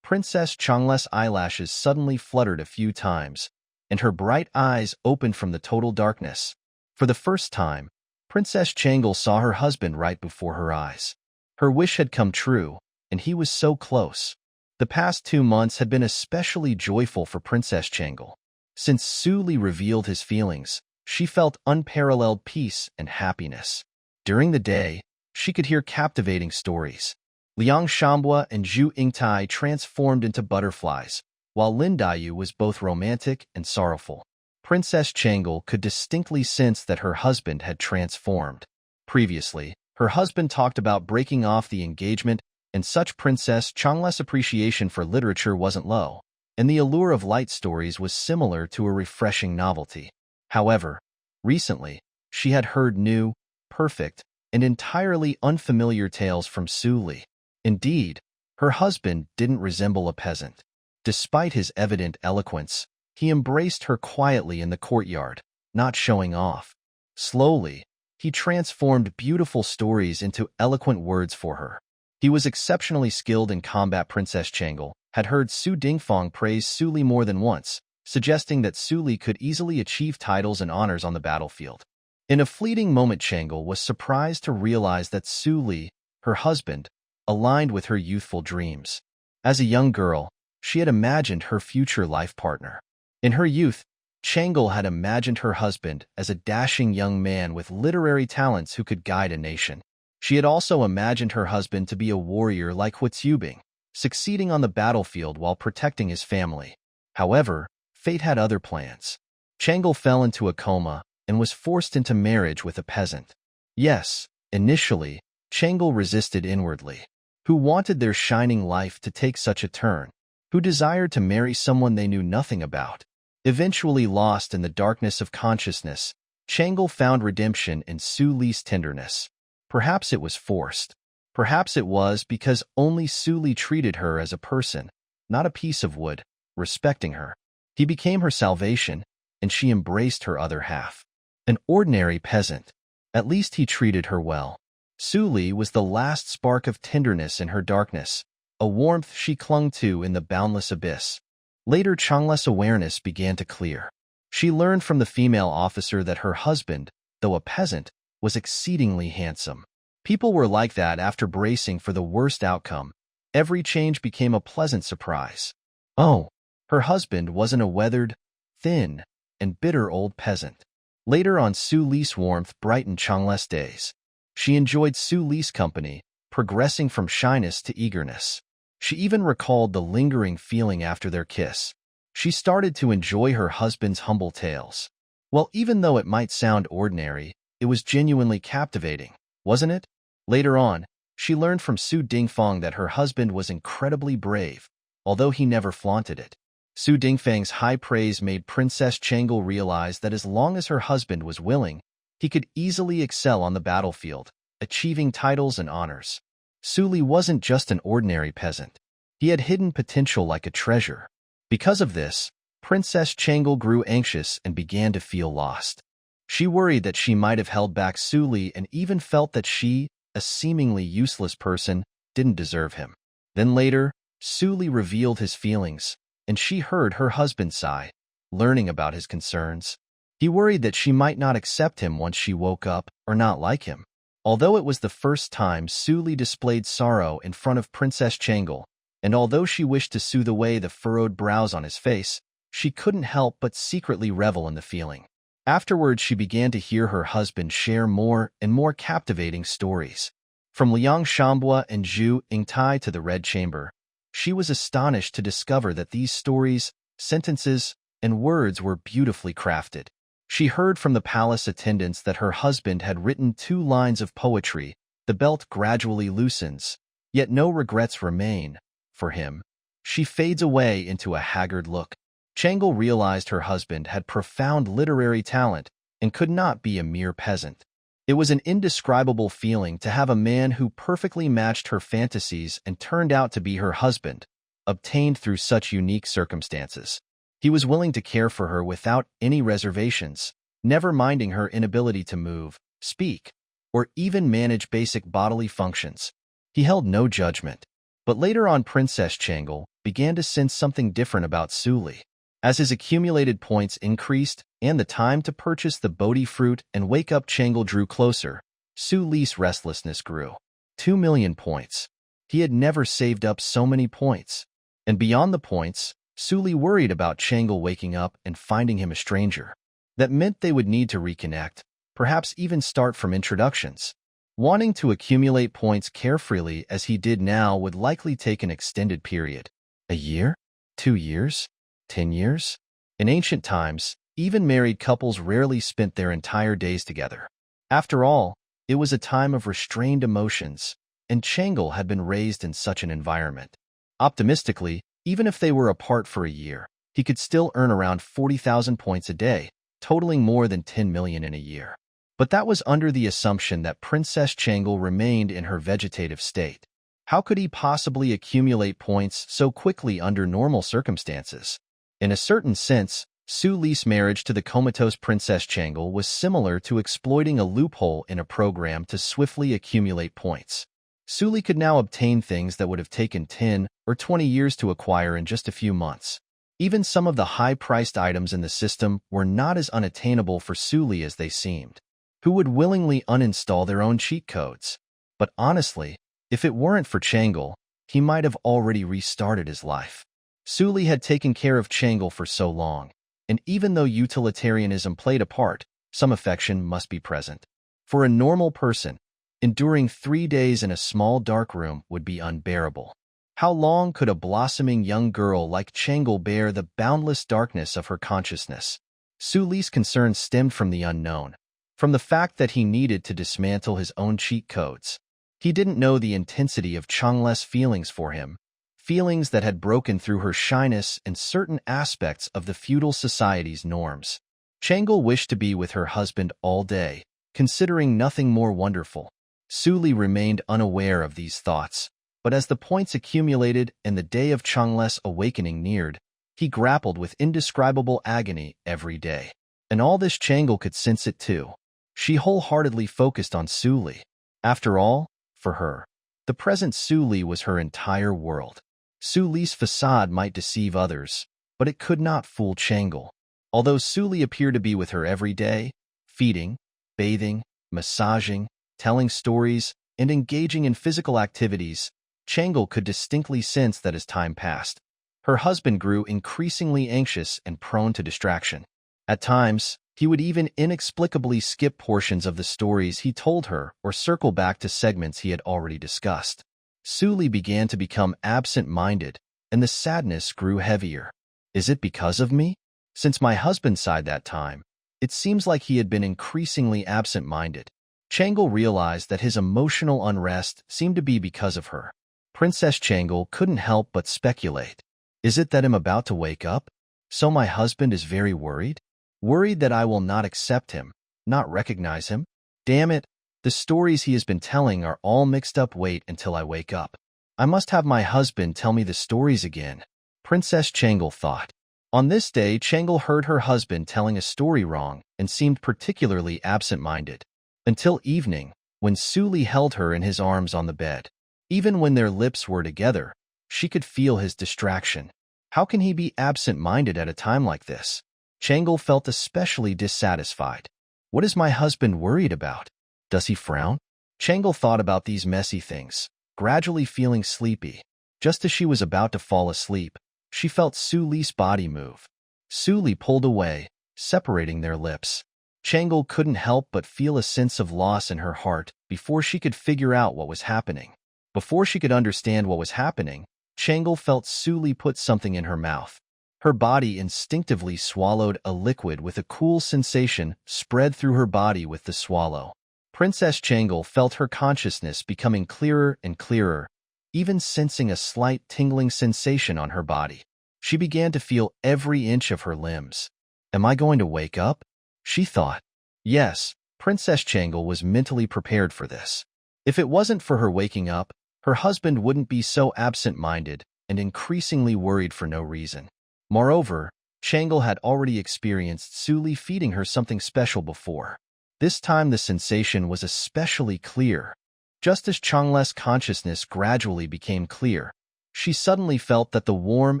Princess Changle's eyelashes suddenly fluttered a few times, and her bright eyes opened from the total darkness. For the first time, Princess Changle saw her husband right before her eyes. Her wish had come true, and he was so close. The past 2 months had been especially joyful for Princess Changle. Since Suli revealed his feelings, she felt unparalleled peace and happiness. During the day, she could hear captivating stories. Liang Shambua and Zhu Yingtai transformed into butterflies, while Lin Dayu was both romantic and sorrowful. Princess Changle could distinctly sense that her husband had transformed. Previously, her husband talked about breaking off the engagement, and such Princess Changle's appreciation for literature wasn't low, and the allure of light stories was similar to a refreshing novelty. However, recently, she had heard new, perfect, and entirely unfamiliar tales from Suli. Indeed, her husband didn't resemble a peasant. Despite his evident eloquence, he embraced her quietly in the courtyard, not showing off. Slowly, he transformed beautiful stories into eloquent words for her. He was exceptionally skilled in combat. Princess Changle had heard Su Dingfang praise Suli more than once, suggesting that Suli could easily achieve titles and honors on the battlefield. In a fleeting moment, Changle was surprised to realize that Suli, her husband, aligned with her youthful dreams. As a young girl, she had imagined her future life partner. In her youth, Changle had imagined her husband as a dashing young man with literary talents who could guide a nation. She had also imagined her husband to be a warrior like Huitzubing, succeeding on the battlefield while protecting his family. However, fate had other plans. Changle fell into a coma and was forced into marriage with a peasant. Yes, initially, Changle resisted inwardly. Who wanted their shining life to take such a turn? Who desired to marry someone they knew nothing about? Eventually lost in the darkness of consciousness, Changle found redemption in Suli's tenderness. Perhaps it was forced. Perhaps it was because only Suli treated her as a person, not a piece of wood, respecting her. He became her salvation, and she embraced her other half. An ordinary peasant. At least he treated her well. Suli was the last spark of tenderness in her darkness, a warmth she clung to in the boundless abyss. Later, Changle's awareness began to clear. She learned from the female officer that her husband, though a peasant, was exceedingly handsome. People were like that after bracing for the worst outcome. Every change became a pleasant surprise. Oh, her husband wasn't a weathered, thin, and bitter old peasant. Later on, Suli's warmth brightened Changle's days. She enjoyed Suli's company, progressing from shyness to eagerness. She even recalled the lingering feeling after their kiss. She started to enjoy her husband's humble tales. Well, even though it might sound ordinary, it was genuinely captivating, wasn't it? Later on, she learned from Su Dingfang that her husband was incredibly brave, although he never flaunted it. Su Dingfang's high praise made Princess Changle realize that as long as her husband was willing, he could easily excel on the battlefield, achieving titles and honors. Suli wasn't just an ordinary peasant. He had hidden potential like a treasure. Because of this, Princess Changle grew anxious and began to feel lost. She worried that she might have held back Suli and even felt that she, a seemingly useless person, didn't deserve him. Then later, Suli revealed his feelings, and she heard her husband sigh, learning about his concerns. He worried that she might not accept him once she woke up or not like him. Although it was the first time Suli displayed sorrow in front of Princess Changle, and although she wished to soothe away the furrowed brows on his face, she couldn't help but secretly revel in the feeling. Afterwards, she began to hear her husband share more and more captivating stories. From Liang Shambua and Zhu Yingtai to the Red Chamber, she was astonished to discover that these stories, sentences, and words were beautifully crafted. She heard from the palace attendants that her husband had written 2 lines of poetry. The belt gradually loosens, yet no regrets remain. For him, she fades away into a haggard look. Changle realized her husband had profound literary talent, and could not be a mere peasant. It was an indescribable feeling to have a man who perfectly matched her fantasies and turned out to be her husband, obtained through such unique circumstances. He was willing to care for her without any reservations, never minding her inability to move, speak, or even manage basic bodily functions. He held no judgment. But later on, Princess Changle began to sense something different about Suli. As his accumulated points increased and the time to purchase the Bodi fruit and wake up Changle drew closer, Suli's restlessness grew. 2 million points. He had never saved up so many points. And beyond the points, Suli worried about Changle waking up and finding him a stranger. That meant they would need to reconnect, perhaps even start from introductions. Wanting to accumulate points carefreely as he did now would likely take an extended period. A year? 2 years? 10 years? In ancient times, even married couples rarely spent their entire days together. After all, it was a time of restrained emotions, and Changle had been raised in such an environment. Optimistically, even if they were apart for a year, he could still earn around 40,000 points a day, totaling more than 10 million in a year. But that was under the assumption that Princess Changle remained in her vegetative state. How could he possibly accumulate points so quickly under normal circumstances? In a certain sense, Suli's marriage to the comatose Princess Changle was similar to exploiting a loophole in a program to swiftly accumulate points. Suli could now obtain things that would have taken 10 or 20 years to acquire in just a few months. Even some of the high-priced items in the system were not as unattainable for Suli as they seemed. Who would willingly uninstall their own cheat codes? But honestly, if it weren't for Changle, he might have already restarted his life. Suli had taken care of Changle for so long, and even though utilitarianism played a part, some affection must be present. For a normal person, enduring 3 days in a small dark room would be unbearable. How long could a blossoming young girl like Changle bear the boundless darkness of her consciousness? Suli's concerns stemmed from the unknown, from the fact that he needed to dismantle his own cheat codes. He didn't know the intensity of Changle's feelings for him, feelings that had broken through her shyness and certain aspects of the feudal society's norms. Changle wished to be with her husband all day, considering nothing more wonderful. Suli remained unaware of these thoughts, but as the points accumulated and the day of Changle's awakening neared, he grappled with indescribable agony every day. And all this Changle could sense it too. She wholeheartedly focused on Suli. After all, for her, the present Suli was her entire world. Suli's facade might deceive others, but it could not fool Changle. Although Suli appeared to be with her every day, feeding, bathing, massaging, telling stories, and engaging in physical activities, Changle could distinctly sense that as time passed, her husband grew increasingly anxious and prone to distraction. At times, he would even inexplicably skip portions of the stories he told her or circle back to segments he had already discussed. Suli began to become absent-minded, and the sadness grew heavier. Is it because of me? Since my husband sighed that time, it seems like he had been increasingly absent-minded. Changle realized that his emotional unrest seemed to be because of her. Princess Changle couldn't help but speculate. Is it that I'm about to wake up? So my husband is very worried? Worried that I will not accept him, not recognize him? Damn it, the stories he has been telling are all mixed up. Wait until I wake up. I must have my husband tell me the stories again, Princess Changle thought. On this day, Changle heard her husband telling a story wrong and seemed particularly absent-minded. Until evening, when Suli held her in his arms on the bed. Even when their lips were together, she could feel his distraction. How can he be absent-minded at a time like this? Changle felt especially dissatisfied. What is my husband worried about? Does he frown? Changle thought about these messy things, gradually feeling sleepy. Just as she was about to fall asleep, she felt Suli's body move. Suli pulled away, separating their lips. Changle couldn't help but feel a sense of loss in her heart before she could figure out what was happening. Before she could understand what was happening, Changle felt Suli put something in her mouth. Her body instinctively swallowed a liquid with a cool sensation spread through her body with the swallow. Princess Changle felt her consciousness becoming clearer and clearer, even sensing a slight tingling sensation on her body. She began to feel every inch of her limbs. Am I going to wake up? She thought. Yes, Princess Changle was mentally prepared for this. If it wasn't for her waking up, her husband wouldn't be so absent-minded and increasingly worried for no reason. Moreover, Changle had already experienced Suli feeding her something special before. This time the sensation was especially clear. Just as Changle's consciousness gradually became clear, she suddenly felt that the warm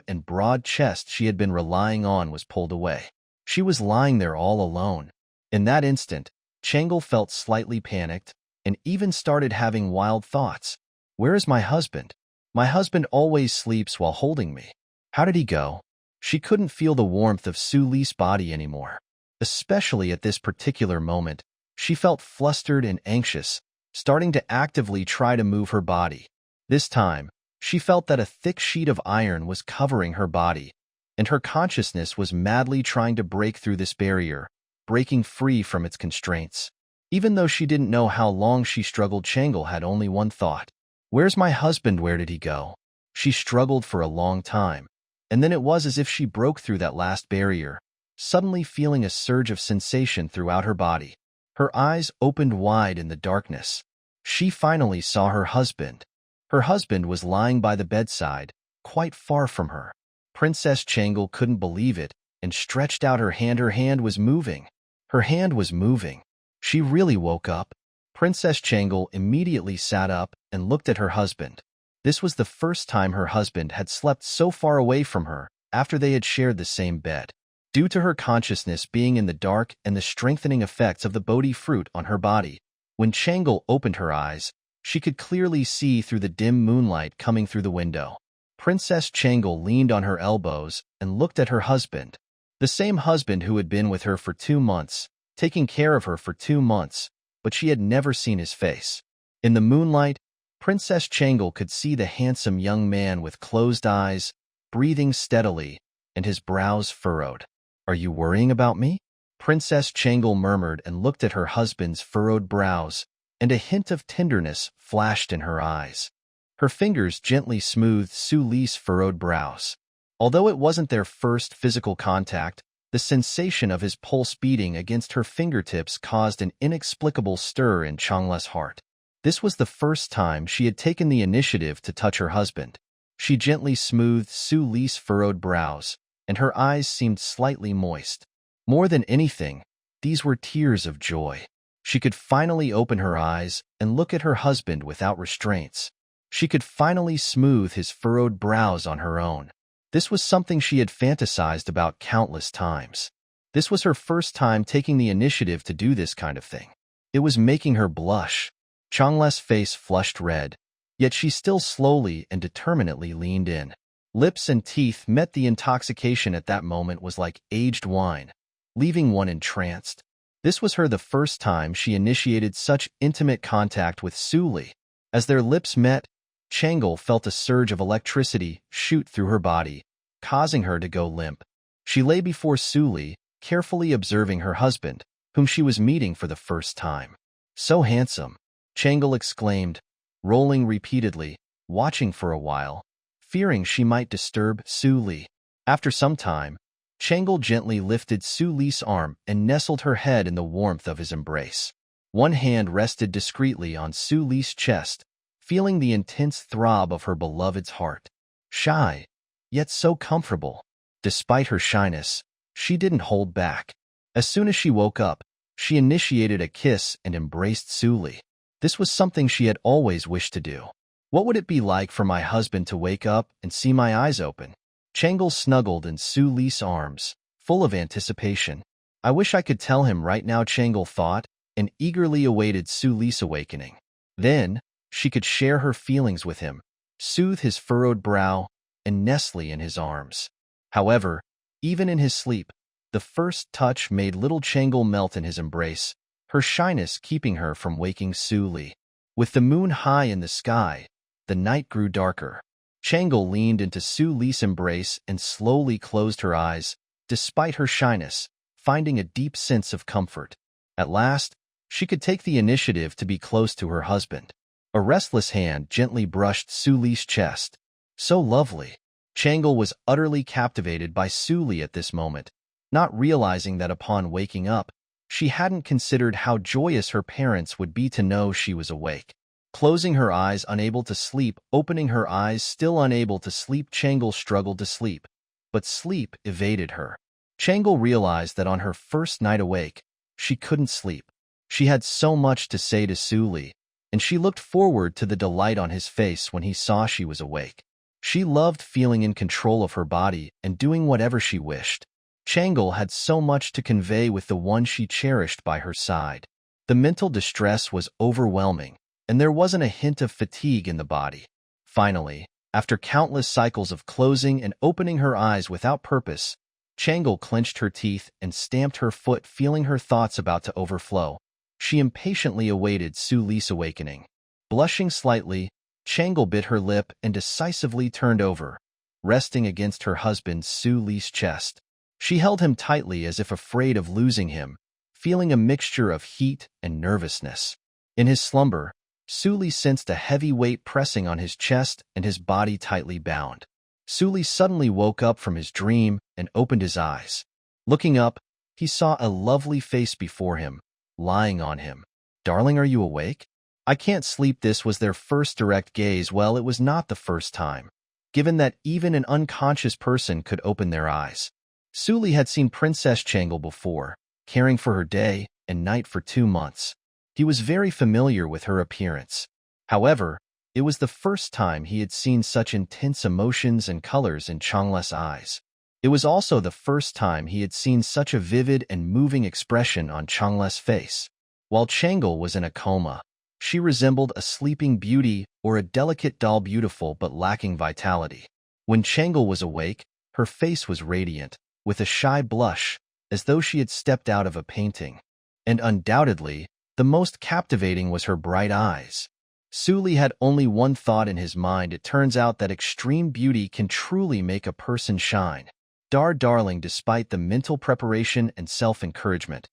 and broad chest she had been relying on was pulled away. She was lying there all alone. In that instant, Changle felt slightly panicked and even started having wild thoughts. Where is my husband? My husband always sleeps while holding me. How did he go? She couldn't feel the warmth of Suli's body anymore. Especially at this particular moment, she felt flustered and anxious, starting to actively try to move her body. This time, she felt that a thick sheet of iron was covering her body, and her consciousness was madly trying to break through this barrier, breaking free from its constraints. Even though she didn't know how long she struggled, Changle had only one thought. Where's my husband? Where did he go? She struggled for a long time, and then it was as if she broke through that last barrier, suddenly feeling a surge of sensation throughout her body. Her eyes opened wide in the darkness. She finally saw her husband. Her husband was lying by the bedside, quite far from her. Princess Changle couldn't believe it and stretched out her hand. Her hand was moving. Her hand was moving. She really woke up. Princess Changle immediately sat up and looked at her husband. This was the first time her husband had slept so far away from her after they had shared the same bed. Due to her consciousness being in the dark and the strengthening effects of the Bodi fruit on her body, when Changle opened her eyes, she could clearly see through the dim moonlight coming through the window. Princess Changle leaned on her elbows and looked at her husband. The same husband who had been with her for 2 months, taking care of her for 2 months, but she had never seen his face. In the moonlight, Princess Changle could see the handsome young man with closed eyes, breathing steadily, and his brows furrowed. Are you worrying about me? Princess Changle murmured and looked at her husband's furrowed brows, and a hint of tenderness flashed in her eyes. Her fingers gently smoothed Suli's furrowed brows. Although it wasn't their first physical contact, the sensation of his pulse beating against her fingertips caused an inexplicable stir in Changle's heart. This was the first time she had taken the initiative to touch her husband. She gently smoothed Suli's furrowed brows, and her eyes seemed slightly moist. More than anything, these were tears of joy. She could finally open her eyes and look at her husband without restraints. She could finally smooth his furrowed brows on her own. This was something she had fantasized about countless times. This was her first time taking the initiative to do this kind of thing. It was making her blush. Changle's face flushed red, yet she still slowly and determinedly leaned in. Lips and teeth met. The intoxication at that moment was like aged wine, leaving one entranced. This was the first time she initiated such intimate contact with Suli. As their lips met, Changle felt a surge of electricity shoot through her body, causing her to go limp. She lay before Suli, carefully observing her husband, whom she was meeting for the first time. So handsome, Changle exclaimed, rolling repeatedly, watching for a while, fearing she might disturb Suli. After some time, Changle gently lifted Suli's arm and nestled her head in the warmth of his embrace. One hand rested discreetly on Suli's chest, feeling the intense throb of her beloved's heart. Shy, yet so comfortable. Despite her shyness, she didn't hold back. As soon as she woke up, she initiated a kiss and embraced Suli. This was something she had always wished to do. What would it be like for my husband to wake up and see my eyes open? Changle snuggled in Suli's arms, full of anticipation. I wish I could tell him right now, Changle thought, and eagerly awaited Suli's awakening. Then, she could share her feelings with him, soothe his furrowed brow, and nestle in his arms. However, even in his sleep, the first touch made little Changle melt in his embrace, her shyness keeping her from waking Suli. With the moon high in the sky, the night grew darker. Changle leaned into Suli's embrace and slowly closed her eyes, despite her shyness, finding a deep sense of comfort. At last, she could take the initiative to be close to her husband. A restless hand gently brushed Suli's chest. So lovely. Changle was utterly captivated by Suli at this moment, not realizing that upon waking up, She hadn't considered how joyous her parents would be to know she was awake. Closing her eyes, unable to sleep, opening her eyes, still unable to sleep, Changle struggled to sleep, but sleep evaded her. Changle realized that on her first night awake, she couldn't sleep. She had so much to say to Suli, and she looked forward to the delight on his face when he saw she was awake. She loved feeling in control of her body and doing whatever she wished. Changle had so much to convey with the one she cherished by her side. The mental distress was overwhelming, and there wasn't a hint of fatigue in the body. Finally, after countless cycles of closing and opening her eyes without purpose, Changle clenched her teeth and stamped her foot, feeling her thoughts about to overflow. She impatiently awaited Suli's awakening. Blushing slightly, Changle bit her lip and decisively turned over, resting against her husband Suli's chest. She held him tightly as if afraid of losing him, feeling a mixture of heat and nervousness. In his slumber, Suli sensed a heavy weight pressing on his chest and his body tightly bound. Suli suddenly woke up from his dream and opened his eyes. Looking up, he saw a lovely face before him, lying on him. "Darling, are you awake?" "I can't sleep." This was their first direct gaze. Well, it was not the first time, given that even an unconscious person could open their eyes. Suli had seen Princess Changle before, caring for her day and night for 2 months. He was very familiar with her appearance. However, it was the first time he had seen such intense emotions and colors in Changle's eyes. It was also the first time he had seen such a vivid and moving expression on Changle's face. While Changle was in a coma, she resembled a sleeping beauty or a delicate doll, beautiful but lacking vitality. When Changle was awake, her face was radiant, with a shy blush, as though she had stepped out of a painting. And undoubtedly, the most captivating was her bright eyes. Suli had only one thought in his mind. It turns out that extreme beauty can truly make a person shine. Darling, despite the mental preparation and self-encouragement,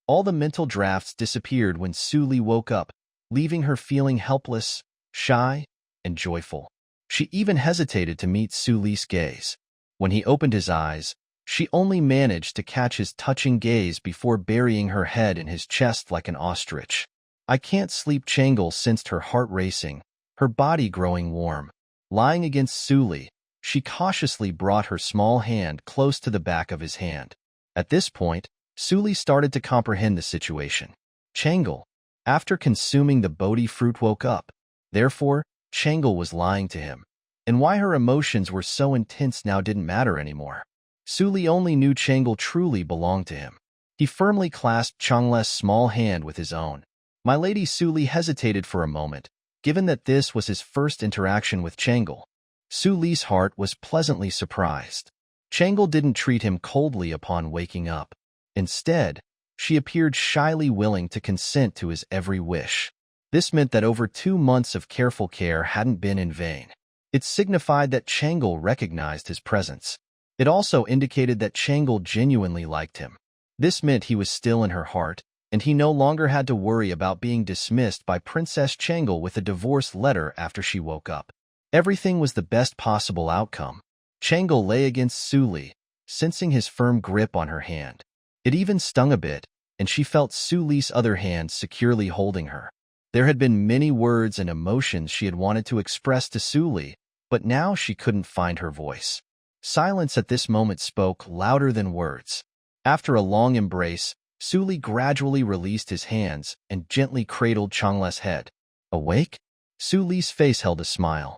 all the mental drafts disappeared when Suli woke up, leaving her feeling helpless, shy, and joyful. She even hesitated to meet Suli's gaze. When he opened his eyes, she only managed to catch his touching gaze before burying her head in his chest like an ostrich. "I can't sleep." Changle sensed her heart racing, her body growing warm. Lying against Suli, she cautiously brought her small hand close to the back of his hand. At this point, Suli started to comprehend the situation. Changle, after consuming the Bodi fruit, woke up. Therefore, Changle was lying to him. And why her emotions were so intense now didn't matter anymore. Suli only knew Changle truly belonged to him. He firmly clasped Changle's small hand with his own. My lady. Suli hesitated for a moment, given that this was his first interaction with Changle. Suli's heart was pleasantly surprised. Changle didn't treat him coldly upon waking up. Instead, she appeared shyly willing to consent to his every wish. This meant that over 2 months of careful care hadn't been in vain. It signified that Changle recognized his presence. It also indicated that Changle genuinely liked him. This meant he was still in her heart, and he no longer had to worry about being dismissed by Princess Changle with a divorce letter after she woke up. Everything was the best possible outcome. Changle lay against Suli, sensing his firm grip on her hand. It even stung a bit, and she felt Suli's other hand securely holding her. There had been many words and emotions she had wanted to express to Suli, but now she couldn't find her voice. Silence at this moment spoke louder than words. After a long embrace, Suli gradually released his hands and gently cradled Changle's head. "Awake?" Suli's face held a smile.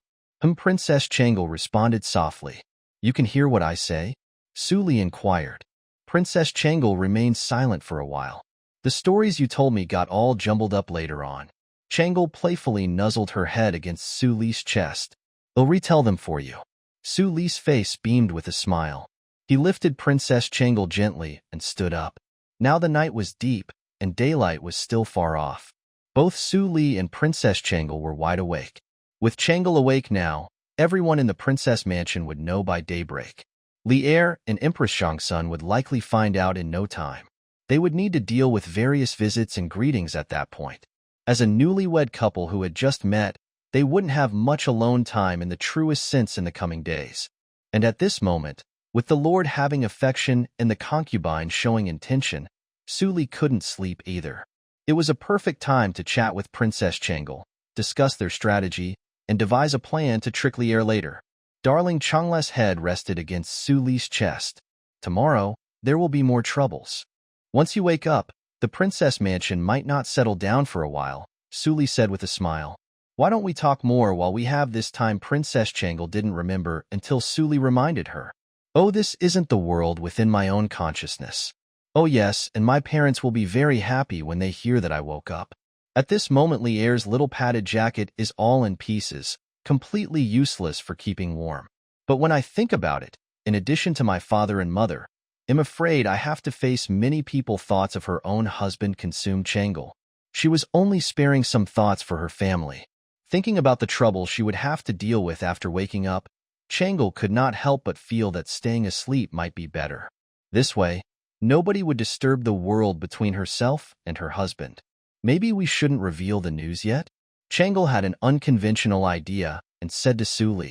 Princess Changle responded softly. "You can hear what I say?" Suli inquired. Princess Changle remained silent for a while. "The stories you told me got all jumbled up later on." Changle playfully nuzzled her head against Suli's chest. "I'll retell them for you." Suli's face beamed with a smile. He lifted Princess Changle gently and stood up. Now the night was deep, and daylight was still far off. Both Suli and Princess Changle were wide awake. With Changle awake now, everyone in the princess mansion would know by daybreak. Li'er and Empress Shangsun would likely find out in no time. They would need to deal with various visits and greetings at that point. As a newlywed couple who had just met, they wouldn't have much alone time in the truest sense in the coming days. And at this moment, with the lord having affection and the concubine showing intention, Su couldn't sleep either. It was a perfect time to chat with Princess Changle, discuss their strategy, and devise a plan to trick Lier later. Darling Changle's head rested against Su chest. Tomorrow, there will be more troubles. Once you wake up, the princess mansion might not settle down for a while, Su said with a smile. Why don't we talk more while we have this time? Princess Changle didn't remember until Su reminded her. Oh, this isn't the world within my own consciousness. Oh yes, and my parents will be very happy when they hear that I woke up. At this moment Lier's little padded jacket is all in pieces, completely useless for keeping warm. But when I think about it, in addition to my father and mother, I'm afraid I have to face many people thoughts of her own husband consumed Changle. She was only sparing some thoughts for her family. Thinking about the trouble she would have to deal with after waking up, Changle could not help but feel that staying asleep might be better. This way, nobody would disturb the world between herself and her husband. Maybe we shouldn't reveal the news yet? Changle had an unconventional idea and said to Su,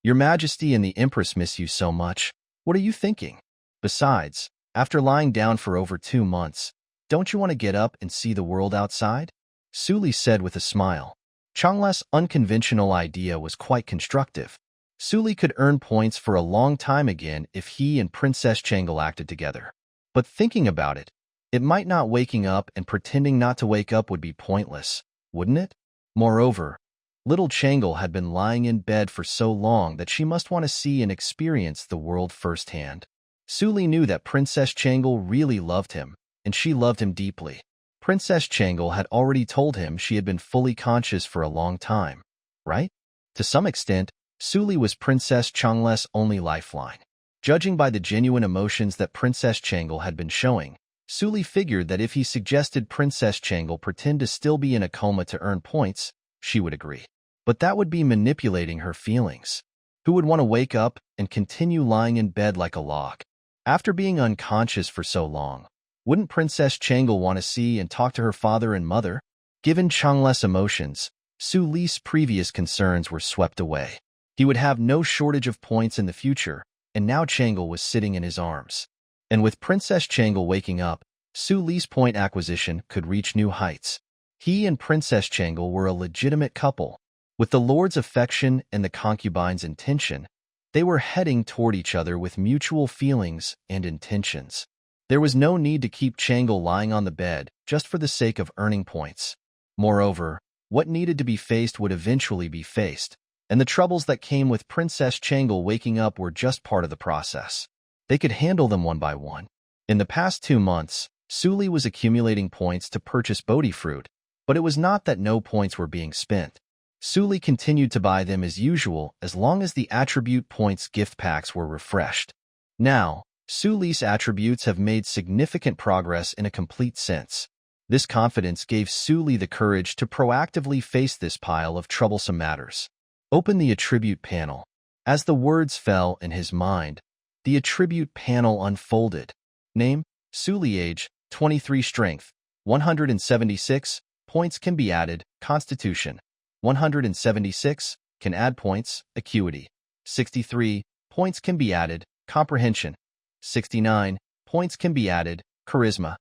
Your Majesty and the Empress miss you so much. What are you thinking? Besides, after lying down for over 2 months, don't you want to get up and see the world outside? Su said with a smile. Changle's unconventional idea was quite constructive. Su could earn points for a long time again if he and Princess Changle acted together. But thinking about it, it might not waking up and pretending not to wake up would be pointless, wouldn't it? Moreover, little Changle had been lying in bed for so long that she must want to see and experience the world firsthand. Su knew that Princess Changle really loved him, and she loved him deeply. Princess Changle had already told him she had been fully conscious for a long time, right? To some extent, Su was Princess Changle's only lifeline. Judging by the genuine emotions that Princess Changle had been showing, Su figured that if he suggested Princess Changle pretend to still be in a coma to earn points, she would agree. But that would be manipulating her feelings. Who would want to wake up and continue lying in bed like a log? After being unconscious for so long, wouldn't Princess Changle want to see and talk to her father and mother? Given Changle's emotions, Su's previous concerns were swept away. He would have no shortage of points in the future, and now Changle was sitting in his arms. And with Princess Changle waking up, Su's point acquisition could reach new heights. He and Princess Changle were a legitimate couple. With the Lord's affection and the concubine's intention, they were heading toward each other with mutual feelings and intentions. There was no need to keep Changle lying on the bed just for the sake of earning points. Moreover, what needed to be faced would eventually be faced, and the troubles that came with Princess Changle waking up were just part of the process. They could handle them one by one. In the past 2 months, Su was accumulating points to purchase Bodi fruit, but it was not that no points were being spent. Su continued to buy them as usual as long as the attribute points gift packs were refreshed. Now, Su's attributes have made significant progress in a complete sense. This confidence gave Su the courage to proactively face this pile of troublesome matters. Open the attribute panel. As the words fell in his mind, the attribute panel unfolded. Name, Su age, 23 strength, 176, points can be added, constitution. 176, can add points, acuity. 63, points can be added, comprehension. 69, points can be added, charisma.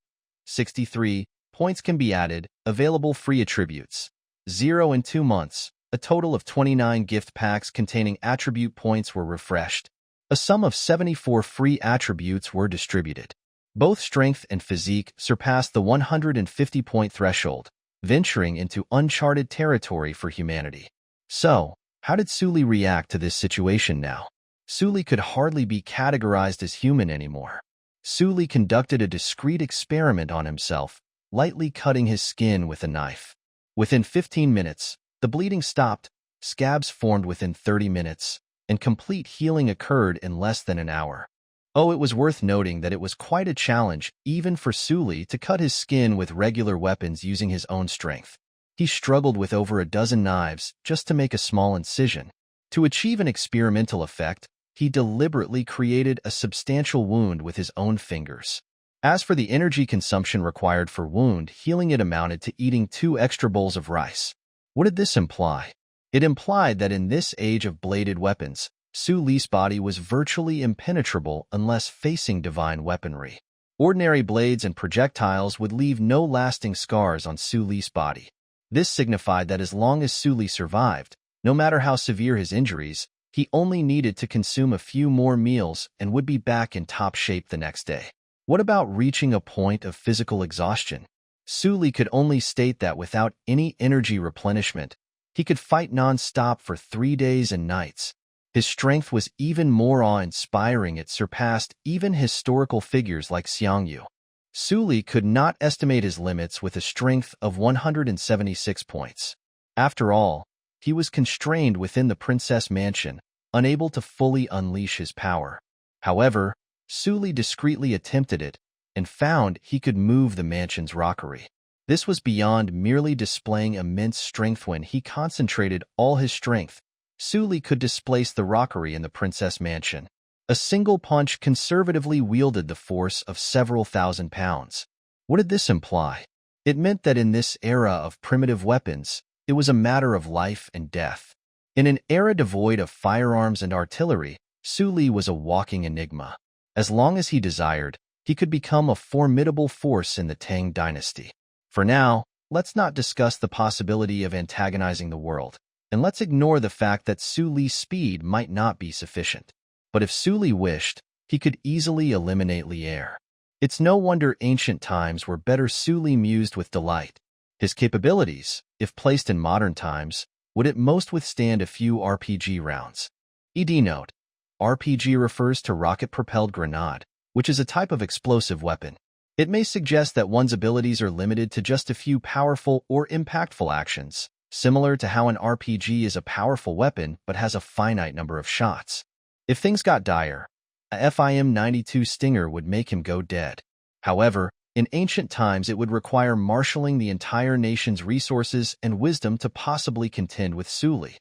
63, points can be added, available free attributes. 0 in 2 months, a total of 29 gift packs containing attribute points were refreshed. A sum of 74 free attributes were distributed. Both strength and physique surpassed the 150-point threshold, venturing into uncharted territory for humanity. So, how did Su react to this situation now? Su could hardly be categorized as human anymore. Su conducted a discreet experiment on himself, lightly cutting his skin with a knife. Within 15 minutes, the bleeding stopped, scabs formed within 30 minutes, and complete healing occurred in less than an hour. Oh, it was worth noting that it was quite a challenge, even for Su to cut his skin with regular weapons using his own strength. He struggled with over a dozen knives just to make a small incision. To achieve an experimental effect, he deliberately created a substantial wound with his own fingers. As for the energy consumption required for wound healing, it amounted to eating 2 extra bowls of rice. What did this imply? It implied that in this age of bladed weapons, Su's body was virtually impenetrable unless facing divine weaponry. Ordinary blades and projectiles would leave no lasting scars on Su Li's body. This signified that as long as Su Li survived, no matter how severe his injuries, he only needed to consume a few more meals and would be back in top shape the next day. What about reaching a point of physical exhaustion? Su Li could only state that without any energy replenishment, he could fight non-stop for 3 days and nights. His strength was even more awe-inspiring. It surpassed even historical figures like Xiangyu. Su Li could not estimate his limits with a strength of 176 points. After all, he was constrained within the princess mansion, unable to fully unleash his power. However, Su Li discreetly attempted it and found he could move the mansion's rockery. This was beyond merely displaying immense strength. When he concentrated all his strength, Su Li could displace the rockery in the princess mansion. A single punch conservatively wielded the force of several thousand pounds. What did this imply? It meant that in this era of primitive weapons, it was a matter of life and death. In an era devoid of firearms and artillery, Su Li was a walking enigma. As long as he desired, he could become a formidable force in the Tang dynasty. For now, let's not discuss the possibility of antagonizing the world, and let's ignore the fact that Su Li's speed might not be sufficient. But if Su Li wished, he could easily eliminate Li Er. It's no wonder ancient times were better. Su Li mused with delight. His capabilities, if placed in modern times, would at most withstand a few RPG rounds. Note: RPG refers to rocket-propelled grenade, which is a type of explosive weapon. It may suggest that one's abilities are limited to just a few powerful or impactful actions, similar to how an RPG is a powerful weapon but has a finite number of shots. If things got dire, a FIM-92 Stinger would make him go dead. However, in ancient times it would require marshaling the entire nation's resources and wisdom to possibly contend with Su Li.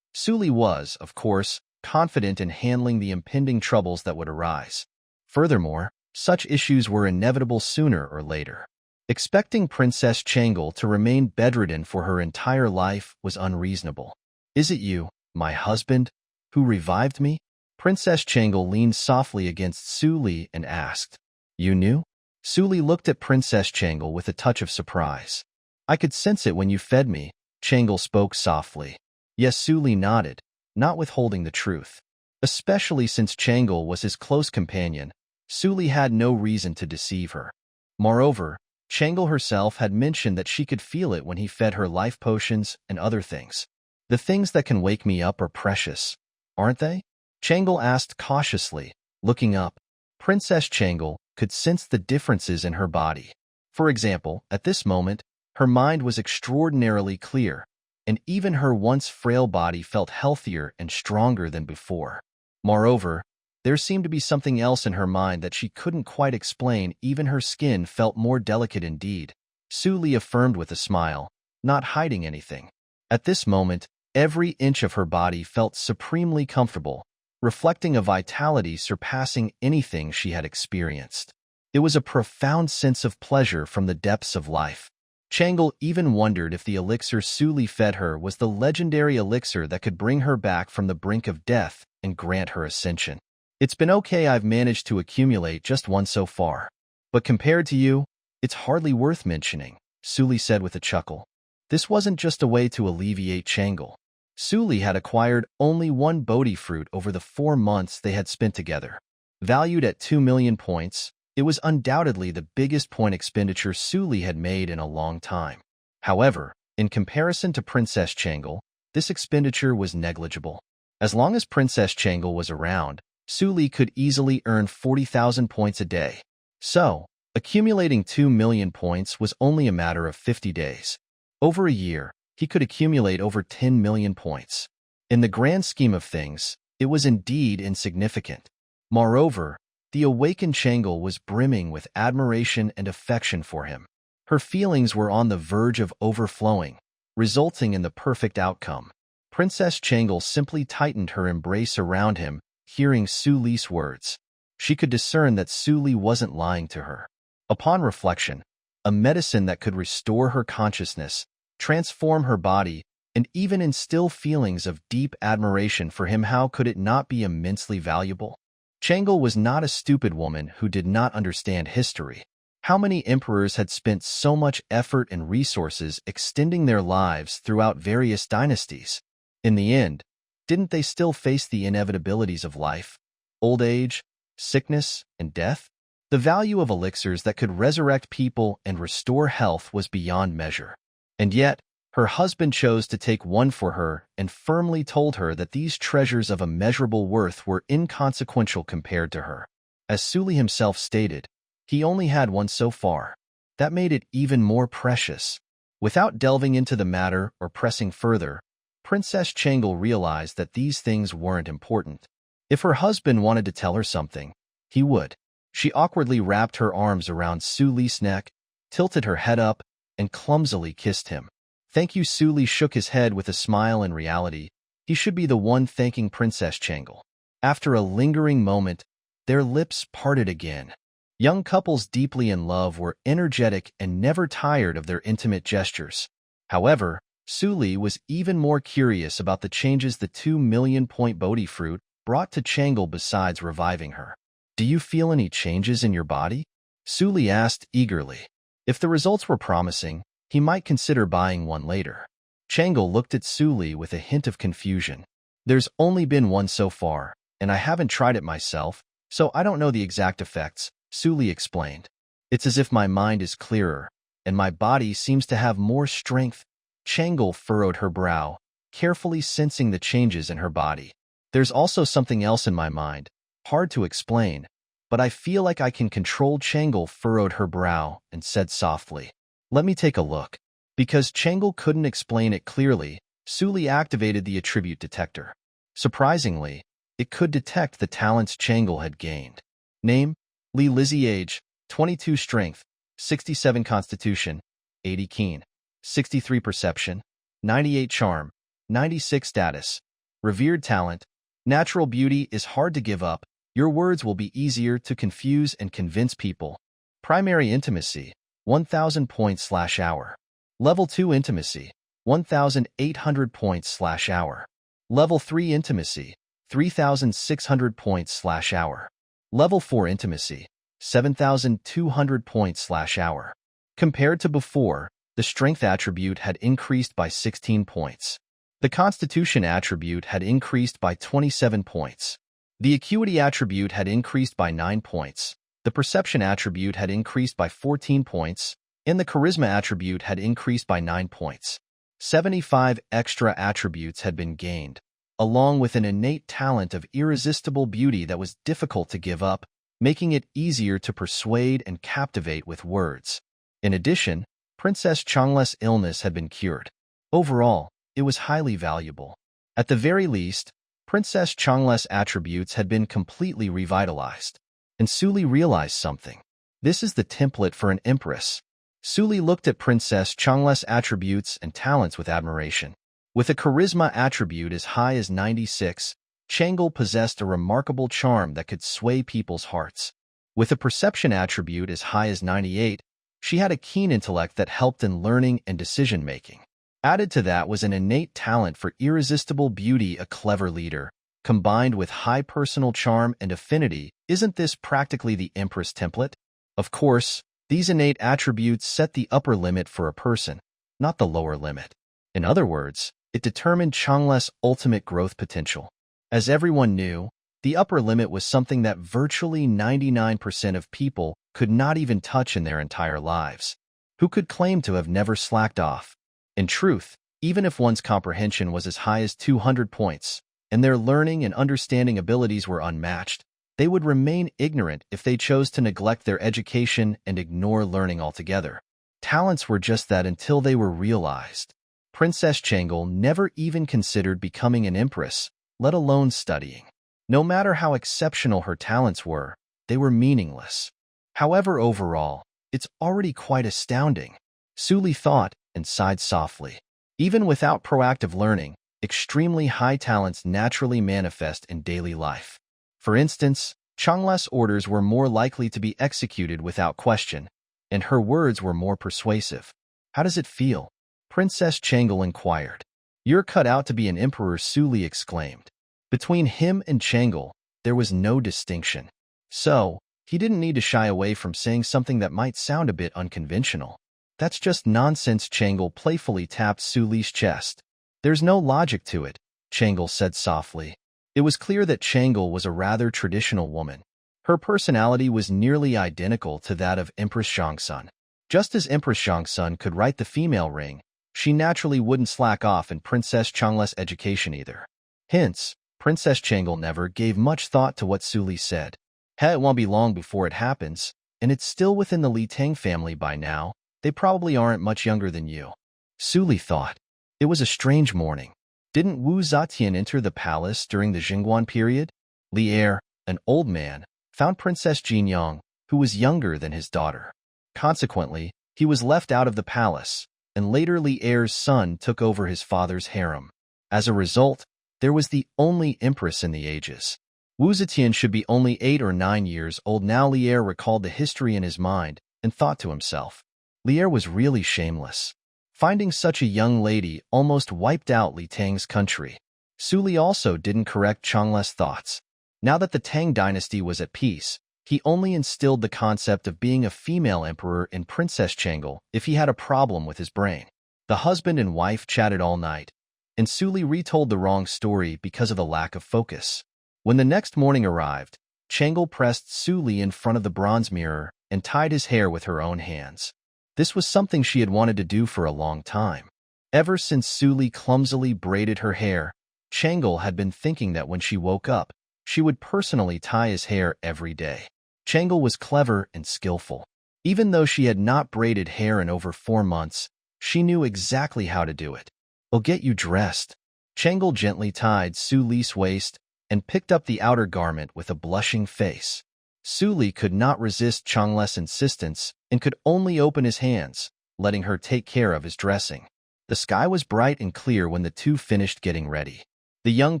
Su Li was, of course, confident in handling the impending troubles that would arise. Furthermore, such issues were inevitable sooner or later. Expecting Princess Changel to remain bedridden for her entire life was unreasonable. "Is it you, my husband, who revived me?" Princess Changel leaned softly against Su Li and asked. "You knew?" Su Li looked at Princess Changel with a touch of surprise. "I could sense it when you fed me," Changel spoke softly. Yes, Su Li nodded, not withholding the truth. Especially since Changel was his close companion, Su Li had no reason to deceive her. Moreover, Changel herself had mentioned that she could feel it when he fed her life potions and other things. "The things that can wake me up are precious, aren't they?" Changel asked cautiously, looking up. Princess Changel could sense the differences in her body. For example, at this moment, her mind was extraordinarily clear, and even her once frail body felt healthier and stronger than before. Moreover, there seemed to be something else in her mind that she couldn't quite explain. Even her skin felt more delicate indeed. Su Li affirmed with a smile, not hiding anything. At this moment, every inch of her body felt supremely comfortable, reflecting a vitality surpassing anything she had experienced. It was a profound sense of pleasure from the depths of life. Changel even wondered if the elixir Su Li fed her was the legendary elixir that could bring her back from the brink of death and grant her ascension. "It's been okay. I've managed to accumulate just one so far. But compared to you, it's hardly worth mentioning," Su Li said with a chuckle. This wasn't just a way to alleviate Changel. Su Li had acquired only one Bodi fruit over the 4 months they had spent together. Valued at 2 million points, it was undoubtedly the biggest point expenditure Su Li had made in a long time. However, in comparison to Princess Changel, this expenditure was negligible. As long as Princess Changel was around, Su Li could easily earn 40,000 points a day. So, accumulating 2 million points was only a matter of 50 days. Over a year, he could accumulate over 10 million points. In the grand scheme of things, it was indeed insignificant. Moreover, the awakened Changel was brimming with admiration and affection for him. Her feelings were on the verge of overflowing, resulting in the perfect outcome. Princess Changel simply tightened her embrace around him, hearing Su Li's words. She could discern that Su Li wasn't lying to her. Upon reflection, a medicine that could restore her consciousness, transform her body, and even instill feelings of deep admiration for him, how could it not be immensely valuable? Changel was not a stupid woman who did not understand history. How many emperors had spent so much effort and resources extending their lives throughout various dynasties? In the end, didn't they still face the inevitabilities of life, old age, sickness, and death? The value of elixirs that could resurrect people and restore health was beyond measure. And yet, her husband chose to take one for her and firmly told her that these treasures of immeasurable worth were inconsequential compared to her. As Suli himself stated, he only had one so far. That made it even more precious. Without delving into the matter or pressing further, Princess Changel realized that these things weren't important. If her husband wanted to tell her something, he would. She awkwardly wrapped her arms around Suli's neck, tilted her head up, and clumsily kissed him. Thank you. Suli shook his head with a smile. In reality, he should be the one thanking Princess Changel. After a lingering moment, their lips parted again. Young couples deeply in love were energetic and never tired of their intimate gestures. However, Suli was even more curious about the changes the 2 million-point Bodi fruit brought to Changel besides reviving her. Do you feel any changes in your body? Suli asked eagerly. If the results were promising, he might consider buying one later. Changel looked at Suli with a hint of confusion. There's only been one so far, and I haven't tried it myself, so I don't know the exact effects, Suli explained. It's as if my mind is clearer, and my body seems to have more strength. Changel furrowed her brow, carefully sensing the changes in her body. There's also something else in my mind, hard to explain, but I feel like I can control. Changel furrowed her brow and said softly, let me take a look. Because Changel couldn't explain it clearly, Suli activated the attribute detector. Surprisingly, it could detect the talents Changel had gained. Name, Li Lizzie. Age, 22. Strength, 67. Constitution, 80. Keen, 63. Perception, 98. Charm, 96. Status, revered talent. Natural beauty is hard to give up. Your words will be easier to confuse and convince people. Primary intimacy, 1,000 points/hour. Level 2 intimacy, 1,800 points/hour. Level 3 intimacy, 3,600 points/hour. Level 4 intimacy, 7,200 points/hour. Compared to before, the strength attribute had increased by 16 points. The constitution attribute had increased by 27 points. The acuity attribute had increased by 9 points. The perception attribute had increased by 14 points, and the charisma attribute had increased by 9 points. 75 extra attributes had been gained, along with an innate talent of irresistible beauty that was difficult to give up, making it easier to persuade and captivate with words. In addition, Princess Changla's illness had been cured. Overall, it was highly valuable. At the very least, Princess Changla's attributes had been completely revitalized. And Suli realized something. This is the template for an empress. Suli looked at Princess Changla's attributes and talents with admiration. With a charisma attribute as high as 96, Changel possessed a remarkable charm that could sway people's hearts. With a perception attribute as high as 98, she had a keen intellect that helped in learning and decision-making. Added to that was an innate talent for irresistible beauty, a clever leader. Combined with high personal charm and affinity, isn't this practically the Empress template? Of course, these innate attributes set the upper limit for a person, not the lower limit. In other words, it determined Changla's ultimate growth potential. As everyone knew, the upper limit was something that virtually 99% of people could not even touch in their entire lives. Who could claim to have never slacked off? In truth, even if one's comprehension was as high as 200 points, and their learning and understanding abilities were unmatched, they would remain ignorant if they chose to neglect their education and ignore learning altogether. Talents were just that until they were realized. Princess Changel never even considered becoming an empress, let alone studying. No matter how exceptional her talents were, they were meaningless. However, overall, it's already quite astounding, Suli thought and sighed softly. Even without proactive learning, extremely high talents naturally manifest in daily life. For instance, Changla's orders were more likely to be executed without question, and her words were more persuasive. How does it feel? Princess Changel inquired. You're cut out to be an emperor, Suli exclaimed. Between him and Changel, there was no distinction. So, he didn't need to shy away from saying something that might sound a bit unconventional. That's just nonsense. Changle playfully tapped Su Li's chest. There's no logic to it, Changle said softly. It was clear that Changle was a rather traditional woman. Her personality was nearly identical to that of Empress Zhangsun. Just as Empress Zhangsun could right the female ring, she naturally wouldn't slack off in Princess Changle's education either. Hence, Princess Changle never gave much thought to what Su Li said. Hey, it won't be long before it happens, and it's still within the Li Tang family by now. They probably aren't much younger than you. Su Li thought. It was a strange morning. Didn't Wu Zetian enter the palace during the Jingguan period? Li Er, an old man, found Princess Jinyang, who was younger than his daughter. Consequently, he was left out of the palace, and later Li Er's son took over his father's harem. As a result, there was the only empress in the ages. Wu Zetian should be only 8 or 9 years old now. Li Er recalled the history in his mind and thought to himself. Li Er was really shameless. Finding such a young lady almost wiped out Li Tang's country. Su Li also didn't correct Changle's thoughts. Now that the Tang dynasty was at peace, he only instilled the concept of being a female emperor in Princess Changle if he had a problem with his brain. The husband and wife chatted all night, and Su Li retold the wrong story because of the lack of focus. When the next morning arrived, Changle pressed Su Li in front of the bronze mirror and tied his hair with her own hands. This was something she had wanted to do for a long time. Ever since Su Li clumsily braided her hair, Changle had been thinking that when she woke up, she would personally tie his hair every day. Changle was clever and skillful. Even though she had not braided hair in over 4 months, she knew exactly how to do it. I'll get you dressed. Changle gently tied Su Li's waist and picked up the outer garment with a blushing face. Su Li could not resist Changle's insistence and could only open his hands, letting her take care of his dressing. The sky was bright and clear when the two finished getting ready. The young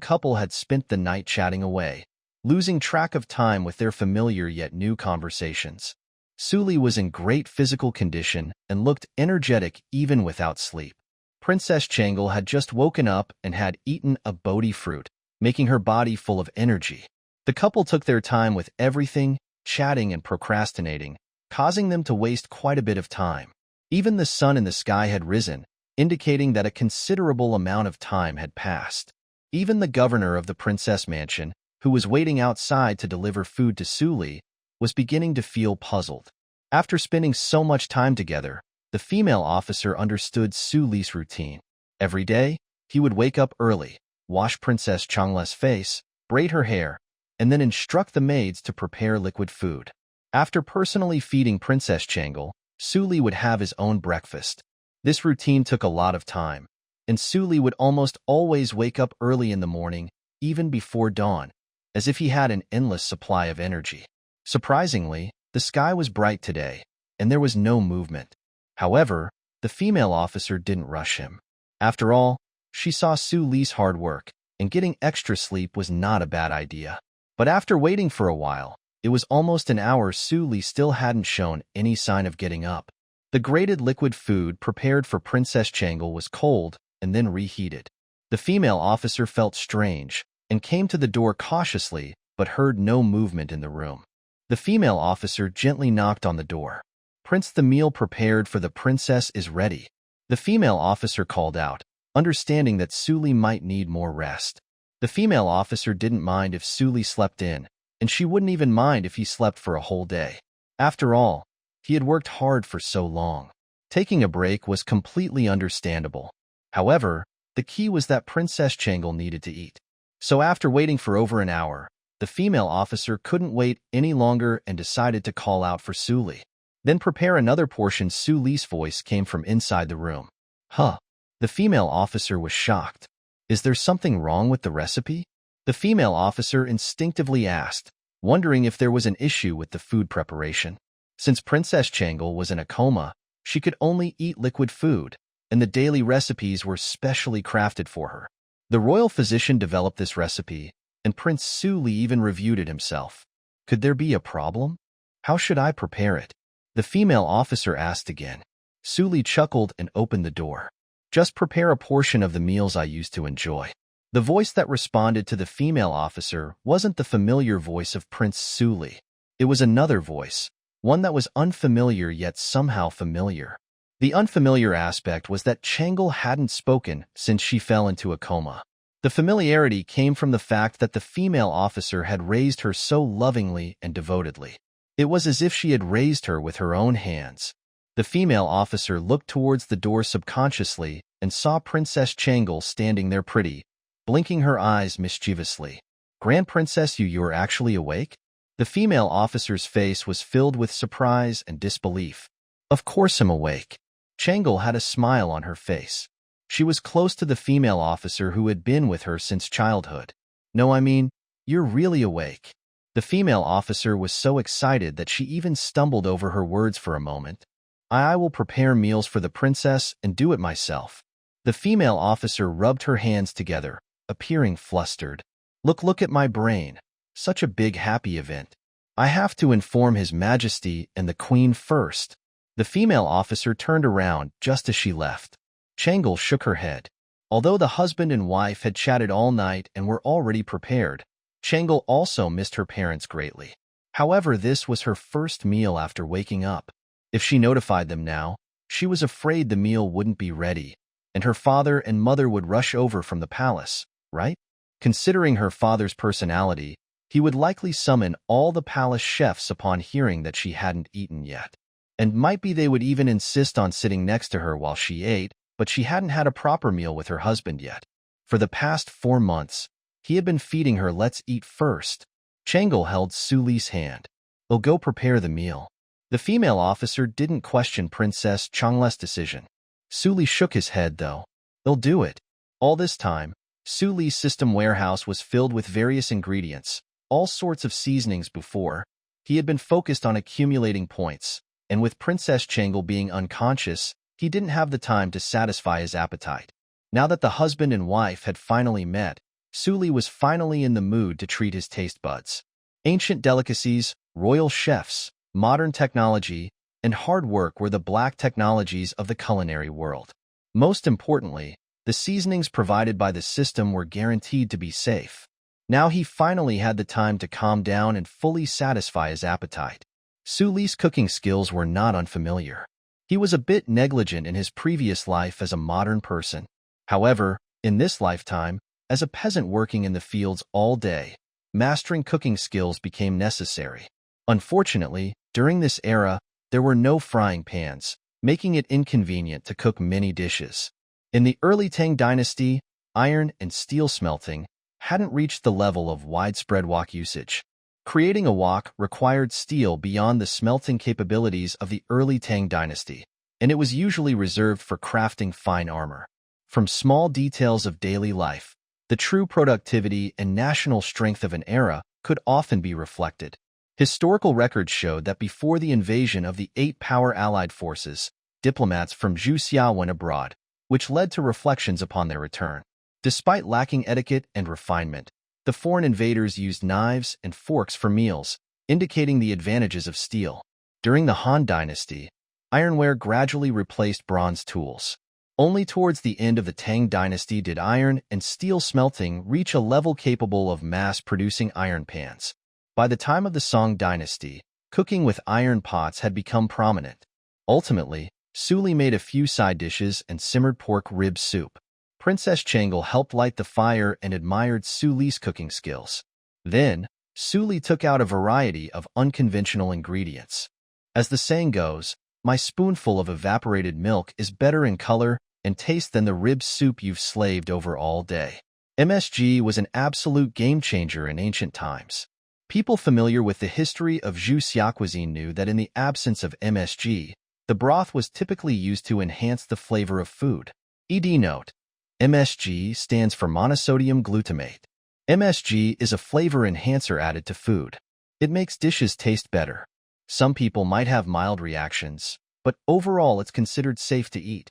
couple had spent the night chatting away, losing track of time with their familiar yet new conversations. Su Li was in great physical condition and looked energetic even without sleep. Princess Changle had just woken up and had eaten a Bodi fruit, making her body full of energy. The couple took their time with everything, chatting and procrastinating, causing them to waste quite a bit of time. Even the sun in the sky had risen, indicating that a considerable amount of time had passed. Even the governor of the princess mansion, who was waiting outside to deliver food to Su Li, was beginning to feel puzzled. After spending so much time together, the female officer understood Su Li's routine. Every day, he would wake up early, wash Princess Changle's face, braid her hair, and then instruct the maids to prepare liquid food. After personally feeding Princess Changle, Su Li would have his own breakfast. This routine took a lot of time, and Su Li would almost always wake up early in the morning, even before dawn, as if he had an endless supply of energy. Surprisingly, the sky was bright today, and there was no movement. However, the female officer didn't rush him. After all, she saw Su Li's hard work, and getting extra sleep was not a bad idea. But after waiting for a while, it was almost an hour. Su Li still hadn't shown any sign of getting up. The grated liquid food prepared for Princess Changle was cold and then reheated. The female officer felt strange and came to the door cautiously but heard no movement in the room. The female officer gently knocked on the door. "Prince, the meal prepared for the princess is ready." The female officer called out, understanding that Su Li might need more rest. The female officer didn't mind if Su Li slept in, and she wouldn't even mind if he slept for a whole day. After all, he had worked hard for so long. Taking a break was completely understandable. However, the key was that Princess Changle needed to eat. So after waiting for over an hour, the female officer couldn't wait any longer and decided to call out for Su Li. "Then prepare another portion." Su Li's voice came from inside the room. "Huh?" The female officer was shocked. "Is there something wrong with the recipe?" The female officer instinctively asked, wondering if there was an issue with the food preparation. Since Princess Changle was in a coma, she could only eat liquid food, and the daily recipes were specially crafted for her. The royal physician developed this recipe, and Prince Su Li even reviewed it himself. Could there be a problem? How should I prepare it? The female officer asked again. Su Li chuckled and opened the door. "Just prepare a portion of the meals I used to enjoy." The voice that responded to the female officer wasn't the familiar voice of Prince Suli. It was another voice, one that was unfamiliar yet somehow familiar. The unfamiliar aspect was that Changle hadn't spoken since she fell into a coma. The familiarity came from the fact that the female officer had raised her so lovingly and devotedly. It was as if she had raised her with her own hands. The female officer looked towards the door subconsciously and saw Princess Changle standing there pretty, blinking her eyes mischievously. "Grand Princess, you're actually awake?" The female officer's face was filled with surprise and disbelief. "Of course I'm awake." Changle had a smile on her face. She was close to the female officer who had been with her since childhood. "No, I mean, you're really awake." The female officer was so excited that she even stumbled over her words for a moment. I will prepare meals for the princess and do it myself." The female officer rubbed her hands together, appearing flustered. Look at my brain. Such a big happy event. I have to inform His Majesty and the Queen first." The female officer turned around just as she left. Changle shook her head. Although the husband and wife had chatted all night and were already prepared, Changle also missed her parents greatly. However, this was her first meal after waking up. If she notified them now, she was afraid the meal wouldn't be ready, and her father and mother would rush over from the palace, right? Considering her father's personality, he would likely summon all the palace chefs upon hearing that she hadn't eaten yet. And might be they would even insist on sitting next to her while she ate, but she hadn't had a proper meal with her husband yet. For the past 4 months, he had been feeding her "let's eat first." Changle held Suli's hand. "They'll go prepare the meal." The female officer didn't question Princess Changle's decision. Suli shook his head, though. "They'll do it." All this time, Suli's system warehouse was filled with various ingredients, all sorts of seasonings before. He had been focused on accumulating points, and with Princess Changle being unconscious, he didn't have the time to satisfy his appetite. Now that the husband and wife had finally met, Suli was finally in the mood to treat his taste buds. Ancient delicacies, royal chefs, modern technology, and hard work were the black technologies of the culinary world. Most importantly, the seasonings provided by the system were guaranteed to be safe. Now he finally had the time to calm down and fully satisfy his appetite. Suli's cooking skills were not unfamiliar. He was a bit negligent in his previous life as a modern person. However, in this lifetime, as a peasant working in the fields all day, mastering cooking skills became necessary. Unfortunately, during this era, there were no frying pans, making it inconvenient to cook many dishes. In the early Tang dynasty, iron and steel smelting hadn't reached the level of widespread wok usage. Creating a wok required steel beyond the smelting capabilities of the early Tang dynasty, and it was usually reserved for crafting fine armor. From small details of daily life, the true productivity and national strength of an era could often be reflected. Historical records showed that before the invasion of the 8-power Allied forces, diplomats from Zhuxia went abroad, which led to reflections upon their return. Despite lacking etiquette and refinement, the foreign invaders used knives and forks for meals, indicating the advantages of steel. During the Han Dynasty, ironware gradually replaced bronze tools. Only towards the end of the Tang Dynasty did iron and steel smelting reach a level capable of mass-producing iron pans. By the time of the Song Dynasty, cooking with iron pots had become prominent. Ultimately, Suli made a few side dishes and simmered pork rib soup. Princess Changle helped light the fire and admired Suli's cooking skills. Then, Suli took out a variety of unconventional ingredients. As the saying goes, my spoonful of evaporated milk is better in color and taste than the rib soup you've slaved over all day. MSG was an absolute game-changer in ancient times. People familiar with the history of Zhuxia cuisine knew that in the absence of MSG, the broth was typically used to enhance the flavor of food. ED note: MSG stands for monosodium glutamate. MSG is a flavor enhancer added to food. It makes dishes taste better. Some people might have mild reactions, but overall it's considered safe to eat.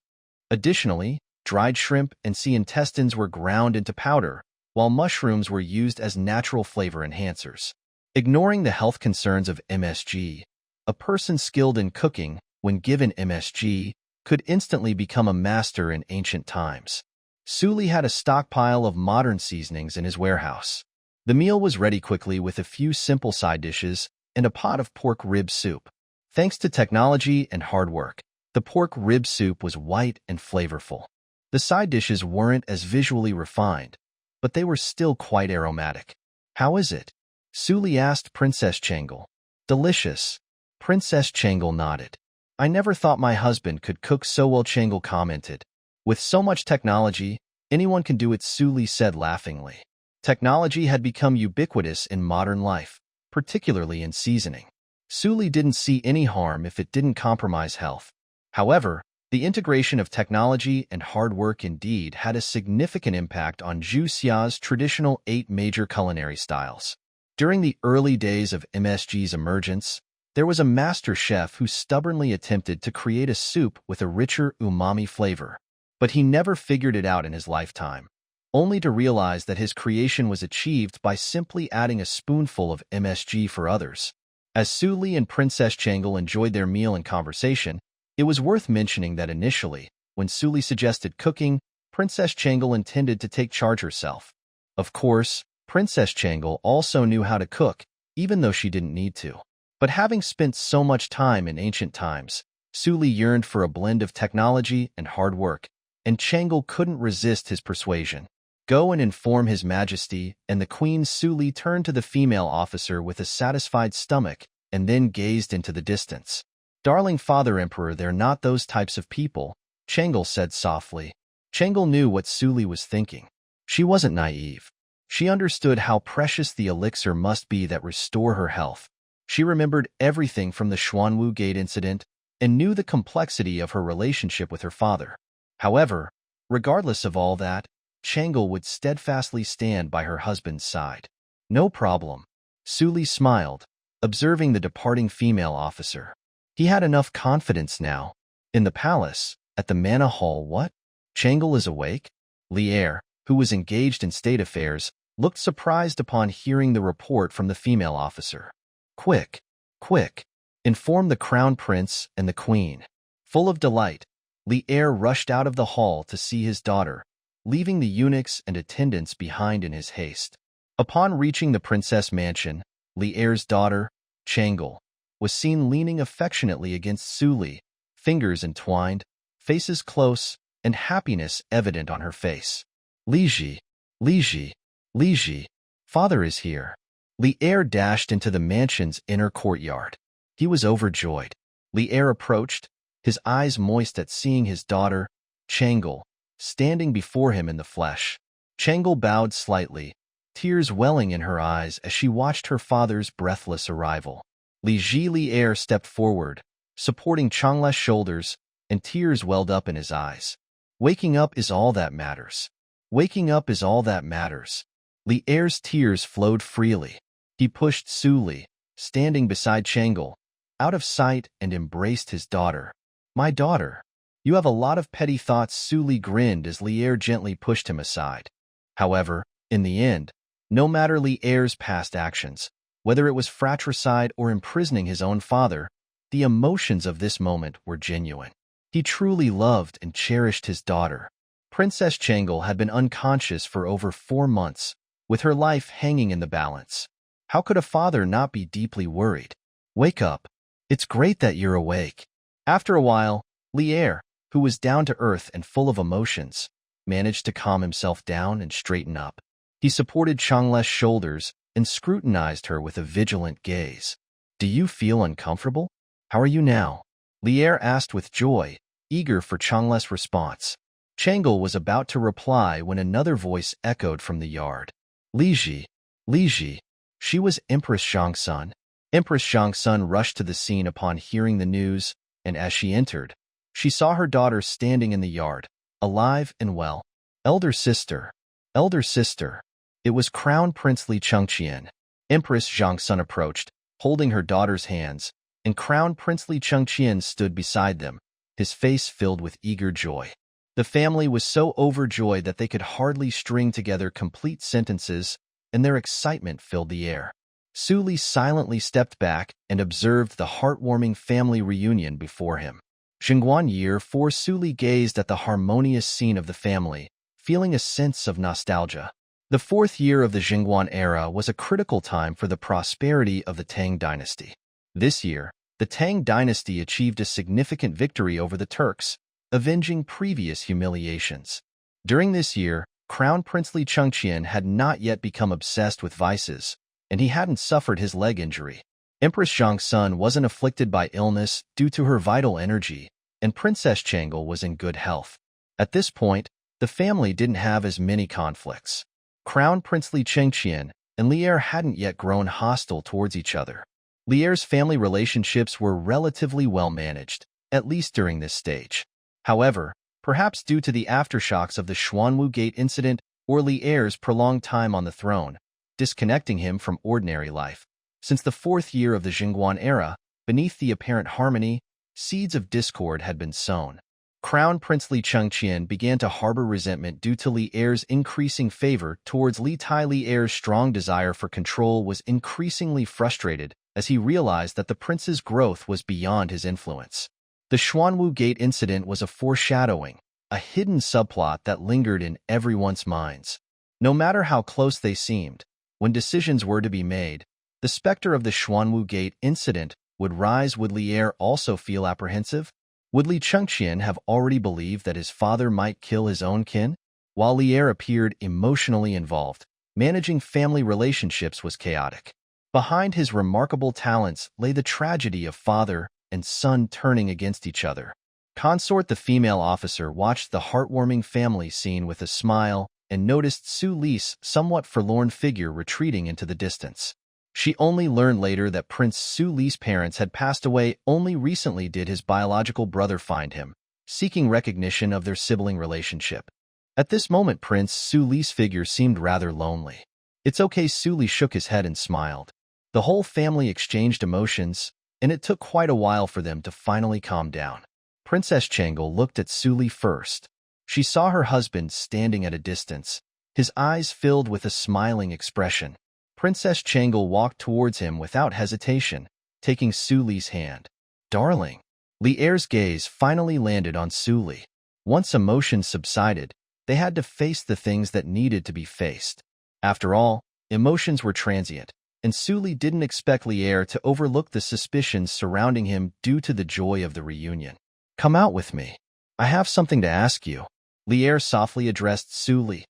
Additionally, dried shrimp and sea intestines were ground into powder, while mushrooms were used as natural flavor enhancers. Ignoring the health concerns of MSG, a person skilled in cooking, when given MSG, could instantly become a master in ancient times. Suli had a stockpile of modern seasonings in his warehouse. The meal was ready quickly with a few simple side dishes and a pot of pork rib soup. Thanks to technology and hard work, the pork rib soup was white and flavorful. The side dishes weren't as visually refined, but they were still quite aromatic. "How is it?" Suli asked Princess Changle. "Delicious." Princess Changle nodded. "I never thought my husband could cook so well," Changle commented. "With so much technology, anyone can do it," Suli said laughingly. Technology had become ubiquitous in modern life, particularly in seasoning. Suli didn't see any harm if it didn't compromise health. However, the integration of technology and hard work indeed had a significant impact on Zhu Xia's traditional 8 major culinary styles. During the early days of MSG's emergence, there was a master chef who stubbornly attempted to create a soup with a richer umami flavor. But he never figured it out in his lifetime, only to realize that his creation was achieved by simply adding a spoonful of MSG for others. As Suli and Princess Changle enjoyed their meal and conversation, it was worth mentioning that initially, when Suli suggested cooking, Princess Changle intended to take charge herself. Of course, Princess Changle also knew how to cook, even though she didn't need to. But having spent so much time in ancient times, Suli yearned for a blend of technology and hard work, and Changle couldn't resist his persuasion. "Go and inform His Majesty," and the Queen. Suli turned to the female officer with a satisfied stomach and then gazed into the distance. "Darling Father Emperor, they're not those types of people," Changle said softly. Changle knew what Suli was thinking. She wasn't naive. She understood how precious the elixir must be that restore her health. She remembered everything from the Xuanwu Gate incident and knew the complexity of her relationship with her father. However, regardless of all that, Changle would steadfastly stand by her husband's side. "No problem." Suli smiled, observing the departing female officer. He had enough confidence now. In the palace, at the Manor Hall. "What? Changle is awake?" Lier, who was engaged in state affairs, looked surprised upon hearing the report from the female officer. Quick, quick, inform the Crown Prince and the Queen." Full of delight, Lier rushed out of the hall to see his daughter, leaving the eunuchs and attendants behind in his haste. Upon reaching the princess mansion, Lier's daughter, Changle, was seen leaning affectionately against Suli, fingers entwined, faces close, and happiness evident on her face. "Liji, Liji, Liji, father is here." Lier dashed into the mansion's inner courtyard. He was overjoyed. Lier approached, his eyes moist at seeing his daughter, Changle, standing before him in the flesh. Changle bowed slightly, tears welling in her eyes as she watched her father's breathless arrival. Lier stepped forward, supporting Changla's shoulders, and tears welled up in his eyes. "Waking up is all that matters. Waking up is all that matters." Lier's tears flowed freely. He pushed Suli, standing beside Changle, out of sight and embraced his daughter. "My daughter, you have a lot of petty thoughts." Suli grinned as Lier gently pushed him aside. However, in the end, no matter Lier's past actions, whether it was fratricide or imprisoning his own father, the emotions of this moment were genuine. He truly loved and cherished his daughter. Princess Changle had been unconscious for over 4 months, with her life hanging in the balance. How could a father not be deeply worried? "Wake up. It's great that you're awake." After a while, Lier, who was down to earth and full of emotions, managed to calm himself down and straighten up. He supported Changla's shoulders and scrutinized her with a vigilant gaze. "Do you feel uncomfortable? How are you now?" Lier asked with joy, eager for Changla's response. Changle was about to reply when another voice echoed from the yard. "Liji, Liji." She was Empress Zhangsun. Empress Zhangsun rushed to the scene upon hearing the news, and as she entered, she saw her daughter standing in the yard, alive and well. Elder sister, elder sister." It was Crown Prince Li Chengqian. Empress Zhangsun approached, holding her daughter's hands, and Crown Prince Li Chengqian stood beside them, his face filled with eager joy. The family was so overjoyed that they could hardly string together complete sentences, and their excitement filled the air. Suli silently stepped back and observed the heartwarming family reunion before him. Xingguan Year 4 Suli gazed at the harmonious scene of the family, feeling a sense of nostalgia. The fourth year of the Jingguan era was a critical time for the prosperity of the Tang dynasty. This year, the Tang dynasty achieved a significant victory over the Turks, avenging previous humiliations. During this year, Crown Prince Li Chengqian had not yet become obsessed with vices, and he hadn't suffered his leg injury. Empress Zhang's son wasn't afflicted by illness due to her vital energy, and Princess Changel was in good health. At this point, the family didn't have as many conflicts. Crown Prince Li Chengqian and Li'er hadn't yet grown hostile towards each other. Li'er's family relationships were relatively well managed, at least during this stage. However, perhaps due to the aftershocks of the Xuanwu Gate incident or Li'er's prolonged time on the throne, disconnecting him from ordinary life. Since the fourth year of the Jingguan era, beneath the apparent harmony, seeds of discord had been sown. Crown Prince Li Chengqian began to harbor resentment due to Li'er's increasing favor towards Li Tai. Li'er's strong desire for control was increasingly frustrated as he realized that the prince's growth was beyond his influence. The Xuanwu Gate incident was a foreshadowing, a hidden subplot that lingered in everyone's minds. No matter how close they seemed, when decisions were to be made, the specter of the Xuanwu Gate incident would rise. Would Li'er also feel apprehensive? Would Li Chengqian have already believed that his father might kill his own kin? While Li'er appeared emotionally involved, managing family relationships was chaotic. Behind his remarkable talents lay the tragedy of father and son turning against each other. Consort, the female officer, watched the heartwarming family scene with a smile and noticed Su Li's somewhat forlorn figure retreating into the distance. She only learned later that Prince Su Li's parents had passed away. Only recently did his biological brother find him, seeking recognition of their sibling relationship. At this moment, Prince Su Li's figure seemed rather lonely. "It's okay," Su Li shook his head and smiled. The whole family exchanged emotions, and it took quite a while for them to finally calm down. Princess Changel looked at Su Li first. She saw her husband standing at a distance, his eyes filled with a smiling expression. Princess Changel walked towards him without hesitation, taking Su Li's hand. "Darling." Li'er's gaze finally landed on Su Li. Once emotions subsided, they had to face the things that needed to be faced. After all, emotions were transient, and Su Li didn't expect Li'er to overlook the suspicions surrounding him due to the joy of the reunion. "Come out with me. I have something to ask you," Li'er softly addressed Su Li.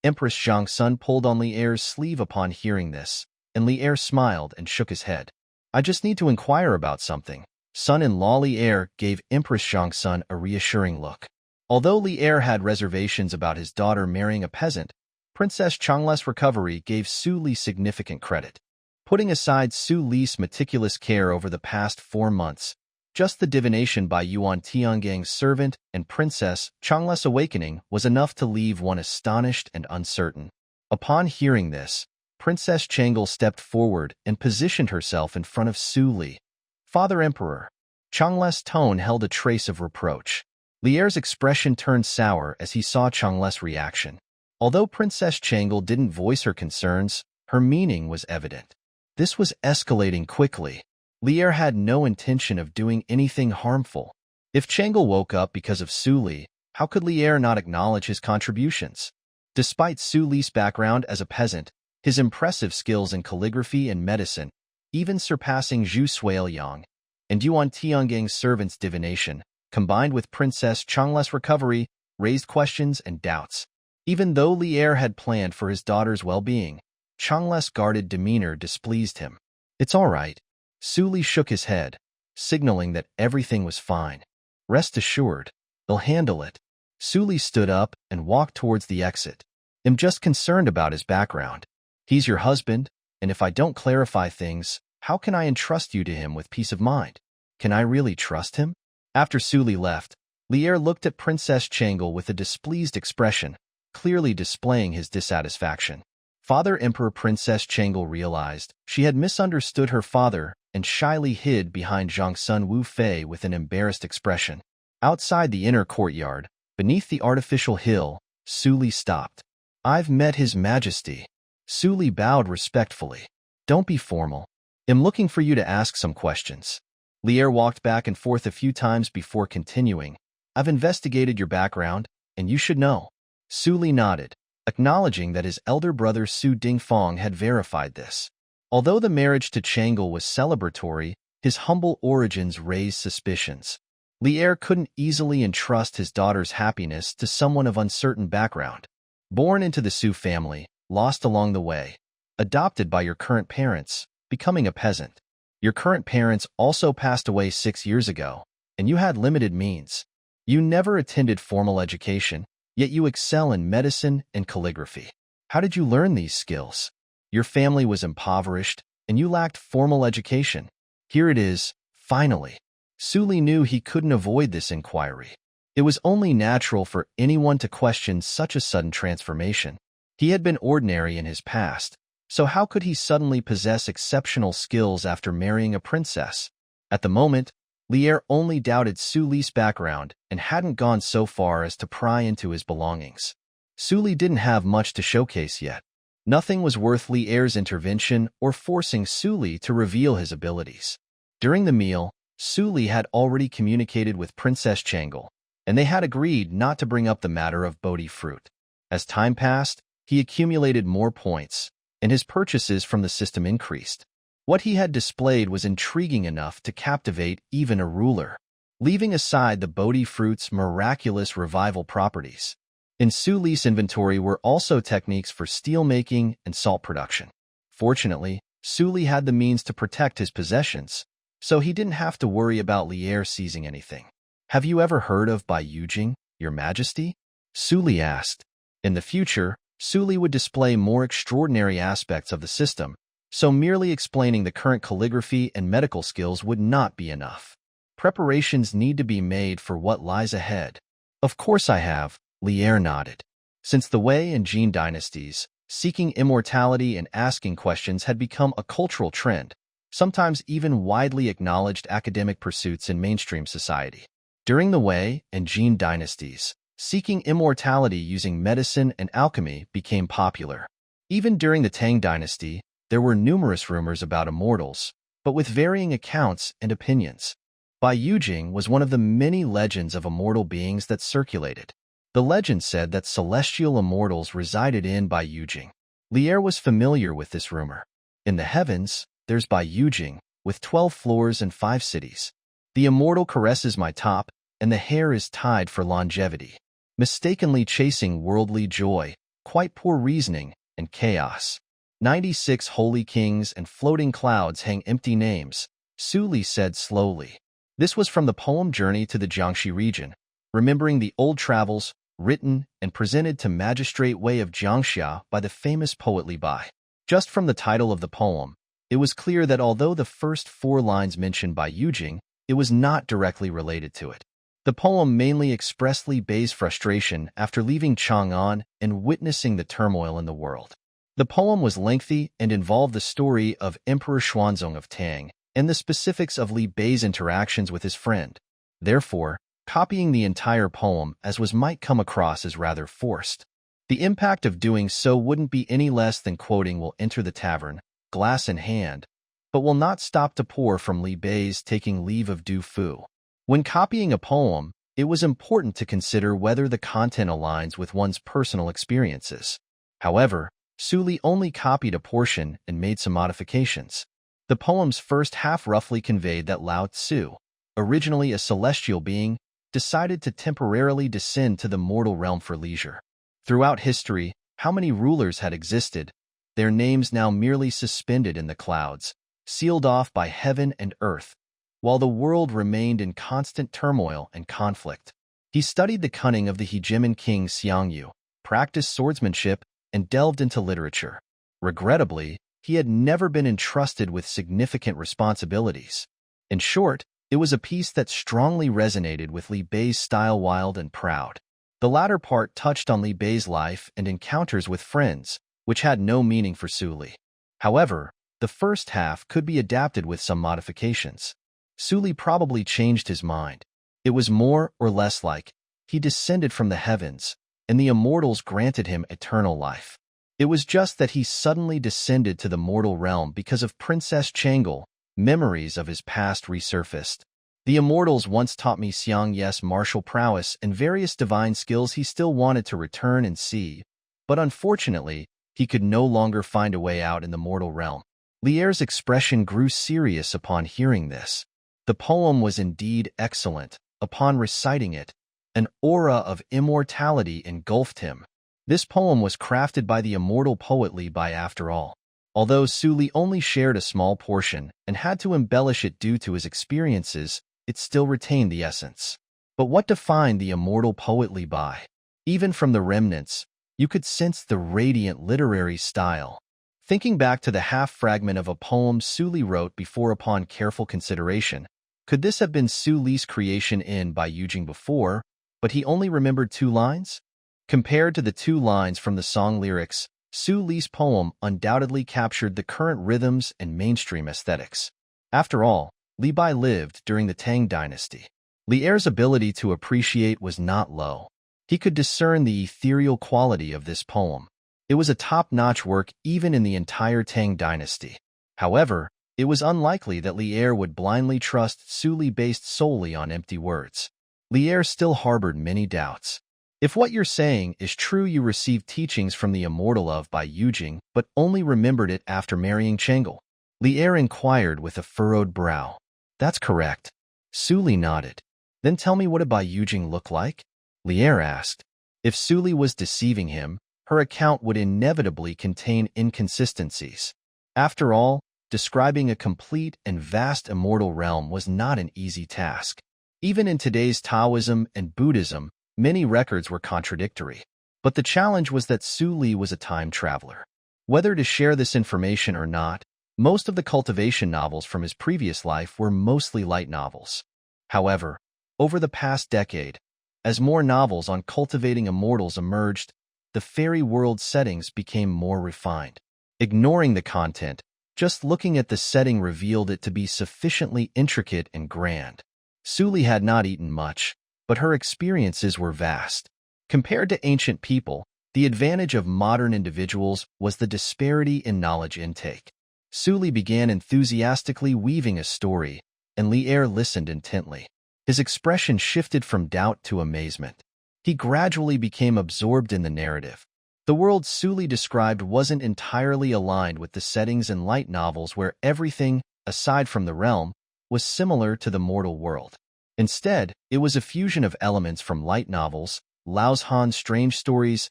Empress Zhang's son pulled on Li'er's sleeve upon hearing this, and Li'er smiled and shook his head. "I just need to inquire about something." Son-in-law Li'er gave Empress Zhang's son a reassuring look. Although Li'er had reservations about his daughter marrying a peasant, Princess Changle's recovery gave Su Li significant credit. Putting aside Su Li's meticulous care over the past 4 months, just the divination by Yuan Tiangang's servant and Princess Changle's awakening was enough to leave one astonished and uncertain. Upon hearing this, Princess Changle stepped forward and positioned herself in front of Su Li. "Father Emperor." Changle's tone held a trace of reproach. Li'er's expression turned sour as he saw Changle's reaction. Although Princess Changle didn't voice her concerns, her meaning was evident. This was escalating quickly. Li'er had no intention of doing anything harmful. If Changle woke up because of Su Li, how could Li'er not acknowledge his contributions? Despite Su Li's background as a peasant, his impressive skills in calligraphy and medicine, even surpassing Zhu Suiliang, and Yuan Tiangang's servant's divination, combined with Princess Changle's recovery, raised questions and doubts. Even though Li'er had planned for his daughter's well-being, Changle's guarded demeanor displeased him. "It's all right." Su Li shook his head, signaling that everything was fine. "Rest assured, they'll handle it." Su Li stood up and walked towards the exit. "I'm just concerned about his background. He's your husband, and if I don't clarify things, how can I entrust you to him with peace of mind? Can I really trust him?" After Su Li left, Li'er looked at Princess Changle with a displeased expression, clearly displaying his dissatisfaction. Father Emperor Princess Changle realized she had misunderstood her father and shyly hid behind Zhang's son Wu Fei with an embarrassed expression. Outside the inner courtyard, beneath the artificial hill, Su Li stopped. "I've met His Majesty." Su Li bowed respectfully. "Don't be formal. I'm looking for you to ask some questions." Li'er walked back and forth a few times before continuing. "I've investigated your background, and you should know. Su Li nodded, acknowledging that his elder brother Su Dingfang had verified this. Although the marriage to Chang'e was celebratory, his humble origins raised suspicions. Li Er couldn't easily entrust his daughter's happiness to someone of uncertain background. Born into the Su family, lost along the way, adopted by your current parents, becoming a peasant. Your current parents also passed away 6 years ago, and you had limited means. You never attended formal education, yet you excel in medicine and calligraphy. How did you learn these skills? Your family was impoverished, and you lacked formal education. Here it is, finally. Su Li knew he couldn't avoid this inquiry. It was only natural for anyone to question such a sudden transformation. He had been ordinary in his past, so how could he suddenly possess exceptional skills after marrying a princess? At the moment, Li Er only doubted Su Li's background and hadn't gone so far as to pry into his belongings. Su Li didn't have much to showcase yet. Nothing was worth Li Er's intervention or forcing Su Li to reveal his abilities. During the meal, Su Li had already communicated with Princess Chang'e, and they had agreed not to bring up the matter of Bodi fruit. As time passed, he accumulated more points, and his purchases from the system increased. What he had displayed was intriguing enough to captivate even a ruler, leaving aside the Bodi fruit's miraculous revival properties. In Su Li's inventory were also techniques for steel-making and salt production. Fortunately, Su Li had the means to protect his possessions, so he didn't have to worry about Li Er seizing anything. "Have you ever heard of Bai Yujing, Your Majesty?" Su Li asked. In the future, Su Li would display more extraordinary aspects of the system, so merely explaining the current calligraphy and medical skills would not be enough. Preparations need to be made for what lies ahead. "Of course I have," Li Er nodded. Since the Wei and Jin dynasties, seeking immortality and asking questions had become a cultural trend, sometimes even widely acknowledged academic pursuits in mainstream society. During the Wei and Jin dynasties, seeking immortality using medicine and alchemy became popular. Even during the Tang dynasty, there were numerous rumors about immortals, but with varying accounts and opinions. Bai Yujing was one of the many legends of immortal beings that circulated. The legend said that celestial immortals resided in Bai Yujing. Li Er was familiar with this rumor. In the heavens, there's Bai Yujing, with 12 floors and 5 cities. The immortal caresses my top, and the hair is tied for longevity. Mistakenly chasing worldly joy, quite poor reasoning, and chaos. 96 holy kings and floating clouds hang empty names, Su Li said slowly. This was from the poem Journey to the Jiangxi region, remembering the old travels, written and presented to Magistrate Wei of Jiangxia by the famous poet Li Bai. Just from the title of the poem, it was clear that although the first 4 lines mentioned Bai Yujing, it was not directly related to it. The poem mainly expressed Li Bei's frustration after leaving Chang'an and witnessing the turmoil in the world. The poem was lengthy and involved the story of Emperor Xuanzong of Tang and the specifics of Li Bei's interactions with his friend. Therefore, copying the entire poem as was might come across as rather forced. The impact of doing so wouldn't be any less than quoting "will enter the tavern, glass in hand, but will not stop to pour from Li Bei's taking leave of Du Fu." When copying a poem, it was important to consider whether the content aligns with one's personal experiences. However, Su Li only copied a portion and made some modifications. The poem's first half roughly conveyed that Lao Tzu, originally a celestial being, decided to temporarily descend to the mortal realm for leisure. Throughout history, how many rulers had existed, their names now merely suspended in the clouds, sealed off by heaven and earth, while the world remained in constant turmoil and conflict. He studied the cunning of the hegemon king Xiangyu, practiced swordsmanship, and delved into literature. Regrettably, he had never been entrusted with significant responsibilities. In short, it was a piece that strongly resonated with Li Bei's style, wild and proud. The latter part touched on Li Bei's life and encounters with friends, which had no meaning for Su Li. However, the first half could be adapted with some modifications. Su Li probably changed his mind. It was more or less like, he descended from the heavens, and the immortals granted him eternal life. It was just that he suddenly descended to the mortal realm because of Princess Chang'e. Memories of his past resurfaced. The immortals once taught me Xiang Yes martial prowess and various divine skills he still wanted to return and see, but unfortunately, he could no longer find a way out in the mortal realm. Lier's expression grew serious upon hearing this. The poem was indeed excellent. Upon reciting it, an aura of immortality engulfed him. This poem was crafted by the immortal poet Li Bai after all. Although Su Li only shared a small portion and had to embellish it due to his experiences, it still retained the essence. But what defined the immortal poet Li Bai? Even from the remnants, you could sense the radiant literary style. Thinking back to the half-fragment of a poem Su Li wrote before upon careful consideration, could this have been Su Li's creation in Bai Yujing before, but he only remembered 2 lines? Compared to the 2 lines from the song lyrics, Su Li's poem undoubtedly captured the current rhythms and mainstream aesthetics. After all, Li Bai lived during the Tang dynasty. Lier's ability to appreciate was not low. He could discern the ethereal quality of this poem. It was a top-notch work even in the entire Tang dynasty. However, it was unlikely that Lier would blindly trust Su Li based solely on empty words. Lier still harbored many doubts. If what you're saying is true, you received teachings from the immortal of Bai Yujing, but only remembered it after marrying Chengel. Lier inquired with a furrowed brow. That's correct. Su Li nodded. Then tell me, what did Bai Yujing look like? Lier asked. If Su Li was deceiving him, her account would inevitably contain inconsistencies. After all, describing a complete and vast immortal realm was not an easy task. Even in today's Taoism and Buddhism, many records were contradictory. But the challenge was that Su Li was a time traveler. Whether to share this information or not, most of the cultivation novels from his previous life were mostly light novels. However, over the past decade, as more novels on cultivating immortals emerged, the fairy world settings became more refined. Ignoring the content, just looking at the setting revealed it to be sufficiently intricate and grand. Su Li had not eaten much, but her experiences were vast. Compared to ancient people, the advantage of modern individuals was the disparity in knowledge intake. Su Li began enthusiastically weaving a story, and Lier listened intently. His expression shifted from doubt to amazement. He gradually became absorbed in the narrative. The world Su Li described wasn't entirely aligned with the settings in light novels where everything, aside from the realm, was similar to the mortal world. Instead, it was a fusion of elements from light novels, Lao's Han's strange stories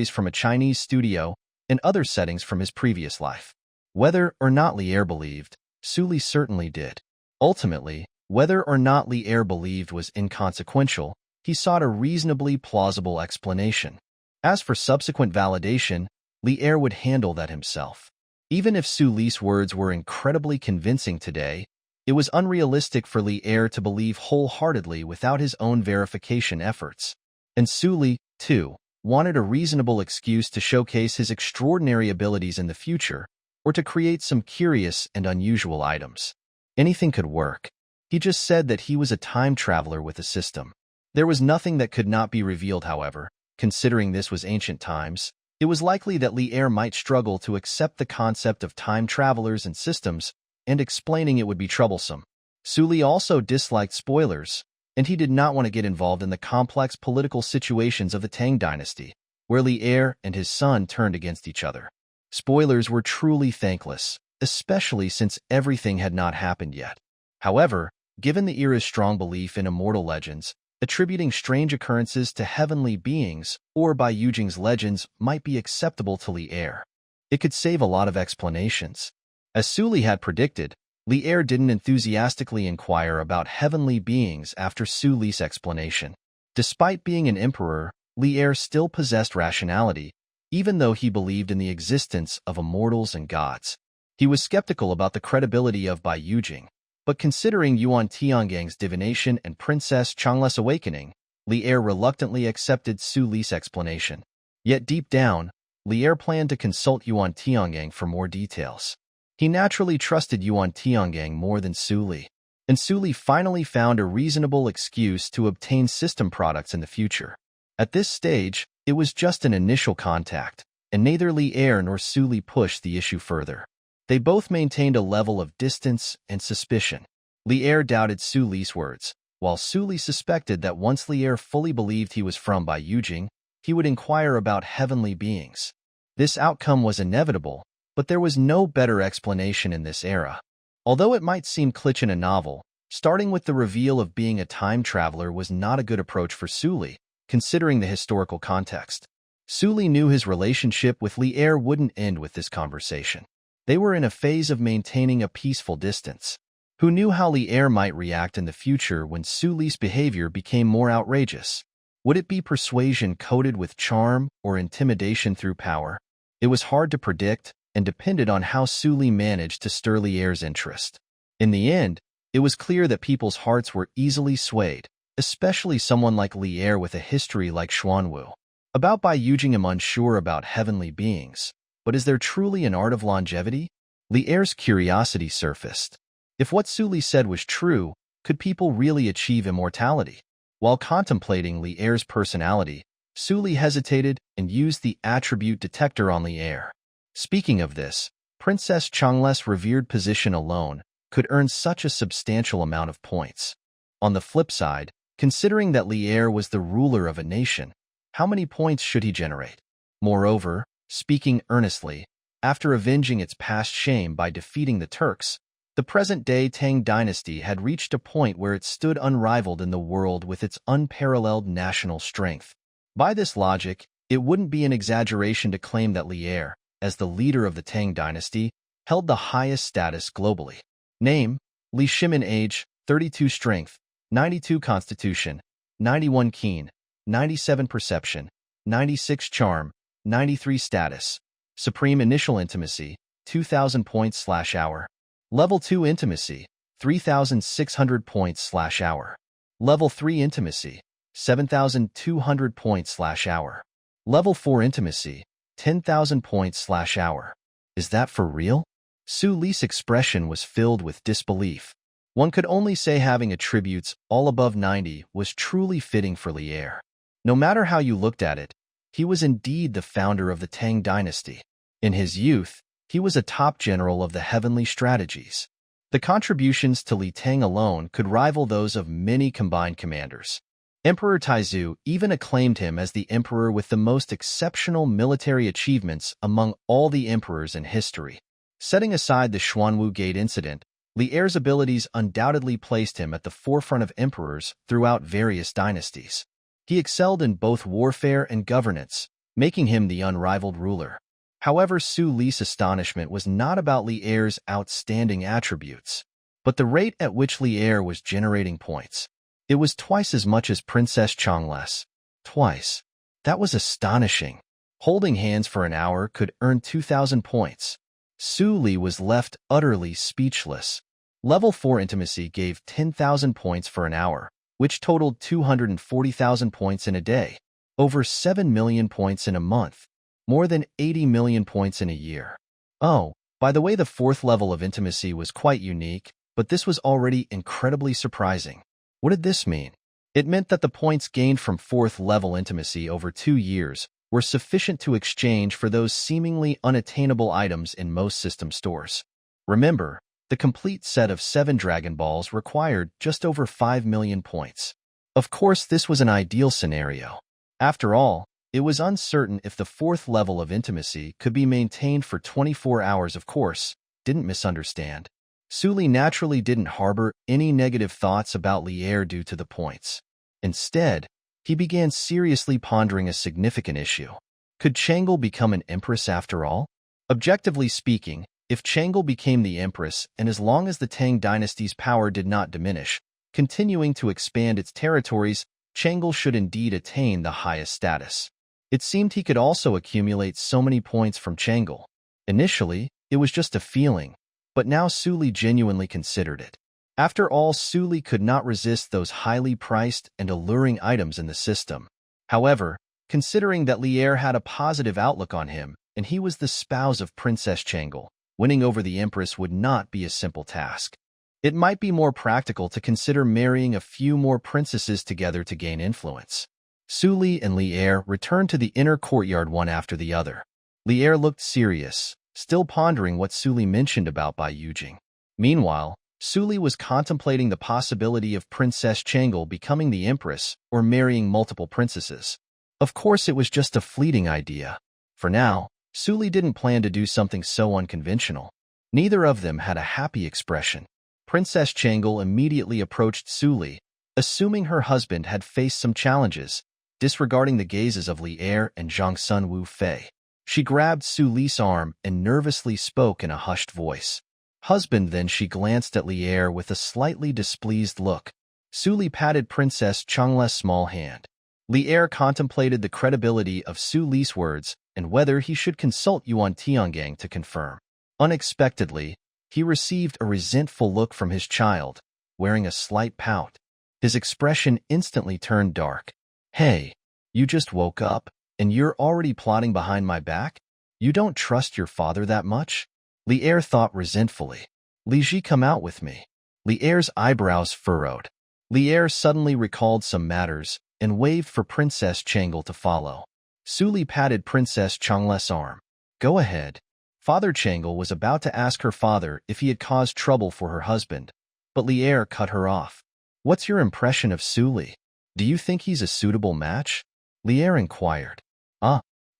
from a Chinese studio, and other settings from his previous life. Whether or not Lier believed, Su Li certainly did. Ultimately, whether or not Lier believed was inconsequential, he sought a reasonably plausible explanation. As for subsequent validation, Lier would handle that himself. Even if Su Li's words were incredibly convincing today, it was unrealistic for Lier to believe wholeheartedly without his own verification efforts. And Su Li, too, wanted a reasonable excuse to showcase his extraordinary abilities in the future, or to create some curious and unusual items. Anything could work. He just said that he was a time traveler with a system. There was nothing that could not be revealed, however. Considering this was ancient times, it was likely that Lier might struggle to accept the concept of time travelers and systems, and explaining it would be troublesome. Su Li also disliked spoilers, and he did not want to get involved in the complex political situations of the Tang dynasty, where Lier and his son turned against each other. Spoilers were truly thankless, especially since everything had not happened yet. However, given the era's strong belief in immortal legends, attributing strange occurrences to heavenly beings or Bai Yujing's legends might be acceptable to Lier. It could save a lot of explanations. As Su Li had predicted, Lier didn't enthusiastically inquire about heavenly beings after Su Li's explanation. Despite being an emperor, Lier still possessed rationality, even though he believed in the existence of immortals and gods. He was skeptical about the credibility of Bai Yujing. But considering Yuan Tiangang's divination and Princess Changle's awakening, Lier reluctantly accepted Su Li's explanation. Yet deep down, Lier planned to consult Yuan Tiangang for more details. He naturally trusted Yuan Tiangang more than Su Li, and Su Li finally found a reasonable excuse to obtain system products in the future. At this stage, it was just an initial contact, and neither Lier nor Su Li pushed the issue further. They both maintained a level of distance and suspicion. Li'er doubted Su Li's words, while Su Li suspected that once Li'er fully believed he was from Bai Yujing, he would inquire about heavenly beings. This outcome was inevitable, but there was no better explanation in this era. Although it might seem kitsch in a novel, starting with the reveal of being a time traveler was not a good approach for Su Li, considering the historical context. Su Li knew his relationship with Li'er wouldn't end with this conversation. They were in a phase of maintaining a peaceful distance. Who knew how Li'er might react in the future when Su Li's behavior became more outrageous? Would it be persuasion coated with charm or intimidation through power? It was hard to predict and depended on how Su Li managed to stir Li'er's interest. In the end, it was clear that people's hearts were easily swayed, especially someone like Li'er with a history like Xuanwu. About Bai Yujing, I'm unsure about heavenly beings, but is there truly an art of longevity? Li'er's curiosity surfaced. If what Su Li said was true, could people really achieve immortality? While contemplating Li'er's personality, Su Li hesitated and used the attribute detector on Li'er. Speaking of this, Princess Changle's revered position alone could earn such a substantial amount of points. On the flip side, considering that Li'er was the ruler of a nation, how many points should he generate? Moreover, speaking earnestly, after avenging its past shame by defeating the Turks, the present-day Tang dynasty had reached a point where it stood unrivaled in the world with its unparalleled national strength. By this logic, it wouldn't be an exaggeration to claim that Li'er, as the leader of the Tang dynasty, held the highest status globally. Name: Li Shimin. Age: 32. Strength: 92. Constitution: 91. Keen: 97. Perception: 96. Charm: 93. Status: Supreme. Initial intimacy: 2,000 points/hour. Level 2 intimacy: 3,600 points/hour. Level 3 intimacy: 7,200 points/hour. Level 4 intimacy: 10,000 points/hour. Is that for real? Su Li's expression was filled with disbelief. One could only say having attributes all above 90 was truly fitting for Li'er. No matter how you looked at it, he was indeed the founder of the Tang dynasty. In his youth, he was a top general of the heavenly strategies. The contributions to Li Tang alone could rival those of many combined commanders. Emperor Taizu even acclaimed him as the emperor with the most exceptional military achievements among all the emperors in history. Setting aside the Xuanwu Gate incident, Li'er's abilities undoubtedly placed him at the forefront of emperors throughout various dynasties. He excelled in both warfare and governance, making him the unrivaled ruler. However, Su Li's astonishment was not about Li'er's outstanding attributes, but the rate at which Li'er was generating points. It was twice as much as Princess Changle's. Twice. That was astonishing. Holding hands for an hour could earn 2,000 points. Su Li was left utterly speechless. Level 4 intimacy gave 10,000 points for an hour, which totaled 240,000 points in a day, over 7 million points in a month, more than 80 million points in a year. Oh, by the way, the fourth level of intimacy was quite unique, but this was already incredibly surprising. What did this mean? It meant that the points gained from fourth level intimacy over 2 years were sufficient to exchange for those seemingly unattainable items in most system stores. Remember, the complete set of 7 Dragon Balls required just over 5 million points. Of course, this was an ideal scenario. After all, it was uncertain if the fourth level of intimacy could be maintained for 24 hours. Of course, didn't misunderstand. Su Li naturally didn't harbor any negative thoughts about Li'er due to the points. Instead, he began seriously pondering a significant issue. Could Chang'e become an empress after all? Objectively speaking, if Chang'e became the empress, and as long as the Tang dynasty's power did not diminish, continuing to expand its territories, Chang'e should indeed attain the highest status. It seemed he could also accumulate so many points from Chang'e. Initially, it was just a feeling, but now Su Li genuinely considered it. After all, Su Li could not resist those highly priced and alluring items in the system. However, considering that Li'er had a positive outlook on him, and he was the spouse of Princess Chang'e, winning over the Empress would not be a simple task. It might be more practical to consider marrying a few more princesses together to gain influence. Su Li and Li'er returned to the inner courtyard one after the other. Li'er looked serious, still pondering what Su Li mentioned about Bai Yujing. Meanwhile, Su Li was contemplating the possibility of Princess Changle becoming the empress or marrying multiple princesses. Of course, it was just a fleeting idea. For now, Su Li didn't plan to do something so unconventional. Neither of them had a happy expression. Princess Changle immediately approached Su Li, assuming her husband had faced some challenges, disregarding the gazes of Li Er and Zhang Sun Wu Fei. She grabbed Su Li's arm and nervously spoke in a hushed voice. Husband, then she glanced at Li Er with a slightly displeased look. Su Li patted Princess Changle's small hand. Li Er contemplated the credibility of Su Li's words and whether he should consult Yuan Tiangang to confirm. Unexpectedly, he received a resentful look from his child, wearing a slight pout. His expression instantly turned dark. Hey, you just woke up, and you're already plotting behind my back? You don't trust your father that much? Li Er thought resentfully. Li Ji, come out with me. Li Er's eyebrows furrowed. Li Er suddenly recalled some matters and waved for Princess Changle to follow. Su Li patted Princess Changle's arm. Go ahead. Father Changle was about to ask her father if he had caused trouble for her husband, but Li Er cut her off. What's your impression of Su Li? Do you think he's a suitable match? Li Er inquired.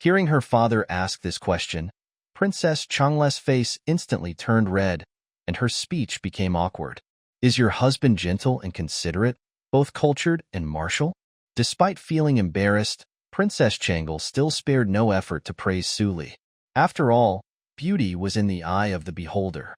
Hearing her father ask this question, Princess Changle's face instantly turned red, and her speech became awkward. Is your husband gentle and considerate, both cultured and martial? Despite feeling embarrassed, Princess Changle still spared no effort to praise Su Li. After all, beauty was in the eye of the beholder.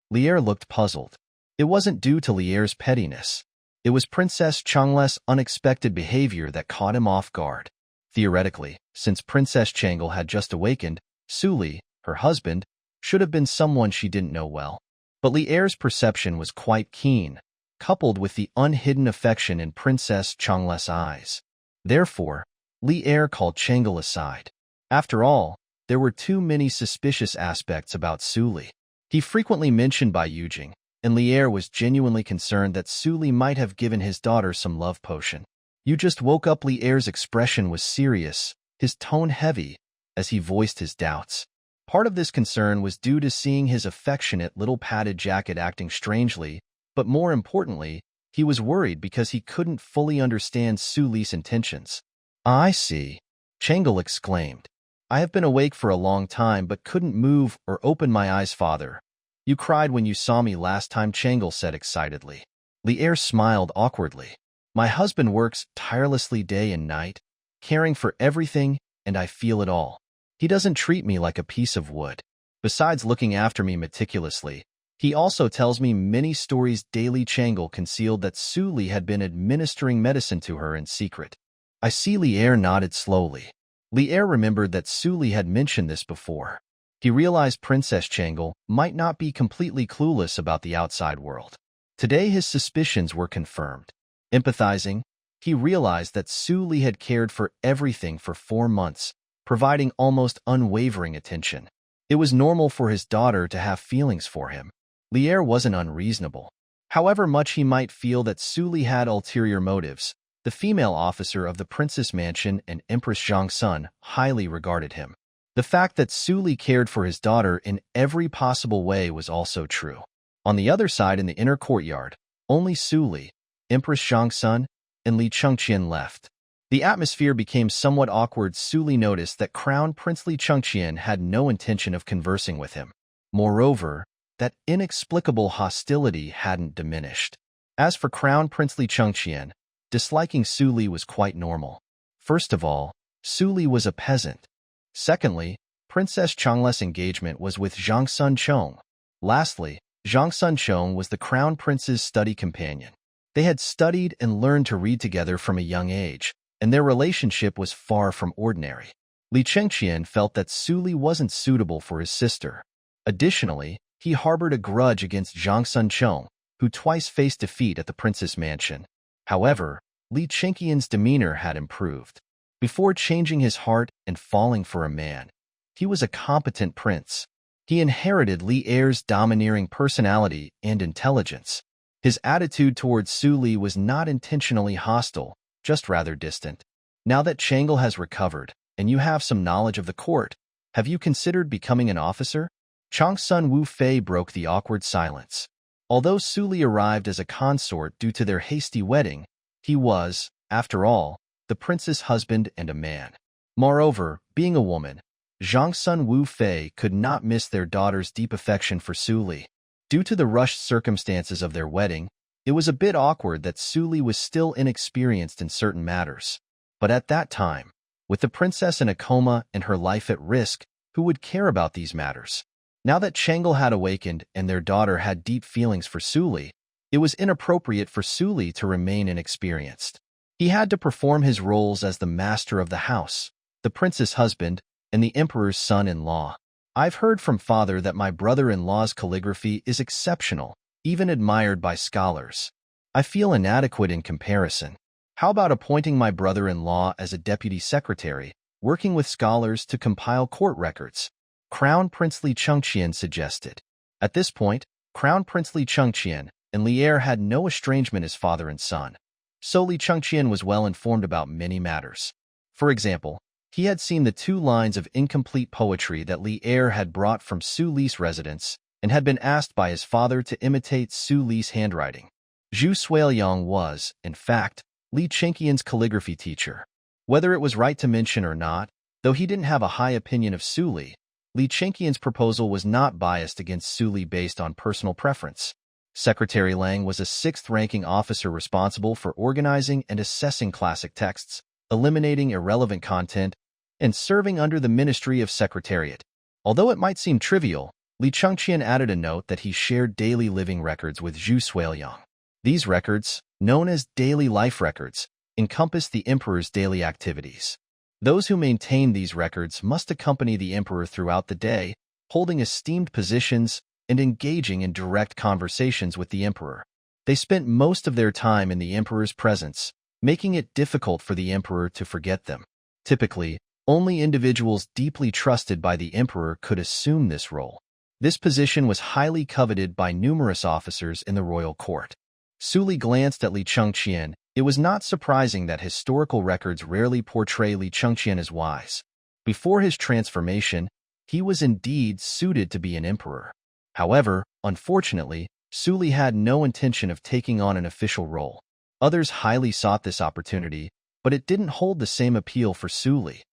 Li Er looked puzzled. It wasn't due to Li Er's pettiness. It was Princess Changle's unexpected behavior that caught him off guard. Theoretically, since Princess Changle had just awakened, Su Li, her husband, should have been someone she didn't know well. But Li Er's perception was quite keen, coupled with the unhidden affection in Princess Changle's eyes. Therefore, Li Er called Changle aside. After all, there were too many suspicious aspects about Su Li. He frequently mentioned Bai Yujing, and Li Er was genuinely concerned that Su Li might have given his daughter some love potion. You just woke up. Li Er's expression was serious, his tone heavy, as he voiced his doubts. Part of this concern was due to seeing his affectionate little padded jacket acting strangely, but more importantly, he was worried because he couldn't fully understand Su Li's intentions. I see, Changle exclaimed. I have been awake for a long time but couldn't move or open my eyes, father. You cried when you saw me last time, Changle said excitedly. Li Er smiled awkwardly. My husband works tirelessly day and night, caring for everything, and I feel it all. He doesn't treat me like a piece of wood. Besides looking after me meticulously, he also tells me many stories daily. Changle concealed that Su Li had been administering medicine to her in secret. I see. Li Er nodded slowly. Li Er remembered that Su Li had mentioned this before. He realized Princess Changle might not be completely clueless about the outside world. Today his suspicions were confirmed. Empathizing, he realized that Su Li had cared for everything for 4 months, providing almost unwavering attention. It was normal for his daughter to have feelings for him. Li Er wasn't unreasonable. However much he might feel that Su Li had ulterior motives, the female officer of the Princess Mansion and Empress Zhang Sun highly regarded him. The fact that Su Li cared for his daughter in every possible way was also true. On the other side, in the inner courtyard, only Su Li, Empress Zhang Sun, and Li Chengqian left. The atmosphere became somewhat awkward. Su Li noticed that Crown Prince Li Chengqian had no intention of conversing with him. Moreover, that inexplicable hostility hadn't diminished. As for Crown Prince Li Chengqian, disliking Su Li was quite normal. First of all, Su Li was a peasant. Secondly, Princess Changle's engagement was with Zhang Sun Chong. Lastly, Zhang Sun Chong was the Crown Prince's study companion. They had studied and learned to read together from a young age, and their relationship was far from ordinary. Li Chengqian felt that Su Li wasn't suitable for his sister. Additionally, he harbored a grudge against Zhang Sun Chong, who twice faced defeat at the Princess Mansion. However, Li Chengqian's demeanor had improved. Before changing his heart and falling for a man, he was a competent prince. He inherited Li Er's domineering personality and intelligence. His attitude towards Su Li was not intentionally hostile, just rather distant. Now that Changle has recovered, and you have some knowledge of the court, have you considered becoming an officer? Chang Sun Wu Fei broke the awkward silence. Although Suli arrived as a consort due to their hasty wedding, he was, after all, the prince's husband and a man. Moreover, being a woman, Zhang Sun Wu Fei could not miss their daughter's deep affection for Suli. Due to the rushed circumstances of their wedding, it was a bit awkward that Suli was still inexperienced in certain matters. But at that time, with the princess in a coma and her life at risk, who would care about these matters? Now that Changel had awakened and their daughter had deep feelings for Suli, it was inappropriate for Suli to remain inexperienced. He had to perform his roles as the master of the house, the prince's husband, and the emperor's son-in-law. I've heard from father that my brother-in-law's calligraphy is exceptional, even admired by scholars. I feel inadequate in comparison. How about appointing my brother-in-law as a deputy secretary, working with scholars to compile court records? Crown Prince Li Chengqian suggested. At this point, Crown Prince Li Chengqian and Li Er had no estrangement as father and son. So Li Chengqian was well informed about many matters. For example, he had seen the 2 lines of incomplete poetry that Li Er had brought from Su Li's residence and had been asked by his father to imitate Su Li's handwriting. Zhu Suiliang was, in fact, Li Chengqian's calligraphy teacher. Whether it was right to mention or not, though he didn't have a high opinion of Su Li, Li Chengqian's proposal was not biased against Su Li based on personal preference. Secretary Lang was a 6th-ranking officer responsible for organizing and assessing classic texts, eliminating irrelevant content, and serving under the Ministry of Secretariat. Although it might seem trivial, Li Chengqian added a note that he shared daily living records with Zhu Suiliang. These records, known as daily life records, encompass the emperor's daily activities. Those who maintain these records must accompany the emperor throughout the day, holding esteemed positions and engaging in direct conversations with the emperor. They spent most of their time in the emperor's presence, making it difficult for the emperor to forget them. Typically, only individuals deeply trusted by the emperor could assume this role. This position was highly coveted by numerous officers in the royal court. Suli glanced at Li Chengqian. It was not surprising that historical records rarely portray Li Chengqian as wise. Before his transformation, he was indeed suited to be an emperor. However, unfortunately, Suli had no intention of taking on an official role. Others highly sought this opportunity, but it didn't hold the same appeal for Suli.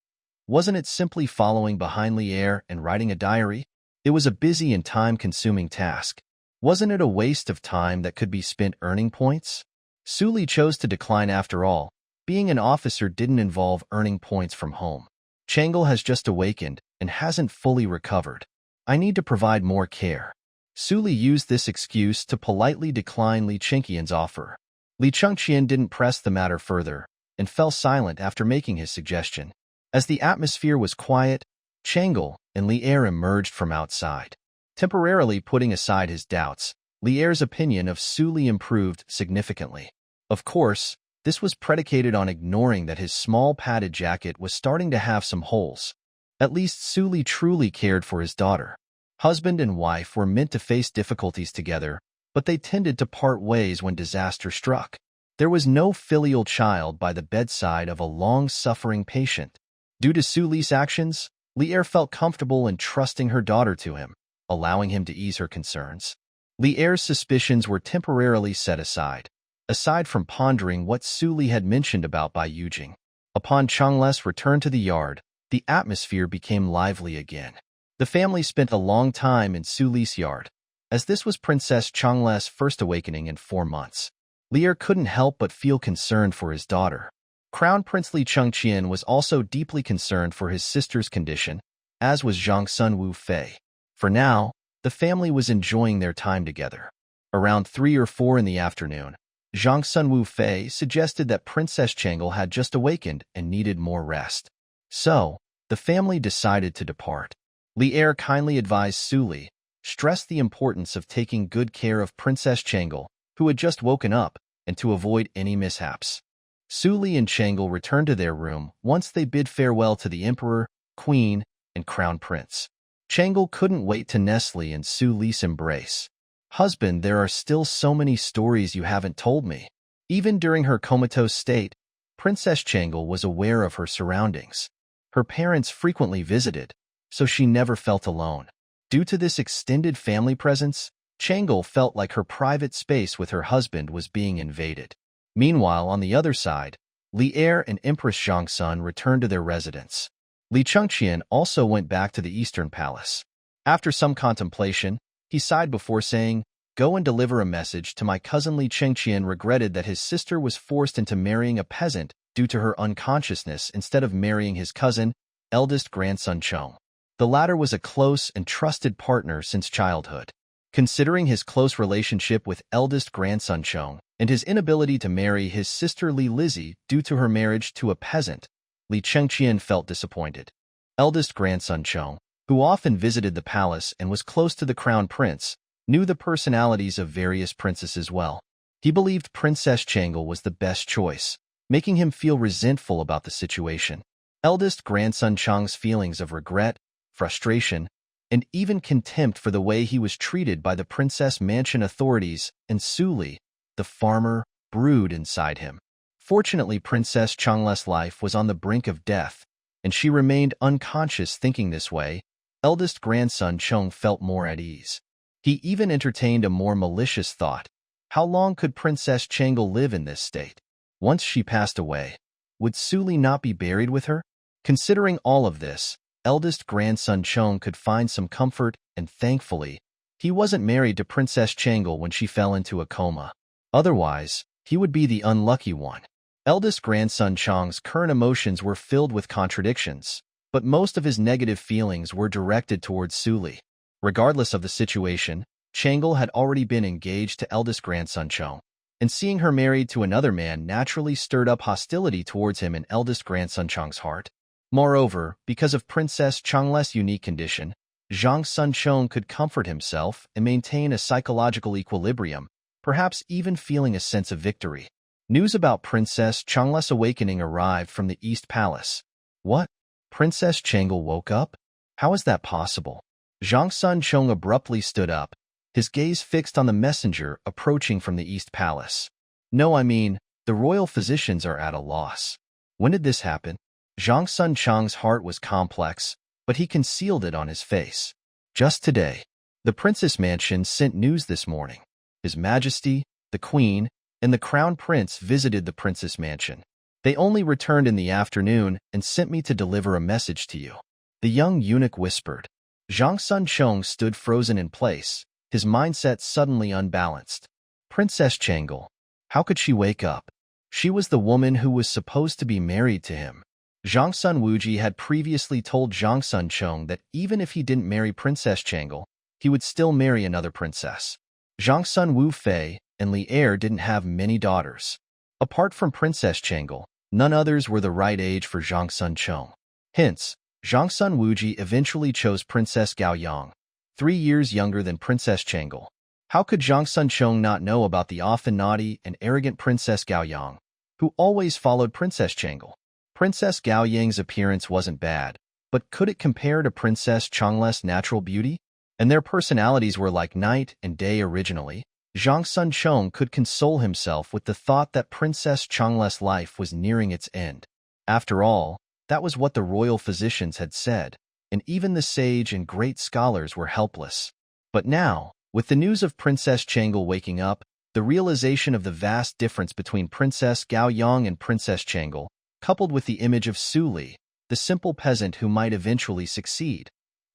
Wasn't it simply following behind Li Er and writing a diary? It was a busy and time-consuming task. Wasn't it a waste of time that could be spent earning points? Suli chose to decline after all. Being an officer didn't involve earning points from home. Changel has just awakened and hasn't fully recovered. I need to provide more care. Suli used this excuse to politely decline Li Chengqian's offer. Li Chengqian didn't press the matter further and fell silent after making his suggestion. As the atmosphere was quiet, Changel and Li Er emerged from outside. Temporarily putting aside his doubts, Li Er's opinion of Suli improved significantly. Of course, this was predicated on ignoring that his small padded jacket was starting to have some holes. At least Suli truly cared for his daughter. Husband and wife were meant to face difficulties together, but they tended to part ways when disaster struck. There was no filial child by the bedside of a long-suffering patient. Due to Suli's actions, Li Er felt comfortable in trusting her daughter to him, allowing him to ease her concerns. Li Er's suspicions were temporarily set aside from pondering what Suli had mentioned about Bai Yujing. Upon Changles' return to the yard, the atmosphere became lively again. The family spent a long time in Suli's yard, as this was Princess Changles' first awakening in 4 months. Li Er couldn't help but feel concerned for his daughter. Crown Prince Li Chengqian was also deeply concerned for his sister's condition, as was Zhang Sun Wu Fei. For now, the family was enjoying their time together. Around 3 or 4 in the afternoon, Zhang Sun Wu Fei suggested that Princess Changel had just awakened and needed more rest. So, the family decided to depart. Li Er kindly advised Suli, stressed the importance of taking good care of Princess Changel, who had just woken up, and to avoid any mishaps. Suli and Changel returned to their room once they bid farewell to the emperor, queen, and crown prince. Changel couldn't wait to nestle in Suli's embrace. Husband, there are still so many stories you haven't told me. Even during her comatose state, Princess Changel was aware of her surroundings. Her parents frequently visited, so she never felt alone. Due to this extended family presence, Changle felt like her private space with her husband was being invaded. Meanwhile, on the other side, Li Er and Empress Zhangsun returned to their residence. Li Chengqian also went back to the Eastern Palace. After some contemplation, he sighed before saying, "Go and deliver a message to my cousin." Li Chengqian regretted that his sister was forced into marrying a peasant due to her unconsciousness instead of marrying his cousin, eldest grandson Chong. The latter was a close and trusted partner since childhood. Considering his close relationship with eldest grandson Chong and his inability to marry his sister Li Lizzie due to her marriage to a peasant, Li Chengqian felt disappointed. Eldest grandson Chong, who often visited the palace and was close to the crown prince, knew the personalities of various princesses well. He believed Princess Changle was the best choice, making him feel resentful about the situation. Eldest grandson Chong's feelings of regret, frustration, and even contempt for the way he was treated by the Princess Mansion authorities and Su Li, the farmer, brewed inside him. Fortunately, Princess Changle's life was on the brink of death, and she remained unconscious. Thinking this way, eldest grandson Chong felt more at ease. He even entertained a more malicious thought. How long could Princess Changle live in this state? Once she passed away, would Su Li not be buried with her? Considering all of this, eldest grandson Chong could find some comfort, and thankfully, he wasn't married to Princess Changle when she fell into a coma. Otherwise, he would be the unlucky one. Eldest grandson Chong's current emotions were filled with contradictions, but most of his negative feelings were directed towards Su Li. Regardless of the situation, Changle had already been engaged to eldest grandson Chong, and seeing her married to another man naturally stirred up hostility towards him in eldest grandson Chong's heart. Moreover, because of Princess Changle's unique condition, Zhang Sun Chong could comfort himself and maintain a psychological equilibrium, perhaps even feeling a sense of victory. News about Princess Changle's awakening arrived from the East Palace. What? Princess Changle woke up? How is that possible? Zhang Sun Chong abruptly stood up, his gaze fixed on the messenger approaching from the East Palace. No, I mean, the royal physicians are at a loss. When did this happen? Zhang Sun Chong's heart was complex, but he concealed it on his face. Just today. The Princess Mansion sent news this morning. His Majesty, the Queen, and the Crown Prince visited the Princess Mansion. They only returned in the afternoon and sent me to deliver a message to you. The young eunuch whispered. Zhang Sun Chong stood frozen in place, his mindset suddenly unbalanced. Princess Changle. How could she wake up? She was the woman who was supposed to be married to him. Zhang Sun Wuji had previously told Zhang Sun Chong that even if he didn't marry Princess Changle, he would still marry another princess. Zhang Sun Wu Fei and Li Er didn't have many daughters. Apart from Princess Changle, none others were the right age for Zhang Sun Chong. Hence, Zhang Sun Wuji eventually chose Princess Gao Yang, 3 years younger than Princess Changle. How could Zhang Sun Chong not know about the often naughty and arrogant Princess Gao Yang, who always followed Princess Changle? Princess Gao Yang's appearance wasn't bad, but could it compare to Princess Changle's natural beauty? And their personalities were like night and day originally. Zhang Sun Chong could console himself with the thought that Princess Changle's life was nearing its end. After all, that was what the royal physicians had said, and even the sage and great scholars were helpless. But now, with the news of Princess Changle waking up, the realization of the vast difference between Princess Gao Yang and Princess Changle, coupled with the image of Su Li, the simple peasant who might eventually succeed.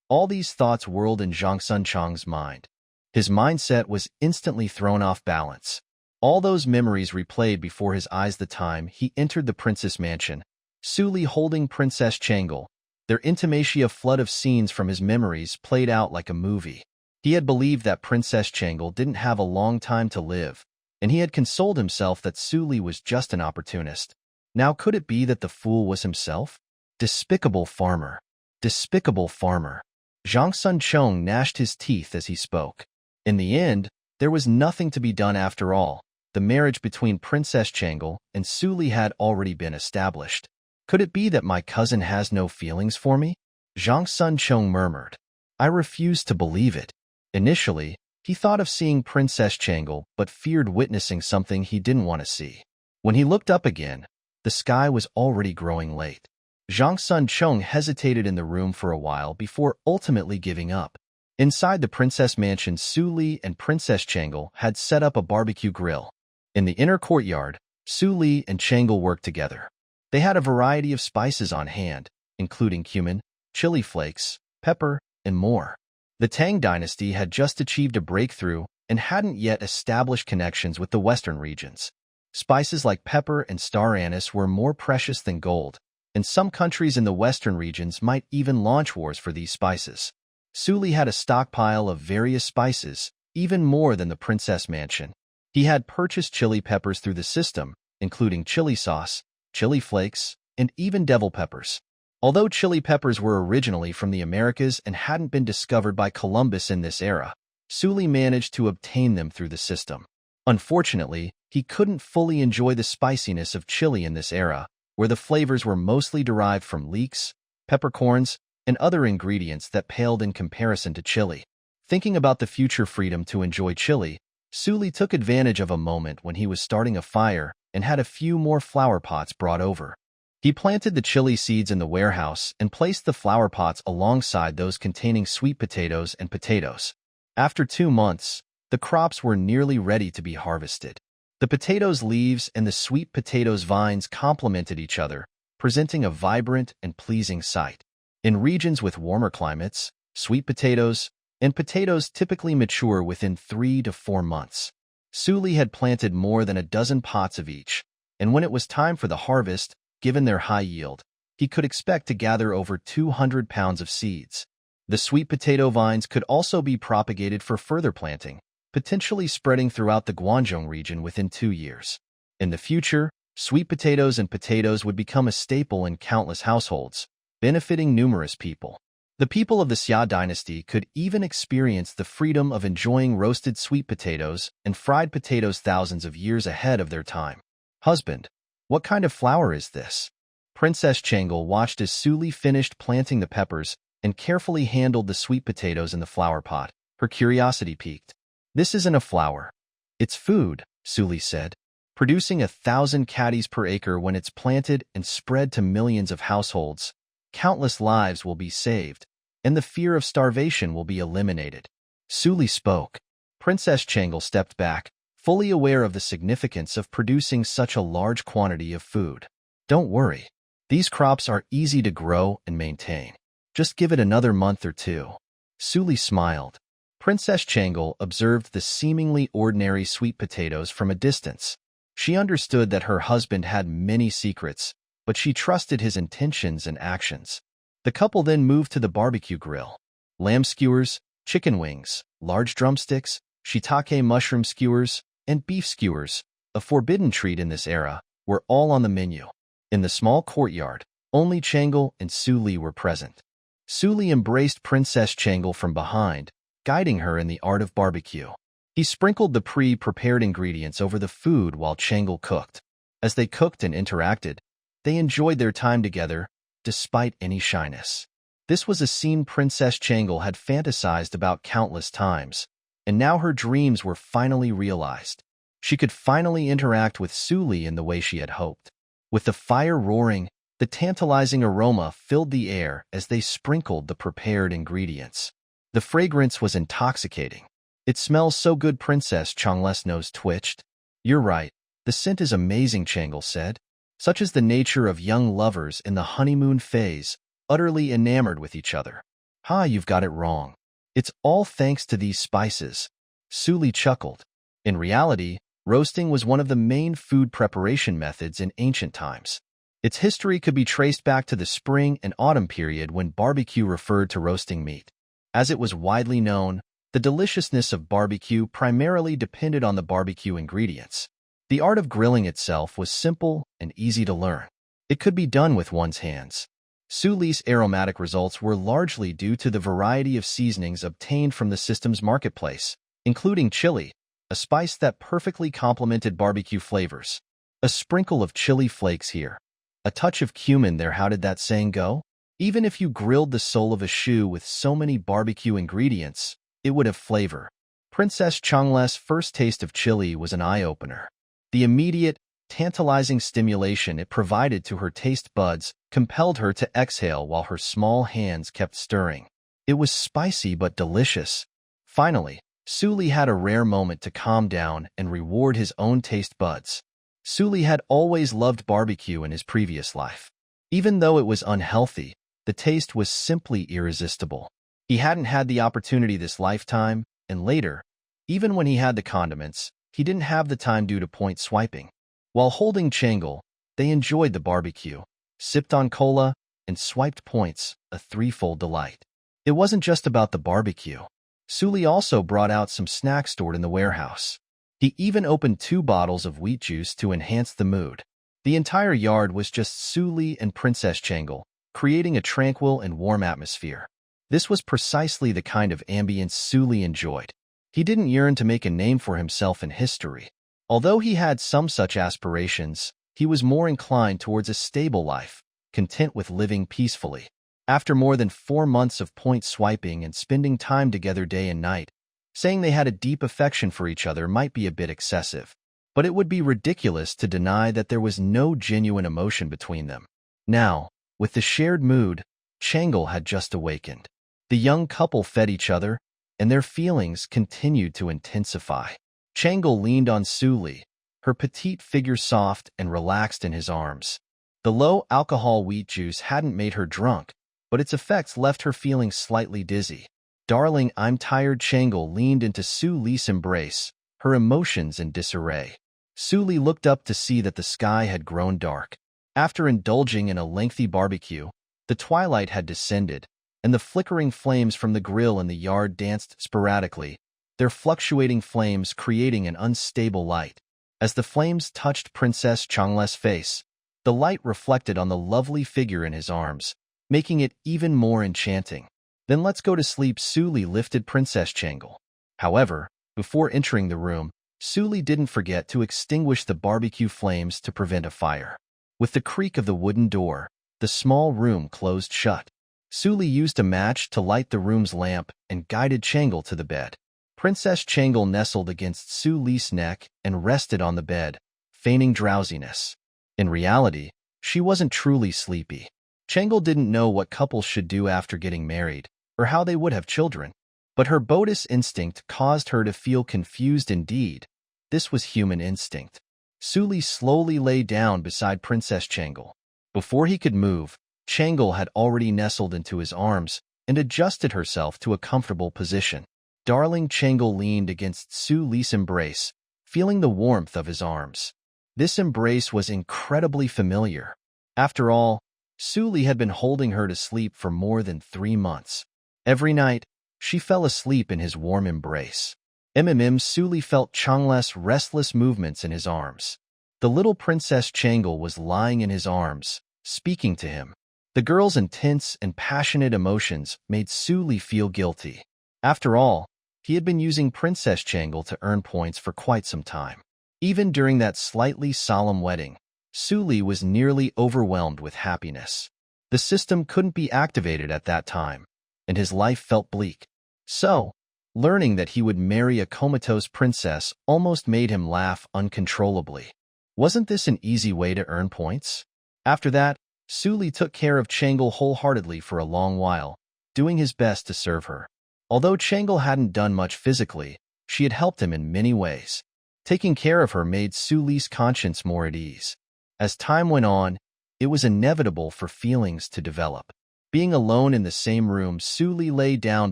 All these thoughts whirled in Zhang Sun Chong's mind. His mindset was instantly thrown off balance. All those memories replayed before his eyes the time he entered the Princess Mansion, Su Li holding Princess Changle. Their intimacy, a flood of scenes from his memories played out like a movie. He had believed that Princess Changle didn't have a long time to live, and he had consoled himself that Su Li was just an opportunist. Now could it be that the fool was himself? Despicable farmer. Despicable farmer. Zhang Sun Chong gnashed his teeth as he spoke. In the end, there was nothing to be done after all. The marriage between Princess Changle and Su Li had already been established. Could it be that my cousin has no feelings for me? Zhang Sun Chong murmured. I refused to believe it. Initially, he thought of seeing Princess Changle but feared witnessing something he didn't want to see. When he looked up again, the sky was already growing late. Zhang Sun Chong hesitated in the room for a while before ultimately giving up. Inside the princess mansion, Su Li and Princess Changle had set up a barbecue grill. In the inner courtyard, Su Li and Changle worked together. They had a variety of spices on hand, including cumin, chili flakes, pepper, and more. The Tang dynasty had just achieved a breakthrough and hadn't yet established connections with the western regions. Spices like pepper and star anise were more precious than gold, and some countries in the western regions might even launch wars for these spices. Su Li had a stockpile of various spices, even more than the princess mansion. He had purchased chili peppers through the system, including chili sauce, chili flakes, and even devil peppers. Although chili peppers were originally from the Americas and hadn't been discovered by Columbus in this era, Su Li managed to obtain them through the system. Unfortunately, he couldn't fully enjoy the spiciness of chili in this era, where the flavors were mostly derived from leeks, peppercorns, and other ingredients that paled in comparison to chili. Thinking about the future freedom to enjoy chili, Su Li took advantage of a moment when he was starting a fire and had a few more flower pots brought over. He planted the chili seeds in the warehouse and placed the flower pots alongside those containing sweet potatoes and potatoes. After 2 months, the crops were nearly ready to be harvested. The potatoes' leaves and the sweet potatoes' vines complemented each other, presenting a vibrant and pleasing sight. In regions with warmer climates, sweet potatoes and potatoes typically mature within 3 to 4 months. Su Li had planted more than a dozen pots of each, and when it was time for the harvest, given their high yield, he could expect to gather over 200 pounds of seeds. The sweet potato vines could also be propagated for further planting, potentially spreading throughout the Guangdong region within 2 years. In the future, sweet potatoes and potatoes would become a staple in countless households, benefiting numerous people. The people of the Xia dynasty could even experience the freedom of enjoying roasted sweet potatoes and fried potatoes thousands of years ahead of their time. Husband, what kind of flower is this? Princess Changle watched as Su Li finished planting the peppers and carefully handled the sweet potatoes in the flower pot. Her curiosity piqued. This isn't a flower. It's food, Su Li said. Producing 1,000 caddies per acre when it's planted and spread to millions of households, countless lives will be saved, and the fear of starvation will be eliminated. Su Li spoke. Princess Changle stepped back, fully aware of the significance of producing such a large quantity of food. Don't worry. These crops are easy to grow and maintain. Just give it another month or 2. Su Li smiled. Princess Changle observed the seemingly ordinary sweet potatoes from a distance. She understood that her husband had many secrets, but she trusted his intentions and actions. The couple then moved to the barbecue grill. Lamb skewers, chicken wings, large drumsticks, shiitake mushroom skewers, and beef skewers, a forbidden treat in this era, were all on the menu. In the small courtyard, only Changle and Su Li were present. Su Li embraced Princess Changle from behind, guiding her in the art of barbecue. He sprinkled the pre-prepared ingredients over the food while Changle cooked. As they cooked and interacted, they enjoyed their time together, despite any shyness. This was a scene Princess Changle had fantasized about countless times, and now her dreams were finally realized. She could finally interact with Su Li in the way she had hoped. With the fire roaring, the tantalizing aroma filled the air as they sprinkled the prepared ingredients. The fragrance was intoxicating. It smells so good, Princess Changle's nose twitched. You're right, the scent is amazing, Changle said. Such is the nature of young lovers in the honeymoon phase, utterly enamored with each other. You've got it wrong. It's all thanks to these spices. Su Li chuckled. In reality, roasting was one of the main food preparation methods in ancient times. Its history could be traced back to the spring and autumn period when barbecue referred to roasting meat. As it was widely known, the deliciousness of barbecue primarily depended on the barbecue ingredients. The art of grilling itself was simple and easy to learn. It could be done with one's hands. Su Li's aromatic results were largely due to the variety of seasonings obtained from the system's marketplace, including chili, a spice that perfectly complemented barbecue flavors. A sprinkle of chili flakes here. A touch of cumin there. How did that saying go? Even if you grilled the sole of a shoe with so many barbecue ingredients, it would have flavor. Princess Changle's first taste of chili was an eye-opener. The immediate, tantalizing stimulation it provided to her taste buds compelled her to exhale while her small hands kept stirring. It was spicy but delicious. Finally, Suli had a rare moment to calm down and reward his own taste buds. Suli had always loved barbecue in his previous life. Even though it was unhealthy, the taste was simply irresistible. He hadn't had the opportunity this lifetime, and later, even when he had the condiments, he didn't have the time due to point swiping. While holding Changle, they enjoyed the barbecue, sipped on cola, and swiped points, a threefold delight. It wasn't just about the barbecue. Suli also brought out some snacks stored in the warehouse. He even opened 2 bottles of wheat juice to enhance the mood. The entire yard was just Suli and Princess Changle, creating a tranquil and warm atmosphere. This was precisely the kind of ambience Suli enjoyed. He didn't yearn to make a name for himself in history. Although he had some such aspirations, he was more inclined towards a stable life, content with living peacefully. After more than 4 months of point swiping and spending time together day and night, saying they had a deep affection for each other might be a bit excessive. But it would be ridiculous to deny that there was no genuine emotion between them. Now, with the shared mood, Changle had just awakened. The young couple fed each other, and their feelings continued to intensify. Changle leaned on Suli, her petite figure soft and relaxed in his arms. The low-alcohol wheat juice hadn't made her drunk, but its effects left her feeling slightly dizzy. "Darling, I'm tired." Changle leaned into Suli's embrace, her emotions in disarray. Suli looked up to see that the sky had grown dark. After indulging in a lengthy barbecue, the twilight had descended, and the flickering flames from the grill in the yard danced sporadically, their fluctuating flames creating an unstable light. As the flames touched Princess Changle's face, the light reflected on the lovely figure in his arms, making it even more enchanting. "Then let's go to sleep." Suli lifted Princess Changle. However, before entering the room, Suli didn't forget to extinguish the barbecue flames to prevent a fire. With the creak of the wooden door, the small room closed shut. Suli used a match to light the room's lamp and guided Changle to the bed. Princess Changle nestled against Suli's neck and rested on the bed, feigning drowsiness. In reality, she wasn't truly sleepy. Changle didn't know what couples should do after getting married, or how they would have children. But her Bodis instinct caused her to feel confused indeed. This was human instinct. Suli slowly lay down beside Princess Changle. Before he could move, Changle had already nestled into his arms and adjusted herself to a comfortable position. "Darling." Changle leaned against Suli's embrace, feeling the warmth of his arms. This embrace was incredibly familiar. After all, Suli had been holding her to sleep for more than 3 months. Every night, she fell asleep in his warm embrace. Suli felt Changle's restless movements in his arms. The little Princess Changle was lying in his arms, speaking to him. The girl's intense and passionate emotions made Suli feel guilty. After all, he had been using Princess Changle to earn points for quite some time. Even during that slightly solemn wedding, Suli was nearly overwhelmed with happiness. The system couldn't be activated at that time, and his life felt bleak. So, learning that he would marry a comatose princess almost made him laugh uncontrollably. Wasn't this an easy way to earn points? After that, Suli took care of Changle wholeheartedly for a long while, doing his best to serve her. Although Changle hadn't done much physically, she had helped him in many ways. Taking care of her made Suli's conscience more at ease. As time went on, it was inevitable for feelings to develop. Being alone in the same room, Suli lay down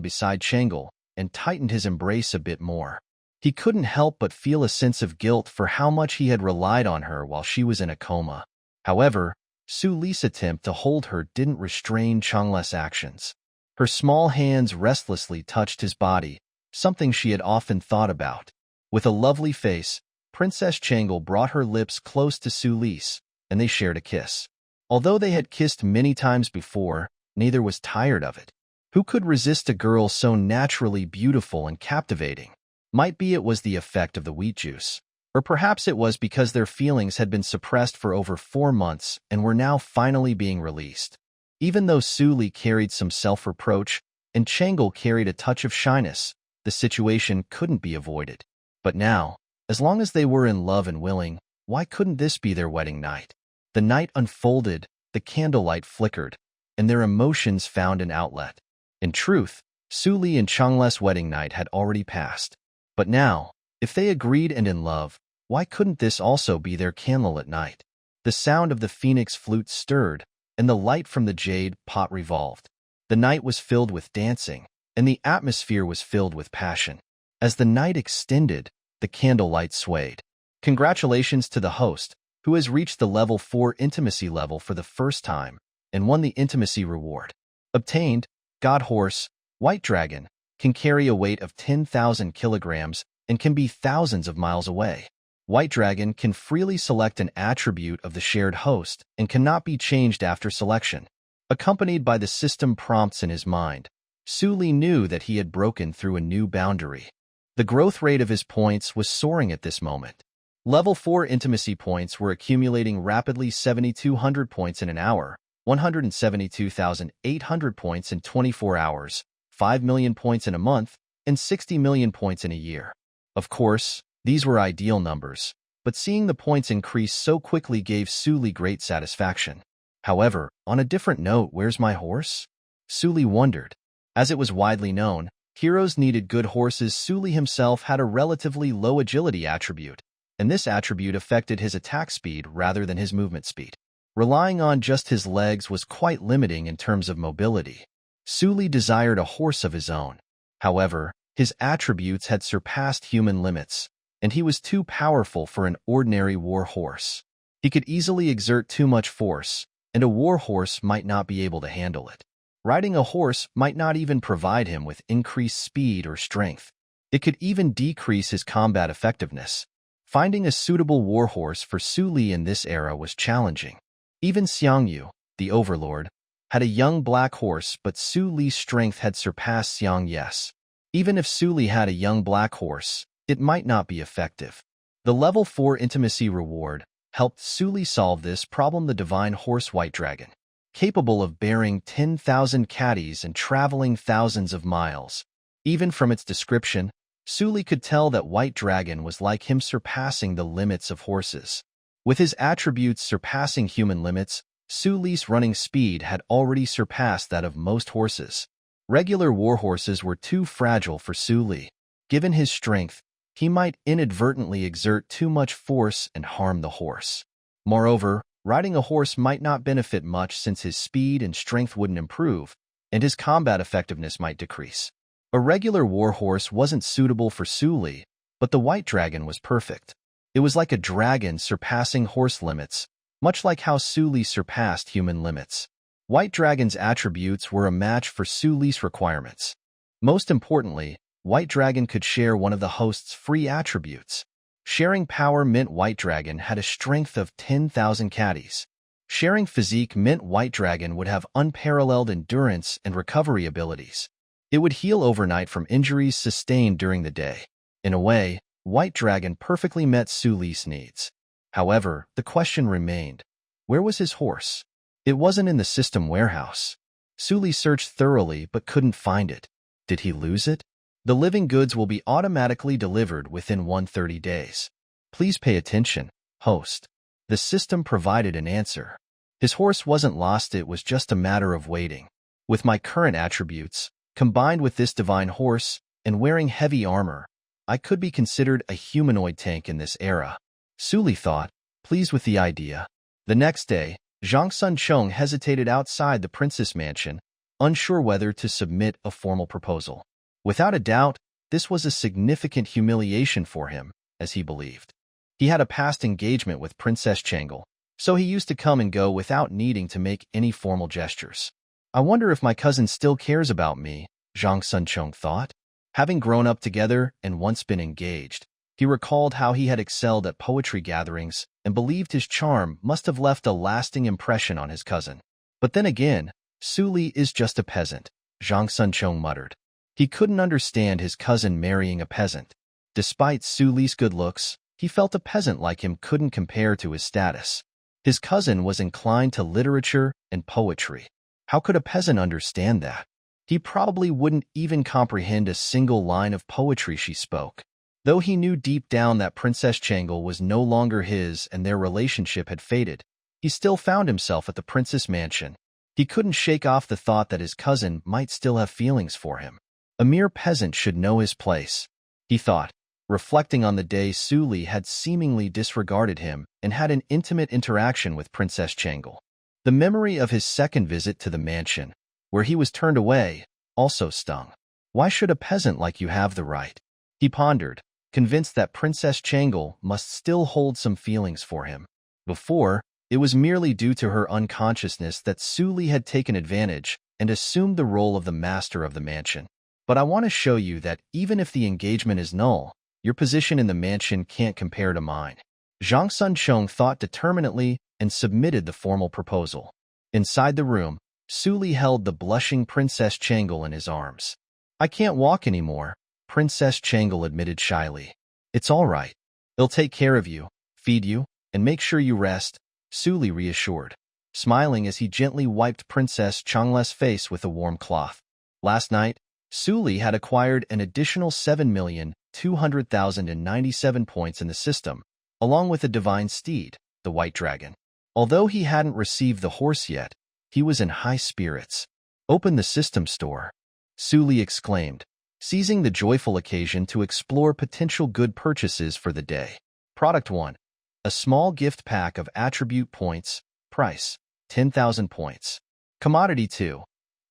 beside Changle and tightened his embrace a bit more. He couldn't help but feel a sense of guilt for how much he had relied on her while she was in a coma. However, Suli's attempt to hold her didn't restrain Changle's actions. Her small hands restlessly touched his body, something she had often thought about. With a lovely face, Princess Changle brought her lips close to Suli's, and they shared a kiss. Although they had kissed many times before, neither was tired of it. Who could resist a girl so naturally beautiful and captivating? Might be it was the effect of the wheat juice. Or perhaps it was because their feelings had been suppressed for over 4 months and were now finally being released. Even though Suli carried some self-reproach and Changle carried a touch of shyness, the situation couldn't be avoided. But now, as long as they were in love and willing, why couldn't this be their wedding night? The night unfolded, the candlelight flickered, and their emotions found an outlet. In truth, Su Li and Changle's wedding night had already passed. But now, if they agreed and in love, why couldn't this also be their candlelit night? The sound of the phoenix flute stirred, and the light from the jade pot revolved. The night was filled with dancing, and the atmosphere was filled with passion. As the night extended, the candlelight swayed. Congratulations to the host, who has reached the level 4 intimacy level for the first time and won the intimacy reward. Obtained, God Horse, White Dragon, can carry a weight of 10,000 kilograms and can be thousands of miles away. White Dragon can freely select an attribute of the shared host and cannot be changed after selection. Accompanied by the system prompts in his mind, Su Li knew that he had broken through a new boundary. The growth rate of his points was soaring at this moment. Level 4 intimacy points were accumulating rapidly: 7,200 points in an hour, 172,800 points in 24 hours, 5 million points in a month, and 60 million points in a year. Of course, these were ideal numbers, but seeing the points increase so quickly gave Su Li great satisfaction. However, on a different note, where's my horse? Su Li wondered. As it was widely known, heroes needed good horses. Su Li himself had a relatively low agility attribute, and this attribute affected his attack speed rather than his movement speed. Relying on just his legs was quite limiting in terms of mobility. Su Li desired a horse of his own. However, his attributes had surpassed human limits, and he was too powerful for an ordinary war horse. He could easily exert too much force, and a war horse might not be able to handle it. Riding a horse might not even provide him with increased speed or strength. It could even decrease his combat effectiveness. Finding a suitable war horse for Su Li in this era was challenging. Even Xiangyu, the overlord, had a young black horse, but Su Li's strength had surpassed Xiangye's. Even if Su Li had a young black horse, it might not be effective. The level 4 intimacy reward helped Su Li solve this problem. The divine horse White Dragon, capable of bearing 10,000 caddies and traveling thousands of miles. Even from its description, Su Li could tell that White Dragon was like him, surpassing the limits of horses. With his attributes surpassing human limits, Su Li's running speed had already surpassed that of most horses. Regular war horses were too fragile for Su Li. Given his strength, he might inadvertently exert too much force and harm the horse. Moreover, riding a horse might not benefit much since his speed and strength wouldn't improve, and his combat effectiveness might decrease. A regular war horse wasn't suitable for Su Li, but the White Dragon was perfect. It was like a dragon surpassing horse limits, much like how Su Li surpassed human limits. White Dragon's attributes were a match for Su Li's requirements. Most importantly, White Dragon could share one of the host's free attributes. Sharing power meant White Dragon had a strength of 10,000 caddies. Sharing physique meant White Dragon would have unparalleled endurance and recovery abilities. It would heal overnight from injuries sustained during the day. In a way, White Dragon perfectly met Su Li's needs. However, the question remained, where was his horse? It wasn't in the system warehouse. Su Li searched thoroughly but couldn't find it. Did he lose it? The living goods will be automatically delivered within 130 days. Please pay attention, host. The system provided an answer. His horse wasn't lost, it was just a matter of waiting. With my current attributes, combined with this divine horse, and wearing heavy armor, I could be considered a humanoid tank in this era. Su Li thought, pleased with the idea. The next day, Zhang Sunchong hesitated outside the princess mansion, unsure whether to submit a formal proposal. Without a doubt, this was a significant humiliation for him, as he believed. He had a past engagement with Princess Changle, so he used to come and go without needing to make any formal gestures. I wonder if my cousin still cares about me, Zhang Sunchong thought. Having grown up together and once been engaged, he recalled how he had excelled at poetry gatherings and believed his charm must have left a lasting impression on his cousin. But then again, Su Li is just a peasant, Zhang Sunchong muttered. He couldn't understand his cousin marrying a peasant. Despite Su Li's good looks, he felt a peasant like him couldn't compare to his status. His cousin was inclined to literature and poetry. How could a peasant understand that? He probably wouldn't even comprehend a single line of poetry she spoke. Though he knew deep down that Princess Changle was no longer his and their relationship had faded, he still found himself at the princess mansion, He couldn't shake off the thought that his cousin might still have feelings for him. A mere peasant should know his place, he thought, reflecting on the day Suli had seemingly disregarded him and had an intimate interaction with Princess Changle. The memory of his second visit to the mansion, where he was turned away, also stung. Why should a peasant like you have the right? He pondered, convinced that Princess Changle must still hold some feelings for him. Before, it was merely due to her unconsciousness that Suli had taken advantage and assumed the role of the master of the mansion. But I want to show you that even if the engagement is null, your position in the mansion can't compare to mine. Zhang Sunchong thought determinedly and submitted the formal proposal. Inside the room, Suli held the blushing Princess Changle in his arms. I can't walk anymore, Princess Changle admitted shyly. It's all right. He'll take care of you, feed you, and make sure you rest, Suli reassured, smiling as he gently wiped Princess Changle's face with a warm cloth. Last night, Suli had acquired an additional 7,200,097 points in the system, along with a divine steed, the white dragon. Although he hadn't received the horse yet, he was in high spirits. Open the system store, Suli exclaimed, seizing the joyful occasion to explore potential good purchases for the day. Product 1. A small gift pack of attribute points, price, 10,000 points. Commodity 2.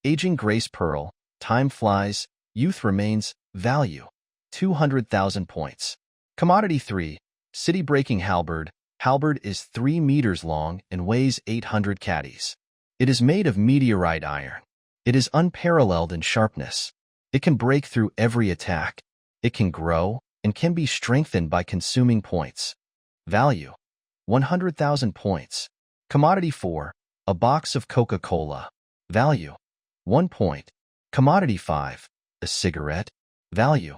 Aging Grace Pearl, time flies, youth remains, value, 200,000 points. Commodity 3. City Breaking Halberd. Halberd is 3 meters long and weighs 800 caddies. It is made of meteorite iron. It is unparalleled in sharpness. It can break through every attack. It can grow and can be strengthened by consuming points. Value, 100,000 points. Commodity 4. A box of Coca-Cola. Value, 1 point. Commodity 5. A cigarette. Value,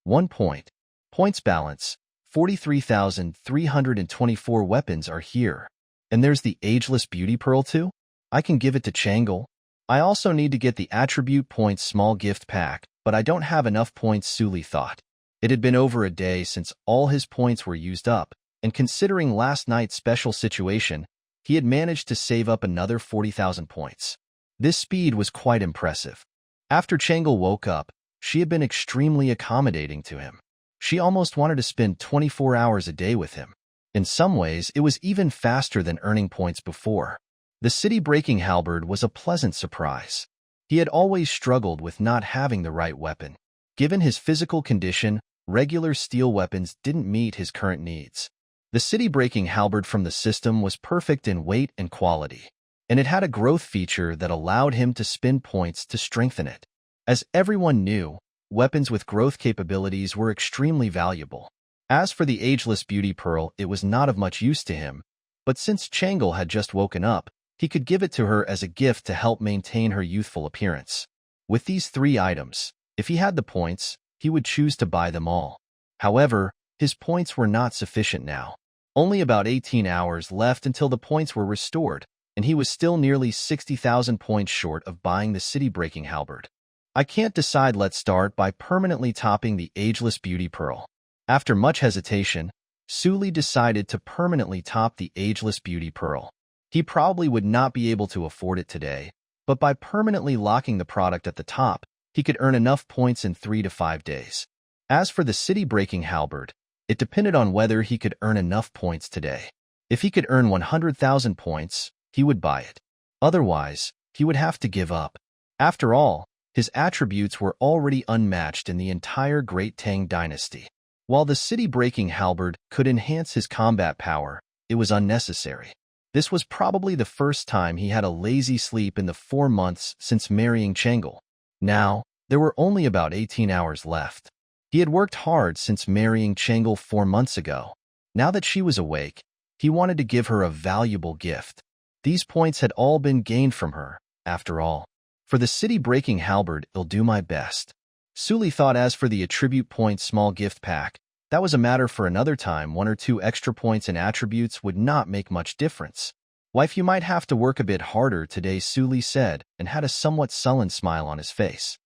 1 point. Points balance, 43,324 weapons are here. And there's the Ageless Beauty Pearl too? I can give it to Changle. I also need to get the attribute points small gift pack, but I don't have enough points, Suli thought. It had been over a day since all his points were used up, and considering last night's special situation, he had managed to save up another 40,000 points. This speed was quite impressive. After Changle woke up, she had been extremely accommodating to him. She almost wanted to spend 24 hours a day with him. In some ways, it was even faster than earning points before. The city-breaking halberd was a pleasant surprise. He had always struggled with not having the right weapon. Given his physical condition, regular steel weapons didn't meet his current needs. The city-breaking halberd from the system was perfect in weight and quality, and it had a growth feature that allowed him to spend points to strengthen it. As everyone knew, weapons with growth capabilities were extremely valuable. As for the Ageless Beauty Pearl, it was not of much use to him, but since Changle had just woken up, he could give it to her as a gift to help maintain her youthful appearance. With these 3 items, if he had the points, he would choose to buy them all. However, his points were not sufficient now. Only about 18 hours left until the points were restored, and he was still nearly 60,000 points short of buying the city-breaking halberd. I can't decide. Let's start by permanently topping the Ageless Beauty Pearl. After much hesitation, Suli decided to permanently top the Ageless Beauty Pearl. He probably would not be able to afford it today, but by permanently locking the product at the top, he could earn enough points in 3 to 5 days. As for the city-breaking halberd, it depended on whether he could earn enough points today. If he could earn 100,000 points, he would buy it. Otherwise, he would have to give up. After all, his attributes were already unmatched in the entire Great Tang dynasty. While the city-breaking halberd could enhance his combat power, it was unnecessary. This was probably the first time he had a lazy sleep in the 4 months since marrying Changle. Now, there were only about 18 hours left. He had worked hard since marrying Changle 4 months ago. Now that she was awake, he wanted to give her a valuable gift. These points had all been gained from her, after all. For the city-breaking halberd, I'll do my best. Suli thought. As for the attribute points small gift pack, that was a matter for another time. 1 or 2 extra points in attributes would not make much difference. Wife, you might have to work a bit harder today, Suli said, and had a somewhat sullen smile on his face.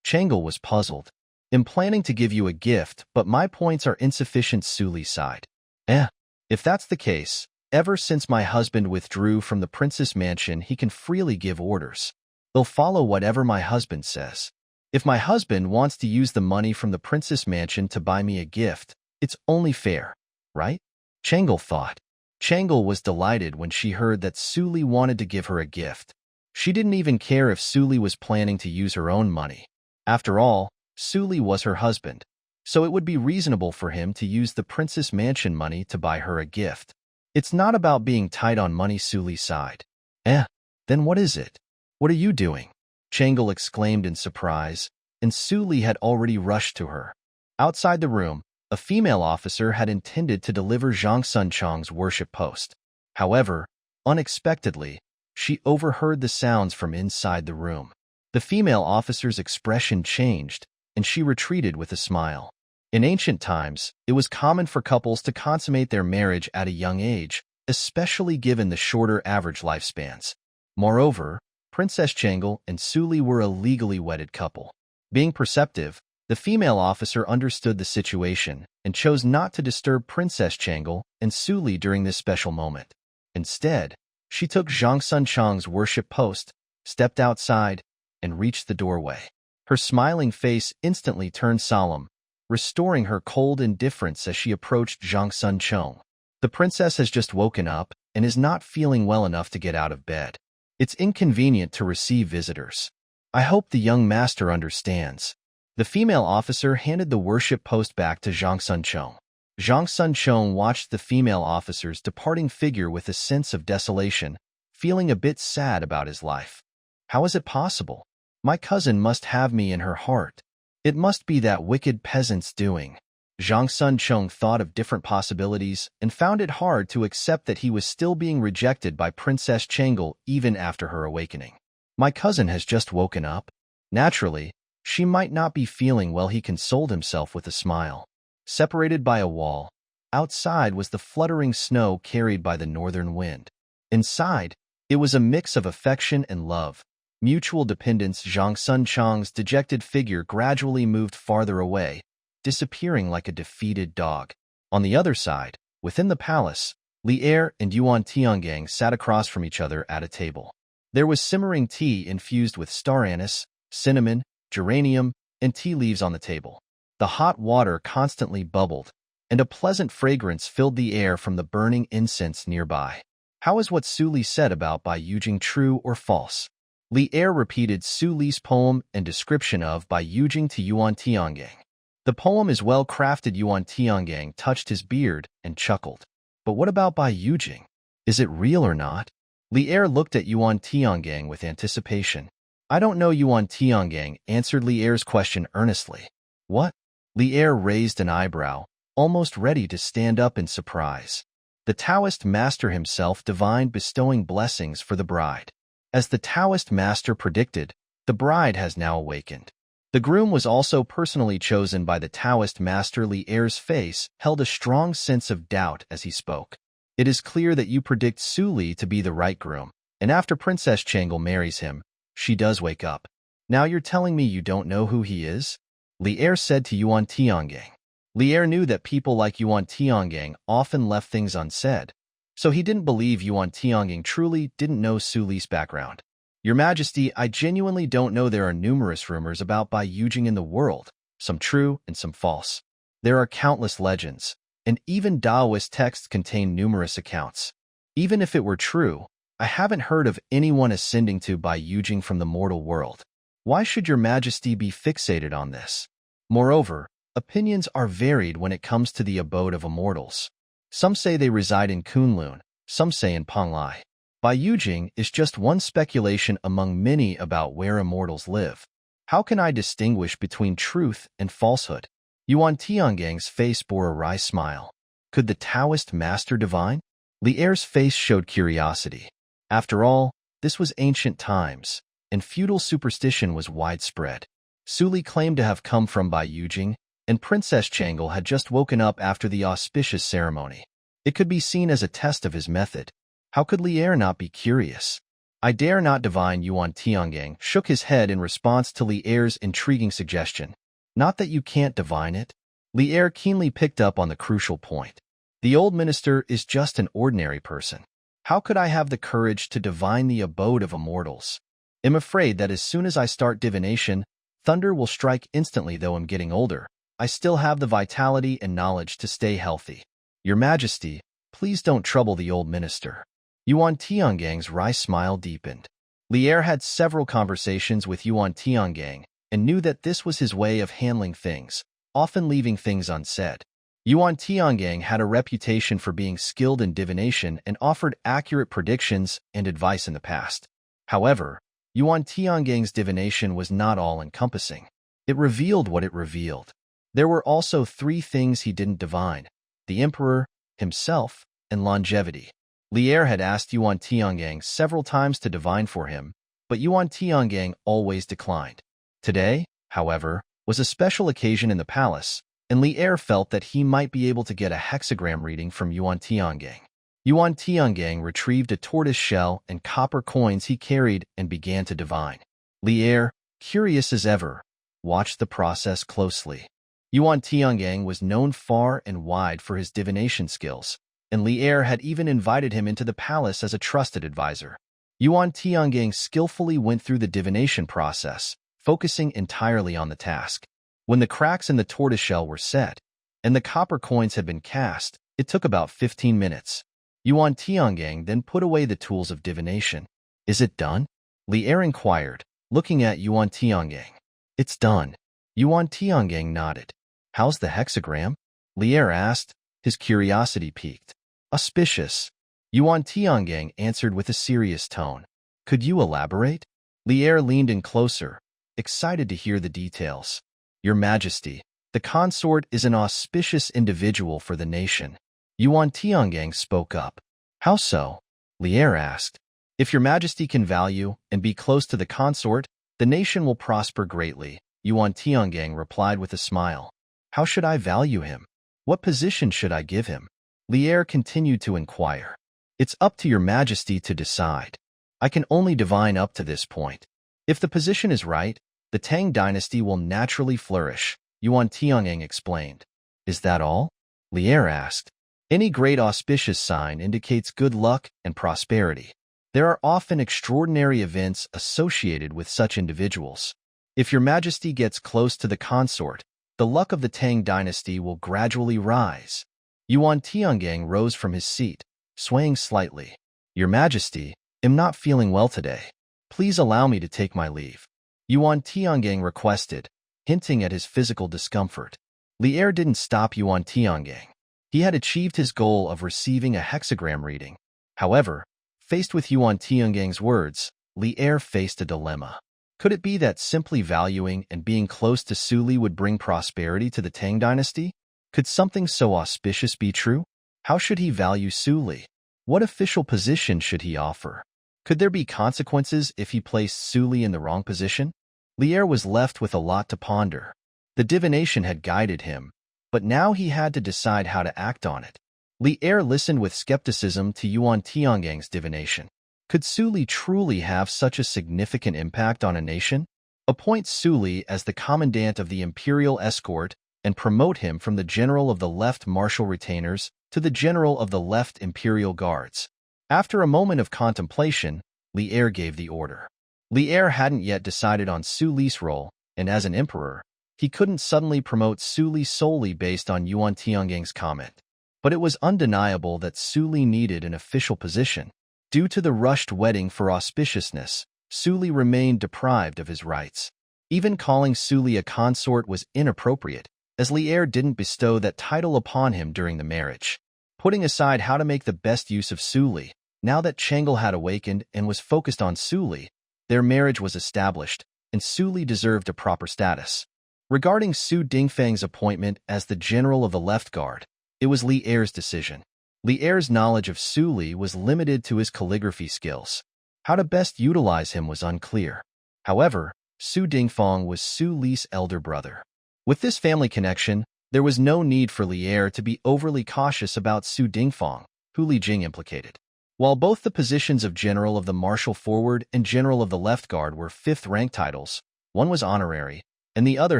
Changle was puzzled. I'm planning to give you a gift, but my points are insufficient, Suli sighed. If that's the case, Ever since my husband withdrew from the princess mansion, he can freely give orders. He'll follow whatever my husband says. If my husband wants to use the money from the princess mansion to buy me a gift, it's only fair, right? Changle thought. Changle was delighted when she heard that Suli wanted to give her a gift. She didn't even care if Suli was planning to use her own money. After all, Suli was her husband, so it would be reasonable for him to use the princess mansion money to buy her a gift. It's not about being tight on money, Suli sighed. Then what is it? What are you doing? Changle exclaimed in surprise, and Suli had already rushed to her. Outside the room, a female officer had intended to deliver Zhang Sunchong's worship post. However, unexpectedly, she overheard the sounds from inside the room. The female officer's expression changed, and she retreated with a smile. In ancient times, it was common for couples to consummate their marriage at a young age, especially given the shorter average lifespans. Moreover, Princess Changle and Suli were a legally wedded couple. Being perceptive, the female officer understood the situation and chose not to disturb Princess Changle and Suli during this special moment. Instead, she took Zhang Sunchong's worship post, stepped outside, and reached the doorway. Her smiling face instantly turned solemn, restoring her cold indifference as she approached Zhang Sunchong. The princess has just woken up and is not feeling well enough to get out of bed. It's inconvenient to receive visitors. I hope the young master understands. The female officer handed the worship post back to Zhang Sunchong. Zhang Sunchong watched the female officer's departing figure with a sense of desolation, feeling a bit sad about his life. How is it possible? My cousin must have me in her heart. It must be that wicked peasant's doing. Zhang Sunchong thought of different possibilities and found it hard to accept that he was still being rejected by Princess Changle even after her awakening. My cousin has just woken up. Naturally, she might not be feeling well, he consoled himself with a smile. Separated by a wall, outside was the fluttering snow carried by the northern wind. Inside, it was a mix of affection and love. Mutual dependence. Zhang Sunchong's dejected figure gradually moved farther away, disappearing like a defeated dog. On the other side, within the palace, Li Er and Yuan Tiangang sat across from each other at a table. There was simmering tea infused with star anise, cinnamon, geranium, and tea leaves on the table. The hot water constantly bubbled, and a pleasant fragrance filled the air from the burning incense nearby. How is what Suli said about Bai Yujing true or false? Li Er repeated Suli's poem and description of Bai Yujing to Yuan Tiangang. The poem is well crafted. Yuan Tiangang touched his beard and chuckled. But what about Bai Yujing? Is it real or not? Li Er looked at Yuan Tiangang with anticipation. I don't know. Yuan Tiangang answered Li Er's question earnestly. What? Li Er raised an eyebrow, almost ready to stand up in surprise. The Taoist master himself divined bestowing blessings for the bride. As the Taoist master predicted, the bride has now awakened. The groom was also personally chosen by the Taoist master. Li Er's face held a strong sense of doubt as he spoke. It is clear that you predict Suli to be the right groom, and after Princess Changle marries him, she does wake up. Now you're telling me you don't know who he is? Li Er said to Yuan Tiangang. Li Er knew that people like Yuan Tiangang often left things unsaid, so he didn't believe Yuan Tiangang truly didn't know Suli's background. Your Majesty, I genuinely don't know. There are numerous rumors about Bai Yujing in the world, some true and some false. There are countless legends, and even Taoist texts contain numerous accounts. Even if it were true, I haven't heard of anyone ascending to Bai Yujing from the mortal world. Why should Your Majesty be fixated on this? Moreover, opinions are varied when it comes to the abode of immortals. Some say they reside in Kunlun, some say in Panglai. Bai Yujing is just one speculation among many about where immortals live. How can I distinguish between truth and falsehood? Yuan Tiangang's face bore a wry smile. Could the Taoist master divine? Li Er's face showed curiosity. After all, this was ancient times, and feudal superstition was widespread. Suli claimed to have come from Bai Yujing, and Princess Changle had just woken up after the auspicious ceremony. It could be seen as a test of his method. How could Li Er not be curious? I dare not divine. Yuan Tiangang shook his head in response to Li Er's intriguing suggestion. Not that you can't divine it. Li Er keenly picked up on the crucial point. The old minister is just an ordinary person. How could I have the courage to divine the abode of immortals? I'm afraid that as soon as I start divination, thunder will strike instantly. Though I'm getting older, I still have the vitality and knowledge to stay healthy. Your Majesty, please don't trouble the old minister. Yuan Tiangang's wry smile deepened. Lier had several conversations with Yuan Tiangang and knew that this was his way of handling things, often leaving things unsaid. Yuan Tiangang had a reputation for being skilled in divination and offered accurate predictions and advice in the past. However, Yuan Tiangang's divination was not all-encompassing. It revealed what it revealed. There were also 3 things he didn't divine: the emperor, himself, and longevity. Lier had asked Yuan Tiangang several times to divine for him, but Yuan Tiangang always declined. Today, however, was a special occasion in the palace, and Lier felt that he might be able to get a hexagram reading from Yuan Tiangang. Yuan Tiangang retrieved a tortoise shell and copper coins he carried and began to divine. Lier, curious as ever, watched the process closely. Yuan Tiangang was known far and wide for his divination skills, and Lier had even invited him into the palace as a trusted advisor. Yuan Tiangang skillfully went through the divination process, focusing entirely on the task. When the cracks in the tortoiseshell were set, and the copper coins had been cast, it took about 15 minutes. Yuan Tiangang then put away the tools of divination. "Is it done?" Lier inquired, looking at Yuan Tiangang. "It's done." Yuan Tiangang nodded. "How's the hexagram?" Lier asked, his curiosity piqued. "Auspicious," Yuan Tiangang answered with a serious tone. "Could you elaborate?" Lier leaned in closer, excited to hear the details. "Your Majesty, the consort is an auspicious individual for the nation." Yuan Tiangang spoke up. "How so?" Lier asked. "If your Majesty can value and be close to the consort, the nation will prosper greatly," Yuan Tiangang replied with a smile. "How should I value him? What position should I give him?" Lier continued to inquire. "It's up to your Majesty to decide. I can only divine up to this point. If the position is right, the Tang dynasty will naturally flourish," Yuan Tiangang explained. "Is that all?" Lier asked. "Any great auspicious sign indicates good luck and prosperity. There are often extraordinary events associated with such individuals. If your Majesty gets close to the consort, the luck of the Tang dynasty will gradually rise." Yuan Tiangang rose from his seat, swaying slightly. "Your Majesty, I'm not feeling well today. Please allow me to take my leave," Yuan Tiangang requested, hinting at his physical discomfort. Lier didn't stop Yuan Tiangang. He had achieved his goal of receiving a hexagram reading. However, faced with Yuan Tiangang's words, Lier faced a dilemma. Could it be that simply valuing and being close to Suli would bring prosperity to the Tang dynasty? Could something so auspicious be true? How should he value Suli? What official position should he offer? Could there be consequences if he placed Suli in the wrong position? Lier was left with a lot to ponder. The divination had guided him, but now he had to decide how to act on it. Lier listened with skepticism to Yuan Tianggang's divination. Could Suli truly have such a significant impact on a nation? Appoint Suli as the commandant of the Imperial escort and promote him from the general of the left martial retainers to the general of the left Imperial guards. After a moment of contemplation, Lier gave the order. Lier hadn't yet decided on Suli's role, and as an emperor, he couldn't suddenly promote Suli solely based on Yuan Tianggang's comment. But it was undeniable that Suli needed an official position. Due to the rushed wedding for auspiciousness, Suli remained deprived of his rights. Even calling Suli a consort was inappropriate, as Lier didn't bestow that title upon him during the marriage. Putting aside how to make the best use of Suli, now that Chang'e had awakened and was focused on Suli, their marriage was established, and Suli deserved a proper status. Regarding Su Dingfang's appointment as the general of the left guard, it was Lier's decision. Lier's knowledge of Suli was limited to his calligraphy skills. How to best utilize him was unclear. However, Su Dingfang was Su Li's elder brother. With this family connection, there was no need for Lier to be overly cautious about Su Dingfang, who Li Jing implicated. While both the positions of General of the Martial Forward and General of the Left Guard were fifth-rank titles, one was honorary, and the other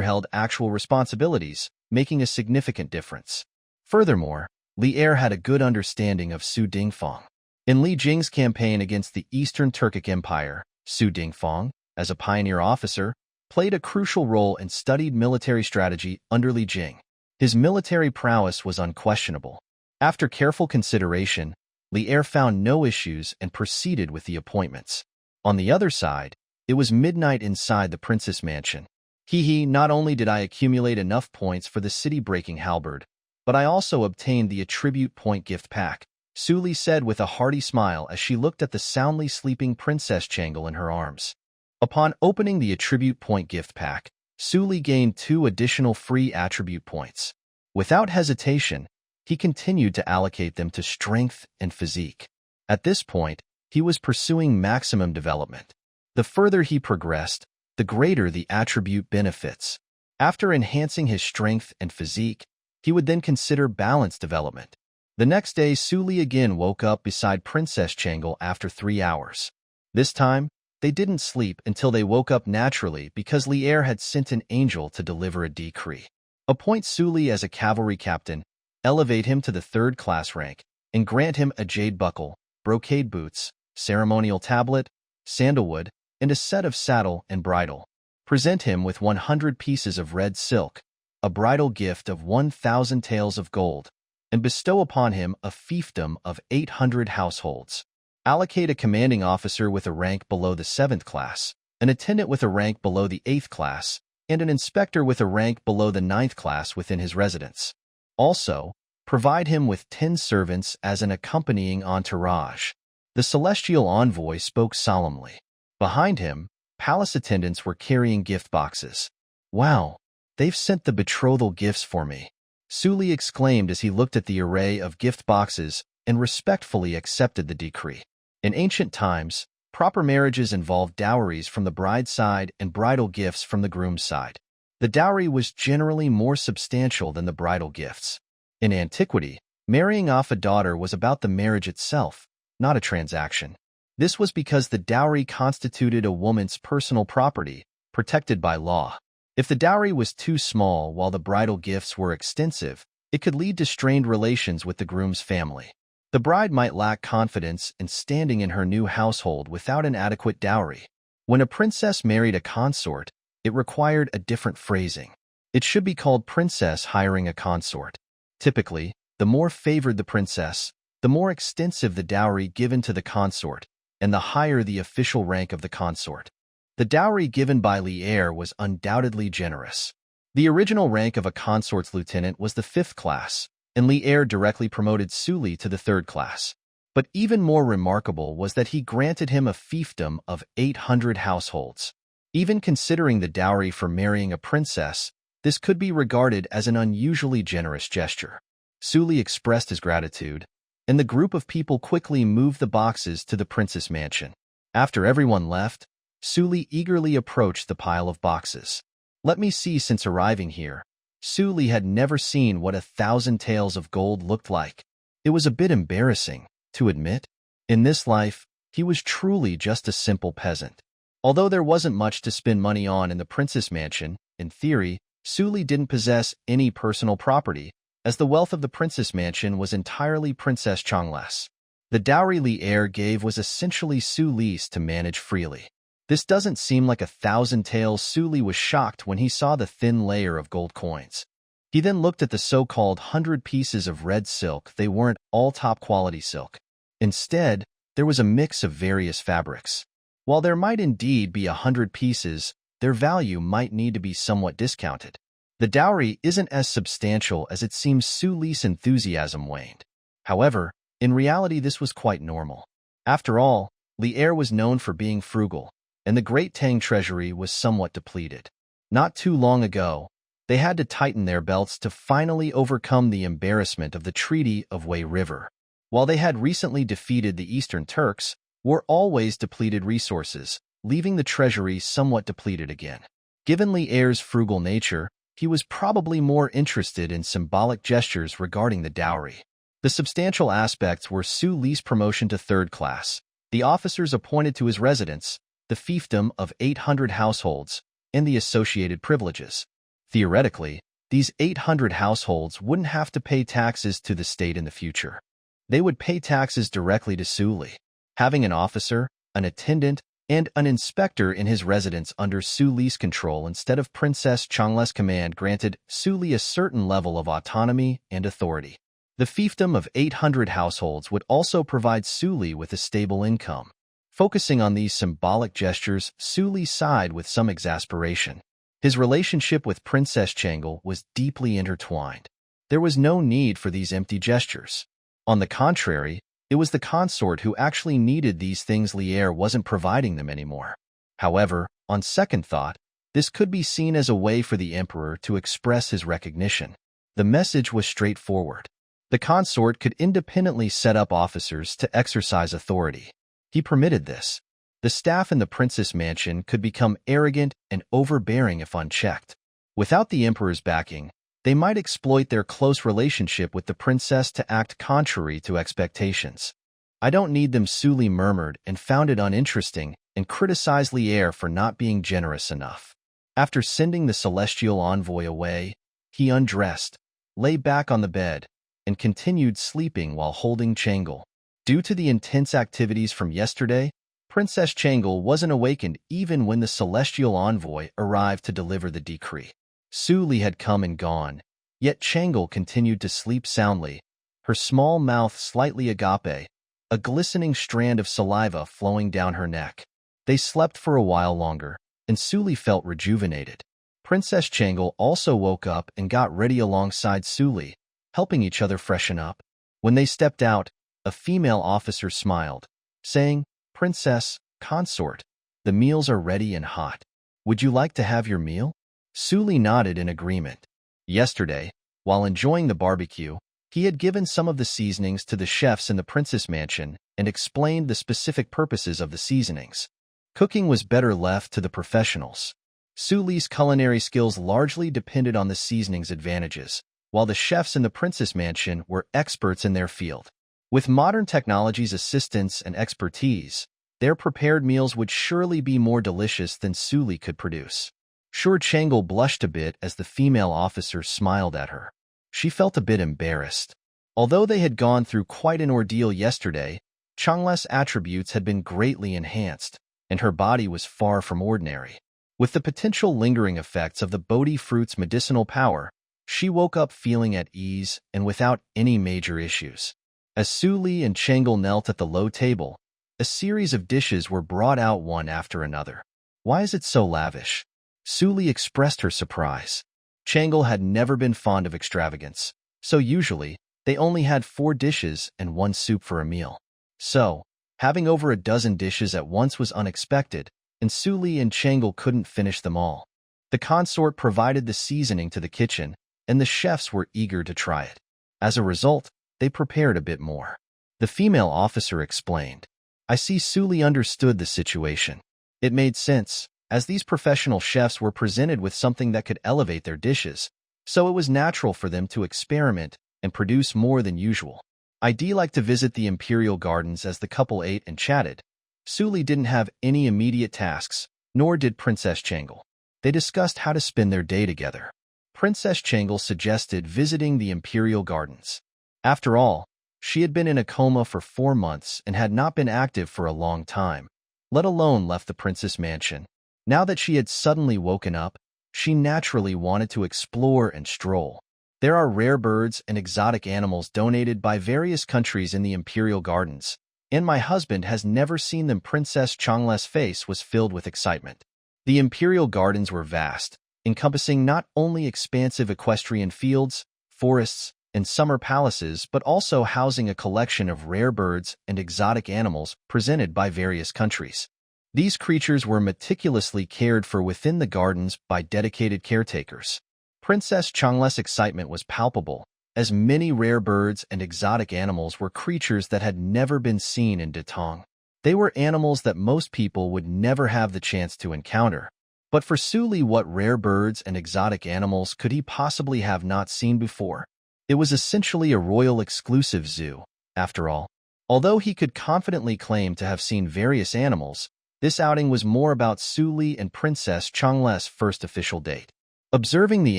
held actual responsibilities, making a significant difference. Furthermore, Li Er had a good understanding of Su Dingfang. In Li Jing's campaign against the Eastern Turkic Empire, Su Dingfang, as a pioneer officer, played a crucial role and studied military strategy under Li Jing. His military prowess was unquestionable. After careful consideration, Li Er found no issues and proceeded with the appointments. On the other side, it was midnight inside the princess mansion. Not only did I accumulate enough points for the city-breaking halberd, but I also obtained the attribute point gift pack, Su Li said with a hearty smile as she looked at the soundly sleeping Princess Changle in her arms. Upon opening the attribute point gift pack, Su Li gained 2 additional free attribute points. Without hesitation, he continued to allocate them to strength and physique. At this point, he was pursuing maximum development. The further he progressed, the greater the attribute benefits. After enhancing his strength and physique, he would then consider balanced development. The next day, Su Li again woke up beside Princess Changle after 3 hours. This time, they didn't sleep until they woke up naturally because Li Er had sent an angel to deliver a decree. Appoint Su Li as a cavalry captain, elevate him to the 3rd class rank, and grant him a jade buckle, brocade boots, ceremonial tablet, sandalwood, and a set of saddle and bridle. Present him with 100 pieces of red silk, a bridal gift of 1,000 taels of gold, and bestow upon him a fiefdom of 800 households. Allocate a commanding officer with a rank below the 7th class, an attendant with a rank below the 8th class, and an inspector with a rank below the 9th class within his residence. Also, provide him with 10 servants as an accompanying entourage. The celestial envoy spoke solemnly. Behind him, palace attendants were carrying gift boxes. "Wow, they've sent the betrothal gifts for me," Su Li exclaimed as he looked at the array of gift boxes and respectfully accepted the decree. In ancient times, proper marriages involved dowries from the bride's side and bridal gifts from the groom's side. The dowry was generally more substantial than the bridal gifts. In antiquity, marrying off a daughter was about the marriage itself, not a transaction. This was because the dowry constituted a woman's personal property, protected by law. If the dowry was too small while the bridal gifts were extensive, it could lead to strained relations with the groom's family. The bride might lack confidence and standing in her new household without an adequate dowry. When a princess married a consort, it required a different phrasing. It should be called princess hiring a consort. Typically, the more favored the princess, the more extensive the dowry given to the consort, and the higher the official rank of the consort. The dowry given by Li Er was undoubtedly generous. The original rank of a consort's lieutenant was the 5th class, and Li Er directly promoted Su Li to the 3rd class. But even more remarkable was that he granted him a fiefdom of 800 households. Even considering the dowry for marrying a princess, this could be regarded as an unusually generous gesture. Su Li expressed his gratitude, and the group of people quickly moved the boxes to the princess mansion. After everyone left, Su Li eagerly approached the pile of boxes. "Let me see. Since arriving here, Su Li had never seen what 1,000 taels of gold looked like. It was a bit embarrassing, to admit. In this life, he was truly just a simple peasant. Although there wasn't much to spend money on in the princess mansion, in theory, Su Li didn't possess any personal property, as the wealth of the princess mansion was entirely Princess Changla's. The dowry Li Er gave was essentially Su Li's to manage freely. This doesn't seem like 1,000 taels. Su Li was shocked when he saw the thin layer of gold coins. He then looked at the so-called 100 pieces of red silk. They weren't all top-quality silk. Instead, there was a mix of various fabrics. While there might indeed be 100 pieces, their value might need to be somewhat discounted. The dowry isn't as substantial as it seems. Su Li's enthusiasm waned. However, in reality this was quite normal. After all, Li Er was known for being frugal, and the Great Tang treasury was somewhat depleted. Not too long ago, they had to tighten their belts to finally overcome the embarrassment of the Treaty of Wei River. While they had recently defeated the Eastern Turks, were always depleted resources, leaving the treasury somewhat depleted again. Given Li Er's frugal nature, he was probably more interested in symbolic gestures regarding the dowry. The substantial aspects were Su Li's promotion to 3rd class, the officers appointed to his residence, the fiefdom of 800 households, and the associated privileges. Theoretically, these 800 households wouldn't have to pay taxes to the state in the future. They would pay taxes directly to Suli, having an officer, an attendant, and an inspector in his residence under Suli's control instead of Princess Changla's command granted Suli a certain level of autonomy and authority. The fiefdom of 800 households would also provide Suli with a stable income. Focusing on these symbolic gestures, Suli sighed with some exasperation. His relationship with Princess Changle was deeply intertwined. There was no need for these empty gestures. On the contrary, it was the consort who actually needed these things. Lier wasn't providing them anymore. However, on second thought, this could be seen as a way for the emperor to express his recognition. The message was straightforward. The consort could independently set up officers to exercise authority. He permitted this. The staff in the princess mansion could become arrogant and overbearing if unchecked. Without the emperor's backing, they might exploit their close relationship with the princess to act contrary to expectations. I don't need them, Suli murmured and found it uninteresting and criticized Lier for not being generous enough. After sending the celestial envoy away, he undressed, lay back on the bed, and continued sleeping while holding Changle. Due to the intense activities from yesterday, Princess Changle wasn't awakened even when the celestial envoy arrived to deliver the decree. Suli had come and gone, yet Changle continued to sleep soundly, her small mouth slightly agape, a glistening strand of saliva flowing down her neck. They slept for a while longer, and Suli felt rejuvenated. Princess Changle also woke up and got ready alongside Suli, helping each other freshen up. When they stepped out, a female officer smiled, saying, "Princess, consort, the meals are ready and hot. Would you like to have your meal?" Suli nodded in agreement. Yesterday, while enjoying the barbecue, he had given some of the seasonings to the chefs in the princess mansion and explained the specific purposes of the seasonings. Cooking was better left to the professionals. Suli's culinary skills largely depended on the seasoning's advantages, while the chefs in the princess mansion were experts in their field. With modern technology's assistance and expertise, their prepared meals would surely be more delicious than Suli could produce. Sure, Changle blushed a bit as the female officer smiled at her. She felt a bit embarrassed. Although they had gone through quite an ordeal yesterday, Changla's attributes had been greatly enhanced, and her body was far from ordinary. With the potential lingering effects of the Bodi fruit's medicinal power, she woke up feeling at ease and without any major issues. As Suli and Changle knelt at the low table, a series of dishes were brought out one after another. "Why is it so lavish?" Suli expressed her surprise. Changle had never been fond of extravagance, so usually, they only had 4 dishes and 1 soup for a meal. So, having over a dozen dishes at once was unexpected, and Suli and Changle couldn't finish them all. The consort provided the seasoning to the kitchen, and the chefs were eager to try it. As a result, they prepared a bit more. The female officer explained. I see Suli understood the situation. It made sense, as these professional chefs were presented with something that could elevate their dishes, so it was natural for them to experiment and produce more than usual. I'd like to visit the Imperial Gardens. As the couple ate and chatted, Suli didn't have any immediate tasks, nor did Princess Changle. They discussed how to spend their day together. Princess Changle suggested visiting the Imperial Gardens. After all, she had been in a coma for 4 months and had not been active for a long time, let alone left the princess mansion. Now that she had suddenly woken up, she naturally wanted to explore and stroll. There are rare birds and exotic animals donated by various countries in the Imperial Gardens, and my husband has never seen them. Princess Changla's face was filled with excitement. The Imperial Gardens were vast, encompassing not only expansive equestrian fields, forests, and summer palaces, but also housing a collection of rare birds and exotic animals presented by various countries. These creatures were meticulously cared for within the gardens by dedicated caretakers. Princess Changla's excitement was palpable, as many rare birds and exotic animals were creatures that had never been seen in Deepening. They were animals that most people would never have the chance to encounter. But for Suli, what rare birds and exotic animals could he possibly have not seen before? It was essentially a royal exclusive zoo, after all. Although he could confidently claim to have seen various animals, this outing was more about Suli and Princess Changla's first official date. Observing the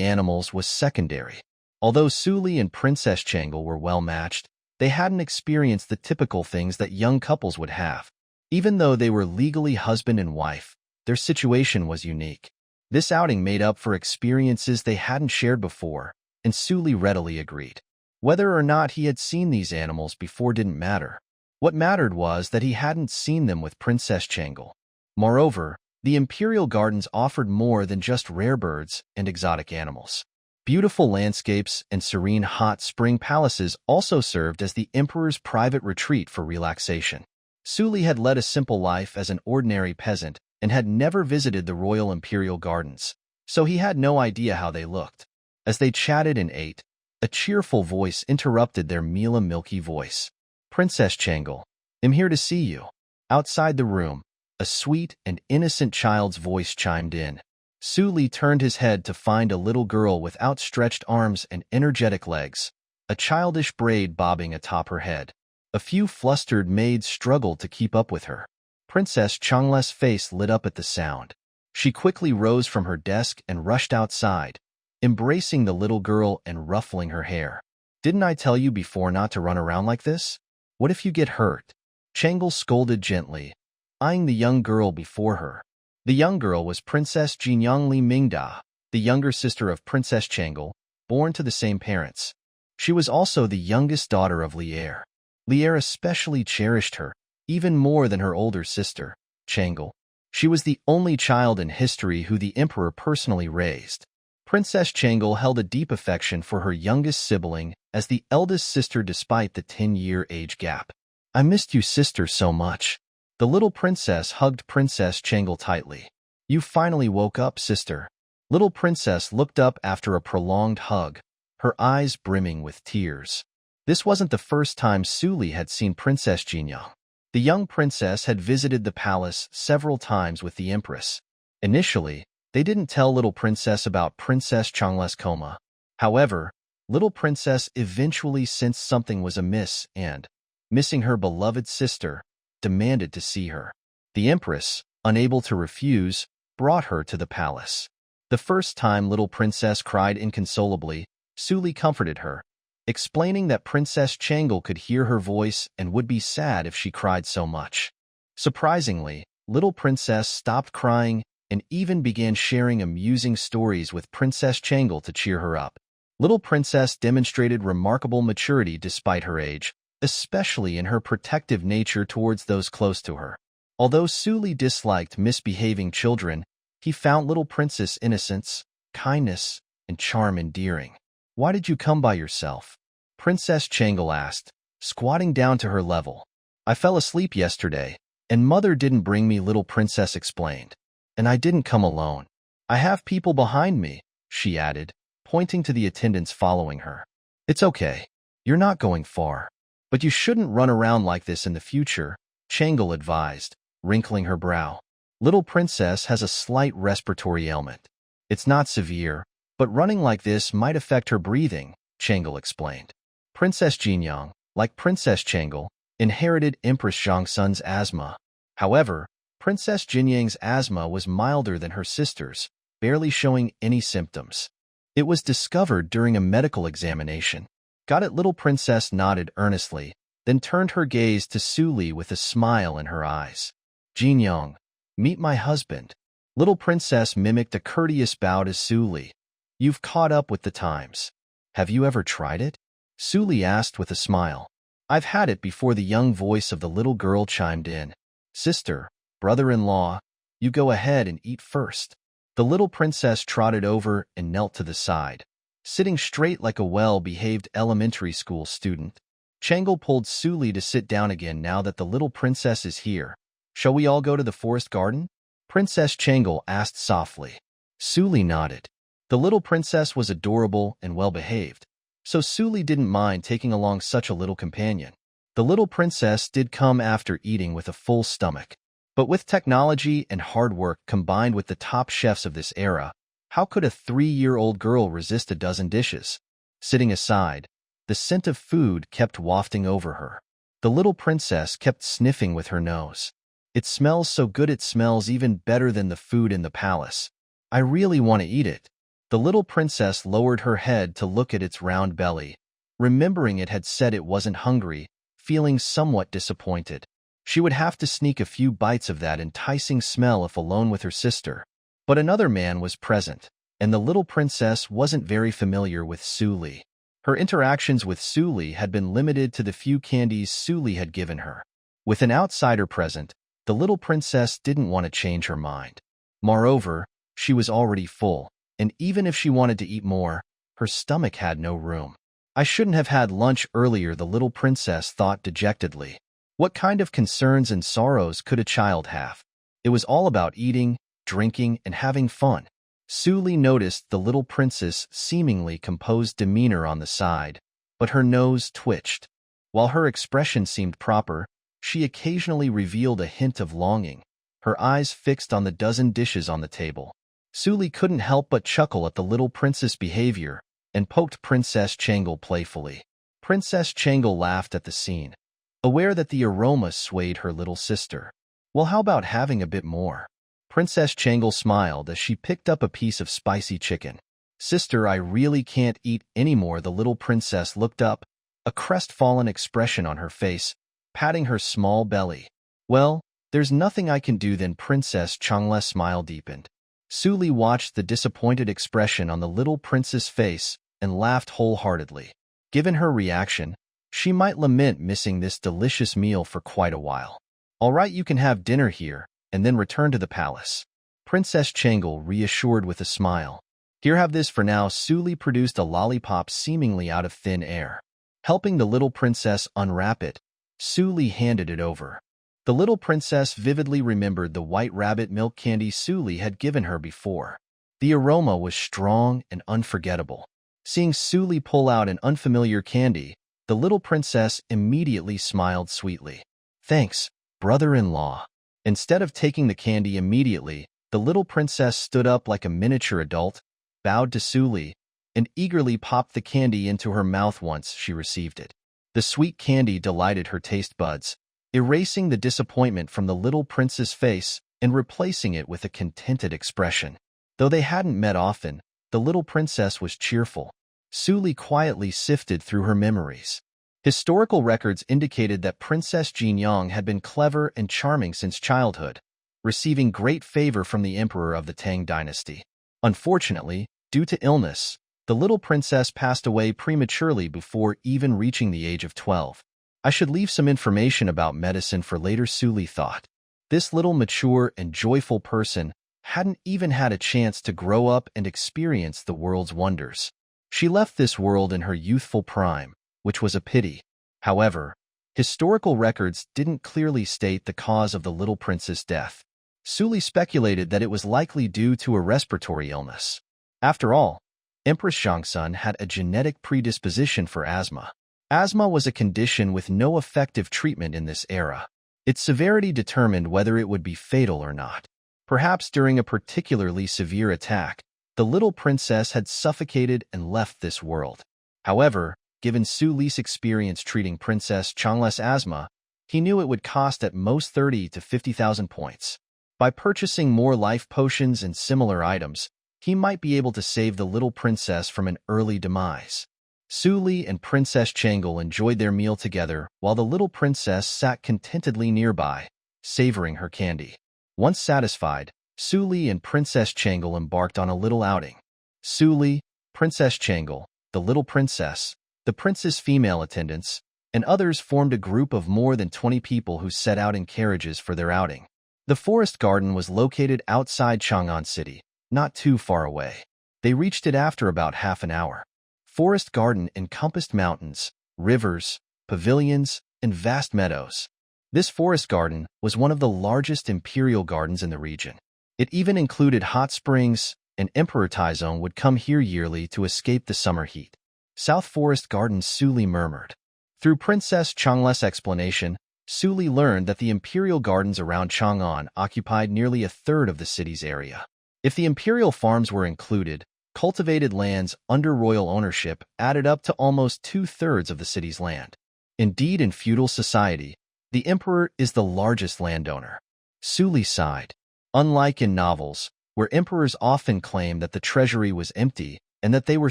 animals was secondary. Although Suli and Princess Changle were well matched, they hadn't experienced the typical things that young couples would have. Even though they were legally husband and wife, their situation was unique. This outing made up for experiences they hadn't shared before, and Suli readily agreed. Whether or not he had seen these animals before didn't matter. What mattered was that he hadn't seen them with Princess Changle. Moreover, the Imperial Gardens offered more than just rare birds and exotic animals. Beautiful landscapes and serene hot spring palaces also served as the emperor's private retreat for relaxation. Suli had led a simple life as an ordinary peasant and had never visited the Royal Imperial Gardens, so he had no idea how they looked. As they chatted and ate, a cheerful voice interrupted their milky voice. "Princess Changle, I'm here to see you." Outside the room, a sweet and innocent child's voice chimed in. Suli turned his head to find a little girl with outstretched arms and energetic legs, a childish braid bobbing atop her head. A few flustered maids struggled to keep up with her. Princess Changle's face lit up at the sound. She quickly rose from her desk and rushed outside, embracing the little girl and ruffling her hair. "Didn't I tell you before not to run around like this? What if you get hurt?" Changle scolded gently, eyeing the young girl before her. The young girl was Princess Jinyang Li Mingda, the younger sister of Princess Changle, born to the same parents. She was also the youngest daughter of Lier. Lier especially cherished her, even more than her older sister, Changle. She was the only child in history who the emperor personally raised. Princess Changle held a deep affection for her youngest sibling as the eldest sister despite the 10-year age gap. "I missed you, sister, so much." The little princess hugged Princess Changle tightly. "You finally woke up, sister." Little princess looked up after a prolonged hug, her eyes brimming with tears. This wasn't the first time Suli had seen Princess Jinyang. The young princess had visited the palace several times with the empress. Initially, they didn't tell little princess about Princess Changle's coma. However, little princess eventually sensed something was amiss and, missing her beloved sister, demanded to see her. The empress, unable to refuse, brought her to the palace. The first time little princess cried inconsolably, Suli comforted her, explaining that Princess Changle could hear her voice and would be sad if she cried so much. Surprisingly, little princess stopped crying and even began sharing amusing stories with Princess Changle to cheer her up. Little princess demonstrated remarkable maturity despite her age, especially in her protective nature towards those close to her. Although Suli disliked misbehaving children, he found little princess' innocence, kindness, and charm endearing. "Why did you come by yourself?" Princess Changle asked, squatting down to her level. "I fell asleep yesterday, and mother didn't bring me," little princess explained. "And I didn't come alone. I have people behind me," she added, pointing to the attendants following her. "It's okay. You're not going far. But you shouldn't run around like this in the future," Changle advised, wrinkling her brow. "Little princess has a slight respiratory ailment. It's not severe, but running like this might affect her breathing," Changle explained. Princess Jinyang, like Princess Changle, inherited Empress Zhongsun's asthma. However, Princess Jinyang's asthma was milder than her sister's, barely showing any symptoms. It was discovered during a medical examination. "Got it?" Little princess nodded earnestly, then turned her gaze to Suli with a smile in her eyes. "Jinyang, meet my husband." Little princess mimicked a courteous bow to Suli. "You've caught up with the times. Have you ever tried it?" Suli asked with a smile. "I've had it before." The young voice of the little girl chimed in. "Sister, brother-in-law, you go ahead and eat first." The little princess trotted over and knelt to the side. Sitting straight like a well-behaved elementary school student, Changle pulled Suli to sit down again. "Now that the little princess is here, shall we all go to the forest garden?" Princess Changle asked softly. Suli nodded. The little princess was adorable and well-behaved, so Suli didn't mind taking along such a little companion. The little princess did come after eating with a full stomach. But with technology and hard work combined with the top chefs of this era, how could a 3-year-old girl resist a dozen dishes? Sitting aside, the scent of food kept wafting over her. The little princess kept sniffing with her nose. "It smells so good. It smells even better than the food in the palace. I really want to eat it." The little princess lowered her head to look at its round belly, remembering it had said it wasn't hungry, feeling somewhat disappointed. She would have to sneak a few bites of that enticing smell if alone with her sister. But another man was present, and the little princess wasn't very familiar with Suli. Her interactions with Suli had been limited to the few candies Suli had given her. With an outsider present, the little princess didn't want to change her mind. Moreover, she was already full, and even if she wanted to eat more, her stomach had no room. I shouldn't have had lunch earlier, the little princess thought dejectedly. What kind of concerns and sorrows could a child have? It was all about eating, drinking, and having fun. Suli noticed the little princess' seemingly composed demeanor on the side, but her nose twitched. While her expression seemed proper, she occasionally revealed a hint of longing, her eyes fixed on the dozen dishes on the table. Suli couldn't help but chuckle at the little princess' behavior and poked Princess Changle playfully. Princess Changle laughed at the scene, aware that the aroma swayed her little sister. Well, how about having a bit more? Princess Changle smiled as she picked up a piece of spicy chicken. Sister, I really can't eat any more. The little princess looked up, a crestfallen expression on her face, patting her small belly. Well, there's nothing I can do then. Princess Changle's smile deepened. Suli watched the disappointed expression on the little princess' face and laughed wholeheartedly. Given her reaction, she might lament missing this delicious meal for quite a while. All right, you can have dinner here, and then return to the palace. Princess Changle reassured with a smile. Here, have this for now. Suli produced a lollipop seemingly out of thin air. Helping the little princess unwrap it, Suli handed it over. The little princess vividly remembered the white rabbit milk candy Suli had given her before. The aroma was strong and unforgettable. Seeing Suli pull out an unfamiliar candy, the little princess immediately smiled sweetly. Thanks, brother-in-law. Instead of taking the candy immediately, the little princess stood up like a miniature adult, bowed to Suli, and eagerly popped the candy into her mouth once she received it. The sweet candy delighted her taste buds, erasing the disappointment from the little prince's face and replacing it with a contented expression. Though they hadn't met often, the little princess was cheerful. Suli quietly sifted through her memories. Historical records indicated that Princess Jinyang had been clever and charming since childhood, receiving great favor from the emperor of the Tang dynasty. Unfortunately, due to illness, the little princess passed away prematurely before even reaching the age of 12. I should leave some information about medicine for later, Suli thought. This little mature and joyful person hadn't even had a chance to grow up and experience the world's wonders. She left this world in her youthful prime, which was a pity. However, historical records didn't clearly state the cause of the little prince's death. Suli speculated that it was likely due to a respiratory illness. After all, Empress Zhangsun had a genetic predisposition for asthma. Asthma was a condition with no effective treatment in this era. Its severity determined whether it would be fatal or not. Perhaps during a particularly severe attack, the little princess had suffocated and left this world. However, given Suli's experience treating Princess Changle's asthma, he knew it would cost at most 30 to 50,000 points. By purchasing more life potions and similar items, he might be able to save the little princess from an early demise. Suli and Princess Changle enjoyed their meal together while the little princess sat contentedly nearby, savoring her candy. Once satisfied, Suli and Princess Changle embarked on a little outing. Suli, Princess Changle, the little princess, the prince's female attendants, and others formed a group of more than 20 people who set out in carriages for their outing. The forest garden was located outside Chang'an City, not too far away. They reached it after about half an hour. Forest garden encompassed mountains, rivers, pavilions, and vast meadows. This forest garden was one of the largest imperial gardens in the region. It even included hot springs, and Emperor Taizong would come here yearly to escape the summer heat. South Forest Garden, Suli murmured. Through Princess Changle's explanation, Suli learned that the imperial gardens around Chang'an occupied nearly a third of the city's area. If the imperial farms were included, cultivated lands under royal ownership added up to almost 2/3 of the city's land. Indeed, in feudal society, the emperor is the largest landowner. Suli sighed. Unlike in novels, Where emperors often claimed that the treasury was empty and that they were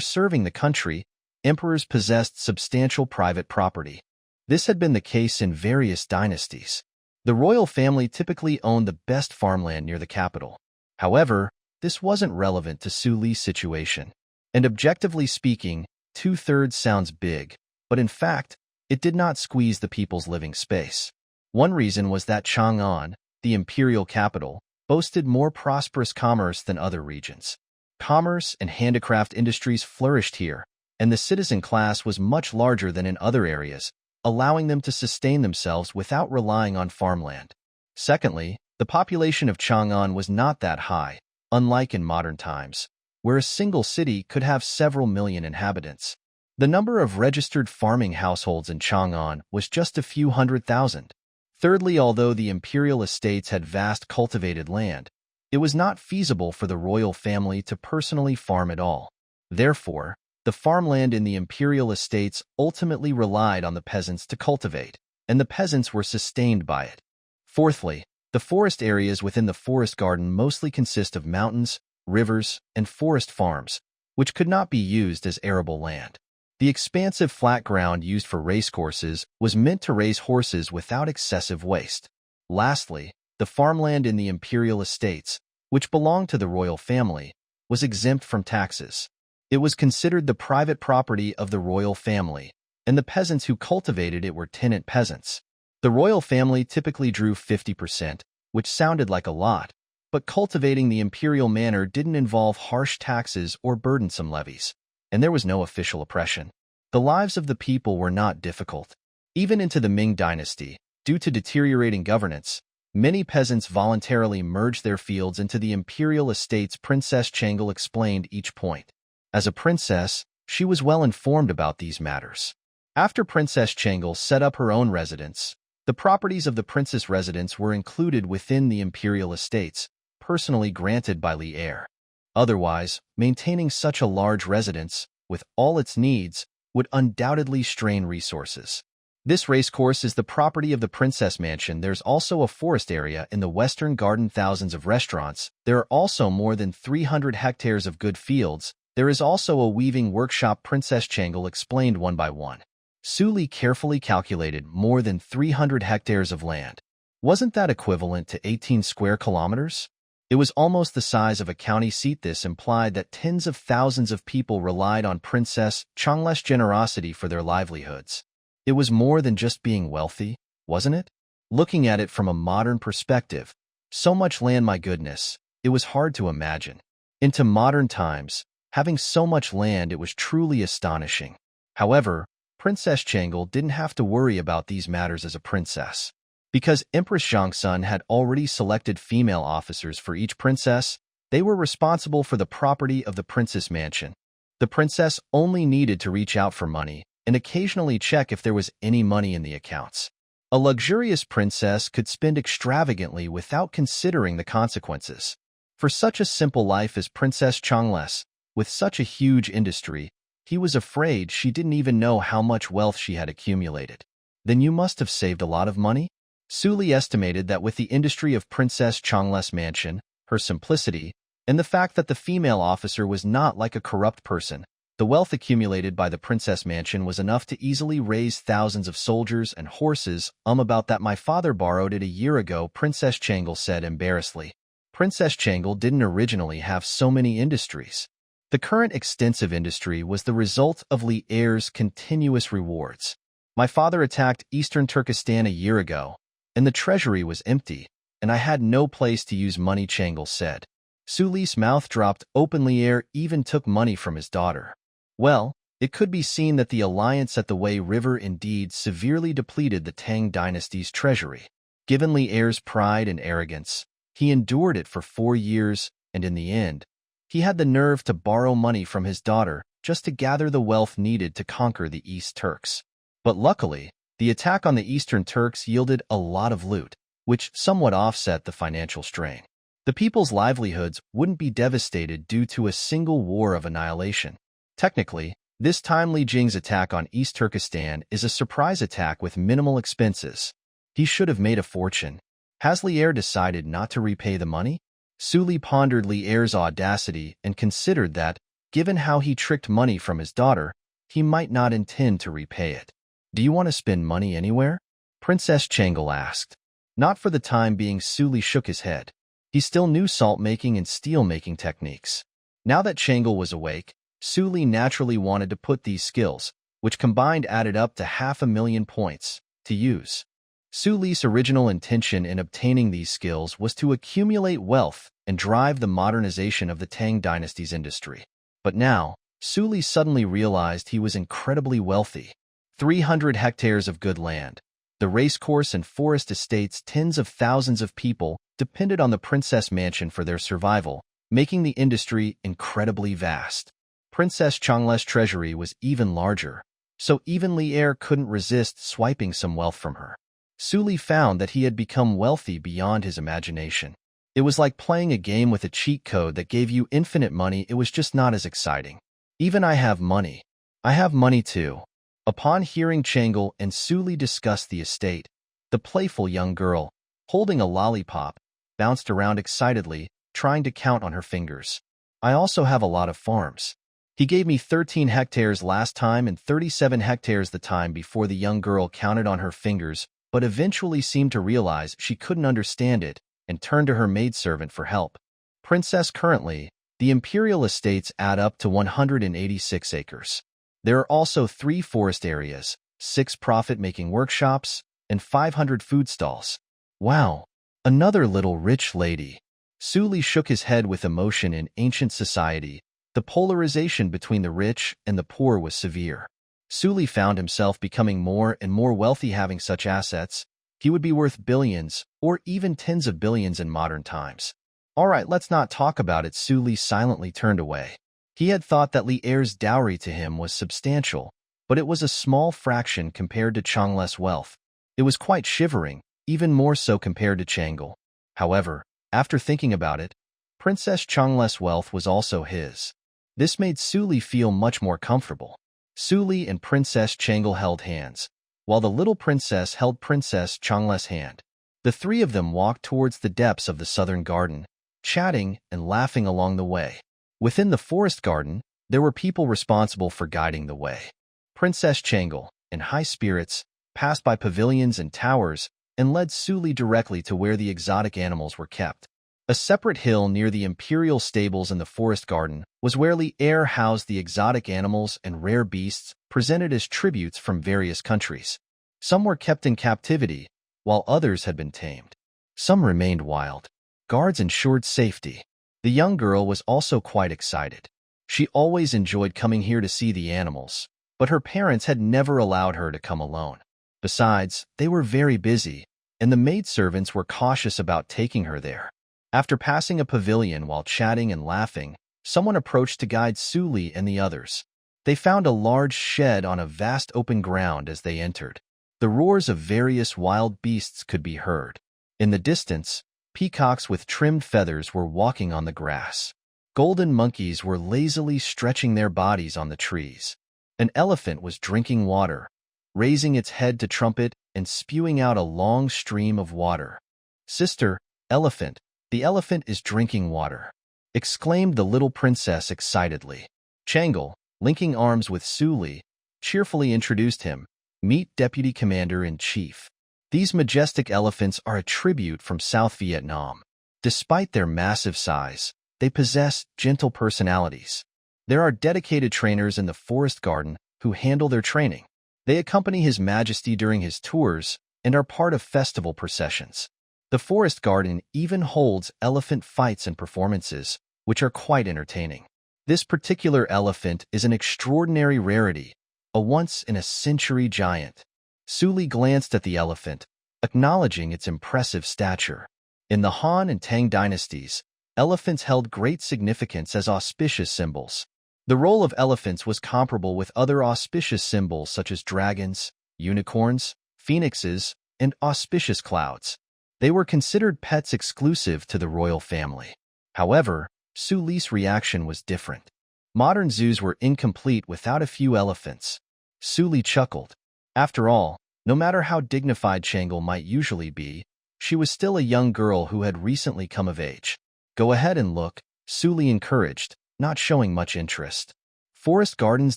serving the country, emperors possessed substantial private property. This had been the case in various dynasties. The royal family typically owned the best farmland near the capital. However, this wasn't relevant to Su Li's situation. And objectively speaking, 2/3 sounds big, but in fact, it did not squeeze the people's living space. One reason was that Chang'an, the imperial capital, boasted more prosperous commerce than other regions. Commerce and handicraft industries flourished here, and the citizen class was much larger than in other areas, allowing them to sustain themselves without relying on farmland. Secondly, the population of Chang'an was not that high, unlike in modern times, where a single city could have several million inhabitants. The number of registered farming households in Chang'an was just a few 100,000. Thirdly, although the imperial estates had vast cultivated land, it was not feasible for the royal family to personally farm it all. Therefore, the farmland in the imperial estates ultimately relied on the peasants to cultivate, and the peasants were sustained by it. Fourthly, the forest areas within the forest garden mostly consist of mountains, rivers, and forest farms, which could not be used as arable land. The expansive flat ground used for racecourses was meant to raise horses without excessive waste. Lastly, the farmland in the imperial estates, which belonged to the royal family, was exempt from taxes. It was considered the private property of the royal family, and the peasants who cultivated it were tenant peasants. The royal family typically drew 50%, which sounded like a lot, but cultivating the imperial manor didn't involve harsh taxes or burdensome levies, and there was no official oppression. The lives of the people were not difficult. Even into the Ming dynasty, due to deteriorating governance, many peasants voluntarily merged their fields into the imperial estates. Princess Changle explained each point. As a princess, she was well informed about these matters. After Princess Changle set up her own residence, the properties of the princess residence were included within the imperial estates, personally granted by Li heir. Otherwise, maintaining such a large residence, with all its needs, would undoubtedly strain resources. This racecourse is the property of the princess mansion. There's also a forest area in the western garden, thousands of restaurants. There are also more than 300 hectares of good fields. There is also a weaving workshop. Princess Changle explained one by one. Su Li carefully calculated more than 300 hectares of land. Wasn't that equivalent to 18 square kilometers? It was almost the size of a county seat. This implied that tens of thousands of people relied on Princess Changle's generosity for their livelihoods. It was more than just being wealthy, wasn't it? Looking at it from a modern perspective, so much land, my goodness, it was hard to imagine. Into modern times, having so much land, it was truly astonishing. However, Princess Changle didn't have to worry about these matters as a princess. Because Empress Zhangsun had already selected female officers for each princess, they were responsible for the property of the princess mansion. The princess only needed to reach out for money and occasionally check if there was any money in the accounts. A luxurious princess could spend extravagantly without considering the consequences. For such a simple life as Princess Changle's, with such a huge industry, he was afraid she didn't even know how much wealth she had accumulated. Then you must have saved a lot of money? Su Li estimated that with the industry of Princess Changle's mansion, her simplicity, and the fact that the female officer was not like a corrupt person, the wealth accumulated by the princess mansion was enough to easily raise thousands of soldiers and horses. About that, my father borrowed it a year ago, Princess Changle said embarrassedly. Princess Changle didn't originally have so many industries. The current extensive industry was the result of Li heir's continuous rewards. My father attacked eastern Turkestan a year ago, and the treasury was empty, and I had no place to use money, Changle said. Su Li's mouth dropped open. Li heir even took money from his daughter. Well, it could be seen that the alliance at the Wei River indeed severely depleted the Tang dynasty's treasury. Given Li heir's pride and arrogance, he endured it for 4 years, and in the end, he had the nerve to borrow money from his daughter just to gather the wealth needed to conquer the East Turks. But luckily, the attack on the Eastern Turks yielded a lot of loot, which somewhat offset the financial strain. The people's livelihoods wouldn't be devastated due to a single war of annihilation. Technically, this time Li Jing's attack on East Turkestan is a surprise attack with minimal expenses. He should have made a fortune. Has Li heir decided not to repay the money? Suli pondered Li Er's audacity and considered that, given how he tricked money from his daughter, he might not intend to repay it. "Do you want to spend money anywhere?" Princess Changle asked. Not for the time being. Suli shook his head. He still knew salt-making and steel-making techniques. Now that Changle was awake, Suli naturally wanted to put these skills, which combined added up to 500,000 points, to use. Suli's original intention in obtaining these skills was to accumulate wealth and drive the modernization of the Tang dynasty's industry. But now, Suli suddenly realized he was incredibly wealthy. 300 hectares of good land. The racecourse and forest estates. Tens of thousands of people depended on the Princess Mansion for their survival, making the industry incredibly vast. Princess Changle's treasury was even larger, so even Li Er couldn't resist swiping some wealth from her. Suli found that he had become wealthy beyond his imagination. It was like playing a game with a cheat code that gave you infinite money. It was just not as exciting. "Even I have money. I have money too." Upon hearing Changle and Suli discuss the estate, the playful young girl, holding a lollipop, bounced around excitedly, trying to count on her fingers. "I also have a lot of farms. He gave me 13 hectares last time and 37 hectares the time before." The young girl counted on her fingers, but eventually seemed to realize she couldn't understand it and turned to her maidservant for help. "Princess, currently, the Imperial estates add up to 186 acres. There are also 3 forest areas, 6 profit-making workshops, and 500 food stalls." "Wow, another little rich lady." Suli shook his head with emotion. In ancient society, the polarization between the rich and the poor was severe. Suli found himself becoming more and more wealthy. Having such assets, he would be worth billions or even tens of billions in modern times. "All right, let's not talk about it." Suli silently turned away. He had thought that Li Er's dowry to him was substantial, but it was a small fraction compared to Changle's wealth. It was quite shivering, even more so compared to Changle. However, after thinking about it, Princess Changle's wealth was also his. This made Suli feel much more comfortable. Suli and Princess Changle held hands, while the little princess held Princess Changle's hand. The 3 of them walked towards the depths of the southern garden, chatting and laughing along the way. Within the forest garden, there were people responsible for guiding the way. Princess Changle, in high spirits, passed by pavilions and towers and led Suli directly to where the exotic animals were kept. A separate hill near the Imperial stables in the forest garden was where Li Er housed the exotic animals and rare beasts presented as tributes from various countries. Some were kept in captivity, while others had been tamed. Some remained wild. Guards ensured safety. The young girl was also quite excited. She always enjoyed coming here to see the animals, but her parents had never allowed her to come alone. Besides, they were very busy, and the maidservants were cautious about taking her there. After passing a pavilion while chatting and laughing, someone approached to guide Suli and the others. They found a large shed on a vast open ground as they entered. The roars of various wild beasts could be heard. In the distance, peacocks with trimmed feathers were walking on the grass. Golden monkeys were lazily stretching their bodies on the trees. An elephant was drinking water, raising its head to trumpet and spewing out a long stream of water. "Sister, elephant, the elephant is drinking water," exclaimed the little princess excitedly. Changle, linking arms with Suli, cheerfully introduced him. "Meet Deputy Commander-in-Chief. These majestic elephants are a tribute from South Vietnam. Despite their massive size, they possess gentle personalities. There are dedicated trainers in the forest garden who handle their training. They accompany His Majesty during his tours and are part of festival processions. The forest garden even holds elephant fights and performances, which are quite entertaining. This particular elephant is an extraordinary rarity, a once-in-a-century giant." Suli glanced at the elephant, acknowledging its impressive stature. In the Han and Tang dynasties, elephants held great significance as auspicious symbols. The role of elephants was comparable with other auspicious symbols such as dragons, unicorns, phoenixes, and auspicious clouds. They were considered pets exclusive to the royal family. However, Suli's reaction was different. Modern zoos were incomplete without a few elephants. Suli chuckled. After all, no matter how dignified Changle might usually be, she was still a young girl who had recently come of age. Go ahead and look, Suli encouraged, not showing much interest. Forest Garden's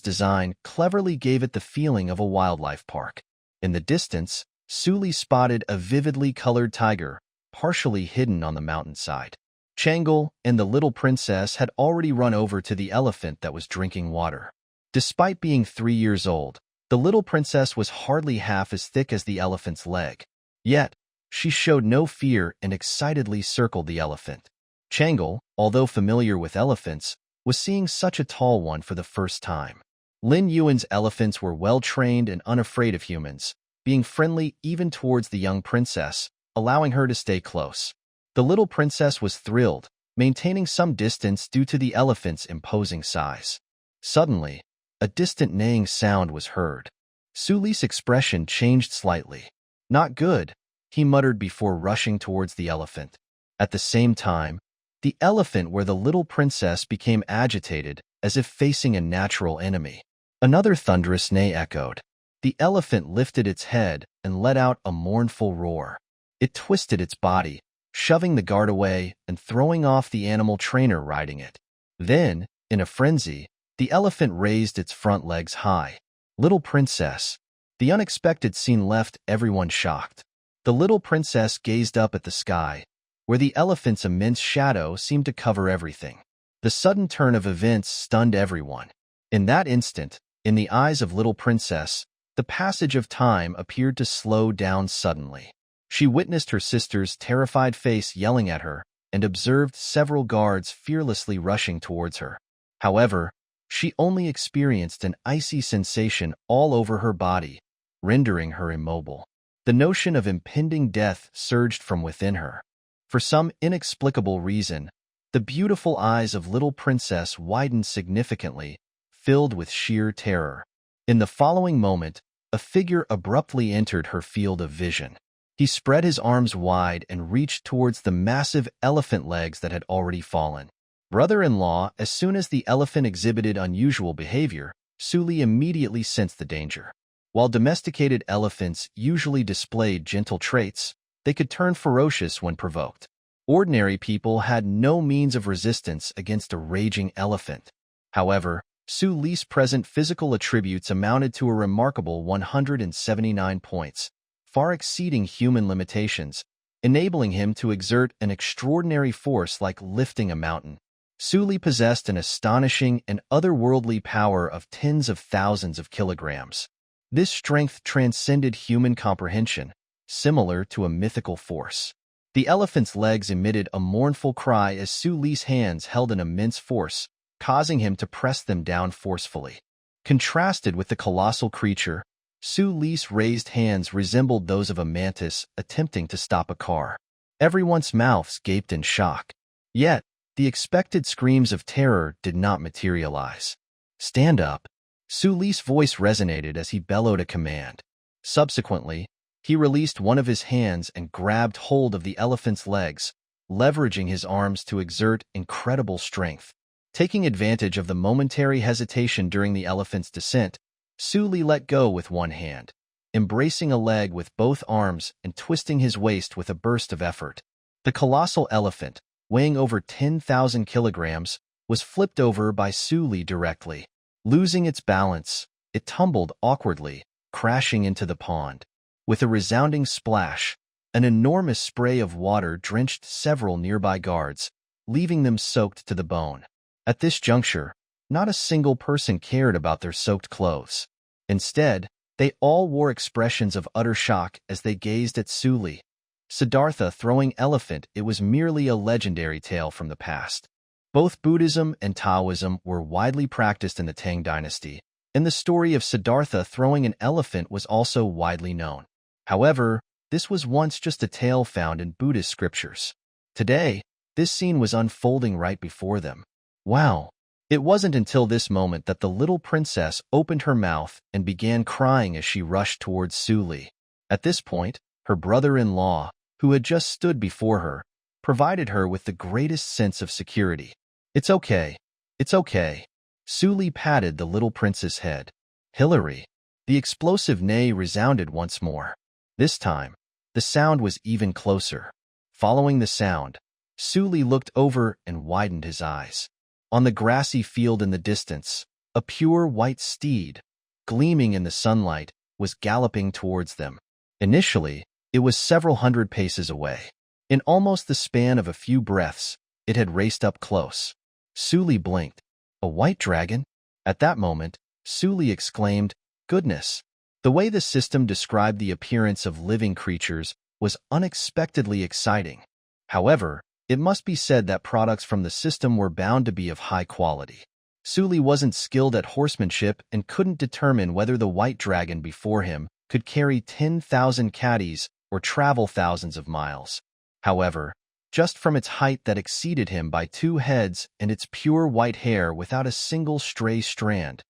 design cleverly gave it the feeling of a wildlife park. In the distance, Suli spotted a vividly colored tiger, partially hidden on the mountainside. Changle and the little princess had already run over to the elephant that was drinking water. Despite being 3 years old, the little princess was hardly half as thick as the elephant's leg. Yet, she showed no fear and excitedly circled the elephant. Changle, although familiar with elephants, was seeing such a tall one for the first time. Lin Yuan's elephants were well-trained and unafraid of humans, being friendly even towards the young princess, allowing her to stay close. The little princess was thrilled, maintaining some distance due to the elephant's imposing size. Suddenly, a distant neighing sound was heard. Suli's expression changed slightly. "Not good," he muttered before rushing towards the elephant. At the same time, the elephant where the little princess became agitated, as if facing a natural enemy. Another thunderous neigh echoed. The elephant lifted its head and let out a mournful roar. It twisted its body, shoving the guard away and throwing off the animal trainer riding it. Then, in a frenzy, the elephant raised its front legs high. Little princess. The unexpected scene left everyone shocked. The little princess gazed up at the sky, where the elephant's immense shadow seemed to cover everything. The sudden turn of events stunned everyone. In that instant, in the eyes of little princess, the passage of time appeared to slow down suddenly. She witnessed her sister's terrified face yelling at her and observed several guards fearlessly rushing towards her. However, she only experienced an icy sensation all over her body, rendering her immobile. The notion of impending death surged from within her. For some inexplicable reason, the beautiful eyes of little princess widened significantly, filled with sheer terror. In the following moment, a figure abruptly entered her field of vision. He spread his arms wide and reached towards the massive elephant legs that had already fallen. Brother-in-law, as soon as the elephant exhibited unusual behavior, Suli immediately sensed the danger. While domesticated elephants usually displayed gentle traits, they could turn ferocious when provoked. Ordinary people had no means of resistance against a raging elephant. However, Suli's present physical attributes amounted to a remarkable 179 points, far exceeding human limitations, enabling him to exert an extraordinary force like lifting a mountain. Suli possessed an astonishing and otherworldly power of tens of thousands of kilograms. This strength transcended human comprehension, similar to a mythical force. The elephant's legs emitted a mournful cry as Suli's hands held an immense force, causing him to press them down forcefully. Contrasted with the colossal creature, Suli's raised hands resembled those of a mantis attempting to stop a car. Everyone's mouths gaped in shock. Yet, the expected screams of terror did not materialize. "Stand up." Suli's voice resonated as he bellowed a command. Subsequently, he released one of his hands and grabbed hold of the elephant's legs, leveraging his arms to exert incredible strength. Taking advantage of the momentary hesitation during the elephant's descent, Suli let go with one hand, embracing a leg with both arms and twisting his waist with a burst of effort. The colossal elephant, weighing over 10,000 kilograms, was flipped over by Suli directly. Losing its balance, it tumbled awkwardly, crashing into the pond. With a resounding splash, an enormous spray of water drenched several nearby guards, leaving them soaked to the bone. At this juncture, not a single person cared about their soaked clothes. Instead, they all wore expressions of utter shock as they gazed at Suli. Siddhartha throwing elephant, it was merely a legendary tale from the past. Both Buddhism and Taoism were widely practiced in the Tang dynasty, and the story of Siddhartha throwing an elephant was also widely known. However, this was once just a tale found in Buddhist scriptures. Today, this scene was unfolding right before them. Wow! It wasn't until this moment that the little princess opened her mouth and began crying as she rushed towards Suli. At this point, her brother-in-law, who had just stood before her, provided her with the greatest sense of security. "It's okay. It's okay." Suli patted the little prince's head. "Hilary." The explosive neigh resounded once more. This time, the sound was even closer. Following the sound, Suli looked over and widened his eyes. On the grassy field in the distance, a pure white steed, gleaming in the sunlight, was galloping towards them. Initially, it was several hundred paces away. In almost the span of a few breaths, it had raced up close. Suli blinked. A white dragon? At that moment, Suli exclaimed, "Goodness!" The way the system described the appearance of living creatures was unexpectedly exciting. However, it must be said that products from the system were bound to be of high quality. Suli wasn't skilled at horsemanship and couldn't determine whether the white dragon before him could carry 10,000 caddies or travel thousands of miles. However, just from its height that exceeded him by 2 heads and its pure white hair without a single stray strand,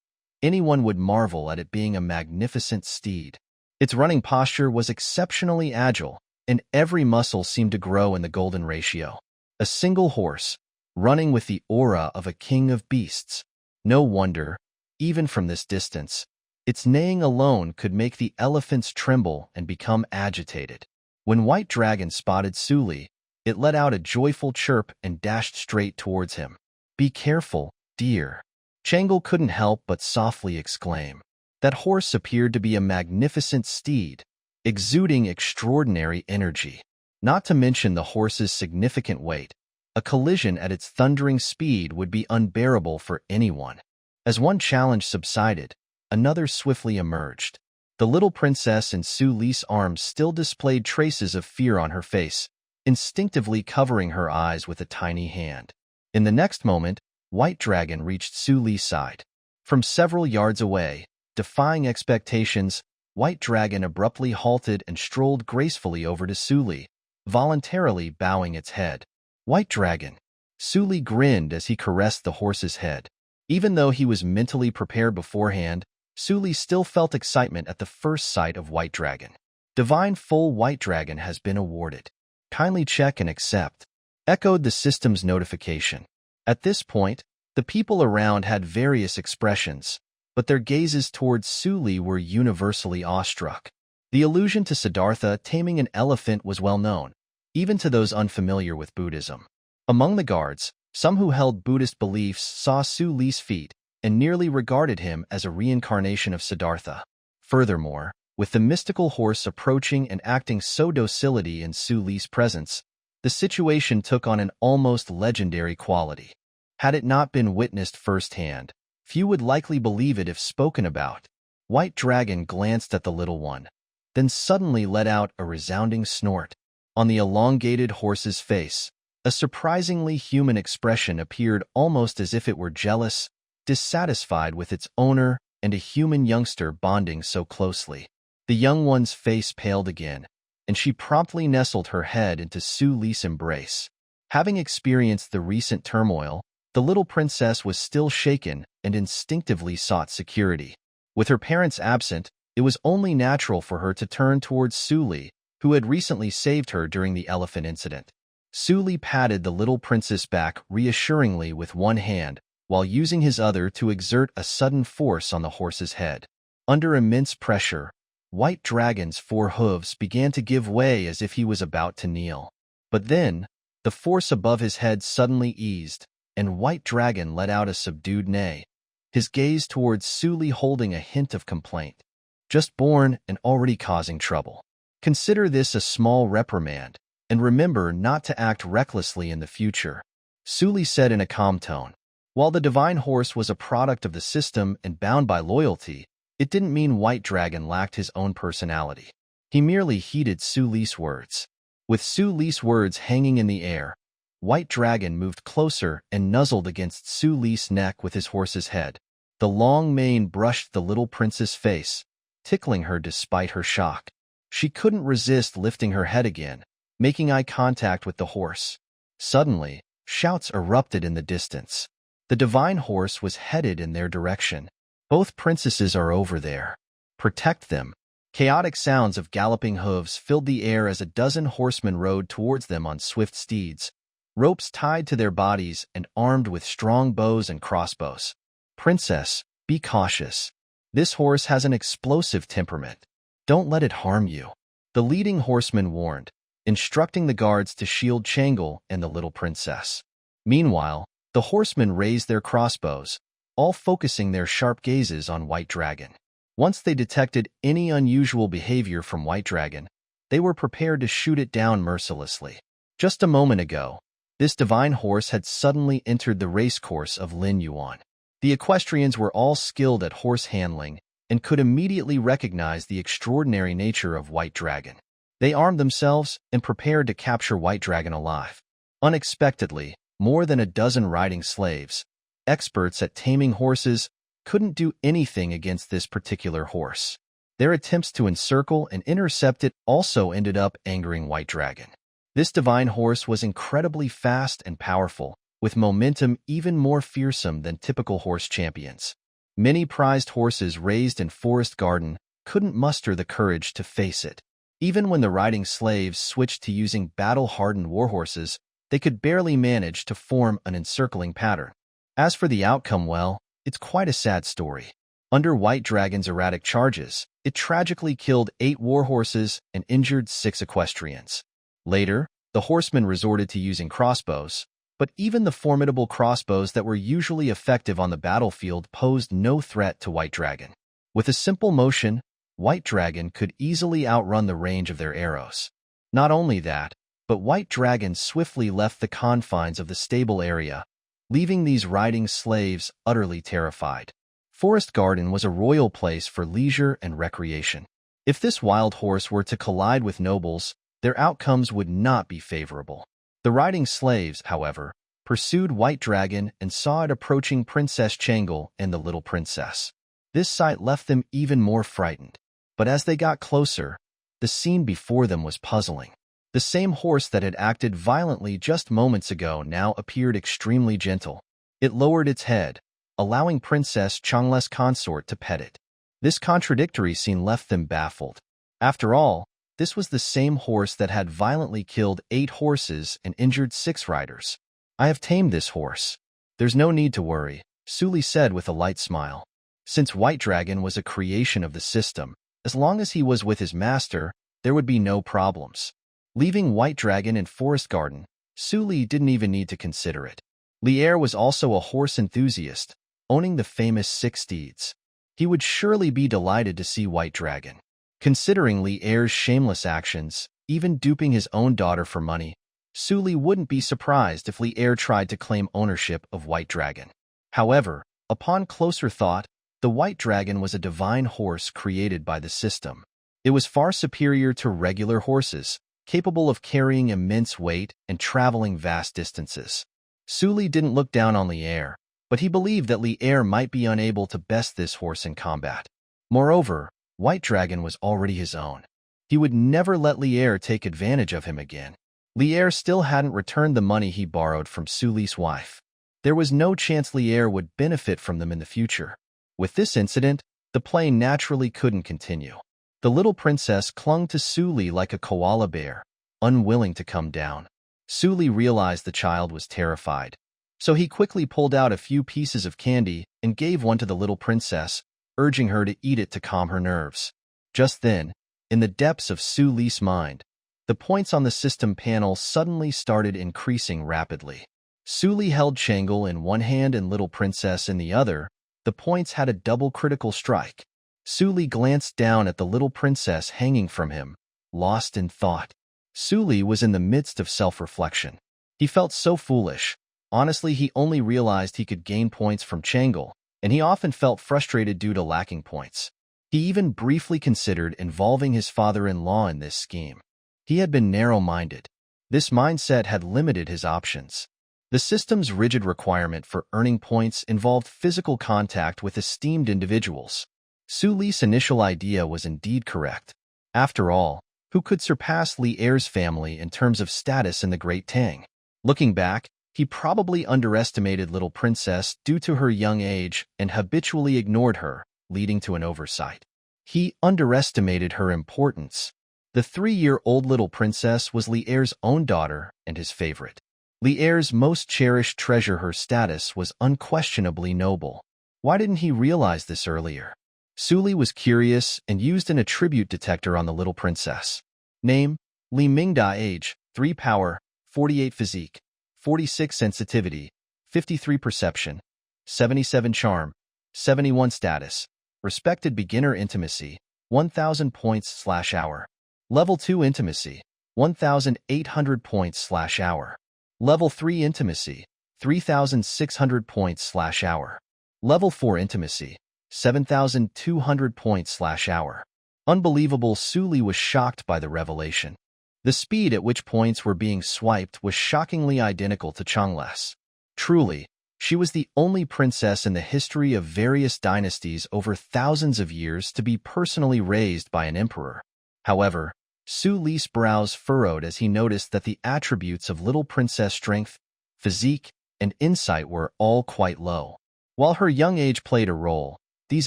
anyone would marvel at it being a magnificent steed. Its running posture was exceptionally agile, and every muscle seemed to grow in the golden ratio. A single horse, running with the aura of a king of beasts. No wonder, even from this distance, its neighing alone could make the elephants tremble and become agitated. When White Dragon spotted Suli, it let out a joyful chirp and dashed straight towards him. "Be careful, dear." Changle couldn't help but softly exclaim. That horse appeared to be a magnificent steed, exuding extraordinary energy. Not to mention the horse's significant weight, a collision at its thundering speed would be unbearable for anyone. As one challenge subsided, another swiftly emerged. The little princess in Suli's arms still displayed traces of fear on her face, instinctively covering her eyes with a tiny hand. In the next moment, White Dragon reached Suli's side. From several yards away, defying expectations, White Dragon abruptly halted and strolled gracefully over to Suli, voluntarily bowing its head. "White Dragon." Suli grinned as he caressed the horse's head. Even though he was mentally prepared beforehand, Suli still felt excitement at the first sight of White Dragon. "Divine Full White Dragon has been awarded. Kindly check and accept," echoed the system's notification. At this point, the people around had various expressions, but their gazes towards Suli were universally awestruck. The allusion to Siddhartha taming an elephant was well known, even to those unfamiliar with Buddhism. Among the guards, some who held Buddhist beliefs saw Suli's feat and nearly regarded him as a reincarnation of Siddhartha. Furthermore, with the mystical horse approaching and acting so docility in Suli's presence, the situation took on an almost legendary quality. Had it not been witnessed firsthand, few would likely believe it if spoken about. White Dragon glanced at the little one, then suddenly let out a resounding snort. On the elongated horse's face, a surprisingly human expression appeared, almost as if it were jealous, dissatisfied with its owner and a human youngster bonding so closely. The young one's face paled again, and she promptly nestled her head into Suli's embrace. Having experienced the recent turmoil, the little princess was still shaken and instinctively sought security. With her parents absent, it was only natural for her to turn towards Suli, who had recently saved her during the elephant incident. Suli patted the little princess back reassuringly with one hand, while using his other to exert a sudden force on the horse's head. Under immense pressure, White Dragon's 4 hooves began to give way as if he was about to kneel. But then, the force above his head suddenly eased, and White Dragon let out a subdued neigh, his gaze towards Suli holding a hint of complaint. "Just born and already causing trouble. Consider this a small reprimand, and remember not to act recklessly in the future," Suli said in a calm tone. While the divine horse was a product of the system and bound by loyalty, it didn't mean White Dragon lacked his own personality. He merely heeded Suli's words. With Suli's words hanging in the air, White Dragon moved closer and nuzzled against Suli's neck with his horse's head. The long mane brushed the little prince's face, tickling her despite her shock. She couldn't resist lifting her head again, making eye contact with the horse. Suddenly, shouts erupted in the distance. The divine horse was headed in their direction. "Both princesses are over there. Protect them." Chaotic sounds of galloping hooves filled the air as a dozen horsemen rode towards them on swift steeds, ropes tied to their bodies and armed with strong bows and crossbows. "Princess, be cautious. This horse has an explosive temperament. Don't let it harm you," the leading horseman warned, instructing the guards to shield Changle and the little princess. Meanwhile, the horsemen raised their crossbows, all focusing their sharp gazes on White Dragon. Once they detected any unusual behavior from White Dragon, they were prepared to shoot it down mercilessly. Just a moment ago, this divine horse had suddenly entered the racecourse of Lin Yuan. The equestrians were all skilled at horse handling and could immediately recognize the extraordinary nature of White Dragon. They armed themselves and prepared to capture White Dragon alive. Unexpectedly, more than a dozen riding slaves, experts at taming horses, couldn't do anything against this particular horse. Their attempts to encircle and intercept it also ended up angering White Dragon. This divine horse was incredibly fast and powerful, with momentum even more fearsome than typical horse champions. Many prized horses raised in Forest Garden couldn't muster the courage to face it. Even when the riding slaves switched to using battle-hardened warhorses, they could barely manage to form an encircling pattern. As for the outcome, well, it's quite a sad story. Under White Dragon's erratic charges, it tragically killed 8 warhorses and injured 6 equestrians. Later, the horsemen resorted to using crossbows, but even the formidable crossbows that were usually effective on the battlefield posed no threat to White Dragon. With a simple motion, White Dragon could easily outrun the range of their arrows. Not only that, but White Dragon swiftly left the confines of the stable area, leaving these riding slaves utterly terrified. Forest Garden was a royal place for leisure and recreation. If this wild horse were to collide with nobles, their outcomes would not be favorable. The riding slaves, however, pursued White Dragon and saw it approaching Princess Changle and the little princess. This sight left them even more frightened. But as they got closer, the scene before them was puzzling. The same horse that had acted violently just moments ago now appeared extremely gentle. It lowered its head, allowing Princess Changle's consort to pet it. This contradictory scene left them baffled. After all, this was the same horse that had violently killed 8 horses and injured 6 riders. I have tamed this horse. There's no need to worry, Suli said with a light smile. Since White Dragon was a creation of the system, as long as he was with his master, there would be no problems. Leaving White Dragon in Forest Garden, Suli didn't even need to consider it. Lier was also a horse enthusiast, owning the famous 6 steeds. He would surely be delighted to see White Dragon. Considering Lier's shameless actions, even duping his own daughter for money, Suli wouldn't be surprised if Lier tried to claim ownership of White Dragon. However, upon closer thought, the White Dragon was a divine horse created by the system. It was far superior to regular horses, capable of carrying immense weight and traveling vast distances. Suli didn't look down on Lier, but he believed that Lier might be unable to best this horse in combat. Moreover, White Dragon was already his own. He would never let Lier take advantage of him again. Lier still hadn't returned the money he borrowed from Suli's wife. There was no chance Lier would benefit from them in the future. With this incident, the play naturally couldn't continue. The little princess clung to Suli like a koala bear, unwilling to come down. Suli realized the child was terrified, so he quickly pulled out a few pieces of candy and gave one to the little princess, urging her to eat it to calm her nerves. Just then, in the depths of Suli's mind, the points on the system panel suddenly started increasing rapidly. Suli held Changle in one hand and little princess in the other. The points had a double critical strike. Suli glanced down at the little princess hanging from him, lost in thought. Suli was in the midst of self-reflection. He felt so foolish. Honestly, he only realized he could gain points from Changle, and he often felt frustrated due to lacking points. He even briefly considered involving his father-in-law in this scheme. He had been narrow-minded. This mindset had limited his options. The system's rigid requirement for earning points involved physical contact with esteemed individuals. Suli's initial idea was indeed correct. After all, who could surpass Lier's family in terms of status in the Great Tang? Looking back, he probably underestimated little princess due to her young age and habitually ignored her, leading to an oversight. He underestimated her importance. The 3-year-old little princess was Lier's own daughter and his favorite. Lier's most cherished treasure, her status was unquestionably noble. Why didn't he realize this earlier? Suli was curious and used an attribute detector on the little princess. Name, Li Mingda age, 3 power, 48 physique, 46 sensitivity, 53 perception, 77 charm, 71 status. Respected beginner intimacy, 1000 points/hour. Level 2 intimacy, 1800 points/hour. Level 3 intimacy, 3600 points/hour. Level 4 intimacy, 7200 points/hour. Unbelievable. Suli was shocked by the revelation. The speed at which points were being swiped was shockingly identical to Changla's. Truly, she was the only princess in the history of various dynasties over thousands of years to be personally raised by an emperor. However, Su Li's brows furrowed as he noticed that the attributes of little princess strength, physique, and insight were all quite low. While her young age played a role, these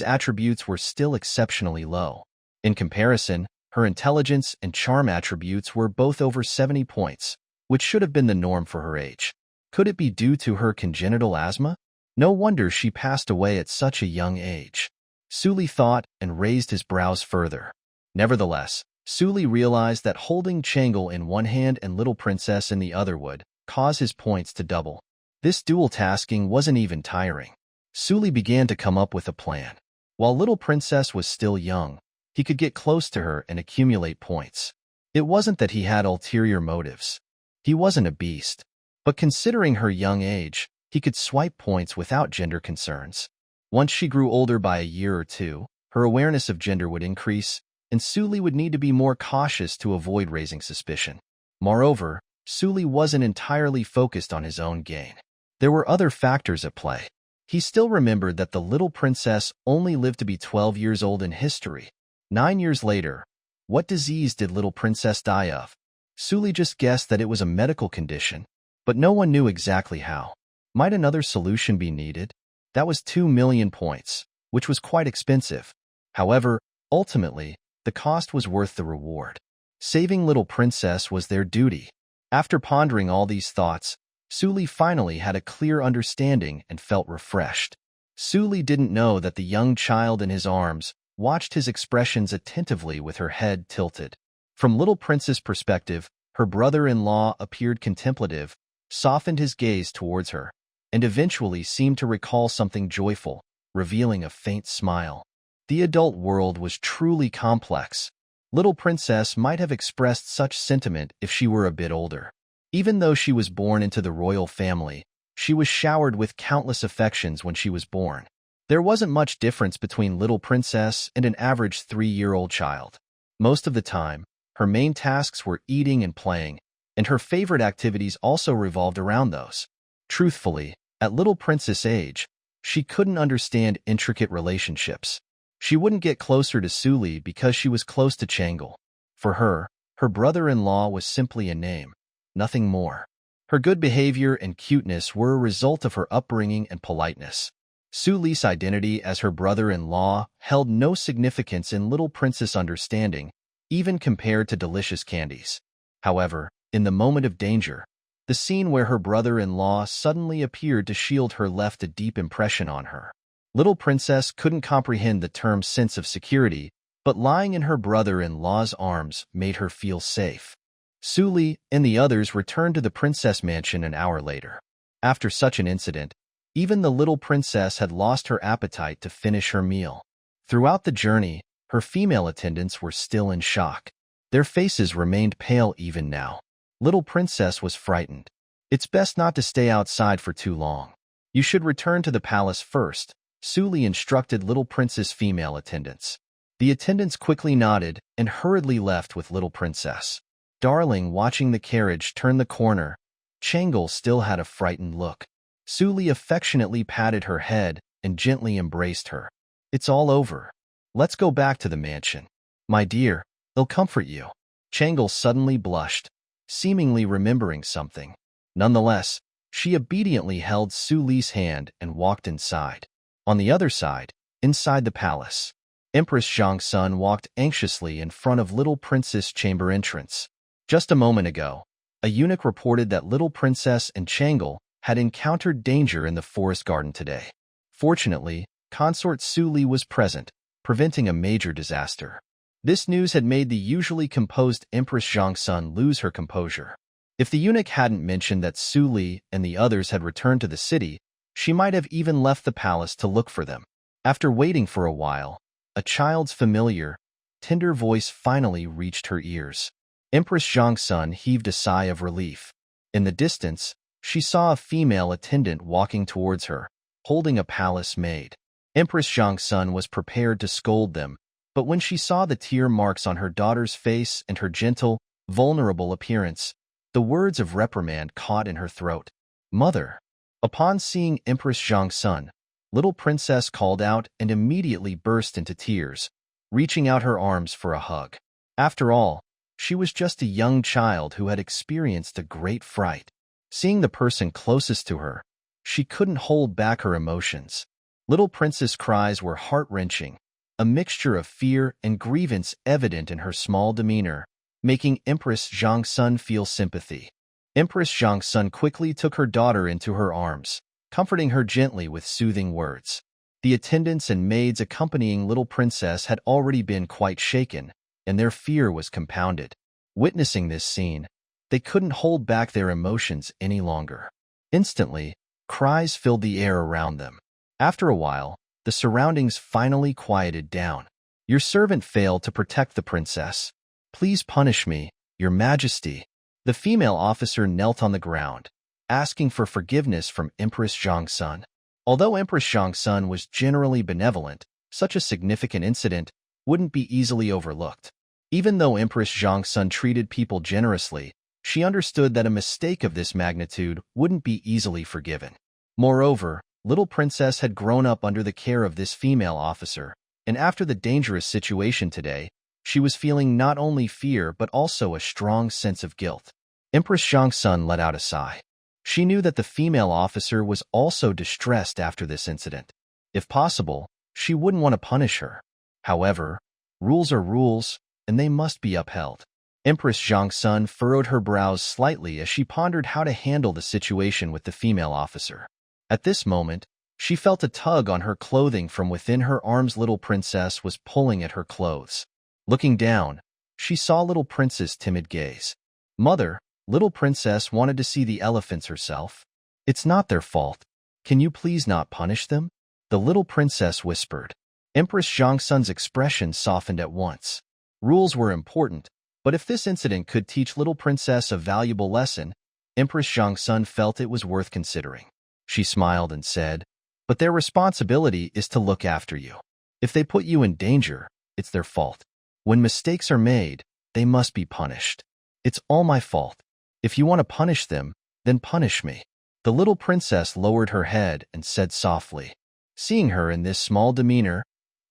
attributes were still exceptionally low. In comparison, her intelligence and charm attributes were both over 70 points, which should have been the norm for her age. Could it be due to her congenital asthma? No wonder she passed away at such a young age. Suli thought and raised his brows further. Nevertheless, Suli realized that holding Changle in one hand and Little Princess in the other would cause his points to double. This dual tasking wasn't even tiring. Suli began to come up with a plan. While Little Princess was still young, he could get close to her and accumulate points. It wasn't that he had ulterior motives. He wasn't a beast. But considering her young age, he could swipe points without gender concerns. Once she grew older by a year or two, her awareness of gender would increase, and Suli would need to be more cautious to avoid raising suspicion. Moreover, Suli wasn't entirely focused on his own gain. There were other factors at play. He still remembered that the little princess only lived to be 12 years old in history. 9 years later, what disease did little princess die of? Suli just guessed that it was a medical condition, but no one knew exactly how. Might another solution be needed? That was 2 million points, which was quite expensive. However, ultimately, the cost was worth the reward. Saving little princess was their duty. After pondering all these thoughts, Suli finally had a clear understanding and felt refreshed. Suli didn't know that the young child in his arms watched his expressions attentively with her head tilted. From little Prince's perspective, her brother-in-law appeared contemplative, softened his gaze towards her, and eventually seemed to recall something joyful, revealing a faint smile. The adult world was truly complex. Little Princess might have expressed such sentiment if she were a bit older. Even though she was born into the royal family, she was showered with countless affections when she was born. There wasn't much difference between Little Princess and an average 3-year-old child. Most of the time, her main tasks were eating and playing, and her favorite activities also revolved around those. Truthfully, at Little Princess' age, she couldn't understand intricate relationships. She wouldn't get closer to Suli because she was close to Changle. For her, her brother-in-law was simply a name, nothing more. Her good behavior and cuteness were a result of her upbringing and politeness. Suli's identity as her brother-in-law held no significance in Little Princess' understanding, even compared to delicious candies. However, in the moment of danger, the scene where her brother-in-law suddenly appeared to shield her left a deep impression on her. Little Princess couldn't comprehend the term sense of security, but lying in her brother-in-law's arms made her feel safe. Suli and the others returned to the princess mansion an hour later. After such an incident, even the little princess had lost her appetite to finish her meal. Throughout the journey, her female attendants were still in shock. Their faces remained pale even now. Little Princess was frightened. It's best not to stay outside for too long. You should return to the palace first, Suli instructed Little Princess' female attendants. The attendants quickly nodded and hurriedly left with Little Princess. Darling, watching the carriage turn the corner, Changle still had a frightened look. Suli affectionately patted her head and gently embraced her. It's all over. Let's go back to the mansion. My dear, they'll comfort you. Changle suddenly blushed, seemingly remembering something. Nonetheless, she obediently held Suli's hand and walked inside. On the other side, inside the palace, Empress Zhang's son walked anxiously in front of Little Princess' chamber entrance. Just a moment ago, a eunuch reported that Little Princess and Changle had encountered danger in the forest garden today. Fortunately, Consort Suli was present, preventing a major disaster. This news had made the usually composed Empress Zhang lose her composure. If the eunuch hadn't mentioned that Su Li and the others had returned to the city, she might have even left the palace to look for them. After waiting for a while, a child's familiar, tender voice finally reached her ears. Empress Zhang heaved a sigh of relief. In the distance, she saw a female attendant walking towards her, holding a palace maid. Empress Zhang was prepared to scold them, but when she saw the tear marks on her daughter's face and her gentle, vulnerable appearance, the words of reprimand caught in her throat. "Mother." Upon seeing Empress Zhang, little princess called out and immediately burst into tears, reaching out her arms for a hug. After all, she was just a young child who had experienced a great fright. Seeing the person closest to her, she couldn't hold back her emotions. Little princess' cries were heart-wrenching, a mixture of fear and grievance evident in her small demeanor, making Empress Zhang feel sympathy. Empress Zhang quickly took her daughter into her arms, comforting her gently with soothing words. The attendants and maids accompanying little princess had already been quite shaken, and their fear was compounded. Witnessing this scene, they couldn't hold back their emotions any longer. Instantly, cries filled the air around them. After a while, the surroundings finally quieted down. "Your servant failed to protect the princess. Please punish me, Your Majesty." The female officer knelt on the ground, asking for forgiveness from Empress Zhang. Although Empress Zhang was generally benevolent, such a significant incident wouldn't be easily overlooked. Even though Empress Zhang treated people generously, she understood that a mistake of this magnitude wouldn't be easily forgiven. Moreover, little princess had grown up under the care of this female officer, and after the dangerous situation today, she was feeling not only fear but also a strong sense of guilt. Empress Zhang let out a sigh. She knew that the female officer was also distressed after this incident. If possible, she wouldn't want to punish her. However, rules are rules, and they must be upheld. Empress Zhang furrowed her brows slightly as she pondered how to handle the situation with the female officer. At this moment, she felt a tug on her clothing from within her arms. Little princess was pulling at her clothes. Looking down, she saw little princess' timid gaze. "Mother," little princess wanted to see the elephants herself. "It's not their fault. Can you please not punish them?" the little princess whispered. Empress Zhang's expression softened at once. Rules were important, but if this incident could teach little princess a valuable lesson, Empress Zhang felt it was worth considering. She smiled and said, "But their responsibility is to look after you. If they put you in danger, it's their fault. When mistakes are made, they must be punished. It's all my fault. If you want to punish them, then punish me." The little princess lowered her head and said softly. Seeing her in this small demeanor,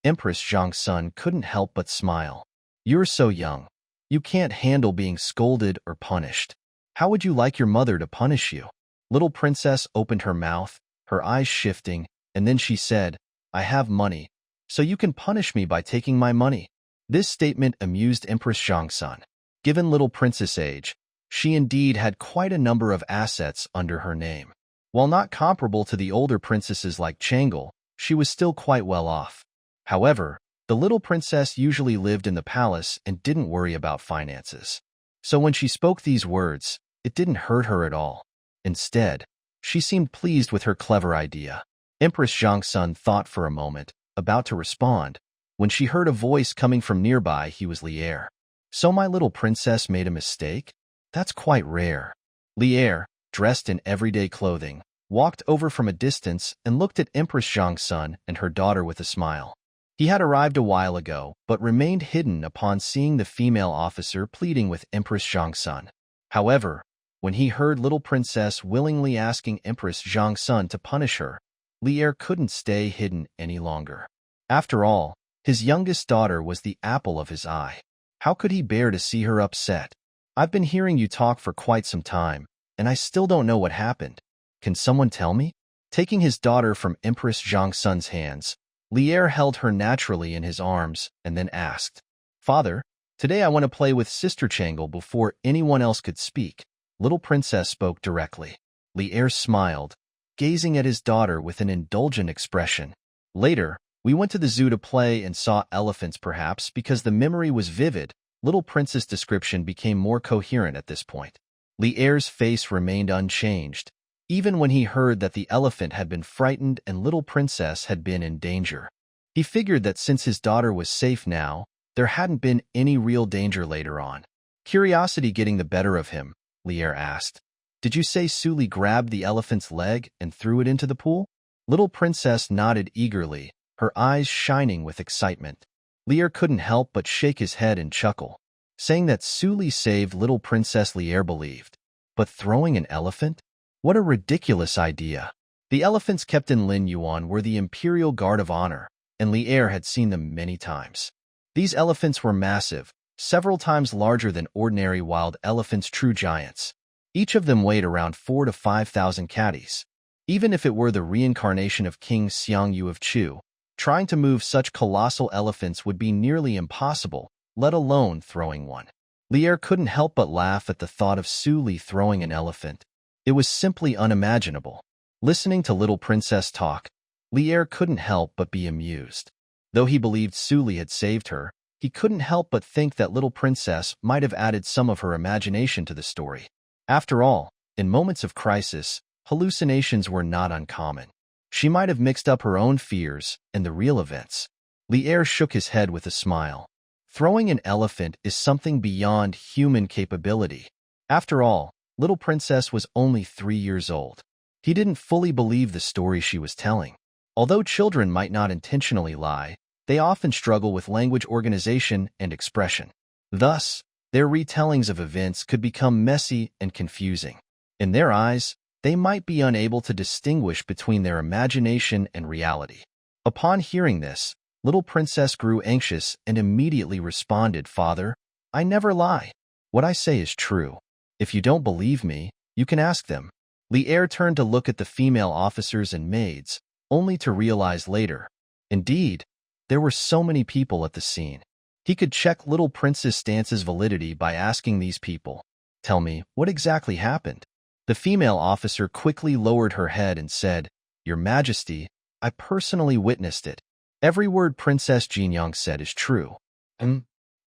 Empress Zhang couldn't help but smile. "You're so young. You can't handle being scolded or punished. How would you like your mother to punish you?" Little princess opened her mouth, her eyes shifting, and then she said, "I have money, so you can punish me by taking my money." This statement amused Empress Zhang. Given little princess' age, she indeed had quite a number of assets under her name. While not comparable to the older princesses like Chang'e, she was still quite well off. However, the little princess usually lived in the palace and didn't worry about finances. So when she spoke these words, it didn't hurt her at all. Instead, she seemed pleased with her clever idea. Empress Zhang thought for a moment, about to respond, when she heard a voice coming from nearby. He was Lier. "So my little princess made a mistake? That's quite rare." Lier, dressed in everyday clothing, walked over from a distance and looked at Empress Zhang and her daughter with a smile. He had arrived a while ago, but remained hidden upon seeing the female officer pleading with Empress Zhang. However, when he heard little princess willingly asking Empress Zhang to punish her, Lier couldn't stay hidden any longer. After all, his youngest daughter was the apple of his eye. How could he bear to see her upset? "I've been hearing you talk for quite some time, and I still don't know what happened. Can someone tell me?" Taking his daughter from Empress Zhang's hands, Lier held her naturally in his arms and then asked, "Father, today I want to play with Sister Chang'e." Before anyone else could speak, little princess spoke directly. Lier smiled, gazing at his daughter with an indulgent expression. Later, We went to the zoo to play and saw elephants perhaps because the memory was vivid. Little Princess' description became more coherent at this point. Li'er's face remained unchanged, even when he heard that the elephant had been frightened and Little Princess had been in danger. He figured that since his daughter was safe now, there hadn't been any real danger later on. Curiosity getting the better of him, Li'er asked. Did you say Suli grabbed the elephant's leg and threw it into the pool? Little Princess nodded eagerly, her eyes shining with excitement. Li'er couldn't help but shake his head and chuckle, saying that Suli saved Little Princess. Li'er believed. But throwing an elephant? What a ridiculous idea. The elephants kept in Lin Yuan were the Imperial Guard of Honor, and Li'er had seen them many times. These elephants were massive, several times larger than ordinary wild elephants, true giants. Each of them weighed around 4,000 to 5,000 catties. Even if it were the reincarnation of King Xiangyu of Chu, trying to move such colossal elephants would be nearly impossible, let alone throwing one. Li'er couldn't help but laugh at the thought of Suli throwing an elephant. It was simply unimaginable. Listening to Little Princess talk, Li'er couldn't help but be amused. Though he believed Suli had saved her, he couldn't help but think that Little Princess might have added some of her imagination to the story. After all, in moments of crisis, hallucinations were not uncommon. She might have mixed up her own fears and the real events. Li'er shook his head with a smile. Throwing an elephant is something beyond human capability. After all, Little Princess was only 3 years old. He didn't fully believe the story she was telling. Although children might not intentionally lie, they often struggle with language organization and expression. Thus, their retellings of events could become messy and confusing. In their eyes, they might be unable to distinguish between their imagination and reality. Upon hearing this, Little Princess grew anxious and immediately responded, "Father, I never lie. What I say is true. If you don't believe me, you can ask them." Li'er turned to look at the female officers and maids, only to realize later. Indeed, there were so many people at the scene. He could check Little Princess' stance's validity by asking these people, "Tell me, what exactly happened?" The female officer quickly lowered her head and said, "Your Majesty, I personally witnessed it. Every word Princess Jinyang said is true."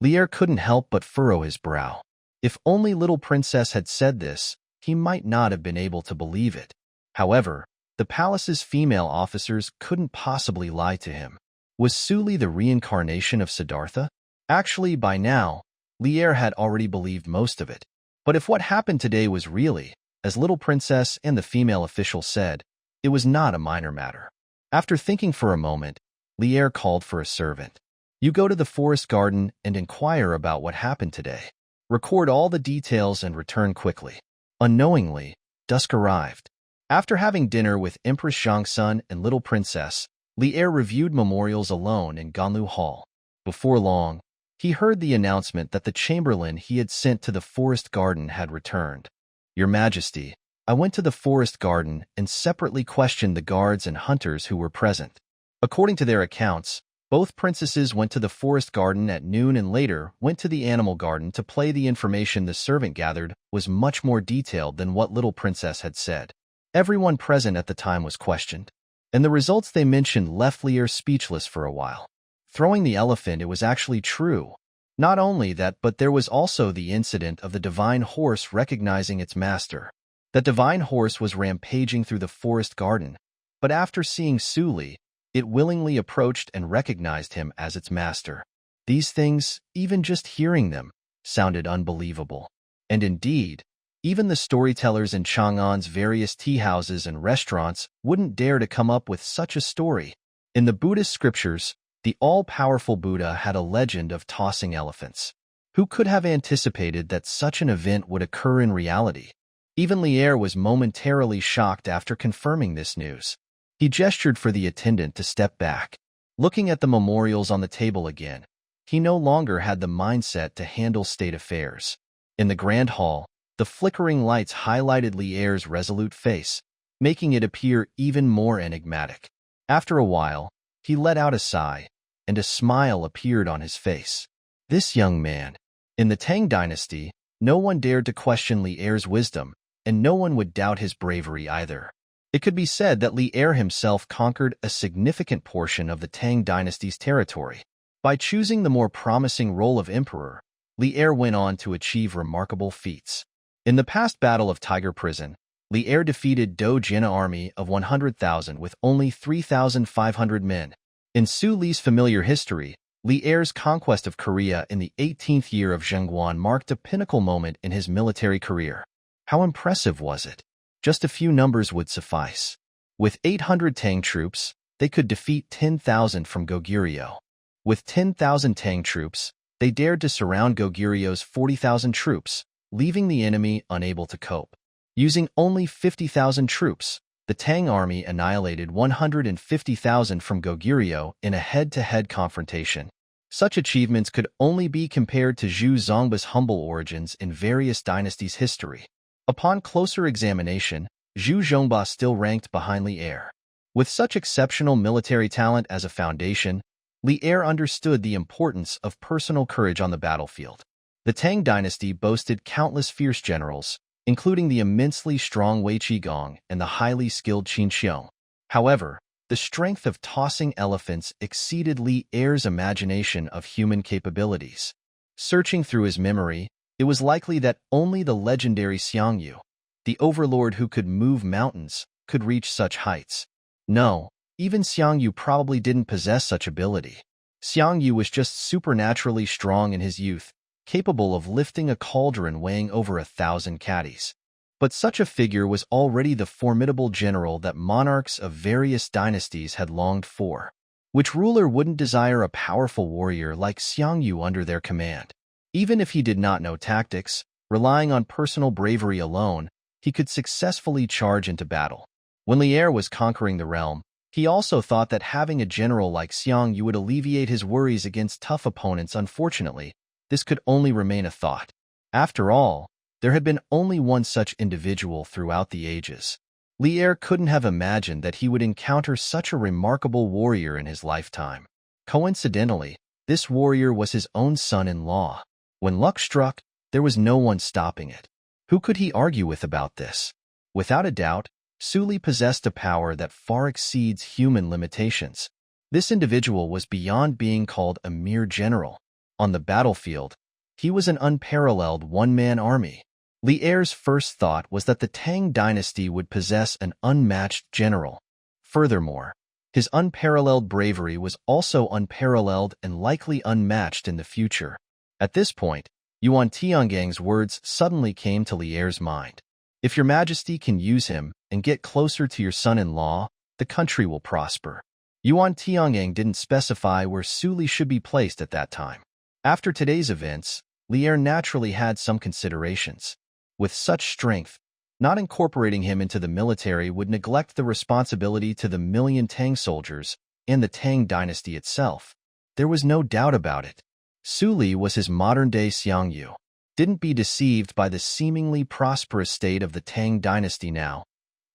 Li'er couldn't help but furrow his brow. If only Little Princess had said this, he might not have been able to believe it. However, the palace's female officers couldn't possibly lie to him. Was Suli the reincarnation of Siddhartha? Actually, by now, Li'er had already believed most of it. But if what happened today was really, as Little Princess and the female official said, it was not a minor matter. After thinking for a moment, Li'er called for a servant. "You go to the forest garden and inquire about what happened today. Record all the details and return quickly." Unknowingly, dusk arrived. After having dinner with Empress Zhangsun and Little Princess, Li'er reviewed memorials alone in Ganlu Hall. Before long, he heard the announcement that the chamberlain he had sent to the forest garden had returned. "Your Majesty, I went to the forest garden and separately questioned the guards and hunters who were present. According to their accounts, both princesses went to the forest garden at noon and later went to the animal garden to play. The information the servant gathered was much more detailed than what Little Princess had said. Everyone present at the time was questioned, and the results they mentioned left Li'er speechless for a while. Throwing the elephant, it was actually true. Not only that, but there was also the incident of the divine horse recognizing its master. The divine horse was rampaging through the forest garden, but after seeing Suli, it willingly approached and recognized him as its master. These things, even just hearing them, sounded unbelievable. And indeed, even the storytellers in Chang'an's various tea houses and restaurants wouldn't dare to come up with such a story. In the Buddhist scriptures, the all-powerful Buddha had a legend of tossing elephants. Who could have anticipated that such an event would occur in reality? Even Li'er was momentarily shocked after confirming this news. He gestured for the attendant to step back. Looking at the memorials on the table again, he no longer had the mindset to handle state affairs. In the grand hall, the flickering lights highlighted Li'er's resolute face, making it appear even more enigmatic. After a while, he let out a sigh, and a smile appeared on his face. This young man. In the Tang dynasty, no one dared to question Li'er's wisdom, and no one would doubt his bravery either. It could be said that Li Er himself conquered a significant portion of the Tang dynasty's territory. By choosing the more promising role of emperor, Li Er went on to achieve remarkable feats. In the past Battle of Tiger Prison, Li Er defeated Do Jin's army of 100,000 with only 3,500 men. In Su Li's familiar history, Li Er's conquest of Korea in the 18th year of Zhengguan marked a pinnacle moment in his military career. How impressive was it? Just a few numbers would suffice. With 800 Tang troops, they could defeat 10,000 from Goguryeo. With 10,000 Tang troops, they dared to surround Goguryeu's 40,000 troops, leaving the enemy unable to cope. Using only 50,000 troops, the Tang army annihilated 150,000 from Goguryeo in a head-to-head confrontation. Such achievements could only be compared to Zhu Zongba's humble origins in various dynasties' history. Upon closer examination, Zhu Zongba still ranked behind Li Er. With such exceptional military talent as a foundation, Li Er understood the importance of personal courage on the battlefield. The Tang dynasty boasted countless fierce generals, including the immensely strong Wei Qigong and the highly skilled Qin Xiong. However, the strength of tossing elephants exceeded Li Er's imagination of human capabilities. Searching through his memory, it was likely that only the legendary Xiangyu, the overlord who could move mountains, could reach such heights. No, even Xiangyu probably didn't possess such ability. Xiangyu was just supernaturally strong in his youth, capable of lifting a cauldron weighing over 1,000 caddies. But such a figure was already the formidable general that monarchs of various dynasties had longed for. Which ruler wouldn't desire a powerful warrior like Xiangyu under their command? Even if he did not know tactics, relying on personal bravery alone, he could successfully charge into battle. When Li Er was conquering the realm, he also thought that having a general like Xiangyu would alleviate his worries against tough opponents. Unfortunately, this could only remain a thought. After all, there had been only one such individual throughout the ages. Li Er couldn't have imagined that he would encounter such a remarkable warrior in his lifetime. Coincidentally, this warrior was his own son-in-law. When luck struck, there was no one stopping it. Who could he argue with about this? Without a doubt, Su Li possessed a power that far exceeds human limitations. This individual was beyond being called a mere general. On the battlefield, he was an unparalleled one-man army. Li Er's first thought was that the Tang dynasty would possess an unmatched general. Furthermore, his unparalleled bravery was also unparalleled and likely unmatched in the future. At this point, Yuan Tiangang's words suddenly came to Li Er's mind. If your majesty can use him and get closer to your son-in-law, the country will prosper. Yuan Tiangang didn't specify where Su Li should be placed at that time. After today's events, Li Er naturally had some considerations. With such strength, not incorporating him into the military would neglect the responsibility to the million Tang soldiers and the Tang dynasty itself. There was no doubt about it. Su Li was his modern-day Xiangyu. Didn't be deceived by the seemingly prosperous state of the Tang dynasty now.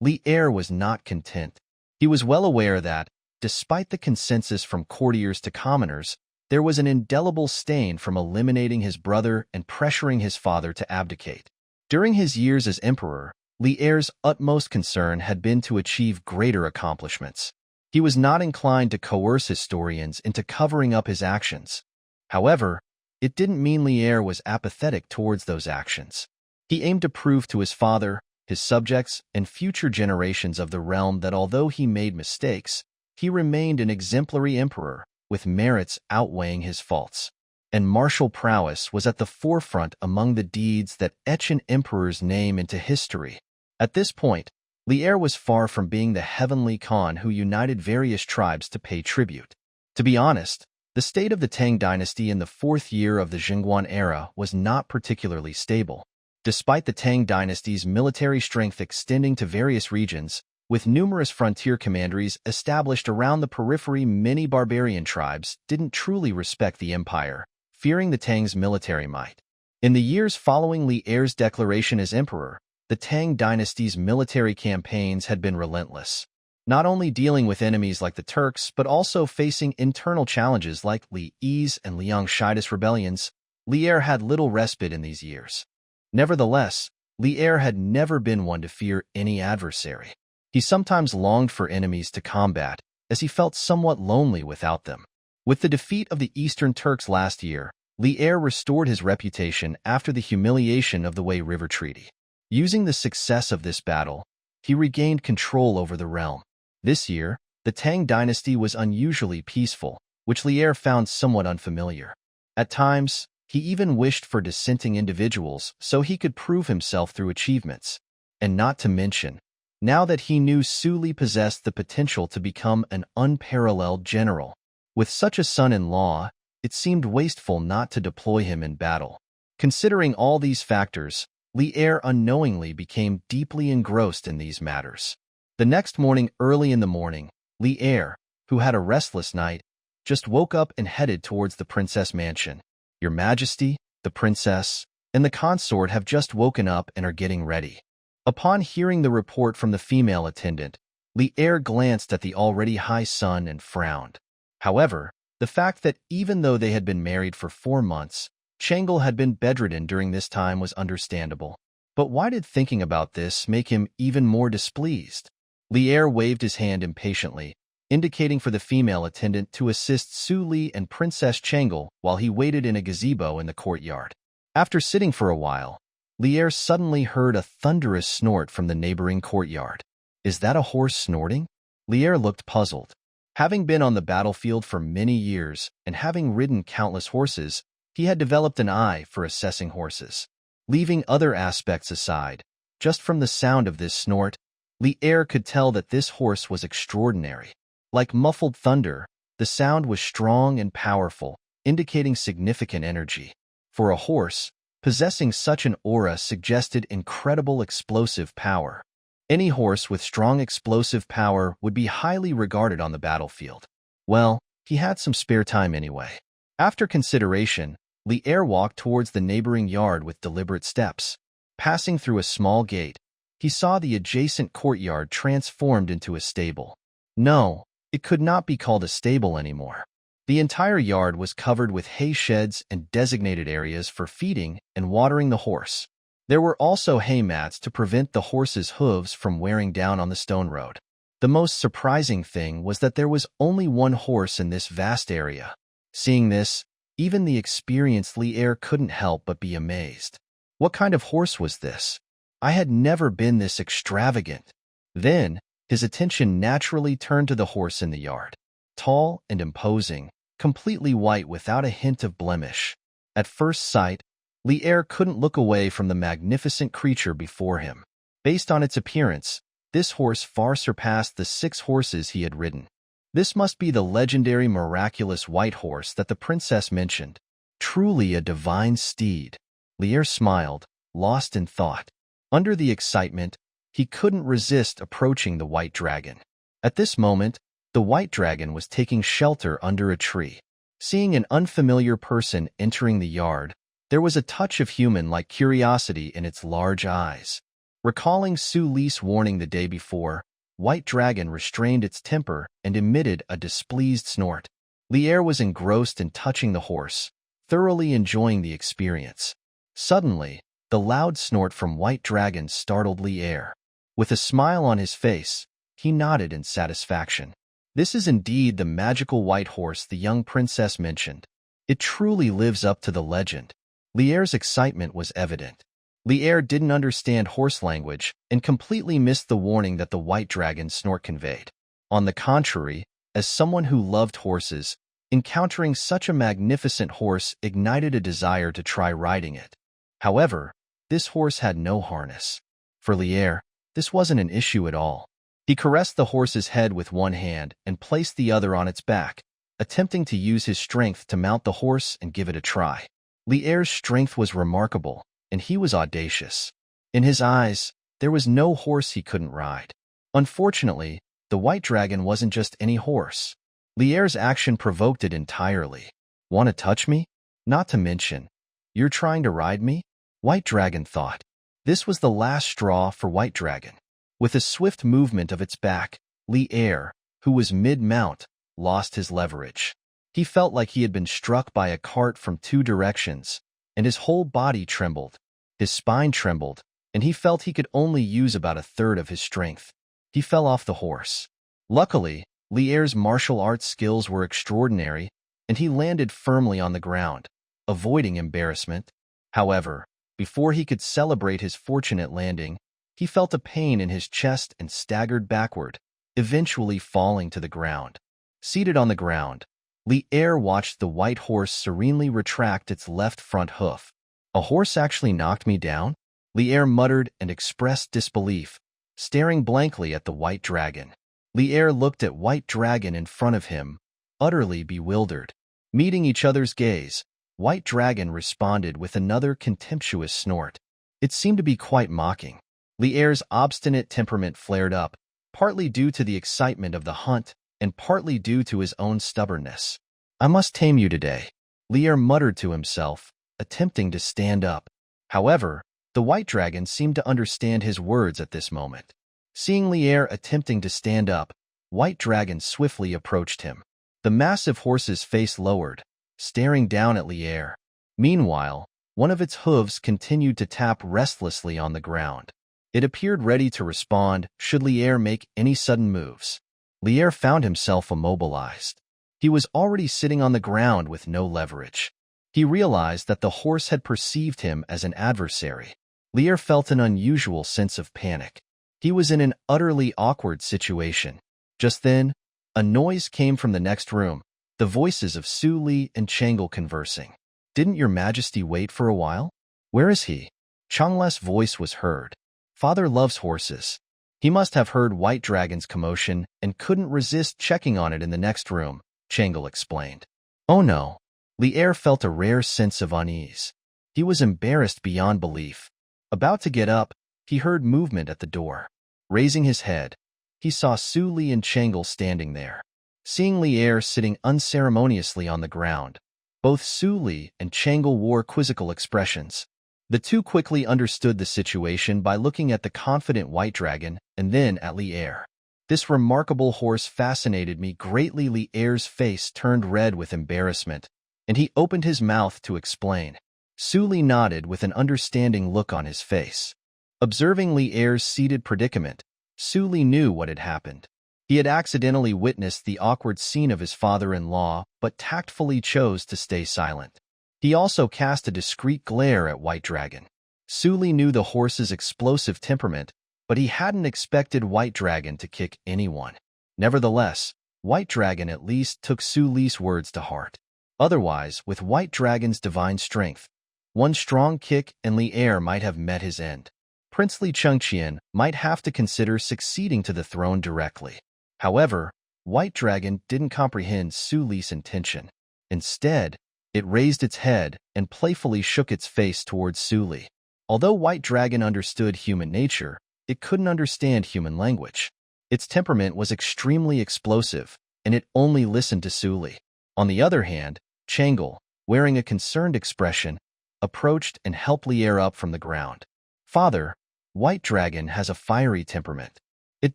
Li Er was not content. He was well aware that, despite the consensus from courtiers to commoners, there was an indelible stain from eliminating his brother and pressuring his father to abdicate. During his years as emperor, Li Er's utmost concern had been to achieve greater accomplishments. He was not inclined to coerce historians into covering up his actions. However, it didn't mean Li Er was apathetic towards those actions. He aimed to prove to his father, his subjects, and future generations of the realm that although he made mistakes, he remained an exemplary emperor, with merits outweighing his faults. And martial prowess was at the forefront among the deeds that etch an emperor's name into history. At this point, Li Er was far from being the heavenly Khan who united various tribes to pay tribute. To be honest, the state of the Tang dynasty in the 4th year of the Zhengguan era was not particularly stable. Despite the Tang dynasty's military strength extending to various regions, with numerous frontier commanderies established around the periphery, many barbarian tribes didn't truly respect the empire, fearing the Tang's military might. In the years following Li Er's declaration as emperor, the Tang dynasty's military campaigns had been relentless. Not only dealing with enemies like the Turks, but also facing internal challenges like Li Yi's and Liang Shida's rebellions, Li Er had little respite in these years. Nevertheless, Li Er had never been one to fear any adversary. He sometimes longed for enemies to combat, as he felt somewhat lonely without them. With the defeat of the Eastern Turks last year, Li'er restored his reputation after the humiliation of the Wei River Treaty. Using the success of this battle, he regained control over the realm. This year, the Tang dynasty was unusually peaceful, which Li'er found somewhat unfamiliar. At times, he even wished for dissenting individuals so he could prove himself through achievements. And not to mention, now that he knew Su Li possessed the potential to become an unparalleled general. With such a son-in-law, it seemed wasteful not to deploy him in battle. Considering all these factors, Li'er unknowingly became deeply engrossed in these matters. The next morning, early in the morning, Li'er, who had a restless night, just woke up and headed towards the princess mansion. Your Majesty, the princess, and the consort have just woken up and are getting ready. Upon hearing the report from the female attendant, Li'er glanced at the already high sun and frowned. However, the fact that even though they had been married for 4 months, Changel had been bedridden during this time was understandable. But why did thinking about this make him even more displeased? Li'er waved his hand impatiently, indicating for the female attendant to assist Su Li and Princess Changel while he waited in a gazebo in the courtyard. After sitting for a while, Li'er suddenly heard a thunderous snort from the neighboring courtyard. Is that a horse snorting? Li'er looked puzzled. Having been on the battlefield for many years and having ridden countless horses, he had developed an eye for assessing horses. Leaving other aspects aside, just from the sound of this snort, Li'er could tell that this horse was extraordinary. Like muffled thunder, the sound was strong and powerful, indicating significant energy. For a horse, possessing such an aura suggested incredible explosive power. Any horse with strong explosive power would be highly regarded on the battlefield. Well, he had some spare time anyway. After consideration, Li'er walked towards the neighboring yard with deliberate steps. Passing through a small gate, he saw the adjacent courtyard transformed into a stable. No, it could not be called a stable anymore. The entire yard was covered with hay sheds and designated areas for feeding and watering the horse. There were also hay mats to prevent the horse's hooves from wearing down on the stone road. The most surprising thing was that there was only one horse in this vast area. Seeing this, even the experienced Li'er couldn't help but be amazed. What kind of horse was this? I had never been this extravagant. Then, his attention naturally turned to the horse in the yard. Tall and imposing, completely white without a hint of blemish. At first sight, Li'er couldn't look away from the magnificent creature before him. Based on its appearance, this horse far surpassed the 6 horses he had ridden. This must be the legendary miraculous white horse that the princess mentioned. Truly a divine steed. Li'er smiled, lost in thought. Under the excitement, he couldn't resist approaching the white dragon. At this moment, the white dragon was taking shelter under a tree. Seeing an unfamiliar person entering the yard, there was a touch of human-like curiosity in its large eyes. Recalling Su Li's warning the day before, White Dragon restrained its temper and emitted a displeased snort. Li'er was engrossed in touching the horse, thoroughly enjoying the experience. Suddenly, the loud snort from White Dragon startled Li'er. With a smile on his face, he nodded in satisfaction. This is indeed the magical white horse the young princess mentioned. It truly lives up to the legend. Li'er's excitement was evident. Li'er didn't understand horse language and completely missed the warning that the white dragon's snort conveyed. On the contrary, as someone who loved horses, encountering such a magnificent horse ignited a desire to try riding it. However, this horse had no harness. For Li'er, this wasn't an issue at all. He caressed the horse's head with one hand and placed the other on its back, attempting to use his strength to mount the horse and give it a try. Li'er's strength was remarkable, and he was audacious. In his eyes, there was no horse he couldn't ride. Unfortunately, the white dragon wasn't just any horse. Li'er's action provoked it entirely. Want to touch me? Not to mention, you're trying to ride me? White Dragon thought. This was the last straw for White Dragon. With a swift movement of its back, Li'er, who was mid-mount, lost his leverage. He felt like he had been struck by a cart from 2 directions, and his whole body trembled. His spine trembled, and he felt he could only use about 1/3 of his strength. he fell off the horse. Luckily, Lier's martial arts skills were extraordinary, and he landed firmly on the ground, avoiding embarrassment. However, before he could celebrate his fortunate landing, he felt a pain in his chest and staggered backward, eventually falling to the ground. Seated on the ground, Lier watched the white horse serenely retract its left front hoof. "A horse actually knocked me down?" Lier muttered and expressed disbelief, staring blankly at the white dragon. Lier looked at White Dragon in front of him, utterly bewildered. Meeting each other's gaze, White Dragon responded with another contemptuous snort. It seemed to be quite mocking. Lier's obstinate temperament flared up, partly due to the excitement of the hunt and partly due to his own stubbornness. "I must tame you today," Lier muttered to himself, attempting to stand up. However, the White Dragon seemed to understand his words at this moment. Seeing Lier attempting to stand up, White Dragon swiftly approached him. The massive horse's face lowered, staring down at Lier. Meanwhile, one of its hooves continued to tap restlessly on the ground. It appeared ready to respond should Lier make any sudden moves. Lier found himself immobilized. He was already sitting on the ground with no leverage. He realized that the horse had perceived him as an adversary. Lier felt an unusual sense of panic. He was in an utterly awkward situation. Just then, a noise came from the next room, the voices of Su Li and Chang'e conversing. "Didn't your majesty wait for a while? Where is he?" Chang'le's voice was heard. "Father loves horses." He must have heard White Dragon's commotion and couldn't resist checking on it in the next room, Chang'e explained. "Oh no." Lier felt a rare sense of unease. He was embarrassed beyond belief. About to get up, he heard movement at the door. Raising his head, he saw Su Li and Chang'e standing there. Seeing Lier sitting unceremoniously on the ground, both Su Li and Chang'e wore quizzical expressions. The two quickly understood the situation by looking at the confident White Dragon and then at Lier. "This remarkable horse fascinated me greatly." Lier's face turned red with embarrassment, and he opened his mouth to explain. Su Li nodded with an understanding look on his face. Observing Lier's seated predicament, Su Li knew what had happened. He had accidentally witnessed the awkward scene of his father-in-law, but tactfully chose to stay silent. He also cast a discreet glare at White Dragon. Su Li knew the horse's explosive temperament, but he hadn't expected White Dragon to kick anyone. Nevertheless, White Dragon at least took Su Li's words to heart. Otherwise, with White Dragon's divine strength, one strong kick and Lier might have met his end. Princely Chengqian might have to consider succeeding to the throne directly. However, White Dragon didn't comprehend Su Li's intention. Instead, it raised its head and playfully shook its face towards Su Li. Although White Dragon understood human nature, it couldn't understand human language. Its temperament was extremely explosive, and it only listened to Su Li. On the other hand, Chang'e, wearing a concerned expression, approached and helped Lier up from the ground. "Father, White Dragon has a fiery temperament. It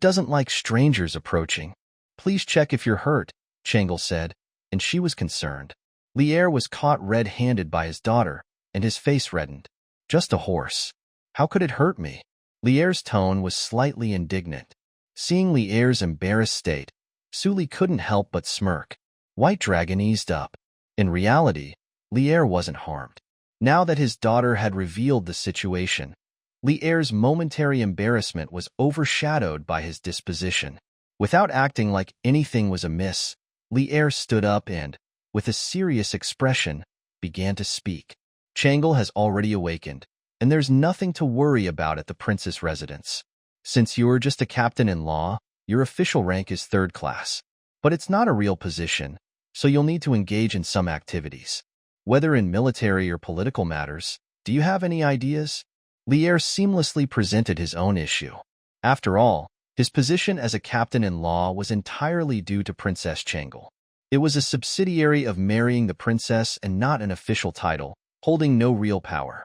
doesn't like strangers approaching. Please check if you're hurt," Chang'e said, and she was concerned. Lier was caught red-handed by his daughter, and his face reddened. "Just a horse. How could it hurt me?" Lier's tone was slightly indignant. Seeing Lier's embarrassed state, Su Li couldn't help but smirk. White Dragon eased up. In reality, Lier wasn't harmed. Now that his daughter had revealed the situation, Lier's momentary embarrassment was overshadowed by his disposition. Without acting like anything was amiss, Lier stood up and, with a serious expression, began to speak. "Chang'e has already awakened, and there's nothing to worry about at the prince's residence. Since you're just a captain-in-law, your official rank is 3rd class. But it's not a real position, so you'll need to engage in some activities. Whether in military or political matters, do you have any ideas?" Lier seamlessly presented his own issue. After all, his position as a captain-in-law was entirely due to Princess Chang'e. It was a subsidiary of marrying the princess and not an official title, holding no real power.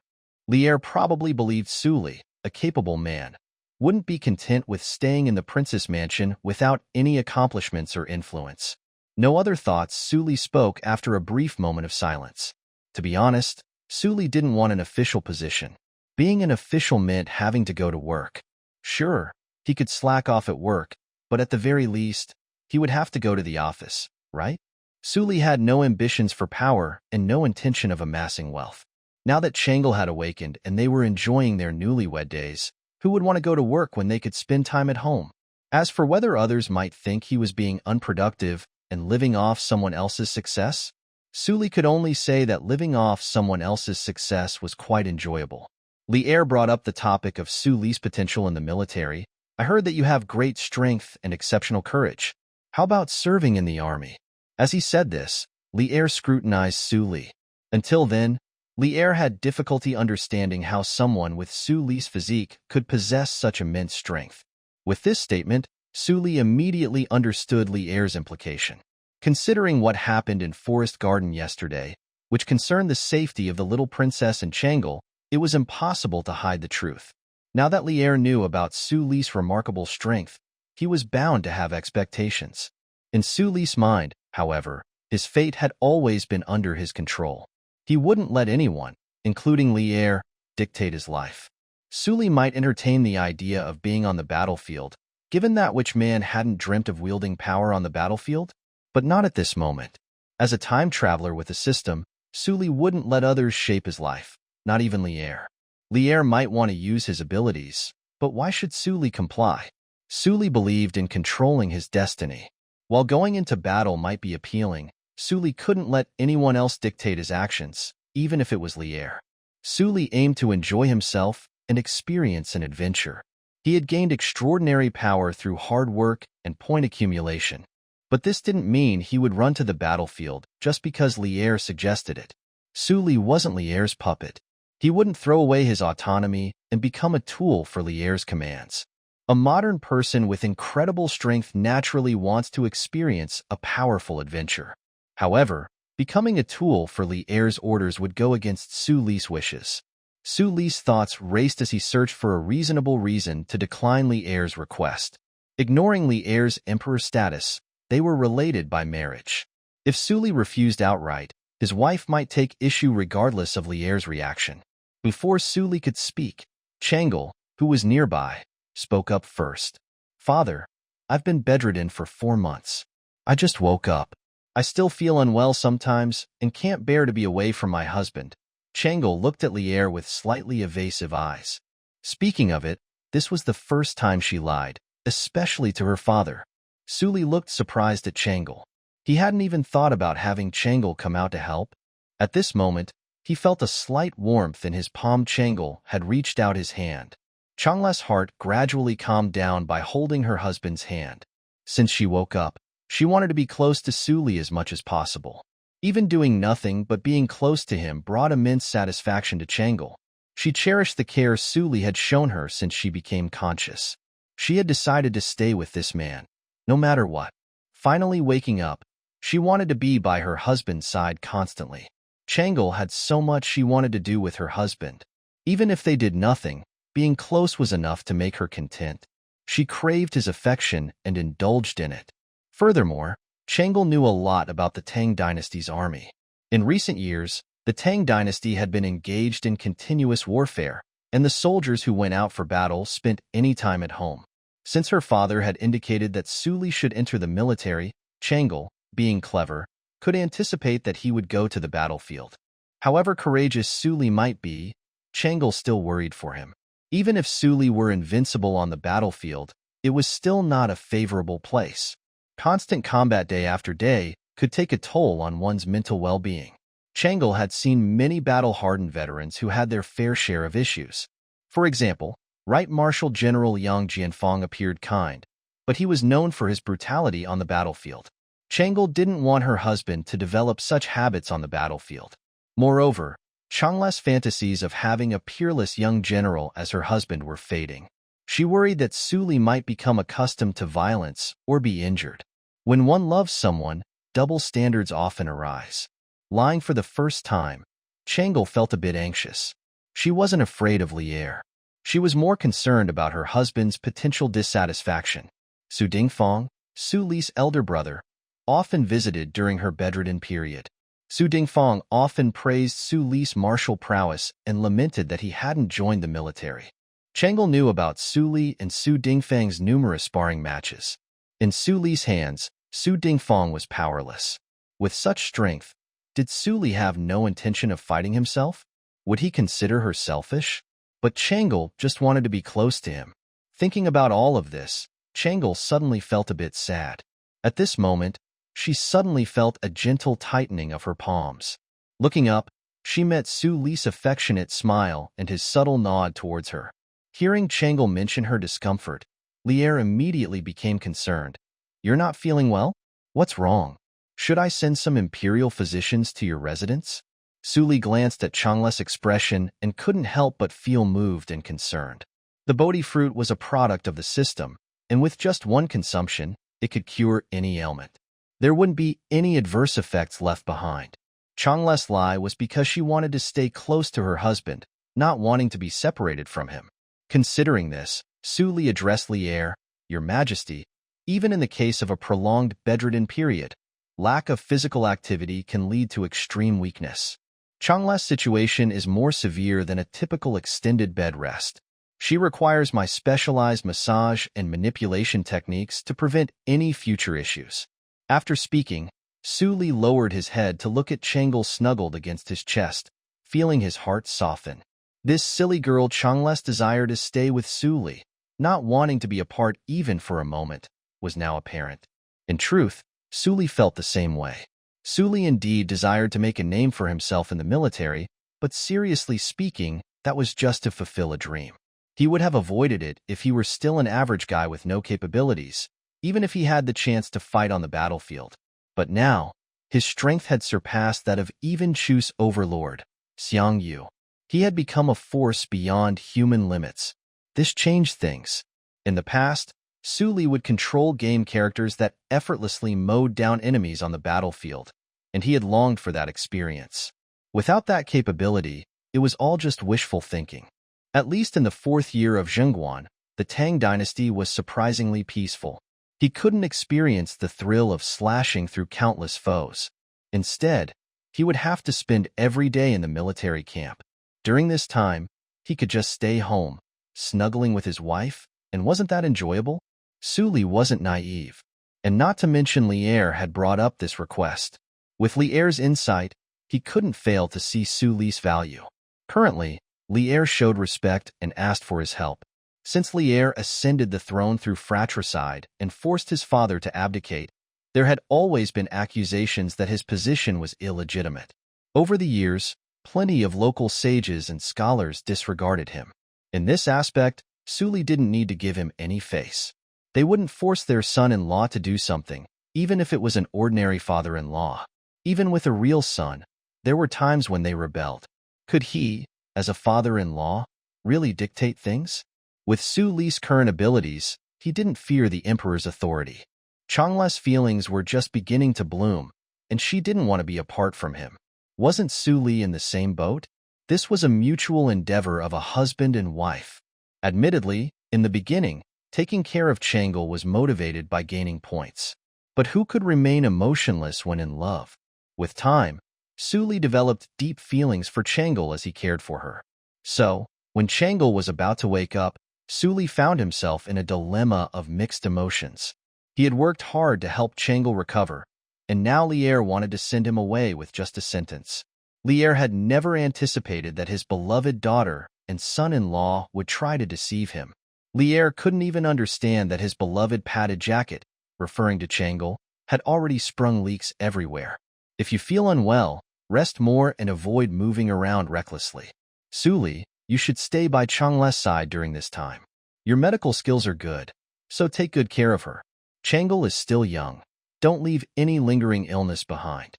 Lier probably believed Su Li, a capable man, wouldn't be content with staying in the princess mansion without any accomplishments or influence. No other thoughts. Su Li spoke after a brief moment of silence. To be honest, Su Li didn't want an official position. Being an official meant having to go to work. Sure, He could slack off at work, but at the very least, he would have to go to the office, right? Suli had no ambitions for power and no intention of amassing wealth. Now that Changle had awakened and they were enjoying their newlywed days, who would want to go to work when they could spend time at home? As for whether others might think he was being unproductive and living off someone else's success, Suli could only say that living off someone else's success was quite enjoyable. Lier brought up the topic of Suli's potential in the military. I heard that you have great strength and exceptional courage. How about serving in the army? As he said this, Lier scrutinized Suli. Until then, Lier had difficulty understanding how someone with Suli's physique could possess such immense strength. With this statement, Suli immediately understood Lier's implication. Considering what happened in Forest Garden yesterday, which concerned the safety of the little princess and Changle, it was impossible to hide the truth. Now that Lier knew about Suli's remarkable strength, he was bound to have expectations. In Suli's mind, however, his fate had always been under his control. He wouldn't let anyone, including Lier, dictate his life. Suli might entertain the idea of being on the battlefield, given that which man hadn't dreamt of wielding power on the battlefield? But not at this moment. As a time traveler with a system, Suli wouldn't let others shape his life, not even Lier. Lier might want to use his abilities, but why should Suli comply? Suli believed in controlling his destiny. While going into battle might be appealing, Suli couldn't let anyone else dictate his actions, even if it was Lier. Suli aimed to enjoy himself and experience an adventure. He had gained extraordinary power through hard work and point accumulation. But this didn't mean he would run to the battlefield just because Lier suggested it. Suli wasn't Lier's puppet. He wouldn't throw away his autonomy and become a tool for Lier's commands. A modern person with incredible strength naturally wants to experience a powerful adventure. However, becoming a tool for Lier's orders would go against Suli's wishes. Suli's thoughts raced as he searched for a reasonable reason to decline Lier's request. Ignoring Lier's emperor status, they were related by marriage. If Suli refused outright, his wife might take issue regardless of Lier's reaction. Before Suli could speak, Changle, who was nearby, spoke up first. "Father, I've been bedridden for 4 months. I just woke up. I still feel unwell sometimes and can't bear to be away from my husband." Changle looked at Lier with slightly evasive eyes. Speaking of it, this was the first time she lied, especially to her father. Suli looked surprised at Changle. He hadn't even thought about having Changle come out to help. At this moment, he felt a slight warmth in his palm. Changle had reached out his hand. Changla's heart gradually calmed down by holding her husband's hand. Since she woke up, she wanted to be close to Suli as much as possible. Even doing nothing but being close to him brought immense satisfaction to Changle. She cherished the care Suli had shown her since she became conscious. She had decided to stay with this man, no matter what. Finally waking up, she wanted to be by her husband's side constantly. Changle had so much she wanted to do with her husband. Even if they did nothing, being close was enough to make her content. She craved his affection and indulged in it. Furthermore, Changle knew a lot about the Tang dynasty's army. In recent years, the Tang dynasty had been engaged in continuous warfare, and the soldiers who went out for battle spent any time at home. Since her father had indicated that Suli should enter the military, Changle, being clever, could anticipate that he would go to the battlefield. However courageous Suli might be, Changle still worried for him. Even if Suli were invincible on the battlefield, it was still not a favorable place. Constant combat day after day could take a toll on one's mental well-being. Changle had seen many battle-hardened veterans who had their fair share of issues. For example, Right Marshal General Yang Jianfeng appeared kind, but he was known for his brutality on the battlefield. Changle didn't want her husband to develop such habits on the battlefield. Moreover, Changla's fantasies of having a peerless young general as her husband were fading. She worried that Suli might become accustomed to violence or be injured. When one loves someone, double standards often arise. Lying for the first time, Changle felt a bit anxious. She wasn't afraid of Lier. She was more concerned about her husband's potential dissatisfaction. Su Dingfeng, Suli's elder brother, often visited during her bedridden period. Su Dingfeng often praised Suli's martial prowess and lamented that he hadn't joined the military. Chang'e knew about Su Li and Su Dingfang's numerous sparring matches. In Su Li's hands, Su Dingfang was powerless. With such strength, did Su Li have no intention of fighting himself? Would he consider her selfish? But Chang'e just wanted to be close to him. Thinking about all of this, Chang'e suddenly felt a bit sad. At this moment, she suddenly felt a gentle tightening of her palms. Looking up, she met Su Li's affectionate smile and his subtle nod towards her. Hearing Chang'e mention her discomfort, Li'er immediately became concerned. "You're not feeling well? What's wrong? Should I send some Imperial physicians to your residence?" Su Li glanced at Chang'e's expression and couldn't help but feel moved and concerned. The Bodi fruit was a product of the system, and with just one consumption, it could cure any ailment. There wouldn't be any adverse effects left behind. Chang'e's lie was because she wanted to stay close to her husband, not wanting to be separated from him. Considering this, Su Li addressed Li'er, "Your Majesty, even in the case of a prolonged bedridden period, lack of physical activity can lead to extreme weakness. Chang'e's situation is more severe than a typical extended bed rest. She requires my specialized massage and manipulation techniques to prevent any future issues." After speaking, Su Li lowered his head to look at Chang'e snuggled against his chest, feeling his heart soften. This silly girl Chang'e's desire to stay with Su Li, not wanting to be apart even for a moment, was now apparent. In truth, Su Li felt the same way. Su Li indeed desired to make a name for himself in the military, but seriously speaking, that was just to fulfill a dream. He would have avoided it if he were still an average guy with no capabilities, even if he had the chance to fight on the battlefield. But now, his strength had surpassed that of even Chu's overlord, Xiang Yu. He had become a force beyond human limits. This changed things. In the past, Su Li would control game characters that effortlessly mowed down enemies on the battlefield, and he had longed for that experience. Without that capability, it was all just wishful thinking. At least in the 4th year of Zhengguan, the Tang dynasty was surprisingly peaceful. He couldn't experience the thrill of slashing through countless foes. Instead, he would have to spend every day in the military camp. During this time, he could just stay home, snuggling with his wife, and wasn't that enjoyable? Su Li wasn't naive, and not to mention Li'er had brought up this request. With Li'er's insight, he couldn't fail to see Su Li's value. Currently, Li'er showed respect and asked for his help. Since Li'er ascended the throne through fratricide and forced his father to abdicate, there had always been accusations that his position was illegitimate. Over the years, plenty of local sages and scholars disregarded him. In this aspect, Su Li didn't need to give him any face. They wouldn't force their son-in-law to do something, even if it was an ordinary father-in-law. Even with a real son, there were times when they rebelled. Could he, as a father-in-law, really dictate things? With Su Li's current abilities, he didn't fear the emperor's authority. Chang'e's feelings were just beginning to bloom, and she didn't want to be apart from him. Wasn't Su Li in the same boat? This was a mutual endeavor of a husband and wife. Admittedly, in the beginning, taking care of Chang'e was motivated by gaining points. But who could remain emotionless when in love? With time, Su Li developed deep feelings for Chang'e as he cared for her. So, when Chang'e was about to wake up, Su Li found himself in a dilemma of mixed emotions. He had worked hard to help Chang'e recover, and now Li'er wanted to send him away with just a sentence. Li'er had never anticipated that his beloved daughter and son-in-law would try to deceive him. Li'er couldn't even understand that his beloved padded jacket, referring to Chang'e, had already sprung leaks everywhere. If you feel unwell, rest more and avoid moving around recklessly. Su Li, you should stay by Chang'e's side during this time. Your medical skills are good, so take good care of her. Chang'e is still young. Don't leave any lingering illness behind.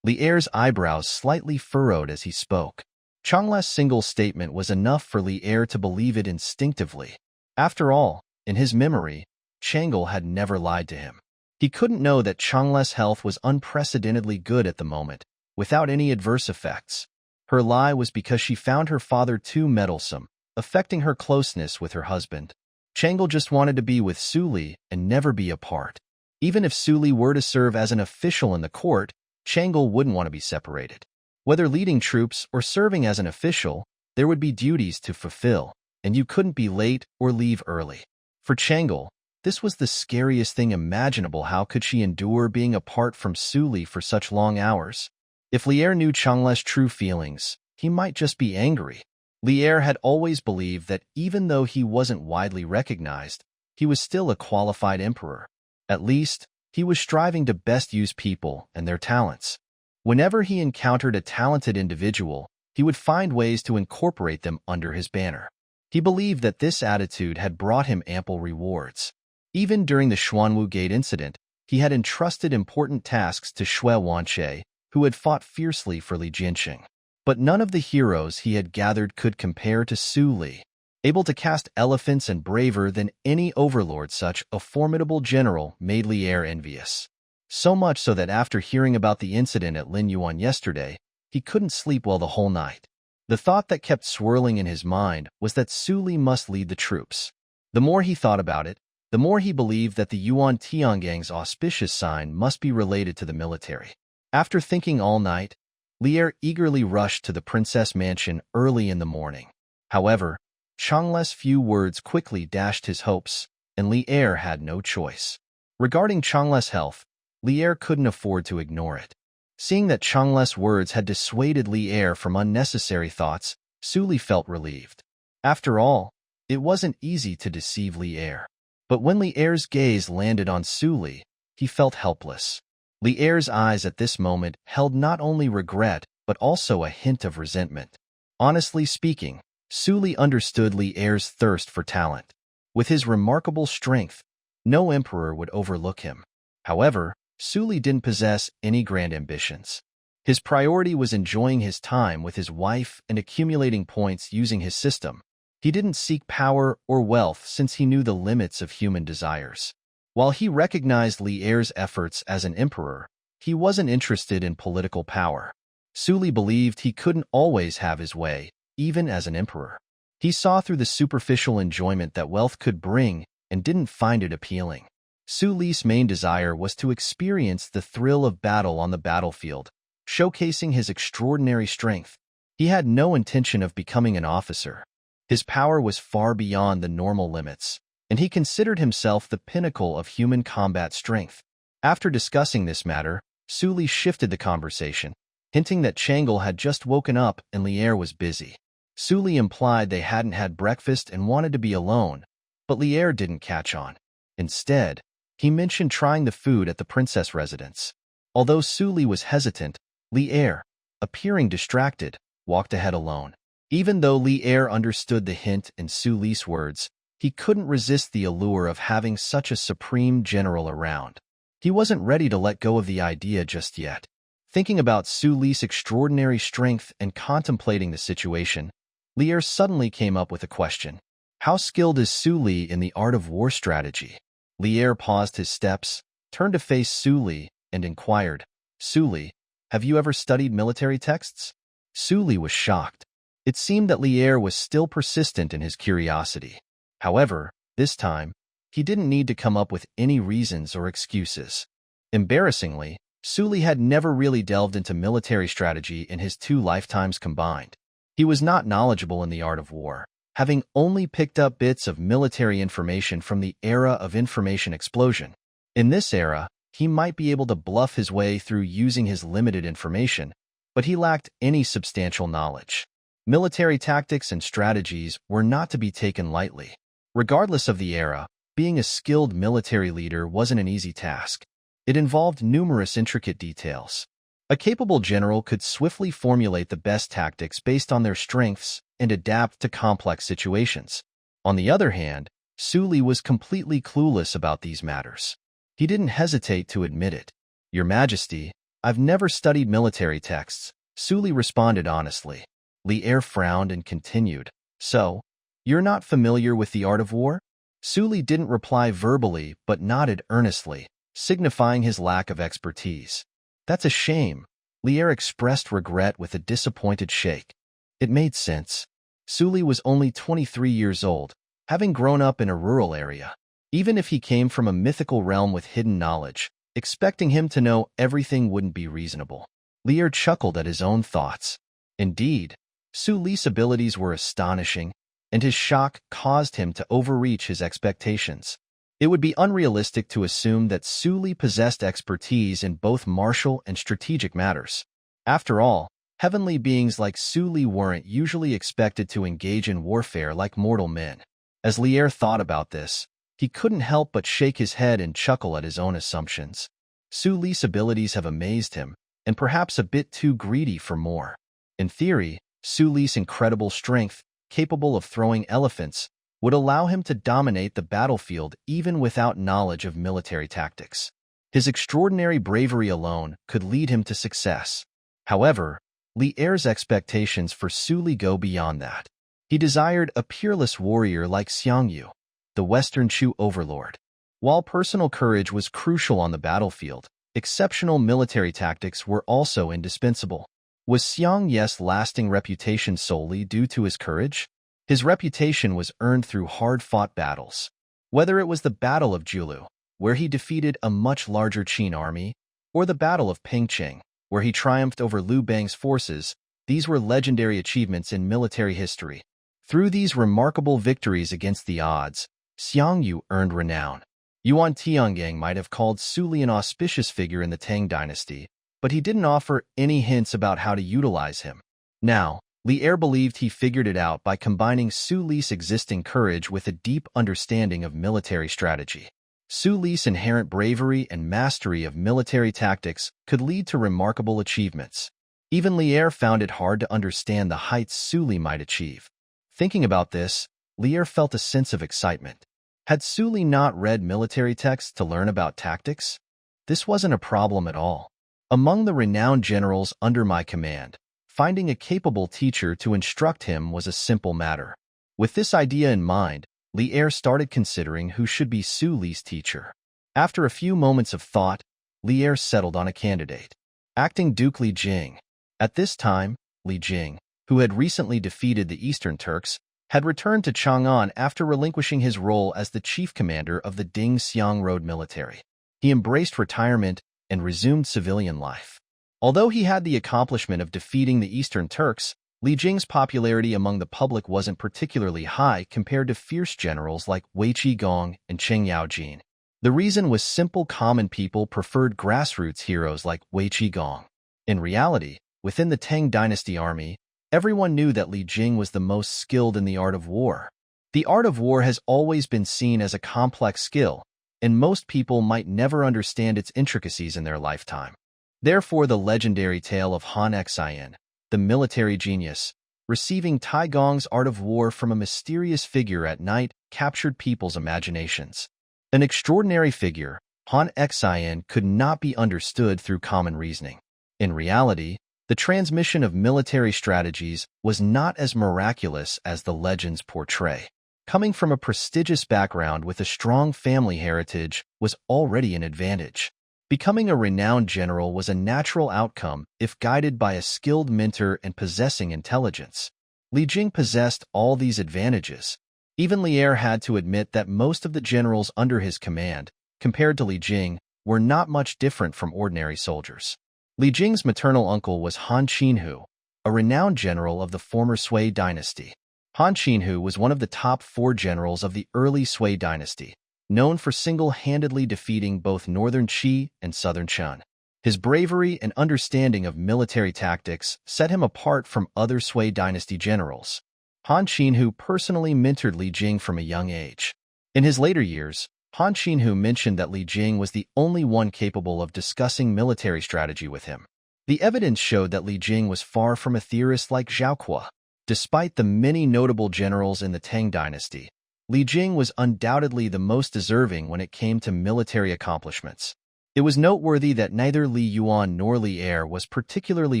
Li'er's eyebrows slightly furrowed as he spoke. Chang'e's single statement was enough for Li'er to believe it instinctively. After all, in his memory, Chang'e had never lied to him. He couldn't know that Chang'e's health was unprecedentedly good at the moment, without any adverse effects. Her lie was because she found her father too meddlesome, affecting her closeness with her husband. Chang'e just wanted to be with Su Li and never be apart. Even if Su Li were to serve as an official in the court, Chang'e wouldn't want to be separated. Whether leading troops or serving as an official, there would be duties to fulfill. and you couldn't be late or leave early. For Changel, this was the scariest thing imaginable. How could she endure being apart from Suli for such long hours? If Lier knew Changle's true feelings, he might just be angry. Lier had always believed that even though he wasn't widely recognized, he was still a qualified emperor. At least, he was striving to best use people and their talents. Whenever he encountered a talented individual, he would find ways to incorporate them under his banner. He believed that this attitude had brought him ample rewards. Even during the Xuanwu Gate incident, he had entrusted important tasks to Xue Wanche, who had fought fiercely for Li Jinxing. But none of the heroes he had gathered could compare to Su Li. Able to cast elephants and braver than any overlord, such a formidable general made Lier envious. So much so that after hearing about the incident at Lin Yuan yesterday, he couldn't sleep well the whole night. The thought that kept swirling in his mind was that Su Li must lead the troops. The more he thought about it, the more he believed that the Yuan Tiangang's auspicious sign must be related to the military. After thinking all night, Lier eagerly rushed to the princess mansion early in the morning. However, Changle's few words quickly dashed his hopes, and Lier had no choice. Regarding Changle's health, Lier couldn't afford to ignore it. Seeing that Changle's words had dissuaded Lier from unnecessary thoughts, Su Li felt relieved. After all, it wasn't easy to deceive Lier. But when Lier's gaze landed on Su Li, he felt helpless. Lier's eyes at this moment held not only regret, but also a hint of resentment. Honestly speaking, Su Li understood Lier's thirst for talent. With his remarkable strength, no emperor would overlook him. However, Su Li didn't possess any grand ambitions. His priority was enjoying his time with his wife and accumulating points using his system. He didn't seek power or wealth since he knew the limits of human desires. While he recognized Lier's efforts as an emperor, he wasn't interested in political power. Su Li believed he couldn't always have his way, even as an emperor. He saw through the superficial enjoyment that wealth could bring and didn't find it appealing. Su Li's main desire was to experience the thrill of battle on the battlefield, showcasing his extraordinary strength. He had no intention of becoming an officer. His power was far beyond the normal limits, and he considered himself the pinnacle of human combat strength. After discussing this matter, Su Li shifted the conversation, hinting that Changle had just woken up and Lier was busy. Su Li implied they hadn't had breakfast and wanted to be alone, but Lier didn't catch on. Instead, he mentioned trying the food at the princess residence. Although Su Li was hesitant, Lier, appearing distracted, walked ahead alone. Even though Lier understood the hint in Su Li's words, he couldn't resist the allure of having such a supreme general around. He wasn't ready to let go of the idea just yet. Thinking about Su Li's extraordinary strength and contemplating the situation, Lier suddenly came up with a question. How skilled is Su Li in the art of war strategy? Lier paused his steps, turned to face Su Li, and inquired, Su Li, have you ever studied military texts? Su Li was shocked. It seemed that Lier was still persistent in his curiosity. However, this time, he didn't need to come up with any reasons or excuses. Embarrassingly, Su Li had never really delved into military strategy in his 2 lifetimes combined. He was not knowledgeable in the art of war, having only picked up bits of military information from the era of information explosion. In this era, he might be able to bluff his way through using his limited information, but he lacked any substantial knowledge. Military tactics and strategies were not to be taken lightly. Regardless of the era, being a skilled military leader wasn't an easy task. It involved numerous intricate details. A capable general could swiftly formulate the best tactics based on their strengths and adapt to complex situations. On the other hand, Su Li was completely clueless about these matters. He didn't hesitate to admit it. Your Majesty, I've never studied military texts, Su Li responded honestly. Lier frowned and continued, So, you're not familiar with the art of war? Su Li didn't reply verbally but nodded earnestly, signifying his lack of expertise. That's a shame. Lier expressed regret with a disappointed shake. It made sense. Su Li was only 23 years old, having grown up in a rural area. Even if he came from a mythical realm with hidden knowledge, expecting him to know everything wouldn't be reasonable. Lier chuckled at his own thoughts. Indeed, Su Li's abilities were astonishing, and his shock caused him to overreach his expectations. It would be unrealistic to assume that Su Li possessed expertise in both martial and strategic matters. After all, heavenly beings like Su Li weren't usually expected to engage in warfare like mortal men. As Lier thought about this, he couldn't help but shake his head and chuckle at his own assumptions. Su Li's abilities have amazed him, and perhaps a bit too greedy for more. In theory, Su Li's incredible strength, capable of throwing elephants, would allow him to dominate the battlefield even without knowledge of military tactics. His extraordinary bravery alone could lead him to success. However, Li Er's expectations for Su Li go beyond that. He desired a peerless warrior like Xiang Yu, the Western Chu overlord. While personal courage was crucial on the battlefield, exceptional military tactics were also indispensable. Was Xiang Yu's lasting reputation solely due to his courage? His reputation was earned through hard-fought battles. Whether it was the Battle of Julu, where he defeated a much larger Qin army, or the Battle of Pingqing, where he triumphed over Liu Bang's forces, these were legendary achievements in military history. Through these remarkable victories against the odds, Xiang Yu earned renown. Yuan Tiangang might have called Su Li an auspicious figure in the Tang dynasty, but he didn't offer any hints about how to utilize him. Now, Li Er believed he figured it out by combining Su Li's existing courage with a deep understanding of military strategy. Su Li's inherent bravery and mastery of military tactics could lead to remarkable achievements. Even Li Er found it hard to understand the heights Su Li might achieve. Thinking about this, Li Er felt a sense of excitement. Had Su Li not read military texts to learn about tactics? This wasn't a problem at all. Among the renowned generals under my command, finding a capable teacher to instruct him was a simple matter. With this idea in mind, Li Er started considering who should be Su Li's teacher. After a few moments of thought, Li Er settled on a candidate. Acting Duke Li Jing. At this time, Li Jing, who had recently defeated the Eastern Turks, had returned to Chang'an after relinquishing his role as the chief commander of the Ding Xiang Road military. He embraced retirement and resumed civilian life. Although he had the accomplishment of defeating the Eastern Turks, Li Jing's popularity among the public wasn't particularly high compared to fierce generals like Wei Qigong and Cheng Yaojin. The reason was simple: common people preferred grassroots heroes like Wei Qigong. In reality, within the Tang dynasty army, everyone knew that Li Jing was the most skilled in the art of war. The art of war has always been seen as a complex skill, and most people might never understand its intricacies in their lifetime. Therefore, the legendary tale of Han Xian, the military genius, receiving Tai Gong's art of war from a mysterious figure at night, captured people's imaginations. An extraordinary figure, Han Xian could not be understood through common reasoning. In reality, the transmission of military strategies was not as miraculous as the legends portray. Coming from a prestigious background with a strong family heritage was already an advantage. Becoming a renowned general was a natural outcome if guided by a skilled mentor and possessing intelligence. Li Jing possessed all these advantages. Even Li Er had to admit that most of the generals under his command, compared to Li Jing, were not much different from ordinary soldiers. Li Jing's maternal uncle was Han Qinhu, a renowned general of the former Sui dynasty. Han Qinhu was one of the top 4 generals of the early Sui dynasty, known for single-handedly defeating both northern Qi and southern Chun. His bravery and understanding of military tactics set him apart from other Sui dynasty generals. Han Qinhu personally mentored Li Jing from a young age. In his later years, Han Qinhu mentioned that Li Jing was the only one capable of discussing military strategy with him. The evidence showed that Li Jing was far from a theorist like Zhao Kuo. Despite the many notable generals in the Tang dynasty, Li Jing was undoubtedly the most deserving when it came to military accomplishments. It was noteworthy that neither Li Yuan nor Li Er was particularly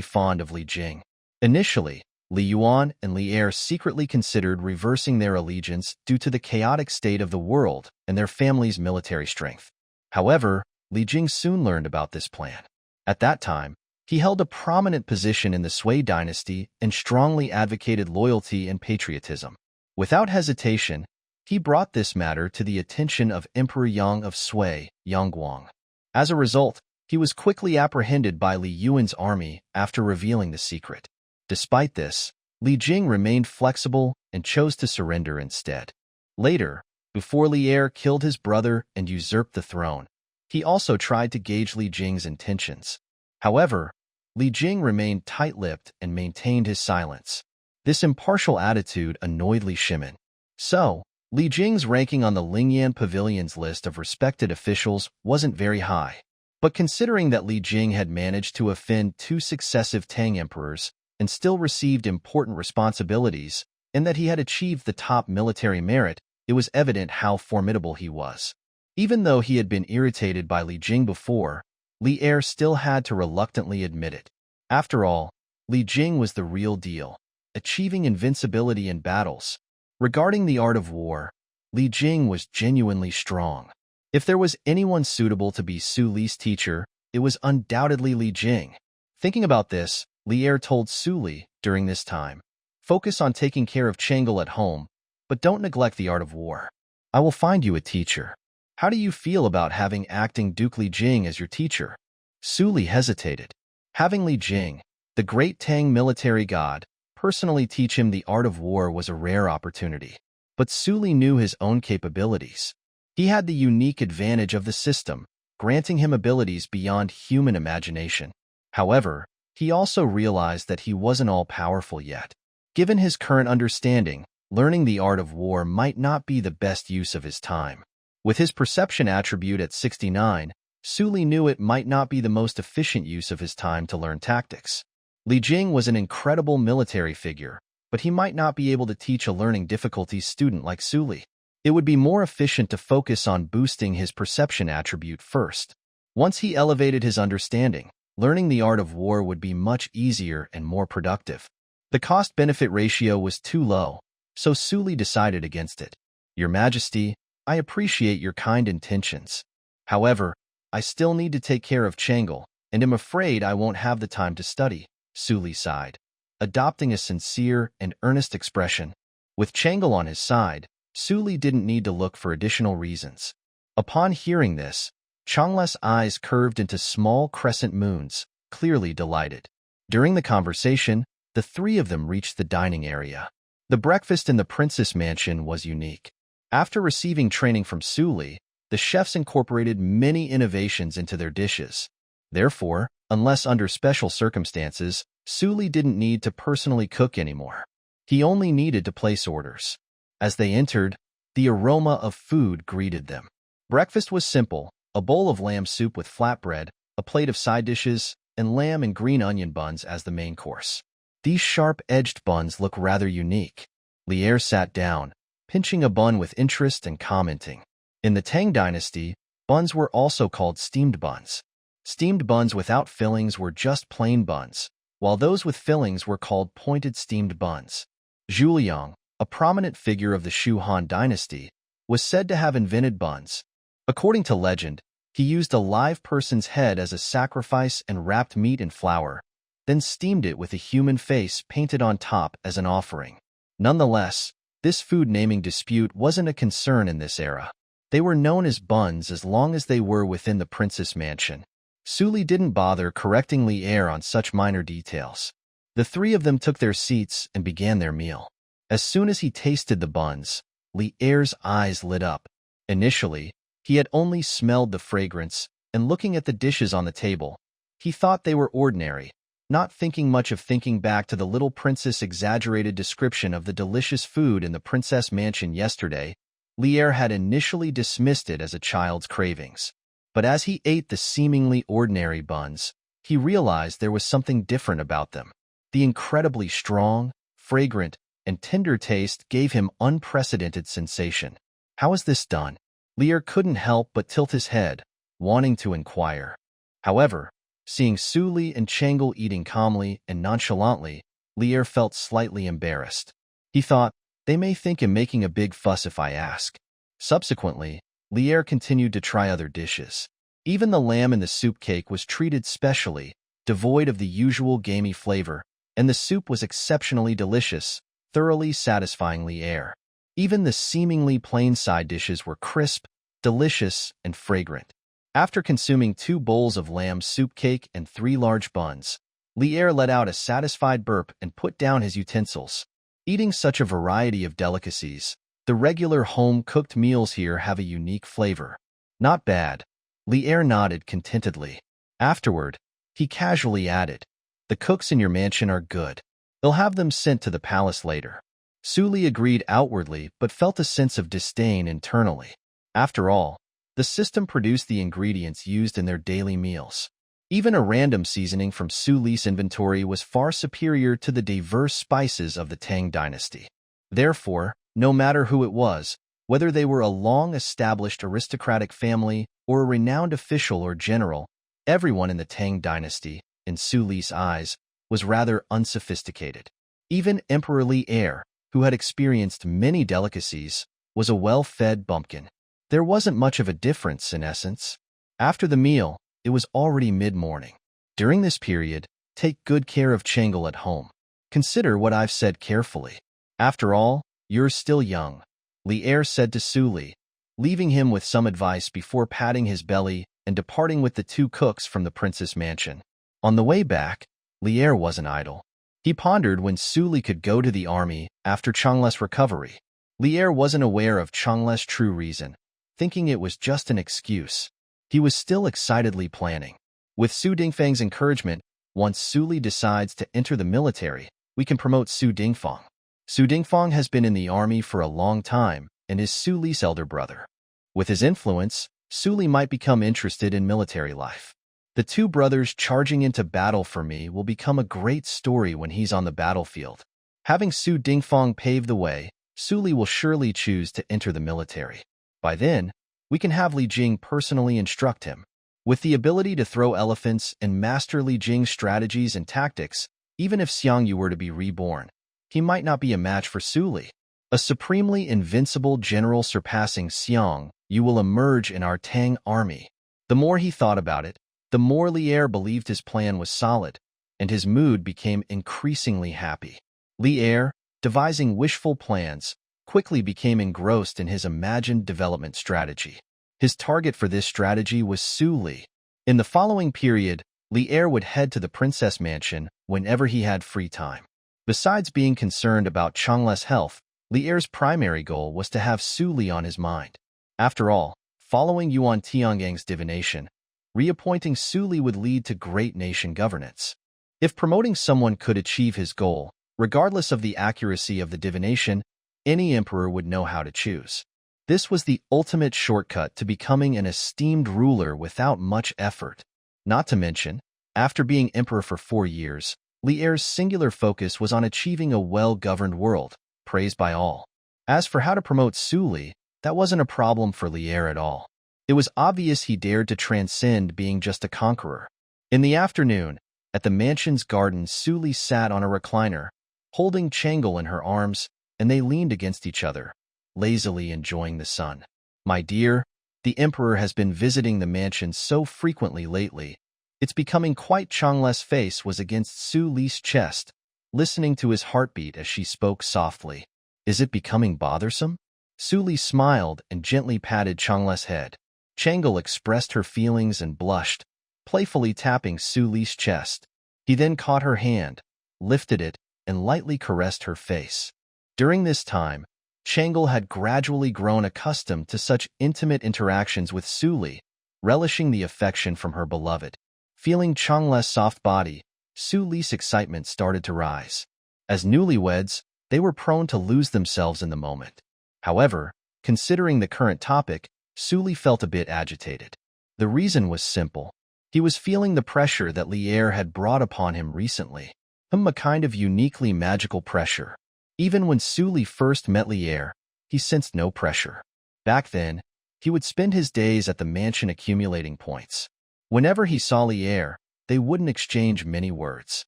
fond of Li Jing. Initially, Li Yuan and Li Er secretly considered reversing their allegiance due to the chaotic state of the world and their family's military strength. However, Li Jing soon learned about this plan. At that time, he held a prominent position in the Sui dynasty and strongly advocated loyalty and patriotism. Without hesitation, he brought this matter to the attention of Emperor Yang of Sui, Yangguang. As a result, he was quickly apprehended by Li Yuan's army after revealing the secret. Despite this, Li Jing remained flexible and chose to surrender instead. Later, before Li Er killed his brother and usurped the throne, he also tried to gauge Li Jing's intentions. However, Li Jing remained tight-lipped and maintained his silence. This impartial attitude annoyed Li Shimin. So, Li Jing's ranking on the Lingyan Pavilion's list of respected officials wasn't very high. But considering that Li Jing had managed to offend 2 successive Tang emperors and still received important responsibilities, and that he had achieved the top military merit, it was evident how formidable he was. Even though he had been irritated by Li Jing before, Li Er still had to reluctantly admit it. After all, Li Jing was the real deal, achieving invincibility in battles. Regarding the art of war, Li Jing was genuinely strong. If there was anyone suitable to be Su Li's teacher, it was undoubtedly Li Jing. Thinking about this, Li Er told Su Li during this time, "Focus on taking care of Chang'e at home, but don't neglect the art of war. I will find you a teacher. How do you feel about having acting Duke Li Jing as your teacher?" Su Li hesitated. Having Li Jing, the great Tang military god, personally teach him the art of war was a rare opportunity. But Su Li knew his own capabilities. He had the unique advantage of the system, granting him abilities beyond human imagination. However, he also realized that he wasn't all-powerful yet. Given his current understanding, learning the art of war might not be the best use of his time. With his perception attribute at 69, Su Li knew it might not be the most efficient use of his time to learn tactics. Li Jing was an incredible military figure, but he might not be able to teach a learning difficulties student like Su Li. It would be more efficient to focus on boosting his perception attribute first. Once he elevated his understanding, learning the art of war would be much easier and more productive. The cost-benefit ratio was too low, so Su Li decided against it. "Your Majesty, I appreciate your kind intentions. However, I still need to take care of Chang'e, and am afraid I won't have the time to study," Su Li sighed, adopting a sincere and earnest expression. With Chang'e on his side, Su Li didn't need to look for additional reasons. Upon hearing this, Chang'e's eyes curved into small crescent moons, clearly delighted. During the conversation, the 3 of them reached the dining area. The breakfast in the princess mansion was unique. After receiving training from Su Li, the chefs incorporated many innovations into their dishes. Therefore, unless under special circumstances, Su Li didn't need to personally cook anymore. He only needed to place orders. As they entered, the aroma of food greeted them. Breakfast was simple: a bowl of lamb soup with flatbread, a plate of side dishes, and lamb and green onion buns as the main course. These sharp-edged buns look rather unique. Li Er sat down, pinching a bun with interest and commenting. In the Tang dynasty, buns were also called steamed buns. Steamed buns without fillings were just plain buns, while those with fillings were called pointed steamed buns. Zhu Liang, a prominent figure of the Shu Han dynasty, was said to have invented buns. According to legend, he used a live person's head as a sacrifice and wrapped meat in flour, then steamed it with a human face painted on top as an offering. Nonetheless, this food naming dispute wasn't a concern in this era. They were known as buns as long as they were within the princess mansion. Su Li didn't bother correcting Li Er on such minor details. The 3 of them took their seats and began their meal. As soon as he tasted the buns, Li Er's eyes lit up. Initially, he had only smelled the fragrance, and looking at the dishes on the table, he thought they were ordinary, not thinking much of thinking back to the little princess' exaggerated description of the delicious food in the princess mansion yesterday. Li Er had initially dismissed it as a child's cravings. But as he ate the seemingly ordinary buns, he realized there was something different about them. The incredibly strong, fragrant, and tender taste gave him unprecedented sensation. "How is this done?" Li Er couldn't help but tilt his head, wanting to inquire. However, seeing Su Li and Chang'e eating calmly and nonchalantly, Li Er felt slightly embarrassed. He thought, "They may think I'm making a big fuss if I ask." Subsequently, Li Er continued to try other dishes. Even the lamb in the soup cake was treated specially, devoid of the usual gamey flavor, and the soup was exceptionally delicious, thoroughly satisfying Li Er. Even the seemingly plain side dishes were crisp, delicious, and fragrant. After consuming 2 bowls of lamb soup cake and 3 large buns, Lier let out a satisfied burp and put down his utensils. Eating such a variety of delicacies, the regular home-cooked meals here have a unique flavor. Not bad. Lier nodded contentedly. Afterward, he casually added, the cooks in your mansion are good. They'll have them sent to the palace later. Suli agreed outwardly but felt a sense of disdain internally. After all, the system produced the ingredients used in their daily meals. Even a random seasoning from Suli's inventory was far superior to the diverse spices of the Tang dynasty. Therefore, no matter who it was, whether they were a long-established aristocratic family or a renowned official or general, everyone in the Tang dynasty, in Suli's eyes, was rather unsophisticated. Even Emperor Lier, who had experienced many delicacies, was a well-fed bumpkin. There wasn't much of a difference in essence. After the meal, it was already mid-morning. During this period, take good care of Changel at home. Consider what I've said carefully. After all, you're still young, Lier said to Suli, leaving him with some advice before patting his belly and departing with the two cooks from the princess mansion. On the way back, Lier wasn't idle. He pondered when Suli could go to the army after Changle's recovery. Lier wasn't aware of Changle's true reason, thinking it was just an excuse. He was still excitedly planning. With Su Dingfang's encouragement, once Suli decides to enter the military, we can promote Su Dingfang. Su Dingfang has been in the army for a long time and is Suli's elder brother. With his influence, Suli might become interested in military life. The two brothers charging into battle for me will become a great story when he's on the battlefield. Having Su Dingfang pave the way, Suli will surely choose to enter the military. By then, we can have Li Jing personally instruct him. With the ability to throw elephants and master Li Jing's strategies and tactics, even if Xiang Yu were to be reborn, he might not be a match for Suli. A supremely invincible general surpassing Xiang Yu will emerge in our Tang army. The more he thought about it, the more Lier believed his plan was solid, and his mood became increasingly happy. Lier, devising wishful plans, quickly became engrossed in his imagined development strategy. His target for this strategy was Suli. In the following period, Lier would head to the princess mansion whenever he had free time. Besides being concerned about Changle's health, Lier's primary goal was to have Suli on his mind. After all, following Yuan Tiangyang's divination, reappointing Suli would lead to great nation governance. If promoting someone could achieve his goal, regardless of the accuracy of the divination, any emperor would know how to choose. This was the ultimate shortcut to becoming an esteemed ruler without much effort. Not to mention, after being emperor for 4 years, Lier's singular focus was on achieving a well-governed world, praised by all. As for how to promote Suli, that wasn't a problem for Lier at all. It was obvious he dared to transcend being just a conqueror. In the afternoon, at the mansion's garden, Suli sat on a recliner, holding Changel in her arms, and they leaned against each other, lazily enjoying the sun. My dear, the emperor has been visiting the mansion so frequently lately. It's becoming quite. Changle's face was against Suli's chest, listening to his heartbeat as she spoke softly. Is it becoming bothersome? Suli smiled and gently patted Changle's head. Changel expressed her feelings and blushed, playfully tapping Suli's chest. He then caught her hand, lifted it, and lightly caressed her face. During this time, Changel had gradually grown accustomed to such intimate interactions with Suli, relishing the affection from her beloved. Feeling Changle's soft body, Suli's excitement started to rise. As newlyweds, they were prone to lose themselves in the moment. However, considering the current topic, Suli felt a bit agitated. The reason was simple. He was feeling the pressure that Lier had brought upon him recently. A kind of uniquely magical pressure. Even when Suli first met Lier, he sensed no pressure. Back then, he would spend his days at the mansion accumulating points. Whenever he saw Lier, they wouldn't exchange many words.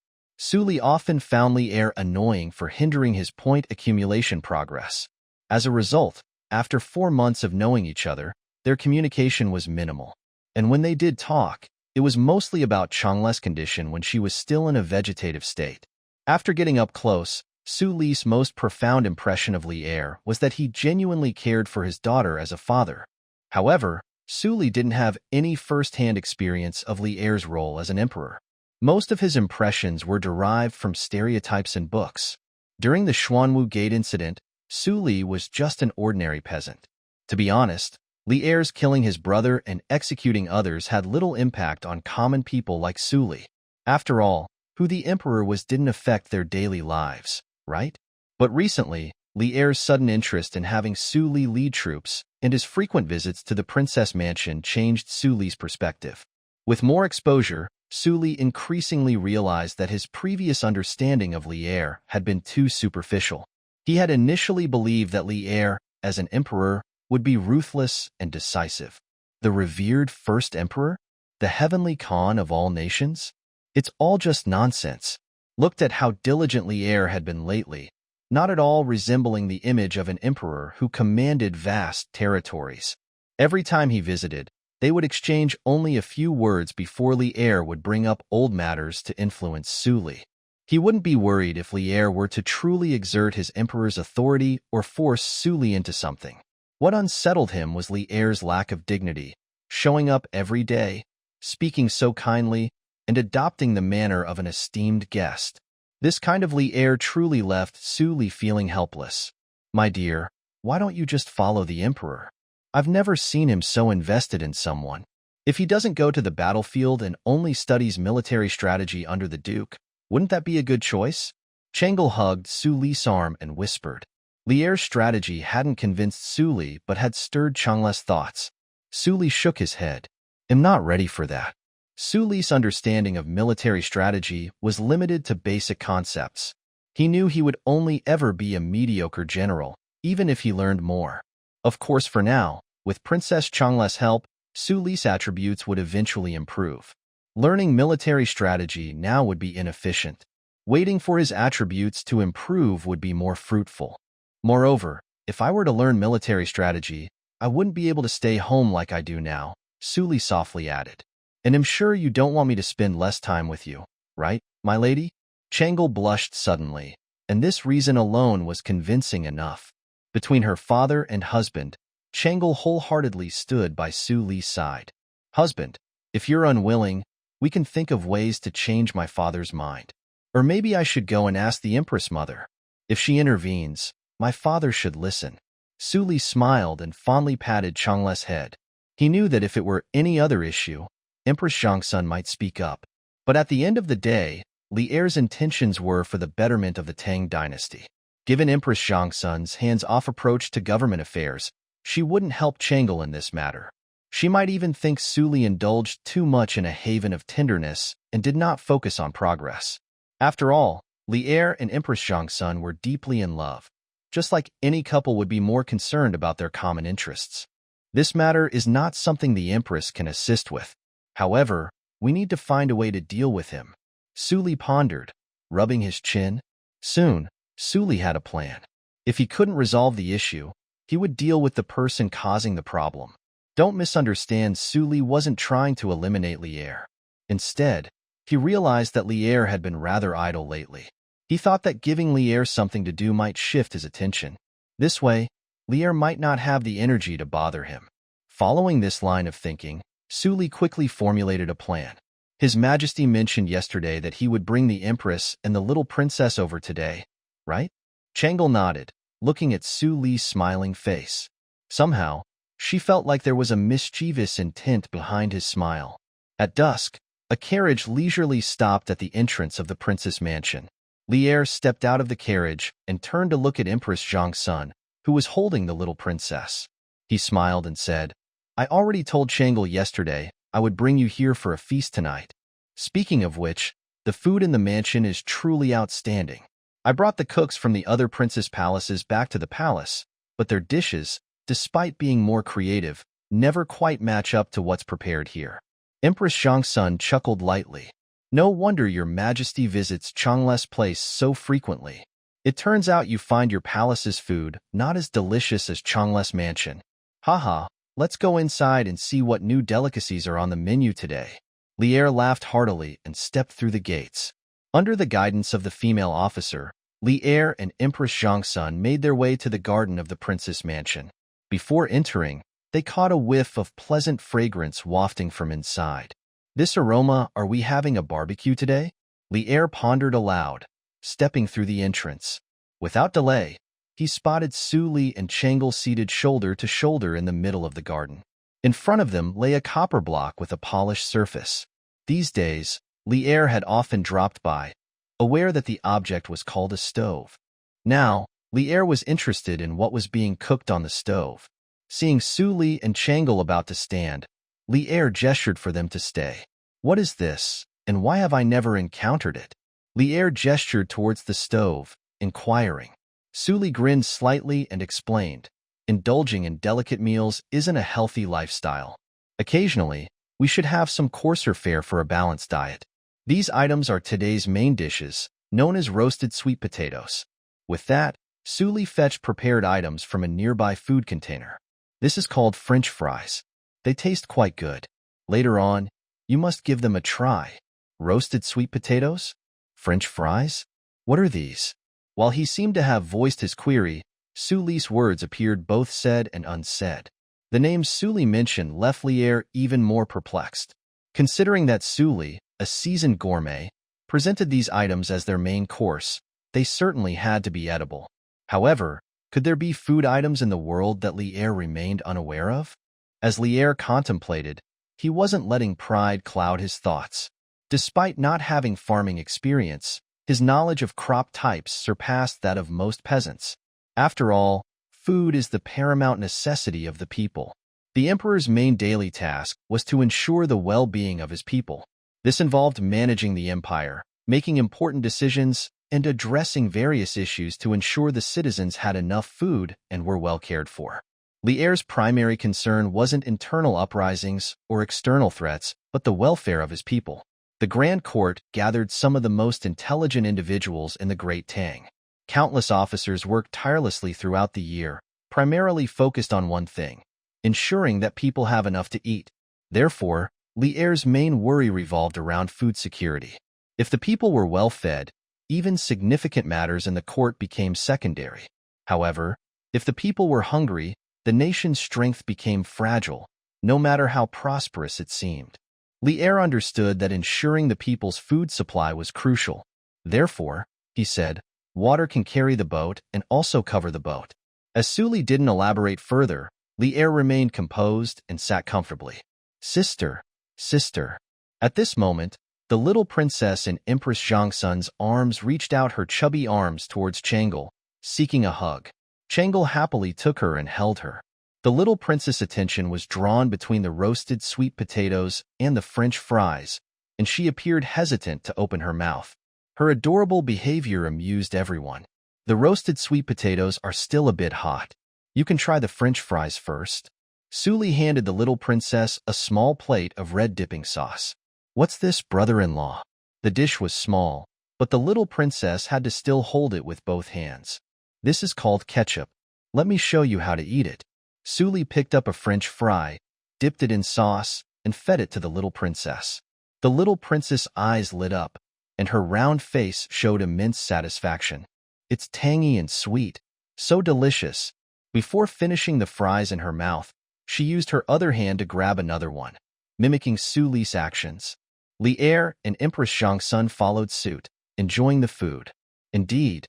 Suli often found Lier annoying for hindering his point accumulation progress. As a result, after 4 months of knowing each other, their communication was minimal. And when they did talk, it was mostly about Changle's condition when she was still in a vegetative state. After getting up close, Suli's most profound impression of Lier was that he genuinely cared for his daughter as a father. However, Suli didn't have any first-hand experience of Lier's role as an emperor. Most of his impressions were derived from stereotypes in books. During the Xuanwu Gate incident, Su Li was just an ordinary peasant. To be honest, Li Er's killing his brother and executing others had little impact on common people like Su Li. After all, who the emperor was didn't affect their daily lives, right? But recently, Li Er's sudden interest in having Su Li lead troops and his frequent visits to the princess mansion changed Su Li's perspective. With more exposure, Su Li increasingly realized that his previous understanding of Li Er had been too superficial. He had initially believed that Li Er, as an emperor, would be ruthless and decisive. The revered first emperor? The heavenly Khan of all nations? It's all just nonsense. Looked at how diligent Li Er had been lately, not at all resembling the image of an emperor who commanded vast territories. Every time he visited, they would exchange only a few words before Li Er would bring up old matters to influence Su Li. He wouldn't be worried if Li Er were to truly exert his emperor's authority or force Su Li into something. What unsettled him was Li Er's lack of dignity, showing up every day, speaking so kindly, and adopting the manner of an esteemed guest. This kind of Li Er truly left Su Li feeling helpless. My dear, why don't you just follow the emperor? I've never seen him so invested in someone. If he doesn't go to the battlefield and only studies military strategy under the Duke, wouldn't that be a good choice? Changel hugged Su Li's arm and whispered. Li Er's strategy hadn't convinced Su Li but had stirred Changle's thoughts. Su Li shook his head. I'm not ready for that. Su Li's understanding of military strategy was limited to basic concepts. He knew he would only ever be a mediocre general, even if he learned more. Of course, for now, with Princess Changle's help, Su Li's attributes would eventually improve. Learning military strategy now would be inefficient. Waiting for his attributes to improve would be more fruitful. Moreover, if I were to learn military strategy, I wouldn't be able to stay home like I do now, Su Li softly added. And I'm sure you don't want me to spend less time with you, right, my lady? Changle blushed suddenly, and this reason alone was convincing enough. Between her father and husband, Changle wholeheartedly stood by Su Li's side. Husband, if you're unwilling, we can think of ways to change my father's mind. Or maybe I should go and ask the Empress Mother. If she intervenes, my father should listen. Su Li smiled and fondly patted Changle's head. He knew that if it were any other issue, Empress Zhongsun might speak up. But at the end of the day, Li Er's intentions were for the betterment of the Tang dynasty. Given Empress Zhongsun's hands-off approach to government affairs, she wouldn't help Changle in this matter. She might even think Su Li indulged too much in a haven of tenderness and did not focus on progress. After all, Li Er and Empress Zhongsun were deeply in love, just like any couple would be more concerned about their common interests. This matter is not something the Empress can assist with. However, we need to find a way to deal with him. Su Li pondered, rubbing his chin. Soon, Su Li had a plan. If he couldn't resolve the issue, he would deal with the person causing the problem. Don't misunderstand, Su Li wasn't trying to eliminate Li Er. Instead, he realized that Li Er had been rather idle lately. He thought that giving Li Er something to do might shift his attention. This way, Li Er might not have the energy to bother him. Following this line of thinking, Su Li quickly formulated a plan. His Majesty mentioned yesterday that he would bring the Empress and the little princess over today, right? Changle nodded, looking at Su Li's smiling face. Somehow, she felt like there was a mischievous intent behind his smile. At dusk, a carriage leisurely stopped at the entrance of the princess' mansion. Li Er stepped out of the carriage and turned to look at Empress Zhongsun, who was holding the little princess. He smiled and said, I already told Changle yesterday I would bring you here for a feast tonight. Speaking of which, the food in the mansion is truly outstanding. I brought the cooks from the other princess palaces back to the palace, but their dishes, despite being more creative, never quite match up to what's prepared here. Empress Zhongsun chuckled lightly. No wonder your Majesty visits Changle's place so frequently. It turns out you find your palace's food not as delicious as Changle's mansion. Haha, let's go inside and see what new delicacies are on the menu today. Li Er laughed heartily and stepped through the gates. Under the guidance of the female officer, Li Er and Empress Zhongsun made their way to the garden of the princess mansion. Before entering, they caught a whiff of pleasant fragrance wafting from inside. This aroma, are we having a barbecue today? Li'er pondered aloud, stepping through the entrance. Without delay, he spotted Su Li and Changle seated shoulder to shoulder in the middle of the garden. In front of them lay a copper block with a polished surface. These days, Li'er had often dropped by, aware that the object was called a stove. Now, Li'er was interested in what was being cooked on the stove. Seeing Su Li and Changle about to stand, Li'er gestured for them to stay. What is this, and why have I never encountered it? Li'er gestured towards the stove, inquiring. Su Li grinned slightly and explained, indulging in delicate meals isn't a healthy lifestyle. Occasionally, we should have some coarser fare for a balanced diet. These items are today's main dishes, known as roasted sweet potatoes. With that, Su Li fetched prepared items from a nearby food container. This is called French fries. They taste quite good. Later on, you must give them a try. Roasted sweet potatoes? French fries? What are these? While he seemed to have voiced his query, Su Li's words appeared both said and unsaid. The names Su Li mentioned left Li'er even more perplexed. Considering that Su Li, a seasoned gourmet, presented these items as their main course, they certainly had to be edible. However, could there be food items in the world that Li'er remained unaware of? As Li'er contemplated, he wasn't letting pride cloud his thoughts. Despite not having farming experience, his knowledge of crop types surpassed that of most peasants. After all, food is the paramount necessity of the people. The emperor's main daily task was to ensure the well-being of his people. This involved managing the empire, making important decisions, and addressing various issues to ensure the citizens had enough food and were well cared for. Li'er's primary concern wasn't internal uprisings or external threats, but the welfare of his people. The Grand Court gathered some of the most intelligent individuals in the Great Tang. Countless officers worked tirelessly throughout the year, primarily focused on one thing: ensuring that people have enough to eat. Therefore, Li'er's main worry revolved around food security. If the people were well fed, even significant matters in the court became secondary. However, if the people were hungry, the nation's strength became fragile, no matter how prosperous it seemed. Li'er understood that ensuring the people's food supply was crucial. Therefore, he said, water can carry the boat and also cover the boat. As Su Li didn't elaborate further, Li'er remained composed and sat comfortably. Sister, sister. At this moment, the little princess in Empress Zhongsun's arms reached out her chubby arms towards Changle, seeking a hug. Changle happily took her and held her. The little princess' attention was drawn between the roasted sweet potatoes and the French fries, and she appeared hesitant to open her mouth. Her adorable behavior amused everyone. The roasted sweet potatoes are still a bit hot. You can try the French fries first. Su Li handed the little princess a small plate of red dipping sauce. What's this, brother-in-law? The dish was small, but the little princess had to still hold it with both hands. This is called ketchup. Let me show you how to eat it. Su Li picked up a French fry, dipped it in sauce, and fed it to the little princess. The little princess' eyes lit up, and her round face showed immense satisfaction. It's tangy and sweet, so delicious. Before finishing the fries in her mouth, she used her other hand to grab another one, mimicking Su Li's actions. Li'er and Empress Zhongsun followed suit, enjoying the food. Indeed,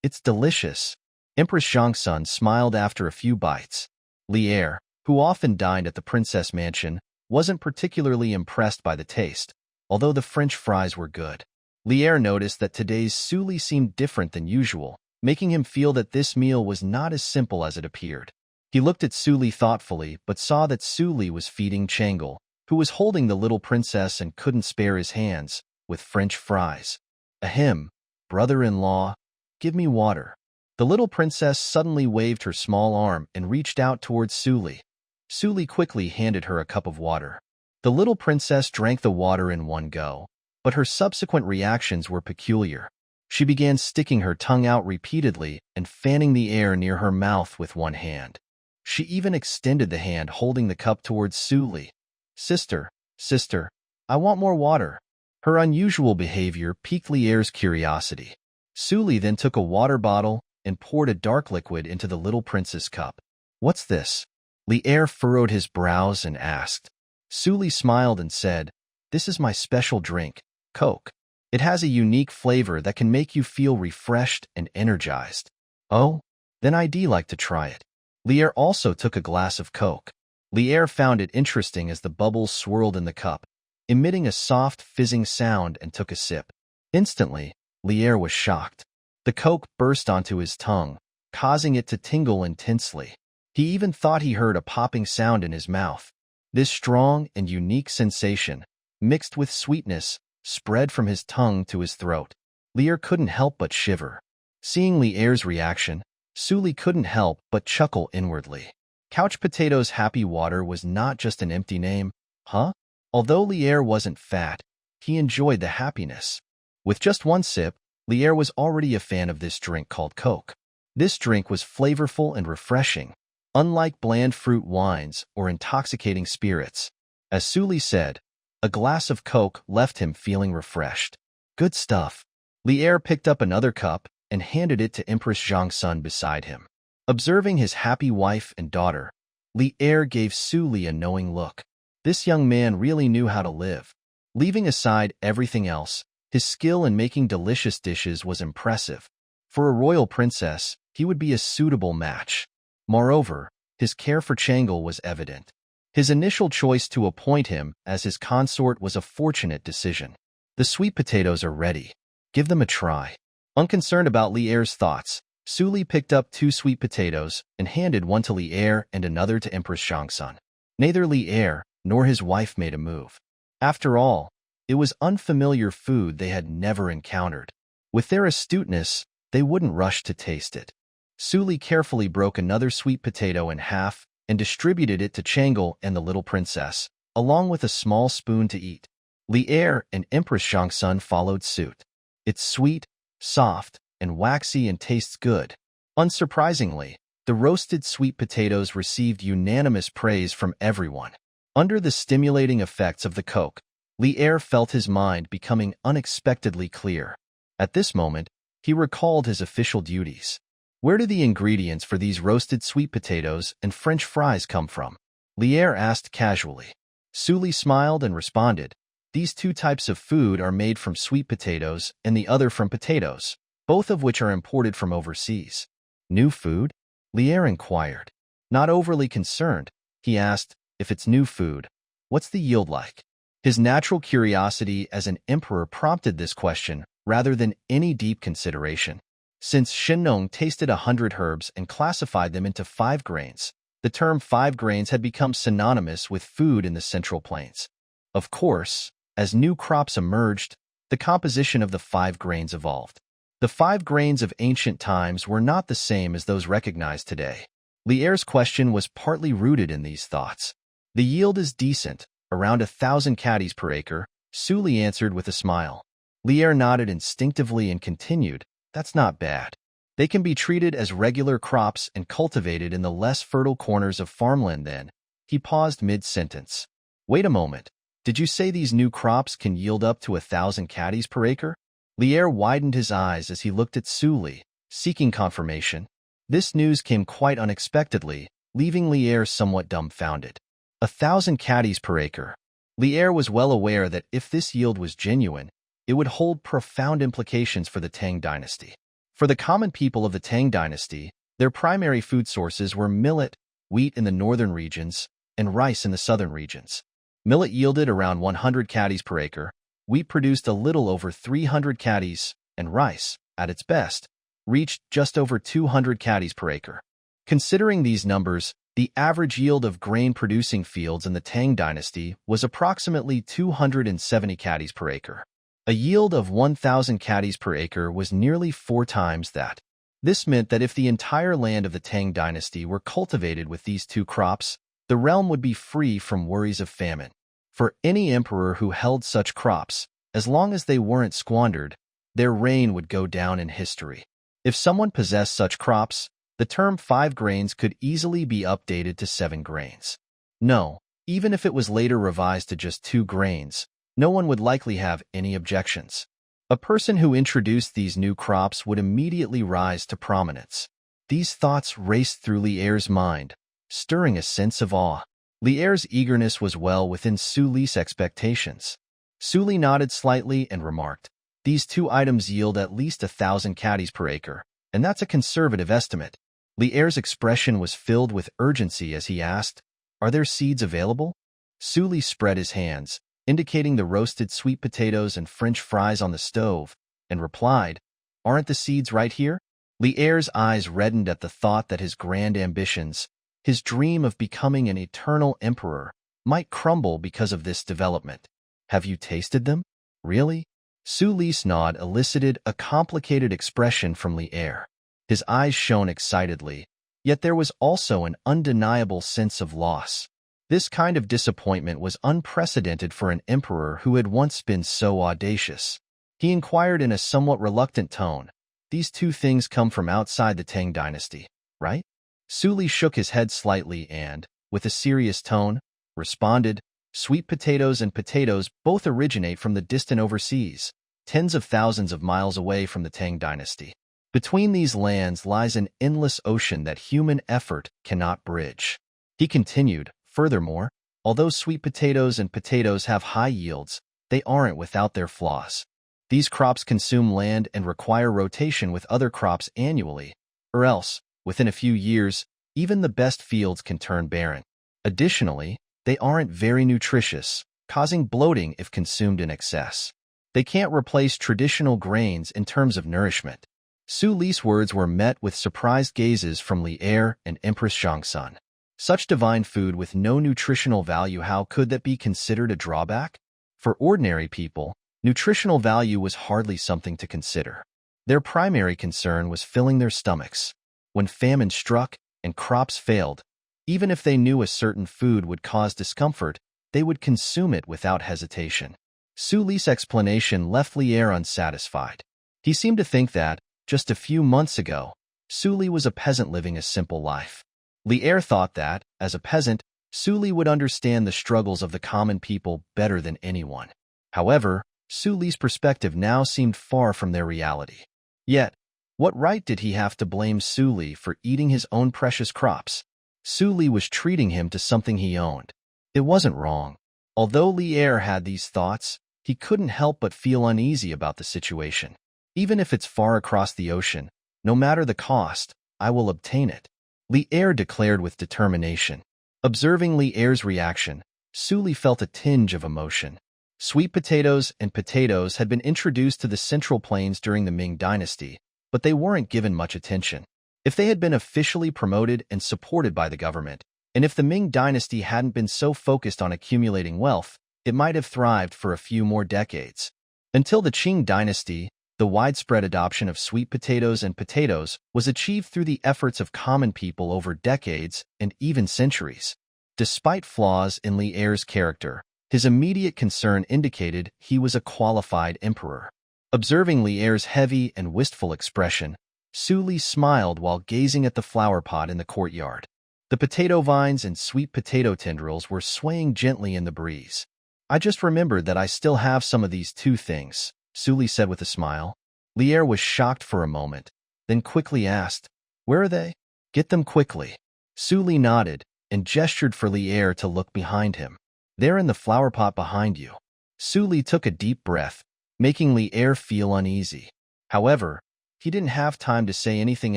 it's delicious. Empress Zhongsun smiled after a few bites. Li'er, who often dined at the princess mansion, wasn't particularly impressed by the taste, although the French fries were good. Li'er noticed that today's Su Li seemed different than usual, making him feel that this meal was not as simple as it appeared. He looked at Su Li thoughtfully, but saw that Su Li was feeding Changle, who was holding the little princess and couldn't spare his hands, with French fries. Ahem, brother-in-law, give me water. The little princess suddenly waved her small arm and reached out towards Su Li. Su Li quickly handed her a cup of water. The little princess drank the water in one go, but her subsequent reactions were peculiar. She began sticking her tongue out repeatedly and fanning the air near her mouth with one hand. She even extended the hand holding the cup towards Su Li. Sister, sister, I want more water. Her unusual behavior piqued Li'er's curiosity. Su Li then took a water bottle and poured a dark liquid into the little prince's cup. What's this? Li'er furrowed his brows and asked. Su Li smiled and said, This is my special drink, Coke. It has a unique flavor that can make you feel refreshed and energized. Oh? Then I'd like to try it. Lier also took a glass of Coke. Lier found it interesting as the bubbles swirled in the cup, emitting a soft, fizzing sound, and took a sip. Instantly, Lier was shocked. The Coke burst onto his tongue, causing it to tingle intensely. He even thought he heard a popping sound in his mouth. This strong and unique sensation, mixed with sweetness, spread from his tongue to his throat. Lier couldn't help but shiver. Seeing Lier's reaction, Suli couldn't help but chuckle inwardly. Couch Potato's happy water was not just an empty name, huh? Although Lier wasn't fat, he enjoyed the happiness. With just one sip, Lier was already a fan of this drink called Coke. This drink was flavorful and refreshing, unlike bland fruit wines or intoxicating spirits. As Suli said, a glass of Coke left him feeling refreshed. Good stuff. Lier picked up another cup and handed it to Empress Zhangsun beside him. Observing his happy wife and daughter, Lier gave Suli a knowing look. This young man really knew how to live. Leaving aside everything else, his skill in making delicious dishes was impressive. For a royal princess, he would be a suitable match. Moreover, his care for Chang'e was evident. His initial choice to appoint him as his consort was a fortunate decision. The sweet potatoes are ready. Give them a try. Unconcerned about Lier's thoughts, Suli picked up 2 sweet potatoes and handed one to Lier and another to Empress Zhangsun. Neither Lier nor his wife made a move. After all, it was unfamiliar food they had never encountered. With their astuteness, they wouldn't rush to taste it. Suli carefully broke another sweet potato in half and distributed it to Chang'e and the little princess, along with a small spoon to eat. Lier and Empress Zhangsun followed suit. It's sweet, soft, and waxy and tastes good. Unsurprisingly, the roasted sweet potatoes received unanimous praise from everyone. Under the stimulating effects of the Coke, Lier felt his mind becoming unexpectedly clear. At this moment, he recalled his official duties. Where do the ingredients for these roasted sweet potatoes and French fries come from? Lier asked casually. Suli smiled and responded, these 2 types of food are made from sweet potatoes and the other from potatoes, both of which are imported from overseas. New food? Lier inquired. Not overly concerned, he asked, if it's new food, what's the yield like? His natural curiosity as an emperor prompted this question rather than any deep consideration. Since Shinnong tasted 100 herbs and classified them into 5 grains, the term 5 grains had become synonymous with food in the Central Plains. Of course, as new crops emerged, the composition of the 5 grains evolved. The 5 grains of ancient times were not the same as those recognized today. Lier's question was partly rooted in these thoughts. The yield is decent, around 1,000 caddies per acre, Suli answered with a smile. Lier nodded instinctively and continued, that's not bad. They can be treated as regular crops and cultivated in the less fertile corners of farmland then. He paused mid-sentence. Wait a moment. Did you say these new crops can yield up to 1,000 caddies per acre? Lier widened his eyes as he looked at Suli, seeking confirmation. This news came quite unexpectedly, leaving Lier somewhat dumbfounded. 1,000 caddies per acre. Lier was well aware that if this yield was genuine, it would hold profound implications for the Tang dynasty. For the common people of the Tang dynasty, their primary food sources were millet, wheat in the northern regions, and rice in the southern regions. Millet yielded around 100 caddies per acre, wheat produced a little over 300 caddies, and rice, at its best, reached just over 200 caddies per acre. Considering these numbers, the average yield of grain-producing fields in the Tang dynasty was approximately 270 caddies per acre. A yield of 1,000 caddies per acre was nearly 4 times that. This meant that if the entire land of the Tang dynasty were cultivated with these 2 crops, the realm would be free from worries of famine. For any emperor who held such crops, as long as they weren't squandered, their reign would go down in history. If someone possessed such crops, the term 5 grains could easily be updated to 7 grains. No, even if it was later revised to just 2 grains, no one would likely have any objections. A person who introduced these new crops would immediately rise to prominence. These thoughts raced through Lier's mind, stirring a sense of awe. Lier's eagerness was well within Suli's expectations. Suli nodded slightly and remarked, "These 2 items yield at least 1,000 caddies per acre, and that's a conservative estimate." Li'er's expression was filled with urgency as he asked, "Are there seeds available?" Suli spread his hands, indicating the roasted sweet potatoes and French fries on the stove, and replied, "Aren't the seeds right here?" Li'er's eyes reddened at the thought that his grand ambitions, his dream of becoming an eternal emperor, might crumble because of this development. "Have you tasted them? Really?" Suli's nod elicited a complicated expression from Li'er. His eyes shone excitedly, yet there was also an undeniable sense of loss. This kind of disappointment was unprecedented for an emperor who had once been so audacious. He inquired in a somewhat reluctant tone, "These 2 things come from outside the Tang dynasty, right?" Suli shook his head slightly and, with a serious tone, responded, "Sweet potatoes and potatoes both originate from the distant overseas, tens of thousands of miles away from the Tang dynasty. Between these lands lies an endless ocean that human effort cannot bridge." He continued, "Furthermore, although sweet potatoes and potatoes have high yields, they aren't without their flaws. These crops consume land and require rotation with other crops annually, or else, within a few years, even the best fields can turn barren. Additionally, they aren't very nutritious, causing bloating if consumed in excess. They can't replace traditional grains in terms of nourishment." Suli's words were met with surprised gazes from Li'er and Empress Zhangsun. Such divine food with no nutritional value, how could that be considered a drawback? For ordinary people, nutritional value was hardly something to consider. Their primary concern was filling their stomachs. When famine struck and crops failed, even if they knew a certain food would cause discomfort, they would consume it without hesitation. Suli's explanation left Li'er unsatisfied. He seemed to think that, just a few months ago, Suli was a peasant living a simple life. Li'er thought that, as a peasant, Suli would understand the struggles of the common people better than anyone. However, Suli's perspective now seemed far from their reality. Yet, what right did he have to blame Suli for eating his own precious crops? Suli was treating him to something he owned. It wasn't wrong. Although Li'er had these thoughts, he couldn't help but feel uneasy about the situation. "Even if it's far across the ocean, no matter the cost, I will obtain it," Li'er declared with determination. Observing Li'er's reaction, Suli felt a tinge of emotion. Sweet potatoes and potatoes had been introduced to the Central Plains during the Ming Dynasty, but they weren't given much attention. If they had been officially promoted and supported by the government, and if the Ming Dynasty hadn't been so focused on accumulating wealth, it might have thrived for a few more decades. Until the Qing Dynasty, the widespread adoption of sweet potatoes and potatoes was achieved through the efforts of common people over decades and even centuries. Despite flaws in Li'er's character, his immediate concern indicated he was a qualified emperor. Observing Li'er's heavy and wistful expression, Suli smiled while gazing at the flower pot in the courtyard. The potato vines and sweet potato tendrils were swaying gently in the breeze. "I just remembered that I still have some of these 2 things, Suli said with a smile. Li'er was shocked for a moment, then quickly asked, "Where are they?" "Get them quickly." Suli nodded and gestured for Li'er to look behind him. "They're in the flower pot behind you." Suli took a deep breath, making Li'er feel uneasy. However, he didn't have time to say anything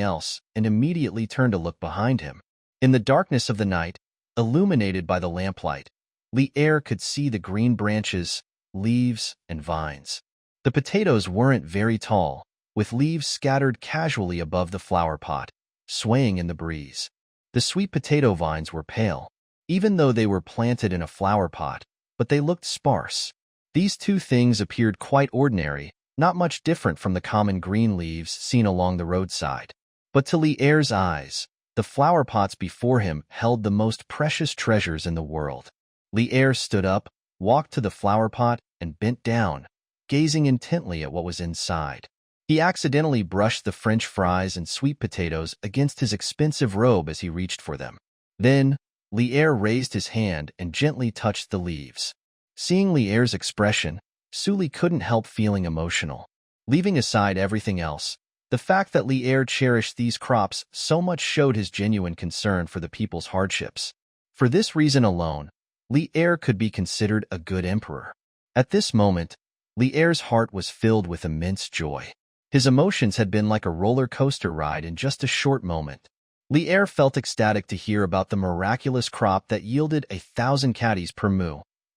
else and immediately turned to look behind him. In the darkness of the night, illuminated by the lamplight, Li'er could see the green branches, leaves, and vines. The potatoes weren't very tall, with leaves scattered casually above the flower pot, swaying in the breeze. The sweet potato vines were pale, even though they were planted in a flower pot, but they looked sparse. These 2 things appeared quite ordinary, not much different from the common green leaves seen along the roadside. But to Li'er's eyes, the flower pots before him held the most precious treasures in the world. Li'er stood up, walked to the flower pot, and bent down, gazing intently at what was inside. He accidentally brushed the French fries and sweet potatoes against his expensive robe as he reached for them. Then, Li'er raised his hand and gently touched the leaves. Seeing Li'er's expression, Suli couldn't help feeling emotional. Leaving aside everything else, the fact that Li'er cherished these crops so much showed his genuine concern for the people's hardships. For this reason alone, Li'er could be considered a good emperor. At this moment, Li'er's heart was filled with immense joy. His emotions had been like a roller coaster ride in just a short moment. Li'er felt ecstatic to hear about the miraculous crop that yielded 1,000 caddies per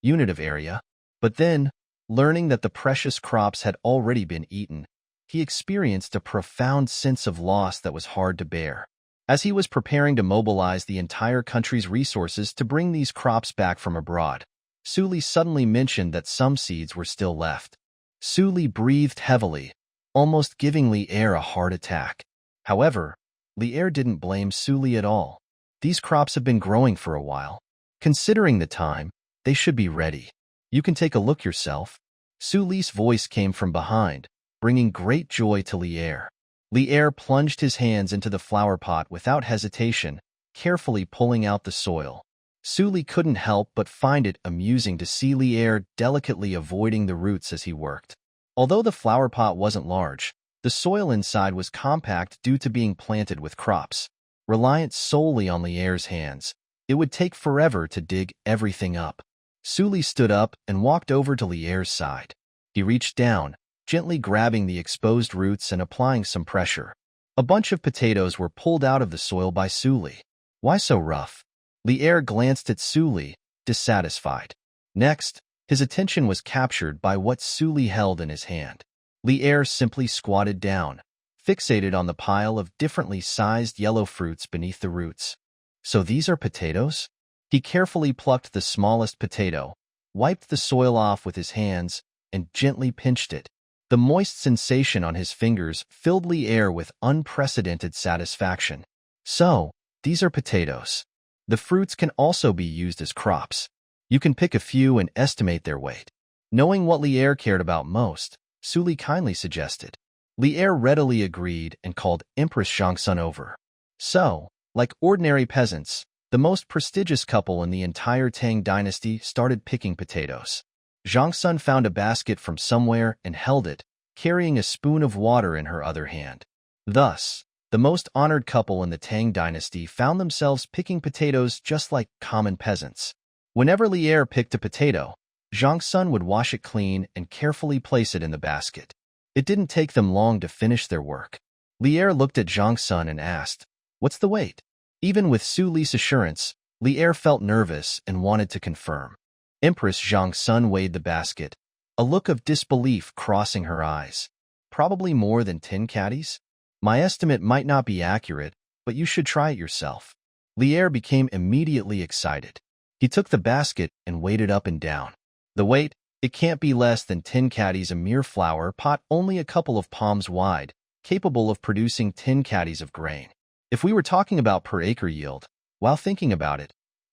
unit of area. But then, learning that the precious crops had already been eaten, he experienced a profound sense of loss that was hard to bear. As he was preparing to mobilize the entire country's resources to bring these crops back from abroad, Suli suddenly mentioned that some seeds were still left. Suli breathed heavily, almost giving Li'er a heart attack. However, Li'er didn't blame Suli at all. These crops have been growing for a while. Considering the time, they should be ready. You can take a look yourself. Suli's voice came from behind, bringing great joy to Li'er. Li'er plunged his hands into the flower pot without hesitation, carefully pulling out the soil. Suli couldn't help but find it amusing to see Li'er delicately avoiding the roots as he worked. Although the flower pot wasn't large, the soil inside was compact due to being planted with crops. Reliant solely on Li'er's hands, it would take forever to dig everything up. Suli stood up and walked over to Li'er's side. He reached down, gently grabbing the exposed roots and applying some pressure. A bunch of potatoes were pulled out of the soil by Suli. Why so rough? Li'er glanced at Suli, dissatisfied. Next, his attention was captured by what Suli held in his hand. Li'er simply squatted down, fixated on the pile of differently sized yellow fruits beneath the roots. So these are potatoes? He carefully plucked the smallest potato, wiped the soil off with his hands, and gently pinched it. The moist sensation on his fingers filled Li'er with unprecedented satisfaction. So, these are potatoes. The fruits can also be used as crops. You can pick a few and estimate their weight. Knowing what Li'er cared about most, Suli kindly suggested. Li'er readily agreed and called Empress Zhangsun over. So, like ordinary peasants, the most prestigious couple in the entire Tang dynasty started picking potatoes. Zhangsun found a basket from somewhere and held it, carrying a spoon of water in her other hand. Thus, the most honored couple in the Tang dynasty found themselves picking potatoes just like common peasants. Whenever Li'er picked a potato, Zhangsun would wash it clean and carefully place it in the basket. It didn't take them long to finish their work. Li'er looked at Zhangsun and asked, "What's the weight?" Even with Suli's assurance, Li'er felt nervous and wanted to confirm. Empress Zhangsun weighed the basket, a look of disbelief crossing her eyes. "Probably more than 10 caddies? My estimate might not be accurate, but you should try it yourself." Li'er became immediately excited. He took the basket and weighed it up and down. The weight, it can't be less than 10 caddies, a mere flower pot only a couple of palms wide, capable of producing 10 caddies of grain. If we were talking about per acre yield, while thinking about it,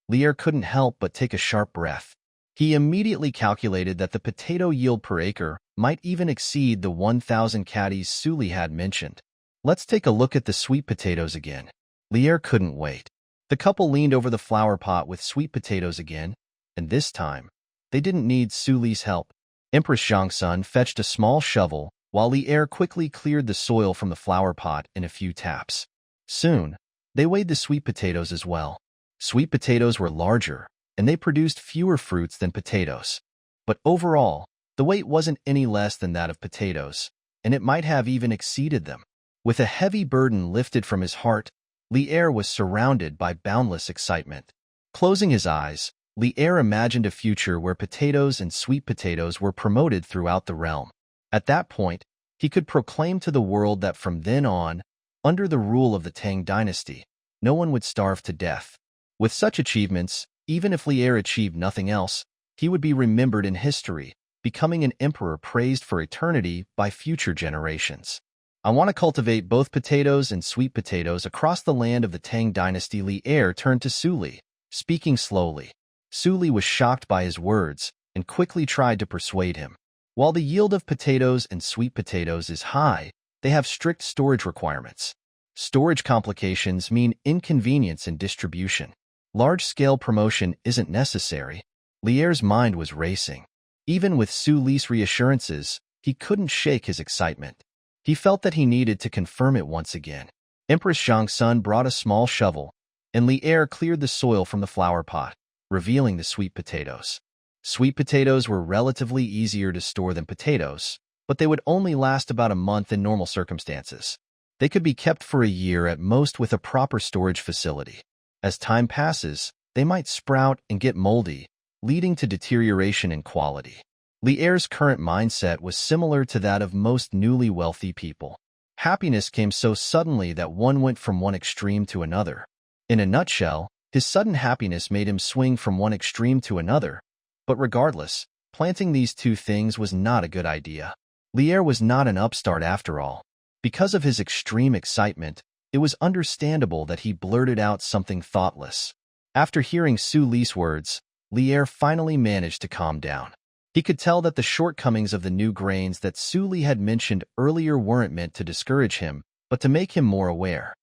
Li'er couldn't help but take a sharp breath. He immediately calculated that the potato yield per acre might even exceed the 1,000 caddies Suli had mentioned. Let's take a look at the sweet potatoes again. Li'er couldn't wait. The couple leaned over the flower pot with sweet potatoes again, and this time, they didn't need Suli's help. Empress Zhangsun fetched a small shovel, while Li'er quickly cleared the soil from the flower pot in a few taps. Soon, they weighed the sweet potatoes as well. Sweet potatoes were larger, and they produced fewer fruits than potatoes. But overall, the weight wasn't any less than that of potatoes, and it might have even exceeded them. With a heavy burden lifted from his heart, Li'er was surrounded by boundless excitement. Closing his eyes, Li'er imagined a future where potatoes and sweet potatoes were promoted throughout the realm. At that point, he could proclaim to the world that from then on, under the rule of the Tang dynasty, no one would starve to death. With such achievements, even if Li'er achieved nothing else, he would be remembered in history, becoming an emperor praised for eternity by future generations. "I want to cultivate both potatoes and sweet potatoes across the land of the Tang dynasty." Li'er turned to Suli, speaking slowly. Suli was shocked by his words and quickly tried to persuade him. While the yield of potatoes and sweet potatoes is high, they have strict storage requirements. Storage complications mean inconvenience in distribution. Large-scale promotion isn't necessary. Li'er's mind was racing. Even with Suli's reassurances, he couldn't shake his excitement. He felt that he needed to confirm it once again. Empress Zhangsun brought a small shovel, and Li'er cleared the soil from the flower pot, revealing the sweet potatoes. Sweet potatoes were relatively easier to store than potatoes, but they would only last about a month in normal circumstances. They could be kept for a year at most with a proper storage facility. As time passes, they might sprout and get moldy, leading to deterioration in quality. Lier's current mindset was similar to that of most newly wealthy people. Happiness came so suddenly that one went from one extreme to another. In a nutshell, his sudden happiness made him swing from one extreme to another. But regardless, planting these two things was not a good idea. Lier was not an upstart after all. Because of his extreme excitement, it was understandable that he blurted out something thoughtless. After hearing Su Li's words, Lier finally managed to calm down. He could tell that the shortcomings of the new grains that Su Li had mentioned earlier weren't meant to discourage him, but to make him more aware.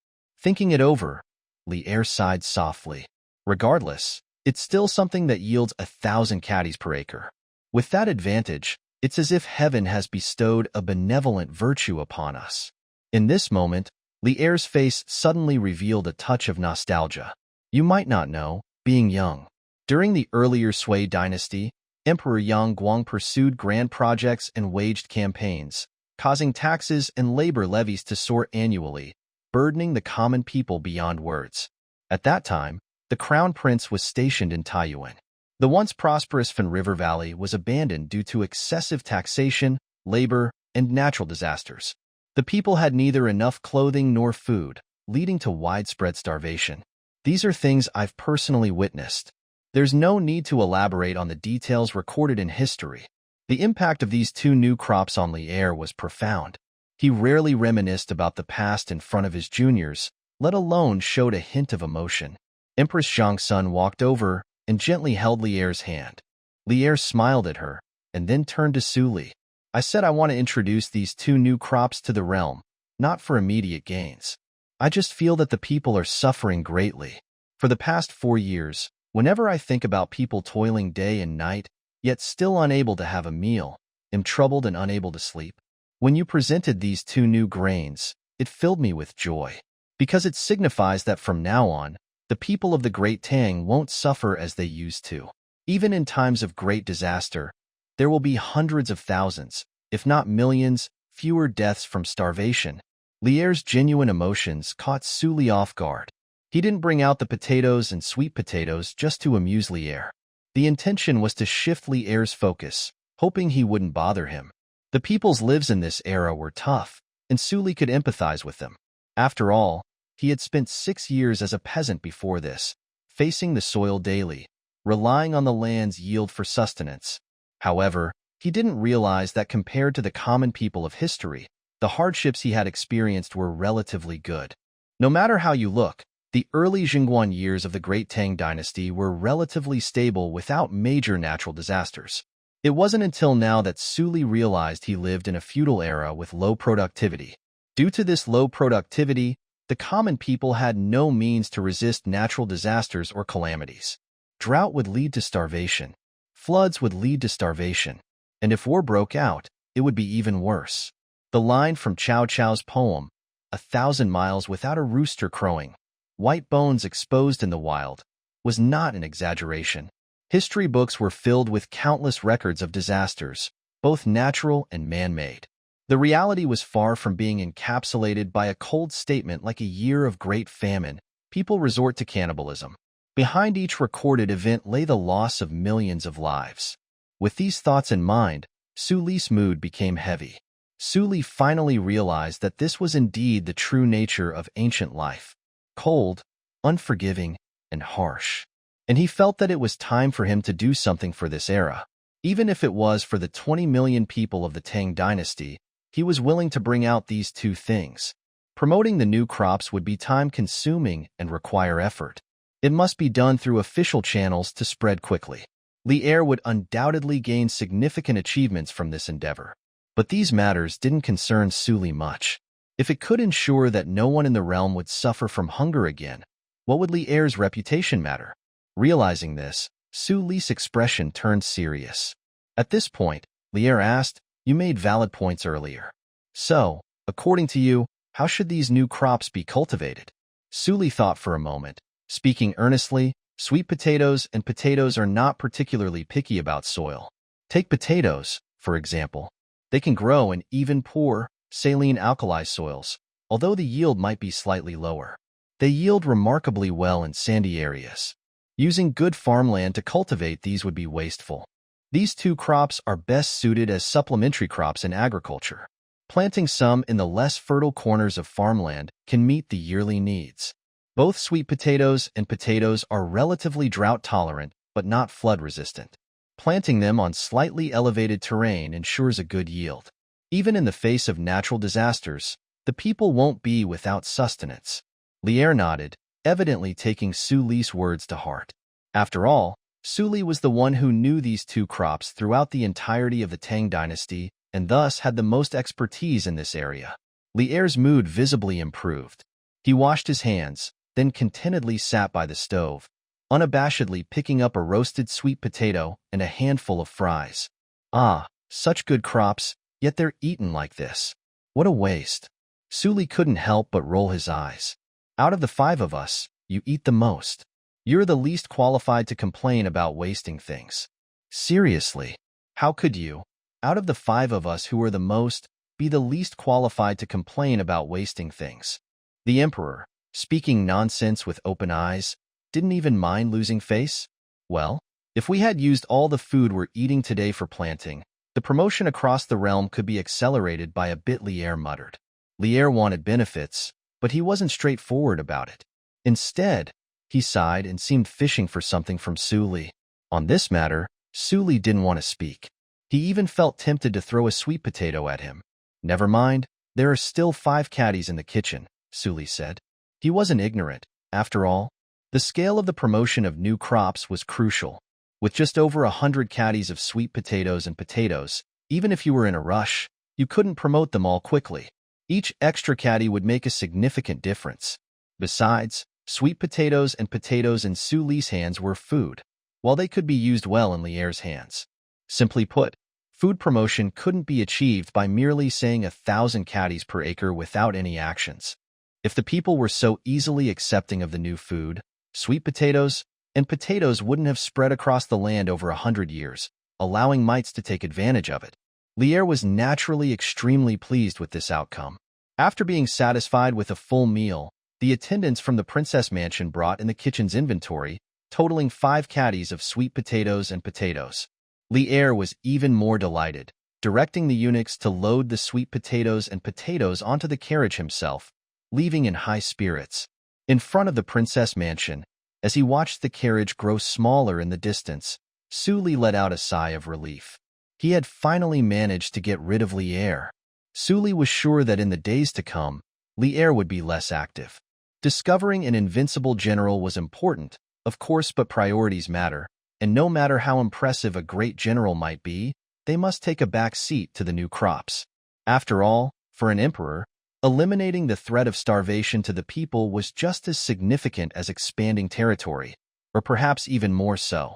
Thinking it over, Lier sighed softly. Regardless, it's still something that yields 1,000 caddies per acre. With that advantage, it's as if heaven has bestowed a benevolent virtue upon us. In this moment, Lier's face suddenly revealed a touch of nostalgia. You might not know, being young. During the earlier Sui dynasty, Emperor Yang Guang pursued grand projects and waged campaigns, causing taxes and labor levies to soar annually, burdening the common people beyond words. At that time, the crown prince was stationed in Taiyuan. The once prosperous Fan River Valley was abandoned due to excessive taxation, labor, and natural disasters. The people had neither enough clothing nor food, leading to widespread starvation. These are things I've personally witnessed. There's no need to elaborate on the details recorded in history. The impact of these two new crops on Lier was profound. He rarely reminisced about the past in front of his juniors, let alone showed a hint of emotion. Empress Zhangsun walked over and gently held Lier's hand. Lier smiled at her, and then turned to Su Li. I said I want to introduce these two new crops to the realm, not for immediate gains. I just feel that the people are suffering greatly. For the past 4 years, whenever I think about people toiling day and night, yet still unable to have a meal, am troubled and unable to sleep. When you presented these two new grains, it filled me with joy, because it signifies that from now on, the people of the Great Tang won't suffer as they used to. Even in times of great disaster, there will be hundreds of thousands, if not millions, fewer deaths from starvation. Lier's genuine emotions caught Su Li off guard. He didn't bring out the potatoes and sweet potatoes just to amuse Lier. The intention was to shift Lier's focus, hoping he wouldn't bother him. The people's lives in this era were tough, and Su Li could empathize with them. After all, he had spent 6 years as a peasant before this, facing the soil daily, relying on the land's yield for sustenance. However, he didn't realize that compared to the common people of history, the hardships he had experienced were relatively good. No matter how you look, the early Jingguan years of the Great Tang Dynasty were relatively stable without major natural disasters. It wasn't until now that Su Li realized he lived in a feudal era with low productivity. Due to this low productivity, the common people had no means to resist natural disasters or calamities. Drought would lead to starvation. Floods would lead to starvation. And if war broke out, it would be even worse. The line from Cao Cao's poem, 1,000 miles without a rooster crowing, white bones exposed in the wild, was not an exaggeration. History books were filled with countless records of disasters, both natural and man-made. The reality was far from being encapsulated by a cold statement like a year of great famine. People resort to cannibalism. Behind each recorded event lay the loss of millions of lives. With these thoughts in mind, Su Li's mood became heavy. Su Li finally realized that this was indeed the true nature of ancient life. Cold, unforgiving, and harsh. And he felt that it was time for him to do something for this era. Even if it was for the 20 million people of the Tang Dynasty, he was willing to bring out these two things. Promoting the new crops would be time-consuming and require effort. It must be done through official channels to spread quickly. Lier would undoubtedly gain significant achievements from this endeavor. But these matters didn't concern Su Li much. If it could ensure that no one in the realm would suffer from hunger again, what would Lier's reputation matter? Realizing this, Su Li's expression turned serious. At this point, Lier asked, "You made valid points earlier. So, according to you, how should these new crops be cultivated?" Su Li thought for a moment. Speaking earnestly, Sweet potatoes and potatoes are not particularly picky about soil. Take potatoes, for example. They can grow in even poor, saline alkali soils, although the yield might be slightly lower. They yield remarkably well in sandy areas. Using good farmland to cultivate these would be wasteful. These two crops are best suited as supplementary crops in agriculture. Planting some in the less fertile corners of farmland can meet the yearly needs. Both sweet potatoes and potatoes are relatively drought-tolerant but not flood-resistant. Planting them on slightly elevated terrain ensures a good yield. Even in the face of natural disasters, the people won't be without sustenance. Lier nodded, evidently taking Su Li's words to heart. After all, Su Li was the one who knew these two crops throughout the entirety of the Tang dynasty and thus had the most expertise in this area. Lier's mood visibly improved. He washed his hands, then contentedly sat by the stove, unabashedly picking up a roasted sweet potato and a handful of fries. Ah, such good crops, yet they're eaten like this. What a waste. Su Li couldn't help but roll his eyes. Out of the 5 of us, you eat the most. You're the least qualified to complain about wasting things. Seriously, how could you, out of the 5 of us who are the most, be the least qualified to complain about wasting things? The emperor, speaking nonsense with open eyes, didn't even mind losing face? Well, if we had used all the food we're eating today for planting, the promotion across the realm could be accelerated by a bit, Lier muttered. Lier wanted benefits, but he wasn't straightforward about it. Instead, he sighed and seemed fishing for something from Su Li. On this matter, Su Li didn't want to speak. He even felt tempted to throw a sweet potato at him. Never mind, there are still 5 caddies in the kitchen, Su Li said. He wasn't ignorant. After all, the scale of the promotion of new crops was crucial. With just over 100 caddies of sweet potatoes and potatoes, even if you were in a rush, you couldn't promote them all quickly. Each extra caddy would make a significant difference. Besides, sweet potatoes and potatoes in Su Li's hands were food, while they could be used well in Lier's hands. Simply put, food promotion couldn't be achieved by merely saying 1,000 caddies per acre without any actions. If the people were so easily accepting of the new food, sweet potatoes and potatoes wouldn't have spread across the land over 100 years, allowing mites to take advantage of it. Lier was naturally extremely pleased with this outcome. After being satisfied with a full meal, the attendants from the princess mansion brought in the kitchen's inventory, totaling 5 caddies of sweet potatoes and potatoes. Lier was even more delighted, directing the eunuchs to load the sweet potatoes and potatoes onto the carriage himself, leaving in high spirits. In front of the princess mansion, as he watched the carriage grow smaller in the distance, Su Li let out a sigh of relief. He had finally managed to get rid of Lier. Su Li was sure that in the days to come, Lier would be less active. Discovering an invincible general was important, of course, but priorities matter, and no matter how impressive a great general might be, they must take a back seat to the new crops. After all, for an emperor, eliminating the threat of starvation to the people was just as significant as expanding territory, or perhaps even more so.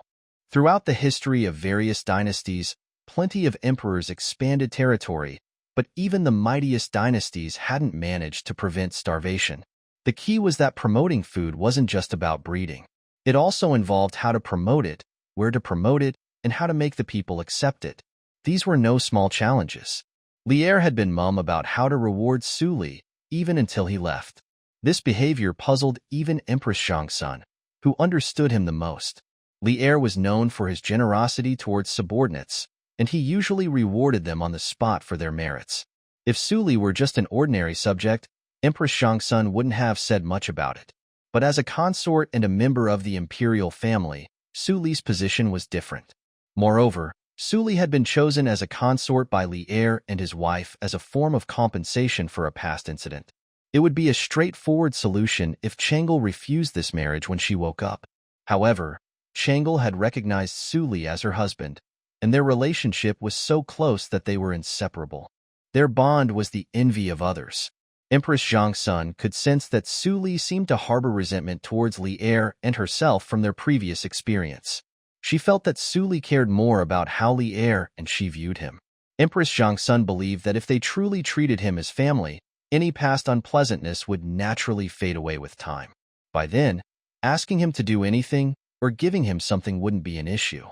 Throughout the history of various dynasties, plenty of emperors expanded territory, but even the mightiest dynasties hadn't managed to prevent starvation. The key was that promoting food wasn't just about breeding. It also involved how to promote it, where to promote it, and how to make the people accept it. These were no small challenges. Lier had been mum about how to reward Su Li, even until he left. This behavior puzzled even Empress Zhangsun, who understood him the most. Lier was known for his generosity towards subordinates, and he usually rewarded them on the spot for their merits. If Su Li were just an ordinary subject, Empress Zhangsun wouldn't have said much about it. But as a consort and a member of the Imperial family, Su Li's position was different. Moreover, Su Li had been chosen as a consort by Lier and his wife as a form of compensation for a past incident. It would be a straightforward solution if Chang'e refused this marriage when she woke up. However, Chang'e had recognized Su Li as her husband, and their relationship was so close that they were inseparable. Their bond was the envy of others. Empress Zhangsun could sense that Su Li seemed to harbor resentment towards Lier and herself from their previous experience. She felt that Su Li cared more about how Lier and she viewed him. Empress Zhangsun believed that if they truly treated him as family, any past unpleasantness would naturally fade away with time. By then, asking him to do anything, or giving him something wouldn't be an issue.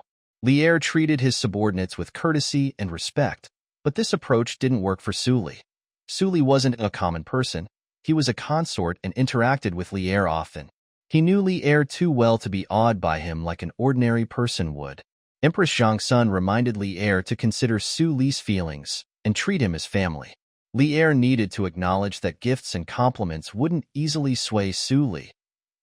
Lier treated his subordinates with courtesy and respect, but this approach didn't work for Suli. Suli wasn't a common person. He was a consort and interacted with Lier often. He knew Lier too well to be awed by him like an ordinary person would. Empress Zhongsun reminded Lier to consider Suli's feelings and treat him as family. Lier needed to acknowledge that gifts and compliments wouldn't easily sway Suli.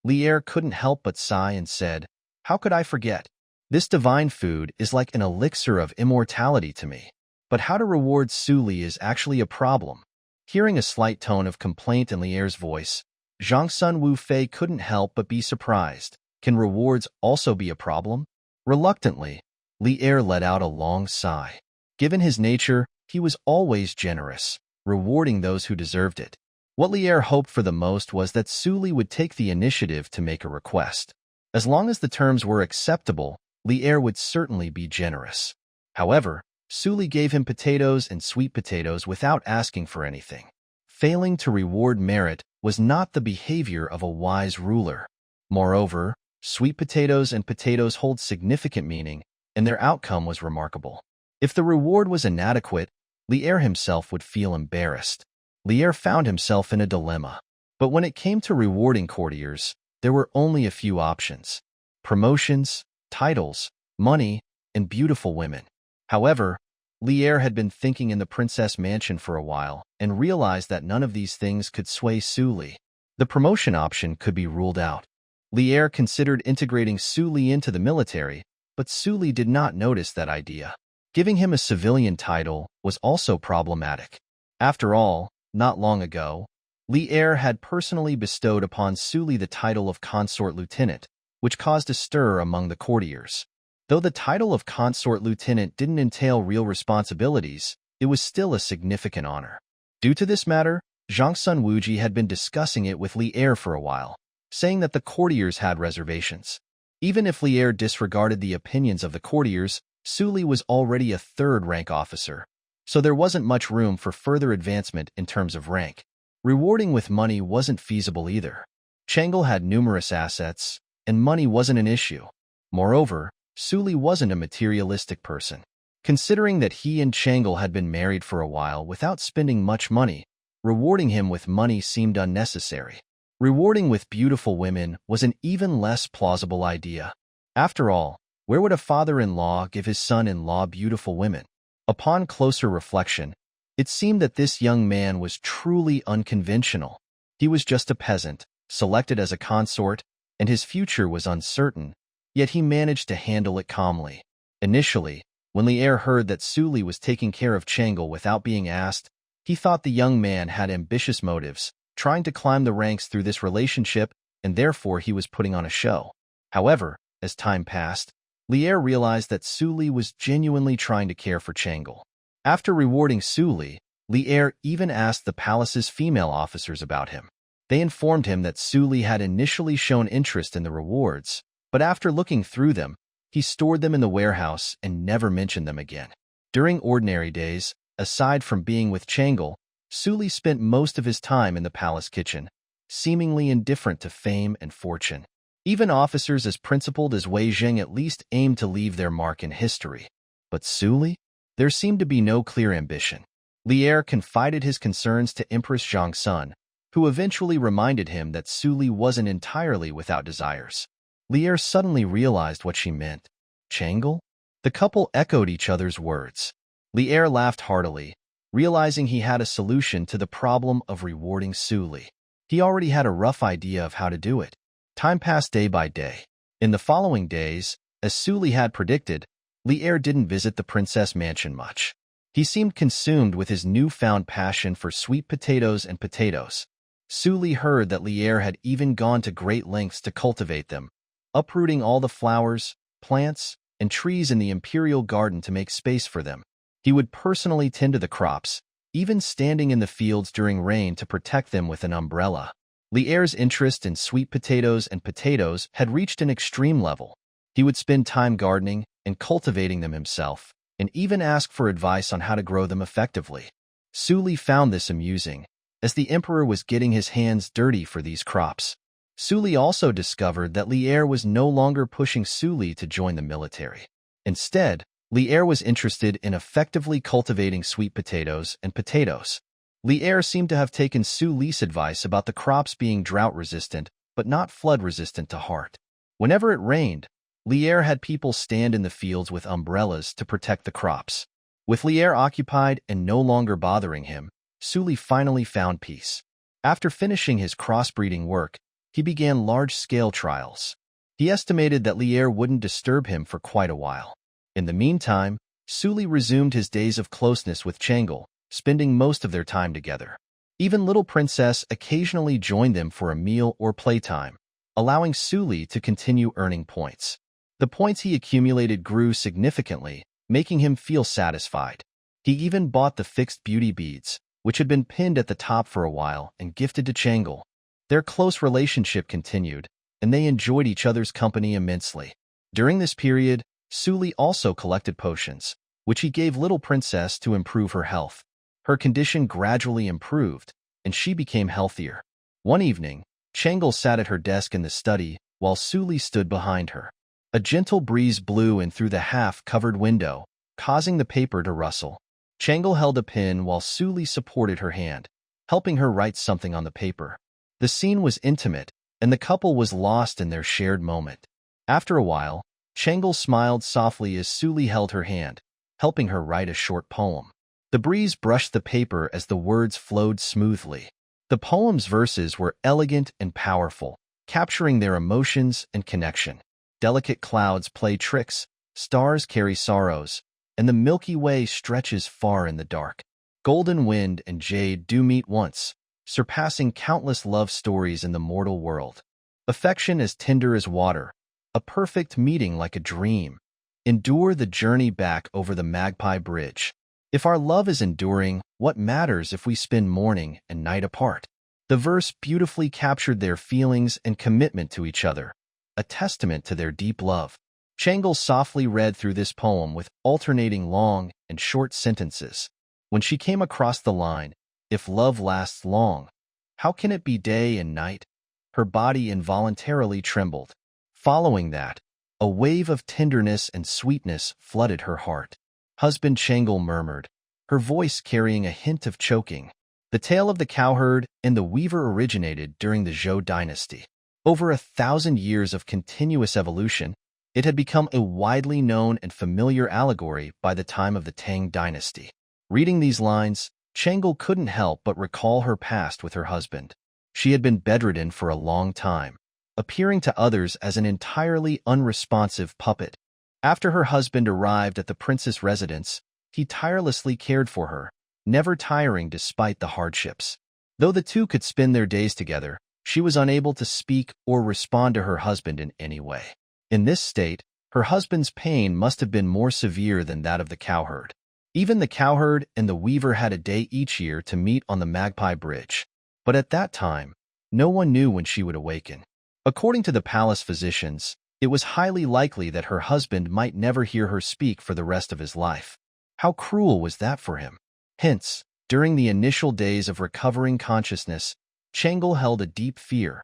Lier couldn't help but sigh and said, "How could I forget? This divine food is like an elixir of immortality to me. But how to reward Suli is actually a problem." Hearing a slight tone of complaint in Lier's voice, Zhongsun Wu Fei couldn't help but be surprised. Can rewards also be a problem? Reluctantly, Lier let out a long sigh. Given his nature, he was always generous, rewarding those who deserved it. What Lier hoped for the most was that Suli would take the initiative to make a request. As long as the terms were acceptable, Lier would certainly be generous. However, Suli gave him potatoes and sweet potatoes without asking for anything. Failing to reward merit was not the behavior of a wise ruler. Moreover, sweet potatoes and potatoes hold significant meaning, and their outcome was remarkable. If the reward was inadequate, Lier himself would feel embarrassed. Lier found himself in a dilemma. But when it came to rewarding courtiers, there were only a few options: promotions, titles, money, and beautiful women. However, Lier had been thinking in the princess mansion for a while and realized that none of these things could sway Suli. The promotion option could be ruled out. Lier considered integrating Suli into the military, but Suli did not notice that idea. Giving him a civilian title was also problematic. After all, not long ago, Lier had personally bestowed upon Suli the title of consort lieutenant, which caused a stir among the courtiers. Though the title of consort lieutenant didn't entail real responsibilities, it was still a significant honor. Due to this matter, Zhongsun Wuji had been discussing it with Lier for a while, saying that the courtiers had reservations. Even if Lier disregarded the opinions of the courtiers, Suli was already a third-rank officer, so there wasn't much room for further advancement in terms of rank. Rewarding with money wasn't feasible either. Changel had numerous assets, and money wasn't an issue. Moreover, Suli wasn't a materialistic person. Considering that he and Changel had been married for a while without spending much money, rewarding him with money seemed unnecessary. Rewarding with beautiful women was an even less plausible idea. After all, where would a father-in-law give his son-in-law beautiful women? Upon closer reflection, it seemed that this young man was truly unconventional. He was just a peasant, selected as a consort, and his future was uncertain, yet he managed to handle it calmly. Initially, when Lier heard that Suli was taking care of Changel without being asked, he thought the young man had ambitious motives, trying to climb the ranks through this relationship, and therefore he was putting on a show. However, as time passed, Lier realized that Suli was genuinely trying to care for Changel. After rewarding Suli, Lier even asked the palace's female officers about him. They informed him that Suli had initially shown interest in the rewards, but after looking through them, he stored them in the warehouse and never mentioned them again. During ordinary days, aside from being with Changel, Suli spent most of his time in the palace kitchen, seemingly indifferent to fame and fortune. Even officers as principled as Wei Zheng at least aimed to leave their mark in history. But Suli? There seemed to be no clear ambition. Lier confided his concerns to Empress Zhongsun, who eventually reminded him that Suli wasn't entirely without desires. Lier suddenly realized what she meant. Changel? The couple echoed each other's words. Lier laughed heartily, realizing he had a solution to the problem of rewarding Suli. He already had a rough idea of how to do it. Time passed day by day. In the following days, as Suli had predicted, Lier didn't visit the princess mansion much. He seemed consumed with his newfound passion for sweet potatoes and potatoes. Suli heard that Lier had even gone to great lengths to cultivate them, uprooting all the flowers, plants, and trees in the Imperial garden to make space for them. He would personally tend to the crops, even standing in the fields during rain to protect them with an umbrella. Lier's interest in sweet potatoes and potatoes had reached an extreme level. He would spend time gardening and cultivating them himself, and even ask for advice on how to grow them effectively. Suli found this amusing, as the emperor was getting his hands dirty for these crops. Suli also discovered that Lier was no longer pushing Suli to join the military. Instead, Lier was interested in effectively cultivating sweet potatoes and potatoes. Lier seemed to have taken Suli's advice about the crops being drought-resistant but not flood-resistant to heart. Whenever it rained, Lier had people stand in the fields with umbrellas to protect the crops. With Lier occupied and no longer bothering him, Suli finally found peace. After finishing his crossbreeding work, he began large-scale trials. He estimated that Lier wouldn't disturb him for quite a while. In the meantime, Suli resumed his days of closeness with Changel, spending most of their time together. Even Little Princess occasionally joined them for a meal or playtime, allowing Suli to continue earning points. The points he accumulated grew significantly, making him feel satisfied. He even bought the fixed beauty beads, which had been pinned at the top for a while, and gifted to Changel. Their close relationship continued, and they enjoyed each other's company immensely. During this period, Suli also collected potions, which he gave Little Princess to improve her health. Her condition gradually improved, and she became healthier. One evening, Changel sat at her desk in the study, while Suli stood behind her. A gentle breeze blew in through the half-covered window, causing the paper to rustle. Changel held a pen while Suli supported her hand, helping her write something on the paper. The scene was intimate, and the couple was lost in their shared moment. After a while, Changel smiled softly as Suli held her hand, helping her write a short poem. The breeze brushed the paper as the words flowed smoothly. The poem's verses were elegant and powerful, capturing their emotions and connection. Delicate clouds play tricks, stars carry sorrows, and the Milky Way stretches far in the dark. Golden wind and jade do meet once, surpassing countless love stories in the mortal world. Affection as tender as water, a perfect meeting like a dream. Endure the journey back over the Magpie Bridge. If our love is enduring, what matters if we spend morning and night apart? The verse beautifully captured their feelings and commitment to each other, a testament to their deep love. Changel softly read through this poem with alternating long and short sentences. When she came across the line, "If love lasts long, how can it be day and night?" her body involuntarily trembled. Following that, a wave of tenderness and sweetness flooded her heart. "Husband," Changel murmured, her voice carrying a hint of choking. The tale of the cowherd and the weaver originated during the Zhou dynasty. Over 1,000 years of continuous evolution, it had become a widely known and familiar allegory by the time of the Tang dynasty. Reading these lines, Changel couldn't help but recall her past with her husband. She had been bedridden for a long time, appearing to others as an entirely unresponsive puppet. After her husband arrived at the princess' residence, he tirelessly cared for her, never tiring despite the hardships. Though the two could spend their days together, she was unable to speak or respond to her husband in any way. In this state, her husband's pain must have been more severe than that of the cowherd. Even the cowherd and the weaver had a day each year to meet on the Magpie Bridge. But at that time, no one knew when she would awaken. According to the palace physicians, it was highly likely that her husband might never hear her speak for the rest of his life. How cruel was that for him? Hence, during the initial days of recovering consciousness, Changel held a deep fear,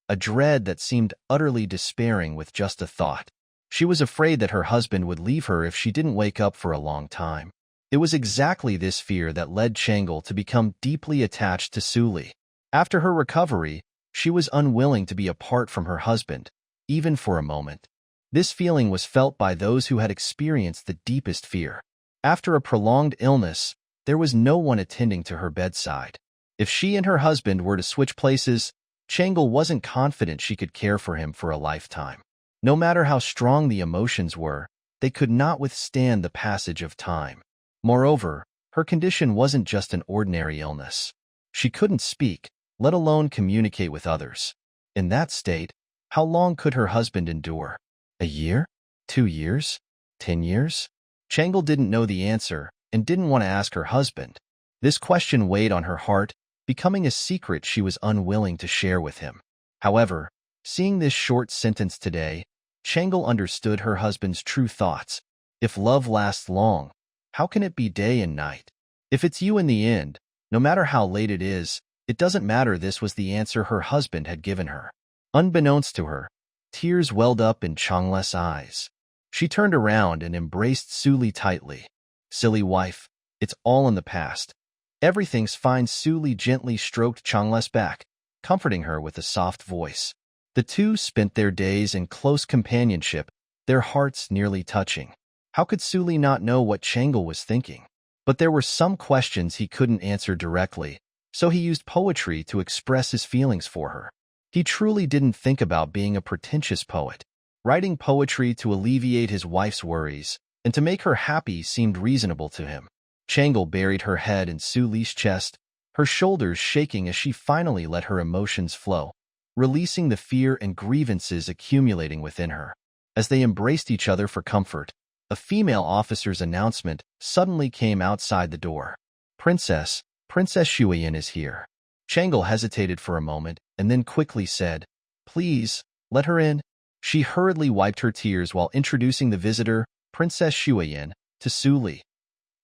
a dread that seemed utterly despairing with just a thought. She was afraid that her husband would leave her if she didn't wake up for a long time. It was exactly this fear that led Changel to become deeply attached to Suli. After her recovery, she was unwilling to be apart from her husband, even for a moment. This feeling was felt by those who had experienced the deepest fear. After a prolonged illness, there was no one attending to her bedside. If she and her husband were to switch places, Changel wasn't confident she could care for him for a lifetime. No matter how strong the emotions were, they could not withstand the passage of time. Moreover, her condition wasn't just an ordinary illness. She couldn't speak, let alone communicate with others. In that state, how long could her husband endure? A year? 2 years? 10 years? Changel didn't know the answer and didn't want to ask her husband. This question weighed on her heart, becoming a secret she was unwilling to share with him. However, seeing this short sentence today, Changel understood her husband's true thoughts. If love lasts long, how can it be day and night? If it's you in the end, no matter how late it is, it doesn't matter. This was the answer her husband had given her. Unbeknownst to her, tears welled up in Changles's eyes. She turned around and embraced Suli tightly. Silly wife, it's all in the past. Everything's fine. Suli gently stroked Changles's back, comforting her with a soft voice. The two spent their days in close companionship, their hearts nearly touching. How could Suli not know what Changle was thinking? But there were some questions he couldn't answer directly, so he used poetry to express his feelings for her. He truly didn't think about being a pretentious poet. Writing poetry to alleviate his wife's worries and to make her happy seemed reasonable to him. Changle buried her head in Suli's chest, her shoulders shaking as she finally let her emotions flow, releasing the fear and grievances accumulating within her. As they embraced each other for comfort, a female officer's announcement suddenly came outside the door. Princess Shuiyin is here. Changle hesitated for a moment and then quickly said, "Please, let her in." She hurriedly wiped her tears while introducing the visitor, Princess Shuiyin, to Suli.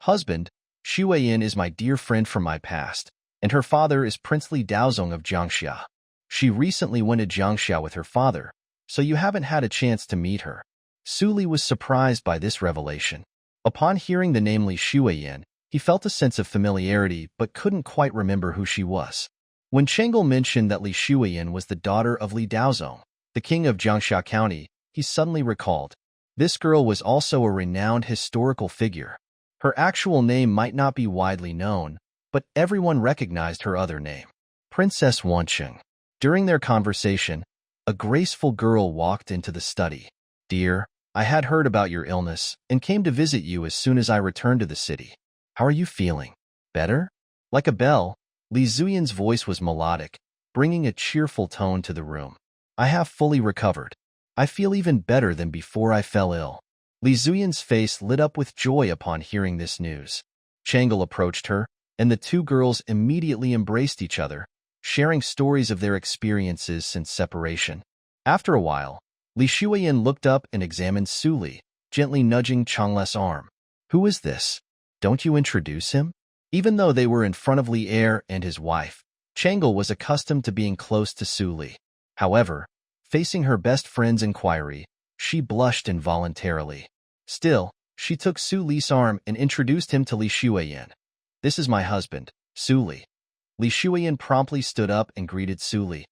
"Husband, Shuiyin is my dear friend from my past, and her father is Princely Daozong of Jiangxia. She recently went to Jiangxia with her father, so you haven't had a chance to meet her." Suli was surprised by this revelation. Upon hearing the name Li Shuiyin, he felt a sense of familiarity but couldn't quite remember who she was. When Changle mentioned that Li Shuiyin was the daughter of Li Daozong, the king of Jiangxia County, he suddenly recalled. This girl was also a renowned historical figure. Her actual name might not be widely known, but everyone recognized her other name, Princess Wancheng. During their conversation, a graceful girl walked into the study. "Dear, I had heard about your illness and came to visit you as soon as I returned to the city. How are you feeling? Better?" Like a bell, Li Zuyin's voice was melodic, bringing a cheerful tone to the room. "I have fully recovered. I feel even better than before I fell ill." Li Zuyin's face lit up with joy upon hearing this news. Changle approached her, and the two girls immediately embraced each other, sharing stories of their experiences since separation. After a while, Li Shuiyin looked up and examined Suli, gently nudging Changles's arm. "Who is this? Don't you introduce him?" Even though they were in front of Li Er and his wife, Changle was accustomed to being close to Suli. However, facing her best friend's inquiry, she blushed involuntarily. Still, she took Suli's arm and introduced him to Li Shuiyin. "This is my husband, Suli." Li Shuiyin promptly stood up and greeted Suli.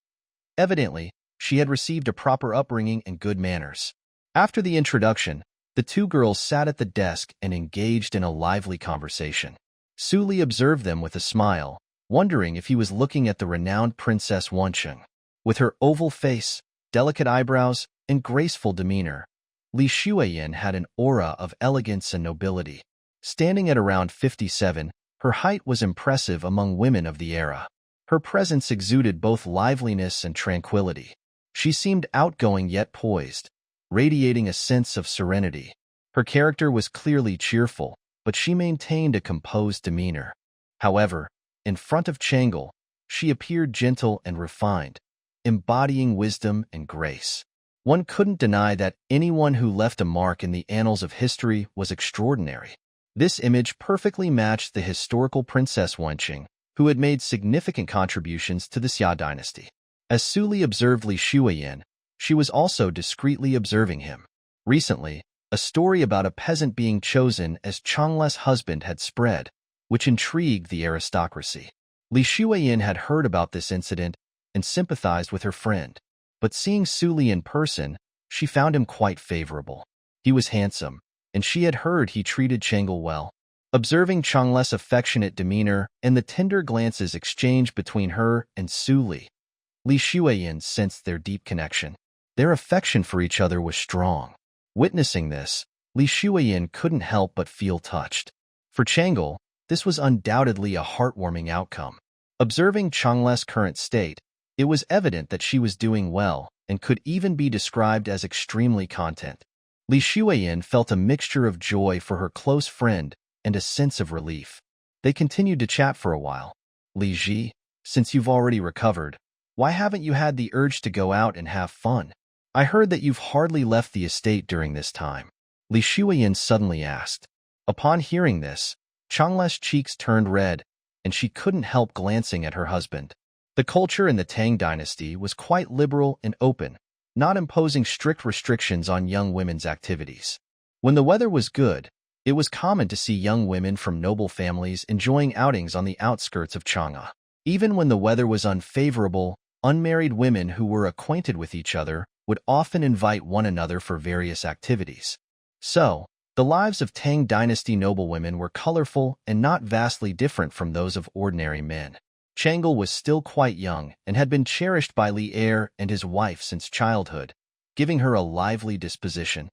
Evidently, she had received a proper upbringing and good manners. After the introduction, the two girls sat at the desk and engaged in a lively conversation. Suli observed them with a smile, wondering if he was looking at the renowned Princess Wancheng. With her oval face, delicate eyebrows, and graceful demeanor, Li Shuiyin had an aura of elegance and nobility. Standing at around 57, her height was impressive among women of the era. Her presence exuded both liveliness and tranquility. She seemed outgoing yet poised, radiating a sense of serenity. Her character was clearly cheerful, but she maintained a composed demeanor. However, in front of Changle, she appeared gentle and refined, embodying wisdom and grace. One couldn't deny that anyone who left a mark in the annals of history was extraordinary. This image perfectly matched the historical Princess Wancheng, who had made significant contributions to the Xia dynasty. As Suli observed Li Shuiyin, she was also discreetly observing him. Recently, a story about a peasant being chosen as Changles's husband had spread, which intrigued the aristocracy. Li Shuiyin had heard about this incident and sympathized with her friend, but seeing Suli in person, she found him quite favorable. He was handsome, and she had heard he treated Changle well. Observing Changles's affectionate demeanor and the tender glances exchanged between her and Suli, Li Shuiyin sensed their deep connection. Their affection for each other was strong. Witnessing this, Li Shuiyin couldn't help but feel touched. For Changle, this was undoubtedly a heartwarming outcome. Observing Changles's current state, it was evident that she was doing well and could even be described as extremely content. Li Shuiyin felt a mixture of joy for her close friend and a sense of relief. They continued to chat for a while. "Li Ji, since you've already recovered, why haven't you had the urge to go out and have fun? I heard that you've hardly left the estate during this time," Li Shuiyin suddenly asked. Upon hearing this, Changles's cheeks turned red, and she couldn't help glancing at her husband. The culture in the Tang dynasty was quite liberal and open, not imposing strict restrictions on young women's activities. When the weather was good, it was common to see young women from noble families enjoying outings on the outskirts of Chang'e. Even when the weather was unfavorable, unmarried women who were acquainted with each other would often invite one another for various activities. So, the lives of Tang dynasty noblewomen were colorful and not vastly different from those of ordinary men. Chang'e was still quite young and had been cherished by Li Er and his wife since childhood, giving her a lively disposition